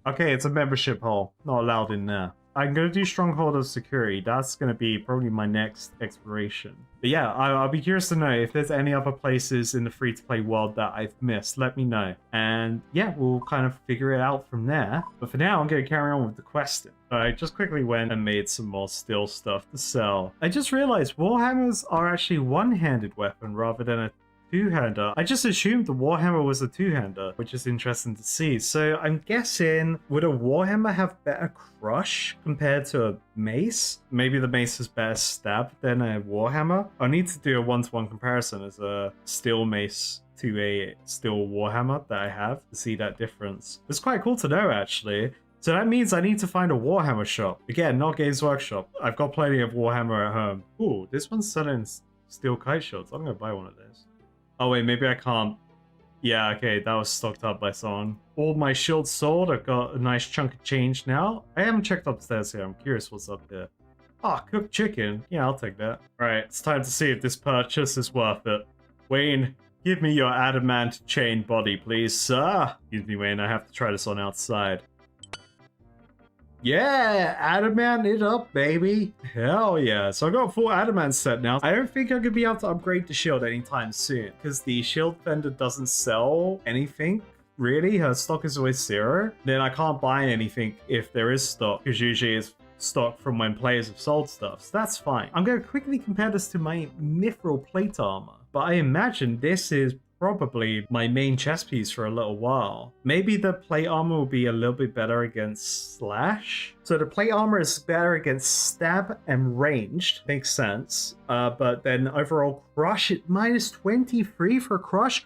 Okay, it's a membership hole. Not allowed in there. I'm going to do Stronghold of Security. That's going to be probably my next exploration. But yeah, I'll be curious to know if there's any other places in the free-to-play world that I've missed. Let me know. And yeah, we'll kind of figure it out from there. But for now, I'm going to carry on with the questing. I just quickly went and made some more steel stuff to sell. I just realized Warhammers are actually one-handed weapon rather than a two-hander. I just assumed the Warhammer was a two-hander, which is interesting to see. So I'm guessing, would a Warhammer have better crush compared to a mace? Maybe the mace is better stab than a Warhammer? I need to do a one-to-one comparison as a steel mace to a steel Warhammer that I have to see that difference. It's quite cool to know, actually. So that means I need to find a Warhammer shop. Again, not Games Workshop. I've got plenty of Warhammer at home. Ooh, this one's selling steel kite shields. I'm gonna buy one of those. Oh wait, maybe I can't. Yeah, okay, that was stocked up by someone. All my shields sold. I've got a nice chunk of change now. I haven't checked upstairs here. I'm curious what's up there. Ah, cooked chicken. Yeah, I'll take that. Alright, it's time to see if this purchase is worth it. Wayne, give me your adamant chain body, please, sir. Excuse me, Wayne, I have to try this on outside. Yeah, adamant it up, baby. Hell yeah. So I got a full adamant set now. I don't think I'm gonna be able to upgrade the shield anytime soon because the shield vendor doesn't sell anything. Really, her stock is always 0. Then I can't buy anything if there is stock because usually it's stock from when players have sold stuff. So that's fine. I'm going to quickly compare this to my mithril plate armor, but I imagine this is probably my main chest piece for a little while. Maybe the plate armor will be a little bit better against slash. So the plate armor is better against stab and ranged. Makes sense. But then overall crush, it minus 23 for crush.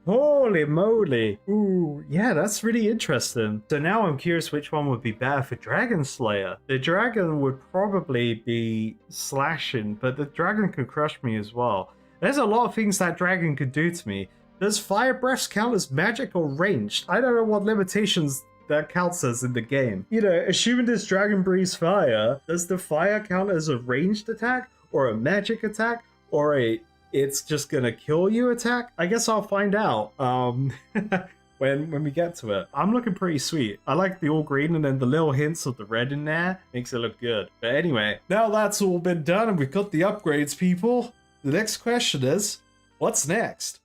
Holy moly. Ooh, yeah, that's really interesting. So now I'm curious which one would be better for Dragon Slayer. The dragon would probably be slashing, but the dragon could crush me as well. There's a lot of things that dragon could do to me. Does fire breath count as magic or ranged? I don't know what limitations that counts as in the game. You know, assuming this dragon breathes fire, does the fire count as a ranged attack or a magic attack or a it's just gonna kill you attack? I guess I'll find out when we get to it. I'm looking pretty sweet. I like the all green and then the little hints of the red in there makes it look good. But anyway, now that's all been done and we've got the upgrades, people. The next question is, what's next?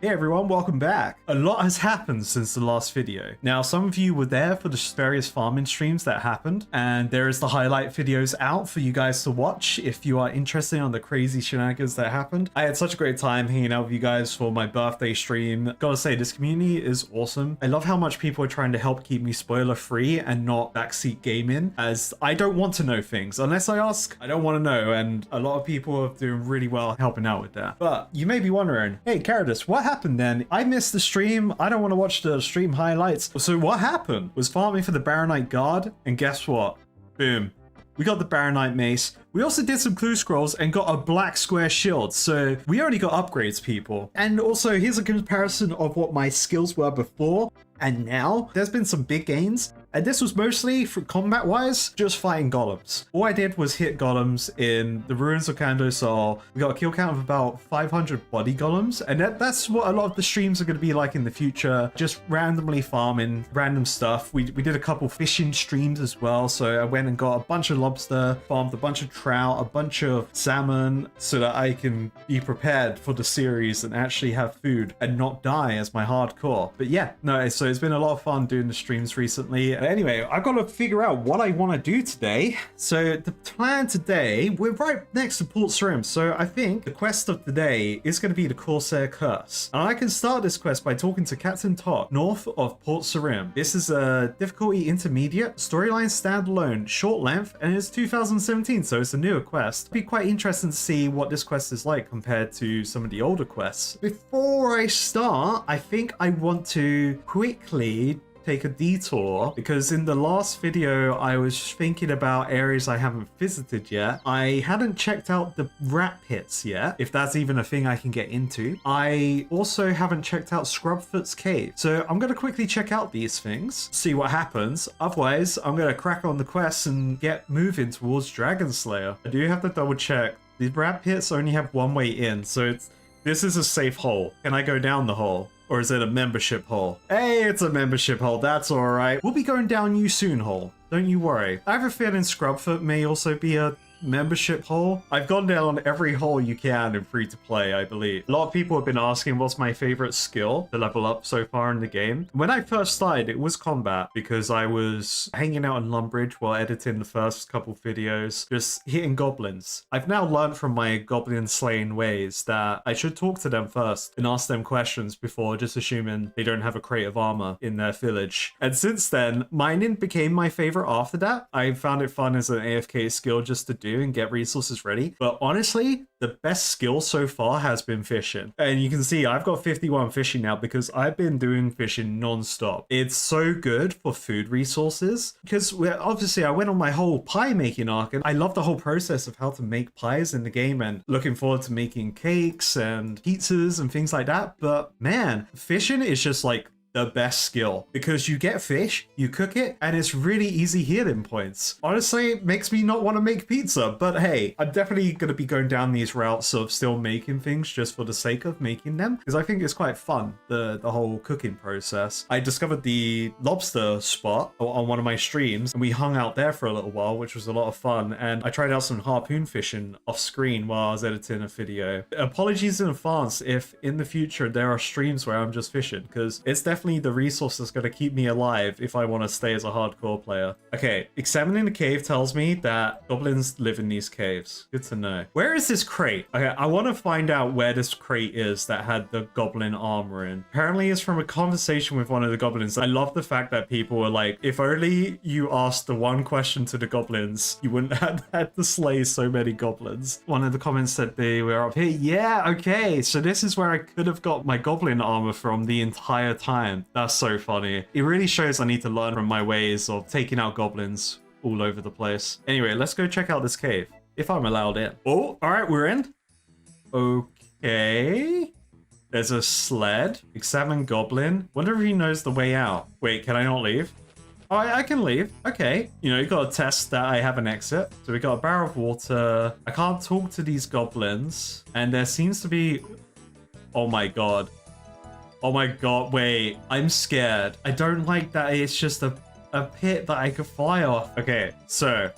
Hey everyone, welcome back. A lot has happened since the last video. Now, some of you were there for the various farming streams that happened, and there is the highlight videos out for you guys to watch if you are interested in the crazy shenanigans that happened. I had such a great time hanging out with you guys for my birthday stream. Gotta say, this community is awesome. I love how much people are trying to help keep me spoiler free and not backseat gaming, as I don't want to know things. Unless I ask, I don't want to know, and a lot of people are doing really well helping out with that. But you may be wondering, hey Caradus, what happened then? I missed the stream. I don't want to watch the stream highlights. So what happened? Was farming for the Baronite Guard, and guess what? Boom. We got the Baronite Mace. We also did some clue scrolls and got a black square shield. So we already got upgrades, people. And also, here's a comparison of what my skills were before and now. There's been some big gains. And this was mostly, for combat-wise, just fighting golems. All I did was hit golems in the Ruins of Kandosol. We got a kill count of about 500 body golems. And that's what a lot of the streams are going to be like in the future. Just randomly farming random stuff. We did a couple fishing streams as well. So I went and got a bunch of lobster, farmed a bunch of trout, a bunch of salmon, so that I can be prepared for the series and actually have food and not die as my hardcore. But yeah, no, so it's been a lot of fun doing the streams recently. But anyway, I've got to figure out what I want to do today. So the plan today, we're right next to Port Sarim. So I think the quest of the day is going to be the Corsair Curse. And I can start this quest by talking to Captain Todd, north of Port Sarim. This is a difficulty intermediate, storyline standalone, short length, and it's 2017, so it's a newer quest. It'd be quite interesting to see what this quest is like compared to some of the older quests. Before I start, I think I want to quickly take a detour, because in the last video I was thinking about areas I haven't visited yet. I hadn't checked out the rat pits yet, if that's even a thing I can get into. I also haven't checked out Scrubfoot's cave, so I'm going to quickly check out these things, see what happens. Otherwise, I'm going to crack on the quest and get moving towards Dragon Slayer. I do have to double check. The rat pits only have one way in, so this is a safe hole. Can I go down the hole? Or is it a membership hole? Hey, it's a membership hole. That's all right. We'll be going down you soon hole. Don't you worry. I have a feeling Scrubfoot may also be a membership hole. I've gone down every hole you can in free to play, I believe. A lot of people have been asking what's my favorite skill to level up so far in the game. When I first started, it was combat because I was hanging out in Lumbridge while editing the first couple videos, just hitting goblins. I've now learned from my goblin slaying ways that I should talk to them first and ask them questions before just assuming they don't have a crate of armor in their village. And since then, mining became my favorite after that. I found it fun as an AFK skill just to do and get resources ready. But honestly, the best skill so far has been fishing. And you can see I've got 51 fishing now because I've been doing fishing non-stop. It's so good for food resources because obviously I went on my whole pie making arc and I love the whole process of how to make pies in the game and looking forward to making cakes and pizzas and things like that. But man, fishing is just like the best skill because you get fish, you cook it, and it's really easy healing points. Honestly, it makes me not want to make pizza, but hey, I'm definitely going to be going down these routes of still making things just for the sake of making them because I think it's quite fun, the whole cooking process. I discovered the lobster spot on one of my streams and we hung out there for a little while, which was a lot of fun, and I tried out some harpoon fishing off screen while I was editing a video. Apologies in advance if in the future there are streams where I'm just fishing because it's definitely the resource that's going to keep me alive if I want to stay as a hardcore player. Okay, examining the cave tells me that goblins live in these caves. Good to know. Where is this crate? Okay, I want to find out where this crate is that had the goblin armor in. Apparently it's from a conversation with one of the goblins. I love the fact that people were like, if only you asked the one question to the goblins, you wouldn't have had to slay so many goblins. One of the comments said they were up here. Yeah, okay, so this is where I could have got my goblin armor from the entire time. That's so funny. It really shows I need to learn from my ways of taking out goblins all over the place. Anyway, let's go check out this cave, if I'm allowed in. Oh, all right, we're in. Okay. There's a sled. Examine goblin. Wonder if he knows the way out. Wait, can I not leave? Oh, I can leave. Okay. You know, you got to test that I have an exit. So we got a barrel of water. I can't talk to these goblins. And there seems to be... Oh my god. Oh my god, wait, I'm scared. I don't like that it's just a pit that I could fly off. Okay, so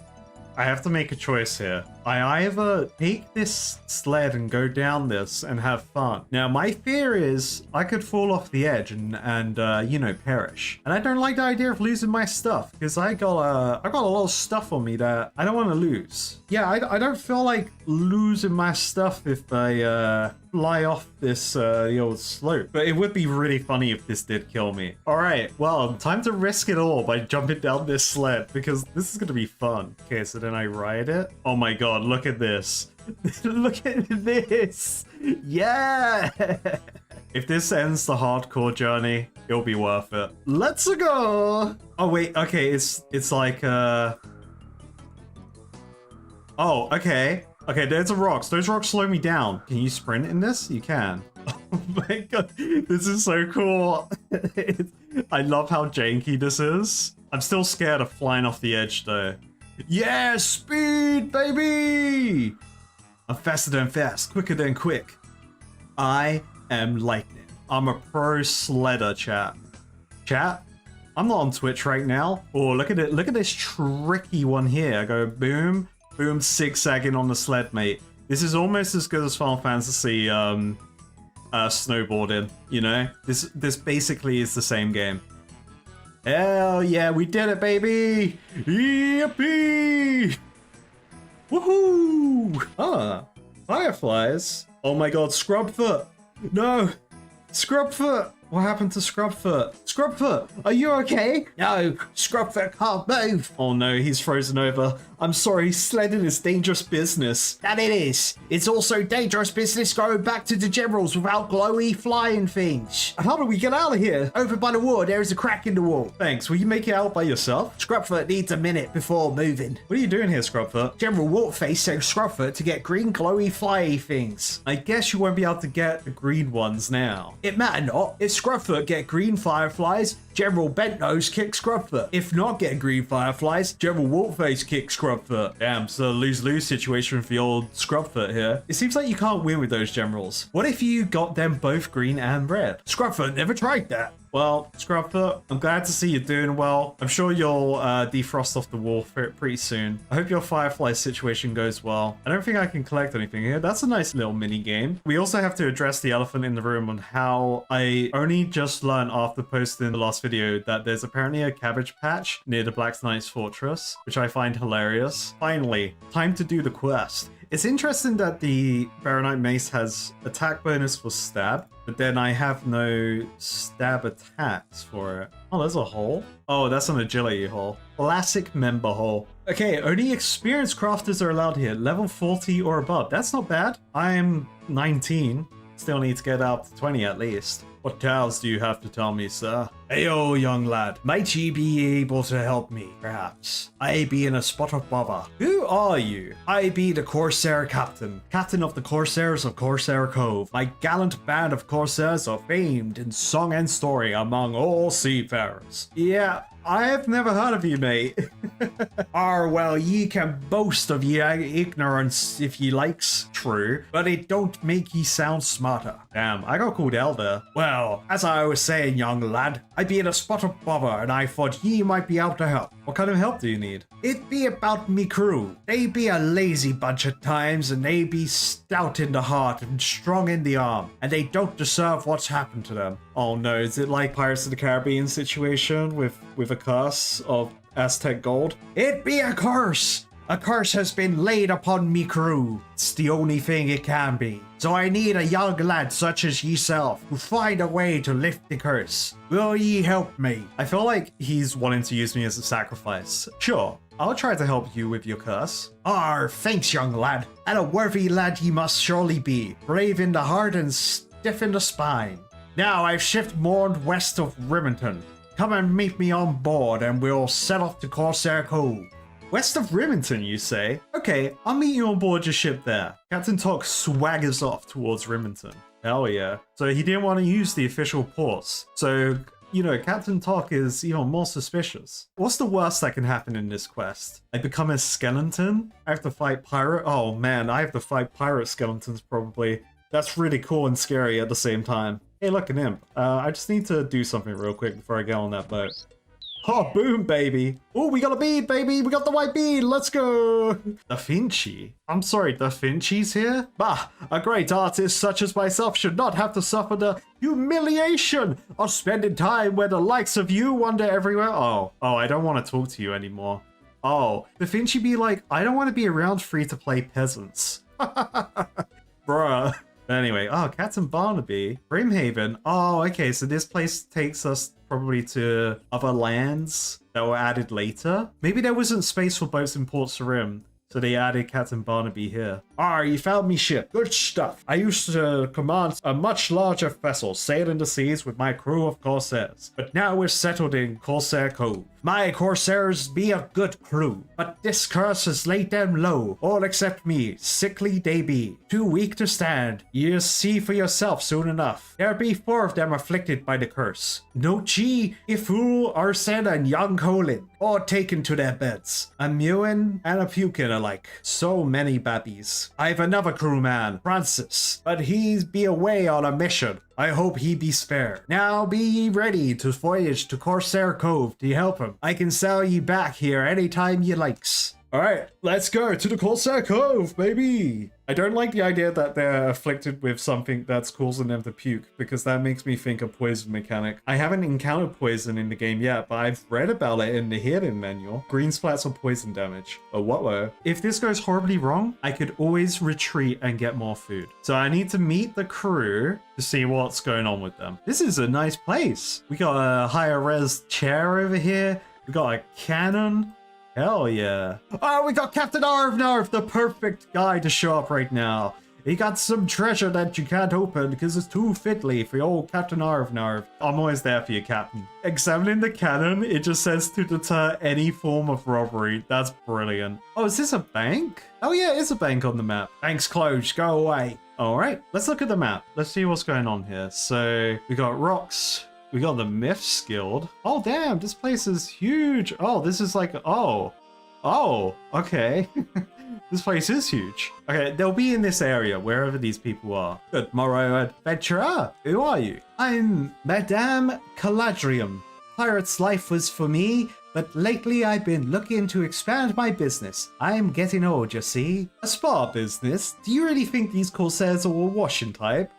I have to make a choice here. I either take this sled and go down this and have fun. Now, my fear is I could fall off the edge and you know, perish. And I don't like the idea of losing my stuff because I got a lot of stuff on me that I don't want to lose. Yeah, I don't feel like losing my stuff if I fly off this the old slope. But it would be really funny if this did kill me. All right, well, time to risk it all by jumping down this sled because this is going to be fun. Okay, so then I ride it. Oh my god. Look at this. Look at this. Yeah. If this ends the hardcore journey, it'll be worth it. Let's go. Oh, wait. Okay. It's like, oh, okay. Okay. There's the rocks. Those rocks slow me down. Can you sprint in this? You can. Oh my god. This is so cool. I love how janky this is. I'm still scared of flying off the edge though. Yeah, speed, baby! I'm faster than fast, quicker than quick. I am lightning. I'm a pro sledder, chat. Chat, I'm not on Twitch right now. Oh, look at it. Look at this tricky one here. I go boom, boom, zigzagging on the sled, mate. This is almost as good as Final Fantasy snowboarding, you know? This basically is the same game. Hell yeah, we did it, baby! Yippee! Woohoo! Ah, fireflies. Oh my god, Scrubfoot! No! Scrubfoot! What happened to Scrubfoot? Scrubfoot, are you okay? No, Scrubfoot can't move. Oh no, he's frozen over. I'm sorry, sledding is dangerous business. That it is. It's also dangerous business going back to the generals without glowy flying things. How do we get out of here? Over by the wall, there is a crack in the wall. Thanks, will you make it out by yourself? Scrubfoot needs a minute before moving. What are you doing here, Scrubfoot? General Wartface sent Scrubfoot to get green glowy flyy things. I guess you won't be able to get the green ones now. It matter not. If Scrubfoot get green fireflies, General Bentnose kicks Scrubfoot. If not get green fireflies, General Wartface kicks Scrubfoot. Damn, it's a lose-lose situation for the old Scrubfoot here. It seems like you can't win with those generals. What if you got them both green and red? Scrubfoot never tried that. Well, Scrubfoot, I'm glad to see you're doing well. I'm sure you'll defrost off the wall pretty soon. I hope your Firefly situation goes well. I don't think I can collect anything here. That's a nice little mini game. We also have to address the elephant in the room on how I only just learned after posting the last video that there's apparently a cabbage patch near the Black Knight's fortress, which I find hilarious. Finally, time to do the quest. It's interesting that the Baronite Mace has attack bonus for stab, but then I have no stab attacks for it. Oh, there's a hole. Oh, that's an agility hole. Classic member hole. Okay, only experienced crafters are allowed here. Level 40 or above. That's not bad. I'm 19. Still need to get up to 20 at least. What tales do you have to tell me, sir? Heyo, young lad. Might ye be able to help me, perhaps? I be in a spot of bother. Who are you? I be the Corsair Captain. Captain of the Corsairs of Corsair Cove. My gallant band of Corsairs are famed in song and story among all seafarers. Yeah, I've never heard of you, mate. Well, ye can boast of ye ignorance if ye likes, true, but it don't make ye sound smarter. Damn, I got called elder. Well, as I was saying, young lad, I be in a spot of bother and I thought ye might be able to help. What kind of help do you need? It be about me crew. They be a lazy bunch at times and they be stout in the heart and strong in the arm, and they don't deserve what's happened to them. Oh no, is it like Pirates of the Caribbean situation with a curse of Aztec gold? It be a curse! A curse has been laid upon me crew. It's the only thing it can be. So I need a young lad such as yourself to find a way to lift the curse. Will ye help me? I feel like he's wanting to use me as a sacrifice. Sure, I'll try to help you with your curse. Thanks, young lad. And a worthy lad ye must surely be. Brave in the heart and stiff in the spine. Now I've shipped moored west of Remington. Come and meet me on board and we'll set off to Corsair Cove. West of Remington, you say? Okay, I'll meet you on board your ship there. Captain Tok swaggers off towards Remington. Hell yeah. So he didn't want to use the official ports. So, you know, Captain Tok is even more suspicious. What's the worst that can happen in this quest? I become a skeleton? I have to fight pirate? Oh man, I have to fight pirate skeletons probably. That's really cool and scary at the same time. Hey, look, an imp. I just need to do something real quick before I get on that boat. Oh, boom, baby. Oh, we got a bead, baby. We got the white bead. Let's go. Da Vinci? I'm sorry, Da Vinci's here? Bah, a great artist such as myself should not have to suffer the humiliation of spending time where the likes of you wander everywhere. Oh, I don't want to talk to you anymore. Oh, Da Vinci be like, I don't want to be around free-to-play peasants. Bruh. Anyway, Captain Barnaby. Brimhaven. Oh, okay, so this place takes us probably to other lands that were added later. Maybe there wasn't space for boats in Port Sarim, so they added Captain Barnaby here. You found me ship. Good stuff. I used to command a much larger vessel sailing the seas with my crew of Corsairs, but now we're settled in Corsair Cove. My Corsairs be a good crew, but this curse has laid them low. All except me, sickly they be, too weak to stand. Ye'll see for yourself soon enough. There be 4 of them afflicted by the curse. Nochi, Ifu, Arsen, and young Colin, all taken to their beds. A mewing and a puking alike. So many babbies. I've another crewman, Francis, but he be away on a mission. I hope he be spare. Now be ye ready to voyage to Corsair Cove to help him. I can sail ye back here anytime ye likes. Alright, let's go to the Corsair Cove, baby! I don't like the idea that they're afflicted with something that's causing them to puke, because that makes me think of poison mechanic. I haven't encountered poison in the game yet, but I've read about it in the hidden manual. Green splats or poison damage. Oh, what? If this goes horribly wrong, I could always retreat and get more food. So I need to meet the crew to see what's going on with them. This is a nice place. We got a higher res chair over here. We got a cannon. Hell yeah. We got Captain Arvnarv, the perfect guy to show up right now. He got some treasure that you can't open because it's too fiddly for old Captain Arvnarv. I'm always there for you, Captain. Examining the cannon, it just says to deter any form of robbery. That's brilliant. Oh, is this a bank? Oh yeah, it's a bank on the map. Bank's closed, go away. All right, let's look at the map. Let's see what's going on here. So we got rocks. We got the Myths Guild. Oh, damn, this place is huge. Oh, this is like, oh, okay. This place is huge. Okay, they'll be in this area, wherever these people are. Good morrow, adventurer. Who are you? I'm Madame Caladrium. Pirate's life was for me, but lately I've been looking to expand my business. I'm getting old, you see. A spa business? Do you really think these corsairs are all washing type?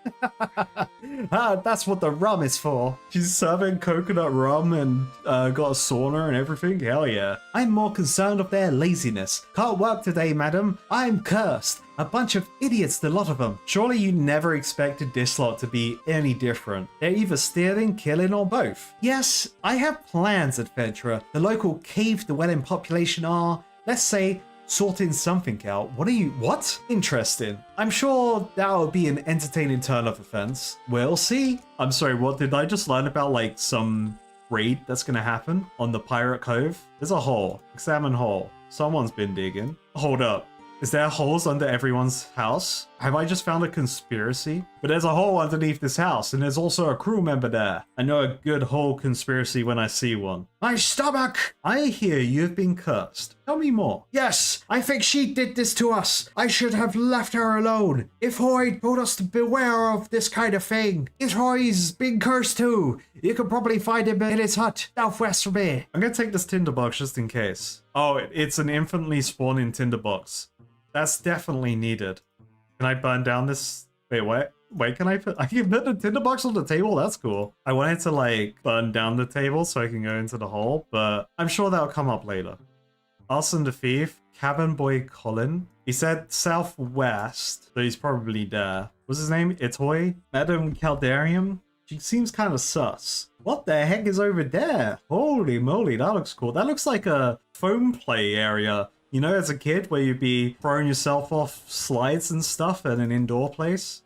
That's what the rum is for. She's serving coconut rum and got a sauna and everything? Hell yeah. I'm more concerned of their laziness. Can't work today, madam. I'm cursed. A bunch of idiots, the lot of them. Surely you never expected this lot to be any different. They're either stealing, killing, or both. Yes, I have plans, adventurer. The local cave dwelling population are, let's say, sorting something out. What? Interesting. I'm sure that'll be an entertaining turn of events. We'll see. I'm sorry, what did I just learn about, like, some raid that's gonna happen on the Pirate Cove? There's a hole. Examine hole. Someone's been digging. Hold up. Is there holes under everyone's house? Have I just found a conspiracy? But there's a hole underneath this house, and there's also a crew member there. I know a good hole conspiracy when I see one. My stomach! I hear you've been cursed. Tell me more. Yes, I think she did this to us. I should have left her alone. If Hoy told us to beware of this kind of thing. If Hoy's been cursed too. You can probably find him in his hut, southwest from here. I'm gonna take this tinderbox just in case. Oh, it's an infinitely spawning tinderbox. That's definitely needed. Can I burn down this? Wait, what? Wait, I can put the tinderbox on the table? That's cool. I wanted to, like, burn down the table so I can go into the hole, but I'm sure that'll come up later. Arson the Thief, Cabin Boy Colin. He said southwest, so he's probably there. What's his name? Itoy? Madame Caldarium? She seems kind of sus. What the heck is over there? Holy moly, that looks cool. That looks like a foam play area. You know, as a kid, where you'd be throwing yourself off slides and stuff at an indoor place?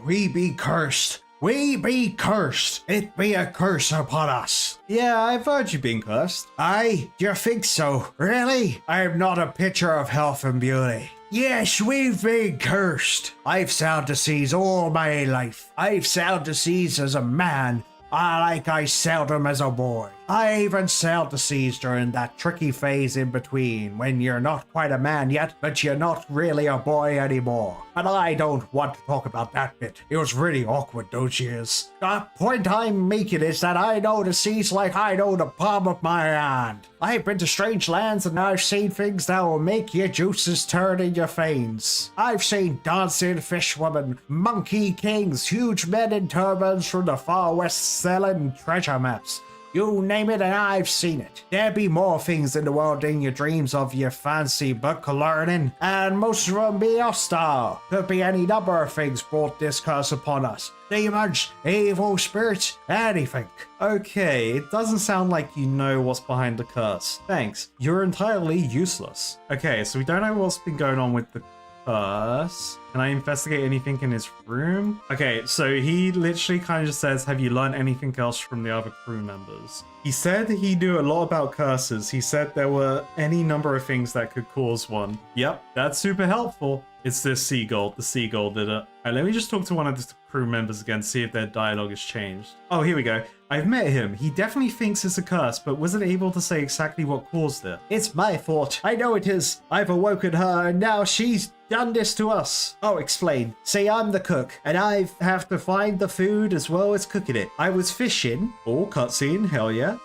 We be cursed. We be cursed. It be a curse upon us. Yeah, I've heard you being cursed. Aye, do you think so? Really? I'm not a picture of health and beauty. Yes, we've been cursed. I've sailed the seas all my life. I've sailed the seas as a man. I sailed them as a boy. I even sailed the seas during that tricky phase in between when you're not quite a man yet, but you're not really a boy anymore. And I don't want to talk about that bit. It was really awkward those years. The point I'm making is that I know the seas like I know the palm of my hand. I've been to strange lands and I've seen things that will make your juices turn in your veins. I've seen dancing fishwomen, monkey kings, huge men in turbans from the far west selling treasure maps. You name it and I've seen it. There be more things in the world than your dreams of your fancy book learning, and most of them be hostile. Could be any number of things brought this curse upon us. Demons, evil spirits, anything. Okay, it doesn't sound like you know what's behind the curse. Thanks. You're entirely useless. Okay, so we don't know what's been going on with the curse. Can I investigate anything in his room? Okay, so he literally kind of just says, have you learned anything else from the other crew members? He said he knew a lot about curses. He said there were any number of things that could cause one. Yep, that's super helpful. It's this seagull. The seagull did it. Alright, let me just talk to one of the crew members again, see if their dialogue has changed. Oh, here we go. I've met him. He definitely thinks it's a curse, but wasn't able to say exactly what caused it. It's my fault. I know it is. I've awoken her and now she's done this to us. Oh, explain. Say I'm the cook and I have to find the food as well as cooking it. I was fishing. Oh, cutscene. Hell yeah.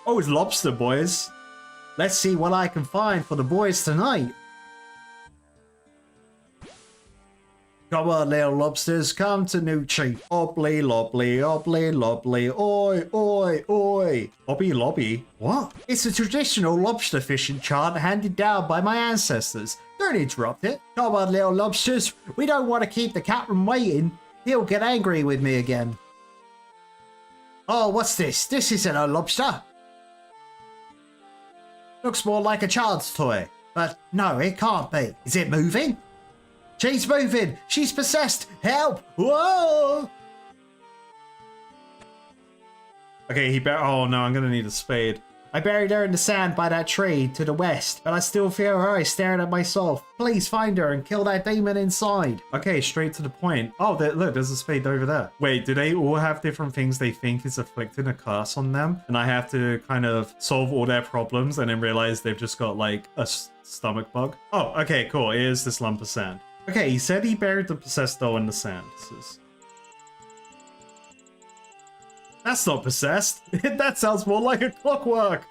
Oh, it's lobster, boys. Let's see what I can find for the boys tonight. Come on, little lobsters, come to Nucci. Obbly, lobbly, obbly, lobbly, oi, oi, oi. Obby lobby? What? It's a traditional lobster fishing chant handed down by my ancestors. Don't interrupt it. Come on, little lobsters. We don't want to keep the captain waiting. He'll get angry with me again. Oh, what's this? This isn't a lobster. Looks more like a child's toy. But no, it can't be. Is it moving? She's moving! She's possessed! Help! Whoa! Okay, he better. Oh no, I'm gonna need a spade. I buried her in the sand by that tree to the west, but I still feel her eyes staring at my soul. Please find her and kill that demon inside. Okay, straight to the point. Oh, look, there's a spade over there. Wait, do they all have different things they think is afflicting a curse on them? And I have to kind of solve all their problems and then realize they've just got like a stomach bug? Oh, okay, cool. It is this lump of sand. Okay, he said he buried the possessed doll in the sand. That's not possessed. That sounds more like a clockwork.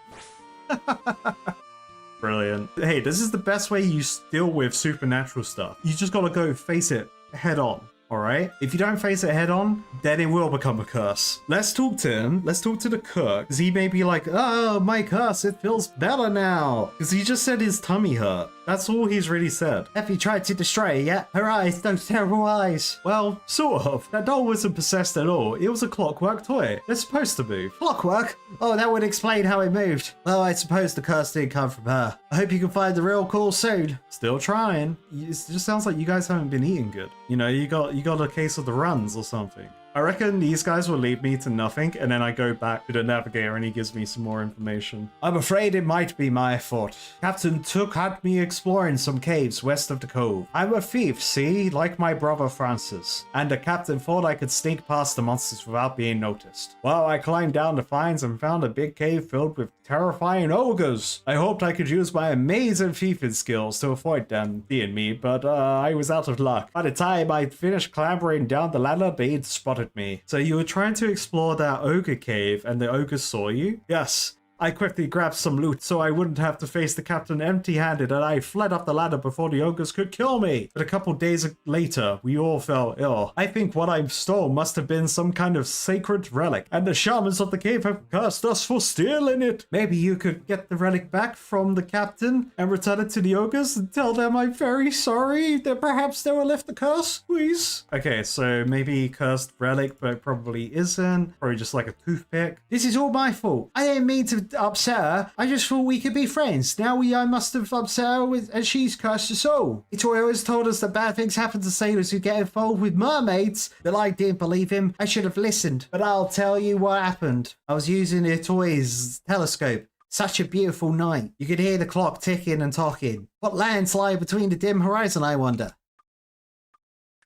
Brilliant. Hey, this is the best way you deal with supernatural stuff. You just gotta go face it head on. Alright? If you don't face it head on, then it will become a curse. Let's talk to him. Let's talk to the cook. Because he may be like, oh, my curse, it feels better now. Because he just said his tummy hurt. That's all he's really said. Have you tried to destroy her yet? Her eyes, those terrible eyes. Well, sort of. That doll wasn't possessed at all. It was a clockwork toy. They're supposed to move. Clockwork? Oh, that would explain how it moved. Well, I suppose the curse did come from her. I hope you can find the real call soon. Still trying. It just sounds like you guys haven't been eating good. You know, you got a case of the runs or something. I reckon these guys will lead me to nothing, and then I go back to the navigator and he gives me some more information. I'm afraid it might be my fault. Captain Took had me exploring some caves west of the cove. I'm a thief, see, like my brother Francis. And the captain thought I could sneak past the monsters without being noticed. Well, I climbed down the finds and found a big cave filled with terrifying ogres. I hoped I could use my amazing thieving skills to avoid them being me, but I was out of luck. By the time I finished clambering down the ladder, they'd spotted me. So you were trying to explore that ogre cave and the ogres saw you? Yes. I quickly grabbed some loot so I wouldn't have to face the captain empty-handed, and I fled up the ladder before the ogres could kill me. But a couple days later, we all fell ill. I think what I stole must have been some kind of sacred relic, and the shamans of the cave have cursed us for stealing it. Maybe you could get the relic back from the captain and return it to the ogres and tell them I'm very sorry, that perhaps they will lift the curse, please. Okay, so maybe cursed relic, but it probably isn't. Probably just like a toothpick. This is all my fault. I didn't mean to upset her. I just thought we could be friends. Now I must have upset her and she's cursed us all. Itoy always told us that bad things happen to sailors who get involved with mermaids, but I didn't believe him. I should have listened. But I'll tell you what happened. I was using Itoy's telescope. Such a beautiful night. You could hear the clock ticking and talking. What lands lie between the dim horizon, I wonder?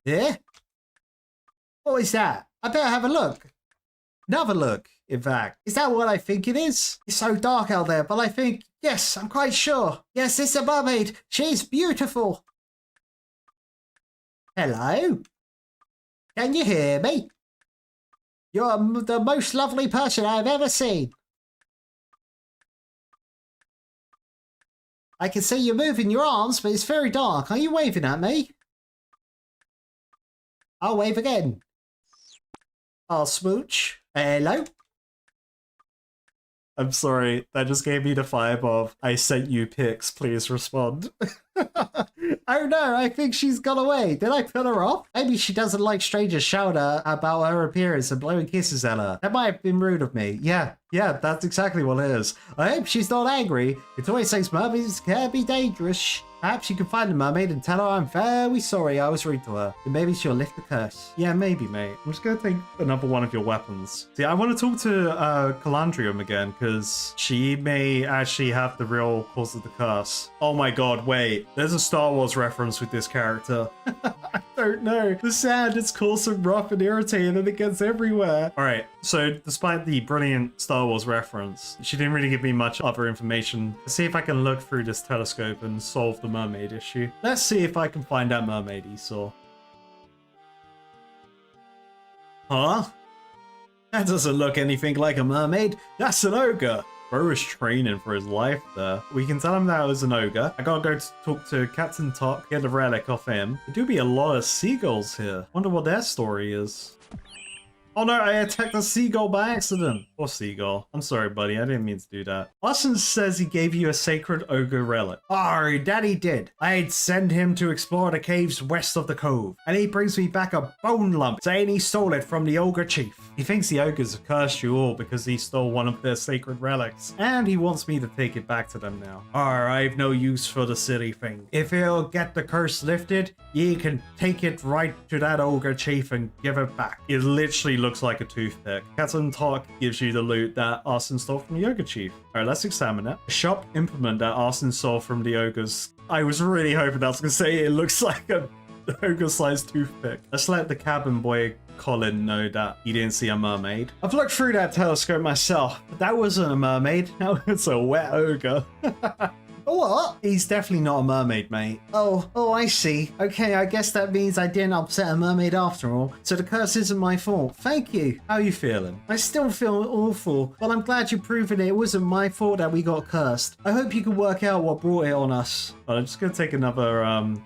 Yeah? What is that? I better have a look. Another look, in fact. Is that what I think it is? It's so dark out there, but I think, yes, I'm quite sure. Yes, it's a mermaid. She's beautiful. Hello? Can you hear me? You're the most lovely person I've ever seen. I can see you moving your arms, but it's very dark. Are you waving at me? I'll wave again. I'll smooch. Hello? I'm sorry, that just gave me the vibe of, I sent you pics, please respond. Oh no, I think she's gone away. Did I put her off? Maybe she doesn't like strangers shouting about her appearance and blowing kisses at her. That might have been rude of me. Yeah, that's exactly what it is. I hope she's not angry. It always says mermaids can be dangerous. Perhaps you can find the mermaid and tell her I'm very sorry I was rude to her. And maybe she'll lift the curse. Yeah, maybe, mate. I'm just gonna take another one of your weapons. See, I want to talk to Calandrium again, because she may actually have the real cause of the curse. Oh my god, wait. There's a Star Wars reference with this character. I don't know. The sand is coarse and rough and irritating and it gets everywhere. Alright, so despite the brilliant Star Wars reference, she didn't really give me much other information. Let's see if I can look through this telescope and solve the mermaid issue. Let's see if I can find that mermaid he saw. Huh? That doesn't look anything like a mermaid. That's an ogre. Bro is training for his life there. We can tell him that it was an ogre. I gotta go to talk to Captain Tok, get the relic off him. There do be a lot of seagulls here. Wonder what their story is. Oh no, I attacked a seagull by accident. Poor seagull. I'm sorry, buddy. I didn't mean to do that. Austin says he gave you a sacred ogre relic. Oh, Daddy did. I'd send him to explore the caves west of the cove. And he brings me back a bone lump, saying he stole it from the ogre chief. He thinks the ogres have cursed you all because he stole one of their sacred relics. And he wants me to take it back to them now. I've no use for the silly thing. If he'll get the curse lifted, ye can take it right to that ogre chief and give it back. It literally looks like a toothpick. Captain Talk gives you the loot that Arson stole from the Ogre Chief. Alright, let's examine it. A sharp implement that Arson stole from the Ogres. I was really hoping I was going to say it looks like a ogre-sized toothpick. Let's let the cabin boy Colin know that he didn't see a mermaid. I've looked through that telescope myself, but that wasn't a mermaid. That was a wet ogre. What? He's definitely not a mermaid, mate. Oh, I see. Okay, I guess that means I didn't upset a mermaid after all. So the curse isn't my fault. Thank you. How are you feeling? I still feel awful, but I'm glad you've proven it wasn't my fault that we got cursed. I hope you can work out what brought it on us. Well, I'm just gonna take another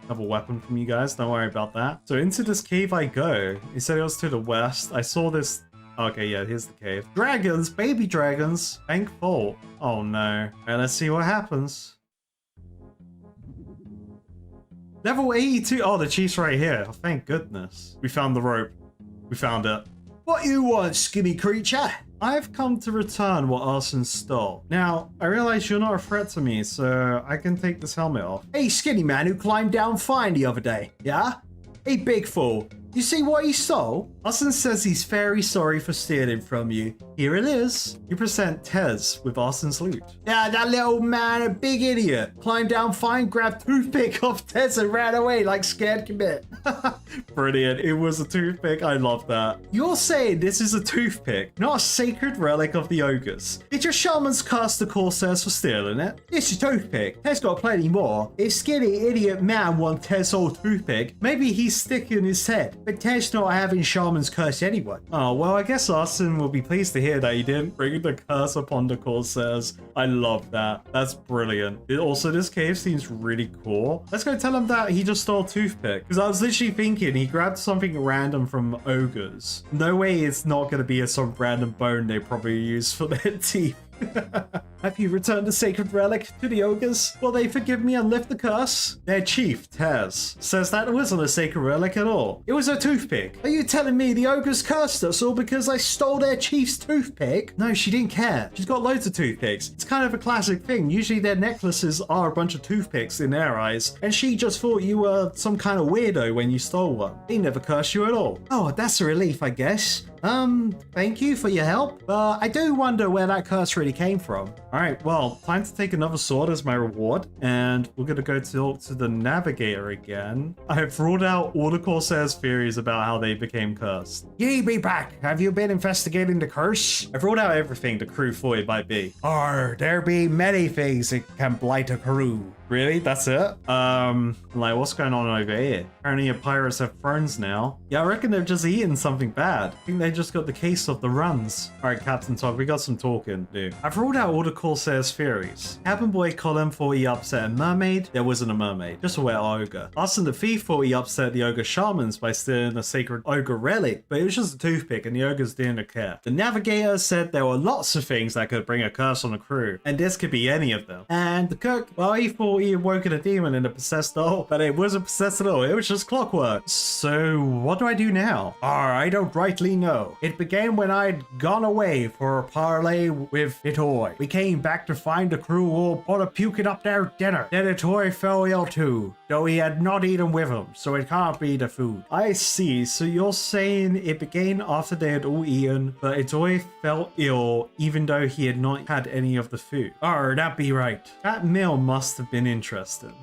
weapon from you guys. Don't worry about that. So into this cave I go. He said it was to the west. I saw this. Okay, yeah, here's the cave. Dragons, baby dragons. Bank fault. Oh no. Alright, let's see what happens. Level 82. Oh, the chief's right here. Oh, thank goodness. We found the rope. We found it. What you want, skinny creature? I've come to return what Arson stole. Now, I realize you're not a threat to me, so I can take this helmet off. Hey, skinny man who climbed down fine the other day. Yeah? Hey, big fool. You see what he stole? Arson says he's very sorry for stealing from you. Here it is. You present Tez with Arson's loot. Yeah, that little man, a big idiot. Climbed down fine, grabbed toothpick off Tez and ran away like scared commit. Brilliant. It was a toothpick. I love that. You're saying this is a toothpick, not a sacred relic of the ogres. Did your shamans cast the Corsairs for stealing it? It's a toothpick. Tez got plenty more. If skinny idiot man wants Tez's old toothpick, maybe he's sticking his head. But Tez not having shamans curse anyone. Oh, well, I guess Arson will be pleased to hear that he didn't bring the curse upon the Corsairs. I love that. That's brilliant. Also, this cave seems really cool. Let's go tell him that he just stole a toothpick. Because I was literally thinking he grabbed something random from ogres. No way it's not going to be some random bone they probably use for their teeth. Have you returned the sacred relic to the ogres? Will they forgive me and lift the curse? Their chief, Tez, says that it wasn't a sacred relic at all. It was a toothpick. Are you telling me the ogres cursed us all because I stole their chief's toothpick? No, she didn't care. She's got loads of toothpicks. It's kind of a classic thing. Usually their necklaces are a bunch of toothpicks in their eyes, and she just thought you were some kind of weirdo when you stole one. They never cursed you at all. Oh, that's a relief, I guess. Thank you for your help, but I do wonder where that curse really came from. Alright, well, time to take another sword as my reward, and we're gonna go talk to the navigator again. I have ruled out all the Corsairs' theories about how they became cursed. Ye be back! Have you been investigating the curse? I've ruled out everything the crew thought it might be. There be many things that can blight a crew. Really? That's it? Like, what's going on over here? Apparently, pirates have thrones now. Yeah, I reckon they've just eaten something bad. I think they just got the case of the runs. Alright, Captain Talk, we got some talking to do. I've ruled out all the Corsairs' theories. Cabin Boy Colin thought he upset a mermaid. There wasn't a mermaid, just a wet ogre. Arson the Thief thought he upset the ogre shamans by stealing a sacred ogre relic, but it was just a toothpick and the ogres didn't care. The navigator said there were lots of things that could bring a curse on the crew, and this could be any of them. And the cook, well, he thought he had woken a demon in a possessed doll, but it wasn't possessed at all. It was just clockwork. So what do I do now? I don't rightly know. It began when I'd gone away for a parley with Itoy. We came back to find the crew all puking up their dinner. Then Itoy fell ill too, though he had not eaten with him, so it can't be the food. I see. So you're saying it began after they had all eaten, but Itoy fell ill even though he had not had any of the food. That be right. That meal must have been interesting.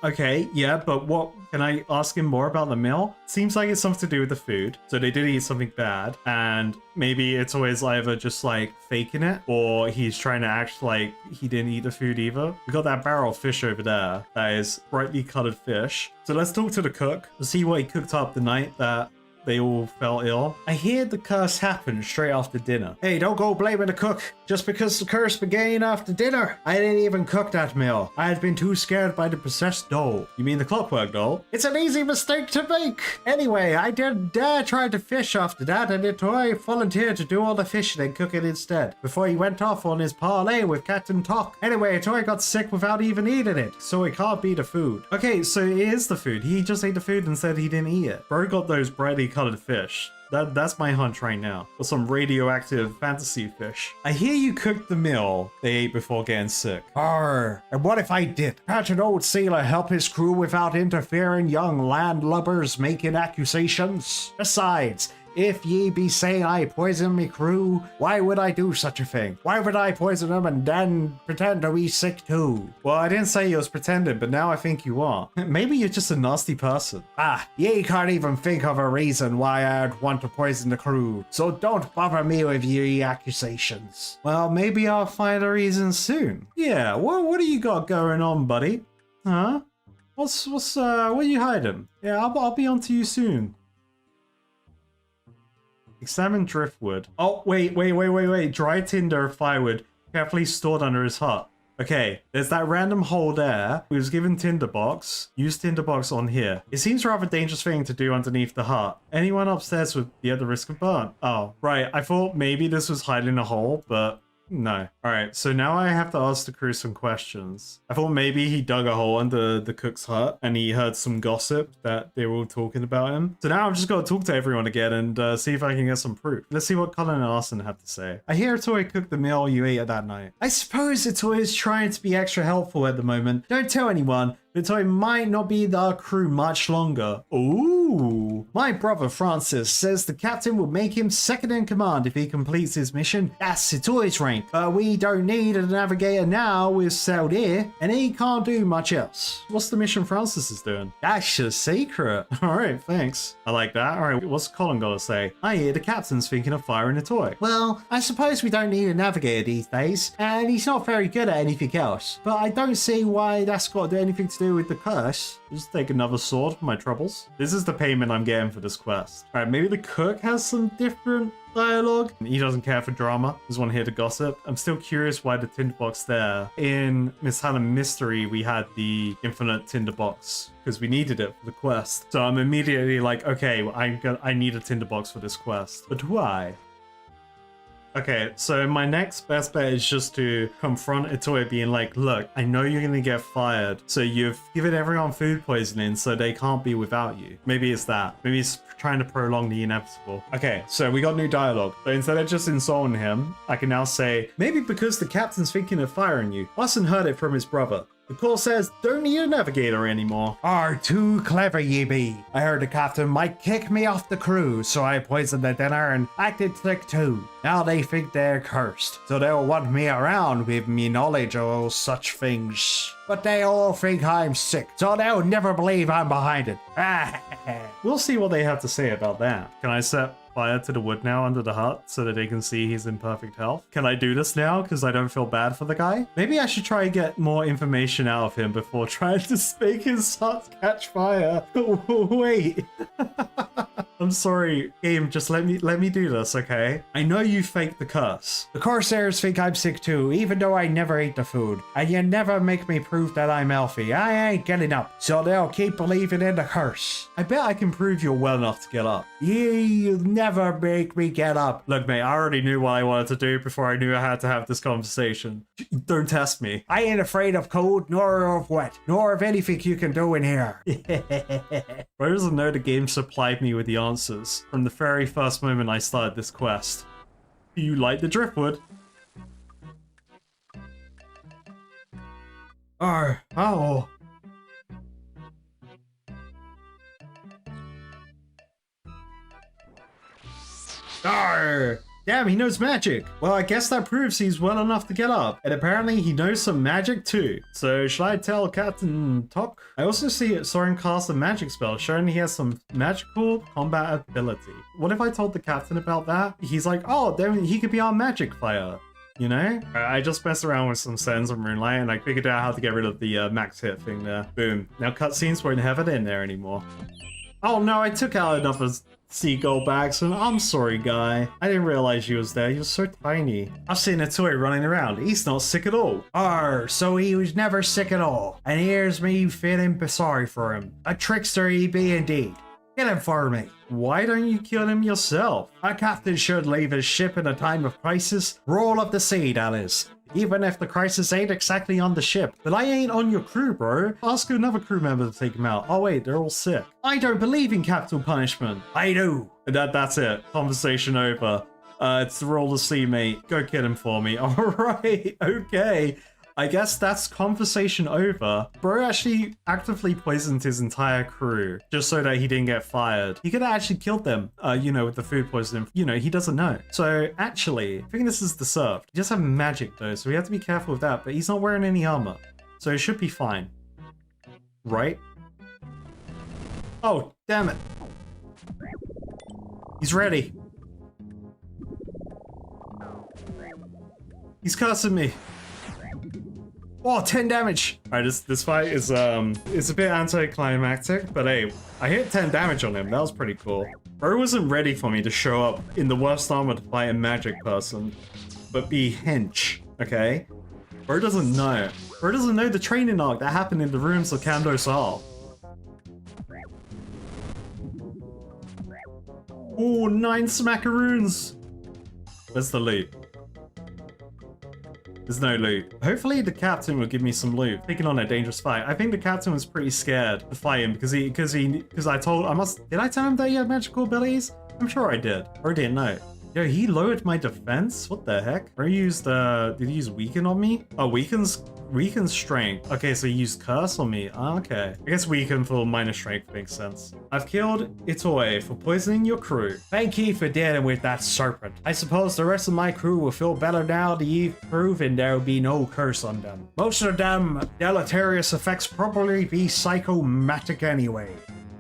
Okay, yeah, but what, can I ask him more about the meal? Seems like it's something to do with the food. So they did eat something bad, and maybe it's always either just like faking it, or he's trying to act like he didn't eat the food either. We got that barrel of fish over there. That is brightly colored fish. So let's talk to the cook to see what he cooked up the night that they all fell ill. I hear the curse happened straight after dinner. Hey, don't go blaming the cook just because the curse began after dinner. I didn't even cook that meal. I had been too scared by the possessed doll. You mean the clockwork doll? It's an easy mistake to make. Anyway, I did dare try to fish after that, and Itoy volunteered to do all the fishing and cooking instead before he went off on his parlay with Captain Talk. Anyway, Itoy got sick without even eating it, so it can't be the food. Okay, so it is the food. He just ate the food and said he didn't eat it. Bro got those brightly colored fish. That's my hunch right now. Or some radioactive fantasy fish. I hear you cooked the meal they ate before getting sick. And what if I did? Can't an old sailor help his crew without interfering young landlubbers making accusations? Besides, If ye be saying I poison me crew, why would I do such a thing? Why would I poison them and then pretend to be sick too? Well, I didn't say you was pretending, but now I think you are. Maybe you're just a nasty person. Ah, ye can't even think of a reason why I'd want to poison the crew, so don't bother me with your accusations. Well, maybe I'll find a reason soon. Yeah, what do you got going on, buddy? Huh? What are you hiding? Yeah, I'll be on to you soon. Examine driftwood. Oh, wait. Dry tinder of firewood carefully stored under his hut. Okay, there's that random hole there. We was given tinderbox. Use tinderbox on here. It seems a rather dangerous thing to do underneath the hut. Anyone upstairs would be at the risk of burn. Oh, right. I thought maybe this was hiding a hole, but no. Alright, so now I have to ask the crew some questions. I thought maybe he dug a hole under the cook's hut and he heard some gossip that they were all talking about him. So now I've just got to talk to everyone again and see if I can get some proof. Let's see what Colin and Arson have to say. I hear Itoy cooked the meal you ate that night. I suppose Itoy is trying to be extra helpful at the moment. Don't tell anyone. Itoy might not be the crew much longer. Ooh. My brother Francis says the captain will make him second in command if he completes his mission. That's Itoy's rank. But we don't need a navigator now with sailed here, and he can't do much else. What's the mission Francis is doing? That's a secret. Alright, thanks. I like that. Alright, what's Colin got to say? I hear the captain's thinking of firing Itoy. Well, I suppose we don't need a navigator these days, and he's not very good at anything else. But I don't see why that's got anything to do with the curse. Just take another sword for my troubles. This is the payment I'm getting for this quest. Alright, maybe the cook has some different dialogue. He doesn't care for drama. There's one here to gossip. I'm still curious why the tinderbox there. In Miss Hannah Mystery, we had the infinite tinderbox because we needed it for the quest. So I'm immediately like, okay, I need a tinderbox for this quest. But why? Okay, so my next best bet is just to confront Itoy being like, look, I know you're gonna get fired, so you've given everyone food poisoning so they can't be without you. Maybe it's that. Maybe it's trying to prolong the inevitable. Okay, so we got new dialogue. But instead of just insulting him, I can now say, maybe because the captain's thinking of firing you. Austin heard it from his brother. The call says, don't need a navigator anymore. Are too clever ye be. I heard the captain might kick me off the crew, so I poisoned the dinner and acted sick too. Now they think they're cursed, so they'll want me around with me knowledge of all such things. But they all think I'm sick, so they'll never believe I'm behind it. We'll see what they have to say about that. Can I set fire to the wood now under the hut so that they can see he's in perfect health? Can I do this now because I don't feel bad for the guy? Maybe I should try and get more information out of him before trying to make his hut catch fire. Wait. I'm sorry, game, just let me do this, okay? I know you faked the curse. The Corsairs think I'm sick too, even though I never ate the food. And you never make me prove that I'm healthy. I ain't getting up, so they'll keep believing in the curse. I bet I can prove you're well enough to get up. You never make me get up. Look, mate, I already knew what I wanted to do before I knew I had to have this conversation. Don't test me. I ain't afraid of cold, nor of wet, nor of anything you can do in here. Bro doesn't know the game supplied me with the answers from the very first moment I started this quest. You like the driftwood? Oh. Arr! Damn, he knows magic. Well, I guess that proves he's well enough to get up. And apparently he knows some magic too. So should I tell Captain Tok? I also saw him cast a magic spell showing he has some magical combat ability. What if I told the captain about that? He's like, oh, then he could be our magic player. You know? I just messed around with some settings on Moonlight and I figured out how to get rid of the max hit thing there. Boom. Now cutscenes won't have it in there anymore. Oh no, I took out enough of seagull by accident. I'm sorry, guy. I didn't realize you was there. You were so tiny. I've seen a toy running around. He's not sick at all. So he was never sick at all. And here's me feeling sorry for him. A trickster he be indeed. Kill him for me. Why don't you kill him yourself? A captain should leave his ship in a time of crisis. Roll of the sea, that is. Even if the crisis ain't exactly on the ship. But I ain't on your crew, bro. Ask another crew member to take him out. Oh wait, they're all sick. I don't believe in capital punishment. I do. That's it. Conversation over. It's the roll of the sea, mate. Go kill him for me. Alright, okay. I guess that's conversation over. Bro actually actively poisoned his entire crew just so that he didn't get fired. He could have actually killed them, you know, with the food poisoning. You know, he doesn't know. So actually, I think this is deserved. He does have magic though, so we have to be careful with that, but he's not wearing any armor. So it should be fine. Right? Oh, damn it. He's ready. He's cursing me. Oh, 10 damage. All right, this fight is it's a bit anticlimactic, but hey, I hit 10 damage on him. That was pretty cool. Bro wasn't ready for me to show up in the worst armor to fight a magic person, but be hench, okay? Bro doesn't know. Bro doesn't know the training arc that happened in the rooms of Kandos Hall. Oh, 9 smackaroons. Where's the loot? There's no loot. Hopefully the captain will give me some loot. Taking on a dangerous fight. I think the captain was pretty scared to fight him because did I tell him that he had magical abilities? I'm sure I did. Or didn't know. Yo, he lowered my defense? What the heck? Or did he use weaken on me? Oh, weaken strength. Okay, so he used curse on me. Okay. I guess weaken for minus strength makes sense. I've killed Itoe for poisoning your crew. Thank you for dealing with that serpent. I suppose the rest of my crew will feel better now that you've proven there will be no curse on them. Most of them deleterious effects probably be psychomatic anyway.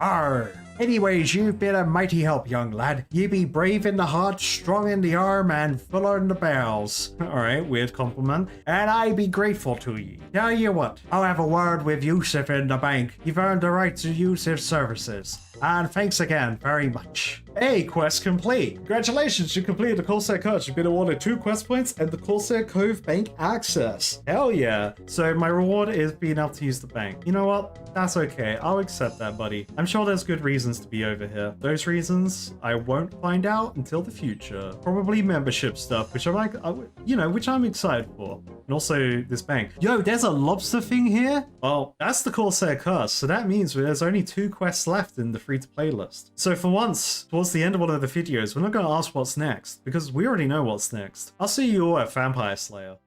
Arr. Anyways, you've been a mighty help, young lad. You be brave in the heart, strong in the arm, and fuller in the bells. Alright, weird compliment. And I be grateful to ye. Tell you what, I'll have a word with Yusuf in the bank. You've earned the right to use his services. And thanks again very much. Hey, quest complete. Congratulations, you completed the Corsair Curse. You've been awarded 2 quest points and the Corsair Cove Bank access. Hell yeah. So my reward is being able to use the bank. You know what? That's okay. I'll accept that, buddy. I'm sure there's good reasons to be over here. Those reasons I won't find out until the future. Probably membership stuff, which I'm like, which I'm excited for. And also this bank. Yo, there's a lobster thing here? Well, that's the Corsair Curse. So that means there's only 2 quests left in the free-to-play list. So for once, towards the end of one of the videos, we're not going to ask what's next, because we already know what's next. I'll see you all at Vampire Slayer.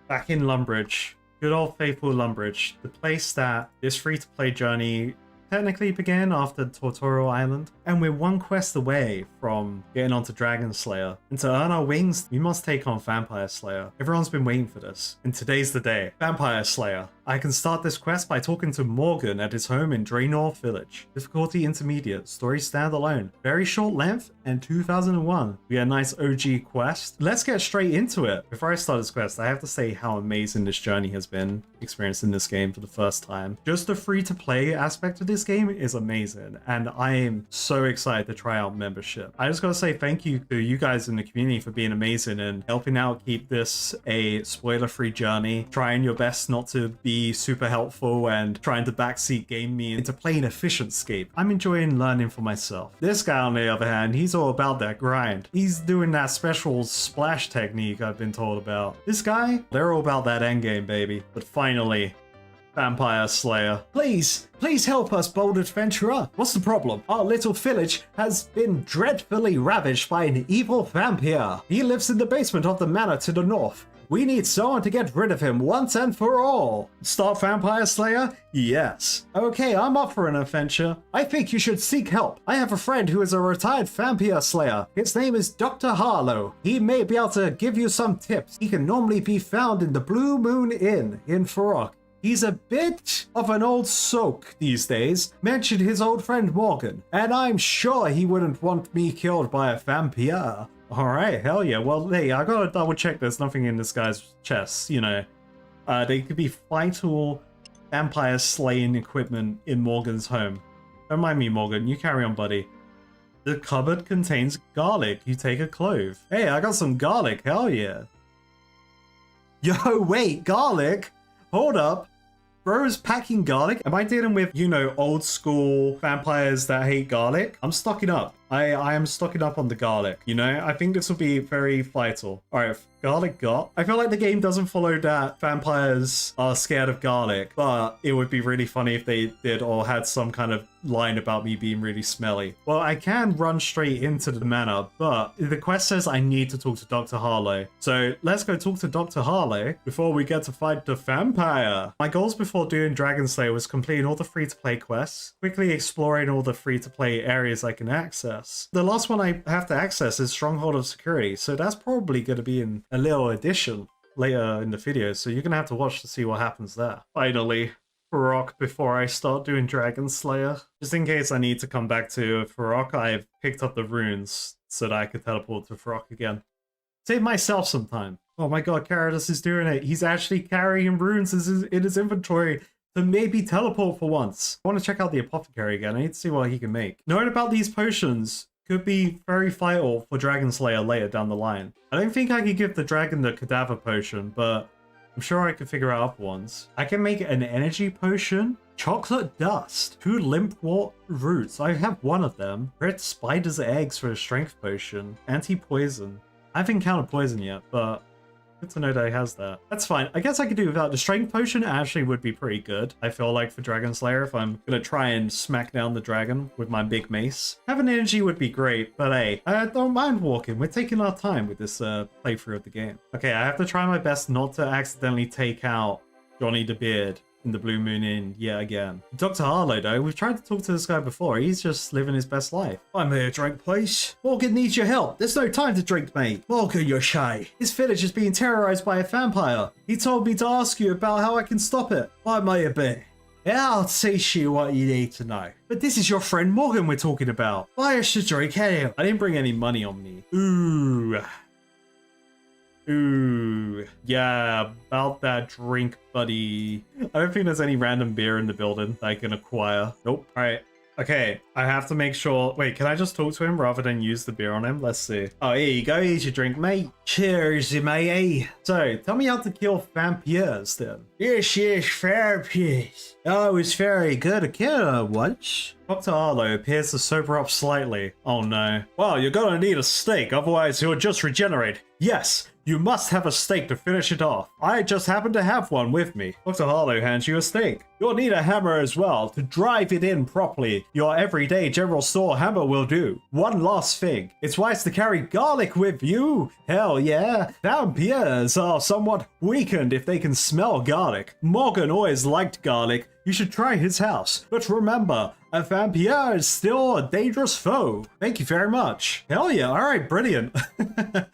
Back in Lumbridge. Good old faithful Lumbridge. The place that this free-to-play journey technically began after Tortoro Island. And we're 1 quest away from getting onto Dragon Slayer. And to earn our wings, we must take on Vampire Slayer. Everyone's been waiting for this. And today's the day. Vampire Slayer. I can start this quest by talking to Morgan at his home in Draenor Village. Difficulty intermediate, story standalone. Very short length, and 2001. We had a nice OG quest. Let's get straight into it. Before I start this quest, I have to say how amazing this journey has been, experiencing this game for the first time. Just the free-to-play aspect of this game is amazing, and I am so excited to try out membership. I just gotta say thank you to you guys in the community for being amazing and helping out keep this a spoiler-free journey, trying your best not to be super helpful and trying to backseat game me into playing efficient scape. I'm enjoying learning for myself. This guy on the other hand, he's all about that grind. He's doing that special splash technique I've been told about. This guy, they're all about that endgame, baby. But finally, Vampire Slayer. Please help us, bold adventurer. What's the problem? Our little village has been dreadfully ravaged by an evil vampire. He lives in the basement of the manor to the north. We need someone to get rid of him once and for all. Start Vampire Slayer? Yes. Okay, I'm up for an adventure. I think you should seek help. I have a friend who is a retired Vampire Slayer. His name is Dr. Harlow. He may be able to give you some tips. He can normally be found in the Blue Moon Inn in Farok. He's a bit of an old soak these days. Mentioned his old friend Morgan, and I'm sure he wouldn't want me killed by a vampire. Alright, hell yeah. Well, hey, I gotta double check there's nothing in this guy's chest, you know. They could be vital vampire slaying equipment in Morgan's home. Don't mind me, Morgan. You carry on, buddy. The cupboard contains garlic. You take a clove. Hey, I got some garlic. Hell yeah. Yo, wait, garlic? Hold up. Bro's packing garlic? Am I dealing with, old school vampires that hate garlic? I'm stocking up. I am stocking up on the garlic, you know? I think this will be very vital. Alright, garlic got. I feel like the game doesn't follow that vampires are scared of garlic, but it would be really funny if they did or had some kind of line about me being really smelly. Well, I can run straight into the manor, but the quest says I need to talk to Dr. Harlow. So let's go talk to Dr. Harlow before we get to fight the vampire. My goals before doing Dragon Slayer was completing all the free-to-play quests, quickly exploring all the free-to-play areas I can access. The last one I have to access is Stronghold of Security, so that's probably going to be in a little addition later in the video, so you're going to have to watch to see what happens there. Finally, Farok before I start doing Dragon Slayer. Just in case I need to come back to Farok, I've picked up the runes so that I could teleport to Farok again. Save myself some time. Oh my god, Carados is doing it. He's actually carrying runes in his inventory to maybe teleport for once. I want to check out the apothecary again. I need to see what he can make. Knowing about these potions could be very vital for Dragon Slayer later down the line. I don't think I could give the dragon the cadaver potion, but I'm sure I could figure out other ones. I can make an energy potion, chocolate dust, 2 limpwort roots. I have one of them. Red spider's eggs for a strength potion, anti-poison. I haven't encountered poison yet, but good to know that he has that. That's fine. I guess I could do without the strength potion. Actually would be pretty good. I feel like for Dragon Slayer, if I'm gonna try and smack down the dragon with my big mace. Having energy would be great, but hey, I don't mind walking. We're taking our time with this playthrough of the game. Okay, I have to try my best not to accidentally take out Johnny the Beard in the Blue Moon Inn yet again. Dr. Harlow, though, we've tried to talk to this guy before. He's just living his best life. I'm here, drink, please. Morgan needs your help. There's no time to drink, mate. Morgan, you're shy. His village is being terrorized by a vampire. He told me to ask you about how I can stop it. Why may it be? Yeah, I'll teach you what you need to know. But this is your friend Morgan we're talking about. Buy us a drink, hey? I didn't bring any money on me. Ooh, yeah, about that drink, buddy. I don't think there's any random beer in the building that I can acquire. Nope. All right. Okay, I have to make sure. Wait, can I just talk to him rather than use the beer on him? Let's see. Oh, here you go. Here's your drink, mate. Cheers, matey. So, tell me how to kill vampires then. Yes, vampires. I was very good at killing once. Dr. Harlow appears to sober up slightly. Oh no. Well, you're gonna need a steak, otherwise he'll just regenerate. Yes, you must have a steak to finish it off. I just happen to have one with me. Dr. Harlow hands you a steak. You'll need a hammer as well to drive it in properly. Your everyday general store hammer will do. One last thing. It's wise to carry garlic with you. Hell yeah. Vampires are somewhat weakened if they can smell garlic. Morgan always liked garlic. You should try his house. But remember, a vampire is still a dangerous foe. Thank you very much. Hell yeah. All right, brilliant.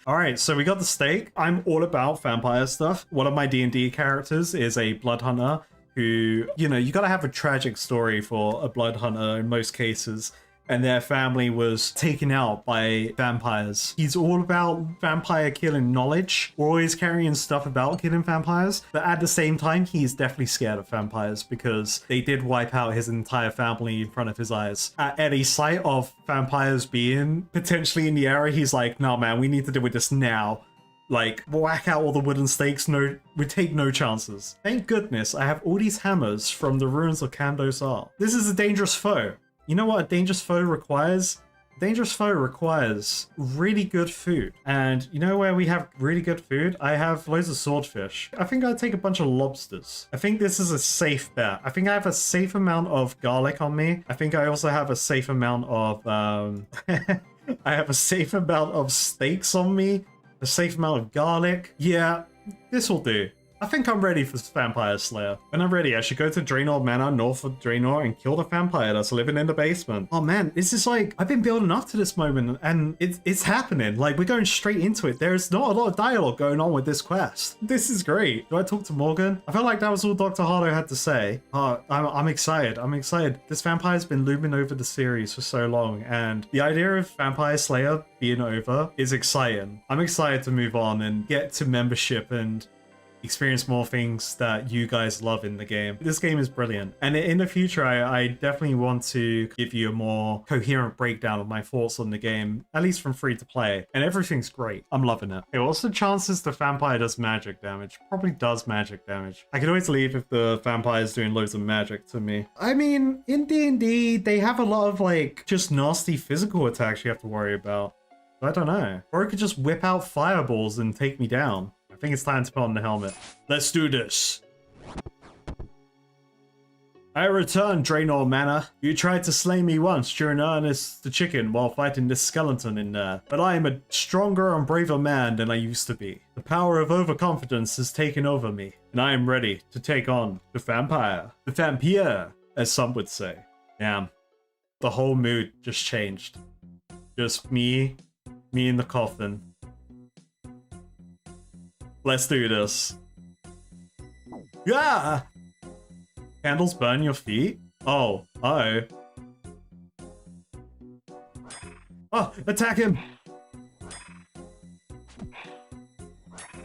All right, so we got the steak. I'm all about vampire stuff. One of my D&D characters is a blood hunter who, you know, you got to have a tragic story for a blood hunter in most cases. And their family was taken out by vampires. He's all about vampire killing knowledge. We're always carrying stuff about killing vampires. But at the same time, he's definitely scared of vampires because they did wipe out his entire family in front of his eyes. At any sight of vampires being potentially in the area, he's like, no, man, we need to deal with this now. Like, whack out all the wooden stakes, we take no chances. Thank goodness I have all these hammers from the ruins of Kandosar. This is a dangerous foe. You know what a dangerous foe requires? A dangerous foe requires really good food. And you know where we have really good food? I have loads of swordfish. I think I'll take a bunch of lobsters. I think this is a safe bet. I think I have a safe amount of garlic on me. I think I also have a safe amount of, I have a safe amount of steaks on me. A safe amount of garlic. Yeah, this will do. I think I'm ready for Vampire Slayer. When I'm ready, I should go to Draenor Manor, north of Draenor, and kill the vampire that's living in the basement. Oh man, this is like, I've been building up to this moment, and it's happening. Like, we're going straight into it. There's not a lot of dialogue going on with this quest. This is great. Do I talk to Morgan? I felt like that was all Dr. Harlow had to say. I'm excited. I'm excited. This vampire's been looming over the series for so long, and the idea of Vampire Slayer being over is exciting. I'm excited to move on and get to membership and experience more things that you guys love in the game. This game is brilliant. And in the future, I definitely want to give you a more coherent breakdown of my thoughts on the game, at least from free to play. And everything's great. I'm loving it. Hey, what's the chances the vampire does magic damage? Probably does magic damage. I can always leave if the vampire is doing loads of magic to me. I mean, in D&D, they have a lot of like just nasty physical attacks you have to worry about. I don't know. Or it could just whip out fireballs and take me down. I think it's time to put on the helmet. Let's do this. I return, Draenor Manor. You tried to slay me once during Ernest the Chicken while fighting this skeleton in there. But I am a stronger and braver man than I used to be. The power of overconfidence has taken over me. And I am ready to take on the vampire. The vampire, as some would say. Damn. The whole mood just changed. Just me in the coffin. Let's do this. Yeah! Candles burn your feet? Oh, uh-oh. Oh, attack him!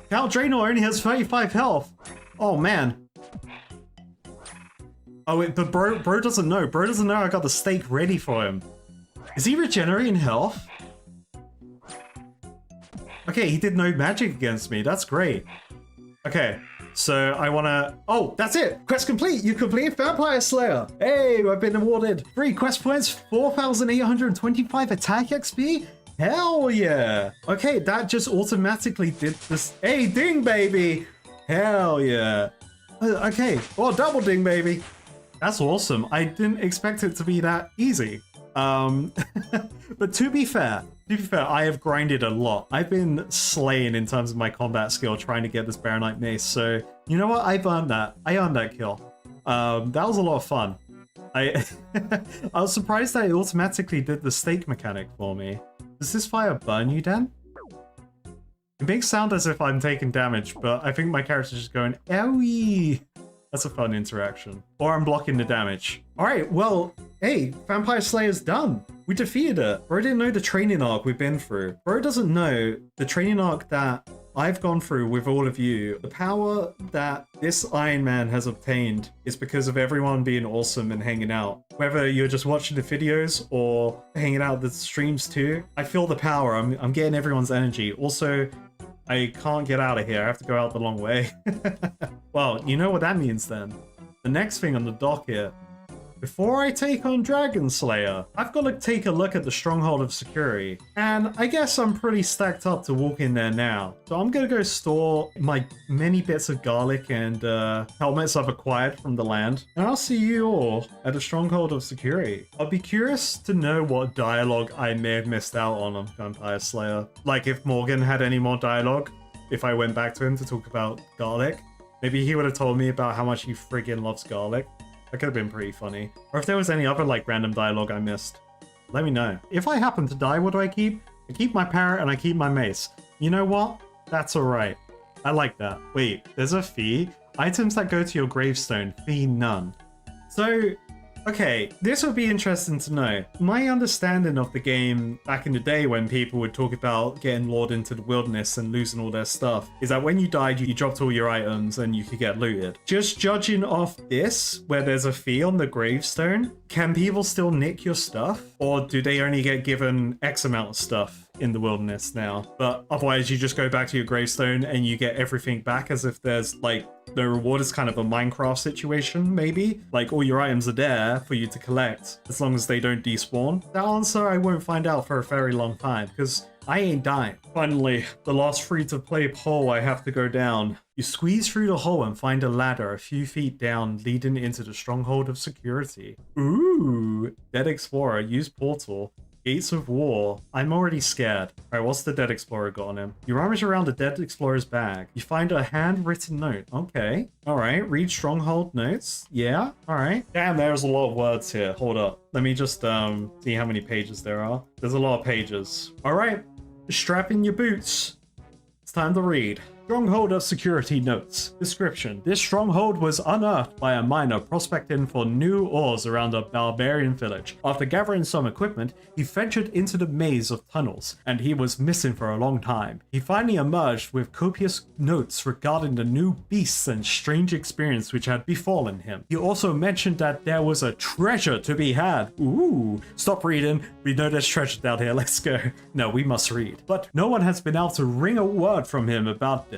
Count Draenor only has 35 health. Oh, man. Oh, wait, but bro doesn't know. Bro doesn't know I got the stake ready for him. Is he regenerating health? Okay, he did no magic against me. That's great. Okay, so I wanna... Oh, that's it! Quest complete! You complete Vampire Slayer! Hey, I've been awarded 3 quest points, 4,825 attack XP? Hell yeah! Okay, that just automatically did this... Hey, ding, baby! Hell yeah! Okay, oh, double ding, baby! That's awesome. I didn't expect it to be that easy. But to be fair, I have grinded a lot. I've been slaying in terms of my combat skill trying to get this Baronite Mace, so you know what? I've earned that. I earned that kill. That was a lot of fun. I was surprised that it automatically did the stake mechanic for me. Does this fire burn you, Dan? It makes sound as if I'm taking damage, but I think my character's just going, owie! That's a fun interaction. Or I'm blocking the damage. Alright, well, hey, Vampire Slayer's done. We defeated it. Bro didn't know the training arc we've been through. Bro doesn't know the training arc that I've gone through with all of you. The power that this Iron Man has obtained is because of everyone being awesome and hanging out. Whether you're just watching the videos or hanging out the streams too, I feel the power. I'm getting everyone's energy. Also, I can't get out of here. I have to go out the long way. Well, you know what that means then. The next thing on the docket, before I take on Dragon Slayer, I've got to take a look at the Stronghold of Security. And I guess I'm pretty stacked up to walk in there now. So I'm going to go store my many bits of garlic and helmets I've acquired from the land. And I'll see you all at the Stronghold of Security. I'll be curious to know what dialogue I may have missed out on Vampire Slayer. Like if Morgan had any more dialogue, if I went back to him to talk about garlic. Maybe he would have told me about how much he friggin' loves garlic. That could have been pretty funny. Or if there was any other like random dialogue I missed, let me know. If I happen to die, what do I keep? I keep my parrot and I keep my mace. You know what? That's alright. I like that. Wait, there's a fee? Items that go to your gravestone, fee none. So, okay, this would be interesting to know. My understanding of the game back in the day when people would talk about getting lured into the wilderness and losing all their stuff is that when you died, you dropped all your items and you could get looted. Just judging off this, where there's a fee on the gravestone, can people still nick your stuff? Or do they only get given X amount of stuff in the wilderness now? But otherwise you just go back to your gravestone and you get everything back as if there's like, the reward is kind of a Minecraft situation, maybe? Like all your items are there for you to collect, as long as they don't despawn. That answer I won't find out for a very long time, because I ain't dying. Finally, the last free-to-play hole I have to go down. You squeeze through the hole and find a ladder a few feet down leading into the Stronghold of Security. Ooh, Dead Explorer, use portal. Gates of War. I'm already scared. Alright, what's the Dead Explorer got on him? You rummage around the Dead Explorer's bag. You find a handwritten note. Okay. Alright, read Stronghold notes. Yeah, alright. Damn, there's a lot of words here. Hold up. Let me just see how many pages there are. There's a lot of pages. Alright, strap in your boots. It's time to read. Stronghold of Security Notes. Description. This stronghold was unearthed by a miner prospecting for new ores around a barbarian village. After gathering some equipment, he ventured into the maze of tunnels, and he was missing for a long time. He finally emerged with copious notes regarding the new beasts and strange experience which had befallen him. He also mentioned that there was a treasure to be had. Ooh, stop reading. We know there's treasure down here. Let's go. No, we must read. But no one has been able to wring a word from him about this.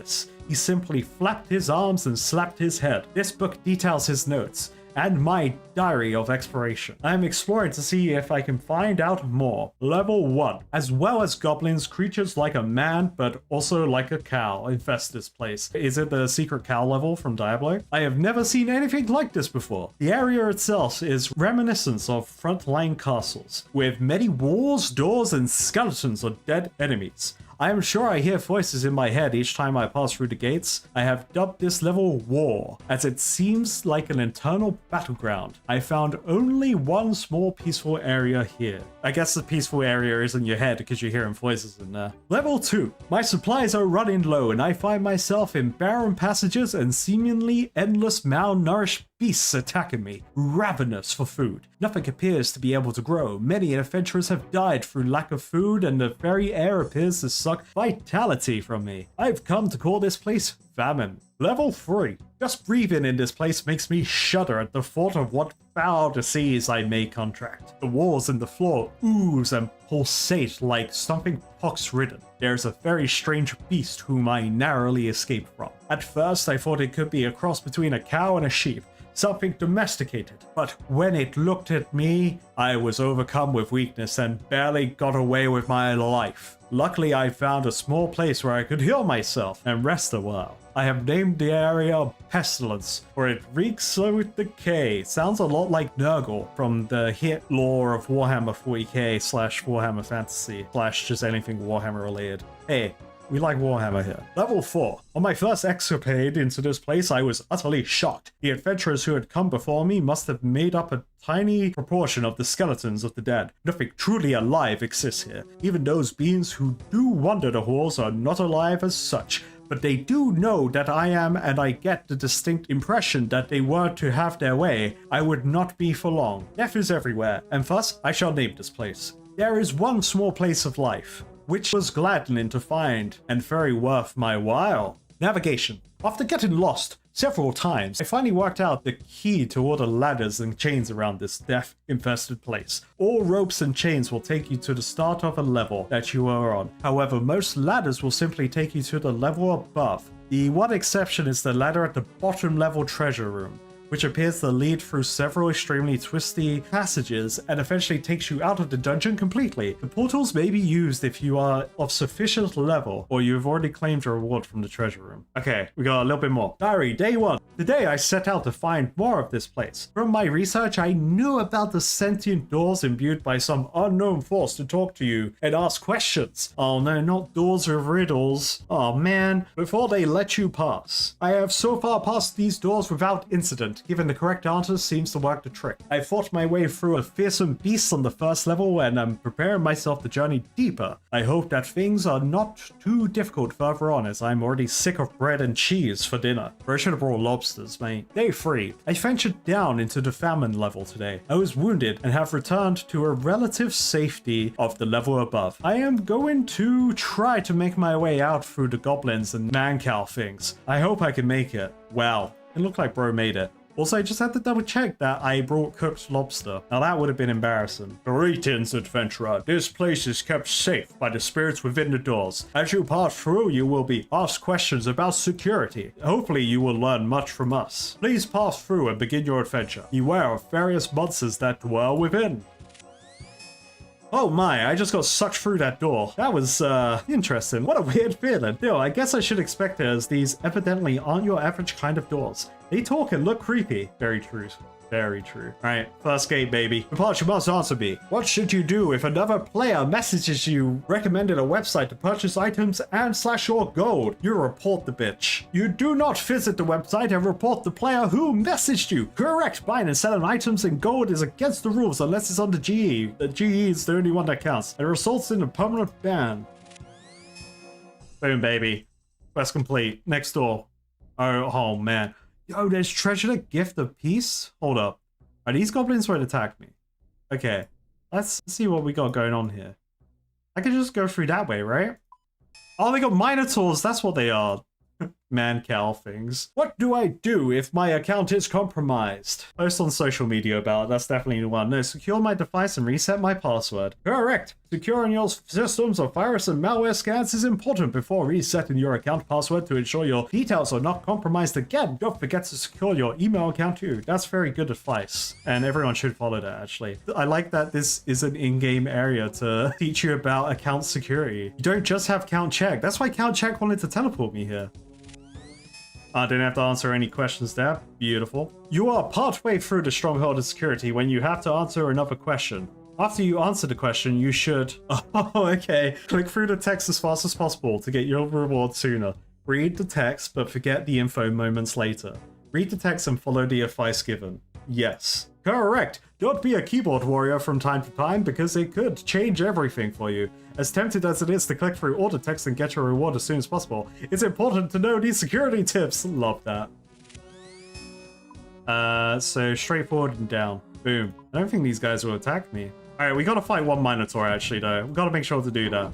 He simply flapped his arms and slapped his head. This book details his notes and my diary of exploration. I am exploring to see if I can find out more. Level 1. As well as goblins, creatures like a man, but also like a cow, infest this place. Is it the secret cow level from Diablo? I have never seen anything like this before. The area itself is reminiscent of frontline castles, with many walls, doors, and skeletons of dead enemies. I am sure I hear voices in my head each time I pass through the gates. I have dubbed this level War, as it seems like an internal battleground. I found only one small peaceful area here. I guess the peaceful area is in your head because you're hearing voices in there. Level 2. My supplies are running low and I find myself in barren passages and seemingly endless malnourished beasts attacking me, ravenous for food. Nothing appears to be able to grow. Many adventurers have died through lack of food, and the very air appears to suck vitality from me. I've come to call this place Famine. Level 3. Just breathing in this place makes me shudder at the thought of what foul disease I may contract. The walls and the floor ooze and pulsate like something pox-ridden. There's a very strange beast whom I narrowly escaped from. At first I thought it could be a cross between a cow and a sheep, something domesticated, but when it looked at me, I was overcome with weakness and barely got away with my life. Luckily, I found a small place where I could heal myself and rest a while. I have named the area Pestilence, for it reeks with decay. Sounds a lot like Nurgle from the hit lore of Warhammer 40k / Warhammer Fantasy / just anything Warhammer related. Hey, we like Warhammer here. Level 4. On my first escapade into this place, I was utterly shocked. The adventurers who had come before me must have made up a tiny proportion of the skeletons of the dead. Nothing truly alive exists here. Even those beings who do wander the halls are not alive as such, but they do know that I am, and I get the distinct impression that they were to have their way, I would not be for long. Death is everywhere, and thus I shall name this place. There is one small place of life, which was gladdening to find, and very worth my while. Navigation. After getting lost several times, I finally worked out the key to all the ladders and chains around this death-infested place. All ropes and chains will take you to the start of a level that you are on. However, most ladders will simply take you to the level above. The one exception is the ladder at the bottom level treasure room, which appears to lead through several extremely twisty passages and eventually takes you out of the dungeon completely. The portals may be used if you are of sufficient level or you've already claimed a reward from the treasure room. Okay, we got a little bit more. Diary, day 1. Today I set out to find more of this place. From my research, I knew about the sentient doors imbued by some unknown force to talk to you and ask questions. Oh no, not doors with riddles. Oh man, before they let you pass. I have so far passed these doors without incident. Given the correct answer seems to work the trick. I fought my way through a fearsome beast on the first level and I'm preparing myself to journey deeper. I hope that things are not too difficult further on as I'm already sick of bread and cheese for dinner. Or I should have brought lobsters, mate. Day 3. I ventured down into the famine level today. I was wounded and have returned to a relative safety of the level above. I am going to try to make my way out through the goblins and man-cow things. I hope I can make it. Wow, it looked like bro made it. Also, I just had to double check that I brought cooked lobster. Now that would have been embarrassing. Greetings, adventurer. This place is kept safe by the spirits within the doors. As you pass through, you will be asked questions about security. Hopefully, you will learn much from us. Please pass through and begin your adventure. Beware of various monsters that dwell within. Oh my, I just got sucked through that door. That was, interesting. What a weird feeling. Still, I guess I should expect it as these evidently aren't your average kind of doors. They talk and look creepy. Very true. Very true. Alright, first gate, baby. But you must answer me. What should you do if another player messages you recommended a website to purchase items and / your gold? You report the bitch. You do not visit the website and report the player who messaged you. Correct. Buying and selling items and gold is against the rules unless it's on the GE. The GE is the only one that counts. It results in a permanent ban. Boom, baby. Quest complete. Next door. Oh man. Yo, there's treasure to gift of peace? Hold up. Are these goblins won't attack me? Okay. Let's see what we got going on here. I can just go through that way, right? Oh, they got minotaurs. That's what they are. Man-cow things. What do I do if my account is compromised? Post on social media about it. That's definitely the one. No, secure my device and reset my password. Correct. Securing your systems of virus and malware scans is important before resetting your account password to ensure your details are not compromised again. Don't forget to secure your email account too. That's very good advice. And everyone should follow that, actually. I like that this is an in-game area to teach you about account security. You don't just have count check. That's why count check wanted to teleport me here. I didn't have to answer any questions there. Beautiful. You are partway through the stronghold of security when you have to answer another question. After you answer the question, you should... Oh, okay. Click through the text as fast as possible to get your reward sooner. Read the text, but forget the info moments later. Read the text and follow the advice given. Yes. Correct. Don't be a keyboard warrior from time to time because it could change everything for you. As tempted as it is to click through all the text and get your reward as soon as possible, it's important to know these security tips. Love that. So straightforward and down. Boom. I don't think these guys will attack me. Alright, we gotta fight one Minotaur actually though. We gotta make sure to do that.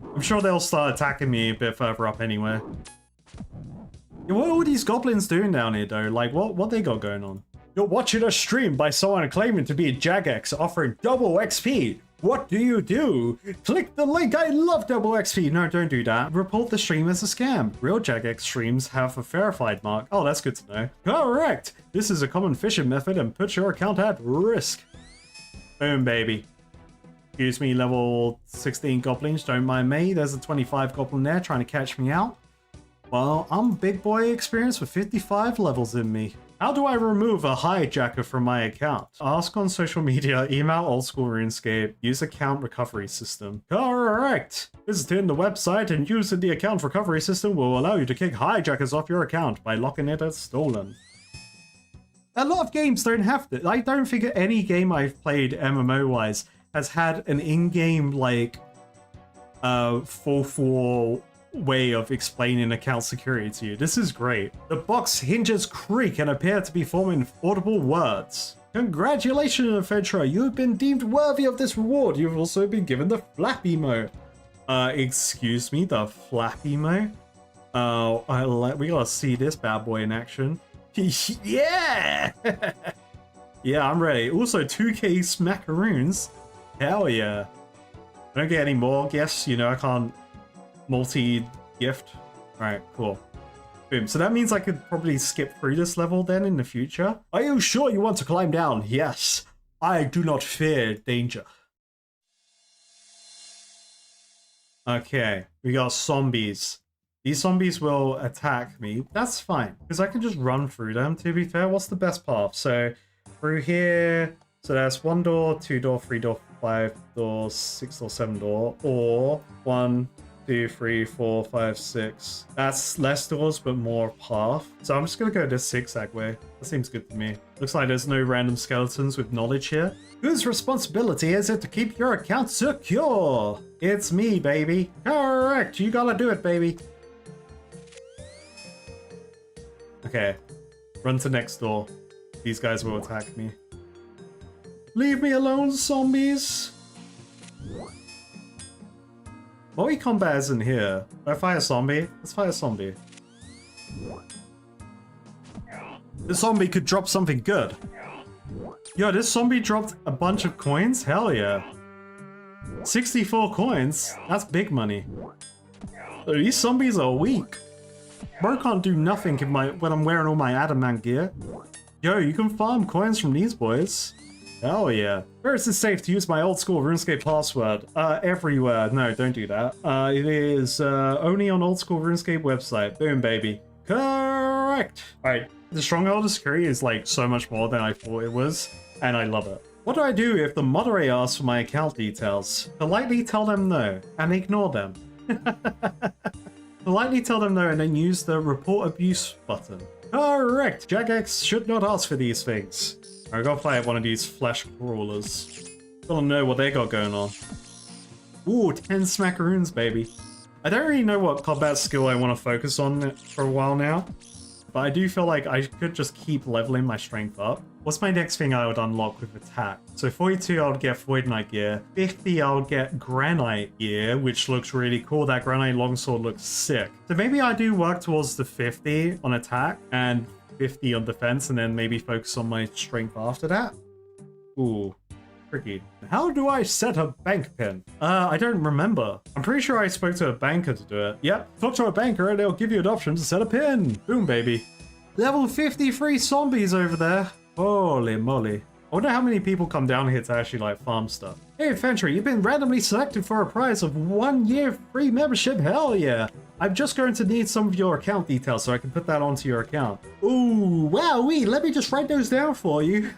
I'm sure they'll start attacking me a bit further up anyway. Yeah, what are all these goblins doing down here though? Like, what they got going on? You're watching a stream by someone claiming to be Jagex offering double XP. What do you do? Click the link. I love double XP. No, don't do that. Report the stream as a scam. Real Jagex streams have a verified mark. Oh, that's good to know. Correct. This is a common phishing method and puts your account at risk. Boom, baby. Excuse me, level 16 goblins. Don't mind me. There's a 25 goblin there trying to catch me out. Well, I'm big boy experience with 55 levels in me. How do I remove a hijacker from my account? Ask on social media, email Old School Runescape, use account recovery system. Correct! Visiting the website and using the account recovery system will allow you to kick hijackers off your account by locking it as stolen. A lot of games don't have to. I don't think any game I've played MMO-wise has had an in-game, like, 4-4 way of explaining account security to you. This is great. The box hinges creak and appear to be forming audible words. Congratulations, adventurer. You have been deemed worthy of this reward. You've also been given the flap emo. Excuse me, the flap emo? We gotta see this bad boy in action. Yeah! Yeah, I'm ready. Also, 2k smackaroons. Hell yeah. I don't get any more gifts, you know, I can't multi-gift. Alright, cool. Boom. So that means I could probably skip through this level then in the future. Are you sure you want to climb down? Yes. I do not fear danger. Okay, we got zombies. These zombies will attack me. That's fine, because I can just run through them, to be fair. What's the best path? So, through here. So that's 1 door, 2 door, 3 door, 5 door, 6 door, 7 door. Or 1, 2, 3, 4, 5, 6. That's less doors, but more path. So I'm just going to go this zigzag way. That seems good to me. Looks like there's no random skeletons with knowledge here. Whose responsibility is it to keep your account secure? It's me, baby. Correct. You gotta do it, baby. Okay. Run to next door. These guys will attack me. Leave me alone, zombies. Moe combat isn't here. I fight a zombie. Let's fight a zombie. This zombie could drop something good. Yo, this zombie dropped a bunch of coins? Hell yeah. 64 coins? That's big money. These zombies are weak. Bro can't do nothing when I'm wearing all my adamant gear. Yo, you can farm coins from these boys. Hell yeah. Where is it safe to use my old school RuneScape password? Everywhere. No, don't do that. It is only on Old School RuneScape website. Boom, baby. Correct. Alright, the stronghold of security is like so much more than I thought it was, and I love it. What do I do if the moderator asks for my account details? Politely tell them no, and ignore them. Politely tell them no and then use the report abuse button. Correct! Jagex should not ask for these things. I gotta fight one of these flesh crawlers. Gotta know what they got going on. Ooh, 10 smackaroons, baby. I don't really know what combat skill I want to focus on for a while now, but I do feel like I could just keep leveling my strength up. What's my next thing I would unlock with attack? So 42, I would get Void Knight gear. 50, I would get Granite gear, which looks really cool. That Granite longsword looks sick. So maybe I do work towards the 50 on attack and 50 on defense, and then maybe focus on my strength after that. Ooh, tricky. How do I set a bank pin? I don't remember. I'm pretty sure I spoke to a banker to do it. Yep, talk to a banker and they'll give you an option to set a pin. Boom, baby. Level 53 zombies over there. Holy moly. I wonder how many people come down here to actually like farm stuff. Hey Adventurer, you've been randomly selected for a prize of 1 year free membership. Hell yeah. I'm just going to need some of your account details so I can put that onto your account. Ooh, wowee, let me just write those down for you.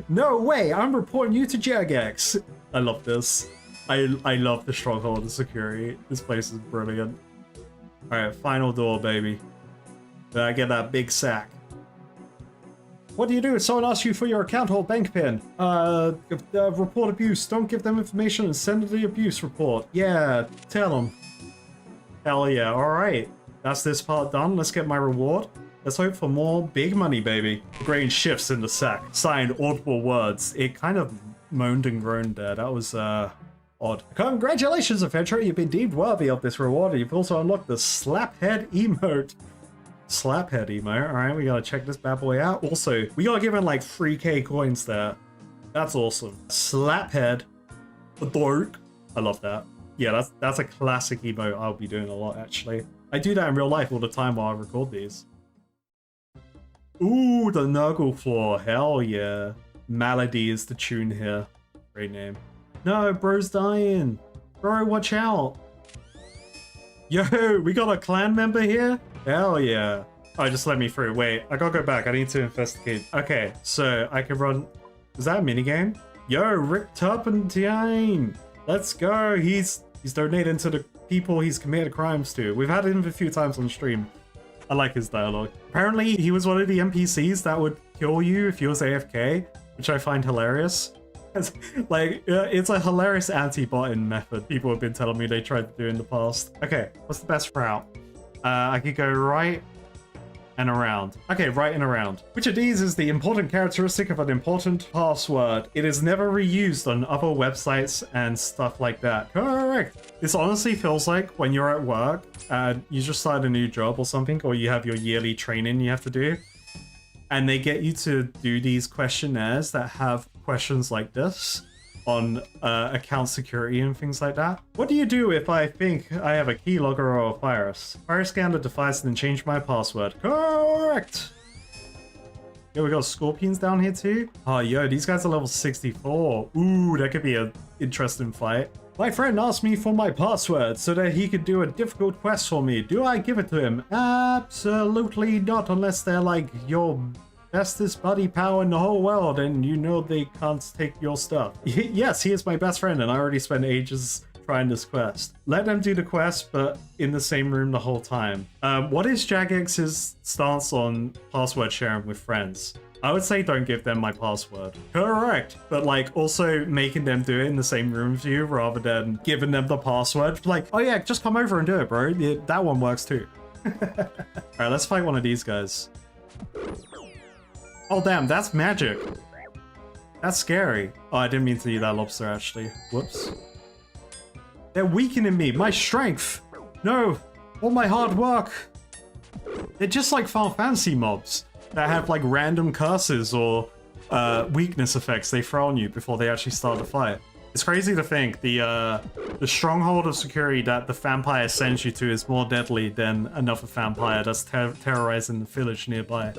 No way, I'm reporting you to Jagex. I love this. I love the stronghold of security. This place is brilliant. Alright, final door, baby. Then I get that big sack. What do you do if someone asks you for your account or bank pin? Report abuse. Don't give them information and send the abuse report. Yeah, tell them. Hell yeah, alright. That's this part done. Let's get my reward. Let's hope for more big money, baby. Grain shifts in the sack. Signed, audible words. It kind of moaned and groaned there. That was, odd. Congratulations, Adventurer. You've been deemed worthy of this reward. You've also unlocked the Slaphead emote. Slaphead emote. Alright, we gotta check this bad boy out. Also, we got given like 3k coins there. That's awesome. Slaphead. The dork. I love that. Yeah, that's a classic emote I'll be doing a lot, actually. I do that in real life all the time while I record these. Ooh, the Nurgle Floor. Hell yeah. Malady is the tune here. Great name. No, bro's dying. Bro, watch out. Yo, we got a clan member here? Hell yeah. Oh, just let me through. Wait, I gotta go back. I need to investigate. Okay, so I can run... Is that a minigame? Yo, Rick Turpentine. Let's go. He's donating to the people he's committed crimes to. We've had him a few times on stream. I like his dialogue. Apparently, he was one of the NPCs that would kill you if you was AFK, which I find hilarious. Like, it's a hilarious anti-botting method people have been telling me they tried to do in the past. Okay, what's the best route? I could go right and around. Okay, right and around. Which of these is the important characteristic of an important password? It is never reused on other websites and stuff like that. Correct! This honestly feels like when you're at work and you just start a new job or something, or you have your yearly training you have to do, and they get you to do these questionnaires that have questions like this on account security and things like that. What do you do if I think I have a keylogger or a virus? Virus scan the device and then change my password. Correct! Yeah, we got scorpions down here too. Oh, yo, these guys are level 64. Ooh, that could be an interesting fight. My friend asked me for my password so that he could do a difficult quest for me. Do I give it to him? Absolutely not, unless they're like your bestest buddy pal in the whole world and you know they can't take your stuff. Yes, he is my best friend and I already spent ages trying this quest. Let them do the quest, but in the same room the whole time. What is Jagex's stance on password sharing with friends? I would say don't give them my password. Correct. But like also making them do it in the same room with you rather than giving them the password. Like, oh yeah, just come over and do it, bro. Yeah, that one works too. Alright, let's fight one of these guys. Oh damn, that's magic. That's scary. Oh, I didn't mean to eat that lobster actually. Whoops. They're weakening me. My strength. No. All my hard work. They're just like Final Fantasy mobs that have like random curses or weakness effects they throw on you before they actually start the fight. It's crazy to think the stronghold of security that the vampire sends you to is more deadly than another vampire that's terrorizing the village nearby.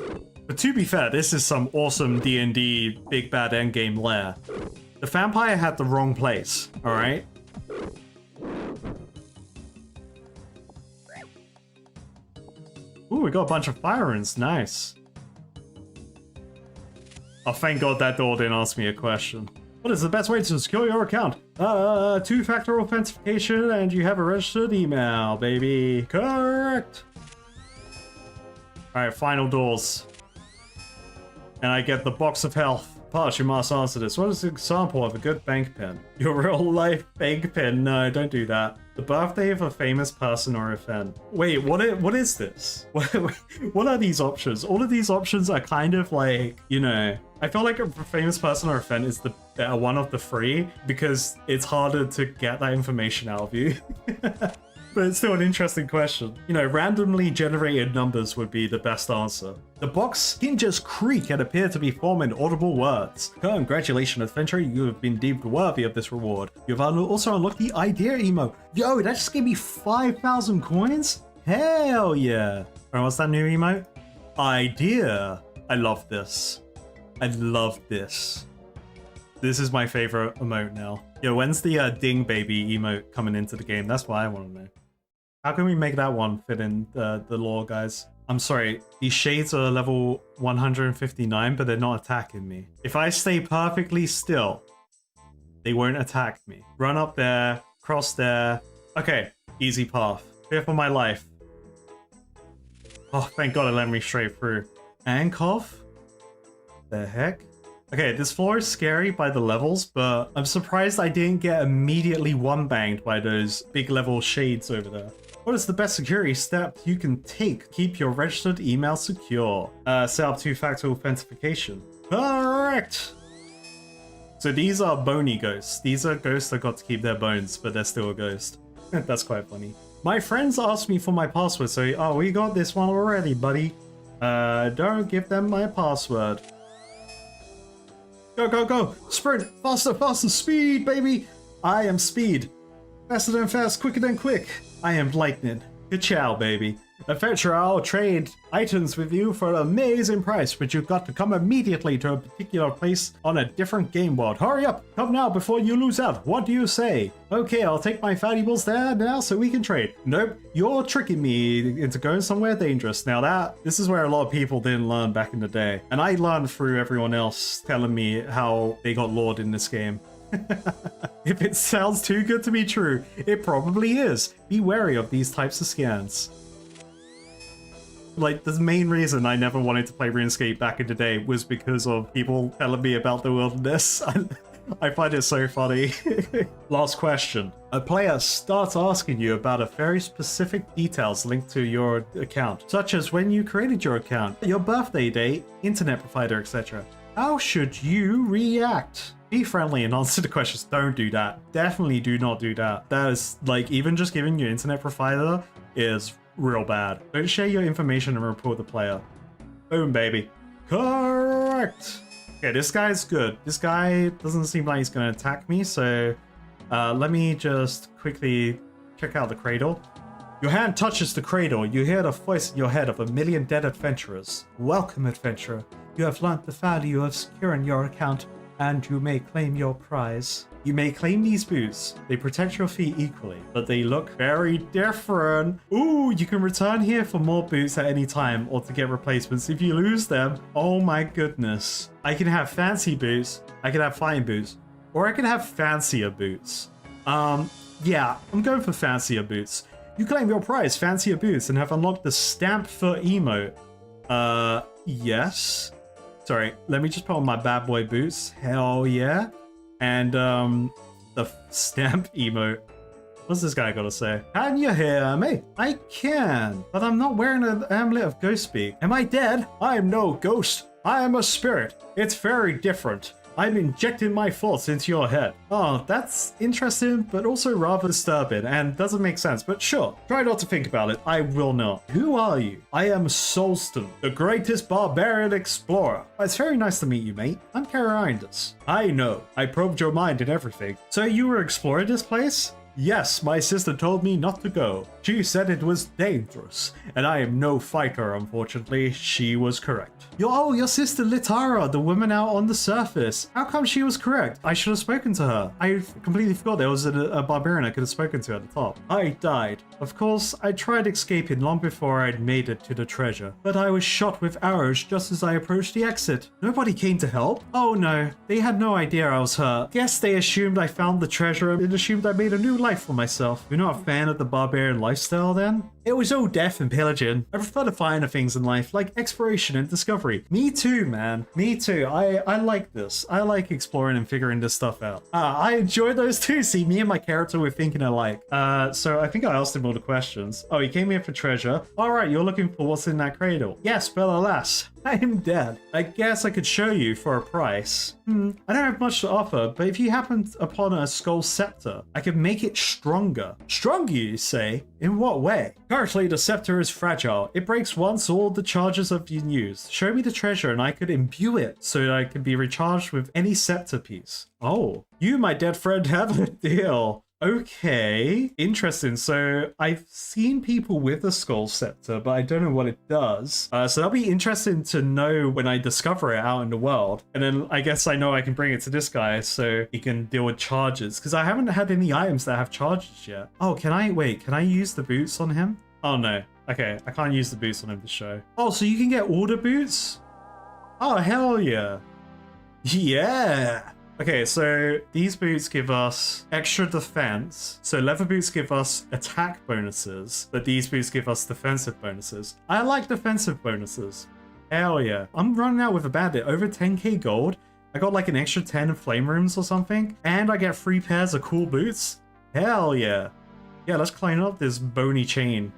But to be fair, this is some awesome D&D big bad endgame lair. The vampire had the wrong place, alright? Ooh, we got a bunch of fire runes, nice. Oh, thank God that door didn't ask me a question. What is the best way to secure your account? Two-factor authentication and you have a registered email, baby. Correct. Alright, final doors. And I get the box of health. Posh, you must answer this. What is an example of a good bank pin? Your real life bank pin? No, don't do that. The birthday of a famous person or event. Wait, what is this? What are these options? All of these options are kind of like, you know, I feel like a famous person or event is the better one of the three because it's harder to get that information out of you. But it's still an interesting question. You know, randomly generated numbers would be the best answer. The box hinges creak and appear to be forming audible words. Congratulations, adventurer, you have been deemed worthy of this reward. You've also unlocked the idea emo. Yo, that just gave me 5,000 coins? Hell yeah. Alright, what's that new emote? Idea. I love this. I love this. This is my favorite emote now. Yo, when's the ding baby emote coming into the game? That's what I want to know. How can we make that one fit in the lore, guys? I'm sorry, these shades are level 159, but they're not attacking me. If I stay perfectly still, they won't attack me. Run up there, cross there. Okay, easy path. Fear for my life. Oh, thank God it let me straight through. And cough? The heck? Okay, this floor is scary by the levels, but I'm surprised I didn't get immediately one-banged by those big level shades over there. What is the best security step you can take to keep your registered email secure? Set up two-factor authentication. Correct! So these are bony ghosts. These are ghosts that got to keep their bones, but they're still a ghost. That's quite funny. My friends asked me for my password, so oh, we got this one already, buddy. Don't give them my password. Go, go, go! Sprint! Faster, faster! Speed, baby! I am speed. Faster than fast, quicker than quick. I am lightning. Good chow, baby. Adventurer, I'll trade items with you for an amazing price, but you've got to come immediately to a particular place on a different game world. Hurry up! Come now before you lose out. What do you say? Okay, I'll take my valuables there now so we can trade. Nope, you're tricking me into going somewhere dangerous. Now this is where a lot of people didn't learn back in the day. And I learned through everyone else telling me how they got lured in this game. If it sounds too good to be true, it probably is. Be wary of these types of scams. Like, the main reason I never wanted to play RuneScape back in the day was because of people telling me about the wilderness. I find it so funny. Last question. A player starts asking you about a very specific details linked to your account, such as when you created your account, your birthday date, internet provider, etc. How should you react? Be friendly and answer the questions. Don't do that. Definitely do not do that. That is, like, even just giving your internet provider is real bad. Don't share your information and report the player. Boom, baby. Correct. Okay, this guy's good. This guy doesn't seem like he's going to attack me, so let me just quickly check out the cradle. Your hand touches the cradle. You hear the voice in your head of a million dead adventurers. Welcome, adventurer. You have learned the value of securing your account, and you may claim your prize. You may claim these boots. They protect your feet equally, but they look very different. Ooh, you can return here for more boots at any time or to get replacements. If you lose them, oh my goodness. I can have fancy boots, I can have fine boots, or I can have fancier boots. Yeah, I'm going for fancier boots. You claim your prize, fancier boots, and have unlocked the stamp foot emote. Yes. Sorry, let me just put on my bad boy boots. Hell yeah. And, the stamp emote. What's this guy gotta say? Can you hear me? I can, but I'm not wearing an amulet of ghost speak. Am I dead? I am no ghost. I am a spirit. It's very different. I'm injecting my thoughts into your head. Oh, that's interesting, but also rather disturbing and doesn't make sense, but sure. Try not to think about it. I will not. Who are you? I am Solston, the greatest barbarian explorer. It's very nice to meet you, mate. I'm Carindus. I know. I probed your mind and everything. So you were exploring this place? Yes, my sister told me not to go. She said it was dangerous, and I am no fighter, unfortunately. She was correct. Your sister Litara, the woman out on the surface. How come she was correct? I should have spoken to her. I completely forgot there was a barbarian I could have spoken to at the top. I died. Of course, I tried escaping long before I'd made it to the treasure, but I was shot with arrows just as I approached the exit. Nobody came to help? Oh no, they had no idea I was hurt. Guess they assumed I found the treasure and assumed I made a new life for myself. You're not a fan of the barbarian life lifestyle then? It was all death and pillaging. I prefer the finer things in life, like exploration and discovery. Me too, man. Me too. I like this. I like exploring and figuring this stuff out. I enjoy those too. See, me and my character were thinking alike. So I think I asked him all the questions. Oh, he came here for treasure. All right, you're looking for what's in that cradle. Yes, but alas, I am dead. I guess I could show you for a price. I don't have much to offer, but if you happen upon a skull scepter, I could make it stronger. Stronger, you say? In what way? Currently, the scepter is fragile. It breaks once all the charges have been used. Show me the treasure and I could imbue it so that I can be recharged with any scepter piece. Oh, you, my dead friend, have a deal. Okay, interesting. So I've seen people with a skull scepter, but I don't know what it does. So that'll be interesting to know when I discover it out in the world. And then I guess I know I can bring it to this guy so he can deal with charges, because I haven't had any items that have charges yet. Oh, can I use the boots on him? Oh no. Okay, I can't use the boots on him to show. Oh, so you can get order boots? Oh, hell yeah. Yeah. Okay, so these boots give us extra defense. So leather boots give us attack bonuses, but these boots give us defensive bonuses. I like defensive bonuses. Hell yeah. I'm running out with a bandit. Over 10k gold. I got like an extra 10 flame rooms or something. And I get 3 pairs of cool boots. Hell yeah. Yeah, let's climb up this bony chain.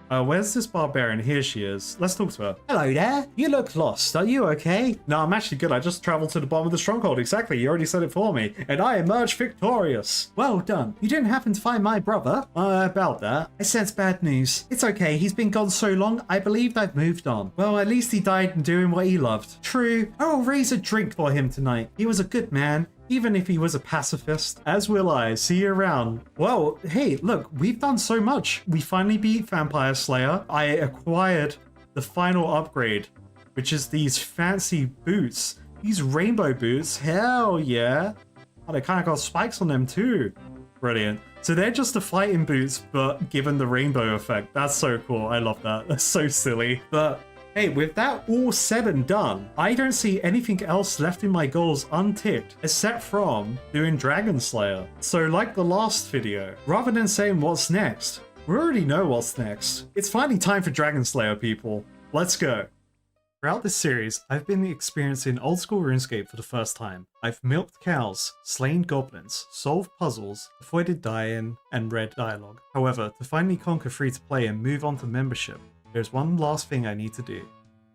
Where's this barbarian? Here she is. Let's talk to her. Hello there. You look lost. Are you okay? No, I'm actually good. I just traveled to the bottom of the stronghold. Exactly. You already said it for me. And I emerged victorious. Well done. You didn't happen to find my brother? About that. I sense bad news. It's okay. He's been gone so long, I believe I've moved on. Well, at least he died doing what he loved. True. I will raise a drink for him tonight. He was a good man. Even if he was a pacifist. As will I. See you around. Well, hey, look, we've done so much. We finally beat Vampire Slayer. I acquired the final upgrade, which is these fancy boots. These rainbow boots. Hell yeah. Oh, they kind of got spikes on them too. Brilliant. So they're just the fighting boots, but given the rainbow effect. That's so cool. I love that. That's so silly. But hey, with that all said and done, I don't see anything else left in my goals unticked, except from doing Dragon Slayer. So like the last video, rather than saying what's next, we already know what's next. It's finally time for Dragon Slayer, people. Let's go. Throughout this series, I've been experiencing Old School Runescape for the first time. I've milked cows, slain goblins, solved puzzles, avoided dying, and read dialogue. However, to finally conquer free-to-play and move on to membership, there's one last thing I need to do,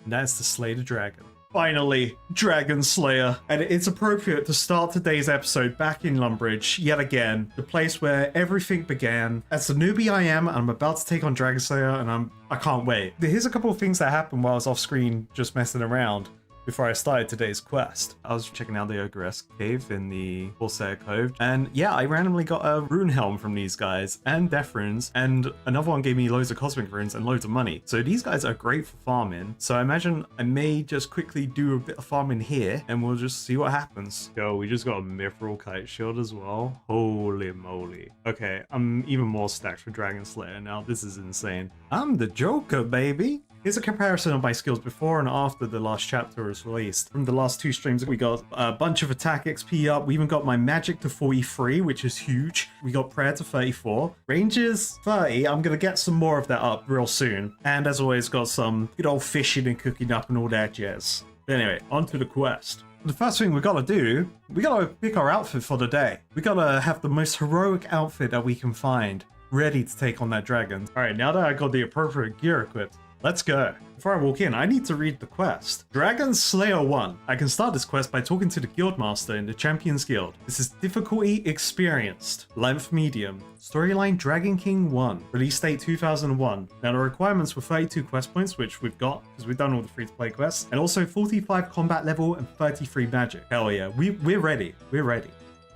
and that is to slay the dragon. Finally, Dragon Slayer. And it's appropriate to start today's episode back in Lumbridge, yet again, the place where everything began. As the newbie I am, I'm about to take on Dragon Slayer, and I can't wait. Here's a couple of things that happened while I was off screen just messing around. Before I started today's quest, I was checking out the Ogress cave in the Corsair Cove, and yeah, I randomly got a rune helm from these guys, and death runes, and another one gave me loads of cosmic runes and loads of money. So these guys are great for farming. So I imagine I may just quickly do a bit of farming here, and we'll just see what happens. Yo, we just got a mithril kite shield as well. Holy moly. Okay, I'm even more stacked for Dragon Slayer now. This is insane. I'm the Joker, baby. Here's a comparison of my skills before and after the last chapter was released. From the last 2 streams, we got a bunch of attack XP up. We even got my magic to 43, which is huge. We got prayer to 34. Ranges 30. I'm going to get some more of that up real soon. And as always, got some good old fishing and cooking up and all that jazz. But anyway, on to the quest. The first thing we gotta do, we gotta pick our outfit for the day. We gotta have the most heroic outfit that we can find, ready to take on that dragon. All right, now that I got the appropriate gear equipped, let's go. Before I walk in, I need to read the quest. Dragon Slayer 1. I can start this quest by talking to the Guildmaster in the Champions Guild. This is difficulty experienced. Length medium. Storyline Dragon King 1. Release date 2001. Now the requirements were 32 quest points, which we've got because we've done all the free-to-play quests, and also 45 combat level and 33 magic. Hell yeah, we're ready. We're ready.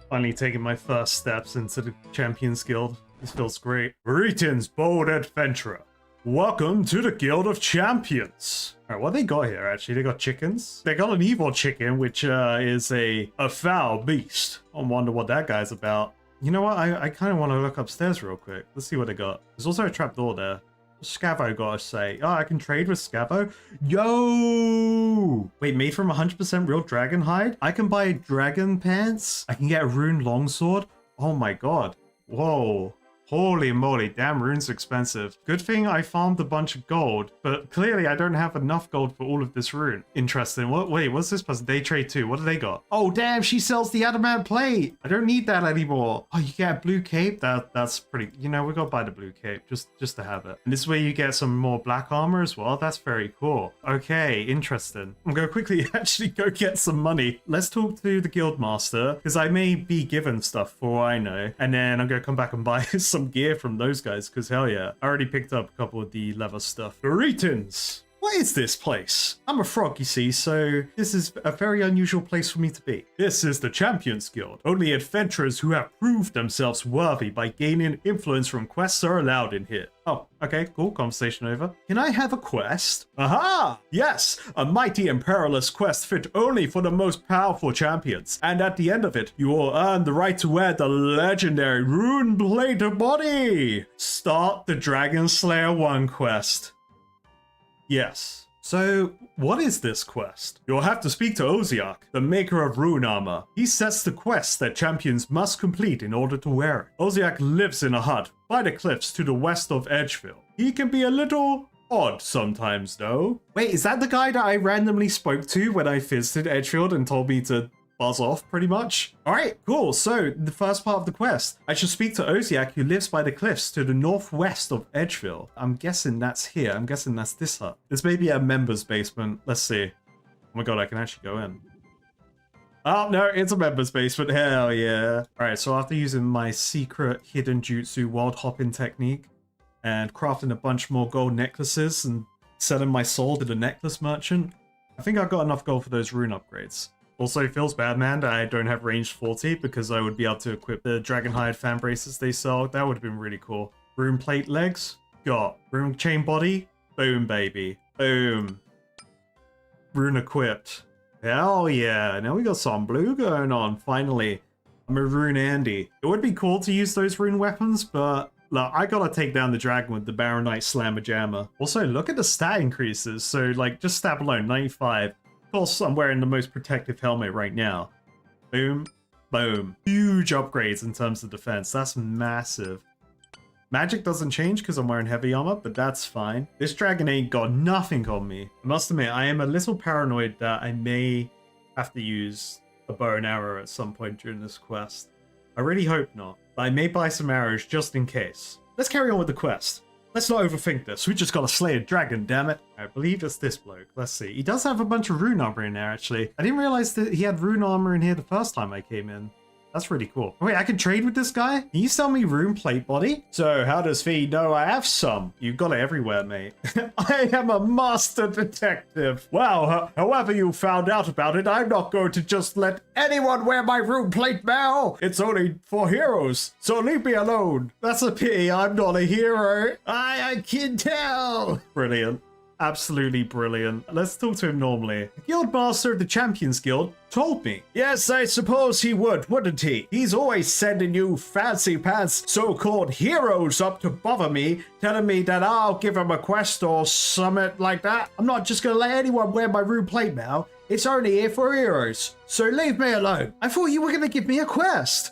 Finally taking my first steps into the Champions Guild. This feels great. Greetings, bold adventurer. Welcome to the Guild of Champions. Alright, what they got here, actually? They got chickens. They got an evil chicken, which is a foul beast. I wonder what that guy's about. You know what? I kind of want to look upstairs real quick. Let's see what they got. There's also a trapdoor there. What's Scavo got to say? Oh, I can trade with Scavo? Yo! Wait, made from 100% real dragon hide? I can buy dragon pants? I can get a rune longsword? Oh my god. Whoa. Holy moly, damn, rune's expensive. Good thing I farmed a bunch of gold, but clearly I don't have enough gold for all of this rune. Interesting. Wait, what's this person? Day trade 2. What do they got? Oh, damn, she sells the adamant plate. I don't need that anymore. Oh, you get a blue cape? That's pretty, we gotta buy the blue cape just to have it. And this is where you get some more black armor as well. That's very cool. Okay, interesting. I'm gonna quickly actually go get some money. Let's talk to the guild master, because I may be given stuff for all I know. And then I'm gonna come back and buy some gear from those guys, because hell yeah. I already picked up a couple of the leather stuff. Greetings! What is this place? I'm a frog, you see, so this is a very unusual place for me to be. This is the Champions Guild. Only adventurers who have proved themselves worthy by gaining influence from quests are allowed in here. Oh, okay, cool. Conversation over. Can I have a quest? Aha! Yes! A mighty and perilous quest fit only for the most powerful champions. And at the end of it, you will earn the right to wear the legendary Rune Plate body! Start the Dragon Slayer 1 quest. Yes. So, what is this quest? You'll have to speak to Oziak, the maker of rune armor. He sets the quests that champions must complete in order to wear it. Oziak lives in a hut by the cliffs to the west of Edgeville. He can be a little odd sometimes, though. Wait, is that the guy that I randomly spoke to when I visited Edgefield and told me to buzz off, pretty much? Alright, cool. So, the first part of the quest. I should speak to Oziak, who lives by the cliffs to the northwest of Edgeville. I'm guessing that's here. I'm guessing that's this hut. This may be a member's basement. Let's see. Oh my god, I can actually go in. Oh, no, it's a member's basement. Hell yeah. Alright, so after using my secret hidden jutsu world hopping technique and crafting a bunch more gold necklaces and selling my soul to the necklace merchant, I think I've got enough gold for those rune upgrades. Also, feels bad, man, that I don't have range 40 because I would be able to equip the Dragonhide fan braces they sell. That would have been really cool. Rune plate legs? Got. Rune chain body? Boom, baby. Boom. Rune equipped. Hell yeah. Now we got some blue going on, finally. I'm a Rune Andy. It would be cool to use those rune weapons, but look, I gotta take down the dragon with the Baronite Slammer Jammer. Also, look at the stat increases. So, like, just stat alone, 95. Of course, I'm wearing the most protective helmet right now. Boom, boom. Huge upgrades in terms of defense. That's massive. Magic doesn't change because I'm wearing heavy armor, but that's fine. This dragon ain't got nothing on me. I must admit, I am a little paranoid that I may have to use a bow and arrow at some point during this quest. I really hope not, but I may buy some arrows just in case. Let's carry on with the quest. Let's not overthink this. We just gotta slay a dragon, damn it. I believe it's this bloke. Let's see. He does have a bunch of rune armor in there, actually. I didn't realize that he had rune armor in here the first time I came in. That's really cool. Wait, I can trade with this guy? Can you sell me rune plate body? So, how does Fee know I have some? You've got it everywhere, mate. I am a master detective. Well, however you found out about it, I'm not going to just let anyone wear my rune plate now. It's only for heroes, so leave me alone. That's a pity, I'm not a hero. I can tell. Brilliant. Absolutely brilliant. Let's talk to him normally. The Guildmaster of the Champions Guild told me. Yes, I suppose he would, wouldn't he? He's always sending you fancy pants so-called heroes up to bother me, telling me that I'll give him a quest or something like that. I'm not just gonna let anyone wear my rune plate now. It's only here for heroes, so leave me alone. I thought you were gonna give me a quest.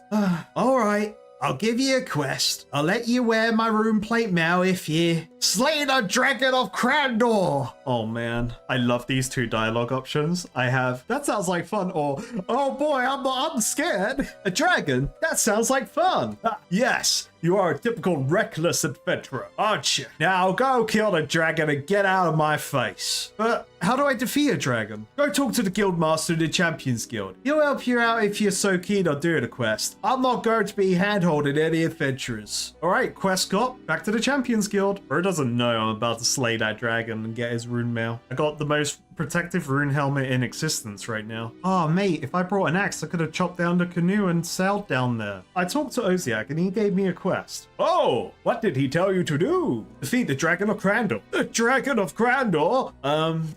Alright. I'll give you a quest. I'll let you wear my rune plate now if you slay the dragon of Crandor. Oh man, I love these two dialogue options. I have, that sounds like fun, or, oh boy, I'm scared. A dragon? That sounds like fun. Yes, you are a typical reckless adventurer, aren't you? Now go kill the dragon and get out of my face. But how do I defeat a dragon? Go talk to the Guildmaster of the Champions Guild. He'll help you out if you're so keen on doing a quest. I'm not going to be handholding any adventurers. Alright, quest got, back to the Champions Guild. Bro doesn't know I'm about to slay that dragon and get his rune mail. I got the most protective rune helmet in existence right now. Oh mate, if I brought an axe, I could have chopped down the canoe and sailed down there. I talked to Oziak and he gave me a quest. Oh, what did he tell you to do? Defeat the Dragon of Crandor. The Dragon of Crandor?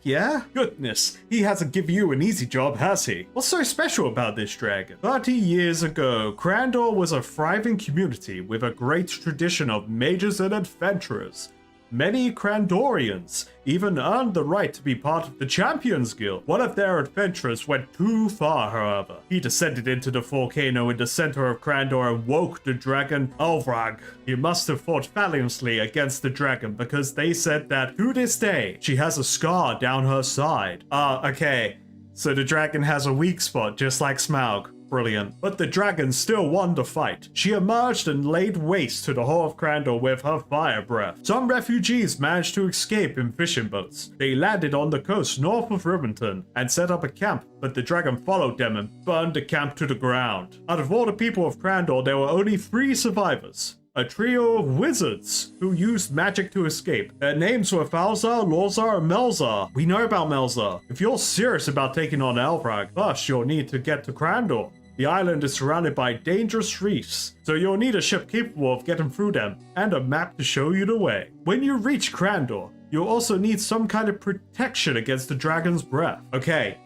Yeah? Goodness, he hasn't given you an easy job, has he? What's so special about this dragon? 30 years ago, Crandor was a thriving community with a great tradition of mages and adventurers. Many Crandorians even earned the right to be part of the Champions Guild. One of their adventurers went too far, however. He descended into the volcano in the center of Crandor and woke the dragon Alvrag. He must have fought valiantly against the dragon because they said that to this day, she has a scar down her side. Okay. So the dragon has a weak spot, just like Smaug. Brilliant. But the dragon still won the fight. She emerged and laid waste to the whole of Crandor with her fire breath. Some refugees managed to escape in fishing boats. They landed on the coast north of Rivington and set up a camp, but the dragon followed them and burned the camp to the ground. Out of all the people of Crandor, there were only 3 survivors. A trio of wizards who used magic to escape. Their names were Falzar, Lorzar, and Melzar. We know about Melzar. If you're serious about taking on Alvrag, first you'll need to get to Crandor. The island is surrounded by dangerous reefs, so you'll need a ship capable of getting through them, and a map to show you the way. When you reach Crandor, you'll also need some kind of protection against the dragon's breath. Okay,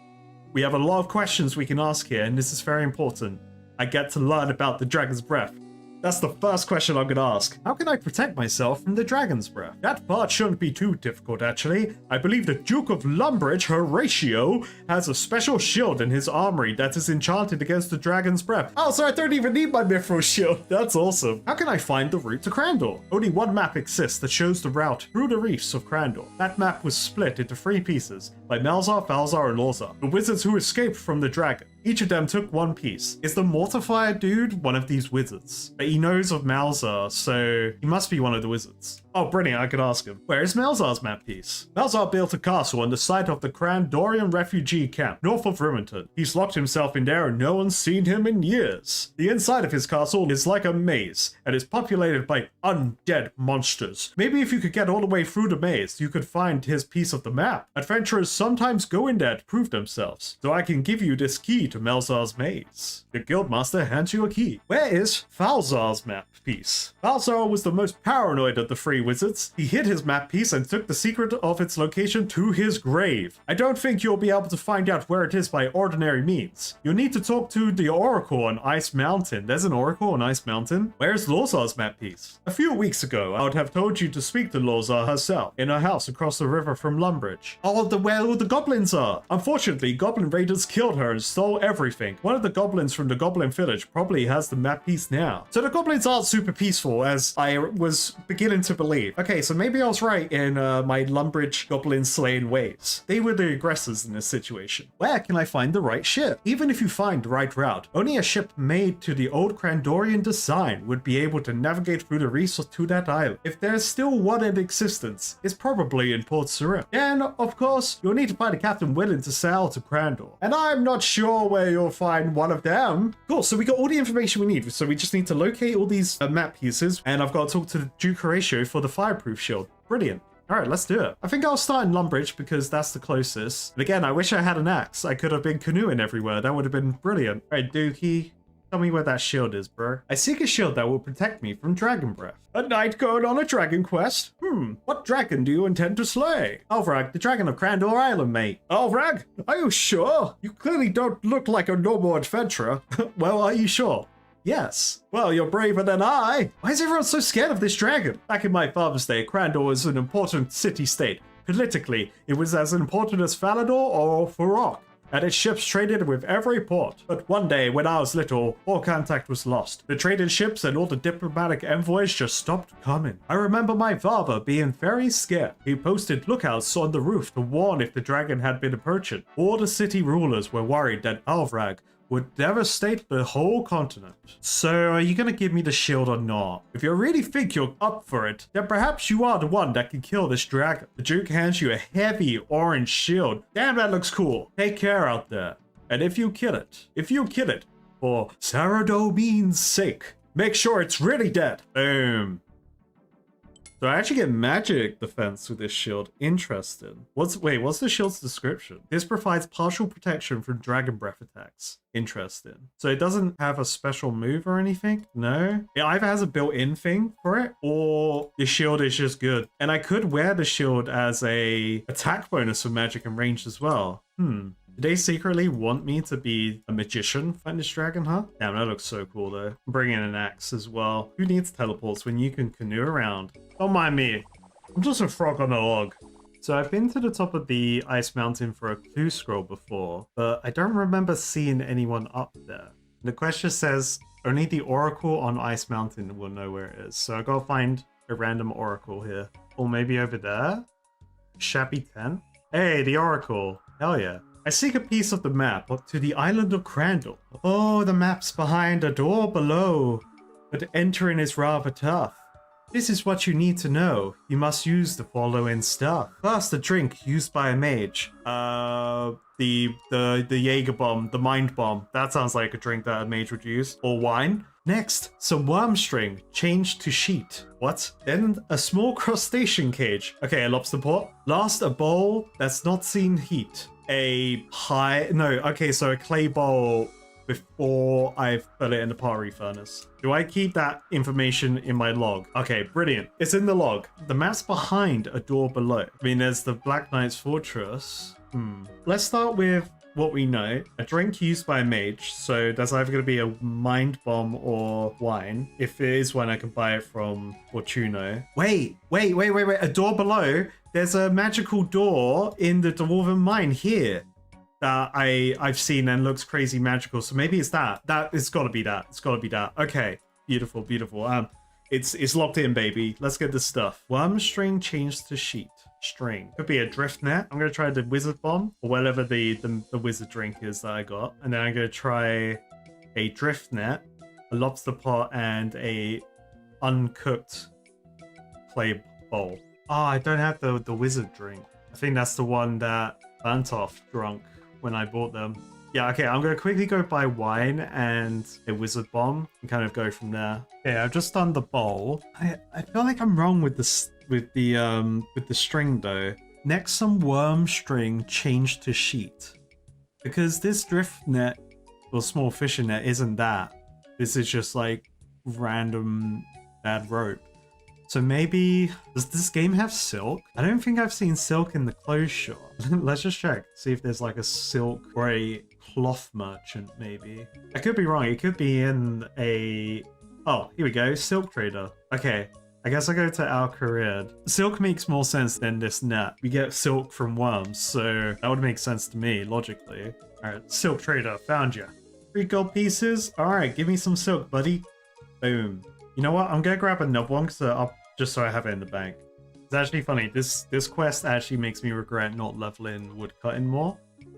we have a lot of questions we can ask here, and this is very important. I get to learn about the dragon's breath. That's the first question I'm gonna ask. How can I protect myself from the dragon's breath? That part shouldn't be too difficult, actually. I believe the Duke of Lumbridge, Horatio, has a special shield in his armory that is enchanted against the dragon's breath. Oh, so I don't even need my mithril shield. That's awesome. How can I find the route to Crandor? Only one map exists that shows the route through the reefs of Crandor. That map was split into 3 pieces by Melzar, Falzar, and Lorzar, the wizards who escaped from the dragon. Each of them took 1 piece. Is the Mortifier dude one of these wizards? But he knows of Malzar, so he must be one of the wizards. Oh, brilliant, I could ask him. Where is Malzar's map piece? Malzar built a castle on the site of the Crandorian refugee camp, north of Rivington. He's locked himself in there and no one's seen him in years. The inside of his castle is like a maze, and is populated by undead monsters. Maybe if you could get all the way through the maze, you could find his piece of the map. Adventurers sometimes go in there to prove themselves, so I can give you this key to Melzar's maze. The guildmaster hands you a key. Where is Falzar's map piece? Falzar was the most paranoid of the 3 wizards. He hid his map piece and took the secret of its location to his grave. I don't think you'll be able to find out where it is by ordinary means. You'll need to talk to the Oracle on Ice Mountain. There's an Oracle on Ice Mountain? Where's Lorzar's map piece? A few weeks ago, I would have told you to speak to Lorzar herself in her house across the river from Lumbridge. Oh, where all the goblins are! Unfortunately, goblin raiders killed her and stole everything. One of the goblins from the goblin village probably has the map piece now. So the goblins aren't super peaceful, as I was beginning to believe. Okay, so maybe I was right in my Lumbridge goblin slaying ways. They were the aggressors in this situation. Where can I find the right ship? Even if you find the right route, only a ship made to the old Crandorian design would be able to navigate through the reefs to that island. If there's still one in existence, it's probably in Port Sarim. Then, of course, you'll need to find a captain willing to sail to Crandor. And I'm not sure where you'll find one of them. Cool, so we got all the information we need. So we just need to locate all these map pieces, and I've got to talk to the Duke Horatio for the fireproof shield. Brilliant. All right, let's do it. I think I'll start in Lumbridge because that's the closest. And again, I wish I had an axe. I could have been canoeing everywhere. That would have been brilliant. All right, Dookie, tell me where that shield is, bro. I seek a shield that will protect me from dragon breath. A knight going on a dragon quest? What dragon do you intend to slay? Alvrag, the dragon of Crandor Island, mate. Alvrag? Are you sure? You clearly don't look like a normal adventurer. Well, are you sure? Yes. Well, you're braver than I. Why is everyone so scared of this dragon? Back in my father's day, Crandor was an important city-state. Politically, it was as important as Falador or Furok, and its ships traded with every port. But one day, when I was little, all contact was lost. The trading ships and all the diplomatic envoys just stopped coming. I remember my father being very scared. He posted lookouts on the roof to warn if the dragon had been approaching. All the city rulers were worried that Alvrag would devastate the whole continent. So are you gonna give me the shield or not? If you really think you're up for it, then perhaps you are the one that can kill this dragon. The Duke hands you a heavy orange shield. Damn, that looks cool. Take care out there. And if you kill it, for Saradomin's sake, make sure it's really dead. Boom. So I actually get magic defense with this shield. Interesting. What's the shield's description? This provides partial protection from dragon breath attacks. Interesting. So it doesn't have a special move or anything? No? It either has a built-in thing for it, or the shield is just good. And I could wear the shield as a attack bonus for magic and range as well. Do they secretly want me to be a magician fighting this dragon, huh? Damn, that looks so cool though. I'm bringing an axe as well. Who needs teleports when you can canoe around? Don't mind me. I'm just a frog on a log. So I've been to the top of the ice mountain for a clue scroll before, but I don't remember seeing anyone up there. The question says only the oracle on Ice Mountain will know where it is. So I gotta find a random oracle here. Or maybe over there? Shabby tent? Hey, the oracle. Hell yeah. I seek a piece of the map up to the island of Crandall. Oh, the map's behind a door below, but entering is rather tough. This is what you need to know. You must use the following stuff. First, a drink used by a mage. The Jaeger bomb, the mind bomb. That sounds like a drink that a mage would use. Or wine. Next, some worm string changed to sheet. What? Then a small crustacean cage. Okay, a lobster pot. Last, a bowl that's not seen heat. A clay bowl before I put it in the pottery furnace. Do I keep that information in my log? Okay, brilliant. It's in the log. The map's behind a door below. I mean, there's the Black Knight's Fortress. Let's start with what we know. A drink used by a mage. So that's either going to be a mind bomb or wine. If it is wine, I can buy it from Fortuno. Wait. A door below. There's a magical door in the Dwarven Mine here that I've seen and looks crazy magical. So maybe it's that. It's got to be that. It's got to be that. Okay. Beautiful. It's locked in, baby. Let's get this stuff. Worm string changed to sheet. String. Could be a drift net. I'm going to try the wizard bomb or whatever the wizard drink is that I got. And then I'm going to try a drift net, a lobster pot, and a uncooked clay bowl. Oh, I don't have the wizard drink. I think that's the one that Bantoff drunk when I bought them. Yeah, okay, I'm going to quickly go buy wine and a wizard bomb and kind of go from there. Okay, I've just done the bowl. I feel like I'm wrong with the string though. Next, some worm string changed to sheet. Because this drift net or small fishing net isn't that. This is just like random bad rope. So maybe, does this game have silk? I don't think I've seen silk in the clothes shop. Let's just check, see if there's like a silk or a cloth merchant maybe. I could be wrong, it could be in a... Oh, here we go, silk trader. Okay, I guess I go to Al Kharid. Silk makes more sense than this net. We get silk from worms, so that would make sense to me, logically. Alright, silk trader, found ya. 3 gold pieces? Alright, give me some silk, buddy. Boom. You know what, I'm gonna grab another one just so I have it in the bank. It's actually funny, this quest actually makes me regret not leveling woodcutting more.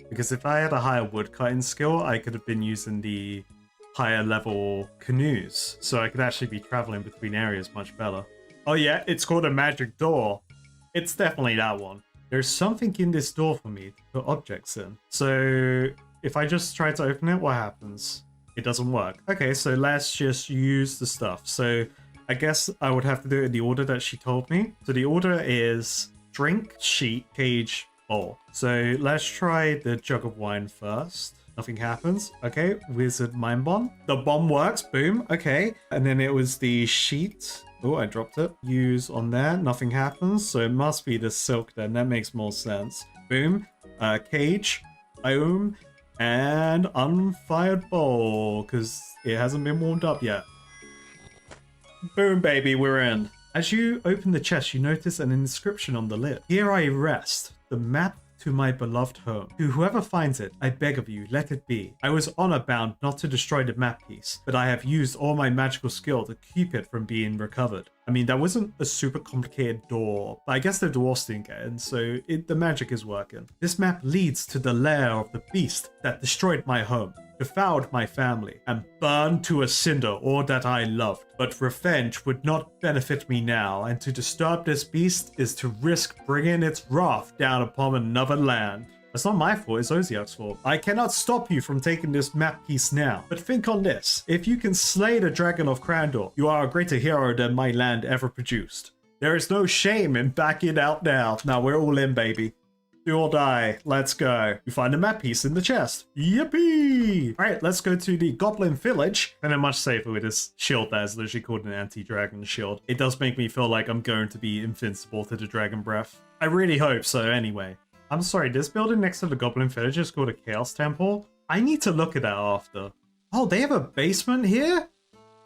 Because if I had a higher woodcutting skill, I could have been using the higher level canoes. So I could actually be traveling between areas much better. Oh yeah, it's called a magic door. It's definitely that one. There's something in this door for me to put objects in. So if I just try to open it, what happens? It doesn't work. Okay, so let's just use the stuff. So I guess I would have to do it in the order that she told me. So the order is drink, sheet, cage, bowl. So let's try the jug of wine first. Nothing happens. Okay, wizard mind bomb. The bomb works. Boom. Okay. And then it was the sheet. Oh, I dropped it. Use on there. Nothing happens. So it must be the silk then. That makes more sense. Boom. Cage. Boom. And unfired bowl because it hasn't been warmed up yet. Boom, baby, we're in. As you open the chest, you notice an inscription on the lid. Here I rest, the map to my beloved home. To whoever finds it, I beg of you, let it be. I was honor bound not to destroy the map piece, but I have used all my magical skill to keep it from being recovered. I mean, that wasn't a super complicated door, but I guess the dwarves didn't get in, so the magic is working. This map leads to the lair of the beast that destroyed my home, devoured my family, and burned to a cinder all that I loved. But revenge would not benefit me now, and to disturb this beast is to risk bringing its wrath down upon another land. It's not my fault, it's Oziak's fault. I cannot stop you from taking this map piece now, but think on this. If you can slay the dragon of Crandall, you are a greater hero than my land ever produced. There is no shame in backing out now. Now we're all in, baby. Do or die. Let's go. We find a map piece in the chest. Yippee! Alright, let's go to the Goblin Village. And I'm much safer with this shield that is literally called an anti-dragon shield. It does make me feel like I'm going to be invincible to the dragon breath. I really hope so anyway. I'm sorry, this building next to the Goblin Village is called a Chaos Temple? I need to look at that after. Oh, they have a basement here?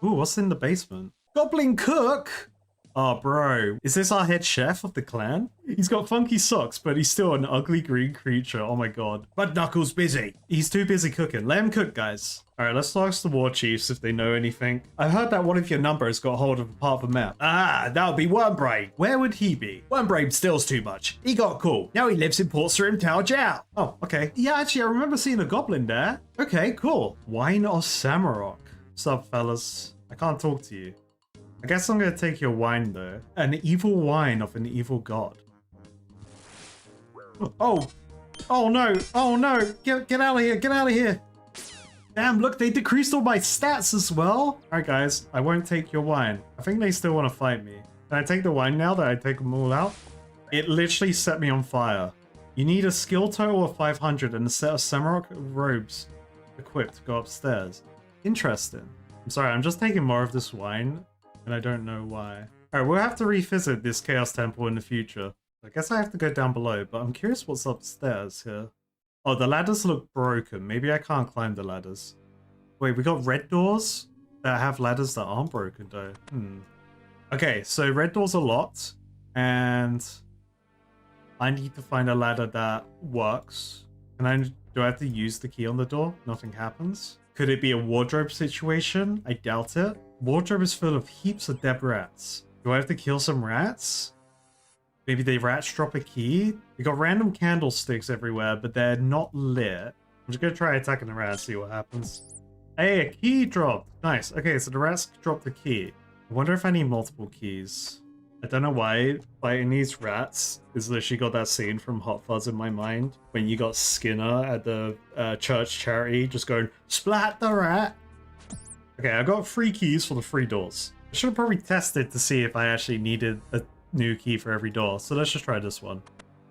Ooh, what's in the basement? Goblin Cook? Oh, bro. Is this our head chef of the clan? He's got funky socks, but he's still an ugly green creature. Oh my god. But Knuckles busy. He's too busy cooking. Let him cook, guys. Alright, let's ask the war chiefs if they know anything. I heard that one of your numbers got hold of a part of the map. Ah, that would be Wormbrain. Where would he be? Wormbrain steals too much. He got cool. Now he lives in Port Sarim Tao Jiao. Oh, okay. Yeah, actually, I remember seeing a goblin there. Okay, cool. Wine of Samarok. What's up, fellas? I can't talk to you. I guess I'm gonna take your wine though. An evil wine of an evil god. Oh! Oh no! Oh no! Get out of here! Get out of here! Damn, look, they decreased all my stats as well! Alright guys, I won't take your wine. I think they still want to fight me. Can I take the wine now that I take them all out? It literally set me on fire. You need a skill total of 500 and a set of Samarok robes equipped to go upstairs. Interesting. I'm sorry, I'm just taking more of this wine. And I don't know why. Alright, we'll have to revisit this Chaos Temple in the future. I guess I have to go down below, but I'm curious what's upstairs here. Oh, the ladders look broken. Maybe I can't climb the ladders. Wait, we got red doors that have ladders that aren't broken though. Okay, so red doors are locked. And I need to find a ladder that works. Do I have to use the key on the door? Nothing happens. Could it be a wardrobe situation? I doubt it. Wardrobe is full of heaps of dead rats. Do I have to kill some rats? Maybe the rats drop a key? We got random candlesticks everywhere, but they're not lit. I'm just gonna try attacking the rats, see what happens. Hey, a key dropped. Nice. Okay, so the rats dropped the key. I wonder if I need multiple keys. I don't know why fighting these rats is literally got that scene from Hot Fuzz in my mind when you got Skinner at the church charity just going, splat the rat. Okay, I got 3 keys for the 3 doors. I should have probably tested to see if I actually needed a new key for every door. So let's just try this one.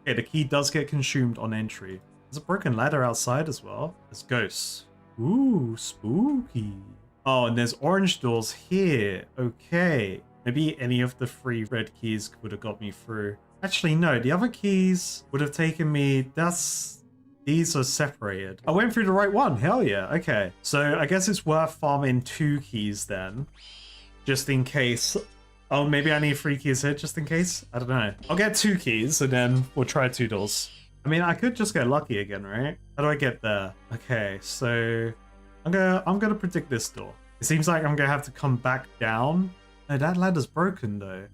Okay, the key does get consumed on entry. There's a broken ladder outside as well. There's ghosts. Ooh, spooky. Oh, and there's orange doors here. Okay. Maybe any of the 3 red keys would have got me through. Actually, no. The other keys would have taken me... These are separated. I went through the right one. Hell yeah. Okay. So I guess it's worth farming 2 keys then. Just in case. Oh, maybe I need 3 keys here just in case. I don't know. I'll get 2 keys and then we'll try 2 doors. I mean, I could just get lucky again, right? How do I get there? Okay, so I'm gonna predict this door. It seems like I'm gonna have to come back down. No, that ladder's broken though.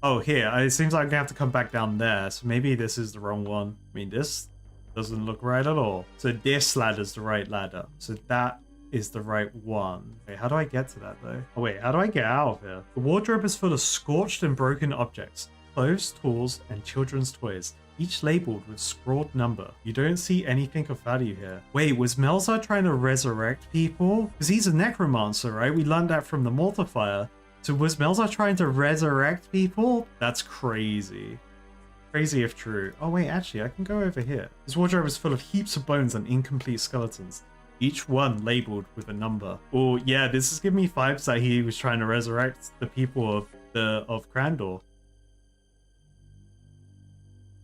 Oh, here. It seems like I'm gonna have to come back down there. So maybe this is the wrong one. I mean, this doesn't look right at all. So this ladder's the right ladder. So that is the right one. Wait, how do I get to that though? Oh wait, how do I get out of here? The wardrobe is full of scorched and broken objects, clothes, tools, and children's toys, each labeled with scrawled number. You don't see anything of value here. Wait, was Melzar trying to resurrect people? Because he's a necromancer, right? We learned that from the Mortifier. So was Melzar trying to resurrect people? That's crazy. Crazy if true. Oh wait, actually, I can go over here. This wardrobe is full of heaps of bones and incomplete skeletons, each one labeled with a number. Oh yeah, this is giving me vibes that he was trying to resurrect the people of Crandor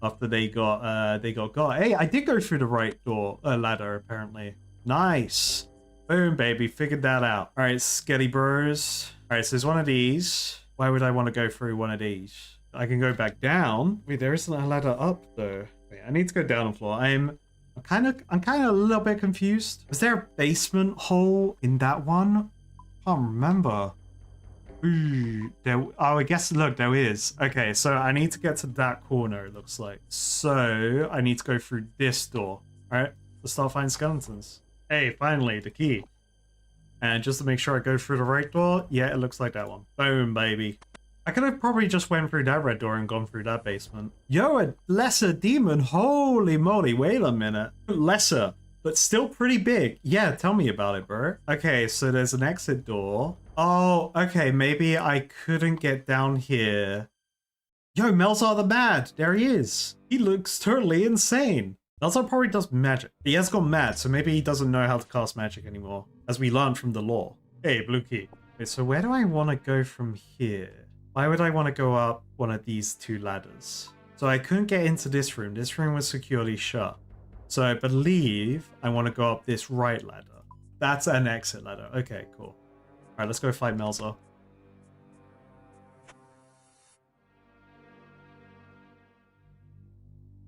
after they got got. Hey, I did go through the right door ladder apparently. Nice. Boom, baby, figured that out. All right, Sketty Bros. All right, so there's one of these. Why would I want to go through one of these? I can go back down. Wait, there isn't a ladder up though. Wait, I need to go down the floor. I'm kind of a little bit confused. Was there a basement hole in that one? I can't remember. Ooh, oh, I guess, look, there is. Okay, so I need to get to that corner, it looks like. So I need to go through this door. All right, let's start finding skeletons. Hey, finally, the key. And just to make sure I go through the right door, yeah, it looks like that one. Boom, baby. I could have probably just went through that red door and gone through that basement. Yo, a lesser demon. Holy moly, wait a minute. Lesser, but still pretty big. Yeah, tell me about it, bro. Okay, so there's an exit door. Oh, okay, maybe I couldn't get down here. Yo, Melzar the Mad. There he is. He looks totally insane. Melzar probably does magic. He has gone mad, so maybe he doesn't know how to cast magic anymore, as we learned from the lore. Hey, blue key. Okay, so where do I want to go from here? Why would I want to go up one of these 2 ladders? So I couldn't get into this room. This room was securely shut. So I believe I want to go up this right ladder. That's an exit ladder. Okay, cool. All right, let's go fight Melzar.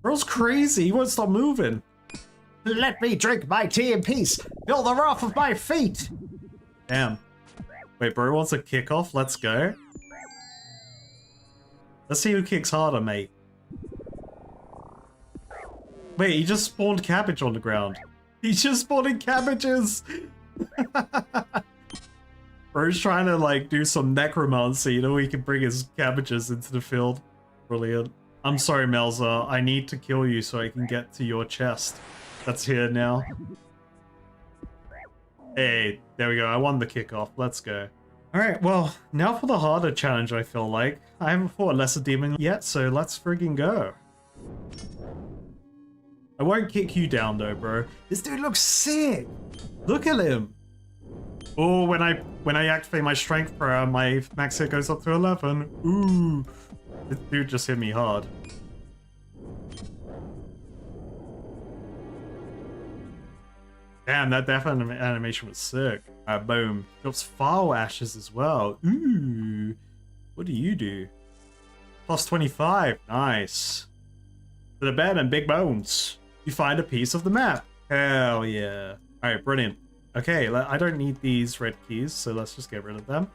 Bro's crazy. He won't stop moving. Let me drink my tea in peace. Feel the wrath of my feet. Damn. Wait, bro wants a kickoff? Let's go. Let's see who kicks harder, mate. Wait, he just spawned cabbage on the ground. He's just spawning cabbages! Bro's trying to, like, do some necromancy, you know, he can bring his cabbages into the field. Brilliant. I'm sorry, Melza. I need to kill you so I can get to your chest. That's here now. Hey, there we go. I won the kickoff. Let's go. Alright, well, now for the harder challenge, I feel like. I haven't fought a lesser demon yet, so let's friggin' go. I won't kick you down though, bro. This dude looks sick. Look at him. Oh, when I activate my strength prayer, my max hit goes up to 11. Ooh. This dude just hit me hard. Damn, that death animation was sick. Alright, boom. Drops file ashes as well. Ooh. What do you do? Plus 25. Nice. To the bed and big bones. You find a piece of the map. Hell yeah. Alright, brilliant. Okay, I don't need these red keys, so let's just get rid of them.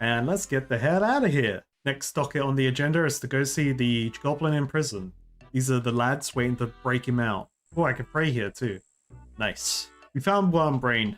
And let's get the hell out of here. Next docket on the agenda is to go see the goblin in prison. These are the lads waiting to break him out. Oh, I can pray here too. Nice. We found one brain.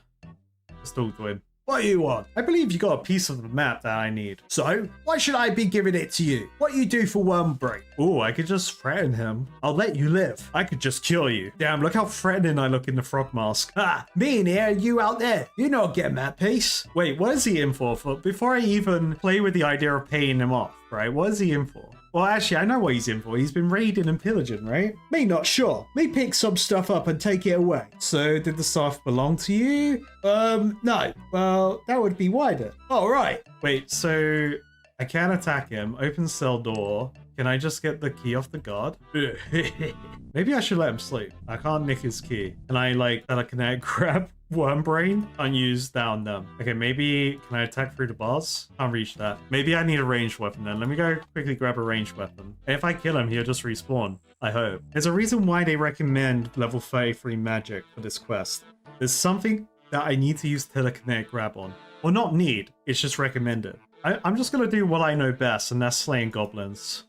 Let's talk to him. What do you want? I believe you got a piece of the map that I need. So, why should I be giving it to you? What you do for Wormbrain? Oh, I could just threaten him. I'll let you live. I could just kill you. Damn, look how threatening I look in the frog mask. Ah, me in here and you out there. You not getting that piece. Wait, what is he in for? Before I even play with the idea of paying him off, right? What is he in for? Well, actually, I know what he's in for. He's been raiding and pillaging, right? Me not sure. Me pick some stuff up and take it away. So, did the stuff belong to you? No. Well, that would be wider. Oh, right. Wait, so I can't attack him. Open cell door. Can I just get the key off the guard? Maybe I should let him sleep. I can't nick his key. Can I, like, telekinetic grab Wormbrain? Unused down them. Okay, maybe can I attack through the bars? Can't reach that. Maybe I need a ranged weapon then. Let me go quickly grab a ranged weapon. If I kill him, he'll just respawn. I hope. There's a reason why they recommend level 33 magic for this quest. There's something that I need to use telekinetic grab on. Well, not need. It's just recommended. I'm just gonna do what I know best, and that's slaying goblins.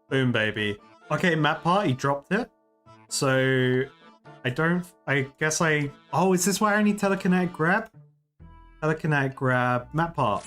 Boom, baby. Okay, map part, he dropped it. So, I guess oh, is this where I need telekinetic grab? Telekinetic grab, map part.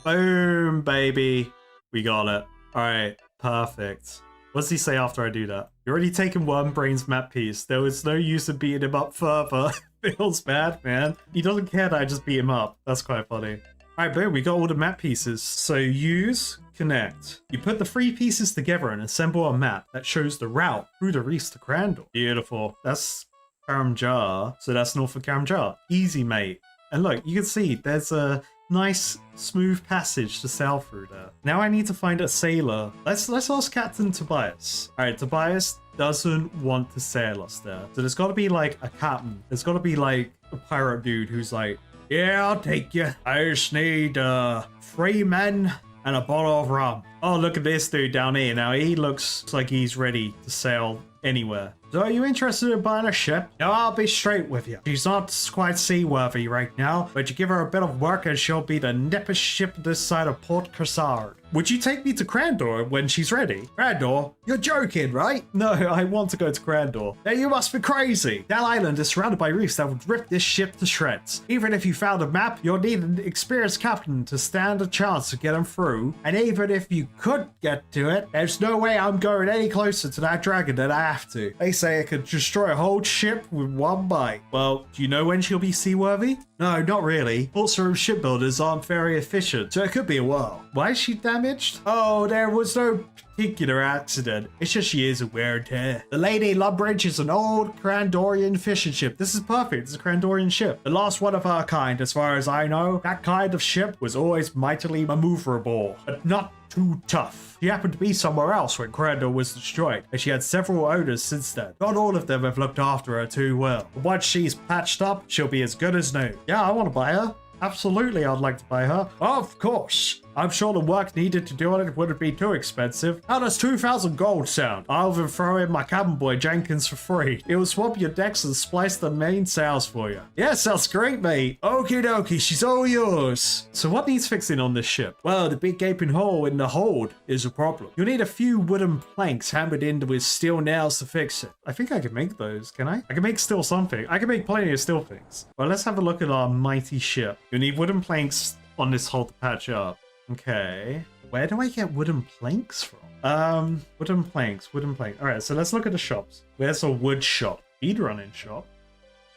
Boom, baby. We got it. Alright, perfect. What does he say after I do that? You're already taken Wormbrain's map piece. There was no use of beating him up further. Feels bad, man. He doesn't care that I just beat him up. That's quite funny. Alright, boom, we got all the map pieces. So use, connect. You put the 3 pieces together and assemble a map that shows the route through the reefs to Crandall. Beautiful. That's Karamjar. So that's north of Karamjar. Easy, mate. And look, you can see there's a nice, smooth passage to sail through there. Now I need to find a sailor. Let's ask Captain Tobias. Alright, Tobias doesn't want to sail us there. So there's got to be like a captain. There's got to be like a pirate dude who's like, yeah, I'll take you. I just need 3 men and a bottle of rum. Oh, look at this dude down here. Now he looks like he's ready to sail anywhere. So are you interested in buying a ship? No, I'll be straight with you. She's not quite seaworthy right now, but you give her a bit of work and she'll be the nippest ship this side of Port Cressard. Would you take me to Crandor when she's ready? Crandor? You're joking, right? No, I want to go to Crandor. Then you must be crazy. That island is surrounded by reefs that would rip this ship to shreds. Even if you found a map, you'll need an experienced captain to stand a chance to get them through. And even if you could get to it, there's no way I'm going any closer to that dragon than I have to. They say it could destroy a whole ship with one bite. Well, do you know when she'll be seaworthy? No, not really. Also, shipbuilders aren't very efficient, so it could be a while. Why is she damaged? Oh, there was no particular accident. It's just she is a wear and tear. The Lady Lumbridge is an old Crandorian fishing ship. This is perfect. It's a Crandorian ship. The last one of her kind, as far as I know. That kind of ship was always mightily maneuverable, but not too tough. She happened to be somewhere else when Crandor was destroyed, and she had several owners since then. Not all of them have looked after her too well. But once she's patched up, she'll be as good as new. Yeah, I want to buy her. Absolutely, I'd like to buy her. Of course. I'm sure the work needed to do it wouldn't be too expensive. How does 2,000 gold sound? I'll even throw in my cabin boy Jenkins for free. It will swap your decks and splice the main sails for you. Yeah, sounds great, mate. Okie dokie, she's all yours. So what needs fixing on this ship? Well, the big gaping hole in the hold is a problem. You'll need a few wooden planks hammered into with steel nails to fix it. I think I can make those, can I? I can make steel something. I can make plenty of steel things. Well, let's have a look at our mighty ship. You'll need wooden planks on this hull to patch up. Okay. Where do I get wooden planks from? Wooden planks. All right, so let's look at the shops. Where's a wood shop? Speedrunning shop.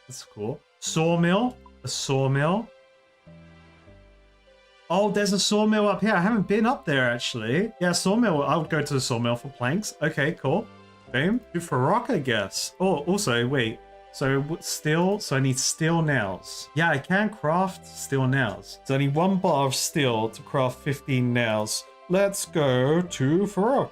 That's cool. Sawmill. A sawmill. Oh, there's a sawmill up here. I haven't been up there, actually. Yeah, sawmill. I would go to the sawmill for planks. Okay, cool. Boom. Do for rock, I guess. Oh, also, wait. So steel, so I need steel nails. Yeah, I can craft steel nails. So I need 1 bar of steel to craft 15 nails. Let's go to Farok.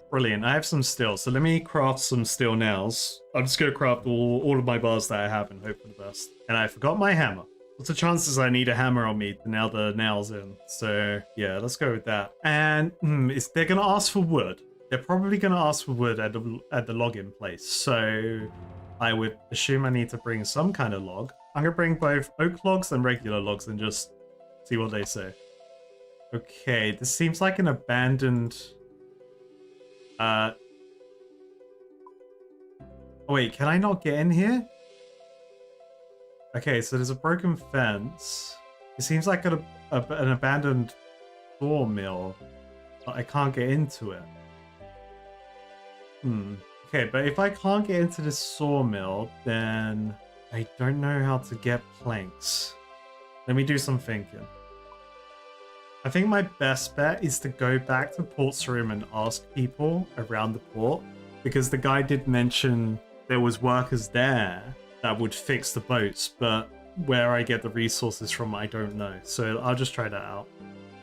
Brilliant, I have some steel. So let me craft some steel nails. I'm just gonna craft all of my bars that I have and hope for the best. And I forgot my hammer. What's the chances I need a hammer on me to nail the nails in? So yeah, let's go with that. And they're gonna ask for wood. They're probably going to ask for wood at the login place, so I would assume I need to bring some kind of log. I'm going to bring both oak logs and regular logs and just see what they say. Okay, this seems like an abandoned... Oh wait, can I not get in here? Okay, so there's a broken fence. It seems like an abandoned sawmill, but I can't get into it. Okay, but if I can't get into this sawmill, then I don't know how to get planks. Let me do some thinking. I think my best bet is to go back to Port's room and ask people around the port, because the guy did mention there was workers there that would fix the boats, but where I get the resources from, I don't know. So I'll just try that out.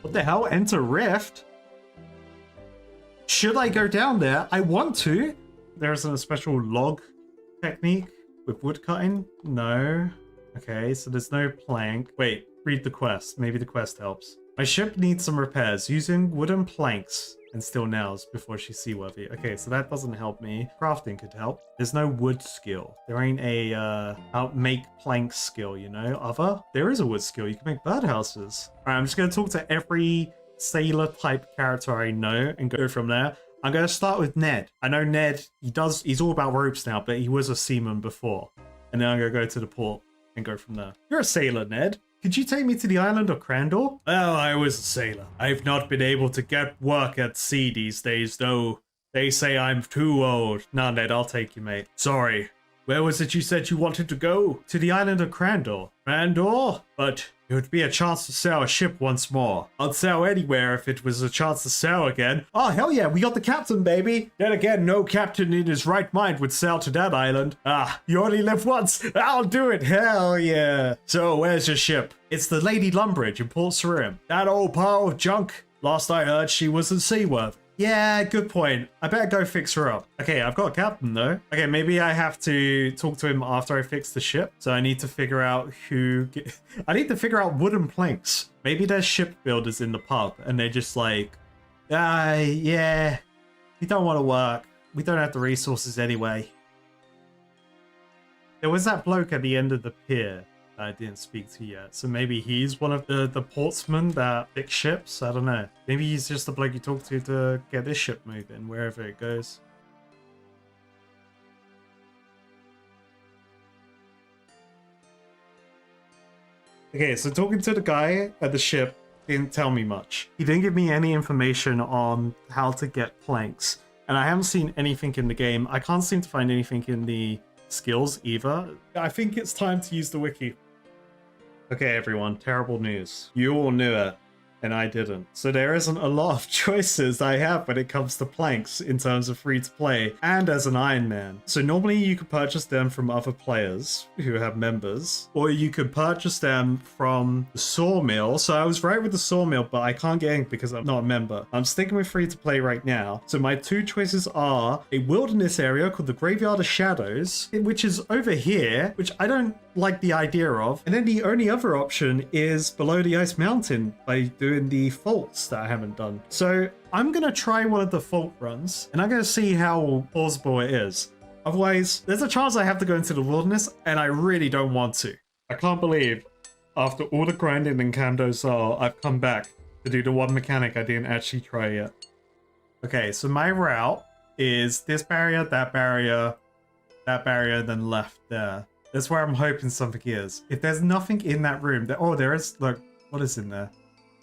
What the hell? Enter Rift? Should I go down there? I want to. There isn't a special log technique with wood cutting? No. Okay, so there's no plank. Wait, read the quest. Maybe the quest helps. My ship needs some repairs using wooden planks and steel nails before she's seaworthy. Okay, so that doesn't help me. Crafting could help. There's no wood skill. There ain't a make plank skill, you know? There is a wood skill. You can make birdhouses. All right, I'm just going to talk to every sailor type character I know and go from there. I'm going to start with Ned. I know Ned, he's all about ropes now, but he was a seaman before. And then I'm going to go to the port and go from there. You're a sailor, Ned. Could you take me to the island of Crandor? Well, I was a sailor. I've not been able to get work at sea these days, though. They say I'm too old. Nah, Ned, I'll take you, mate. Sorry. Where was it you said you wanted to go? To the island of Crandor. Crandor? But it would be a chance to sail a ship once more. I'd sail anywhere if it was a chance to sail again. Oh, hell yeah, we got the captain, baby. Then again, no captain in his right mind would sail to that island. Ah, you only live once. I'll do it, hell yeah. So, where's your ship? It's the Lady Lumbridge in Port Sarim. That old pile of junk. Last I heard, she wasn't seaworthy. Yeah, good point. I better go fix her up. Okay, I've got a captain though. Okay, maybe I have to talk to him after I fix the ship. So I need to figure out I need to figure out wooden planks. Maybe there's shipbuilders in the pub and they're just like, yeah, we don't want to work. We don't have the resources anyway. There was that bloke at the end of the pier that I didn't speak to yet. So maybe he's one of the portsmen that fix ships. I don't know. Maybe he's just the bloke you talk to get this ship moving, wherever it goes. Okay, so talking to the guy at the ship didn't tell me much. He didn't give me any information on how to get planks. And I haven't seen anything in the game. I can't seem to find anything in the skills either. I think it's time to use the wiki. Okay, everyone, terrible news. You all knew it, and I didn't. So there isn't a lot of choices I have when it comes to planks in terms of free to play and as an Ironman. So normally you could purchase them from other players who have members, or you could purchase them from the sawmill. So I was right with the sawmill, but I can't get in because I'm not a member. I'm sticking with free to play right now. So my two choices are a wilderness area called the Graveyard of Shadows, which is over here, which I don't like the idea of. And then the only other option is below the ice mountain by doing the faults that I haven't done. So I'm gonna try one of the fault runs and I'm gonna see how plausible it is. Otherwise, there's a chance I have to go into the wilderness and I really don't want to. I can't believe after all the grinding in Camdosar, I've come back to do the one mechanic I didn't actually try yet. Okay, so my route is this barrier, that barrier, then left there. That's where I'm hoping something is. If there's nothing in that room, oh, there is, look, what is in there?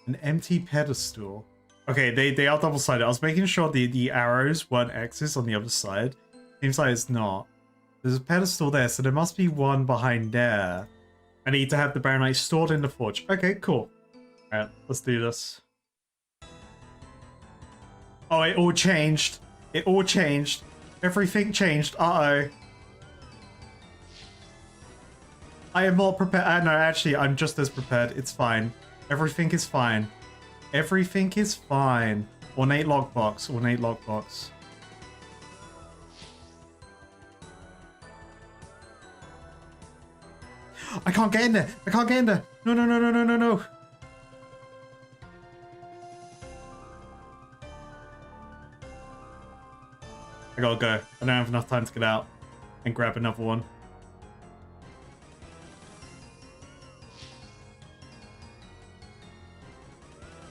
An empty pedestal. Okay, they are double-sided. I was making sure the arrows weren't X's on the other side. Seems like it's not. There's a pedestal there, so there must be one behind there. I need to have the Baronite stored in the forge. Okay, cool. Alright, let's do this. Oh, it all changed. It all changed. Everything changed. Uh-oh. I am not prepared. No, actually, I'm just as prepared. It's fine. Everything is fine. Everything is fine. Ornate lockbox. Ornate lockbox. I can't get in there. I can't get in there. No, no, no, no, no, no, no. I gotta go. I don't have enough time to get out and grab another one.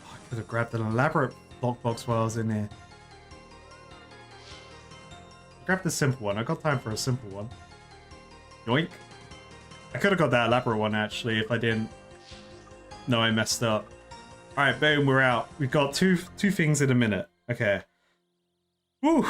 Oh, I could have grabbed an elaborate lockbox while I was in here. Grab the simple one. I got time for a simple one. Yoink. I could have got that elaborate one actually if I didn't. No, I messed up. Alright, boom, we're out. We've got two things in a minute. Okay. Woo.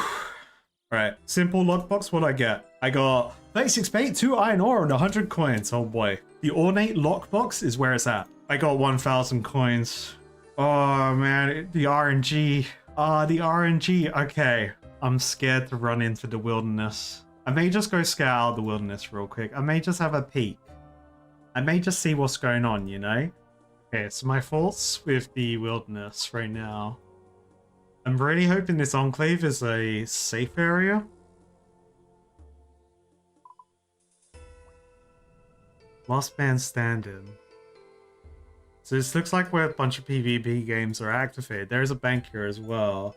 Alright, simple lockbox, what do I get? I got 36 bait, 2 iron ore, and 100 coins. Oh boy. The ornate lockbox is where it's at. I got 1,000 coins. Oh man, the RNG. Ah, the RNG. Okay. I'm scared to run into the wilderness. I may just go scout out the wilderness real quick. I may just have a peek. I may just see what's going on, you know? Okay, so my thoughts with the wilderness right now. I'm really hoping this enclave is a safe area. Last man standing. So this looks like where a bunch of PvP games are activated. There's a bank here as well.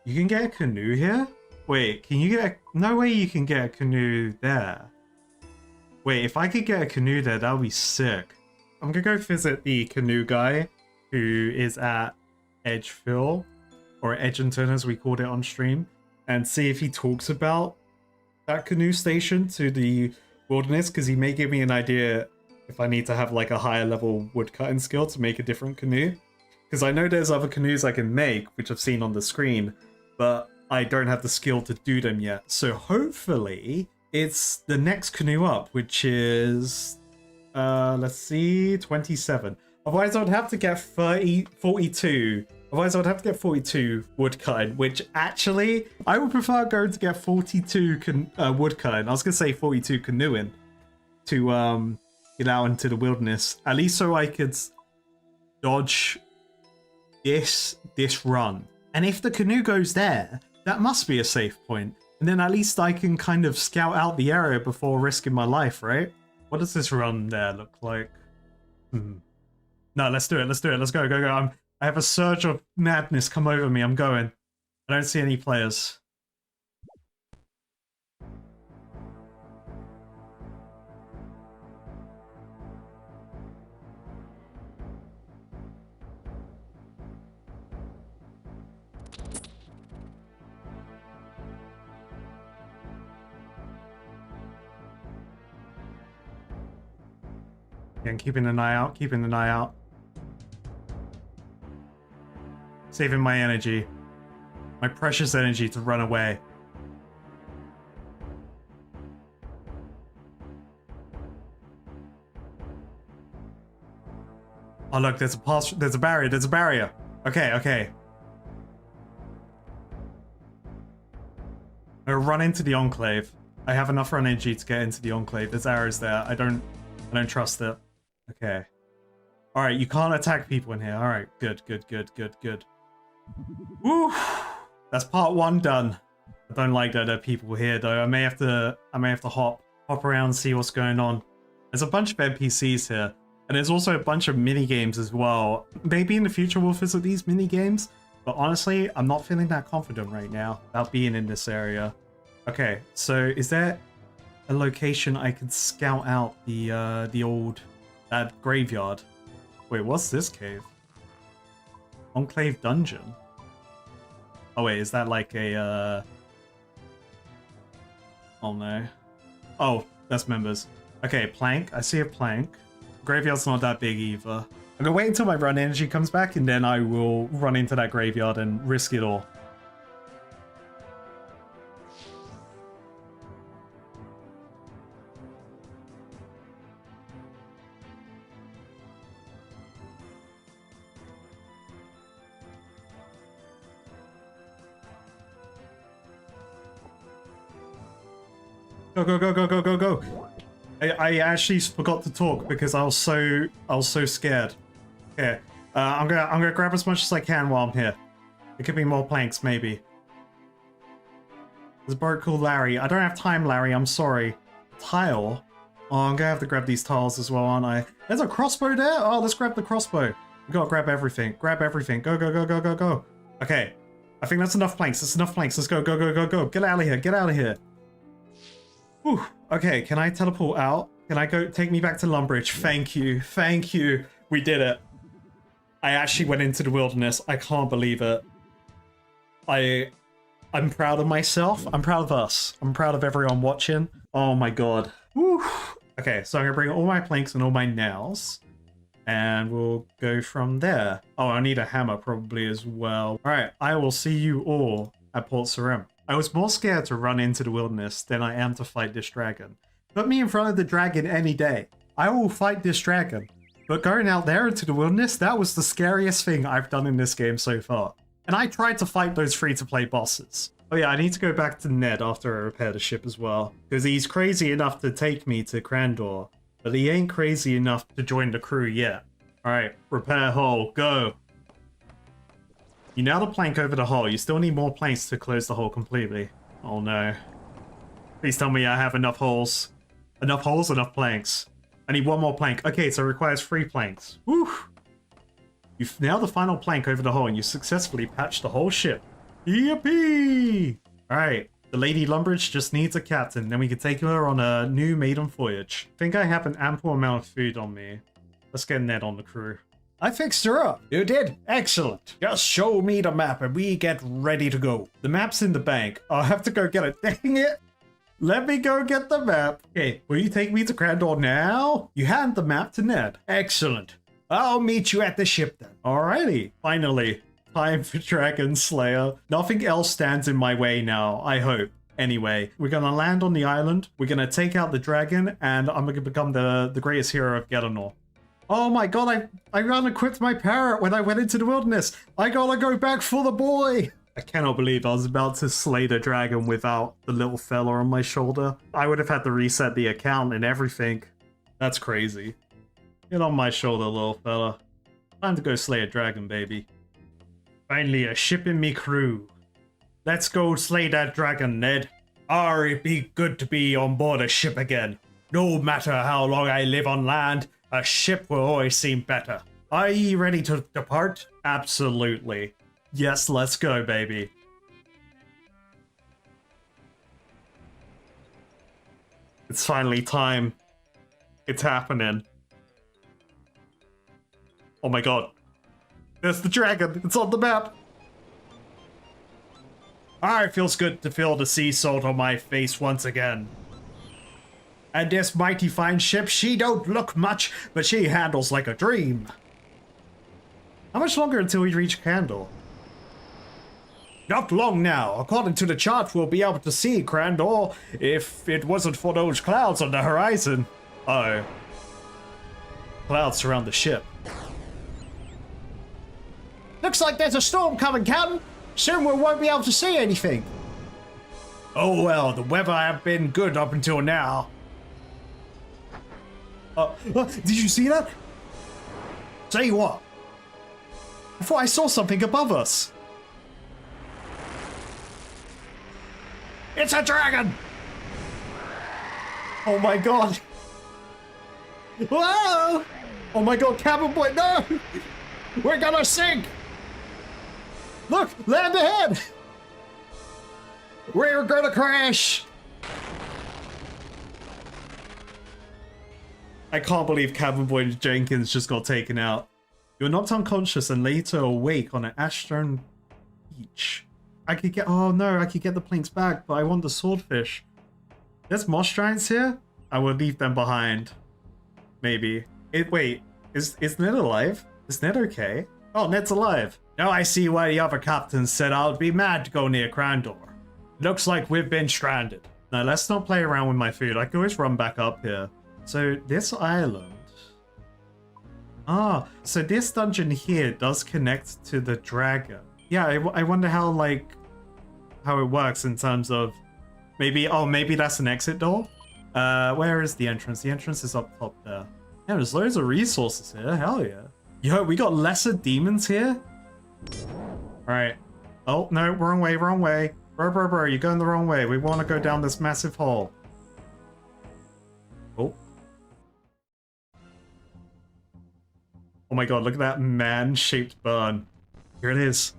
You can get a canoe here? Wait, can you get a... No way you can get a canoe there. Wait, if I could get a canoe there, that would be sick. I'm gonna go visit the canoe guy who is at Edgefill, or Edgington as we called it on stream, and see if he talks about that canoe station to the wilderness, because he may give me an idea if I need to have like a higher level woodcutting skill to make a different canoe. Because I know there's other canoes I can make, which I've seen on the screen, but I don't have the skill to do them yet. So hopefully it's the next canoe up, which is, let's see, 27. Otherwise I would have to get 42. Otherwise I would have to get 42 woodcutting, which actually, I would prefer going to get 42 woodcutting. I was going to say 42 canoeing to get out into the wilderness. At least so I could dodge this run. And if the canoe goes there, that must be a safe point. And then at least I can kind of scout out the area before risking my life, right? What does this run there look like? No, let's do it. Let's do it. Let's go, go, go. I have a surge of madness come over me. I'm going. I don't see any players. Yeah, keeping an eye out, keeping an eye out. Saving my energy. My precious energy to run away. Oh look, there's a barrier, there's a barrier. Okay, okay. I'm gonna run into the enclave. I have enough run energy to get into the enclave. There's arrows there. I don't trust it. Okay. Alright, you can't attack people in here. Alright, good, good, good, good, good. Woo! That's part one done. I don't like that there are people here though. I may have to hop hop around and see what's going on. There's a bunch of NPCs here, and there's also a bunch of mini games as well. Maybe in the future we'll visit these mini games, but honestly, I'm not feeling that confident right now about being in this area. Okay, so is there a location I could scout out the old graveyard? Wait, what's this cave? Enclave dungeon. Oh wait, is that like a oh no. Oh, that's members. Okay, plank. I see a plank. Graveyard's not that big either. I'm gonna wait until my run energy comes back and then I will run into that graveyard and risk it all. Go, go, go, go, go, go, go. I actually forgot to talk because I was so scared. Okay, I'm gonna grab as much as I can while I'm here. There could be more planks, maybe. There's a bird called Larry. I don't have time, Larry. I'm sorry. Tile. Oh, I'm gonna have to grab these tiles as well, aren't I? There's a crossbow there. Oh, let's grab the crossbow. We gotta grab everything. Grab everything. Go, go, go, go, go, go. Okay, I think that's enough planks. That's enough planks. Let's go, go, go, go, go. Get out of here. Get out of here. Whew. Okay, can I teleport out? Can I go take me back to Lumbridge? Thank you. Thank you. We did it. I actually went into the wilderness. I can't believe it. I'm proud of myself. I'm proud of us. I'm proud of everyone watching. Oh my god. Whew. Okay, so I'm gonna bring all my planks and all my nails. And we'll go from there. Oh, I need a hammer probably as well. Alright, I will see you all at Port Sarim. I was more scared to run into the wilderness than I am to fight this dragon. Put me in front of the dragon any day. I will fight this dragon. But going out there into the wilderness, that was the scariest thing I've done in this game so far. And I tried to fight those free-to-play bosses. Oh yeah, I need to go back to Ned after I repair the ship as well. Because he's crazy enough to take me to Crandor. But he ain't crazy enough to join the crew yet. Alright, repair hull, go! You nailed a plank over the hole. You still need more planks to close the hole completely. Oh no. Please tell me I have enough holes. Enough holes, enough planks. I need one more plank. Okay, so it requires 3 planks. Woo! You've nailed the final plank over the hole and you successfully patched the whole ship. Yippee! Alright, the Lady Lumbridge just needs a captain, then we can take her on a new maiden voyage. I think I have an ample amount of food on me. Let's get Ned on the crew. I fixed her up. You did? Excellent. Just show me the map and we get ready to go. The map's in the bank. I'll have to go get it. Dang it. Let me go get the map. Okay, will you take me to Crandor now? You hand the map to Ned. Excellent. I'll meet you at the ship then. Alrighty. Finally. Time for Dragon Slayer. Nothing else stands in my way now, I hope. Anyway, we're gonna land on the island. We're gonna take out the dragon and I'm gonna become the greatest hero of Gelanor. Oh my god, I unequipped my parrot when I went into the wilderness. I gotta go back for the boy. I cannot believe I was about to slay the dragon without the little fella on my shoulder. I would have had to reset the account and everything. That's crazy. Get on my shoulder, little fella. Time to go slay a dragon, baby. Finally, a ship in me crew. Let's go slay that dragon, Ned. It'd be good to be on board a ship again. No matter how long I live on land, a ship will always seem better. Are ye ready to depart? Absolutely. Yes, let's go, baby. It's finally time. It's happening. Oh my god. There's the dragon. It's on the map. It feels good to feel the sea salt on my face once again. And this mighty fine ship, she don't look much, but she handles like a dream. How much longer until we reach Crandor? Not long now. According to the chart, we'll be able to see Crandor if it wasn't for those clouds on the horizon. Uh-oh. Clouds surround the ship. Looks like there's a storm coming, Captain. Soon we won't be able to see anything. Oh well, the weather have been good up until now. Did you see that? Say what? I thought I saw something above us. It's a dragon! Oh my god. Whoa! Oh my god, cabin boy, no! We're gonna sink! Look, land ahead! We're gonna crash! I can't believe Cabin Boy Jenkins just got taken out. You're knocked unconscious and later awake on an Ashstone beach. I could get, oh no, I could get the planks back, but I want the swordfish. There's moss giants here? I will leave them behind. Maybe. Wait, is Ned alive? Is Ned okay? Oh, Ned's alive. Now I see why the other captains said I would be mad to go near Crandor. Looks like we've been stranded. Now let's not play around with my food. I can always run back up here. So this island. Ah, so this dungeon here does connect to the dragon. Yeah, I wonder how it works in terms of maybe that's an exit door. Where is the entrance? The entrance is up top there. Yeah, there's loads of resources here. Hell yeah. Yo, we got lesser demons here. All right. Oh no, wrong way, wrong way. Bro, you're going the wrong way. We want to go down this massive hole. Oh. Oh my god, look at that man-shaped burn. Here it is.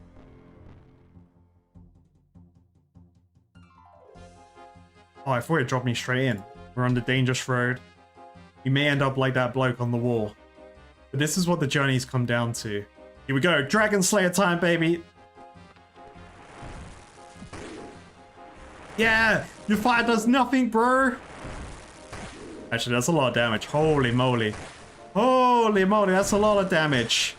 Oh, I thought it dropped me straight in. We're on the dangerous road. You may end up like that bloke on the wall. But this is what the journey's come down to. Here we go, Dragon Slayer time, baby! Yeah! Your fire does nothing, bro! Actually, that's a lot of damage. Holy moly. Holy moly, that's a lot of damage.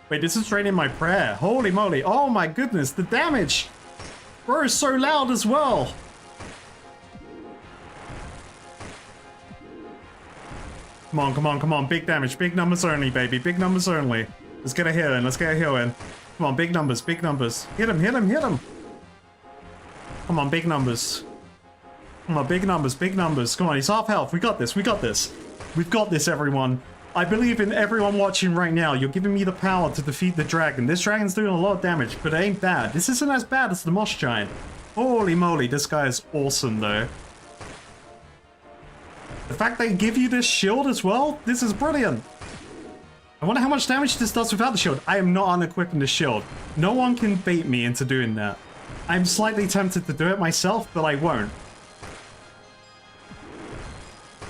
Wait, this is draining my prayer. Holy moly. Oh my goodness, the damage! Bro, is so loud as well. Come on, come on, come on. Big damage. Big numbers only, baby. Big numbers only. Let's get a heal in. Let's get a heal in. Come on, big numbers. Big numbers. Hit him, hit him, hit him. Come on, big numbers. Come on, big numbers, big numbers. Come on, he's half health. We got this. We got this. We've got this, everyone. I believe in everyone watching right now. You're giving me the power to defeat the dragon. This dragon's doing a lot of damage, but it ain't bad. This isn't as bad as the Moss Giant. Holy moly, this guy is awesome, though. The fact they give you this shield as well, this is brilliant. I wonder how much damage this does without the shield. I am not unequipping the shield. No one can bait me into doing that. I'm slightly tempted to do it myself, but I won't.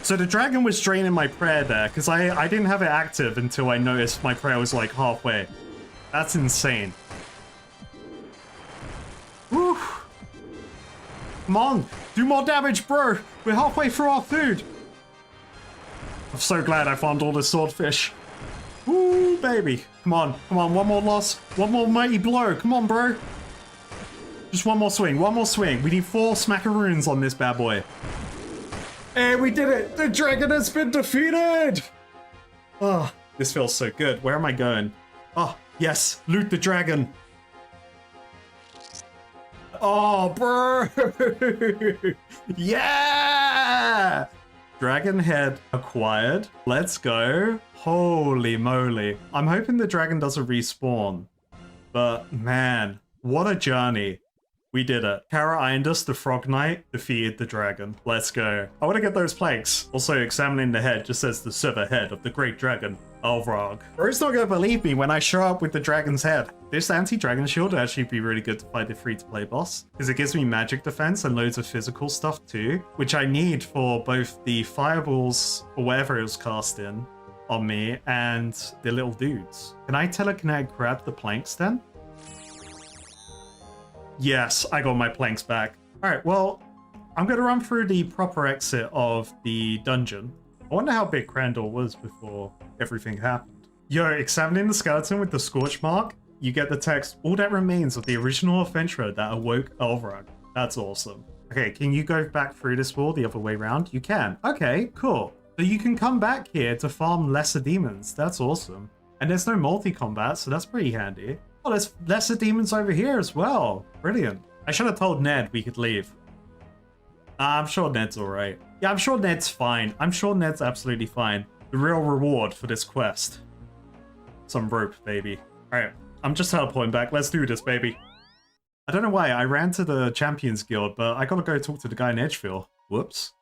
So the dragon was draining my prayer there, because I didn't have it active until I noticed my prayer was like halfway. That's insane. Woo! Come on, do more damage, bro! We're halfway through our food! I'm so glad I found all the swordfish. Woo, baby. Come on, one more loss. One more mighty blow. Come on, bro. Just one more swing, one more swing. We need 4 smackaroons on this bad boy. And we did it! The dragon has been defeated! Oh, this feels so good. Where am I going? Oh, yes, loot the dragon. Oh, bro! Yeah! Dragon head acquired. Let's go. Holy moly. I'm hoping the dragon doesn't respawn. But man, what a journey. We did it. Kara ironed us, the Frog Knight defeated the dragon. Let's go. I want to get those planks. Also, examining the head just says the sever head of the great dragon, Alvrog. Bro's not going to believe me when I show up with the dragon's head. This anti-dragon shield would actually be really good to fight the free-to-play boss, because it gives me magic defense and loads of physical stuff too, which I need for both the fireballs or whatever it was cast in on me and the little dudes. Can I telekinetic grab the planks then? Yes, I got my planks back. Alright, well, I'm going to run through the proper exit of the dungeon. I wonder how big Crandor was before everything happened. Yo, examining the skeleton with the scorch mark, you get the text, all that remains of the original adventurer that awoke Alvrog. That's awesome. Okay, can you go back through this wall the other way around? You can. Okay, cool. So you can come back here to farm lesser demons. That's awesome. And there's no multi-combat, so that's pretty handy. Oh, there's lesser demons over here as well. Brilliant. I should have told Ned we could leave. I'm sure Ned's alright. Yeah, I'm sure Ned's fine. I'm sure Ned's absolutely fine. The real reward for this quest. Some rope, baby. Alright, I'm just teleporting back. Let's do this, baby. I don't know why. I ran to the Champions Guild, but I gotta go talk to the guy in Edgeville. Whoops.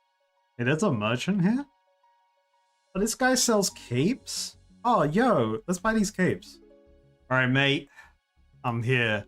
Hey, there's a merchant here? Oh, this guy sells capes? Oh, yo, let's buy these capes. Alright, mate. I'm here.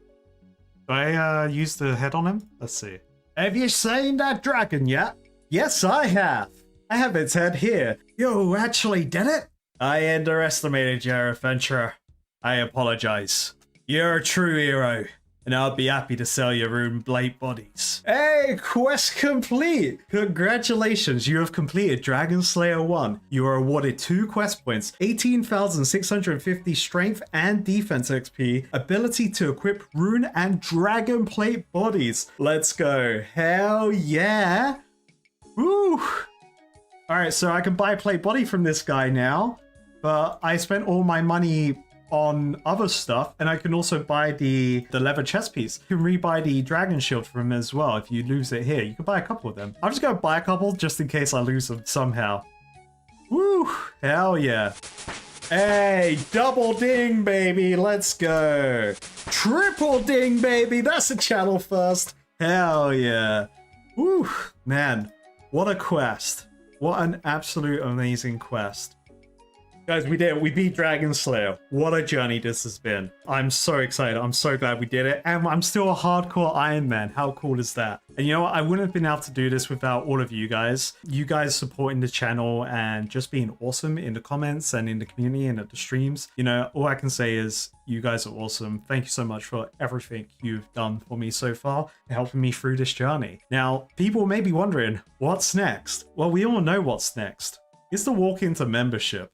Do I use the head on him? Let's see. Have you seen that dragon yet? Yes, I have. I have its head here. You actually did it? I underestimated your adventurer. I apologize. You're a true hero, and I'll be happy to sell your rune blade bodies. Hey, quest complete! Congratulations, you have completed Dragon Slayer 1. You are awarded 2 quest points, 18,650 strength and defense XP, ability to equip rune and dragon plate bodies. Let's go. Hell yeah! Woo! Alright, so I can buy a plate body from this guy now, but I spent all my money on other stuff, and I can also buy the leather chest piece. You can rebuy the dragon shield from him as well if you lose it here. You can buy a couple of them. I'm just gonna buy a couple just in case I lose them somehow. Woo! Hell yeah. Hey, double ding, baby. Let's go. Triple ding, baby. That's a channel first. Hell yeah. Woo, man. What a quest. What an absolute amazing quest. Guys, we did it. We beat Dragon Slayer. What a journey this has been. I'm so excited. I'm so glad we did it. And I'm still a hardcore Iron Man. How cool is that? And you know what? I wouldn't have been able to do this without all of you guys. You guys supporting the channel and just being awesome in the comments and in the community and at the streams. You know, all I can say is you guys are awesome. Thank you so much for everything you've done for me so far and helping me through this journey. Now, people may be wondering, what's next? Well, we all know what's next. It's the walk into membership.